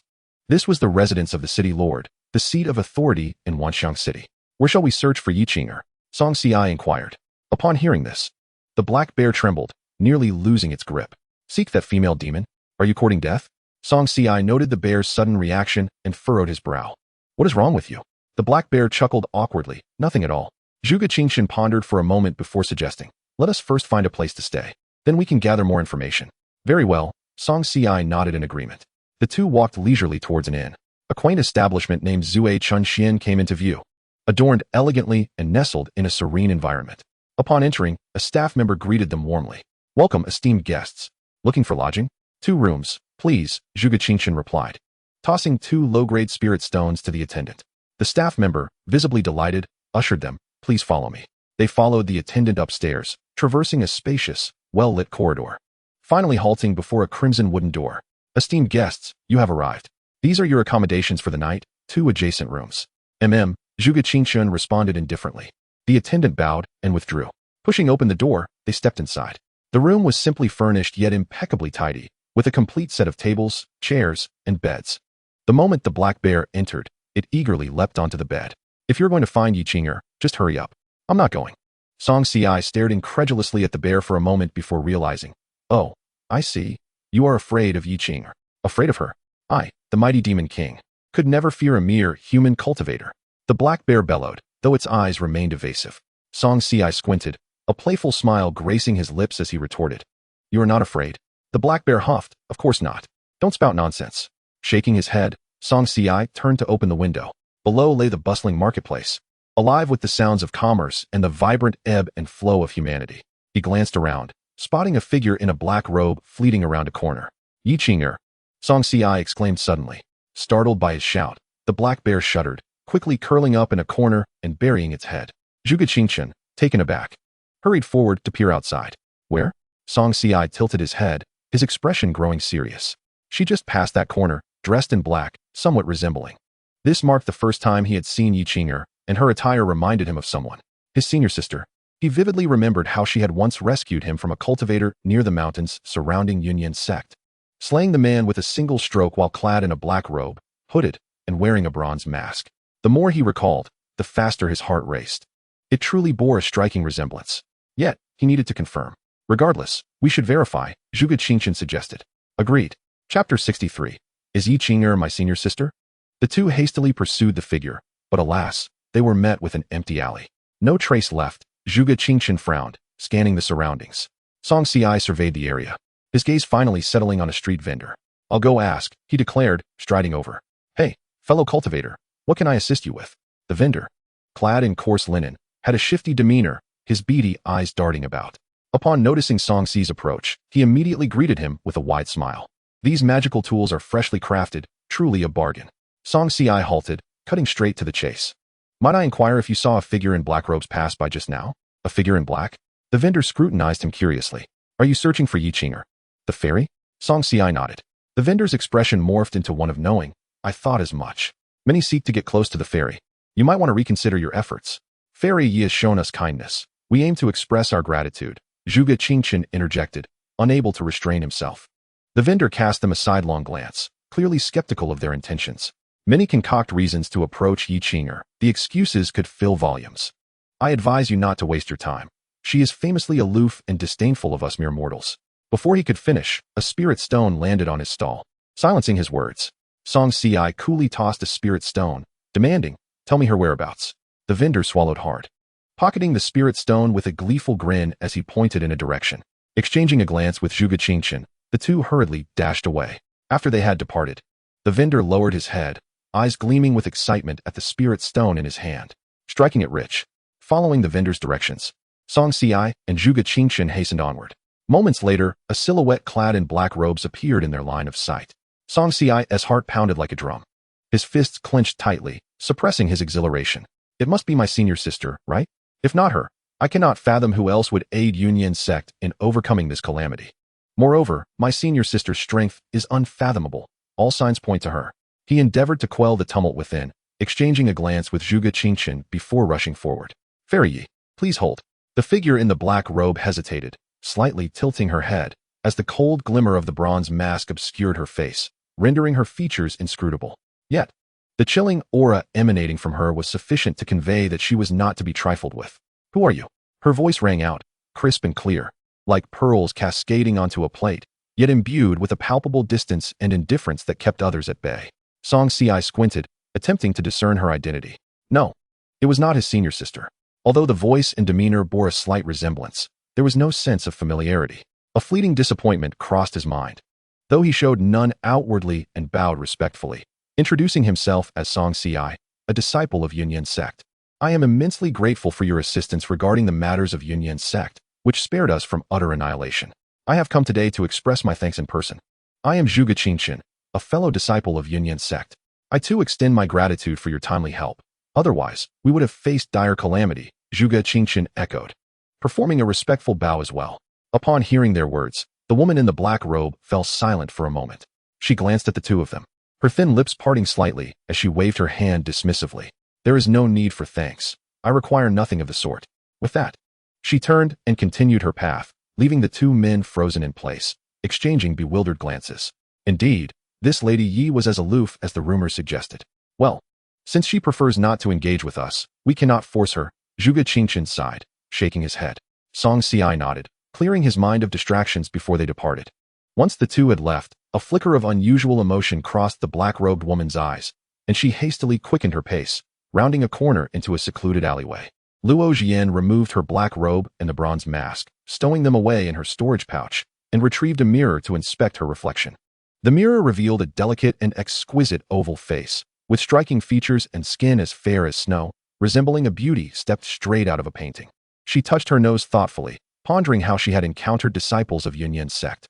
This was the residence of the city lord, the seat of authority in Wanxiang City. "Where shall we search for Yi Qing'er?" Song Xi inquired. Upon hearing this, the black bear trembled, nearly losing its grip. "Seek that female demon? Are you courting death?" Song Xi noted the bear's sudden reaction and furrowed his brow. "What is wrong with you?" The black bear chuckled awkwardly. "Nothing at all." Zhuge Qingxian pondered for a moment before suggesting, "Let us first find a place to stay. Then we can gather more information." "Very well," Song Xi nodded in agreement. The two walked leisurely towards an inn. A quaint establishment named Zue Chunxian came into view, adorned elegantly and nestled in a serene environment. Upon entering, a staff member greeted them warmly. "Welcome, esteemed guests. Looking for lodging?" "2 rooms, please," Zhuge Qingxian replied, tossing 2 low-grade spirit stones to the attendant. The staff member, visibly delighted, ushered them. "Please follow me." They followed the attendant upstairs, traversing a spacious, well-lit corridor, finally halting before a crimson wooden door. "Esteemed guests, you have arrived. These are your accommodations for the night, 2 adjacent rooms." Zhuge Qingxian responded indifferently. The attendant bowed and withdrew. Pushing open the door, they stepped inside. The room was simply furnished yet impeccably tidy, with a complete set of tables, chairs, and beds. The moment the black bear entered, it eagerly leapt onto the bed. "If you're going to find Yi Qing'er, just hurry up." "I'm not going." Song Xi stared incredulously at the bear for a moment before realizing, "Oh, I see. You are afraid of Yi Qing'er." "Afraid of her? I, the mighty demon king, could never fear a mere human cultivator." The black bear bellowed, though its eyes remained evasive. Song Xi squinted, a playful smile gracing his lips as he retorted, "You are not afraid?" The black bear huffed, "Of course not. Don't spout nonsense." Shaking his head, Song Xi turned to open the window. Below lay the bustling marketplace, alive with the sounds of commerce and the vibrant ebb and flow of humanity. He glanced around, spotting a figure in a black robe fleeting around a corner. "Yi Qing'er!" Song Xi exclaimed suddenly. Startled by his shout, the black bear shuddered, quickly curling up in a corner and burying its head. Zhuge Qingxian, taken aback, hurried forward to peer outside. "Where?" Song Xi tilted his head, his expression growing serious. "She just passed that corner, dressed in black, somewhat resembling." This marked the first time he had seen Yi Qing'er, and her attire reminded him of someone. His senior sister. He vividly remembered how she had once rescued him from a cultivator near the mountains surrounding Yunyan sect, slaying the man with a single stroke while clad in a black robe, hooded, and wearing a bronze mask. The more he recalled, the faster his heart raced. It truly bore a striking resemblance. Yet, he needed to confirm. "Regardless, we should verify," Zhuge Qingxian suggested. "Agreed." Chapter 63. Is Yi Qing'er my senior sister? The two hastily pursued the figure, but alas, they were met with an empty alley. No trace left. Zhuge Qingxian frowned, scanning the surroundings. Song Xi surveyed the area, his gaze finally settling on a street vendor. "I'll go ask," he declared, striding over. "Hey, fellow cultivator, what can I assist you with?" The vendor, clad in coarse linen, had a shifty demeanor, his beady eyes darting about. Upon noticing Song Xi's approach, he immediately greeted him with a wide smile. "These magical tools are freshly crafted, truly a bargain." Song Xi halted, cutting straight to the chase. "Might I inquire if you saw a figure in black robes pass by just now?" "A figure in black?" The vendor scrutinized him curiously. "Are you searching for Yi Qing'er, the fairy?" Song Xi nodded. The vendor's expression morphed into one of knowing. "I thought as much. Many seek to get close to the fairy. You might want to reconsider your efforts. Fairy Yi has shown us kindness. We aim to express our gratitude." Zhuge Qingxian interjected, unable to restrain himself. The vendor cast them a sidelong glance, clearly skeptical of their intentions. Many concoct reasons to approach Yi Qing'er. The excuses could fill volumes. "I advise you not to waste your time. She is famously aloof and disdainful of us mere mortals." Before he could finish, a spirit stone landed on his stall. Silencing his words, Song Ci coolly tossed a spirit stone, demanding, "Tell me her whereabouts." The vendor swallowed hard, pocketing the spirit stone with a gleeful grin as he pointed in a direction. Exchanging a glance with Zhuge Qingqian, the two hurriedly dashed away. After they had departed, the vendor lowered his head, eyes gleaming with excitement at the spirit stone in his hand, striking it rich. Following the vendor's directions, Song Ci and Zhuge Qingqian hastened onward. Moments later, a silhouette clad in black robes appeared in their line of sight. Song Ci's heart pounded like a drum. His fists clenched tightly, suppressing his exhilaration. It must be my senior sister, right? If not her, I cannot fathom who else would aid Yunyan sect in overcoming this calamity. Moreover, my senior sister's strength is unfathomable. All signs point to her. He endeavored to quell the tumult within, exchanging a glance with Zhuge Qingqian before rushing forward. "Fairy Yi, please hold." The figure in the black robe hesitated, slightly tilting her head, as the cold glimmer of the bronze mask obscured her face, rendering her features inscrutable. Yet, the chilling aura emanating from her was sufficient to convey that she was not to be trifled with. "Who are you?" Her voice rang out, crisp and clear, like pearls cascading onto a plate, yet imbued with a palpable distance and indifference that kept others at bay. Song Ci squinted, attempting to discern her identity. No, it was not his senior sister. Although the voice and demeanor bore a slight resemblance, there was no sense of familiarity. A fleeting disappointment crossed his mind, though he showed none outwardly and bowed respectfully, introducing himself as Song Ci, a disciple of Yunyan sect. "I am immensely grateful for your assistance regarding the matters of Yunyan sect, which spared us from utter annihilation. I have come today to express my thanks in person. I am Zhuge Qingqian, a fellow disciple of Yunyan sect. I too extend my gratitude for your timely help. Otherwise, we would have faced dire calamity," Zhuge Qingqian echoed, performing a respectful bow as well. Upon hearing their words, the woman in the black robe fell silent for a moment. She glanced at the two of them, her thin lips parting slightly as she waved her hand dismissively. "There is no need for thanks. I require nothing of the sort." With that, she turned and continued her path, leaving the two men frozen in place, exchanging bewildered glances. Indeed, this Lady Yi was as aloof as the rumors suggested. "Well, since she prefers not to engage with us, we cannot force her," Zhuge Qingqian sighed, shaking his head. Song Ci nodded, clearing his mind of distractions before they departed. Once the two had left, a flicker of unusual emotion crossed the black-robed woman's eyes, and she hastily quickened her pace, rounding a corner into a secluded alleyway. Luo Jian removed her black robe and the bronze mask, stowing them away in her storage pouch, and retrieved a mirror to inspect her reflection. The mirror revealed a delicate and exquisite oval face, with striking features and skin as fair as snow, resembling a beauty stepped straight out of a painting. She touched her nose thoughtfully, pondering how she had encountered disciples of Yunyan sect.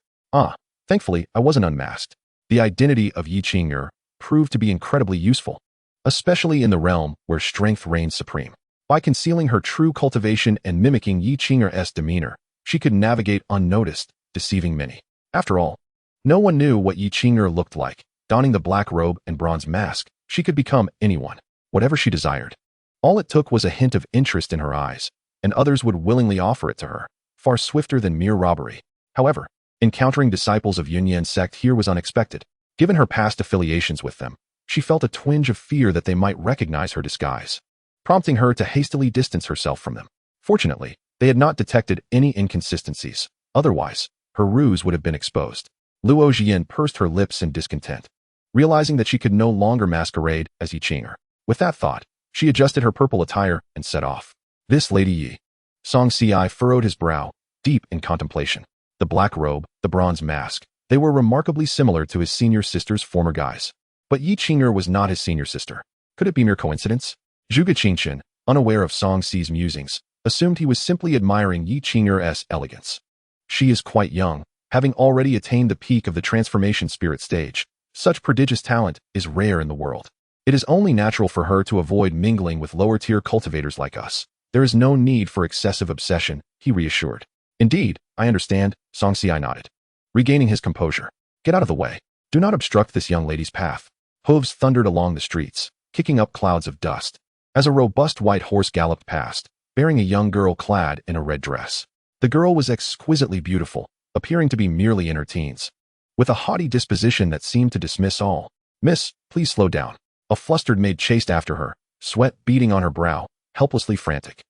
Thankfully, I wasn't unmasked. The identity of Yi Qing'er proved to be incredibly useful, especially in the realm where strength reigns supreme. By concealing her true cultivation and mimicking Yi Qing'er's demeanor, she could navigate unnoticed, deceiving many. After all, no one knew what Yi Qing'er looked like. Donning the black robe and bronze mask, she could become anyone, whatever she desired. All it took was a hint of interest in her eyes, and others would willingly offer it to her, far swifter than mere robbery. However, encountering disciples of Yunyan sect here was unexpected. Given her past affiliations with them, she felt a twinge of fear that they might recognize her disguise, prompting her to hastily distance herself from them. Fortunately, they had not detected any inconsistencies. Otherwise, her ruse would have been exposed. Luo Jian pursed her lips in discontent, realizing that she could no longer masquerade as Yi Qing'er. With that thought, she adjusted her purple attire and set off. This Lady Yi. Song Ci furrowed his brow, deep in contemplation. The black robe, the bronze mask, they were remarkably similar to his senior sister's former guise. But Yi Qing'er was not his senior sister. Could it be mere coincidence? Zhuge Qingqian, unaware of Song Ci's musings, assumed he was simply admiring Yi Qing'er's elegance. She is quite young, having already attained the peak of the transformation spirit stage. Such prodigious talent is rare in the world. It is only natural for her to avoid mingling with lower-tier cultivators like us. There is no need for excessive obsession, he reassured. Indeed, I understand, Song Ci nodded, regaining his composure. Get out of the way. Do not obstruct this young lady's path. Hooves thundered along the streets, kicking up clouds of dust, as a robust white horse galloped past, bearing a young girl clad in a red dress. The girl was exquisitely beautiful, appearing to be merely in her teens, with a haughty disposition that seemed to dismiss all. "Miss, please slow down." A flustered maid chased after her, sweat beading on her brow, helplessly frantic.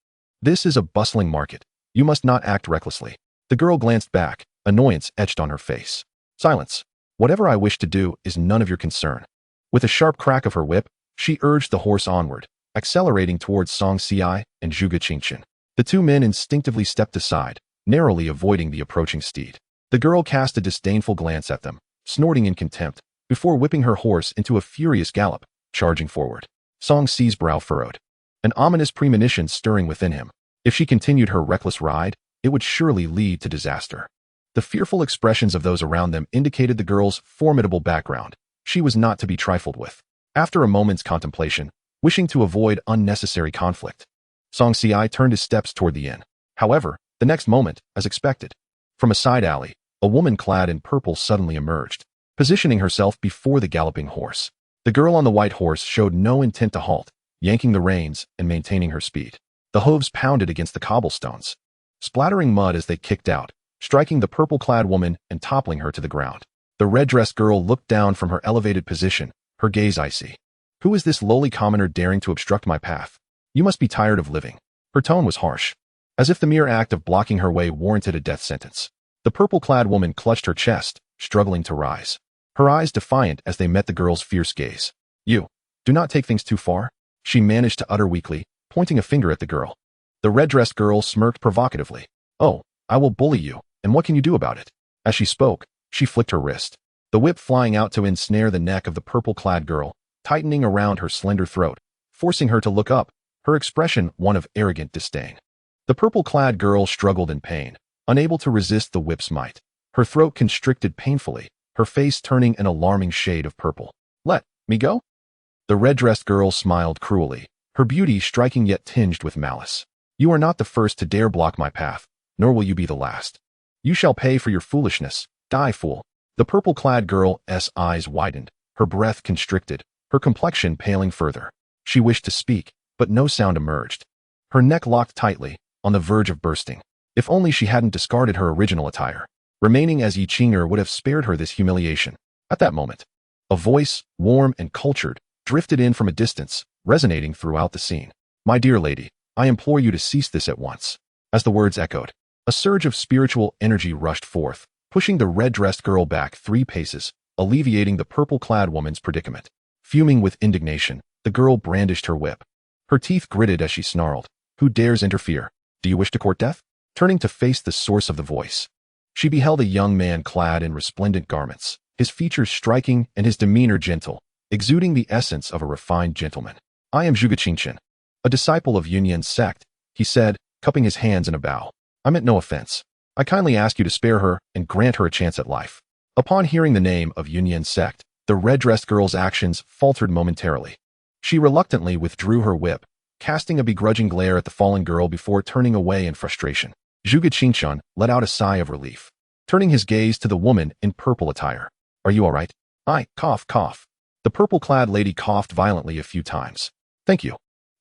"This is a bustling market. You must not act recklessly." The girl glanced back, annoyance etched on her face. "Silence. Whatever I wish to do is none of your concern. With a sharp crack of her whip, she urged the horse onward, accelerating towards Xianxia and Zhuge Qingqian. The two men instinctively stepped aside, narrowly avoiding the approaching steed. The girl cast a disdainful glance at them, snorting in contempt, before whipping her horse into a furious gallop, charging forward. Xi's brow furrowed, an ominous premonition stirring within him. If she continued her reckless ride, it would surely lead to disaster. The fearful expressions of those around them indicated the girl's formidable background. She was not to be trifled with. After a moment's contemplation, wishing to avoid unnecessary conflict, Xianxia turned his steps toward the inn. However, the next moment, as expected, from a side alley, a woman clad in purple suddenly emerged, positioning herself before the galloping horse. The girl on the white horse showed no intent to halt, yanking the reins and maintaining her speed. The hooves pounded against the cobblestones, splattering mud as they kicked out, striking the purple-clad woman and toppling her to the ground. The red-dressed girl looked down from her elevated position, her gaze icy. Who is this lowly commoner daring to obstruct my path? You must be tired of living. Her tone was harsh, as if the mere act of blocking her way warranted a death sentence. The purple-clad woman clutched her chest, struggling to rise, her eyes defiant as they met the girl's fierce gaze. You do not take things too far, she managed to utter weakly, pointing a finger at the girl. The red-dressed girl smirked provocatively. Oh, I will bully you, and what can you do about it? As she spoke, she flicked her wrist, the whip flying out to ensnare the neck of the purple-clad girl, tightening around her slender throat, forcing her to look up, her expression one of arrogant disdain. The purple-clad girl struggled in pain, unable to resist the whip's might. Her throat constricted painfully, her face turning an alarming shade of purple. Let me go? The red-dressed girl smiled cruelly, her beauty striking yet tinged with malice. You are not the first to dare block my path, nor will you be the last. You shall pay for your foolishness. Die, fool. The purple-clad girl's eyes widened, her breath constricted, her complexion paling further. She wished to speak, but no sound emerged. Her neck locked tightly, on the verge of bursting. If only she hadn't discarded her original attire. Remaining as Yi Qinger would have spared her this humiliation. At that moment, a voice, warm and cultured, drifted in from a distance, resonating throughout the scene. My dear lady, I implore you to cease this at once. As the words echoed, a surge of spiritual energy rushed forth, pushing the red-dressed girl back 3 paces, alleviating the purple-clad woman's predicament. Fuming with indignation, the girl brandished her whip. Her teeth gritted as she snarled. Who dares interfere? Do you wish to court death? Turning to face the source of the voice, she beheld a young man clad in resplendent garments, his features striking and his demeanor gentle, exuding the essence of a refined gentleman. I am Zhuge Qingqian, a disciple of Yunyan's sect, he said, cupping his hands in a bow. I meant no offense. I kindly ask you to spare her and grant her a chance at life. Upon hearing the name of Yunyan's sect, the red-dressed girl's actions faltered momentarily. She reluctantly withdrew her whip, casting a begrudging glare at the fallen girl before turning away in frustration. Zhuge Qingqian let out a sigh of relief, turning his gaze to the woman in purple attire. Are you all right? Cough, cough. The purple-clad lady coughed violently a few times. Thank you.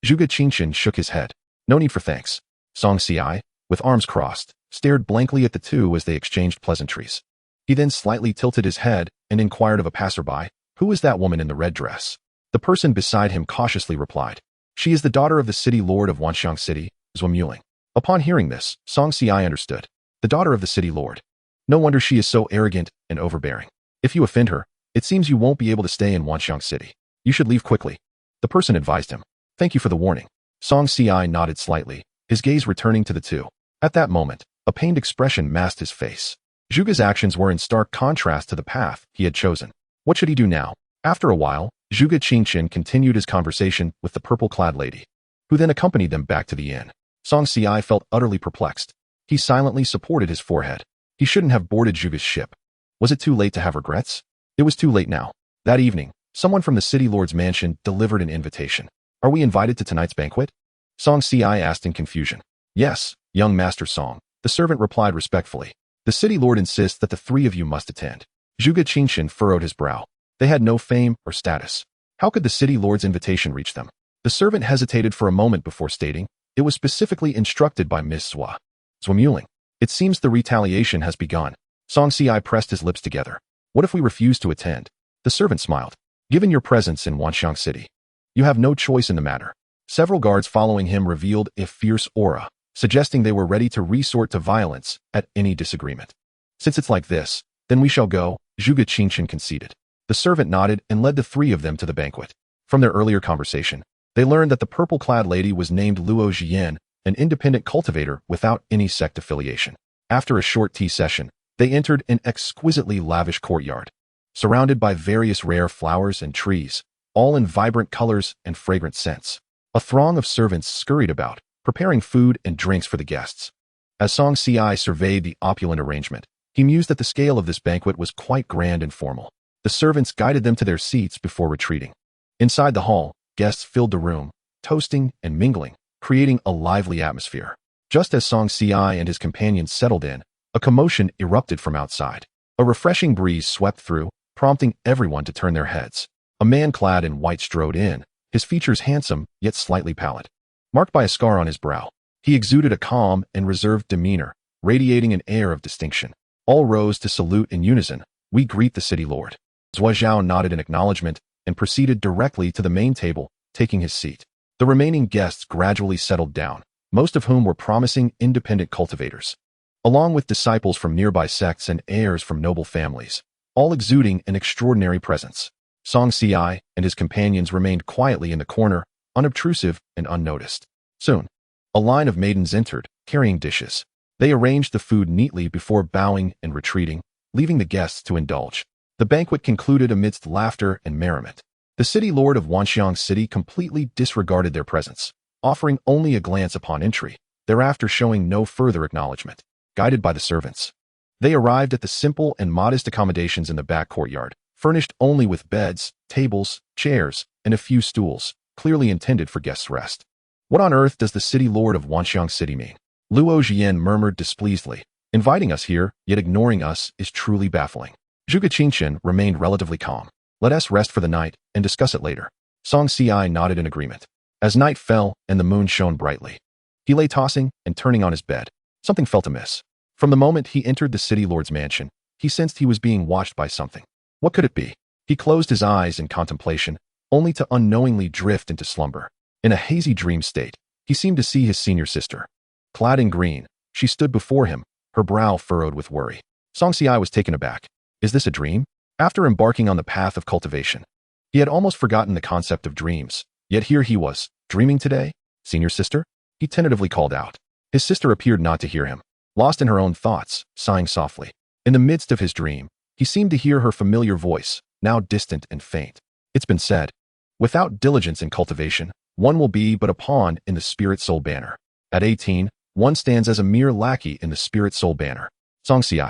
Zhuge Qingqian shook his head. No need for thanks. Xianxia, with arms crossed, stared blankly at the two as they exchanged pleasantries. He then slightly tilted his head and inquired of a passerby, who is that woman in the red dress? The person beside him cautiously replied, she is the daughter of the city lord of Wanxiang City, Zhuge. Upon hearing this, Xianxia understood. The daughter of the city lord. No wonder she is so arrogant and overbearing. If you offend her, it seems you won't be able to stay in Wanxiang City. You should leave quickly. The person advised him. Thank you for the warning. Xianxia nodded slightly, his gaze returning to the two. At that moment, a pained expression masked his face. Zhuge's actions were in stark contrast to the path he had chosen. What should he do now? After a while, Zhuge Qingqian continued his conversation with the purple-clad lady, who then accompanied them back to the inn. Xianxia felt utterly perplexed. He silently supported his forehead. He shouldn't have boarded Zhuge's ship. Was it too late to have regrets? It was too late now. That evening, someone from the city lord's mansion delivered an invitation. Are we invited to tonight's banquet? Xianxia asked in confusion. Yes, young Master Song, the servant replied respectfully. The city lord insists that the 3 of you must attend. Zhuge Qingqian furrowed his brow. They had no fame or status. How could the city lord's invitation reach them? The servant hesitated for a moment before stating, it was specifically instructed by Miss Zhuge. It seems the retaliation has begun. Xianxia pressed his lips together. What if we refuse to attend? The servant smiled. Given your presence in Wanxiang City, you have no choice in the matter. Several guards following him revealed a fierce aura, suggesting they were ready to resort to violence at any disagreement. Since it's like this, then we shall go, Zhuge Qingchen conceded. The servant nodded and led the three of them to the banquet. From their earlier conversation, they learned that the purple-clad lady was named Luo Jian, an independent cultivator without any sect affiliation. After a short tea session, they entered an exquisitely lavish courtyard, surrounded by various rare flowers and trees, all in vibrant colors and fragrant scents. A throng of servants scurried about, preparing food and drinks for the guests. As Song Xi surveyed the opulent arrangement, he mused that the scale of this banquet was quite grand and formal. The servants guided them to their seats before retreating. Inside the hall, guests filled the room, toasting and mingling, creating a lively atmosphere. Just as Song Xi and his companions settled in, a commotion erupted from outside. A refreshing breeze swept through, prompting everyone to turn their heads. A man clad in white strode in, his features handsome yet slightly pallid, marked by a scar on his brow. He exuded a calm and reserved demeanor, radiating an air of distinction. All rose to salute in unison. "We greet the city lord." Zhuo Zhao nodded in acknowledgement and proceeded directly to the main table, taking his seat. The remaining guests gradually settled down, most of whom were promising independent cultivators, along with disciples from nearby sects and heirs from noble families, all exuding an extraordinary presence. Song Xi and his companions remained quietly in the corner, unobtrusive and unnoticed. Soon, a line of maidens entered, carrying dishes. They arranged the food neatly before bowing and retreating, leaving the guests to indulge. The banquet concluded amidst laughter and merriment. The city lord of Wanxiang City completely disregarded their presence, offering only a glance upon entry, thereafter showing no further acknowledgement. Guided by the servants, they arrived at the simple and modest accommodations in the back courtyard, furnished only with beds, tables, chairs, and a few stools, clearly intended for guests' rest. "What on earth does the city lord of Wanxiang City mean?" Luo Jian murmured displeasedly. "Inviting us here, yet ignoring us, is truly baffling." Zhuge Qingchen remained relatively calm. "Let us rest for the night and discuss it later." Song Xi nodded in agreement. As night fell and the moon shone brightly, he lay tossing and turning on his bed. Something felt amiss. From the moment he entered the city lord's mansion, he sensed he was being watched by something. What could it be? He closed his eyes in contemplation, only to unknowingly drift into slumber. In a hazy dream state, he seemed to see his senior sister. Clad in green, she stood before him, her brow furrowed with worry. Song Xi was taken aback. Is this a dream? After embarking on the path of cultivation, he had almost forgotten the concept of dreams, yet here he was, dreaming today? "Senior sister?" he tentatively called out. His sister appeared not to hear him, lost in her own thoughts, sighing softly. In the midst of his dream, he seemed to hear her familiar voice, now distant and faint. It's been said, without diligence in cultivation, one will be but a pawn in the spirit-soul banner. At 18, one stands as a mere lackey in the spirit-soul banner. Song Xi,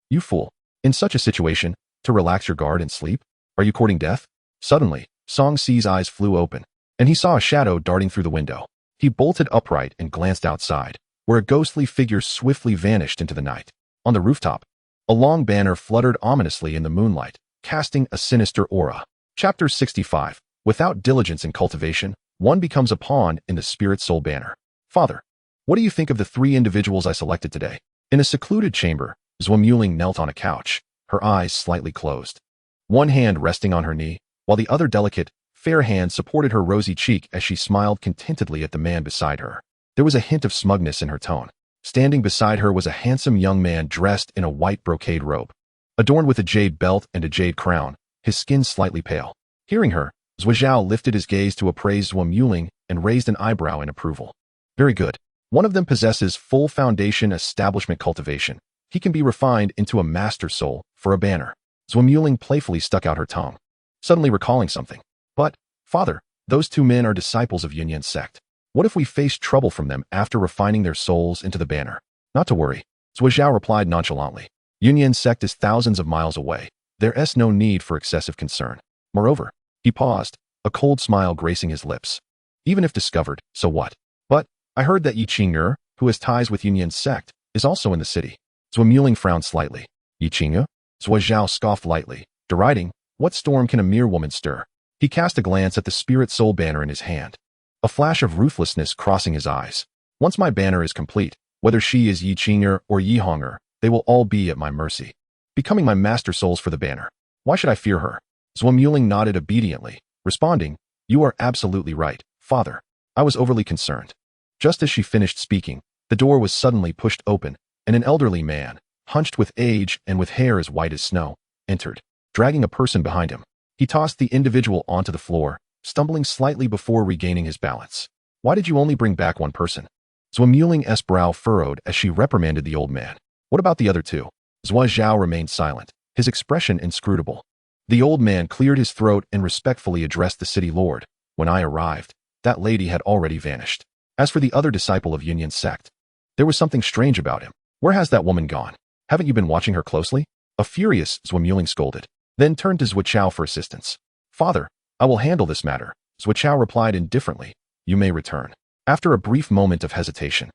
you fool. In such a situation, to relax your guard and sleep? Are you courting death? Suddenly, Song Xi's eyes flew open, and he saw a shadow darting through the window. He bolted upright and glanced outside, where a ghostly figure swiftly vanished into the night. On the rooftop, a long banner fluttered ominously in the moonlight, casting a sinister aura. Chapter 65. Without diligence in cultivation, one becomes a pawn in the spirit-soul banner. Father, what do you think of the three individuals I selected today? In a secluded chamber, Zhuo Muling knelt on a couch, her eyes slightly closed. One hand resting on her knee, while the other delicate, fair hand supported her rosy cheek as she smiled contentedly at the man beside her. There was a hint of smugness in her tone. Standing beside her was a handsome young man dressed in a white brocade robe, adorned with a jade belt and a jade crown, his skin slightly pale. Hearing her, Zhuo Zhao lifted his gaze to appraise Zhuo Muling and raised an eyebrow in approval. Very good. One of them possesses full foundation establishment cultivation. He can be refined into a master soul for a banner. Zhuo Muling playfully stuck out her tongue, suddenly recalling something. But, father, those two men are disciples of Yunyan sect. What if we face trouble from them after refining their souls into the banner? Not to worry, Zhuo Zhao replied nonchalantly. Yunyan sect is thousands of miles away. There is no need for excessive concern. Moreover, he paused, a cold smile gracing his lips. Even if discovered, so what? But, I heard that Yi Qing'er, who has ties with Yunyan sect, is also in the city. Zhuo Muling frowned slightly. Yi Qing'er? Zhuo Zhao scoffed lightly, deriding, what storm can a mere woman stir? He cast a glance at the spirit-soul banner in his hand, a flash of ruthlessness crossing his eyes. Once my banner is complete, whether she is Yi Qing'er or Yi Hong'er, they will all be at my mercy, becoming my master souls for the banner. Why should I fear her? Zhuo Muling nodded obediently, responding, you are absolutely right, father. I was overly concerned. Just as she finished speaking, the door was suddenly pushed open, and an elderly man, hunched with age and with hair as white as snow, entered, dragging a person behind him. He tossed the individual onto the floor, stumbling slightly before regaining his balance. Why did you only bring back one person? Zhuo Muling's brow furrowed as she reprimanded the old man. What about the other two? Zhuo Zhao remained silent, his expression inscrutable. The old man cleared his throat and respectfully addressed the city lord. When I arrived, that lady had already vanished. As for the other disciple of Yunyan's sect, there was something strange about him. Where has that woman gone? Haven't you been watching her closely? A furious Zhuo Muling scolded, then turned to Zhuo Chao for assistance. Father, I will handle this matter. Zhuo Chao replied indifferently. You may return. After a brief moment of hesitation,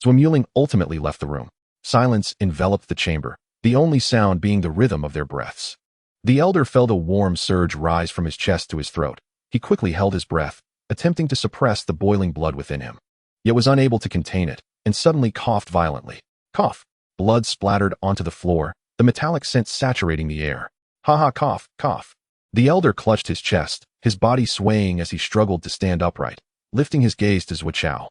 Zhuo Muling ultimately left the room. Silence enveloped the chamber, the only sound being the rhythm of their breaths. The elder felt a warm surge rise from his chest to his throat. He quickly held his breath, attempting to suppress the boiling blood within him, yet was unable to contain it, and suddenly coughed violently. Cough. Blood splattered onto the floor, the metallic scent saturating the air. Ha ha, cough, cough. The elder clutched his chest, his body swaying as he struggled to stand upright, lifting his gaze to Zhuo Chao.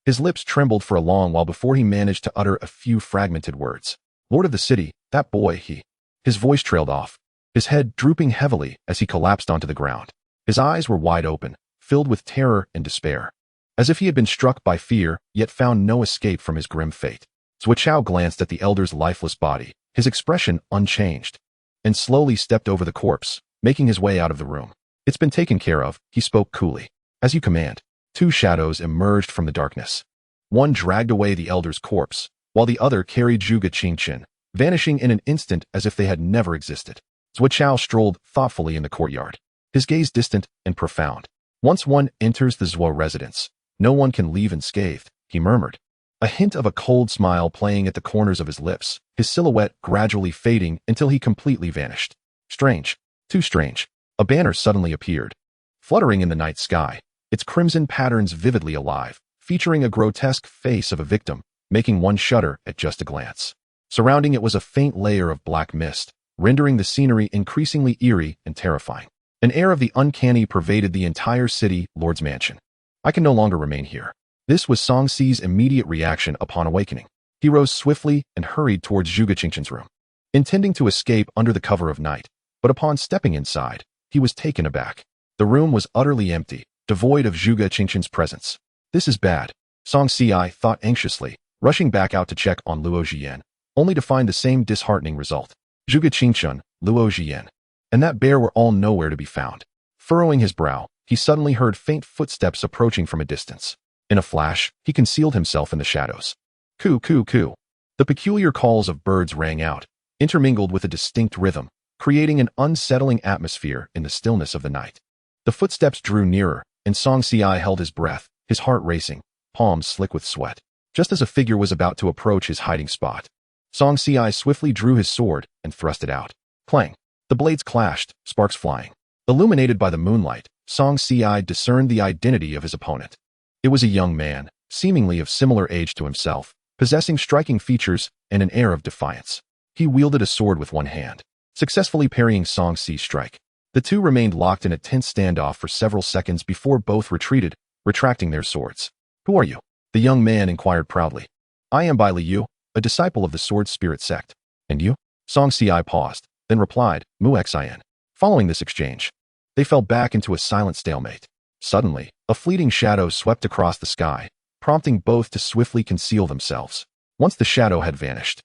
His lips trembled for a long while before he managed to utter a few fragmented words. Lord of the city, that boy, he. His voice trailed off, his head drooping heavily as he collapsed onto the ground. His eyes were wide open, filled with terror and despair, as if he had been struck by fear, yet found no escape from his grim fate. Zhuo Chao glanced at the elder's lifeless body, his expression unchanged, and slowly stepped over the corpse, making his way out of the room. It's been taken care of, he spoke coolly. As you command. Two shadows emerged from the darkness. One dragged away the elder's corpse, while the other carried Zhuge Qingchen, vanishing in an instant as if they had never existed. Zhuo Chao strolled thoughtfully in the courtyard, his gaze distant and profound. Once one enters the Zhuo residence, no one can leave unscathed, he murmured, a hint of a cold smile playing at the corners of his lips, his silhouette gradually fading until he completely vanished. Strange. Too strange. A banner suddenly appeared, fluttering in the night sky, its crimson patterns vividly alive, featuring a grotesque face of a victim, making one shudder at just a glance. Surrounding it was a faint layer of black mist, rendering the scenery increasingly eerie and terrifying. An air of the uncanny pervaded the entire city lord's mansion. I can no longer remain here. This was Xi's immediate reaction upon awakening. He rose swiftly and hurried towards Zhuge Qingchen's room, intending to escape under the cover of night, but upon stepping inside, he was taken aback. The room was utterly empty, devoid of Zhuge Qingchen's presence. This is bad, Xianxia thought anxiously, rushing back out to check on Luo Zhiyan, only to find the same disheartening result. Zhuge Qingchen, Luo Zhiyan, and that bear were all nowhere to be found. Furrowing his brow, he suddenly heard faint footsteps approaching from a distance. In a flash, he concealed himself in the shadows. Coo, coo, coo. The peculiar calls of birds rang out, intermingled with a distinct rhythm, creating an unsettling atmosphere in the stillness of the night. The footsteps drew nearer, and Xianxia held his breath, his heart racing, palms slick with sweat. Just as a figure was about to approach his hiding spot, Xianxia swiftly drew his sword and thrust it out. Clang! The blades clashed, sparks flying. Illuminated by the moonlight, Xianxia discerned the identity of his opponent. It was a young man, seemingly of similar age to himself, possessing striking features and an air of defiance. He wielded a sword with one hand, successfully parrying Xi's strike. The two remained locked in a tense standoff for several seconds before both retreated, retracting their swords. Who are you? The young man inquired proudly. I am Bai Liu, a disciple of the Sword Spirit sect. And you? Xianxia paused, then replied, Mu Xian. Following this exchange, they fell back into a silent stalemate. Suddenly, a fleeting shadow swept across the sky, prompting both to swiftly conceal themselves. Once the shadow had vanished,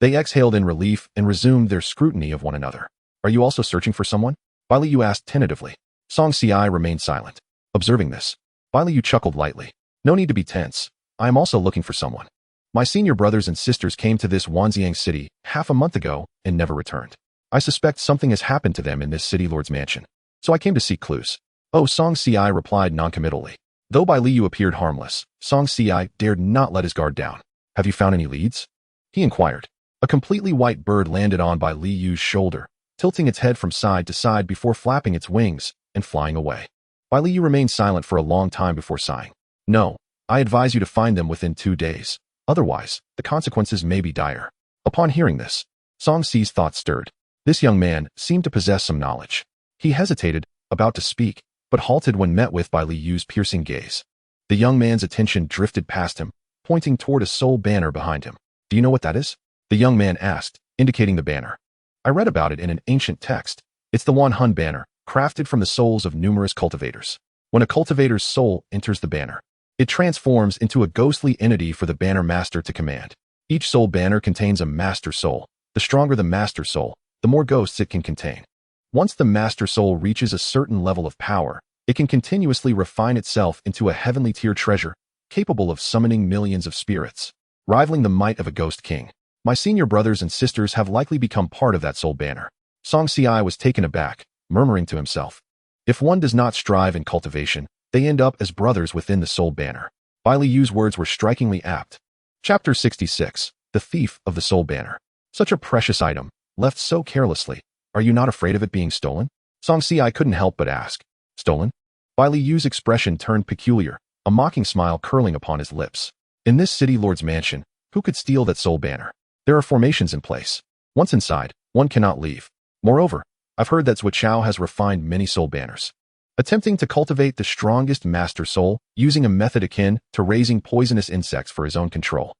they exhaled in relief and resumed their scrutiny of one another. Are you also searching for someone? Bai Liu asked tentatively. Xianxia remained silent. Observing this, Bai Liu chuckled lightly. No need to be tense. I am also looking for someone. My senior brothers and sisters came to this Wanxiang city half a month ago and never returned. I suspect something has happened to them in this city lord's mansion, so I came to seek clues. Oh, Xianxia replied noncommittally. Though Bai Liu appeared harmless, Xianxia dared not let his guard down. Have you found any leads? He inquired. A completely white bird landed on Bai Liu's shoulder, tilting its head from side to side before flapping its wings and flying away. Bai Liu remained silent for a long time before sighing. No, I advise you to find them within 2 days. Otherwise, the consequences may be dire. Upon hearing this, Xi's thoughts stirred. This young man seemed to possess some knowledge. He hesitated, about to speak, but halted when met with Bai Liu's piercing gaze. The young man's attention drifted past him, pointing toward a sole banner behind him. Do you know what that is? The young man asked, indicating the banner. I read about it in an ancient text. It's the Wan Hun banner, crafted from the souls of numerous cultivators. When a cultivator's soul enters the banner, it transforms into a ghostly entity for the banner master to command. Each soul banner contains a master soul. The stronger the master soul, the more ghosts it can contain. Once the master soul reaches a certain level of power, it can continuously refine itself into a heavenly tier treasure, capable of summoning millions of spirits, rivaling the might of a ghost king. My senior brothers and sisters have likely become part of that soul banner. Xianxia was taken aback, murmuring to himself, if one does not strive in cultivation, they end up as brothers within the soul banner. Bai Liyu's words were strikingly apt. Chapter 66. The Thief of the Soul Banner. Such a precious item, left so carelessly. Are you not afraid of it being stolen? Xianxia couldn't help but ask. Stolen? Bai Liyu's expression turned peculiar, a mocking smile curling upon his lips. In this city lord's mansion, who could steal that soul banner? There are formations in place. Once inside, one cannot leave. Moreover, I've heard that Zhuo Chao has refined many soul banners, attempting to cultivate the strongest master soul, using a method akin to raising poisonous insects for his own control.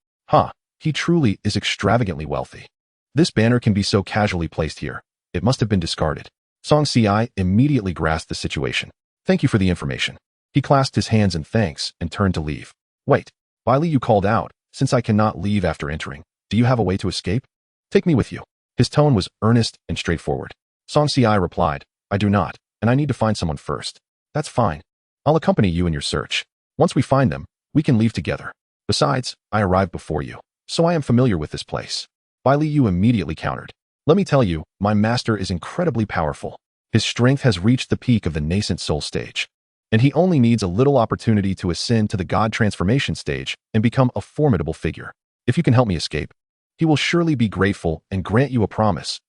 He truly is extravagantly wealthy. This banner can be so casually placed here. It must have been discarded. Xianxia immediately grasped the situation. Thank you for the information. He clasped his hands in thanks and turned to leave. Wait, Bai Liyu called out, since I cannot leave after entering, do you have a way to escape? Take me with you. His tone was earnest and straightforward. Xianxia replied, I do not, and I need to find someone first. That's fine. I'll accompany you in your search. Once we find them, we can leave together. Besides, I arrived before you, so I am familiar with this place. Bai Liyu immediately countered. Let me tell you, my master is incredibly powerful. His strength has reached the peak of the nascent soul stage, and he only needs a little opportunity to ascend to the god transformation stage and become a formidable figure. If you can help me escape, he will surely be grateful and grant you a promise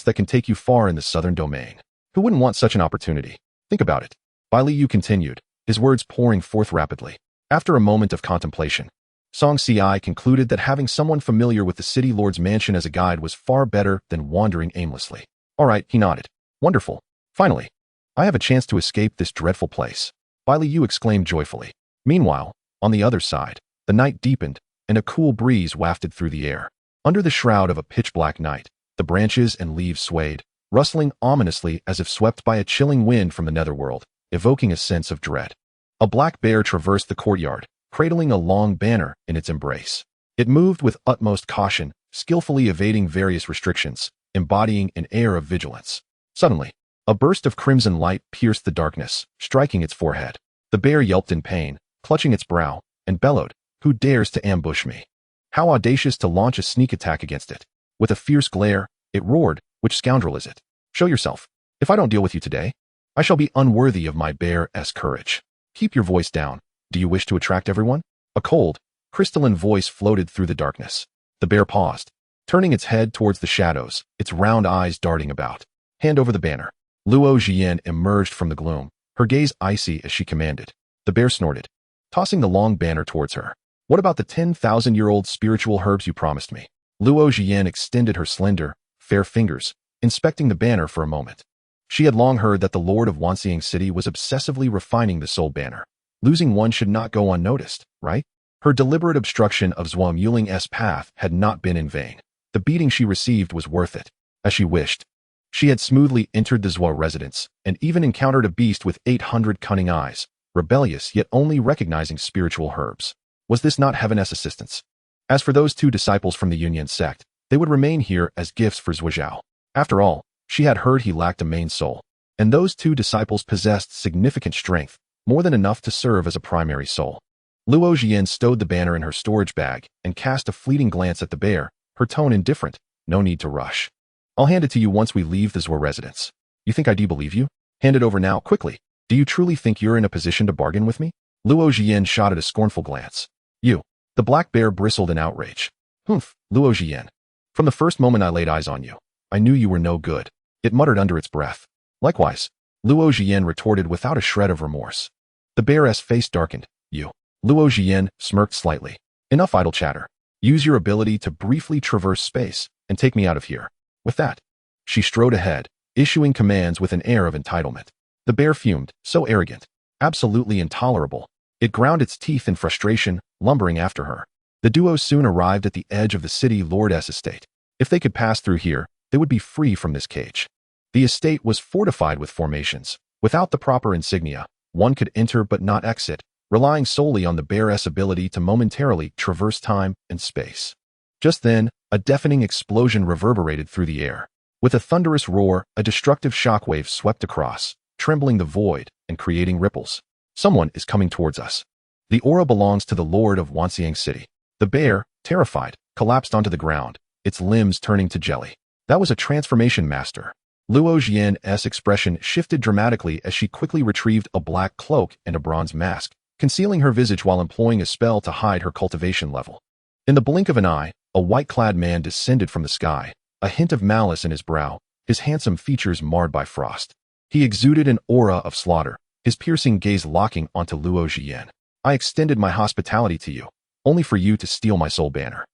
that can take you far in the southern domain. Who wouldn't want such an opportunity? Think about it. Bai Liyu continued, his words pouring forth rapidly. After a moment of contemplation, Xianxia concluded that having someone familiar with the city lord's mansion as a guide was far better than wandering aimlessly. All right, he nodded. Wonderful. Finally, I have a chance to escape this dreadful place. Bai Liyu exclaimed joyfully. Meanwhile, on the other side, the night deepened, and a cool breeze wafted through the air. Under the shroud of a pitch-black night, the branches and leaves swayed, rustling ominously as if swept by a chilling wind from the netherworld, evoking a sense of dread. A black bear traversed the courtyard, cradling a long banner in its embrace. It moved with utmost caution, skillfully evading various restrictions, embodying an air of vigilance. Suddenly, a burst of crimson light pierced the darkness, striking its forehead. The bear yelped in pain, clutching its brow, and bellowed, Who dares to ambush me? How audacious to launch a sneak attack against it. With a fierce glare, it roared, Which scoundrel is it? Show yourself. If I don't deal with you today, I shall be unworthy of my bear's courage. Keep your voice down. Do you wish to attract everyone? A cold, crystalline voice floated through the darkness. The bear paused, turning its head towards the shadows, its round eyes darting about. Hand over the banner. Luo Jian emerged from the gloom, her gaze icy as she commanded. The bear snorted, tossing the long banner towards her. What about the 10,000-year-old spiritual herbs you promised me? Luo Jian extended her slender, fair fingers, inspecting the banner for a moment. She had long heard that the lord of Wanxiang City was obsessively refining the soul banner. Losing one should not go unnoticed, right? Her deliberate obstruction of Zhuo Yuling's path had not been in vain. The beating she received was worth it. As she wished, she had smoothly entered the Zhuo residence and even encountered a beast with 800 cunning eyes, rebellious yet only recognizing spiritual herbs. Was this not heaven's assistance? As for those two disciples from the Yunyan sect, they would remain here as gifts for Zhuo Zhao. After all, she had heard he lacked a main soul, and those two disciples possessed significant strength, more than enough to serve as a primary soul. Luo Jian stowed the banner in her storage bag and cast a fleeting glance at the bear, her tone indifferent. No need to rush. I'll hand it to you once we leave the Zhuo residence. You think I do believe you? Hand it over now, quickly. Do you truly think you're in a position to bargain with me? Luo Jian shot at a scornful glance. You. The black bear bristled in outrage. Humph, Luo Jian. From the first moment I laid eyes on you, I knew you were no good. It muttered under its breath. Likewise, Luo Jian retorted without a shred of remorse. The bear's face darkened. You. Luo Jian smirked slightly. Enough idle chatter. Use your ability to briefly traverse space and take me out of here. With that, she strode ahead, issuing commands with an air of entitlement. The bear fumed, so arrogant, absolutely intolerable. It ground its teeth in frustration, lumbering after her. The duo soon arrived at the edge of the city lord's estate. If they could pass through here, they would be free from this cage. The estate was fortified with formations. Without the proper insignia, one could enter but not exit, relying solely on the bear's ability to momentarily traverse time and space. Just then, a deafening explosion reverberated through the air. With a thunderous roar, a destructive shockwave swept across, trembling the void and creating ripples. Someone is coming towards us. The aura belongs to the Lord of Wanxiang City. The bear, terrified, collapsed onto the ground, its limbs turning to jelly. That was a transformation master. Luo Xian's expression shifted dramatically as she quickly retrieved a black cloak and a bronze mask, concealing her visage while employing a spell to hide her cultivation level. In the blink of an eye, a white-clad man descended from the sky, a hint of malice in his brow, his handsome features marred by frost. He exuded an aura of slaughter, his piercing gaze locking onto Luo Xian. I extended my hospitality to you, only for you to steal my soul banner.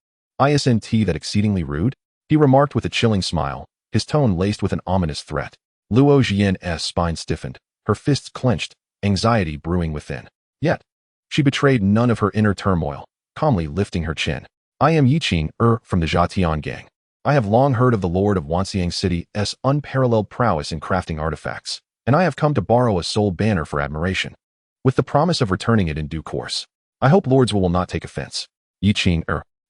Isn't that exceedingly rude? He remarked with a chilling smile, his tone laced with an ominous threat. Luo Xian's spine stiffened, her fists clenched, anxiety brewing within. Yet, she betrayed none of her inner turmoil, calmly lifting her chin. I am Yiqing from the Zhatian gang. I have long heard of the Lord of Wanxiang City's unparalleled prowess in crafting artifacts, and I have come to borrow a soul banner for admiration, with the promise of returning it in due course. I hope Lords will not take offense. Yiqing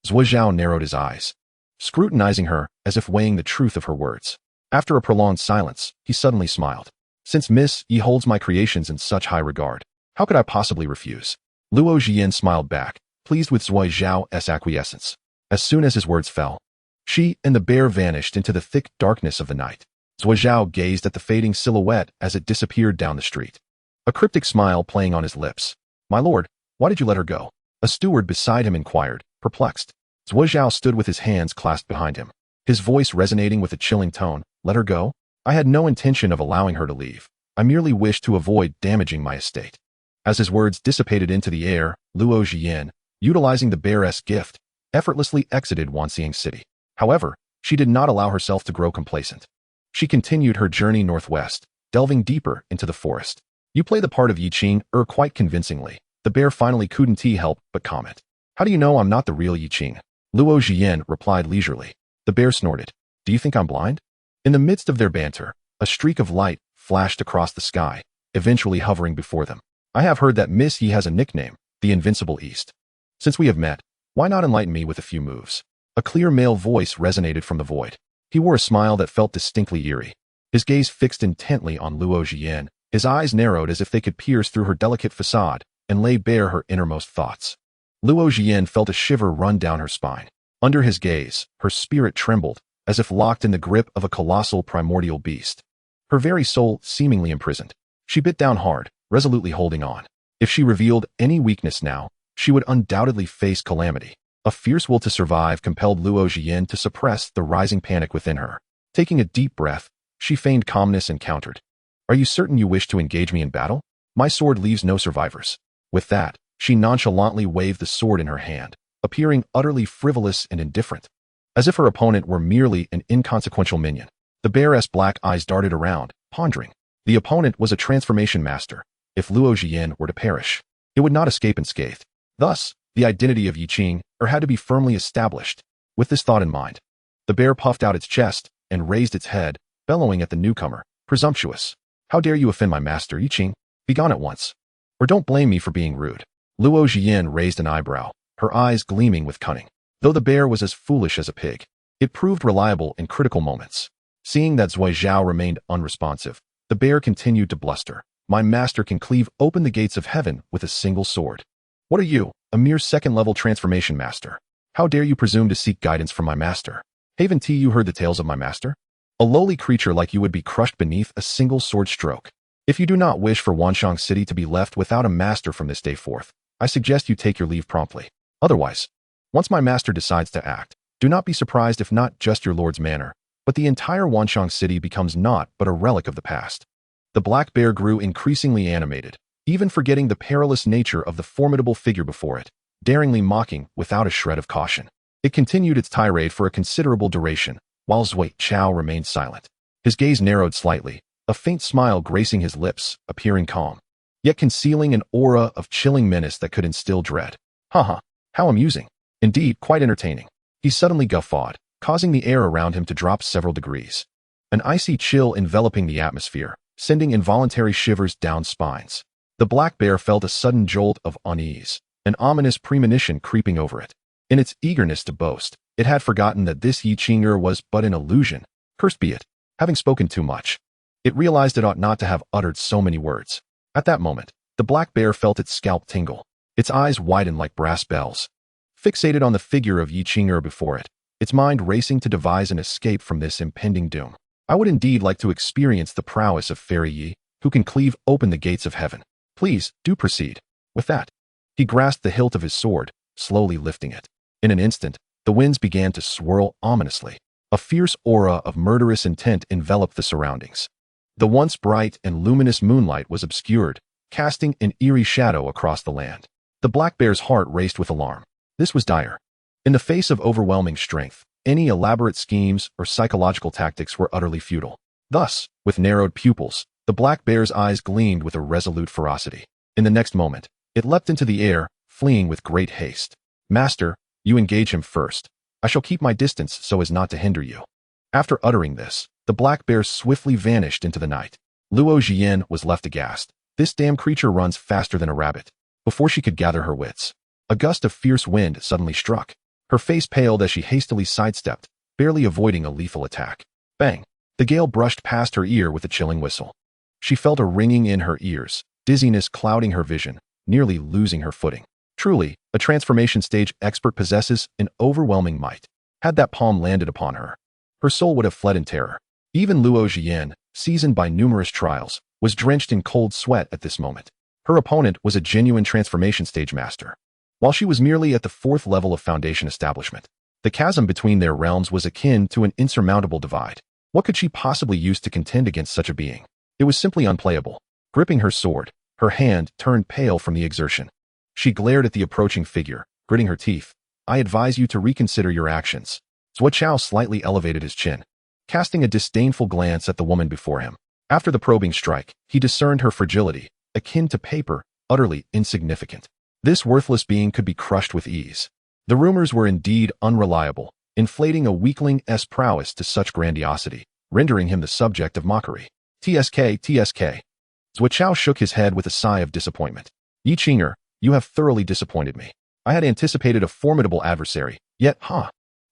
Zhuo Zhao narrowed his eyes, scrutinizing her as if weighing the truth of her words. After a prolonged silence, he suddenly smiled. Since Miss Yi holds my creations in such high regard, how could I possibly refuse? Luo Xian smiled back, pleased with Zhuo Zhao's acquiescence. As soon as his words fell, she and the bear vanished into the thick darkness of the night. Zhuo Zhao gazed at the fading silhouette as it disappeared down the street, a cryptic smile playing on his lips. My lord, why did you let her go? A steward beside him inquired, perplexed. Zhuo Zhao stood with his hands clasped behind him, his voice resonating with a chilling tone. Let her go? I had no intention of allowing her to leave. I merely wished to avoid damaging my estate. As his words dissipated into the air, Luo Xian, utilizing the bear's gift, effortlessly exited Wanxiang City. However, she did not allow herself to grow complacent. She continued her journey northwest, delving deeper into the forest. You play the part of Yiqing quite convincingly. The bear finally couldn't help but comment. How do you know I'm not the real Yiqing? Luo Xian replied leisurely. The bear snorted. Do you think I'm blind? In the midst of their banter, a streak of light flashed across the sky, eventually hovering before them. I have heard that Miss Yi has a nickname, the Invincible East. Since we have met, why not enlighten me with a few moves? A clear male voice resonated from the void. He wore a smile that felt distinctly eerie. His gaze fixed intently on Luo Xian, his eyes narrowed as if they could pierce through her delicate facade and lay bare her innermost thoughts. Luo Xian felt a shiver run down her spine. Under his gaze, her spirit trembled, as if locked in the grip of a colossal primordial beast. Her very soul seemingly imprisoned. She bit down hard, resolutely holding on. If she revealed any weakness now, she would undoubtedly face calamity. A fierce will to survive compelled Luo Xian to suppress the rising panic within her. Taking a deep breath, she feigned calmness and countered. Are you certain you wish to engage me in battle? My sword leaves no survivors. With that, she nonchalantly waved the sword in her hand, appearing utterly frivolous and indifferent, as if her opponent were merely an inconsequential minion. The bear's black eyes darted around, pondering. The opponent was a transformation master. If Luo Xian were to perish, it would not escape unscathed. Thus, the identity of Yiqing had to be firmly established. With this thought in mind, the bear puffed out its chest and raised its head, bellowing at the newcomer. Presumptuous! How dare you offend my master, Yiqing? Begone at once. Or don't blame me for being rude. Luo Xian raised an eyebrow, her eyes gleaming with cunning. Though the bear was as foolish as a pig, it proved reliable in critical moments. Seeing that Zhuo Zhao remained unresponsive, the bear continued to bluster. My master can cleave open the gates of heaven with a single sword. What are you, a mere second-level transformation master? How dare you presume to seek guidance from my master? Haven't you heard the tales of my master? A lowly creature like you would be crushed beneath a single sword stroke. If you do not wish for Wanxiang City to be left without a master from this day forth, I suggest you take your leave promptly. Otherwise, once my master decides to act, do not be surprised if not just your lord's manor, but the entire Wanxiang City becomes naught but a relic of the past. The black bear grew increasingly animated, even forgetting the perilous nature of the formidable figure before it, daringly mocking without a shred of caution. It continued its tirade for a considerable duration, while Zhuo Zhao remained silent. His gaze narrowed slightly, a faint smile gracing his lips, appearing calm, yet concealing an aura of chilling menace that could instill dread. Haha, how amusing. Indeed, quite entertaining. He suddenly guffawed, causing the air around him to drop several degrees. An icy chill enveloping the atmosphere, sending involuntary shivers down spines. The black bear felt a sudden jolt of unease, an ominous premonition creeping over it. In its eagerness to boast, it had forgotten that this xianxiaaudiobooks was but an illusion, cursed be it, having spoken too much. It realized it ought not to have uttered so many words. At that moment, the black bear felt its scalp tingle. Its eyes widened like brass bells. Fixated on the figure of xianxiaaudiobooks before it, its mind racing to devise an escape from this impending doom. I would indeed like to experience the prowess of Fairy Yi, who can cleave open the gates of heaven. Please, do proceed. With that, he grasped the hilt of his sword, slowly lifting it. In an instant, the winds began to swirl ominously. A fierce aura of murderous intent enveloped the surroundings. The once bright and luminous moonlight was obscured, casting an eerie shadow across the land. The black bear's heart raced with alarm. This was dire. In the face of overwhelming strength, any elaborate schemes or psychological tactics were utterly futile. Thus, with narrowed pupils, the black bear's eyes gleamed with a resolute ferocity. In the next moment, it leapt into the air, fleeing with great haste. Master, you engage him first. I shall keep my distance so as not to hinder you. After uttering this, the black bear swiftly vanished into the night. Luo Jian was left aghast. This damn creature runs faster than a rabbit. Before she could gather her wits, a gust of fierce wind suddenly struck. Her face paled as she hastily sidestepped, barely avoiding a lethal attack. Bang! The gale brushed past her ear with a chilling whistle. She felt a ringing in her ears, dizziness clouding her vision, nearly losing her footing. Truly, a transformation stage expert possesses an overwhelming might. Had that palm landed upon her, her soul would have fled in terror. Even Luo Jian, seasoned by numerous trials, was drenched in cold sweat at this moment. Her opponent was a genuine transformation stage master, while she was merely at the 4th level of foundation establishment. The chasm between their realms was akin to an insurmountable divide. What could she possibly use to contend against such a being? It was simply unplayable. Gripping her sword, her hand turned pale from the exertion. She glared at the approaching figure, gritting her teeth. I advise you to reconsider your actions. Zuo Chao slightly elevated his chin, casting a disdainful glance at the woman before him. After the probing strike, he discerned her fragility, akin to paper, utterly insignificant. This worthless being could be crushed with ease. The rumors were indeed unreliable, inflating a weakling's prowess to such grandiosity, rendering him the subject of mockery. TSK. Zuo Chao shook his head with a sigh of disappointment. Xianxiaaudiobooks, you have thoroughly disappointed me. I had anticipated a formidable adversary, yet,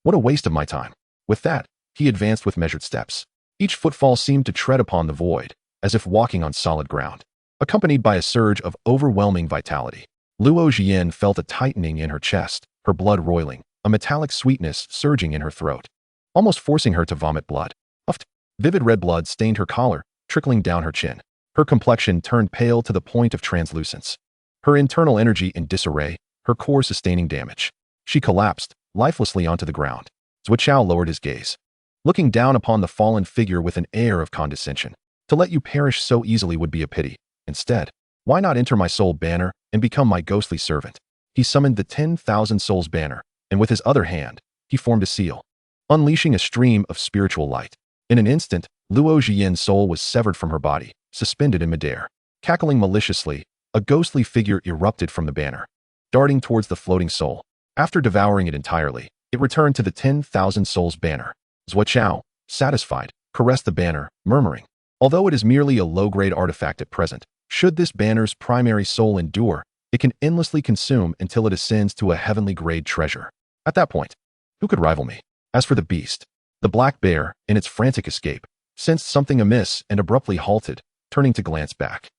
what a waste of my time. With that, he advanced with measured steps. Each footfall seemed to tread upon the void, as if walking on solid ground. Accompanied by a surge of overwhelming vitality, Luo Jian felt a tightening in her chest, her blood roiling, a metallic sweetness surging in her throat, almost forcing her to vomit blood. Uffed. Vivid red blood stained her collar, trickling down her chin. Her complexion turned pale to the point of translucence. Her internal energy in disarray, her core sustaining damage. She collapsed, lifelessly onto the ground. Zuo Chao lowered his gaze, looking down upon the fallen figure with an air of condescension. To let you perish so easily would be a pity. Instead, why not enter my soul banner and become my ghostly servant? He summoned the 10,000 souls banner, and with his other hand, he formed a seal, unleashing a stream of spiritual light. In an instant, Luo Jian's soul was severed from her body, suspended in midair. Cackling maliciously, a ghostly figure erupted from the banner, darting towards the floating soul. After devouring it entirely, it returned to the 10,000 souls banner. Zuo Chao, satisfied, caressed the banner, murmuring, although it is merely a low-grade artifact at present, should this banner's primary soul endure, it can endlessly consume until it ascends to a heavenly grade treasure. At that point, who could rival me? As for the beast, the black bear, in its frantic escape, sensed something amiss and abruptly halted, turning to glance back.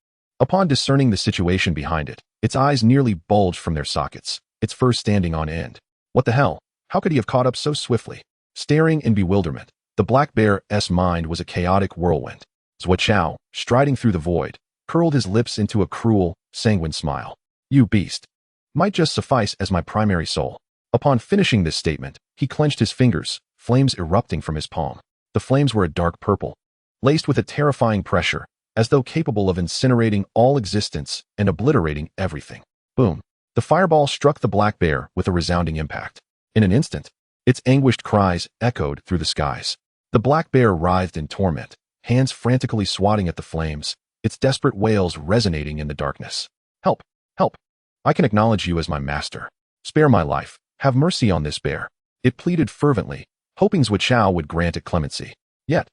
Upon discerning the situation behind it, its eyes nearly bulged from their sockets, its fur standing on end. What the hell? How could he have caught up so swiftly? Staring in bewilderment, the black bear's mind was a chaotic whirlwind. Zuo Chao, striding through the void, curled his lips into a cruel, sanguine smile. You beast might just suffice as my primary soul. Upon finishing this statement, he clenched his fingers, flames erupting from his palm. The flames were a dark purple, laced with a terrifying pressure, as though capable of incinerating all existence and obliterating everything. Boom! The fireball struck the black bear with a resounding impact. In an instant, its anguished cries echoed through the skies. The black bear writhed in torment, hands frantically swatting at the flames, its desperate wails resonating in the darkness. Help! Help! I can acknowledge you as my master. Spare my life. Have mercy on this bear. It pleaded fervently, hoping Zhuo would grant it clemency. Yet,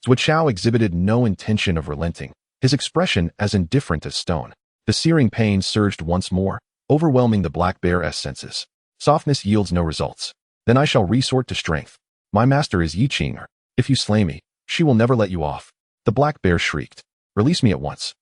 Zhuo exhibited no intention of relenting, his expression as indifferent as stone. The searing pain surged once more, overwhelming the black bear's senses. Softness yields no results. Then I shall resort to strength. My master is Yi Qing'er. If you slay me, she will never let you off. The black bear shrieked. Release me at once,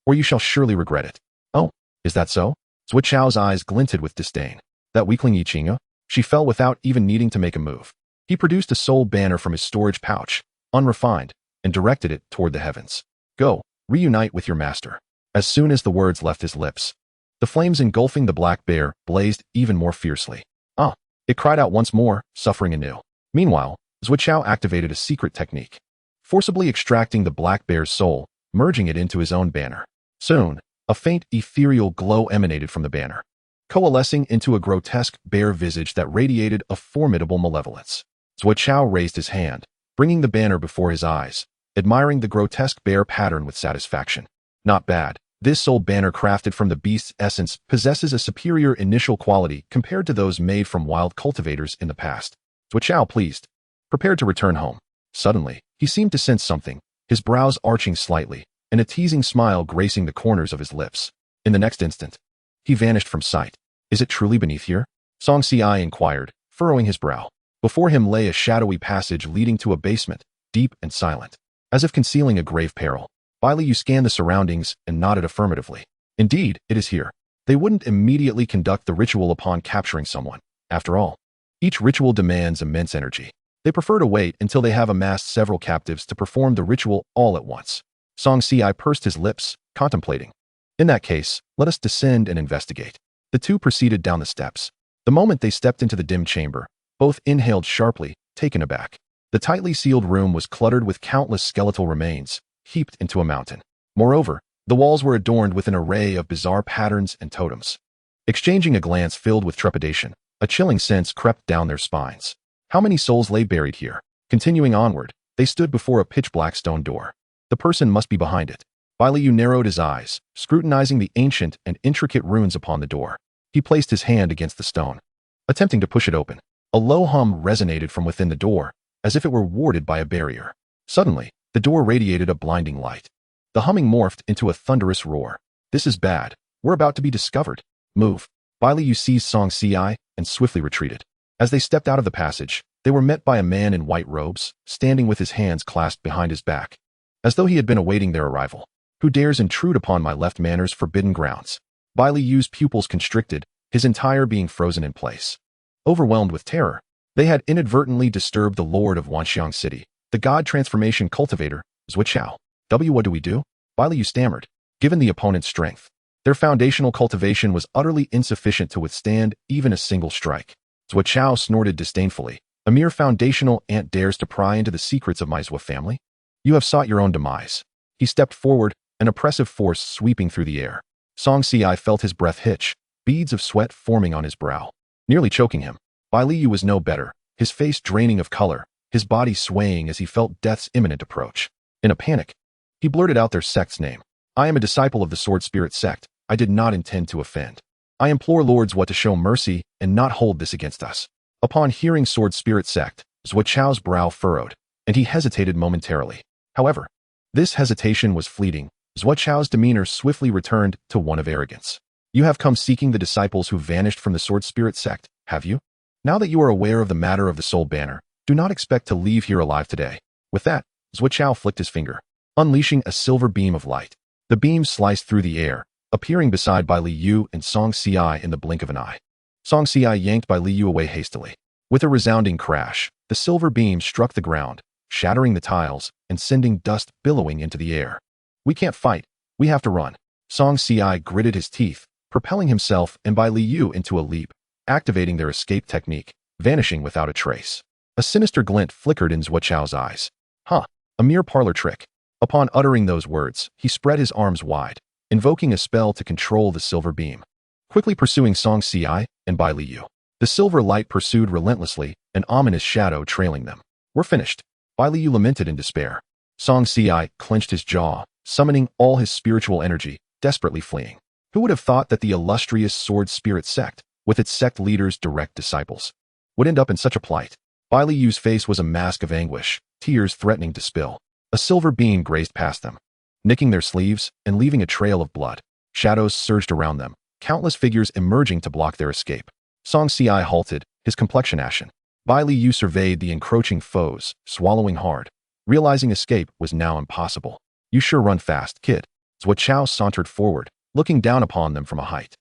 or you shall surely regret it. Oh, is that so? Zhuo's eyes glinted with disdain. That weakling Yi Qing'er? She fell without even needing to make a move. He produced a soul banner from his storage pouch, unrefined, and directed it toward the heavens. Go, reunite with your master. As soon as the words left his lips, the flames engulfing the black bear blazed even more fiercely. Ah! It cried out once more, suffering anew. Meanwhile, Zhuo activated a secret technique, forcibly extracting the black bear's soul, merging it into his own banner. Soon, a faint ethereal glow emanated from the banner, coalescing into a grotesque bear visage that radiated a formidable malevolence. Zhuo raised his hand, bringing the banner before his eyes, admiring the grotesque bear pattern with satisfaction. Not bad. This soul banner crafted from the beast's essence possesses a superior initial quality compared to those made from wild cultivators in the past. Zhuo, pleased, prepared to return home. Suddenly, he seemed to sense something, his brows arching slightly, and a teasing smile gracing the corners of his lips. In the next instant, he vanished from sight. Is it truly beneath here? Xianxia inquired, furrowing his brow. Before him lay a shadowy passage leading to a basement, deep and silent, as if concealing a grave peril. Bai scanned the surroundings and nodded affirmatively. Indeed, it is here. They wouldn't immediately conduct the ritual upon capturing someone. After all, each ritual demands immense energy. They prefer to wait until they have amassed several captives to perform the ritual all at once. Xianxia pursed his lips, contemplating. In that case, let us descend and investigate. The two proceeded down the steps. The moment they stepped into the dim chamber, both inhaled sharply, taken aback. The tightly sealed room was cluttered with countless skeletal remains, heaped into a mountain. Moreover, the walls were adorned with an array of bizarre patterns and totems. Exchanging a glance filled with trepidation, a chilling sense crept down their spines. How many souls lay buried here? Continuing onward, they stood before a pitch-black stone door. The person must be behind it. Bai narrowed his eyes, scrutinizing the ancient and intricate runes upon the door. He placed his hand against the stone, attempting to push it open. A low hum resonated from within the door, as if it were warded by a barrier. Suddenly, the door radiated a blinding light. The humming morphed into a thunderous roar. This is bad. We're about to be discovered. Move. Bai seized Xianxia and swiftly retreated. As they stepped out of the passage, they were met by a man in white robes, standing with his hands clasped behind his back, as though he had been awaiting their arrival. Who dares intrude upon my left manor's forbidden grounds? Bai Yu's pupils constricted, his entire being frozen in place. Overwhelmed with terror, they had inadvertently disturbed the lord of Wanxiang City, the god transformation cultivator, Zhuo. What do we do? Bai Yu stammered. Given the opponent's strength, their foundational cultivation was utterly insufficient to withstand even a single strike. Zhuo snorted disdainfully. A mere foundational ant dares to pry into the secrets of my Zhou family? You have sought your own demise. He stepped forward, an oppressive force sweeping through the air. Xianxia felt his breath hitch, beads of sweat forming on his brow, nearly choking him. Bai Yu was no better, his face draining of color, his body swaying as he felt death's imminent approach. In a panic, he blurted out their sect's name. I am a disciple of the Sword Spirit sect. I did not intend to offend. I implore Lords what to show mercy and not hold this against us. Upon hearing Sword Spirit sect, Zhuo's brow furrowed, and he hesitated momentarily. However, this hesitation was fleeting. Zhuo's demeanor swiftly returned to one of arrogance. You have come seeking the disciples who vanished from the Sword Spirit sect, have you? Now that you are aware of the matter of the soul banner, do not expect to leave here alive today. With that, Zhuo flicked his finger, unleashing a silver beam of light. The beam sliced through the air, appearing beside Bai Yu and Xianxia in the blink of an eye. Xianxia yanked Bai Yu away hastily. With a resounding crash, the silver beam struck the ground, shattering the tiles and sending dust billowing into the air. We can't fight. We have to run. Xianxia gritted his teeth, propelling himself and Bai Yu into a leap, activating their escape technique, vanishing without a trace. A sinister glint flickered in Zhuo's eyes. Huh, a mere parlor trick. Upon uttering those words, he spread his arms wide, invoking a spell to control the silver beam, quickly pursuing Xianxia and Bai Yu. The silver light pursued relentlessly, an ominous shadow trailing them. We're finished. Bai Yu lamented in despair. Xianxia clenched his jaw, summoning all his spiritual energy, desperately fleeing. Who would have thought that the illustrious Sword Spirit sect, with its sect leaders direct disciples, would end up in such a plight? Bai Liyu's face was a mask of anguish, tears threatening to spill. A silver beam grazed past them, nicking their sleeves and leaving a trail of blood. Shadows surged around them, countless figures emerging to block their escape. Song Xi halted, his complexion ashen. Bai Liyu surveyed the encroaching foes, swallowing hard, realizing escape was now impossible. You sure run fast, kid. Zhuo Chao sauntered forward, looking down upon them from a height.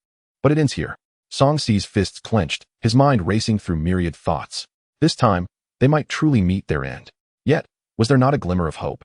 But it ends here. Song Xi's fists clenched, his mind racing through myriad thoughts. This time, they might truly meet their end. Yet, was there not a glimmer of hope?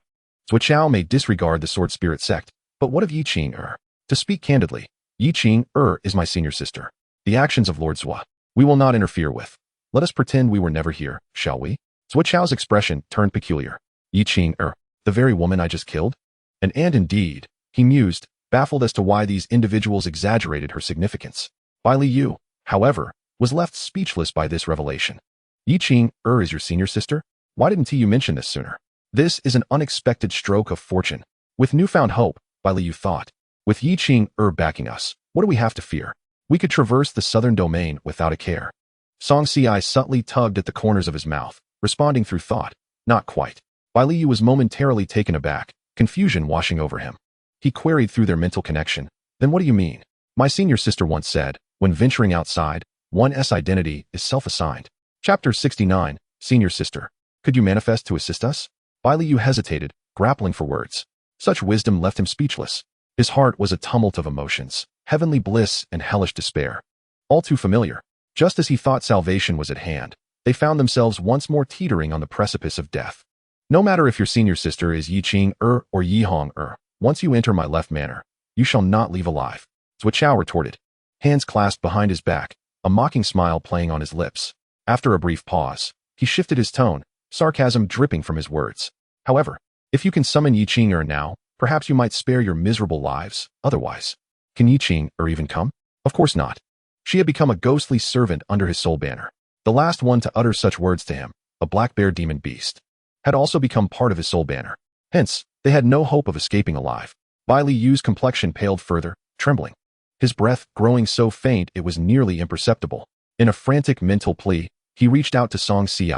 Zhuo Chao may disregard the sword spirit sect, but what of Yi Qing-er? To speak candidly, Yi Qing-er is my senior sister. The actions of Lord Zhuo, we will not interfere with. Let us pretend we were never here, shall we? Zhuo Chao's expression turned peculiar. Yi Qing-er, the very woman I just killed? And indeed, he mused, baffled as to why these individuals exaggerated her significance. Bai Liyu, however, was left speechless by this revelation. Yi Qing-er is your senior sister? Why didn't you mention this sooner? This is an unexpected stroke of fortune. With newfound hope, Bai Liyu thought. With Yi Qing-er backing us, what do we have to fear? We could traverse the southern domain without a care. Song Xi subtly tugged at the corners of his mouth, responding through thought. Not quite. Bai Liyu was momentarily taken aback, confusion washing over him. He queried through their mental connection. Then what do you mean? My senior sister once said, when venturing outside, one's identity is self-assigned. Chapter 69, Senior Sister. Could you manifest to assist us? Bai Liyu hesitated, grappling for words. Such wisdom left him speechless. His heart was a tumult of emotions, heavenly bliss and hellish despair. All too familiar. Just as he thought salvation was at hand, they found themselves once more teetering on the precipice of death. No matter if your senior sister is Yi Qing-er or Yi Hong-er, once you enter my left manor, you shall not leave alive. Zhuo Chao retorted, hands clasped behind his back, a mocking smile playing on his lips. After a brief pause, he shifted his tone, sarcasm dripping from his words. However, if you can summon Yi Qing-er now, perhaps you might spare your miserable lives, otherwise. Can Yi Qing-er even come? Of course not. She had become a ghostly servant under his soul banner. The last one to utter such words to him, a black bear demon beast, had also become part of his soul banner. Hence, they had no hope of escaping alive. Bai Liyu's complexion paled further, trembling. His breath growing so faint it was nearly imperceptible. In a frantic mental plea, he reached out to Song Xi,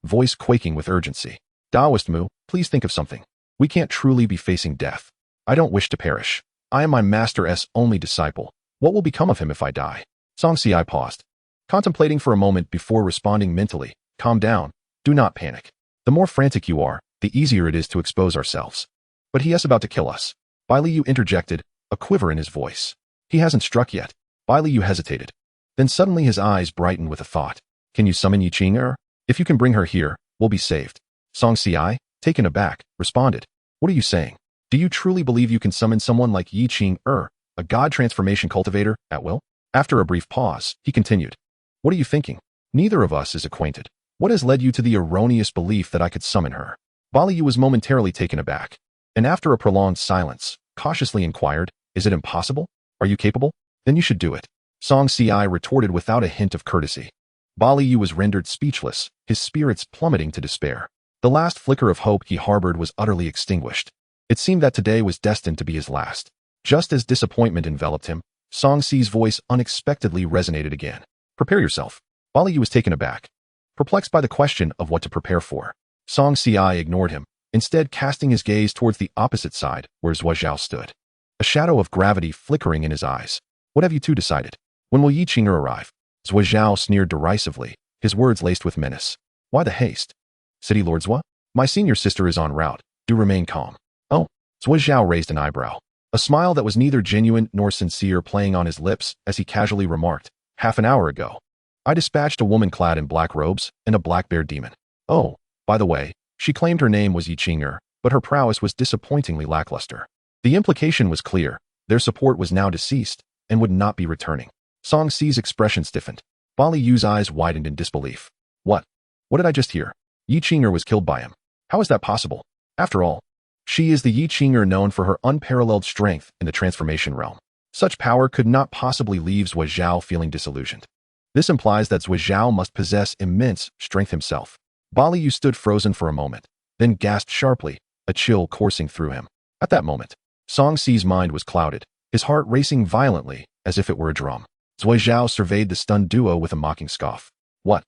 voice quaking with urgency. Taoist Mu, please think of something. We can't truly be facing death. I don't wish to perish. I am my master's only disciple. What will become of him if I die? Song Xi paused, contemplating for a moment before responding mentally. Calm down. Do not panic. The more frantic you are, the easier it is to expose ourselves. But he is about to kill us. Bai Liyu interjected, a quiver in his voice. He hasn't struck yet. Bai Liyu hesitated. Then suddenly his eyes brightened with a thought. Can you summon Yi Qing-er? If you can bring her here, we'll be saved. Song Xi, taken aback, responded. What are you saying? Do you truly believe you can summon someone like Yi Qing-er, a god transformation cultivator, at will? After a brief pause, he continued. What are you thinking? Neither of us is acquainted. What has led you to the erroneous belief that I could summon her? Bai Liyu was momentarily taken aback, and after a prolonged silence, cautiously inquired, is it impossible? Are you capable? Then you should do it. Song Xi retorted without a hint of courtesy. Bai Liyu was rendered speechless, his spirits plummeting to despair. The last flicker of hope he harbored was utterly extinguished. It seemed that today was destined to be his last. Just as disappointment enveloped him, Song Xi's voice unexpectedly resonated again. Prepare yourself. Bai Liyu was taken aback, perplexed by the question of what to prepare for. Song Xi ignored him, instead casting his gaze towards the opposite side, where Zhuo Zhao stood. A shadow of gravity flickering in his eyes. What have you two decided? When will Yi Qing-er arrive? Zhuo Zhao sneered derisively, his words laced with menace. Why the haste? City Lord Zhuo? My senior sister is en route. Do remain calm. Oh, Zhuo Zhao raised an eyebrow. A smile that was neither genuine nor sincere playing on his lips as he casually remarked, half an hour ago, I dispatched a woman clad in black robes and a black bear demon. Oh, by the way, she claimed her name was Yi Qing-er, but her prowess was disappointingly lackluster. The implication was clear. Their support was now deceased and would not be returning. Song Xi's expression stiffened. Bai Liyu's eyes widened in disbelief. What? What did I just hear? Yi Qing-er was killed by him. How is that possible? After all, she is the Yi Qing-er known for her unparalleled strength in the transformation realm. Such power could not possibly leave Zhuo Zhao feeling disillusioned. This implies that Zhuo Zhao must possess immense strength himself. Bai Liyu stood frozen for a moment, then gasped sharply, a chill coursing through him. At that moment, Song Xi's mind was clouded, his heart racing violently as if it were a drum. Zhuo Zhao surveyed the stunned duo with a mocking scoff. What?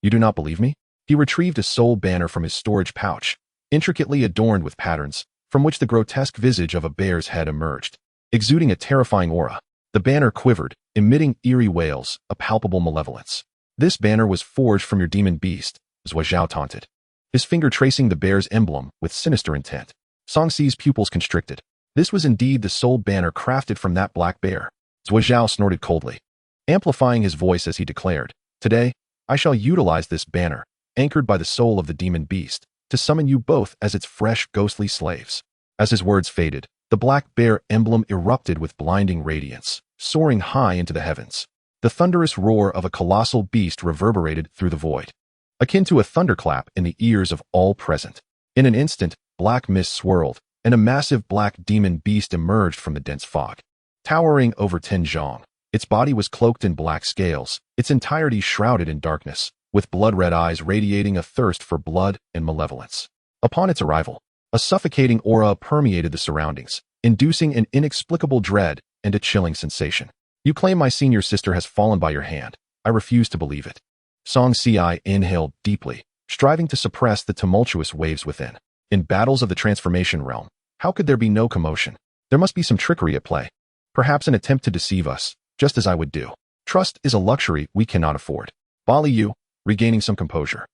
You do not believe me? He retrieved a soul banner from his storage pouch, intricately adorned with patterns, from which the grotesque visage of a bear's head emerged, exuding a terrifying aura. The banner quivered, emitting eerie wails, a palpable malevolence. This banner was forged from your demon beast, Zhuo taunted, his finger tracing the bear's emblem with sinister intent. Song Si's pupils constricted. This was indeed the soul banner crafted from that black bear. Zhuo snorted coldly, amplifying his voice as he declared, "Today, I shall utilize this banner, anchored by the soul of the demon beast, to summon you both as its fresh, ghostly slaves." As his words faded, the black bear emblem erupted with blinding radiance, soaring high into the heavens. The thunderous roar of a colossal beast reverberated through the void, akin to a thunderclap in the ears of all present. In an instant, black mist swirled, and a massive black demon beast emerged from the dense fog. Towering over Zhang, its body was cloaked in black scales, its entirety shrouded in darkness, with blood-red eyes radiating a thirst for blood and malevolence. Upon its arrival, a suffocating aura permeated the surroundings, inducing an inexplicable dread and a chilling sensation. "You claim my senior sister has fallen by your hand. I refuse to believe it." Song Si inhaled deeply, striving to suppress the tumultuous waves within. In battles of the transformation realm, how could there be no commotion? There must be some trickery at play. Perhaps an attempt to deceive us, just as I would do. Trust is a luxury we cannot afford. Bali Yu, regaining some composure,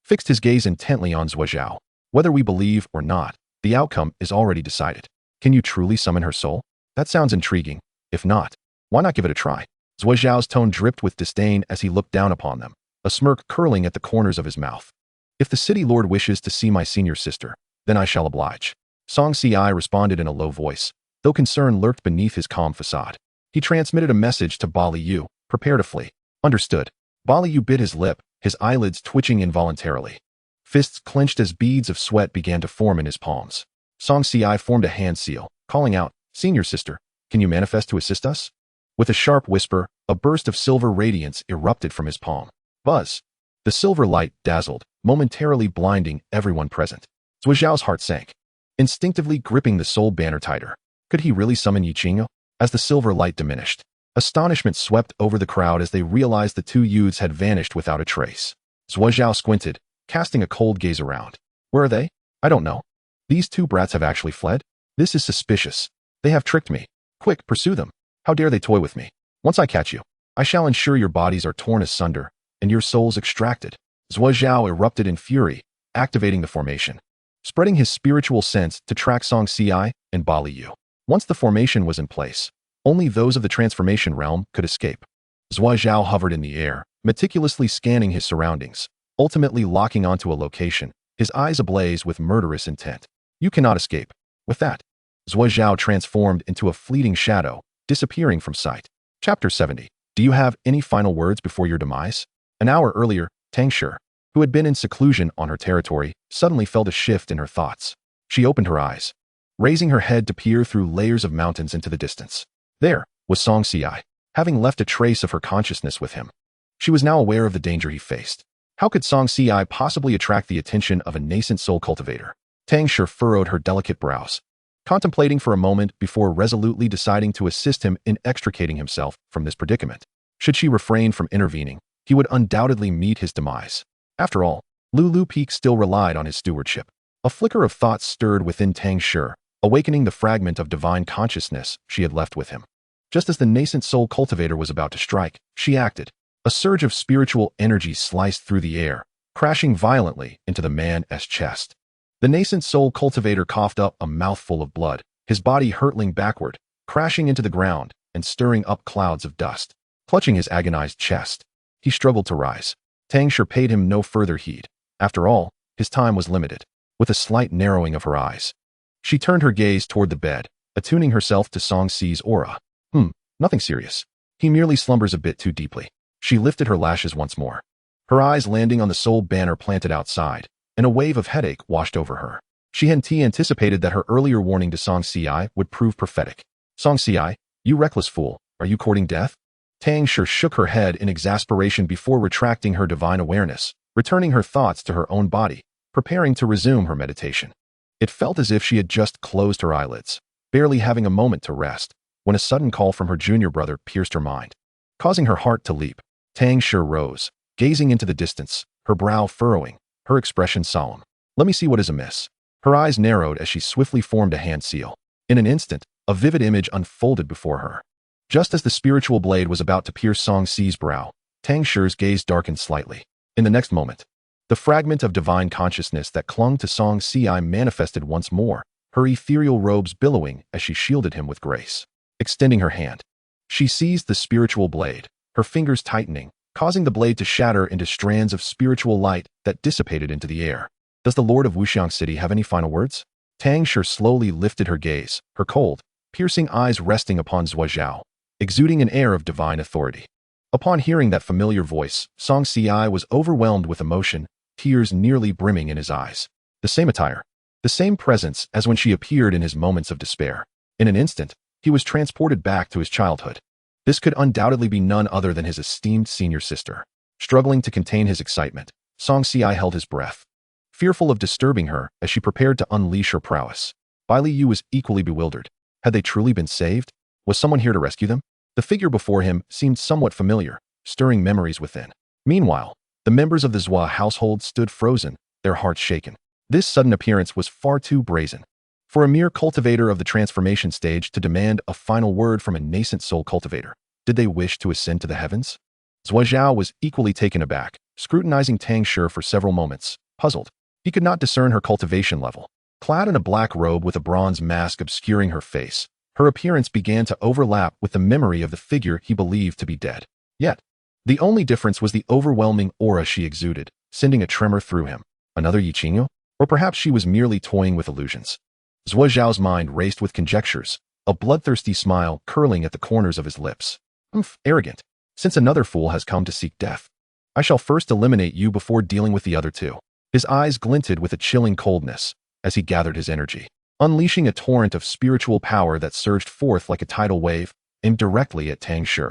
fixed his gaze intently on Zhuo. "Whether we believe or not, the outcome is already decided. Can you truly summon her soul? That sounds intriguing. If not, why not give it a try?" Zhuo's tone dripped with disdain as he looked down upon them, a smirk curling at the corners of his mouth. "If the city lord wishes to see my senior sister, then I shall oblige." Song Si responded in a low voice, though concern lurked beneath his calm facade. He transmitted a message to Bali Yu, "Prepare to flee." "Understood." Bali Yu bit his lip, his eyelids twitching involuntarily. Fists clenched as beads of sweat began to form in his palms. Song Si formed a hand seal, calling out, "Senior sister, can you manifest to assist us?" With a sharp whisper, a burst of silver radiance erupted from his palm. Buzz! The silver light dazzled, momentarily blinding everyone present. Zhuo's heart sank, instinctively gripping the soul banner tighter. Could he really summon Yiqing? As the silver light diminished, astonishment swept over the crowd as they realized the two youths had vanished without a trace. Zhuo squinted, casting a cold gaze around. "Where are they? I don't know. These two brats have actually fled? This is suspicious. They have tricked me. Quick, pursue them. How dare they toy with me? Once I catch you, I shall ensure your bodies are torn asunder and your souls extracted." Zhuo erupted in fury, activating the formation, spreading his spiritual sense to track Song Si and Bali Yu. Once the formation was in place, only those of the transformation realm could escape. Zhuo hovered in the air, meticulously scanning his surroundings, ultimately locking onto a location, his eyes ablaze with murderous intent. "You cannot escape." With that, Zhuo transformed into a fleeting shadow, disappearing from sight. Chapter 70. Do you have any final words before your demise? An hour earlier, Tang Shi, who had been in seclusion on her territory, suddenly felt a shift in her thoughts. She opened her eyes, raising her head to peer through layers of mountains into the distance. There was Song Si, having left a trace of her consciousness with him. She was now aware of the danger he faced. How could Song Si possibly attract the attention of a nascent soul cultivator? Tang Shi furrowed her delicate brows, contemplating for a moment before resolutely deciding to assist him in extricating himself from this predicament. Should she refrain from intervening, he would undoubtedly meet his demise. After all, Lulu Peak still relied on his stewardship. A flicker of thought stirred within Tang Shi, awakening the fragment of divine consciousness she had left with him. Just as the nascent soul cultivator was about to strike, she acted. A surge of spiritual energy sliced through the air, crashing violently into the man's chest. The nascent soul cultivator coughed up a mouthful of blood, his body hurtling backward, crashing into the ground and stirring up clouds of dust. Clutching his agonized chest, he struggled to rise. Tang Shi paid him no further heed. After all, his time was limited. With a slight narrowing of her eyes, she turned her gaze toward the bed, attuning herself to Song Si's aura. Nothing serious. He merely slumbers a bit too deeply. She lifted her lashes once more, her eyes landing on the soul banner planted outside, and a wave of headache washed over her. She had anticipated that her earlier warning to Song Si would prove prophetic. "Song Si, you reckless fool, are you courting death?" Tang Shi shook her head in exasperation before retracting her divine awareness, returning her thoughts to her own body, preparing to resume her meditation. It felt as if she had just closed her eyelids, barely having a moment to rest, when a sudden call from her junior brother pierced her mind, causing her heart to leap. Tang Shi rose, gazing into the distance, her brow furrowing, her expression solemn. Let me see what is amiss. Her eyes narrowed as she swiftly formed a hand seal. In an instant, a vivid image unfolded before her. Just as the spiritual blade was about to pierce Song Si's brow, Tang Shi's gaze darkened slightly. In the next moment, the fragment of divine consciousness that clung to Song Si manifested once more, her ethereal robes billowing as she shielded him with grace. Extending her hand, she seized the spiritual blade, her fingers tightening, causing the blade to shatter into strands of spiritual light that dissipated into the air. Does the Lord of Wuxiang City have any final words? Tang Shi slowly lifted her gaze, her cold, piercing eyes resting upon Zhuozhao, exuding an air of divine authority. Upon hearing that familiar voice, Song Si was overwhelmed with emotion, tears nearly brimming in his eyes. The same attire, the same presence as when she appeared in his moments of despair. In an instant, he was transported back to his childhood. This could undoubtedly be none other than his esteemed senior sister. Struggling to contain his excitement, Song Si held his breath, fearful of disturbing her as she prepared to unleash her prowess. Bai Liu was equally bewildered. Had they truly been saved? Was someone here to rescue them? The figure before him seemed somewhat familiar, stirring memories within. Meanwhile, the members of the Zhua household stood frozen, their hearts shaken. This sudden appearance was far too brazen. For a mere cultivator of the transformation stage to demand a final word from a nascent soul cultivator, did they wish to ascend to the heavens? Zhuozhao was equally taken aback, scrutinizing Tang Shi for several moments, puzzled. He could not discern her cultivation level. Clad in a black robe with a bronze mask obscuring her face, her appearance began to overlap with the memory of the figure he believed to be dead. Yet, the only difference was the overwhelming aura she exuded, sending a tremor through him. Another Yiqingyo? Or perhaps she was merely toying with illusions. Zhuozhao's mind raced with conjectures, a bloodthirsty smile curling at the corners of his lips. Arrogant. Since another fool has come to seek death, I shall first eliminate you before dealing with the other two. His eyes glinted with a chilling coldness as he gathered his energy, unleashing a torrent of spiritual power that surged forth like a tidal wave, aimed directly at Tang Shi.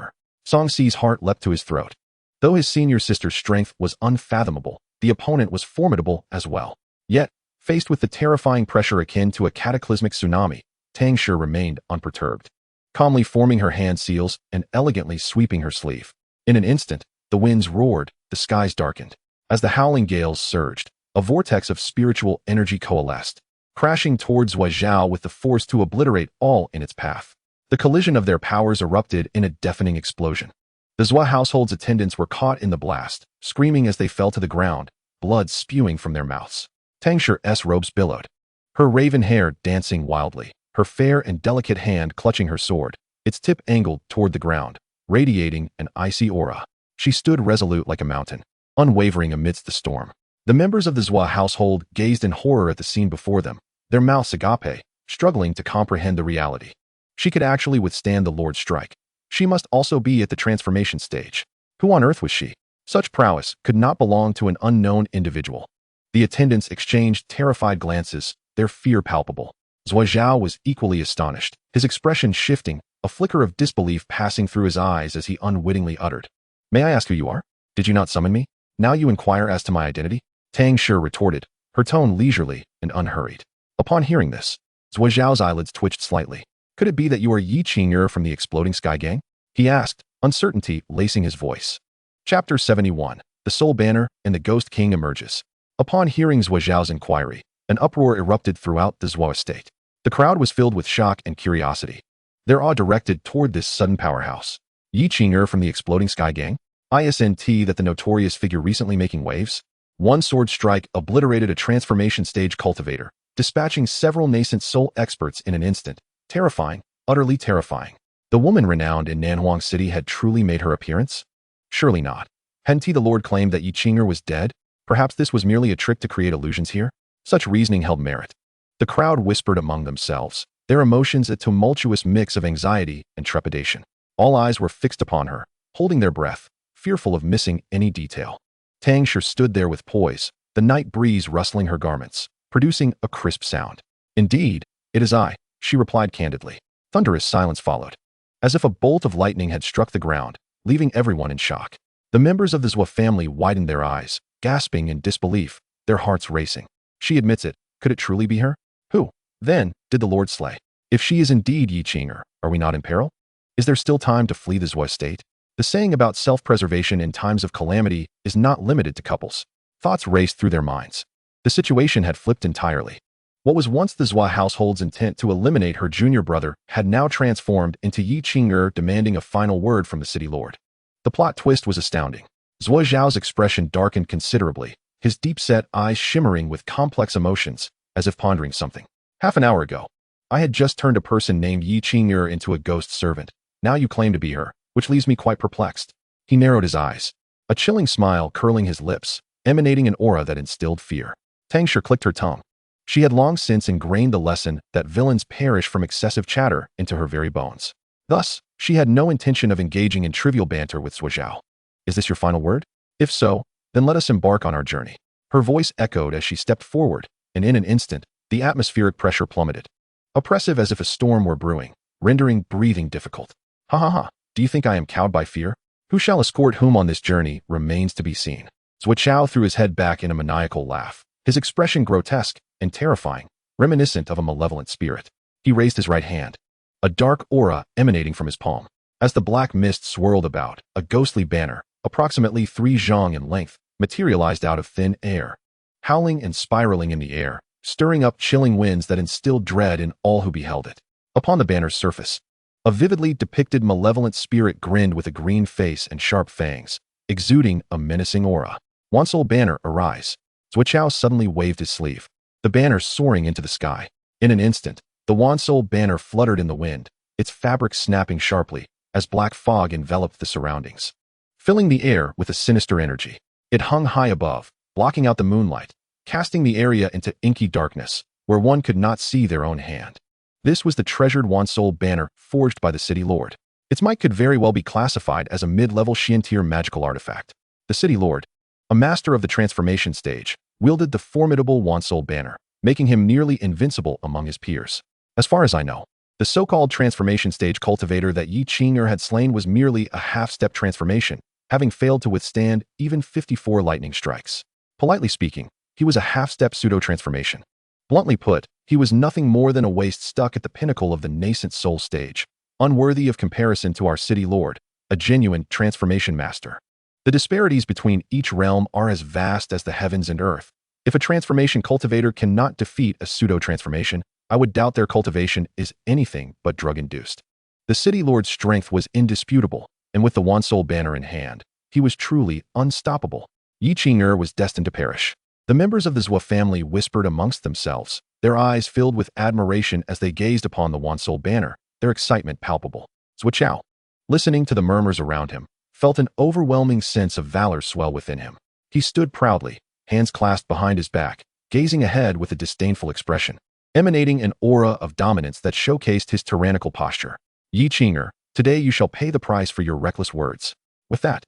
Song Si's heart leapt to his throat. Though his senior sister's strength was unfathomable, the opponent was formidable as well. Yet, faced with the terrifying pressure akin to a cataclysmic tsunami, Tang Shi remained unperturbed, calmly forming her hand seals and elegantly sweeping her sleeve. In an instant, the winds roared, the skies darkened. As the howling gales surged, a vortex of spiritual energy coalesced, crashing towards Zhuozhao with the force to obliterate all in its path. The collision of their powers erupted in a deafening explosion. The Zhua household's attendants were caught in the blast, screaming as they fell to the ground, blood spewing from their mouths. Tang Shi's robes billowed, her raven hair dancing wildly, her fair and delicate hand clutching her sword, its tip angled toward the ground, radiating an icy aura. She stood resolute like a mountain, unwavering amidst the storm. The members of the Zhua household gazed in horror at the scene before them, their mouths agape, struggling to comprehend the reality. She could actually withstand the Lord's strike. She must also be at the transformation stage. Who on earth was she? Such prowess could not belong to an unknown individual. The attendants exchanged terrified glances, their fear palpable. Zhuozhao was equally astonished, his expression shifting, a flicker of disbelief passing through his eyes as he unwittingly uttered, "May I ask who you are? Did you not summon me? Now you inquire as to my identity?" Tang Shi retorted, her tone leisurely and unhurried. Upon hearing this, Zhuozhao's eyelids twitched slightly. "Could it be that you are Yi Qing'er from the Exploding Sky Gang?" he asked, uncertainty lacing his voice. Chapter 71. The Soul Banner and the Ghost King emerges. Upon hearing Zhuozhao's inquiry, an uproar erupted throughout the Zhua estate. The crowd was filled with shock and curiosity, their awe directed toward this sudden powerhouse. Yi Qing'er from the Exploding Sky Gang? Isn't that the notorious figure recently making waves? One sword strike obliterated a transformation stage cultivator, dispatching several nascent soul experts in an instant. Terrifying, utterly terrifying. The woman renowned in Nanhuang City had truly made her appearance? Surely not. Hadn't the Lord claimed that Yi Qing'er was dead? Perhaps this was merely a trick to create illusions here? Such reasoning held merit. The crowd whispered among themselves, their emotions a tumultuous mix of anxiety and trepidation. All eyes were fixed upon her, holding their breath, fearful of missing any detail. Tang Shi stood there with poise, the night breeze rustling her garments, producing a crisp sound. "Indeed, it is I," she replied candidly. Thunderous silence followed, as if a bolt of lightning had struck the ground, leaving everyone in shock. The members of the Zhua family widened their eyes, gasping in disbelief, their hearts racing. She admits it. Could it truly be her? Who, then, did the Lord slay? If she is indeed Yi Qing'er, are we not in peril? Is there still time to flee the Zhua estate? The saying about self-preservation in times of calamity is not limited to couples. Thoughts raced through their minds. The situation had flipped entirely. What was once the Zhua household's intent to eliminate her junior brother had now transformed into Yi Qing'er demanding a final word from the city lord. The plot twist was astounding. Zhuo Zhao's expression darkened considerably, his deep-set eyes shimmering with complex emotions, as if pondering something. Half an hour ago, I had just turned a person named Yi Qing'er into a ghost servant. Now you claim to be her, which leaves me quite perplexed. He narrowed his eyes, a chilling smile curling his lips, emanating an aura that instilled fear. Tang Shi clicked her tongue. She had long since ingrained the lesson that villains perish from excessive chatter into her very bones. Thus, she had no intention of engaging in trivial banter with Zhuo Zhao. Is this your final word? If so, then let us embark on our journey. Her voice echoed as she stepped forward, and in an instant, the atmospheric pressure plummeted. Oppressive as if a storm were brewing, rendering breathing difficult. Ha ha ha, do you think I am cowed by fear? Who shall escort whom on this journey remains to be seen. Zhuo Zhao threw his head back in a maniacal laugh, his expression grotesque and terrifying, reminiscent of a malevolent spirit. He raised his right hand, a dark aura emanating from his palm. As the black mist swirled about, a ghostly banner, approximately 3 zhang in length, materialized out of thin air, howling and spiraling in the air, stirring up chilling winds that instilled dread in all who beheld it. Upon the banner's surface, a vividly depicted malevolent spirit grinned with a green face and sharp fangs, exuding a menacing aura. Wansoul banner, arise. Zhuo Zhao suddenly waved his sleeve, the banner soaring into the sky. In an instant, the Wansoul banner fluttered in the wind, its fabric snapping sharply as black fog enveloped the surroundings, filling the air with a sinister energy. It hung high above, blocking out the moonlight, casting the area into inky darkness, where one could not see their own hand. This was the treasured Wansoul banner forged by the city lord. Its might could very well be classified as a mid-level Xiantier magical artifact. The city lord, a master of the transformation stage, wielded the formidable Wansoul banner, making him nearly invincible among his peers. As far as I know, the so-called transformation stage cultivator that Yi Qing'er had slain was merely a half-step transformation, having failed to withstand even 54 lightning strikes. Politely speaking, he was a half-step pseudo-transformation. Bluntly put, he was nothing more than a waste stuck at the pinnacle of the nascent soul stage, unworthy of comparison to our city lord, a genuine transformation master. The disparities between each realm are as vast as the heavens and earth. If a transformation cultivator cannot defeat a pseudo-transformation, I would doubt their cultivation is anything but drug-induced. The city lord's strength was indisputable, and with the Wansoul banner in hand, he was truly unstoppable. Yi Qing'er was destined to perish. The members of the Zhuo family whispered amongst themselves, their eyes filled with admiration as they gazed upon the Wansoul banner, their excitement palpable. Zhuo Zhao, listening to the murmurs around him, felt an overwhelming sense of valor swell within him. He stood proudly, hands clasped behind his back, gazing ahead with a disdainful expression, emanating an aura of dominance that showcased his tyrannical posture. Yi Qing'er, today you shall pay the price for your reckless words. With that,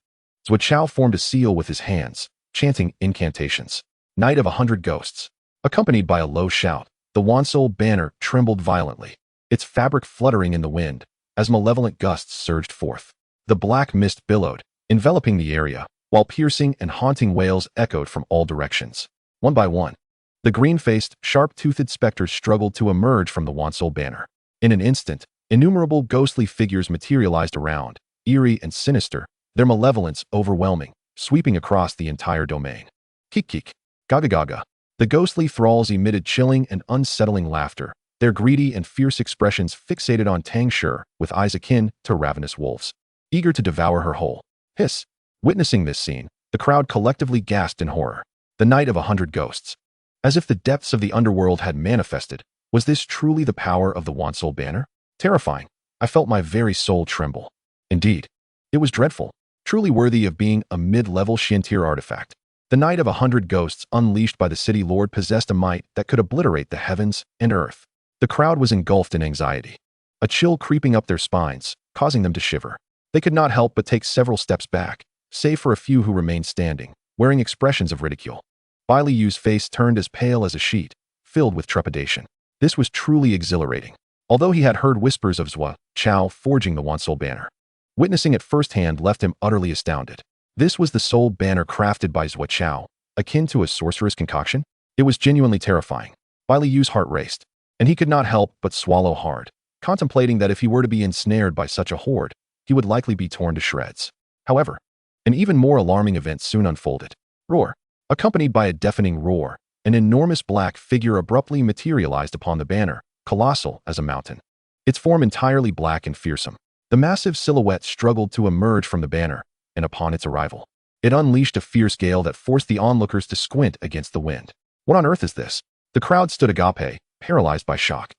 Zhuo Zhao formed a seal with his hands, chanting incantations. Night of 100 Ghosts. Accompanied by a low shout, the Wansoul banner trembled violently, its fabric fluttering in the wind, as malevolent gusts surged forth. The black mist billowed, enveloping the area, while piercing and haunting wails echoed from all directions. One by one, the green-faced, sharp-toothed specters struggled to emerge from the Wansoul banner. In an instant, innumerable ghostly figures materialized around, eerie and sinister, their malevolence overwhelming, sweeping across the entire domain. Kik-kik, gaga-gaga. The ghostly thralls emitted chilling and unsettling laughter, their greedy and fierce expressions fixated on Tang Shi with eyes akin to ravenous wolves, eager to devour her whole. Hiss. Witnessing this scene, the crowd collectively gasped in horror. The Night of 100 Ghosts. As if the depths of the underworld had manifested, was this truly the power of the Wansoul banner? Terrifying. I felt my very soul tremble. Indeed, it was dreadful, truly worthy of being a mid-level Xiantier artifact. The Night of 100 Ghosts unleashed by the city lord possessed a might that could obliterate the heavens and earth. The crowd was engulfed in anxiety, a chill creeping up their spines, causing them to shiver. They could not help but take several steps back, save for a few who remained standing, wearing expressions of ridicule. Bai Liyu's face turned as pale as a sheet, filled with trepidation. This was truly exhilarating, although he had heard whispers of Zhuo Zhao forging the Wansoul banner. Witnessing it firsthand left him utterly astounded. This was the soul banner crafted by Zhuo Zhao, akin to a sorcerer's concoction? It was genuinely terrifying. Bai Liyu's heart raced, and he could not help but swallow hard, contemplating that if he were to be ensnared by such a horde, he would likely be torn to shreds. However, an even more alarming event soon unfolded. Roar! Accompanied by a deafening roar, an enormous black figure abruptly materialized upon the banner, colossal as a mountain. Its form entirely black and fearsome. The massive silhouette struggled to emerge from the banner, and upon its arrival, it unleashed a fierce gale that forced the onlookers to squint against the wind. What on earth is this? The crowd stood agape, paralyzed by shock.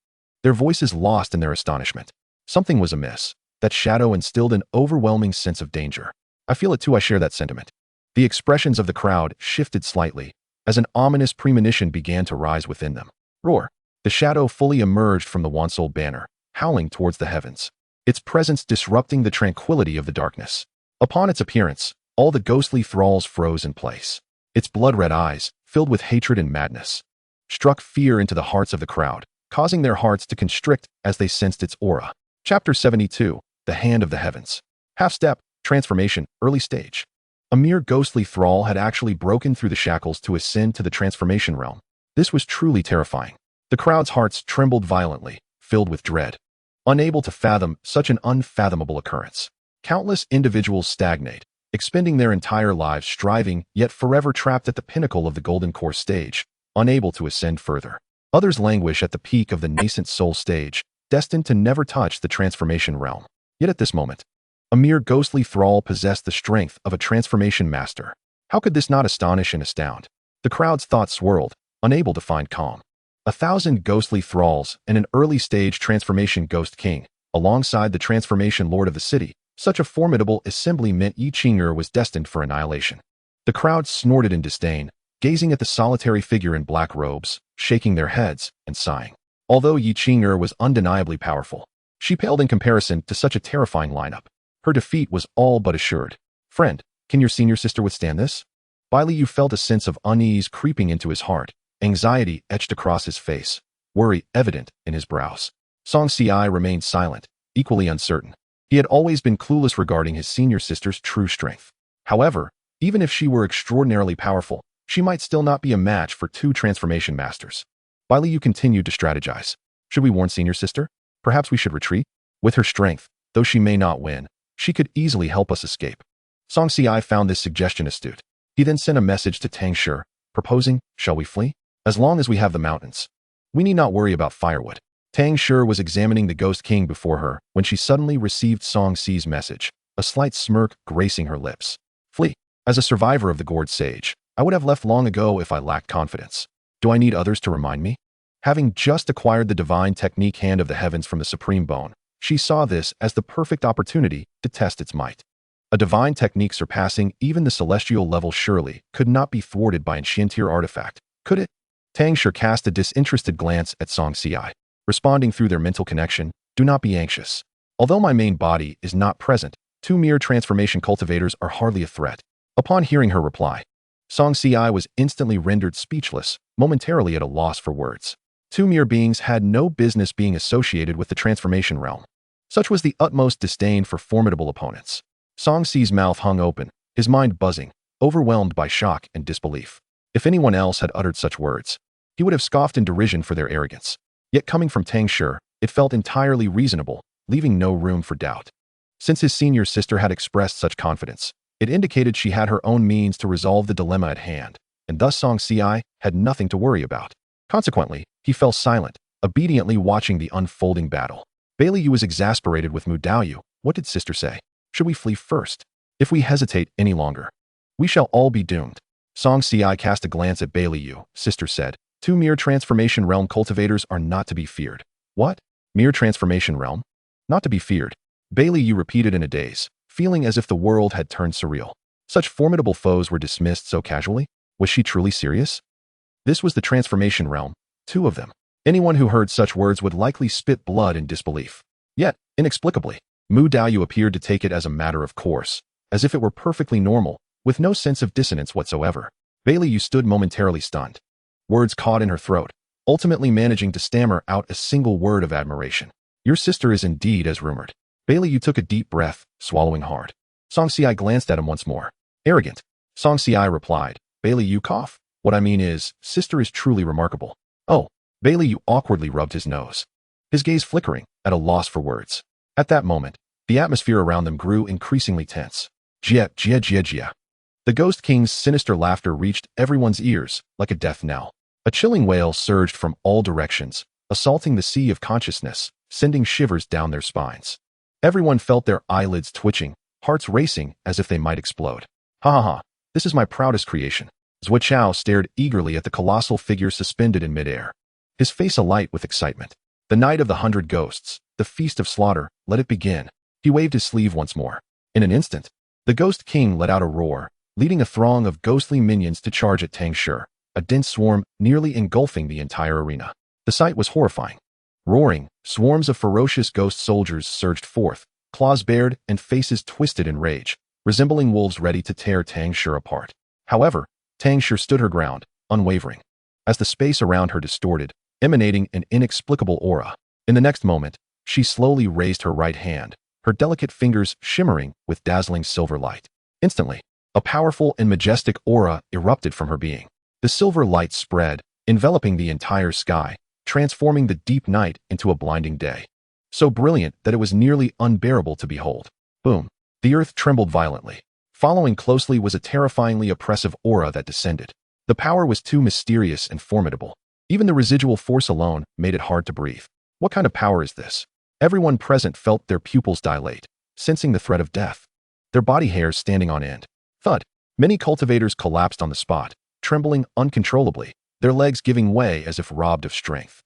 Their voices lost in their astonishment. Something was amiss. That shadow instilled an overwhelming sense of danger. I feel it too, I share that sentiment. The expressions of the crowd shifted slightly, as an ominous premonition began to rise within them. Roar! The shadow fully emerged from the once-old banner, howling towards the heavens, its presence disrupting the tranquility of the darkness. Upon its appearance, all the ghostly thralls froze in place. Its blood-red eyes, filled with hatred and madness, struck fear into the hearts of the crowd, causing their hearts to constrict as they sensed its aura. Chapter 72, The Hand of the Heavens. Half-step, transformation, early stage. A mere ghostly thrall had actually broken through the shackles to ascend to the transformation realm. This was truly terrifying. The crowd's hearts trembled violently, filled with dread. Unable to fathom such an unfathomable occurrence, countless individuals stagnate, expending their entire lives striving, yet forever trapped at the pinnacle of the golden core stage, unable to ascend further. Others languish at the peak of the nascent soul stage, destined to never touch the transformation realm. Yet at this moment, a mere ghostly thrall possessed the strength of a transformation master. How could this not astonish and astound? The crowd's thoughts swirled, unable to find calm. 1,000 ghostly thralls and an early-stage transformation ghost king, alongside the transformation lord of the city. Such a formidable assembly meant Xianxia was destined for annihilation. The crowd snorted in disdain, gazing at the solitary figure in black robes, shaking their heads and sighing. Although Xianxia was undeniably powerful, she paled in comparison to such a terrifying lineup. Her defeat was all but assured. Friend, can your senior sister withstand this? Bailu felt a sense of unease creeping into his heart. Anxiety etched across his face, worry evident in his brows. Xianxia remained silent, equally uncertain. He had always been clueless regarding his senior sister's true strength. However, even if she were extraordinarily powerful, she might still not be a match for two transformation masters. Bailu continued to strategize. Should we warn senior sister? Perhaps we should retreat? With her strength, though she may not win, she could easily help us escape. Xianxia found this suggestion astute. He then sent a message to Tang Shi, proposing, shall we flee? As long as we have the mountains, we need not worry about firewood. Tang Shi was examining the Ghost King before her when she suddenly received Xianxi's message, a slight smirk gracing her lips. Flee. As a survivor of the Gourd Sage, I would have left long ago if I lacked confidence. Do I need others to remind me? Having just acquired the divine technique Hand of the Heavens from the Supreme Bone, she saw this as the perfect opportunity to test its might. A divine technique surpassing even the celestial level surely could not be thwarted by an xianxiar artifact, could it? Tang Shi cast a disinterested glance at Xianxia, responding through their mental connection, do not be anxious. Although my main body is not present, two mere transformation cultivators are hardly a threat. Upon hearing her reply, Xianxia was instantly rendered speechless, momentarily at a loss for words. Two mere beings had no business being associated with the transformation realm. Such was the utmost disdain for formidable opponents. Xianxi's mouth hung open, his mind buzzing, overwhelmed by shock and disbelief. If anyone else had uttered such words, he would have scoffed in derision for their arrogance. Yet coming from Tang Shi, it felt entirely reasonable, leaving no room for doubt. Since his senior sister had expressed such confidence, it indicated she had her own means to resolve the dilemma at hand, and thus Xianxia had nothing to worry about. Consequently, he fell silent, obediently watching the unfolding battle. Bailu was exasperated with Mu Daoyu. What did sister say? Should we flee first? If we hesitate any longer, we shall all be doomed. Xianxia cast a glance at Bailu. Sister said, two mere transformation realm cultivators are not to be feared. What? Mere transformation realm? Not to be feared. Bailu repeated in a daze, feeling as if the world had turned surreal. Such formidable foes were dismissed so casually? Was she truly serious? This was the transformation realm, two of them. Anyone who heard such words would likely spit blood in disbelief. Yet, inexplicably, Mu Daoyu appeared to take it as a matter of course, as if it were perfectly normal, with no sense of dissonance whatsoever. Bailu stood momentarily stunned. Words caught in her throat, ultimately managing to stammer out a single word of admiration. Your sister is indeed as rumored. Bailu took a deep breath, swallowing hard. Xianxia glanced at him once more. Arrogant. Xianxia replied. Bailu cough. What I mean is, sister is truly remarkable. Oh. Bailu awkwardly rubbed his nose, his gaze flickering, at a loss for words. At that moment, the atmosphere around them grew increasingly tense. Jia. The Ghost King's sinister laughter reached everyone's ears like a death knell. A chilling wail surged from all directions, assaulting the sea of consciousness, sending shivers down their spines. Everyone felt their eyelids twitching, hearts racing as if they might explode. Ha ha ha, this is my proudest creation. Zhuo Qiao stared eagerly at the colossal figure suspended in midair, his face alight with excitement. The night of the 100 ghosts, the feast of slaughter, let it begin. He waved his sleeve once more. In an instant, the Ghost King let out a roar, leading a throng of ghostly minions to charge at Tang Shi, a dense swarm nearly engulfing the entire arena. The sight was horrifying. Roaring, swarms of ferocious ghost soldiers surged forth, claws bared and faces twisted in rage, resembling wolves ready to tear Tang Shi apart. However, Tang Shi stood her ground, unwavering. As the space around her distorted, emanating an inexplicable aura. In the next moment, she slowly raised her right hand, her delicate fingers shimmering with dazzling silver light. Instantly, a powerful and majestic aura erupted from her being. The silver light spread, enveloping the entire sky, transforming the deep night into a blinding day. So brilliant that it was nearly unbearable to behold. Boom! The earth trembled violently. Following closely was a terrifyingly oppressive aura that descended. The power was too mysterious and formidable. Even the residual force alone made it hard to breathe. What kind of power is this? Everyone present felt their pupils dilate, sensing the threat of death. Their body hairs standing on end. Thud! Many cultivators collapsed on the spot, trembling uncontrollably, their legs giving way as if robbed of strength.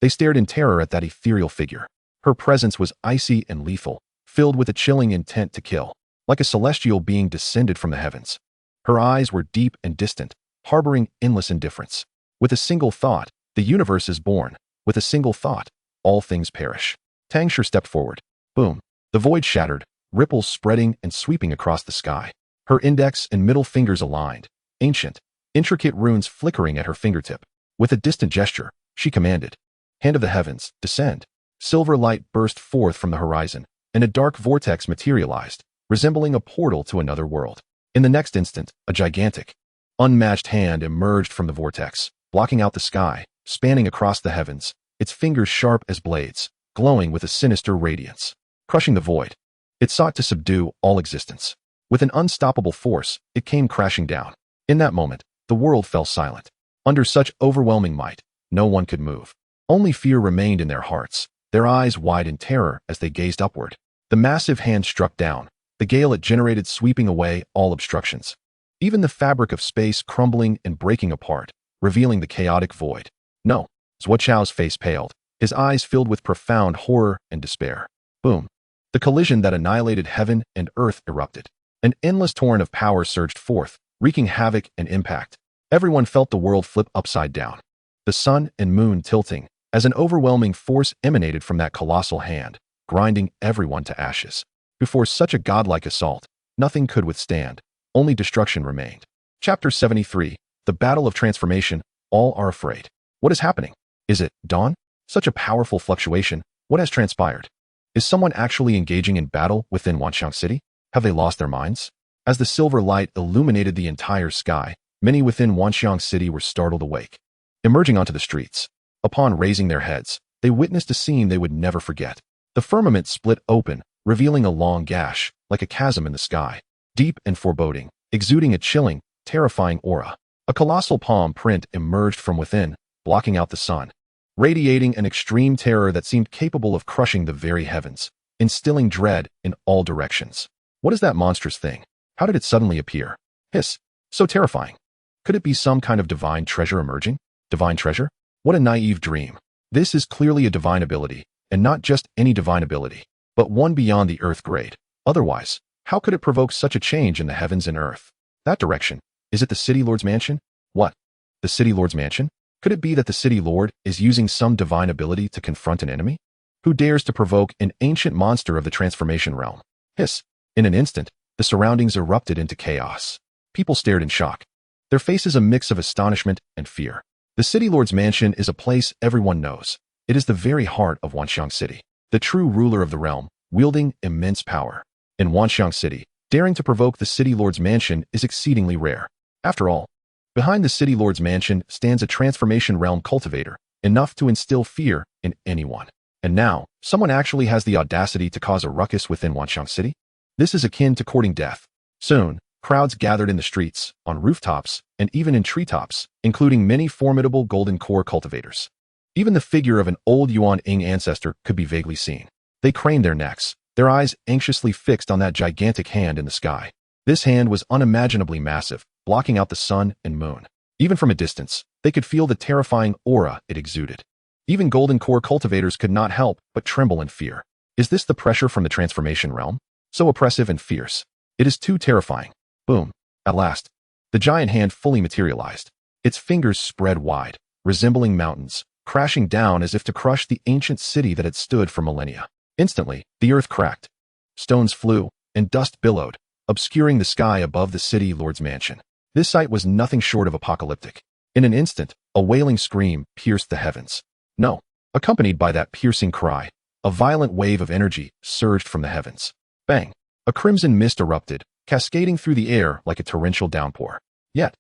They stared in terror at that ethereal figure. Her presence was icy and lethal, filled with a chilling intent to kill, like a celestial being descended from the heavens. Her eyes were deep and distant, harboring endless indifference. With a single thought, the universe is born. With a single thought, all things perish. Tang Shi stepped forward. Boom! The void shattered, ripples spreading and sweeping across the sky. Her index and middle fingers aligned, ancient, intricate runes flickering at her fingertip. With a distant gesture, she commanded, "Hand of the heavens, descend." Silver light burst forth from the horizon, and a dark vortex materialized, resembling a portal to another world. In the next instant, a gigantic, unmatched hand emerged from the vortex, blocking out the sky, spanning across the heavens, its fingers sharp as blades, glowing with a sinister radiance. Crushing the void, it sought to subdue all existence. With an unstoppable force, it came crashing down. In that moment, the world fell silent. Under such overwhelming might, no one could move. Only fear remained in their hearts, their eyes wide in terror as they gazed upward. The massive hand struck down, the gale it generated sweeping away all obstructions. Even the fabric of space crumbling and breaking apart, revealing the chaotic void. No, Zhuo Qiao's face paled, his eyes filled with profound horror and despair. Boom! The collision that annihilated heaven and earth erupted. An endless torrent of power surged forth, wreaking havoc and impact. Everyone felt the world flip upside down. The sun and moon tilting, as an overwhelming force emanated from that colossal hand, grinding everyone to ashes. Before such a godlike assault, nothing could withstand. Only destruction remained. Chapter 73, The Battle of Transformation. All are afraid. What is happening? Is it dawn? Such a powerful fluctuation. What has transpired? Is someone actually engaging in battle within Wanxiang City? Have they lost their minds? As the silver light illuminated the entire sky, many within Wanxiang City were startled awake. Emerging onto the streets, upon raising their heads, they witnessed a scene they would never forget. The firmament split open, revealing a long gash, like a chasm in the sky, deep and foreboding, exuding a chilling, terrifying aura. A colossal palm print emerged from within, blocking out the sun, radiating an extreme terror that seemed capable of crushing the very heavens, instilling dread in all directions. What is that monstrous thing? How did it suddenly appear? Hiss! So terrifying. Could it be some kind of divine treasure emerging? Divine treasure? What a naive dream. This is clearly a divine ability, and not just any divine ability, but one beyond the earth grade. Otherwise, how could it provoke such a change in the heavens and earth? That direction. Is it the City Lord's mansion? What? The City Lord's mansion? Could it be that the City Lord is using some divine ability to confront an enemy? Who dares to provoke an ancient monster of the transformation realm? Hiss! In an instant, the surroundings erupted into chaos. People stared in shock, their faces a mix of astonishment and fear. The City Lord's mansion is a place everyone knows. It is the very heart of Wanxiang City, the true ruler of the realm, wielding immense power. In Wanxiang City, daring to provoke the City Lord's mansion is exceedingly rare. After all, behind the City Lord's mansion stands a transformation realm cultivator, enough to instill fear in anyone. And now, someone actually has the audacity to cause a ruckus within Wanxiang City? This is akin to courting death. Soon, Crowds gathered in the streets, on rooftops, and even in treetops, including many formidable golden core cultivators. Even the figure of an old Yuan Ing ancestor could be vaguely seen. They craned their necks, their eyes anxiously fixed on that gigantic hand in the sky. This hand was unimaginably massive, blocking out the sun and moon. Even from a distance, they could feel the terrifying aura it exuded. Even golden core cultivators could not help but tremble in fear. Is this the pressure from the transformation realm? So oppressive and fierce. It is too terrifying. Boom. At last, the giant hand fully materialized. Its fingers spread wide, resembling mountains, crashing down as if to crush the ancient city that had stood for millennia. Instantly, the earth cracked. Stones flew, and dust billowed, obscuring the sky above the city lord's mansion. This sight was nothing short of apocalyptic. In an instant, a wailing scream pierced the heavens. No, accompanied by that piercing cry, a violent wave of energy surged from the heavens. Bang! A crimson mist erupted, cascading through the air like a torrential downpour. Yet,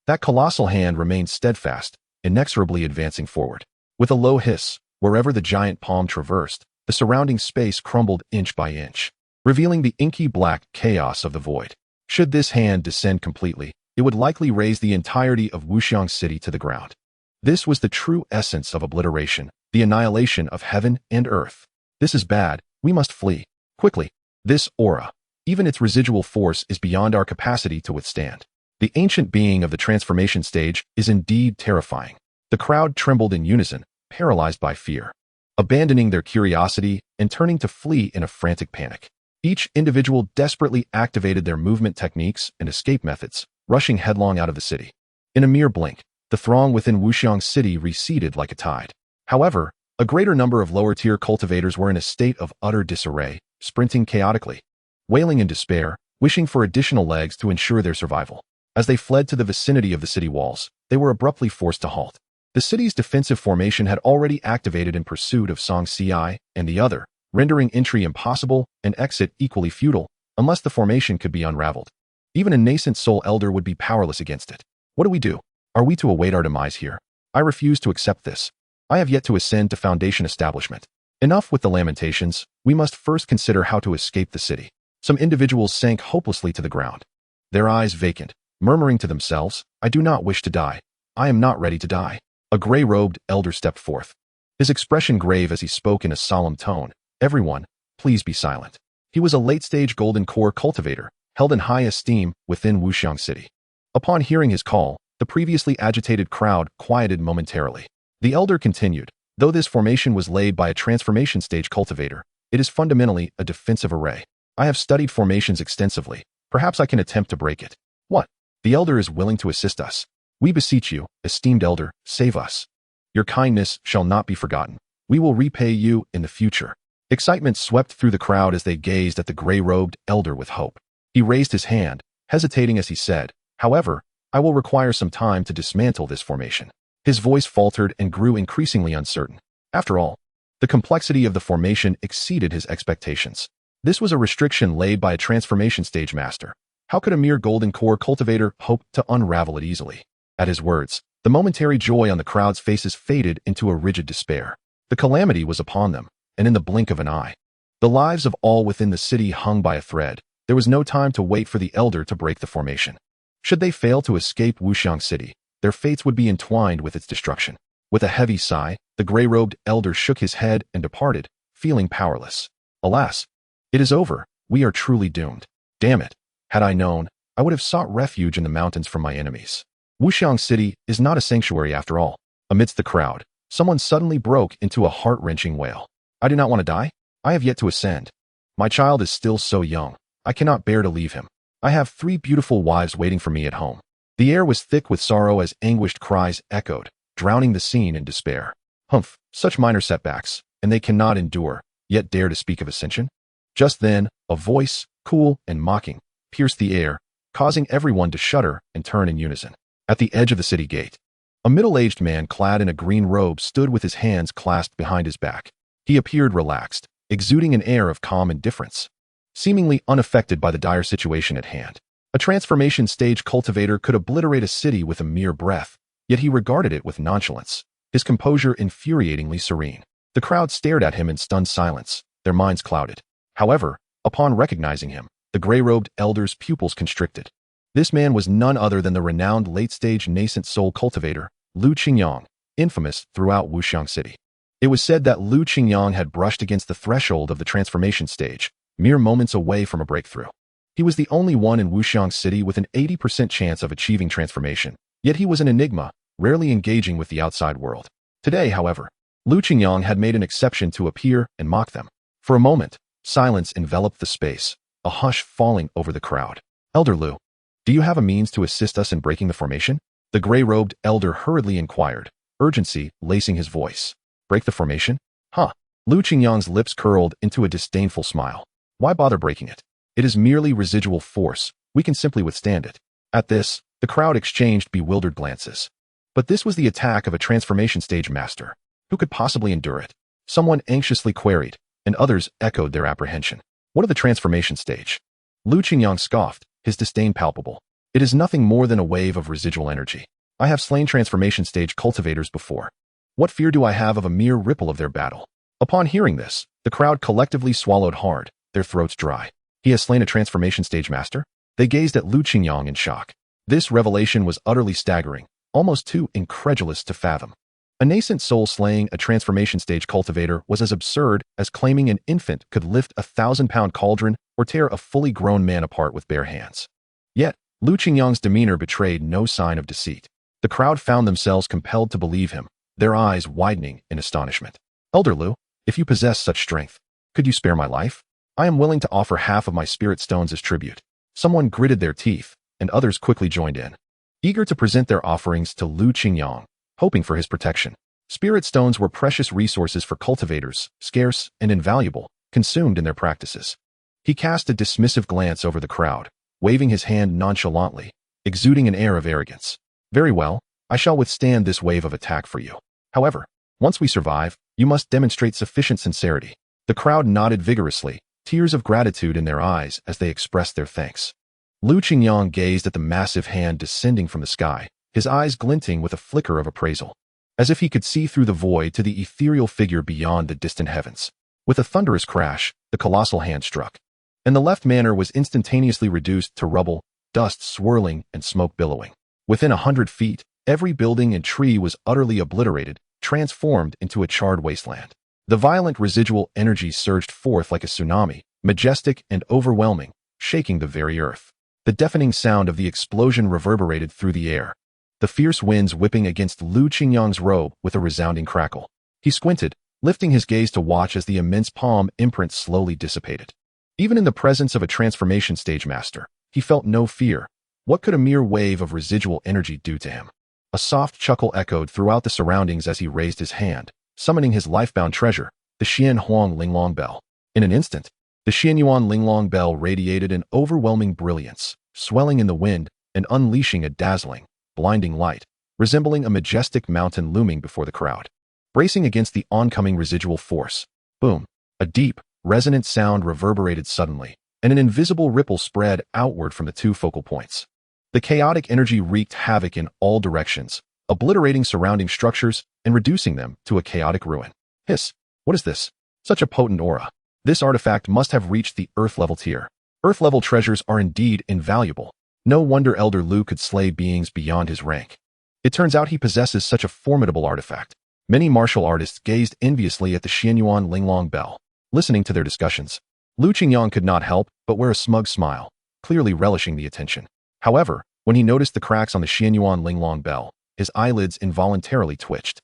that colossal hand remained steadfast, inexorably advancing forward. With a low hiss, wherever the giant palm traversed, the surrounding space crumbled inch by inch, revealing the inky black chaos of the void. Should this hand descend completely, it would likely raise the entirety of Wuxiang City to the ground. This was the true essence of obliteration, the annihilation of heaven and earth. This is bad, we must flee. Quickly. This aura, even its residual force, is beyond our capacity to withstand. The ancient being of the transformation stage is indeed terrifying. The crowd trembled in unison, paralyzed by fear, abandoning their curiosity and turning to flee in a frantic panic. Each individual desperately activated their movement techniques and escape methods, rushing headlong out of the city. In a mere blink, the throng within Wuxiang City receded like a tide. However, a greater number of lower-tier cultivators were in a state of utter disarray, sprinting chaotically, wailing in despair, wishing for additional legs to ensure their survival. As they fled to the vicinity of the city walls, they were abruptly forced to halt. The city's defensive formation had already activated in pursuit of xianxia and the other, rendering entry impossible and exit equally futile, unless the formation could be unraveled. Even a nascent soul elder would be powerless against it. What do we do? Are we to await our demise here? I refuse to accept this. I have yet to ascend to Foundation establishment. Enough with the lamentations, we must first consider how to escape the city. Some individuals sank hopelessly to the ground, their eyes vacant, murmuring to themselves, I do not wish to die. I am not ready to die. A gray-robed elder stepped forth, his expression grave as he spoke in a solemn tone. Everyone, please be silent. He was a late-stage golden core cultivator, held in high esteem within Wuxiang City. Upon hearing his call, the previously agitated crowd quieted momentarily. The elder continued, though this formation was laid by a transformation stage cultivator, it is fundamentally a defensive array. I have studied formations extensively. Perhaps I can attempt to break it. What? The elder is willing to assist us. We beseech you, esteemed elder, save us. Your kindness shall not be forgotten. We will repay you in the future. Excitement swept through the crowd as they gazed at the gray-robed elder with hope. He raised his hand, hesitating as he said, however, I will require some time to dismantle this formation. His voice faltered and grew increasingly uncertain. After all, the complexity of the formation exceeded his expectations. This was a restriction laid by a transformation stage master. How could a mere golden core cultivator hope to unravel it easily? At his words, the momentary joy on the crowd's faces faded into a rigid despair. The calamity was upon them, and in the blink of an eye, the lives of all within the city hung by a thread. There was no time to wait for the elder to break the formation. Should they fail to escape Wuxiang City, their fates would be entwined with its destruction. With a heavy sigh, the gray-robed elder shook his head and departed, feeling powerless. Alas, it is over. We are truly doomed. Damn it. Had I known, I would have sought refuge in the mountains from my enemies. Wuxiang City is not a sanctuary after all. Amidst the crowd, someone suddenly broke into a heart-wrenching wail. I do not want to die. I have yet to ascend. My child is still so young. I cannot bear to leave him. I have 3 beautiful wives waiting for me at home. The air was thick with sorrow as anguished cries echoed, drowning the scene in despair. Humph, such minor setbacks, and they cannot endure, yet dare to speak of ascension? Just then, a voice, cool and mocking, pierced the air, causing everyone to shudder and turn in unison. At the edge of the city gate, a middle-aged man clad in a green robe stood with his hands clasped behind his back. He appeared relaxed, exuding an air of calm indifference, seemingly unaffected by the dire situation at hand. A transformation stage cultivator could obliterate a city with a mere breath, yet he regarded it with nonchalance, his composure infuriatingly serene. The crowd stared at him in stunned silence, their minds clouded. However, upon recognizing him, the gray-robed elder's pupils constricted. This man was none other than the renowned late-stage nascent soul cultivator, Lu Qingyang, infamous throughout Wuxiang City. It was said that Lu Qingyang had brushed against the threshold of the transformation stage, mere moments away from a breakthrough. He was the only one in Wuxiang City with an 80% chance of achieving transformation, yet he was an enigma, rarely engaging with the outside world. Today, however, Lu Qingyang had made an exception to appear and mock them. For a moment, silence enveloped the space, a hush falling over the crowd. "Elder Lu, do you have a means to assist us in breaking the formation?" The gray-robed elder hurriedly inquired, urgency lacing his voice. "Break the formation? Huh." Lu Qingyang's lips curled into a disdainful smile. "Why bother breaking it? It is merely residual force. We can simply withstand it." At this, the crowd exchanged bewildered glances. But this was the attack of a transformation stage master. Who could possibly endure it? Someone anxiously queried, and others echoed their apprehension. "What of the transformation stage?" Lu Qingyang scoffed, his disdain palpable. "It is nothing more than a wave of residual energy. I have slain transformation stage cultivators before. What fear do I have of a mere ripple of their battle?" Upon hearing this, the crowd collectively swallowed hard, their throats dry. "He has slain a transformation stage master?" They gazed at Lu Qingyang in shock. This revelation was utterly staggering, almost too incredulous to fathom. A nascent soul slaying a transformation stage cultivator was as absurd as claiming an infant could lift a 1,000-pound cauldron or tear a fully grown man apart with bare hands. Yet, Lu Qingyang's demeanor betrayed no sign of deceit. The crowd found themselves compelled to believe him, their eyes widening in astonishment. "Elder Lu, if you possess such strength, could you spare my life? I am willing to offer half of my spirit stones as tribute." Someone gritted their teeth, and others quickly joined in, eager to present their offerings to Lu Qingyang, hoping for his protection. Spirit stones were precious resources for cultivators, scarce and invaluable, consumed in their practices. He cast a dismissive glance over the crowd, waving his hand nonchalantly, exuding an air of arrogance. "Very well, I shall withstand this wave of attack for you. However, once we survive, you must demonstrate sufficient sincerity." The crowd nodded vigorously, tears of gratitude in their eyes as they expressed their thanks. Lu Qingyang gazed at the massive hand descending from the sky, his eyes glinting with a flicker of appraisal, as if he could see through the void to the ethereal figure beyond the distant heavens. With a thunderous crash, the colossal hand struck, and the left manor was instantaneously reduced to rubble, dust swirling and smoke billowing. Within 100 feet, every building and tree was utterly obliterated, transformed into a charred wasteland. The violent residual energy surged forth like a tsunami, majestic and overwhelming, shaking the very earth. The deafening sound of the explosion reverberated through the air, the fierce winds whipping against Lu Qingyang's robe with a resounding crackle. He squinted, lifting his gaze to watch as the immense palm imprint slowly dissipated. Even in the presence of a transformation stage master, he felt no fear. What could a mere wave of residual energy do to him? A soft chuckle echoed throughout the surroundings as he raised his hand, summoning his life-bound treasure, the Xianhuang Linglong Bell. In an instant, the Xianyuan Linglong Bell radiated an overwhelming brilliance, swelling in the wind and unleashing a dazzling, blinding light, resembling a majestic mountain looming before the crowd. Bracing against the oncoming residual force, boom, a deep, resonant sound reverberated suddenly, and an invisible ripple spread outward from the two focal points. The chaotic energy wreaked havoc in all directions, obliterating surrounding structures and reducing them to a chaotic ruin. Hiss, what is this? Such a potent aura. This artifact must have reached the Earth-level tier. Earth-level treasures are indeed invaluable. No wonder Elder Lu could slay beings beyond his rank. It turns out he possesses such a formidable artifact. Many martial artists gazed enviously at the Xianyuan Linglong Bell. Listening to their discussions, Lu Qingyang could not help but wear a smug smile, clearly relishing the attention. However, when he noticed the cracks on the Xianyuan Linglong Bell, his eyelids involuntarily twitched,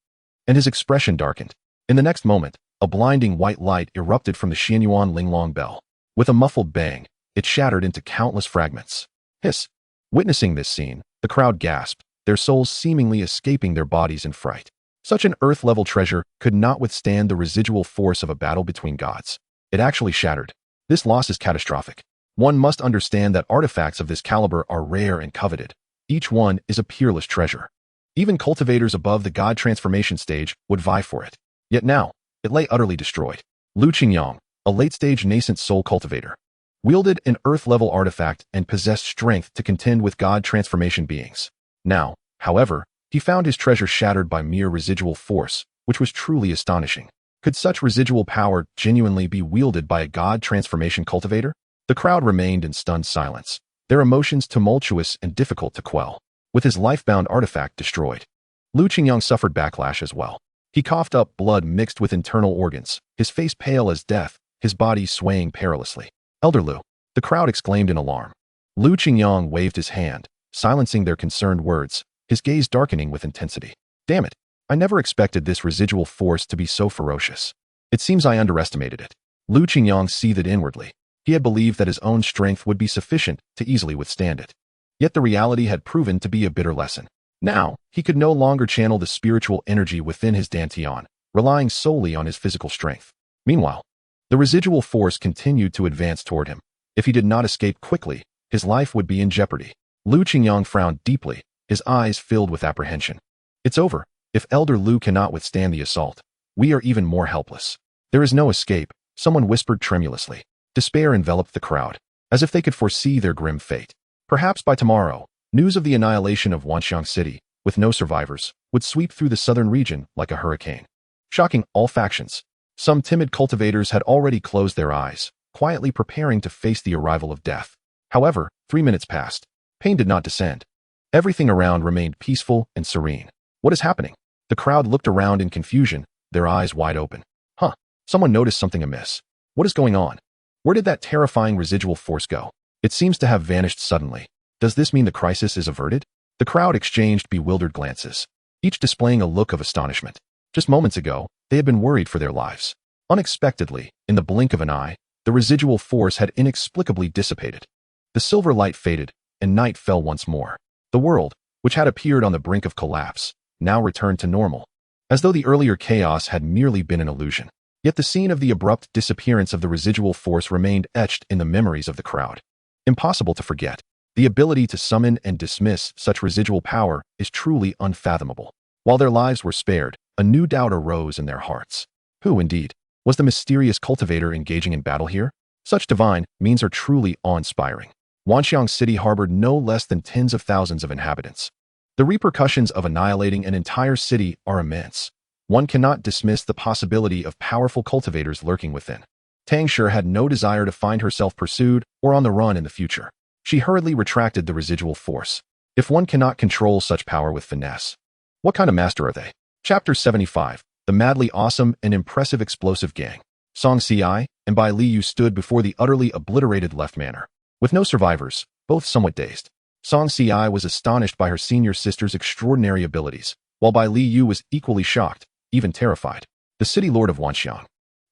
and his expression darkened. In the next moment, a blinding white light erupted from the Xianyuan Linglong Bell. With a muffled bang, it shattered into countless fragments. Hiss! Witnessing this scene, the crowd gasped, their souls seemingly escaping their bodies in fright. Such an Earth-level treasure could not withstand the residual force of a battle between gods. It actually shattered. This loss is catastrophic. One must understand that artifacts of this caliber are rare and coveted. Each one is a peerless treasure. Even cultivators above the god transformation stage would vie for it. Yet now, it lay utterly destroyed. Lu Qingyang, a late-stage nascent soul cultivator, wielded an Earth-level artifact and possessed strength to contend with god transformation beings. Now, however, he found his treasure shattered by mere residual force, which was truly astonishing. Could such residual power genuinely be wielded by a god transformation cultivator? The crowd remained in stunned silence, their emotions tumultuous and difficult to quell. With his life-bound artifact destroyed, Lu Qingyang suffered backlash as well. He coughed up blood mixed with internal organs, his face pale as death, his body swaying perilously. Elder Lu, the crowd exclaimed in alarm. Lu Qingyang waved his hand, silencing their concerned words, his gaze darkening with intensity. Damn it, I never expected this residual force to be so ferocious. It seems I underestimated it. Lu Qingyang seethed inwardly. He had believed that his own strength would be sufficient to easily withstand it. Yet the reality had proven to be a bitter lesson. Now, he could no longer channel the spiritual energy within his dantian, relying solely on his physical strength. Meanwhile, the residual force continued to advance toward him. If he did not escape quickly, his life would be in jeopardy. Lu Qingyang frowned deeply, his eyes filled with apprehension. It's over. If Elder Lu cannot withstand the assault, we are even more helpless. There is no escape, someone whispered tremulously. Despair enveloped the crowd, as if they could foresee their grim fate. Perhaps by tomorrow, news of the annihilation of Wanxiang City, with no survivors, would sweep through the southern region like a hurricane, shocking all factions. Some timid cultivators had already closed their eyes, quietly preparing to face the arrival of death. However, 3 minutes passed. Pain did not descend. Everything around remained peaceful and serene. What is happening? The crowd looked around in confusion, their eyes wide open. Someone noticed something amiss. What is going on? Where did that terrifying residual force go? It seems to have vanished suddenly. Does this mean the crisis is averted? The crowd exchanged bewildered glances, each displaying a look of astonishment. Just moments ago, they had been worried for their lives. Unexpectedly, in the blink of an eye, the residual force had inexplicably dissipated. The silver light faded, and night fell once more. The world, which had appeared on the brink of collapse, now returned to normal, as though the earlier chaos had merely been an illusion. Yet the scene of the abrupt disappearance of the residual force remained etched in the memories of the crowd. Impossible to forget. The ability to summon and dismiss such residual power is truly unfathomable. While their lives were spared, a new doubt arose in their hearts. Who, indeed, was the mysterious cultivator engaging in battle here? Such divine means are truly awe-inspiring. Wanxiang City harbored no less than tens of thousands of inhabitants. The repercussions of annihilating an entire city are immense. One cannot dismiss the possibility of powerful cultivators lurking within. Tang Shi had no desire to find herself pursued or on the run in the future. She hurriedly retracted the residual force. If one cannot control such power with finesse, what kind of master are they? Chapter 75. The madly awesome and impressive explosive gang. Song Si and Bai Liu stood before the utterly obliterated left manor. With no survivors, both somewhat dazed. Song Si was astonished by her senior sister's extraordinary abilities, while Bai Liu was equally shocked, even terrified. The city lord of Wanxiang,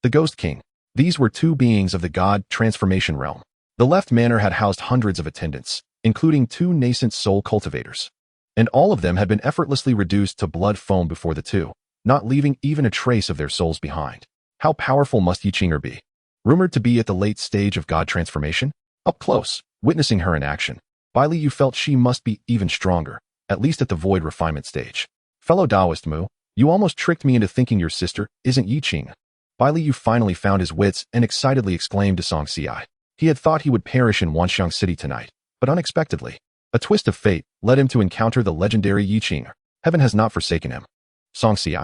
the Ghost King. These were two beings of the god transformation realm. The left manor had housed hundreds of attendants, including 2 nascent soul cultivators. And all of them had been effortlessly reduced to blood foam before the two, not leaving even a trace of their souls behind. How powerful must Yiqinger be? Rumored to be at the late stage of god transformation? Up close, witnessing her in action, Bai Liu felt she must be even stronger, at least at the void refinement stage. Fellow Taoist Mu, you almost tricked me into thinking your sister isn't Yiqing. Bai Liu finally found his wits and excitedly exclaimed to Song Si. He had thought he would perish in Wanxiang City tonight, but unexpectedly, a twist of fate led him to encounter the legendary Yiqinger. Heaven has not forsaken him. Song Si,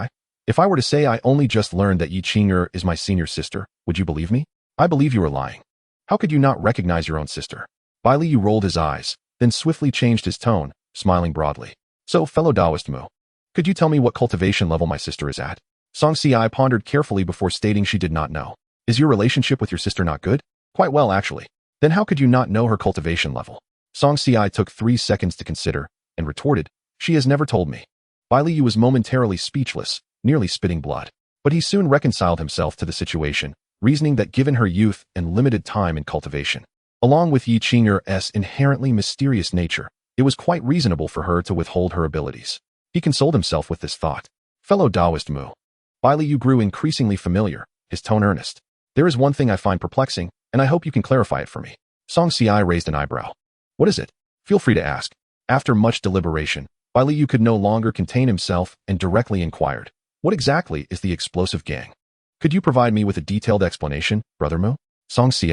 if I were to say I only just learned that Yiqinger is my senior sister, would you believe me? I believe you are lying. How could you not recognize your own sister? Bai Liu rolled his eyes, then swiftly changed his tone, smiling broadly. So, fellow Taoist Mu, could you tell me what cultivation level my sister is at? Song Si pondered carefully before stating she did not know. Is your relationship with your sister not good? Quite well, actually. Then how could you not know her cultivation level? Song Si took 3 seconds to consider, and retorted, she has never told me. Bai Liu was momentarily speechless, nearly spitting blood. But he soon reconciled himself to the situation, reasoning that given her youth and limited time in cultivation, along with Yiqinger's inherently mysterious nature, it was quite reasonable for her to withhold her abilities. He consoled himself with this thought. Fellow Taoist Mu. Bai Liu grew increasingly familiar, his tone earnest. There is one thing I find perplexing, and I hope you can clarify it for me. Song Si raised an eyebrow. What is it? Feel free to ask. After much deliberation, Bai Liu could no longer contain himself and directly inquired. What exactly is the explosive gang? Could you provide me with a detailed explanation, Brother Mu? Song Si.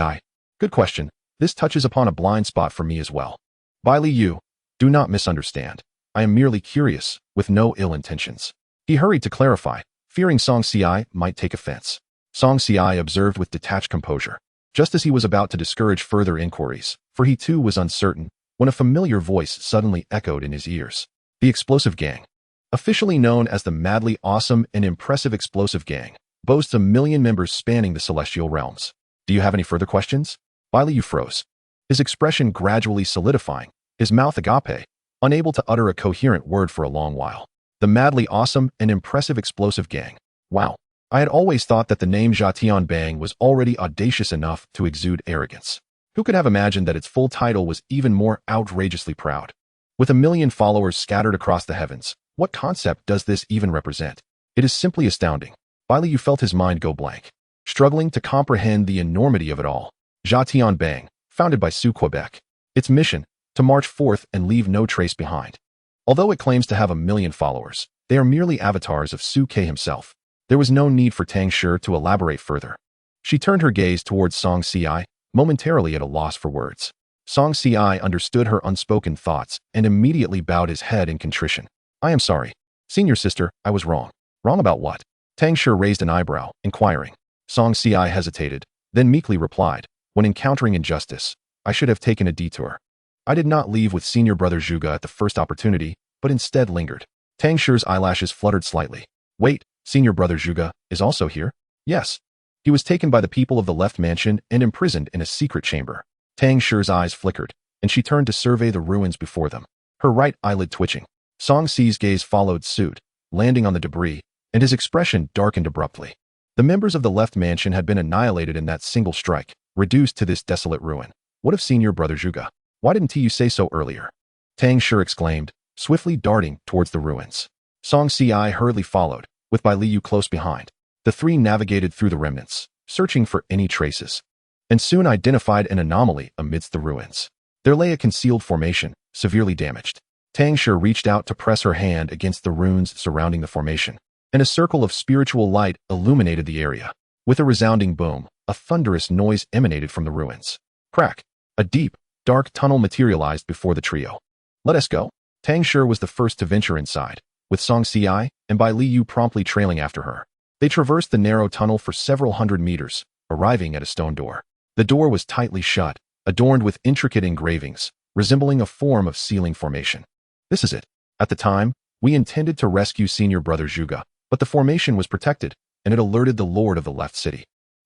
Good question. This touches upon a blind spot for me as well. Bai Liu, do not misunderstand. I am merely curious, with no ill intentions. He hurried to clarify, fearing Song Si might take offense. Song Si observed with detached composure. just as he was about to discourage further inquiries, for he too was uncertain, when a familiar voice suddenly echoed in his ears. The Explosive Gang. Officially known as the madly awesome and impressive Explosive Gang, boasts 1 million members spanning the celestial realms. Do you have any further questions? Bai Liu froze, his expression gradually solidifying, his mouth agape, unable to utter a coherent word for a long while. The madly awesome and impressive Explosive Gang. Wow. I had always thought that the name Xiatian Bang was already audacious enough to exude arrogance. Who could have imagined that its full title was even more outrageously proud? With 1 million followers scattered across the heavens, what concept does this even represent? It is simply astounding. Bai Liu felt his mind go blank, struggling to comprehend the enormity of it all. Xiatian Bang, founded by Sioux, Quebec. Its mission, to march forth and leave no trace behind. Although it claims to have 1 million followers, they are merely avatars of Sioux himself. There was no need for Tang Shi to elaborate further. She turned her gaze towards Xianxia, momentarily at a loss for words. Xianxia understood her unspoken thoughts and immediately bowed his head in contrition. I am sorry. Senior sister, I was wrong. Wrong about what? Tang Shi raised an eyebrow, inquiring. Xianxia hesitated, then meekly replied, when encountering injustice, I should have taken a detour. I did not leave with senior brother Zhuge at the first opportunity, but instead lingered. Tang Shi's eyelashes fluttered slightly. Wait, senior brother Zhuge is also here? Yes. He was taken by the people of the left mansion and imprisoned in a secret chamber. Tang Shi's eyes flickered, and she turned to survey the ruins before them, her right eyelid twitching. Song Si's gaze followed suit, landing on the debris, and his expression darkened abruptly. The members of the left mansion had been annihilated in that single strike, reduced to this desolate ruin. What of senior brother Zhuge? Why didn't you say so earlier? Tang Shi exclaimed, swiftly darting towards the ruins. Song Si hurriedly followed, with Bai Liu close behind. The three navigated through the remnants, searching for any traces, and soon identified an anomaly amidst the ruins. There lay a concealed formation, severely damaged. Tang Shi reached out to press her hand against the runes surrounding the formation, and a circle of spiritual light illuminated the area. With a resounding boom, a thunderous noise emanated from the ruins. Crack! A deep, dark tunnel materialized before the trio. Let us go. Tang Shi was the first to venture inside, with Song Si and Bai Liu promptly trailing after her. They traversed the narrow tunnel for several hundred meters, arriving at a stone door. The door was tightly shut, adorned with intricate engravings, resembling a form of ceiling formation. This is it. At the time, we intended to rescue senior brother Zhuge, but the formation was protected, and it alerted the lord of the left city,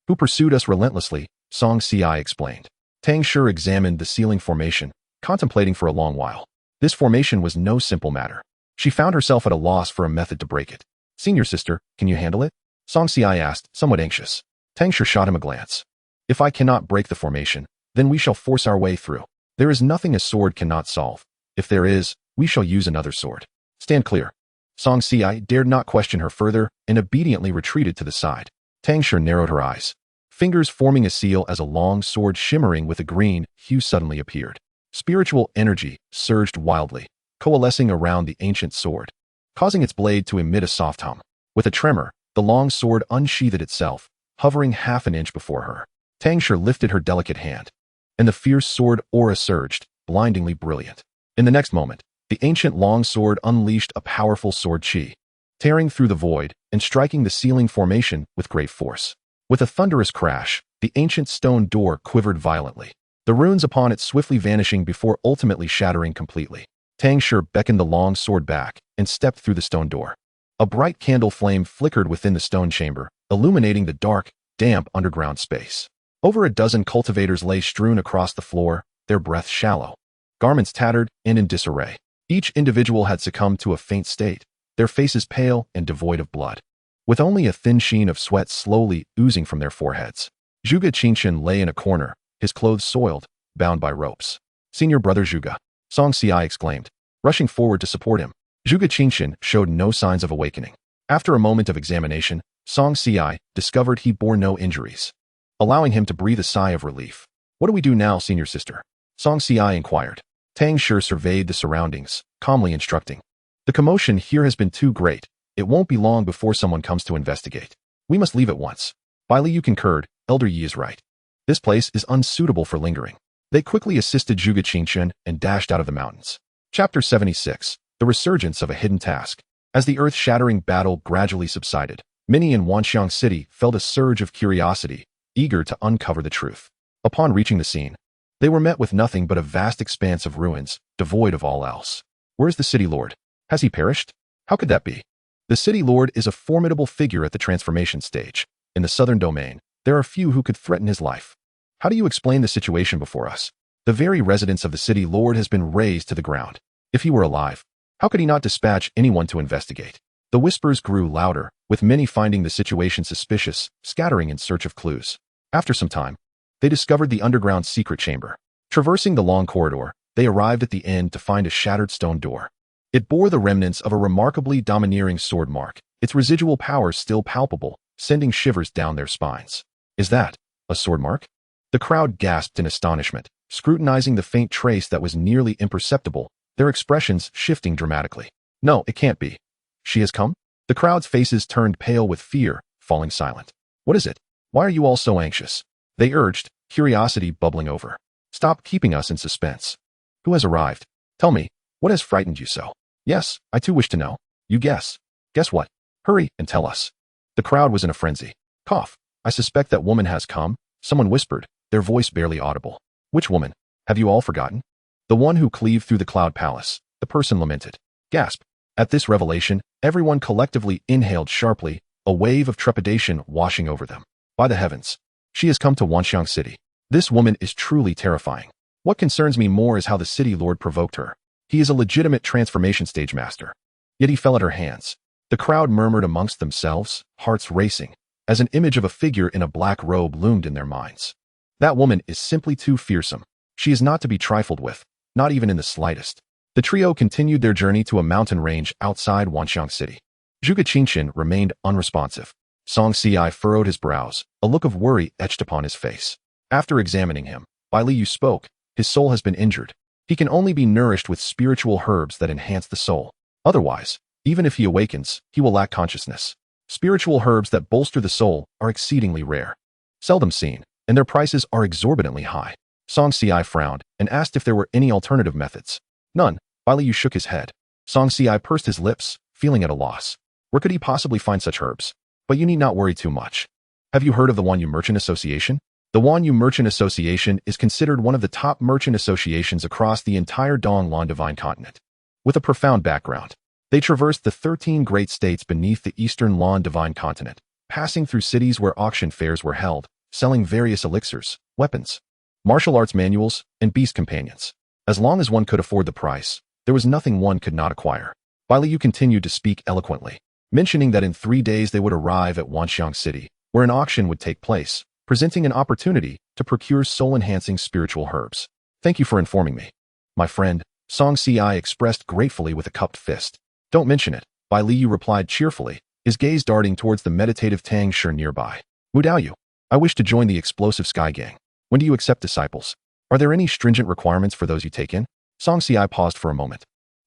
who pursued us relentlessly, Song Si explained. Tang Shi examined the ceiling formation, contemplating for a long while. This formation was no simple matter. She found herself at a loss for a method to break it. Senior sister, can you handle it? Song Si asked, somewhat anxious. Tang Shi shot him a glance. If I cannot break the formation, then we shall force our way through. There is nothing a sword cannot solve. If there is, we shall use another sword. Stand clear. Song Si dared not question her further and obediently retreated to the side. Tang Shi narrowed her eyes. Fingers forming a seal as a long sword shimmering with a green hue suddenly appeared. Spiritual energy surged wildly, coalescing around the ancient sword, causing its blade to emit a soft hum. With a tremor, the long sword unsheathed itself, hovering half an inch before her. Tang Shi lifted her delicate hand, and the fierce sword aura surged, blindingly brilliant. In the next moment, the ancient long sword unleashed a powerful sword chi, tearing through the void and striking the ceiling formation with great force. With a thunderous crash, the ancient stone door quivered violently, the runes upon it swiftly vanishing before ultimately shattering completely. Tang Shi beckoned the long sword back and stepped through the stone door. A bright candle flame flickered within the stone chamber, illuminating the dark, damp underground space. Over a dozen cultivators lay strewn across the floor, their breath shallow, garments tattered and in disarray. Each individual had succumbed to a faint state, their faces pale and devoid of blood, with only a thin sheen of sweat slowly oozing from their foreheads. Zhuge Qingshan lay in a corner, his clothes soiled, bound by ropes. Senior brother Zhuge, Song Si exclaimed, rushing forward to support him. Zhuge Qingshan showed no signs of awakening. After a moment of examination, Song Si discovered he bore no injuries, allowing him to breathe a sigh of relief. What do we do now, senior sister? Song Si inquired. Tang Shi surveyed the surroundings, calmly instructing. The commotion here has been too great. It won't be long before someone comes to investigate. We must leave at once. Bai Liu concurred, Elder Yi is right. This place is unsuitable for lingering. They quickly assisted Zhuge Qingshan and dashed out of the mountains. Chapter 76. The Resurgence of a Hidden Task. As the earth-shattering battle gradually subsided, many in Wanxiang City felt a surge of curiosity, eager to uncover the truth. Upon reaching the scene, they were met with nothing but a vast expanse of ruins, devoid of all else. Where is the city lord? Has he perished? How could that be? The city lord is a formidable figure at the transformation stage. In the southern domain, there are few who could threaten his life. How do you explain the situation before us? The very residence of the city lord has been razed to the ground. If he were alive, how could he not dispatch anyone to investigate? The whispers grew louder, with many finding the situation suspicious, scattering in search of clues. After some time, they discovered the underground secret chamber. Traversing the long corridor, they arrived at the end to find a shattered stone door. It bore the remnants of a remarkably domineering sword mark, its residual power still palpable, sending shivers down their spines. Is that a sword mark? The crowd gasped in astonishment, scrutinizing the faint trace that was nearly imperceptible, their expressions shifting dramatically. No, it can't be. She has come? The crowd's faces turned pale with fear, falling silent. What is it? Why are you all so anxious? They urged, curiosity bubbling over. Stop keeping us in suspense. Who has arrived? Tell me, what has frightened you so? Yes, I too wish to know. You guess. Guess what? Hurry and tell us. The crowd was in a frenzy. Cough. I suspect that woman has come, someone whispered, their voice barely audible. Which woman? Have you all forgotten? The one who cleaved through the cloud palace, the person lamented. Gasp. At this revelation, everyone collectively inhaled sharply, a wave of trepidation washing over them. By the heavens, she has come to Wanxiang City. This woman is truly terrifying. What concerns me more is how the city lord provoked her. He is a legitimate transformation stage master. Yet he fell at her hands. The crowd murmured amongst themselves, hearts racing, as an image of a figure in a black robe loomed in their minds. That woman is simply too fearsome. She is not to be trifled with, not even in the slightest. The trio continued their journey to a mountain range outside Wanxiang City. Zhuge Qingshan remained unresponsive. Song Ci furrowed his brows, a look of worry etched upon his face. After examining him, Bai Liu spoke. His soul has been injured. He can only be nourished with spiritual herbs that enhance the soul. Otherwise, even if he awakens, he will lack consciousness. Spiritual herbs that bolster the soul are exceedingly rare. Seldom seen, and their prices are exorbitantly high. Song Ci frowned and asked if there were any alternative methods. None. Bai Liu shook his head. Song Ci pursed his lips, feeling at a loss. Where could he possibly find such herbs? But you need not worry too much. Have you heard of the Wanyu Merchant Association? The Wanyu Merchant Association is considered one of the top merchant associations across the entire Donglan Divine Continent. With a profound background, they traversed the 13 great states beneath the Eastern Lan Divine Continent, passing through cities where auction fairs were held, selling various elixirs, weapons, martial arts manuals, and beast companions. As long as one could afford the price, there was nothing one could not acquire. Bai Liu continued to speak eloquently, mentioning that in 3 days they would arrive at Wanxiang City, where an auction would take place, presenting an opportunity to procure soul-enhancing spiritual herbs. Thank you for informing me. My friend, Song Ci expressed gratefully with a cupped fist. Don't mention it, Bai Liu replied cheerfully, his gaze darting towards the meditative Tang Shi nearby. Mu Daoyu, I wish to join the explosive Sky Gang. When do you accept disciples? Are there any stringent requirements for those you take in? Song Ci paused for a moment,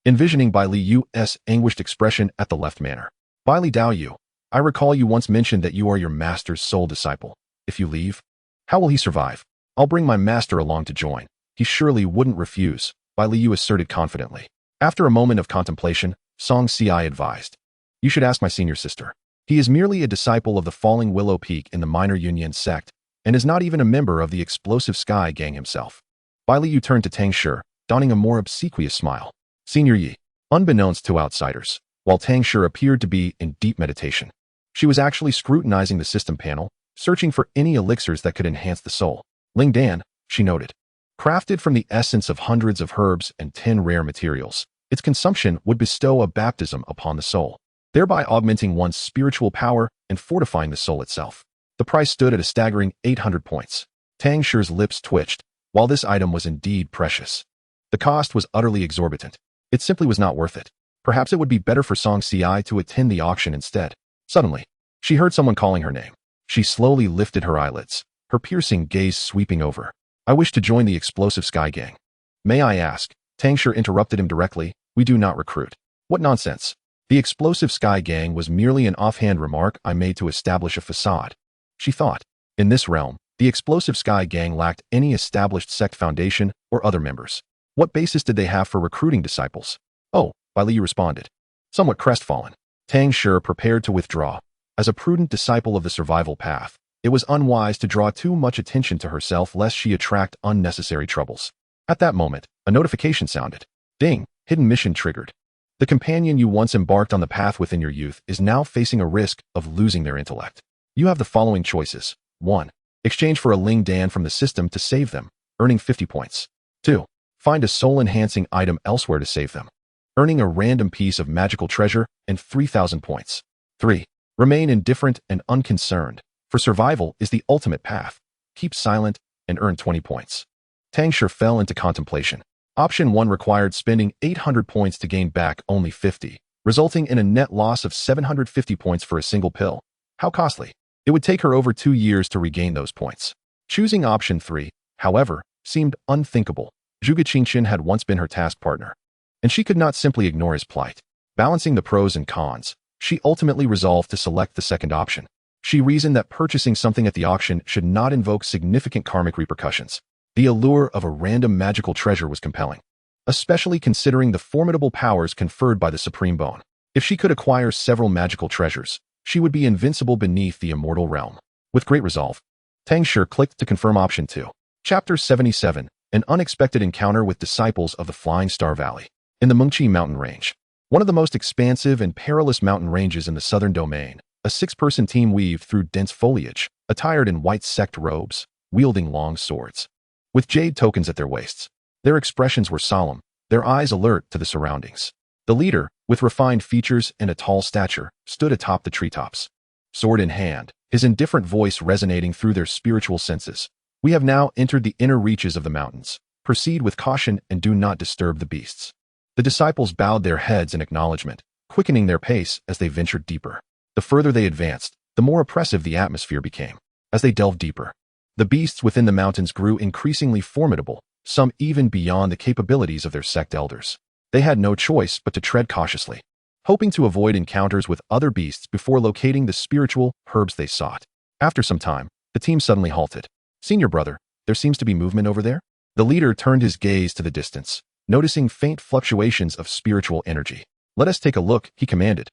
envisioning Bai Liu's anguished expression at the left manner. Bai Li Daoyu, I recall you once mentioned that you are your master's sole disciple. If you leave, how will he survive? I'll bring my master along to join. He surely wouldn't refuse, Bai Liu asserted confidently. After a moment of contemplation, Song Ci advised. You should ask my senior sister. He is merely a disciple of the Falling Willow Peak in the Minor Union sect, and is not even a member of the Explosive Sky Gang himself. Bai Liu turned to Tang Shi, donning a more obsequious smile. Senior Yi, unbeknownst to outsiders, while Tang Shi appeared to be in deep meditation, she was actually scrutinizing the system panel, searching for any elixirs that could enhance the soul. Ling Dan, she noted. Crafted from the essence of hundreds of herbs and 10 rare materials, its consumption would bestow a baptism upon the soul, thereby augmenting one's spiritual power and fortifying the soul itself. The price stood at a staggering 800 points. Tang Shi's lips twitched. While this item was indeed precious, the cost was utterly exorbitant. It simply was not worth it. Perhaps it would be better for Song Ci to attend the auction instead. Suddenly, she heard someone calling her name. She slowly lifted her eyelids, her piercing gaze sweeping over. I wish to join the Explosive Sky Gang. May I ask? Tang Shi interrupted him directly. We do not recruit. What nonsense. The Explosive Sky Gang was merely an offhand remark I made to establish a facade. She thought. In this realm, the Explosive Sky Gang lacked any established sect foundation or other members. What basis did they have for recruiting disciples? Oh, Bai Liu responded. Somewhat crestfallen, Tang Shi prepared to withdraw. As a prudent disciple of the survival path, It was unwise to draw too much attention to herself lest she attract unnecessary troubles. At that moment, a notification sounded. Ding, hidden mission triggered. The companion you once embarked on the path within your youth is now facing a risk of losing their intellect. You have the following choices. 1. Exchange for a Ling Dan from the system to save them, earning 50 points. 2. Find a soul-enhancing item elsewhere to save them, earning a random piece of magical treasure and 3,000 points. 3. Remain indifferent and unconcerned, for survival is the ultimate path. Keep silent and earn 20 points. Tang Shi fell into contemplation. Option 1 required spending 800 points to gain back only 50, resulting in a net loss of 750 points for a single pill. How costly? It would take her over 2 years to regain those points. Choosing option 3, however, seemed unthinkable. Zhuge Qingxin had once been her task partner, and she could not simply ignore his plight. Balancing the pros and cons, she ultimately resolved to select the second option. She reasoned that purchasing something at the auction should not invoke significant karmic repercussions. The allure of a random magical treasure was compelling, especially considering the formidable powers conferred by the Supreme Bone. If she could acquire several magical treasures, she would be invincible beneath the immortal realm. With great resolve, Tang Shi clicked to confirm option 2. Chapter 77, An Unexpected Encounter with Disciples of the Flying Star Valley. In the Mengqi mountain range, one of the most expansive and perilous mountain ranges in the southern domain, a 6-person team weaved through dense foliage, attired in white sect robes, wielding long swords, with jade tokens at their waists. Their expressions were solemn, their eyes alert to the surroundings. The leader, with refined features and a tall stature, stood atop the treetops, sword in hand, his indifferent voice resonating through their spiritual senses. We have now entered the inner reaches of the mountains. Proceed with caution and do not disturb the beasts. The disciples bowed their heads in acknowledgement, quickening their pace as they ventured deeper. The further they advanced, the more oppressive the atmosphere became. As they delved deeper, the beasts within the mountains grew increasingly formidable, some even beyond the capabilities of their sect elders. They had no choice but to tread cautiously, hoping to avoid encounters with other beasts before locating the spiritual herbs they sought. After some time, the team suddenly halted. Senior brother, there seems to be movement over there? The leader turned his gaze to the distance, noticing faint fluctuations of spiritual energy. Let us take a look, he commanded,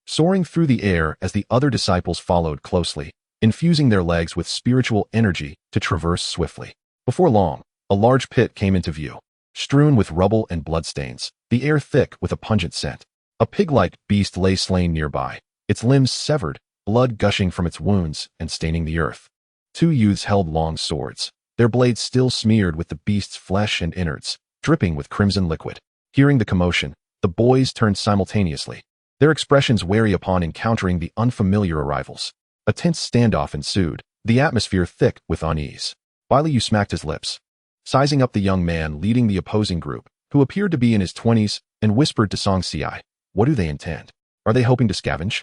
soaring through the air as the other disciples followed closely, infusing their legs with spiritual energy to traverse swiftly. Before long, a large pit came into view, strewn with rubble and bloodstains, the air thick with a pungent scent. A pig-like beast lay slain nearby, its limbs severed, blood gushing from its wounds and staining the earth. 2 youths held long swords, their blades still smeared with the beast's flesh and innards, dripping with crimson liquid. Hearing the commotion, the boys turned simultaneously, their expressions wary upon encountering the unfamiliar arrivals. A tense standoff ensued, the atmosphere thick with unease. Bailu Yu smacked his lips, sizing up the young man leading the opposing group, who appeared to be in his 20s, and whispered to Xianxia, "What do they intend? Are they hoping to scavenge?"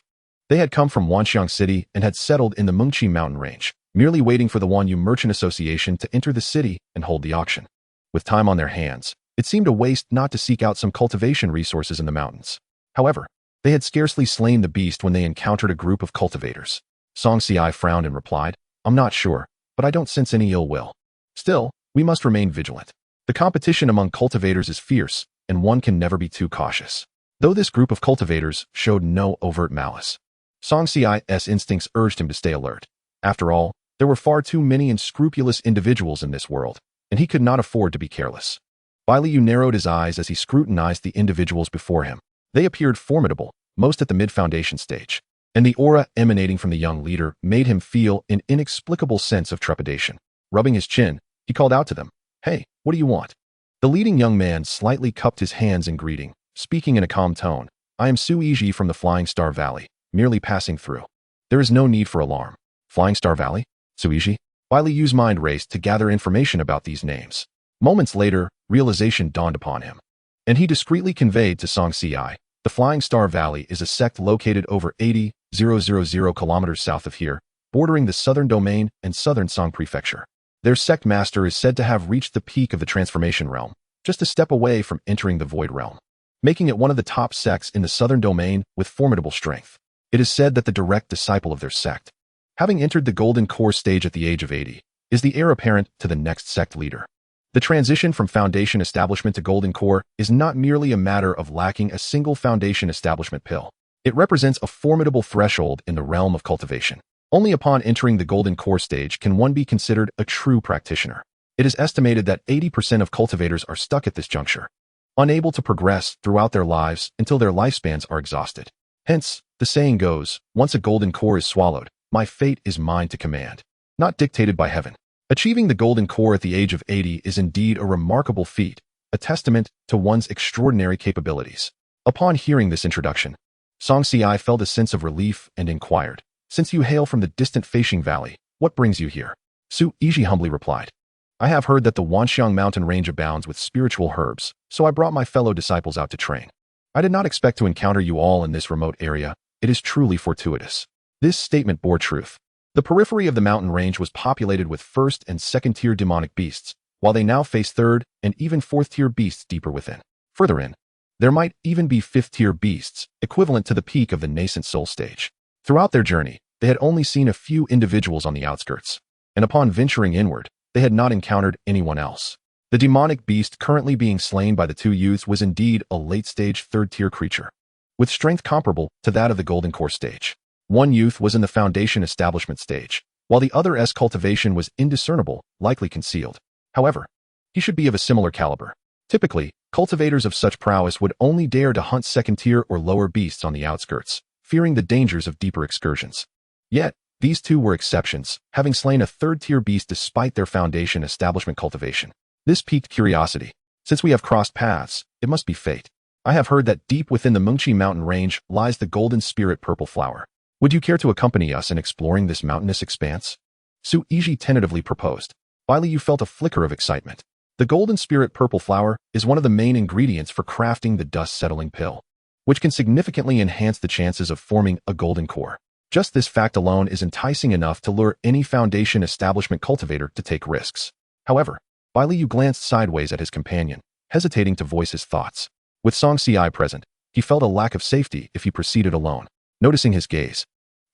They had come from Wanxiang City and had settled in the Mengqi mountain range, merely waiting for the Wanyu Merchant Association to enter the city and hold the auction. With time on their hands, it seemed a waste not to seek out some cultivation resources in the mountains. However, they had scarcely slain the beast when they encountered a group of cultivators. Xianxia frowned and replied, "I'm not sure, but I don't sense any ill will. Still, we must remain vigilant. The competition among cultivators is fierce, and one can never be too cautious." Though this group of cultivators showed no overt malice, Xianxia's instincts urged him to stay alert. After all, there were far too many unscrupulous individuals in this world, and he could not afford to be careless. Bailu Yu narrowed his eyes as he scrutinized the individuals before him. They appeared formidable, most at the mid-foundation stage, and the aura emanating from the young leader made him feel an inexplicable sense of trepidation. Rubbing his chin, he called out to them, "Hey, what do you want?" The leading young man slightly cupped his hands in greeting, speaking in a calm tone, "I am Suiji from the Flying Star Valley, merely passing through. There is no need for alarm." Flying Star Valley? Suiji? Bailu Yu's mind raced to gather information about these names. Moments later, realization dawned upon him, and he discreetly conveyed to Xianxia, "The Flying Star Valley is a sect located over 80,000 kilometers south of here, bordering the southern domain and southern Song Prefecture. Their sect master is said to have reached the peak of the transformation realm, just a step away from entering the void realm, making it one of the top sects in the southern domain with formidable strength. It is said that the direct disciple of their sect, having entered the golden core stage at the age of 80, is the heir apparent to the next sect leader. The transition from foundation establishment to golden core is not merely a matter of lacking a single foundation establishment pill. It represents a formidable threshold in the realm of cultivation. Only upon entering the golden core stage can one be considered a true practitioner. It is estimated that 80% of cultivators are stuck at this juncture, unable to progress throughout their lives until their lifespans are exhausted. Hence, the saying goes, once a golden core is swallowed, my fate is mine to command, not dictated by heaven. Achieving the golden core at the age of 80 is indeed a remarkable feat, a testament to one's extraordinary capabilities. Upon hearing this introduction, Xianxia felt a sense of relief and inquired, since you hail from the distant Feishing Valley, what brings you here? Xianxia humbly replied, I have heard that the Wanxiang mountain range abounds with spiritual herbs, so I brought my fellow disciples out to train. I did not expect to encounter you all in this remote area. It is truly fortuitous. This statement bore truth. The periphery of the mountain range was populated with first and second-tier demonic beasts, while they now face third and even fourth-tier beasts deeper within. Further in, there might even be fifth-tier beasts, equivalent to the peak of the nascent soul stage. Throughout their journey, they had only seen a few individuals on the outskirts, and upon venturing inward, they had not encountered anyone else. The demonic beast currently being slain by the two youths was indeed a late-stage third-tier creature, with strength comparable to that of the golden core stage. One youth was in the foundation establishment stage, while the other's cultivation was indiscernible, likely concealed. However, he should be of a similar caliber. Typically, cultivators of such prowess would only dare to hunt second-tier or lower beasts on the outskirts, fearing the dangers of deeper excursions. Yet, these two were exceptions, having slain a third-tier beast despite their foundation establishment cultivation. This piqued curiosity. Since we have crossed paths, it must be fate. I have heard that deep within the Mengqi mountain range lies the golden spirit purple flower. Would you care to accompany us in exploring this mountainous expanse? Xianxia tentatively proposed. Finally, you felt a flicker of excitement. The golden spirit purple flower is one of the main ingredients for crafting the dust-settling pill, which can significantly enhance the chances of forming a golden core. Just this fact alone is enticing enough to lure any foundation establishment cultivator to take risks. However, Yu glanced sideways at his companion, hesitating to voice his thoughts. With Xianxia present, he felt a lack of safety if he proceeded alone. Noticing his gaze,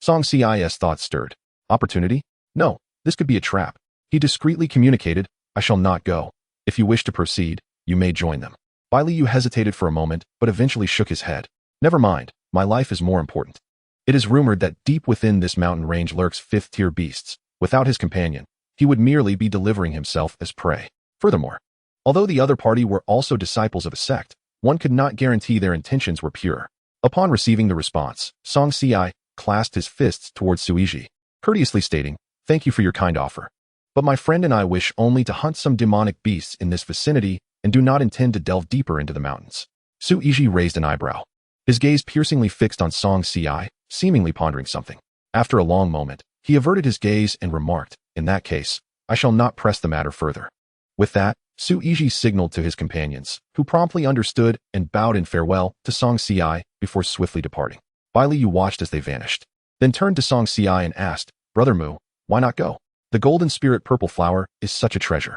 Xianxia's thoughts stirred. Opportunity? No, this could be a trap. He discreetly communicated, I shall not go. If you wish to proceed, you may join them. Yu hesitated for a moment, but eventually shook his head. Never mind, my life is more important. It is rumored that deep within this mountain range lurks fifth-tier beasts. Without his companion, he would merely be delivering himself as prey. Furthermore, although the other party were also disciples of a sect, one could not guarantee their intentions were pure. Upon receiving the response, Xianxia clasped his fists towards Xianxia, courteously stating, Thank you for your kind offer. But my friend and I wish only to hunt some demonic beasts in this vicinity and do not intend to delve deeper into the mountains. Xianxia raised an eyebrow, his gaze piercingly fixed on Xianxia, seemingly pondering something. After a long moment, he averted his gaze and remarked, In that case, I shall not press the matter further. With that, Xianxia signaled to his companions, who promptly understood and bowed in farewell to Xianxia before swiftly departing. Yu watched as they vanished, then turned to Xianxia and asked, Brother Mu, why not go? The golden spirit purple flower is such a treasure.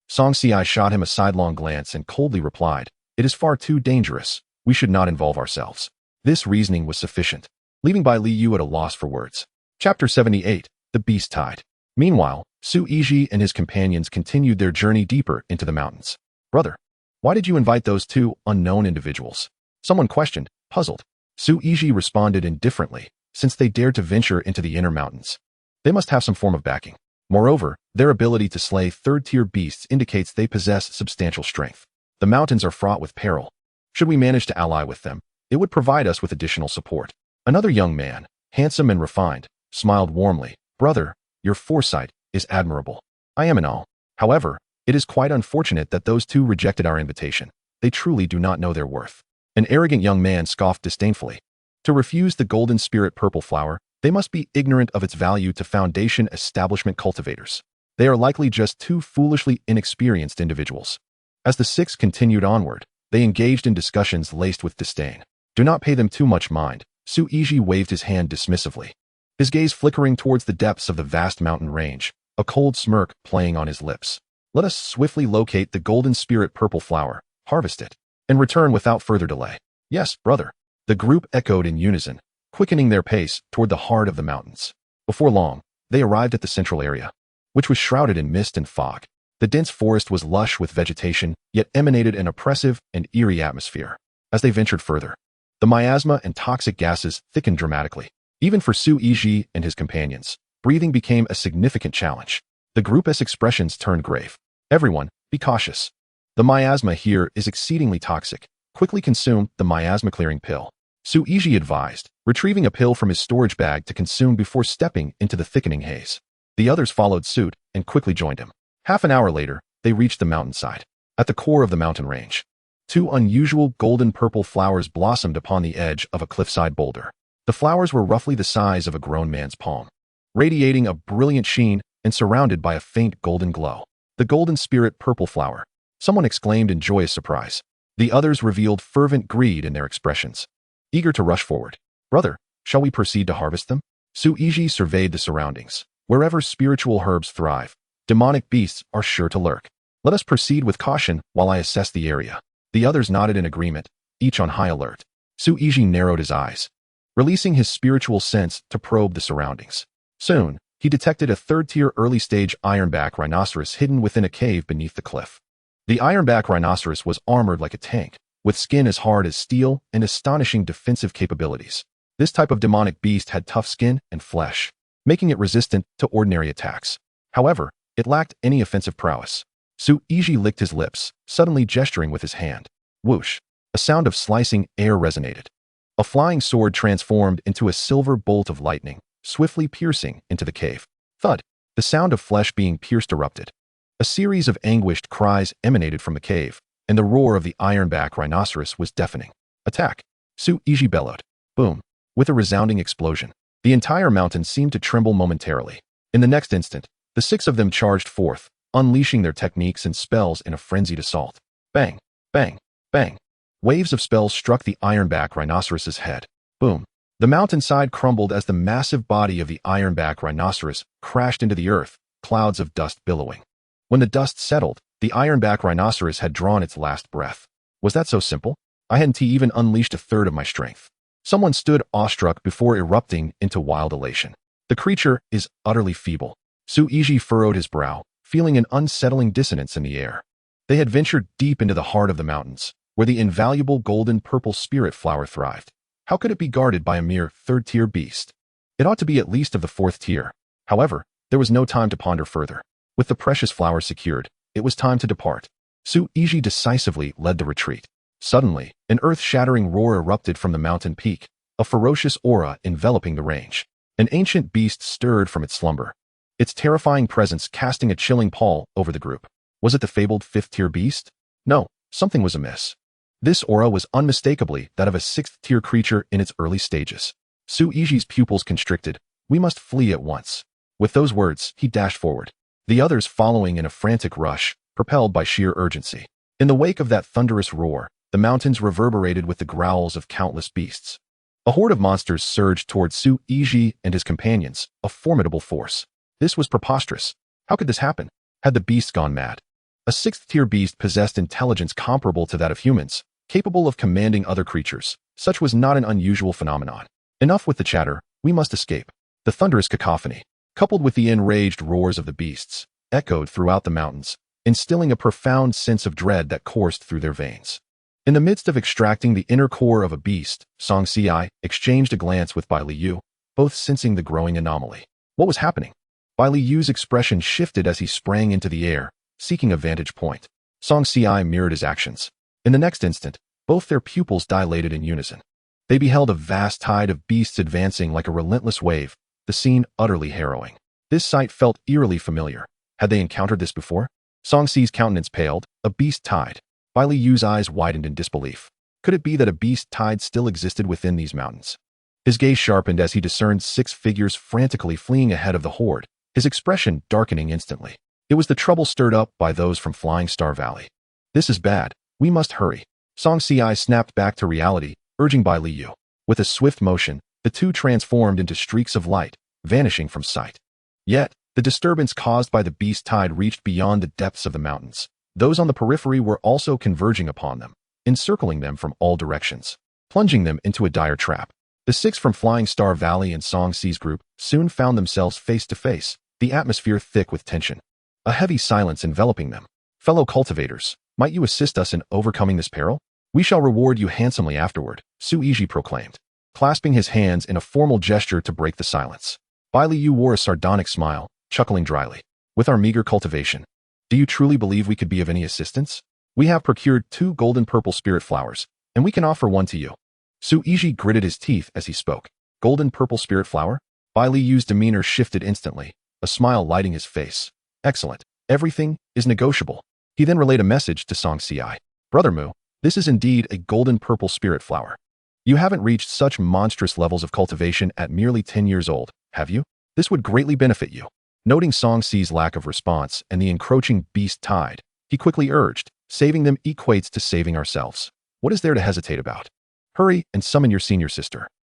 Xianxia shot him a sidelong glance and coldly replied, It is far too dangerous. We should not involve ourselves. This reasoning was sufficient, leaving Yu at a loss for words. Chapter 78, The Beast Tide. Meanwhile, Xianxia and his companions continued their journey deeper into the mountains. Brother, why did you invite those two unknown individuals? Someone questioned, puzzled. Xianxia responded indifferently, since they dared to venture into the inner mountains. They must have some form of backing. Moreover, their ability to slay third-tier beasts indicates they possess substantial strength. The mountains are fraught with peril. Should we manage to ally with them, it would provide us with additional support. Another young man, handsome and refined, smiled warmly. Brother, your foresight is admirable. I am in awe. However, it is quite unfortunate that those two rejected our invitation. They truly do not know their worth. An arrogant young man scoffed disdainfully. To refuse the golden spirit purple flower, they must be ignorant of its value to foundation establishment cultivators. They are likely just two foolishly inexperienced individuals. As the six continued onward, they engaged in discussions laced with disdain. Do not pay them too much mind. Xianxia waved his hand dismissively, his gaze flickering towards the depths of the vast mountain range, a cold smirk playing on his lips. Let us swiftly locate the golden spirit purple flower, harvest it, and return without further delay. Yes, brother. The group echoed in unison, quickening their pace toward the heart of the mountains. Before long, they arrived at the central area, which was shrouded in mist and fog. The dense forest was lush with vegetation, yet emanated an oppressive and eerie atmosphere. As they ventured further, the miasma and toxic gases thickened dramatically. Even for Xianxia and his companions, Breathing became a significant challenge. The group's expressions turned grave. Everyone, be cautious. The miasma here is exceedingly toxic. Quickly consume the miasma-clearing pill. Suiji advised, retrieving a pill from his storage bag to consume before stepping into the thickening haze. The others followed suit and quickly joined him. Half an hour later, they reached the mountainside. At the core of the mountain range, two unusual golden-purple flowers blossomed upon the edge of a cliffside boulder. The flowers were roughly the size of a grown man's palm, radiating a brilliant sheen and surrounded by a faint golden glow. The golden spirit purple flower, someone exclaimed in joyous surprise. The others revealed fervent greed in their expressions, eager to rush forward. Brother, shall we proceed to harvest them? Suiji surveyed the surroundings. Wherever spiritual herbs thrive, demonic beasts are sure to lurk. Let us proceed with caution while I assess the area. The others nodded in agreement, each on high alert. Suiji narrowed his eyes, releasing his spiritual sense to probe the surroundings. Soon, he detected a third-tier early-stage ironback rhinoceros hidden within a cave beneath the cliff. The ironback rhinoceros was armored like a tank, with skin as hard as steel and astonishing defensive capabilities. This type of demonic beast had tough skin and flesh, making it resistant to ordinary attacks. However, it lacked any offensive prowess. Suiji licked his lips, suddenly gesturing with his hand. Whoosh! A sound of slicing air resonated. A flying sword transformed into a silver bolt of lightning, swiftly piercing into the cave. Thud! The sound of flesh being pierced erupted. A series of anguished cries emanated from the cave, and the roar of the ironback rhinoceros was deafening. Attack! Suiji bellowed. Boom! With a resounding explosion, the entire mountain seemed to tremble momentarily. In the next instant, the six of them charged forth, unleashing their techniques and spells in a frenzied assault. Bang! Bang! Bang! Waves of spells struck the ironback rhinoceros's head. Boom! The mountainside crumbled as the massive body of the ironback rhinoceros crashed into the earth, clouds of dust billowing. When the dust settled, the ironback rhinoceros had drawn its last breath. Was that so simple? I hadn't even unleashed a third of my strength. Someone stood awestruck before erupting into wild elation. The creature is utterly feeble. Suiji furrowed his brow, feeling an unsettling dissonance in the air. They had ventured deep into the heart of the mountains, where the invaluable golden-purple spirit flower thrived. How could it be guarded by a mere third-tier beast? It ought to be at least of the fourth tier. However, there was no time to ponder further. With the precious flower secured, it was time to depart. Suiji decisively led the retreat. Suddenly, an earth-shattering roar erupted from the mountain peak, a ferocious aura enveloping the range. An ancient beast stirred from its slumber, its terrifying presence casting a chilling pall over the group. Was it the fabled fifth-tier beast? No, something was amiss. This aura was unmistakably that of a sixth-tier creature in its early stages. Suiji's pupils constricted. We must flee at once. With those words, he dashed forward, the others following in a frantic rush, propelled by sheer urgency. In the wake of that thunderous roar, the mountains reverberated with the growls of countless beasts. A horde of monsters surged toward Suiji and his companions, a formidable force. This was preposterous. How could this happen? Had the beasts gone mad? A sixth-tier beast possessed intelligence comparable to that of humans, capable of commanding other creatures. Such was not an unusual phenomenon. Enough with the chatter, we must escape. The thunderous cacophony, coupled with the enraged roars of the beasts, echoed throughout the mountains, instilling a profound sense of dread that coursed through their veins. In the midst of extracting the inner core of a beast, Xianxia exchanged a glance with Bai Liu, both sensing the growing anomaly. What was happening? Bai Liu's expression shifted as he sprang into the air, seeking a vantage point. Xianxia mirrored his actions. In the next instant, both their pupils dilated in unison. They beheld a vast tide of beasts advancing like a relentless wave, the scene utterly harrowing. This sight felt eerily familiar. Had they encountered this before? Xianxi's countenance paled, a beast tide. Bai Liu's eyes widened in disbelief. Could it be that a beast tide still existed within these mountains? His gaze sharpened as he discerned 6 figures frantically fleeing ahead of the horde, his expression darkening instantly. It was the trouble stirred up by those from Flying Star Valley. This is bad. We must hurry. Xianxia snapped back to reality, urging Bai Liu. With a swift motion, the two transformed into streaks of light, vanishing from sight. Yet, the disturbance caused by the beast tide reached beyond the depths of the mountains. Those on the periphery were also converging upon them, encircling them from all directions, plunging them into a dire trap. The 6 from Flying Star Valley and Xianxi's group soon found themselves face to face, the atmosphere thick with tension. A heavy silence enveloping them. Fellow cultivators, might you assist us in overcoming this peril? We shall reward you handsomely afterward, Suiji proclaimed, clasping his hands in a formal gesture to break the silence. Bai Liu wore a sardonic smile, chuckling dryly. With our meager cultivation, do you truly believe we could be of any assistance? We have procured 2 golden purple spirit flowers, and we can offer one to you. Su Yizhi gritted his teeth as he spoke. Golden purple spirit flower? Bai Liu's demeanor shifted instantly, a smile lighting his face. Excellent. Everything is negotiable. He then relayed a message to Xianxia. Brother Mu, this is indeed a golden purple spirit flower. You haven't reached such monstrous levels of cultivation at merely 10 years old, have you? This would greatly benefit you. Noting Xi's lack of response and the encroaching beast tide, he quickly urged, saving them equates to saving ourselves. What is there to hesitate about? Hurry and summon your senior sister.